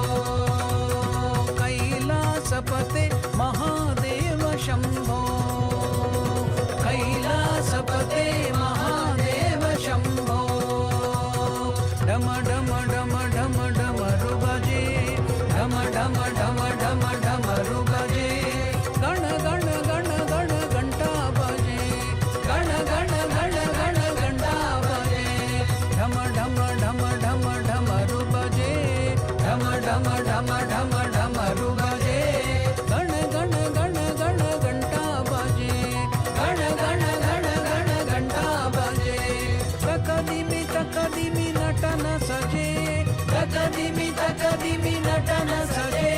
कैलासपते महादेव शम्भो कैलासपते महादेव शम्भो ढम ढम ढम ढम ढमरु बजे ढम ढम ढम ढम ढमरु बजे गण गण गण गण घंटा बजे गण गण गण गण घंटा बजे ढम ढम ढम ढम ढमरु बजे ढम ढम ढम ढम ढमरु बजे गण गण गण गण घंटा बजे गण गण गण गण घंटा बजे तकदिमी तकदिमी नटन सजे तकदिमी तकदिमी नटन सजे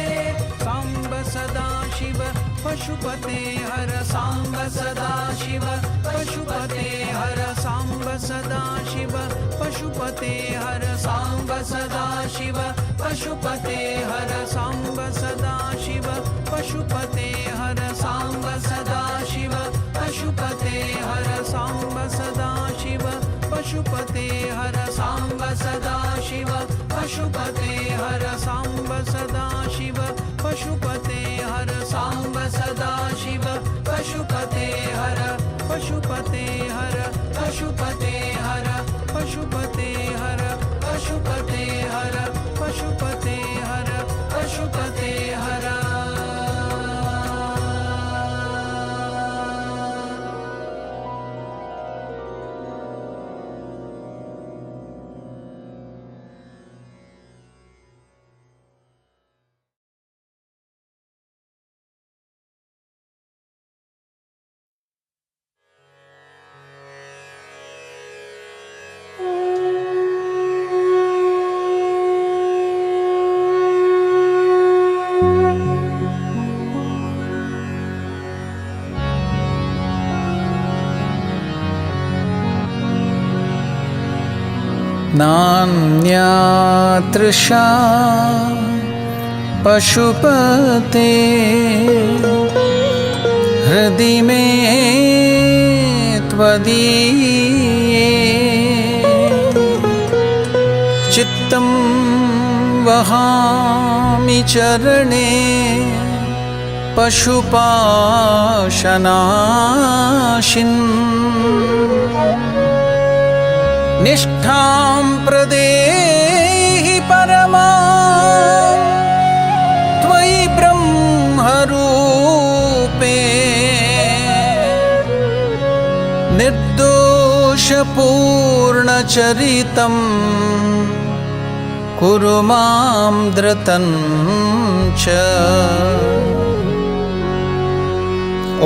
सांब सदा शिव पशुपते हर सांब सदा शिव पशुपते हर सांब सदा शिव पशुपते हर सांब सदा शिव पशुपते हर सांब सदा शिव पशुपते हर सांब सदा शिव पशुपते हर सांब सदा शिव पशुपते हर सांब सदा शिव पशुपते हर सांब सदा शिव पशुपते हर सांब सदा शिव पशुपते हर पशुपते हर पशुपते हर पशुपते हर पशुपते हर पशुपते हर पशुपते हर नान्यातृषा पशुपते हृदि मे त्वदीये चित्तं वहामि चरणे पशुपाशनाशिन् निष्ठां प्रदेहि परमां त्वयि ब्रह्मरूपे निर्दोषपूर्णचरितं कुरु मां धृतं च।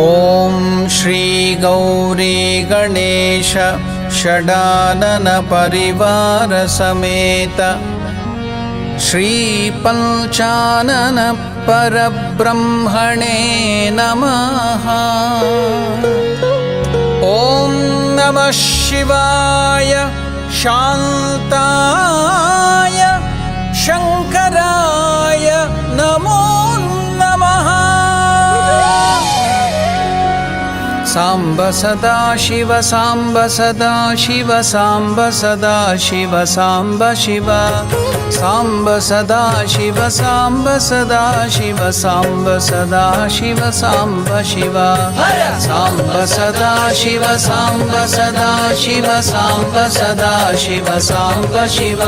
ॐ श्री गौरी गणेश षडानन परिवार समेत श्री पंचानन परब्रह्मणे नमः। ॐ नमः शिवाय शान्ताय शंकराय नमो नमः। सांब सदा शिव सांब सदा शिव सांब सदा शिव सांब शिव सांब सदा शिव सांब सदा शिव सांब सदा शिव सांब शिव सांब सदा शिव सांब सदा शिव सांब सदा शिव सांब शिव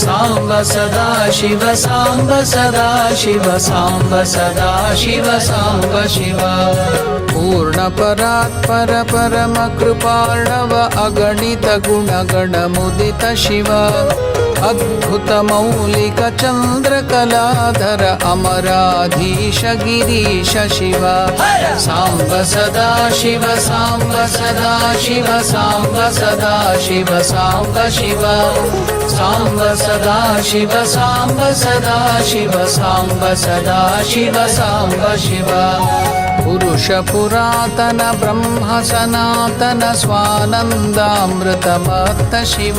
सांब सदा शिव सांब सदा शिव सांब सदा शिव सांब शिव। पूर्ण परात्पर परम कृपार्णव अगणित गुणगण मुदित शिव अद्भुत मौलिक चंद्र कलाधर अमराधीश गिरीश शिव सांब सदा शिव सांब सदा शिव सांब सदा शिव सांब शिव सांब सदा शिव सांब सदा शिव सांब सदा शिव सांब शिव। पुरुष पुरातन ब्रह्म सनातन स्वानंदामृतमत्त शिव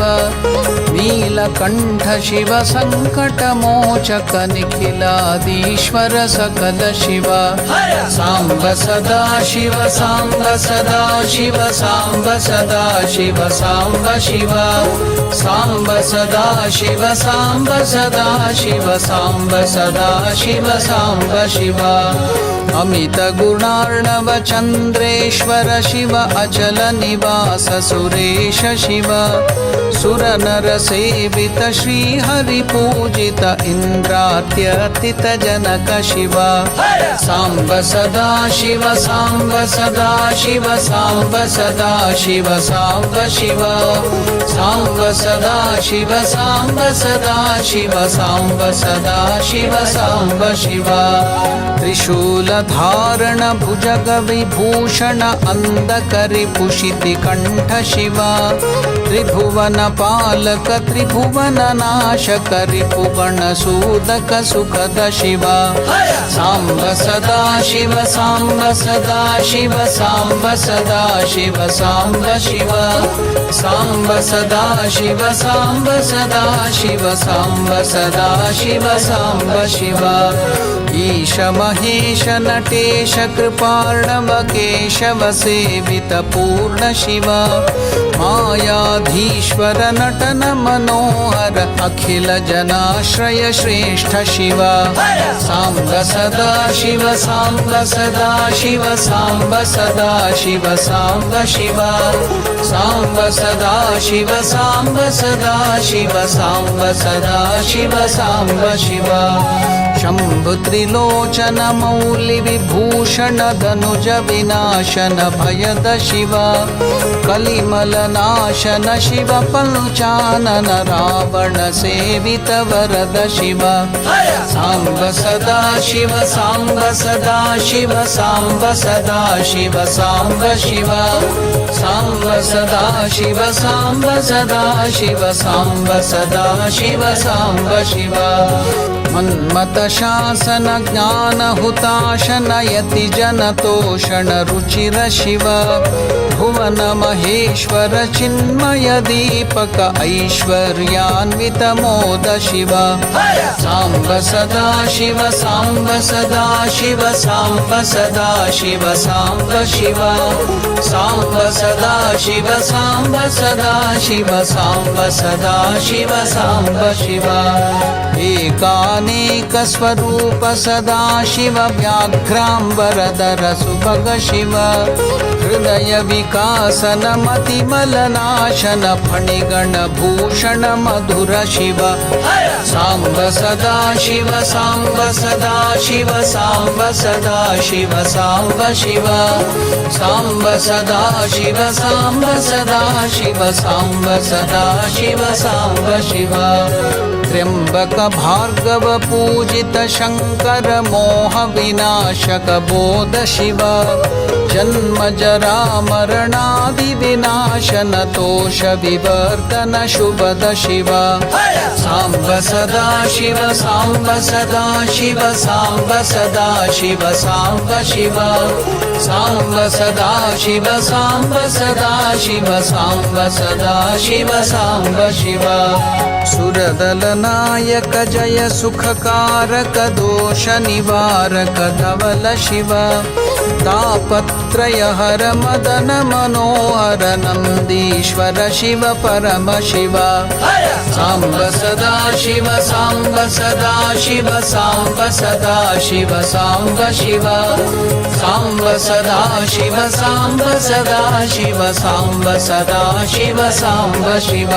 नीलकंठ शिव संकट मोचक निखिलादीश्वर सकल शिव सांब सदा शिव सांब सदा शिव सांब सदा शिव सांब शिव सांब सदा शिव सांब सदा शिव सांब सदा शिव सांब शिव। अमित गुणार्णव चंद्रेश्वर शिव अचल निवास सुरेश शिव सुर नर सेवित श्री हरि पूजित इंद्रात्यर्थित जनक शिव सांब सदा शिव सांब सदा शिव सांब सदा शिव सांब शिव सांब सदा शिव सांब सदा शिव सांब सदा शिव सांब शिव। त्रिशूल धारण भुजग विभूषण अंधकरिपुषिति कंठ शिव त्रिभुवन पालक त्रिभुवन नाशक रिपुगण सूदक सुखद शिव सांब सदा शिव सांब सदा शिव सांब सदा शिव सांब शिव सांब सदा शिव सांब सदा शिव सांब सदा शिव सांब शिव। ईश महेश नटेश कृपार्णव केशव सेवित पूर्ण शिव मायाधीश्वर नटन मनोहर अखिल जनाश्रय श्रेष्ठ शिव सांब सदा शिव सांब सदा शिव सांब सदा शिव सांब शिव सांब सदा शिव सांब सदा शिव सांब सदा शिव सांब शिव। शंभु त्रिलोचन मौलि विभूषण धनुज विनाशन भयद शिव कलिमल नाशन शिव पंचानन रावण सेवित वरद शिव सांब सदा शिव सांब सदा शिव सांब सदा शिव सांब शिव सांब सदा शिव सांब सदा शिव सांब सदा शिव सांब शिव। मन्मथशासन ज्ञानहुताशनयति जनतोषण रुचिर शिव भुवन महेश्वर चिन्मय दीपक ऐश्वर्यान्वित मोद शिव सांब सदा शिव सांब सदा शिव सांब सदा शिव सांब शिव सांब सदा शिव सांब सदा शिव सांब सदा शिव सांब शिव एकानेक स्वरूप सदा शिव व्याघ्रांबरधर सुभग शिव हृदय विकासन मतिमलनाशन फणिगण भूषण मधुर शिव सांब सदा शिव सांब सदा शिव सांब सदा शिव सांब शिव सांब सदा शिव सांब सदा शिव सांब सदा शिव सांब शिव त्र्यंबक भार्गव पूजित शंकर मोह विनाशक बोध शिव जन्म जरा मरणादि विनाशन तोष विवर्तन शुभद शिव सांब सदा शिव सांब सदा शिव सांब सदा शिव सांब शिव सांब सदा शिव सांब सदा शिव सांब सदा शिव सांब शिव सुरदल नायक जय सुखकारक दोष निवारक धवल शिव तापत्रय हर मदन मनोहर नंदीश्वर शिव परम शिव सांब सदा शिव सांब सदा शिव सांब सदा शिव सांब शिव सांब सदा शिव सांब सदा शिव सांब सदा शिव सांब शिव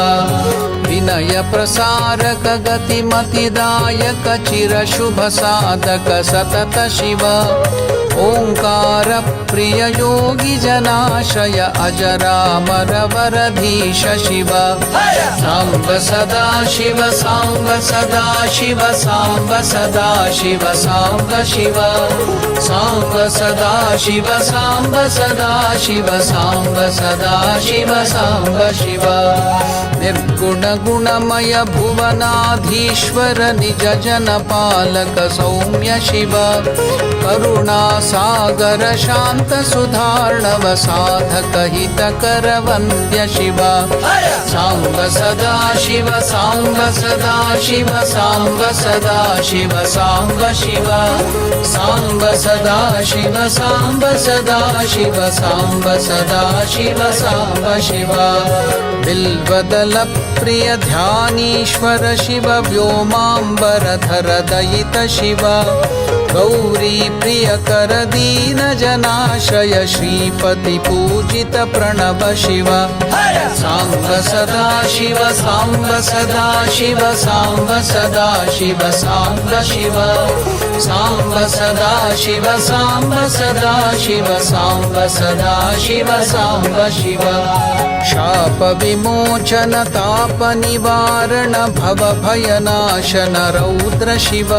विनय प्रसारक गतिमतिदायक चिर शुभ साधक सतत शिव ओंकार प्रिय योगी जनाशय अजरामर वरधीश शिव सांब सदा शिव सांब सदा शिव सांब सदा शिव सांब शिव सांब सदा शिव सांब सदा शिव सांब सदा शिव सांब शिव निर्गुण गुणमय भुवनाधीश्वर निज जन पालक सौम्य शिव करुणा सागर शांत सुधार्णव साधक हितकर वन्द्य शिव सांब सदा शिव सांब सदा शिव सांब सदा शिव सांब शिव सांब सदा शिव सांब सदा शिव सांब सदा शिव सांब शिव बिल्वदल प्रिय ध्यानीश्वर शिव व्योमांबरधर दयित शिव गौरी प्रिय कर दीन जनाशय श्रीपति पूजित प्रणव शिव सांब सदा शिव सांब सदा शिव सांब सदा शिव सांब शिव सांब सदा शिव सांब सदा शिव सांब सदा शिव सांब शिव शाप विमोचन ताप निवारण भव भयनाशन रौद्र शिव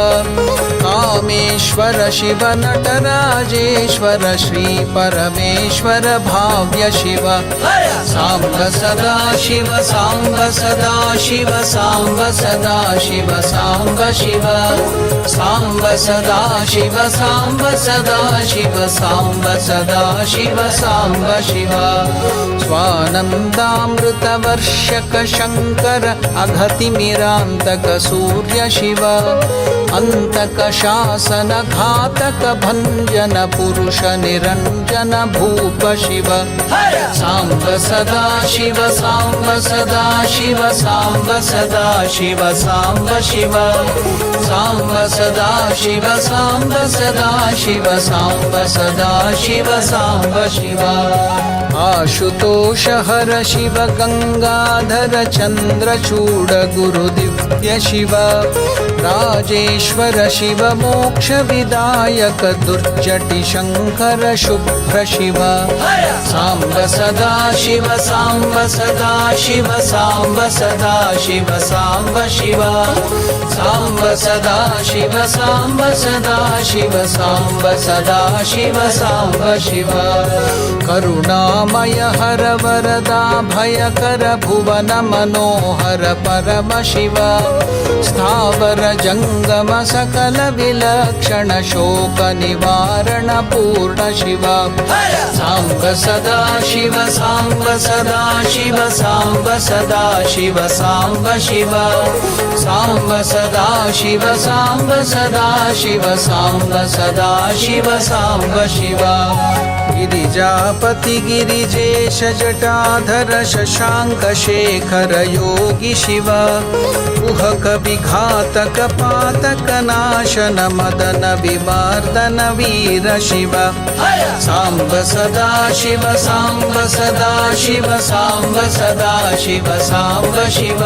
कामेश्वर शिव नटराजेश्वर श्री परमेश्वर भाव्य शिव सांब सदा शिव सांब सदा शिव सांब सदा शिव सांब शिव सांब सदा शिव सांब सदा शिव सांब सदा शिव सांब शिव स्वानंदामृत वर्षक शंकर अघतिमिरांतक सूर्य शिव अंतक शासन घातक भंजन पुरुष निरंजन भूप शिव सांब सदा शिव सांब सदा शिव सांब सदा शिव सांब शिव सांब सदा शिव सांब सदा शिव सांब सदा शिव सांब शिव आशुतोष हर शिव गंगाधर चंद्रचूड गुरु दिव्य शिव राजेश्वर शिव मोक्ष विदायक दुर्जटि शंकर शुभ्र शिव सांब सदा शिव सांब सदा शिव सांब सदा शिव सांब शिव सांब सदा शिव सांब सदा शिव सांब सदा शिव सांब शिव करुणामय हर वरदा भयकर भुवन मनोहर परम शिव स्थावर जंगम सकल विलक्षण शोक निवारण पूर्ण शिव सांब सदा शिव सांब सदा शिव सांब सदा शिव सांब शिव सांब सदा शिव सांब सदा शिव सांब सदा शिव सांब शिव गिरिजापति गिरिजेश जटाधर शशांक शेखर योगी शिव कुहक विघातक पातक नाशन मदन विमर्दन वीर शिव सांब सदा शिव सांब सदा शिव सांब सदा शिव सांब शिव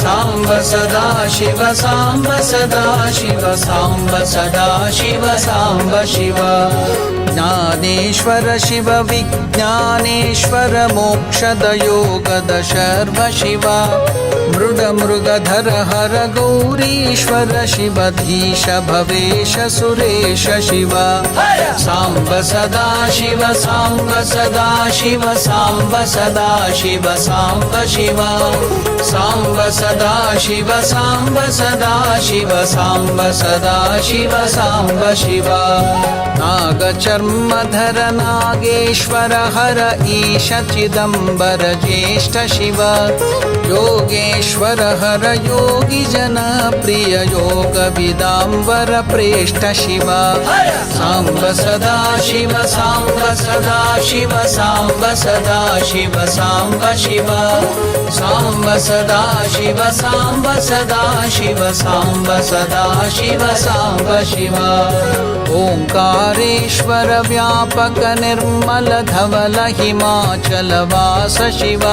सांब सदा शिव सांब सदा शिव सांब सदा शिव सांब शिव ज्ञानेश्वर शिव विज्ञानेश्वर मोक्षद योगद शर्व शिव मृड मृगधर हर गौरीश्वर शिव धीश भवेश सुरेश शिव सांब सदा शिव सांब सदा शिव सांब सदा शिव सांब शिव सांब सदा शिव सांब सदा शिव सांब सदा शिव सांब शिव नागचर्मधर नागेश्वर हर ईश चिदंबर ज्येष्ठ शिव योगेश्वर हर योगी जन प्रिय योग विदांबर प्रेष्ठ शिव सांब सदा शिव सांब सदा शिव सांब सदा शिव सांब शिव सांब सदा शिव सांब सदा शिव सांब सदा शिव सांब शिव ओंकारेश्वर व्यापक निर्मल धवल हिमाचल वास शिव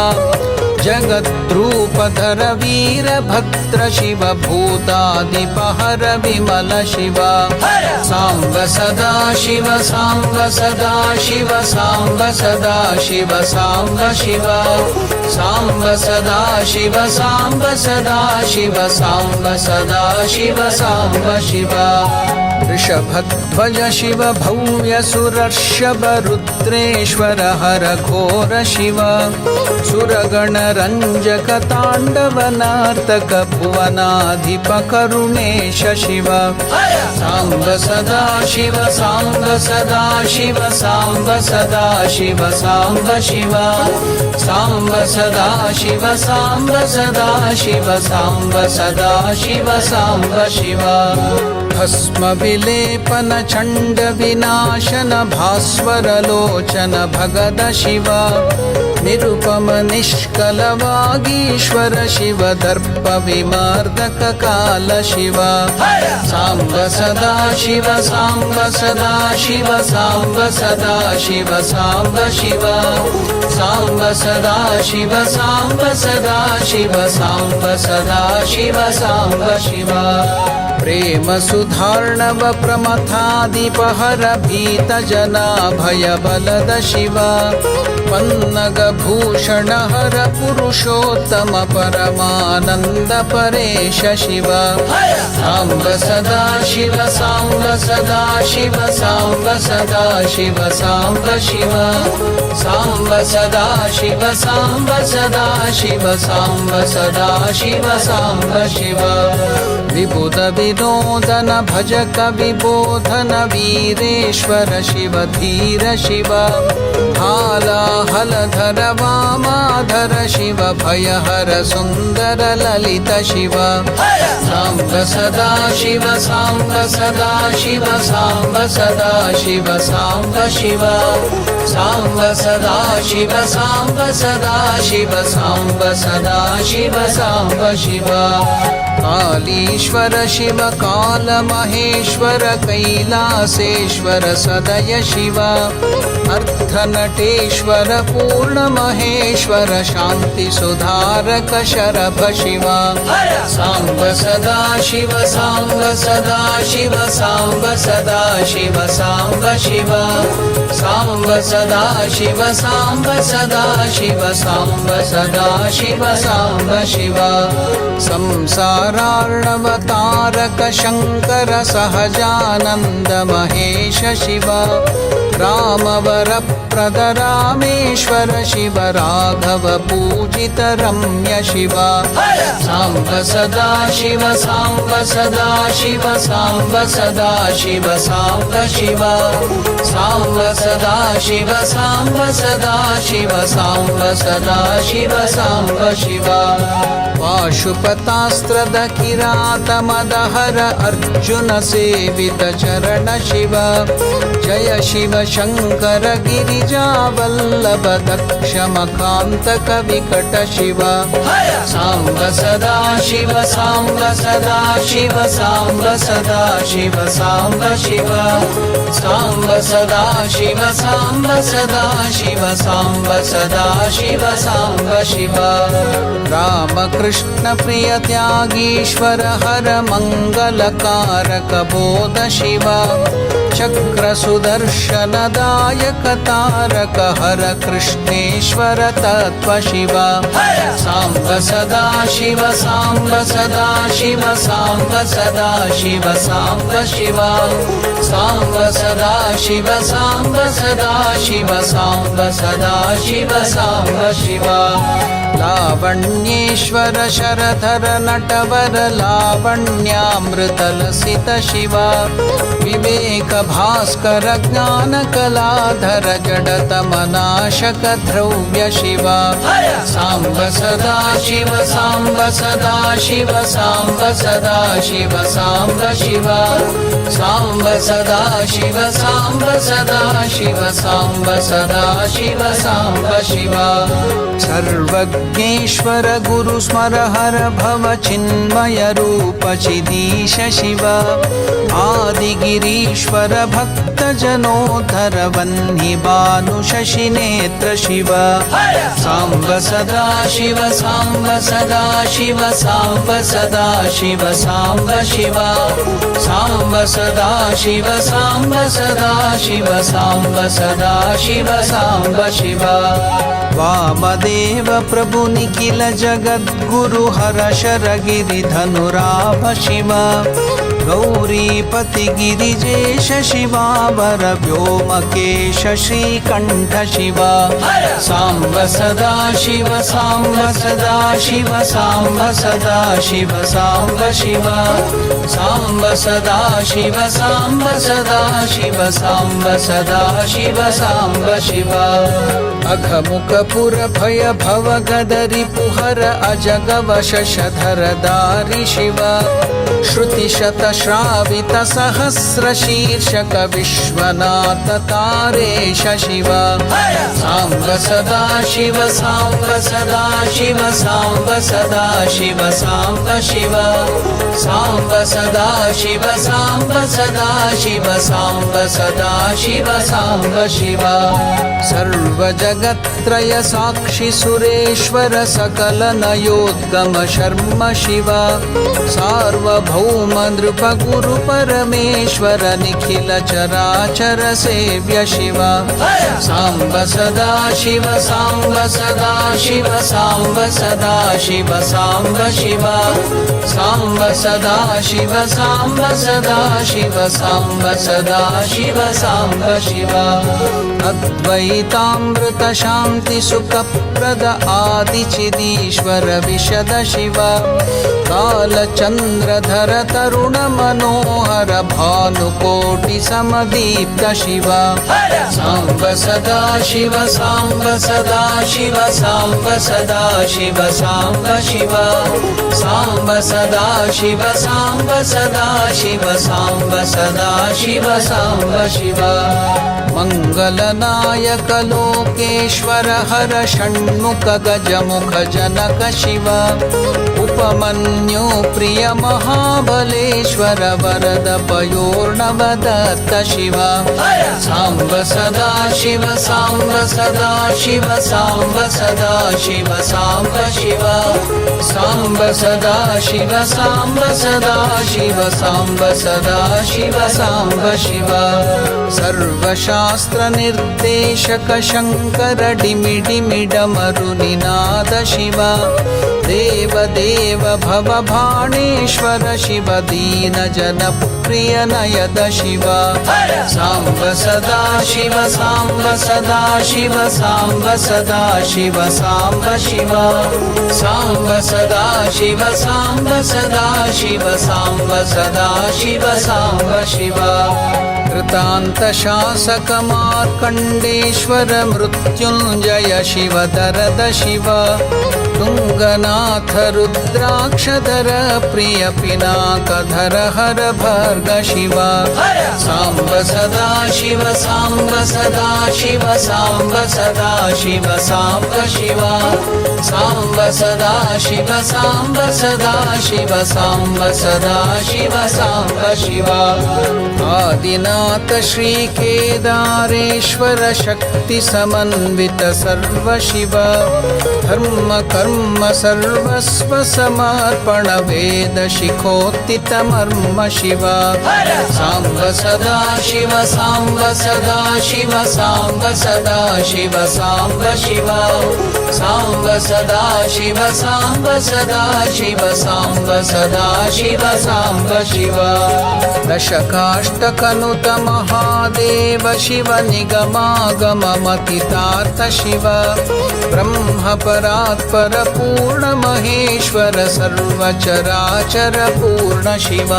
जगद्रूपधर वीर भद्र शिव भूतादिपहर विमल शिव सांब सदा शिव सांब सदा शिव सांब सदा शिव सांब शिव सांब सदा शिव सांब सदा शिव सांब सदा शिव सांब शिव ऋषभध्वज शिव भव्य सुरर्षभ रुद्रेश्वर हर घोर शिव सुरगण रंजक तांडव नर्तक भुवनाधिप करुणेश शिव सांब सदा शिव सांब सदा शिव सांब सदा शिव सांब शिव सांब सदा शिव सांब सदा शिव सांब सदा शिव सांब शिव भस्म विलेपन चंड विनाशन भास्वर लोचन भगद शिव निरुपम निष्कल वागीश्वर शिव दर्प विमर्दक काल शिव सांब सदा शिव सांब सदा शिव सांब सदा शिव सांब शिव सांब सदा शिव सांब सदा शिव सांब सदा शिव सांब शिव प्रेम सुधार्णव प्रमथादिपहर भीत जना भय बलद शिव पन्नग भूषण हर पुरुषोत्तम परमानंद परेश शिव सांब सदा शिव सांब सदा शिव सांब सदा शिव सांब शिव सांब सदा शिव सांब सदा शिव सांब सदा शिव सांब शिव विबुध विनोदन भजक विबोधन वीरेश्वर शिव धीर शिव हालाहलधर वामाधर शिव भयहर सुंदर ललित शिव सांब सदा शिव सांब सदा शिव सांब सदा शिव सांब शिव सांब सदा शिव सांब सदा शिव सांब सदा शिव सांब शिव कालीश्वर शिव काल महेश्वर कैलासेश्वर सदय शिव अर्धनटेश्वर पूर्ण महेश्वर शांति सुधारक शरभ शिव सांब सदा शिव सांब सदा शिव सांब सदा शिव सांब शिव सांब सदा शिव सांब सदा शिव सांब सदा शिव सांब शिव संसारार्णवतारक शंकर सहजानंद महेश शिव रामवर प्रद रामेश्वर शिव राघव पूजित रम्य शिव सांब सदा शिव सांब सदा शिव सांब सदा शिव सांब शिव सांब सदा शिव सांब सदा शिव सांब सदा शिव सांब शिव पाशुपतास्त्रद किरात मदहर अर्जुन सेवित चरण शिव जय शिव शंकर गिरिजा वल्लभ दक्ष मकांतक विकट शिव सांब सदा शिव सांब सदा शिव सांब सदा शिव सांब शिव सांब सदा शिव सांब सदा शिव सांब सदा शिव सांब शिव राम कृष्ण प्रिय त्यागीश्वर हर मंगलकारक बोध शिव चक्र सुदर्शन दायक तारक हर कृष्णेश्वर तत्व शिव सांब सदा शिव सांब सदा शिव सांब सदा शिव सांब शिव सांब सदा शिव सांब सदा शिव सांब सदा शिव सांब शिव लावण्येश्वर शरधर नटवर लावण्यामृतलसित शिव विवेक भास्कर ज्ञान कलाधर जडतमनाशक द्रव्य शिव सांब सदा शिव सांब सदा शिव सांब सदा शिव सांब शिव सांब सदा शिव सांब सदा शिव सांब सदा शिव सांब शिव सर्वज्ञेश्वर गुरु स्मर हर भव चिन्मय रूप चिदीश शिव आदिगिरीश्वर भक्त जनोधर वह्नि भानु शशि नेत्र शिव सांब सदा शिव सांब सदा शिव सांब सदा शिव सांब शिव सांब सदा शिव सांब सदा शिव सांब सदा शिव सांब शिव वामदेव प्रभु निखिल जगद्गुरु हर शर गिरिधनुराभ शिव गौरीपति गिरिजेश शिवावर व्योमकेश श्रीकण्ठ शिव सांब सदा शिव सांब सदा शिव सांब सदा शिव सांब शिव सांब सदा शिव सांब सदा शिव सांब सदा शिव सांब शिव अघमुख पुर भय भव गदरि पुहर अजगव शशधर दारि शिव श्रुति शत श्रावित सहस्र शीर्षक विश्वनाथ तारेश शिव सांब सदा शिव सांब सदा शिव सांब सदा शिव सांब शिव सांब सदा शिव सांब सदा शिव सांब सदा शिव सांब शिव सर्व जगत्त्रय साक्षि सुरेश्वर सकल नयोद्गम शर्म शिव सार्वभौम नृप गुरु परमेश्वर निखिल चराचर सेव्य शिव सांब सदा शिव सांब सदा शिव सांब सदा शिव सांब शिव सांब सदा शिव सांब सदा शिव सांब सदा शिव सांब शिव अद्वैतामृत शांति सुखप्रद आदिचिदीश्वर विशद शिव कालचन्द्रधर तरुण मनोहर भानुकोटि समदीप्त शिव सांब सदा शिव सांब सदा शिव सांब सदा शिव सांब शिव सांब सदा शिव सांब सदा शिव सांब सदा शिव सांब शिव मंगलनायक लोकेश्वर हर षण्मुख गजमुख जनक शिव उपमन्यु प्रिय महाबलेश्वर वरद पयोर्णव दत्त शिव सांब सदा शिव सांब सदा शिव सांब सदा शिव सांब शिव सांब सदा शिव सांब सदा शिव सांब सदा शिव सांब शिव सर्वशास्त्र निर्देशक शंकर डिमि डिमि डमरु निनाद शिव देव देव देव भवभाणेश्वर शिव दीन जन प्रिय नयद शिव सांब सदा शिव सांब सदा शिव सांब सदा शिव सांब शिव सांब सदा शिव सांब सदा शिव सांब सदा शिव सांब शिव कृतांत शासक मार्कंडेश्वर मृत्युंजय शिव दरद शिव तुंगनाथ रुद्राक्षधर प्रिय पिनाकधर हर भर्ग शिव सांब सदा शिव सांब सदा शिव सांब सदा शिव सांब शिव सांब सदा शिव सांब सदा शिव सांब सदा शिव सांब शिव आदिनाथ श्री केदारेश्वर शक्ति समन्वित सर्व शिव धर्म कर्म सर्वस्व समर्पण वेद शिखोत्थित मर्म शिव सांब सदा शिव सांब सदा शिव सांब सदा शिव सांब शिव सांब सदा शिव सांब सदा शिव सांब सदा शिव सांब शिव दशकाष्टकनुत महादेव शिव निगमागममतितार्थ शिव ब्रह्म परात्पर पूर्ण महेश्वर सर्वचराचर पूर्ण शिव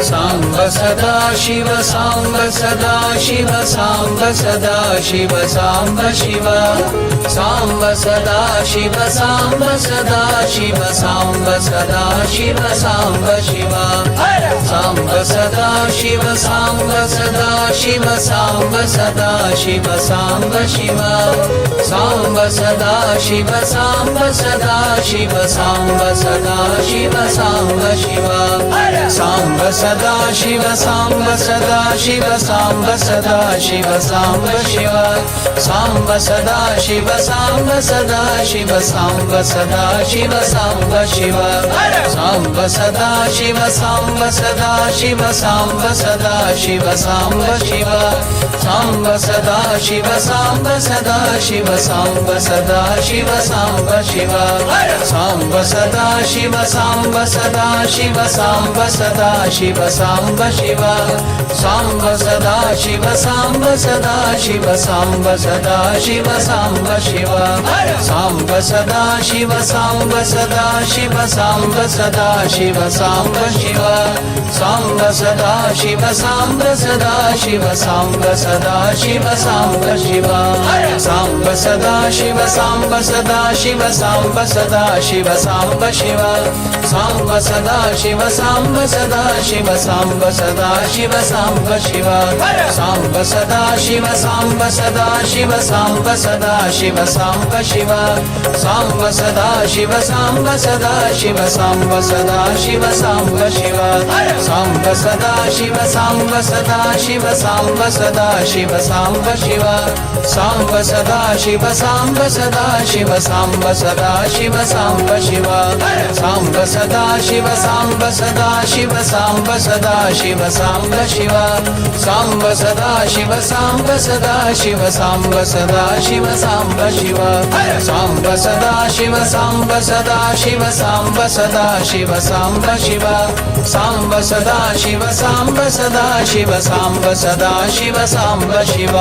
सांब सदा शिव सांब सदा शिव सांब सदा शिव सांब शिव सांब सदा शिव सांब सदा शिव सांब सदा शिव सांब शिव सांब सदा शिव सांब सदा शिव सांब सदा शिव सांब शिव सांब सदा शिव सांब सदा शिव सांब सदा शिव सांब शिव सांब सदा शिव सांब सदा शिव सांब सदा शिव सांब शिव सांब सदा शिव सांब सदा शिव सांब सदा शिव सांब शिव सांब सदा शिव सांब सदा शिव सांब सदा शिव सांब शिव सांब सदा शिव सांब सदा शिव सांब सदा शिव सांब शिव सांब सदा शिव सांब सदा शिव सांब सदा शिव सांब शिव सांब सदा शिव सांब सदा शिव सांब सदा शिव सांब शिव सांब सदा शिव सांब सदा शिव सांब सदा शिव सांब शिव सांब सदा शिव सांब सदा शिव सांब सदा शिव सांब शिव सांब सदा शिव सांब सदा शिव सांब सदा शिव सांब शिव सांब सदा शिव सांब सदा शिव सांब सदा शिव सांब शिव सांब सदा शिव सांब सदा शिव सांब सदा शिव सांब शिव सांब सदा शिव सांब सदा शिव सांब सदा शिव सांब शिव सांब सदा शिव सांब सदा शिव सांब सदा शिव सांब शिव सांब सदा शिव सांब सदा शिव सांब सदा शिव सांब शिव सांब सदा शिव सांब सदा शिव सांब सदा शिव सांब शिव सांब सदा शिव सांब सदा शिव सांब सदा शिव सांब शिव सांब सदा शिव सांब सदा शिव सांब सदा शिव सांब शिव सांब सदा शिव सांब सदा शिव सांब सदा Shiv Samba Shiv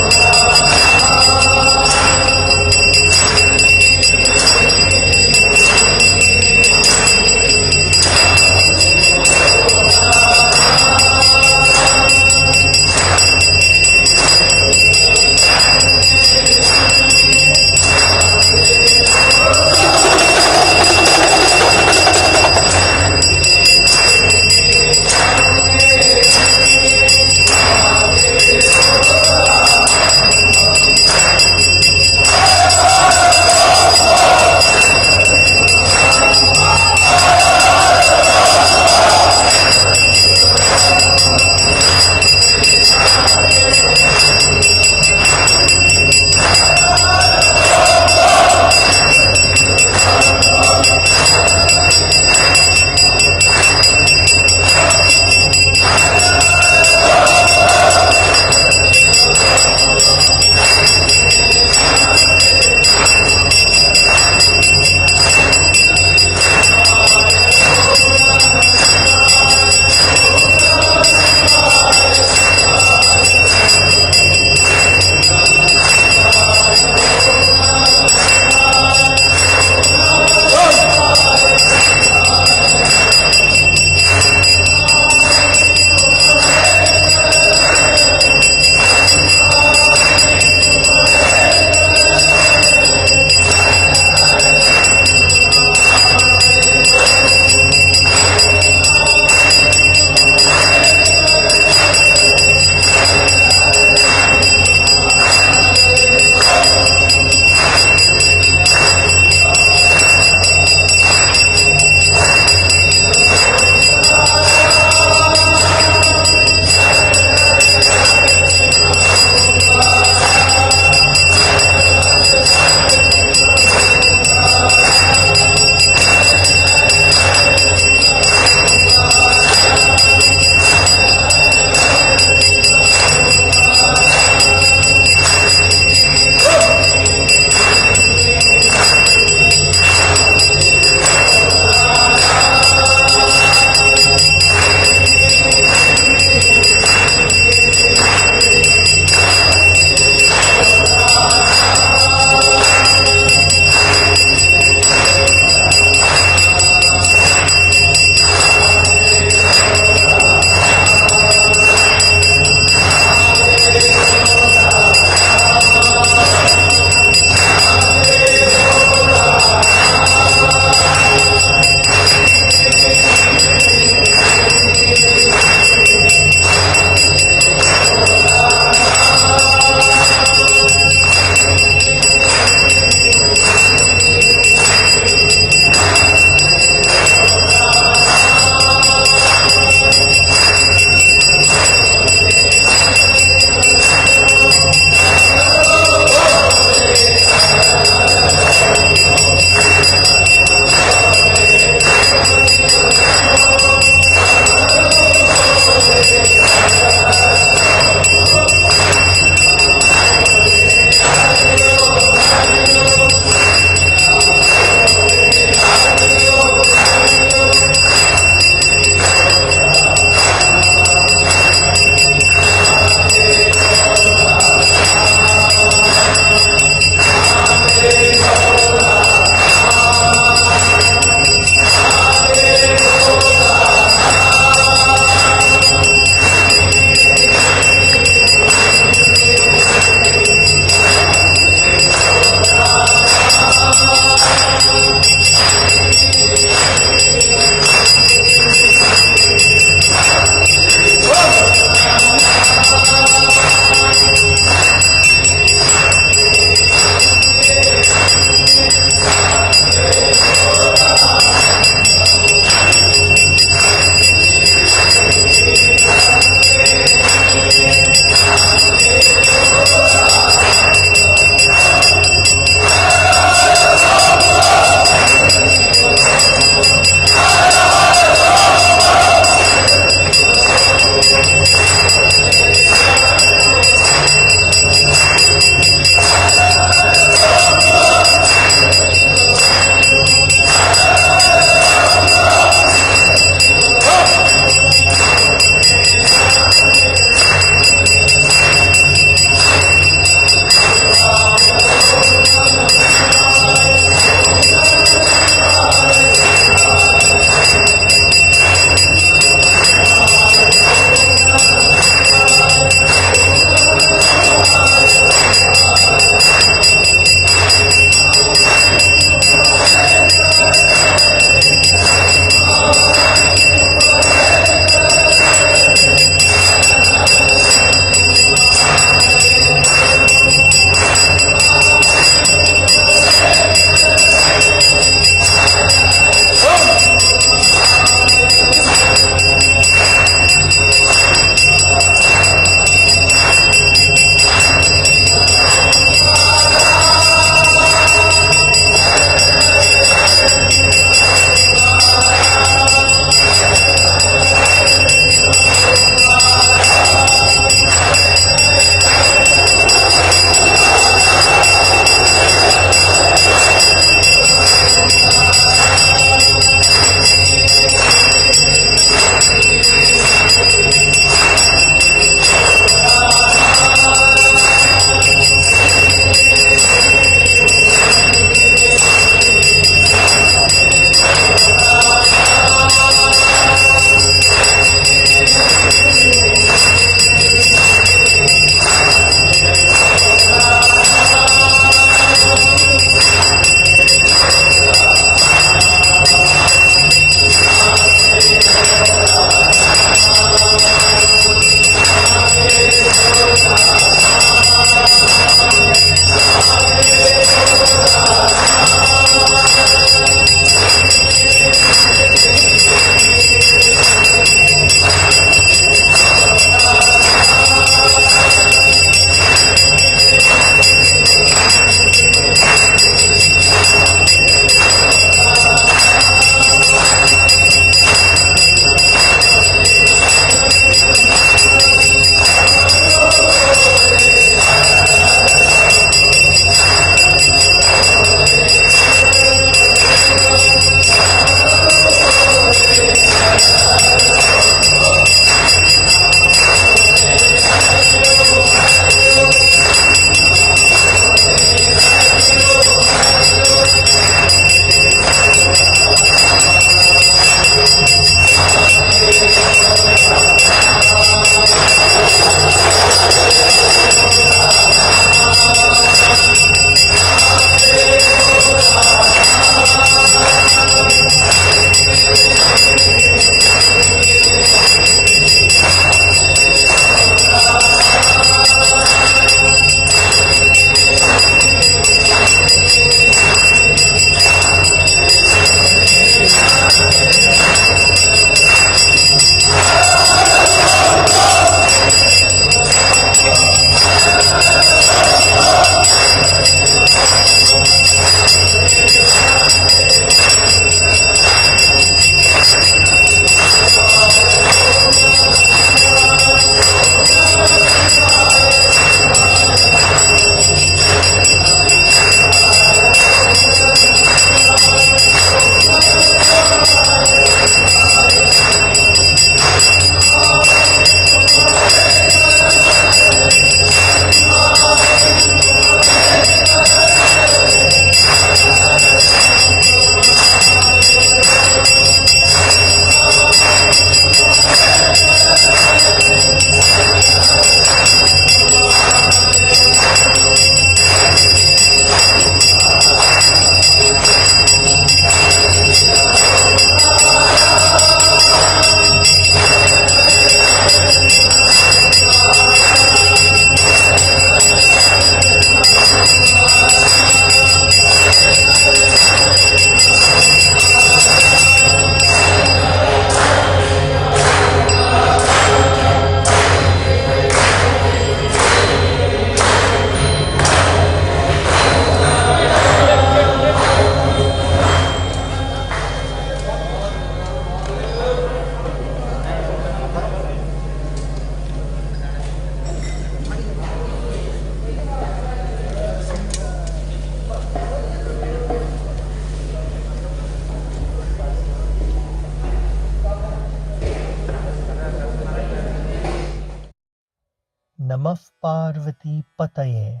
Parvati Pataye.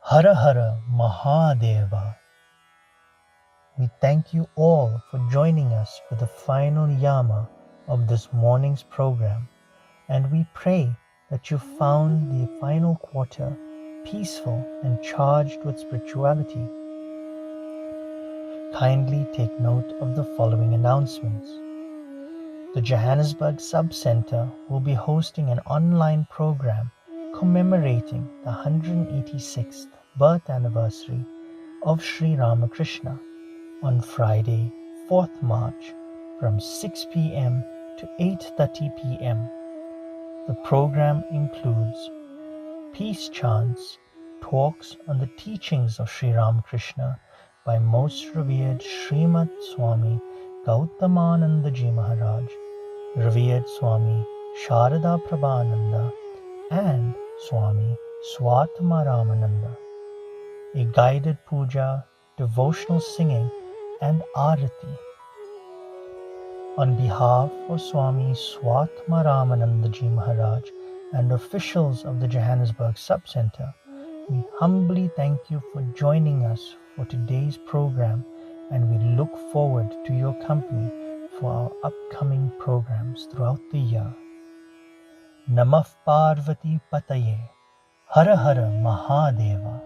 Hara Hara Mahadeva. We thank you all for joining us for the final yama of this morning's program, and we pray that you found the final quarter peaceful and charged with spirituality. Kindly take note of the following announcements. The Johannesburg Sub-Center will be hosting an online program commemorating the 186th birth anniversary of Sri Ramakrishna on Friday, 4th March from 6 p.m. to 8:30 p.m. The program includes peace chants, talks on the teachings of Sri Ramakrishna by Most Revered Srimad Swami Gautamananda Ji Maharaj, Revered Swami Sharada Prabhananda, and Swami Swatmaramananda. A guided puja, devotional singing, and arati. On behalf of Swami Swatmaramananda Ji Maharaj and officials of the Johannesburg Sub-Center, we humbly thank you for joining us for today's program, and we look forward to your company for our upcoming programs throughout the year. Namah Parvati Pataye. Hara Hara Mahadeva.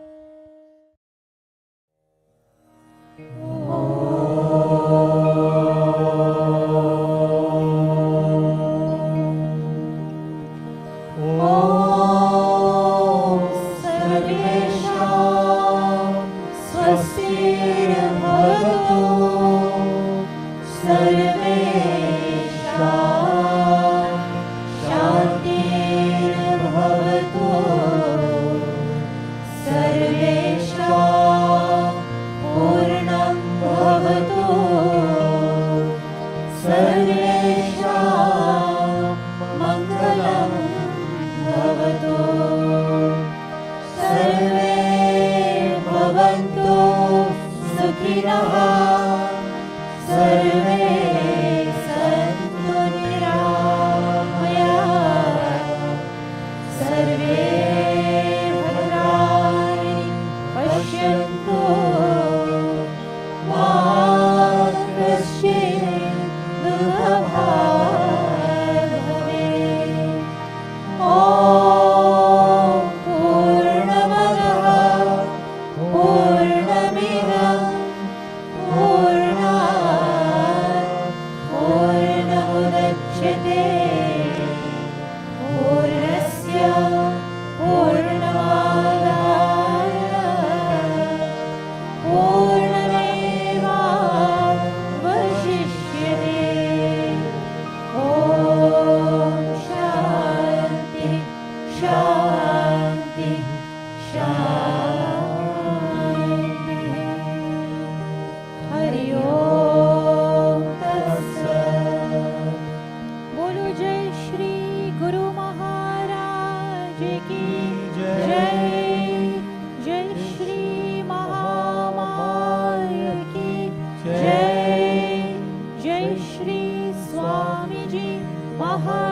Swamiji Maharaj.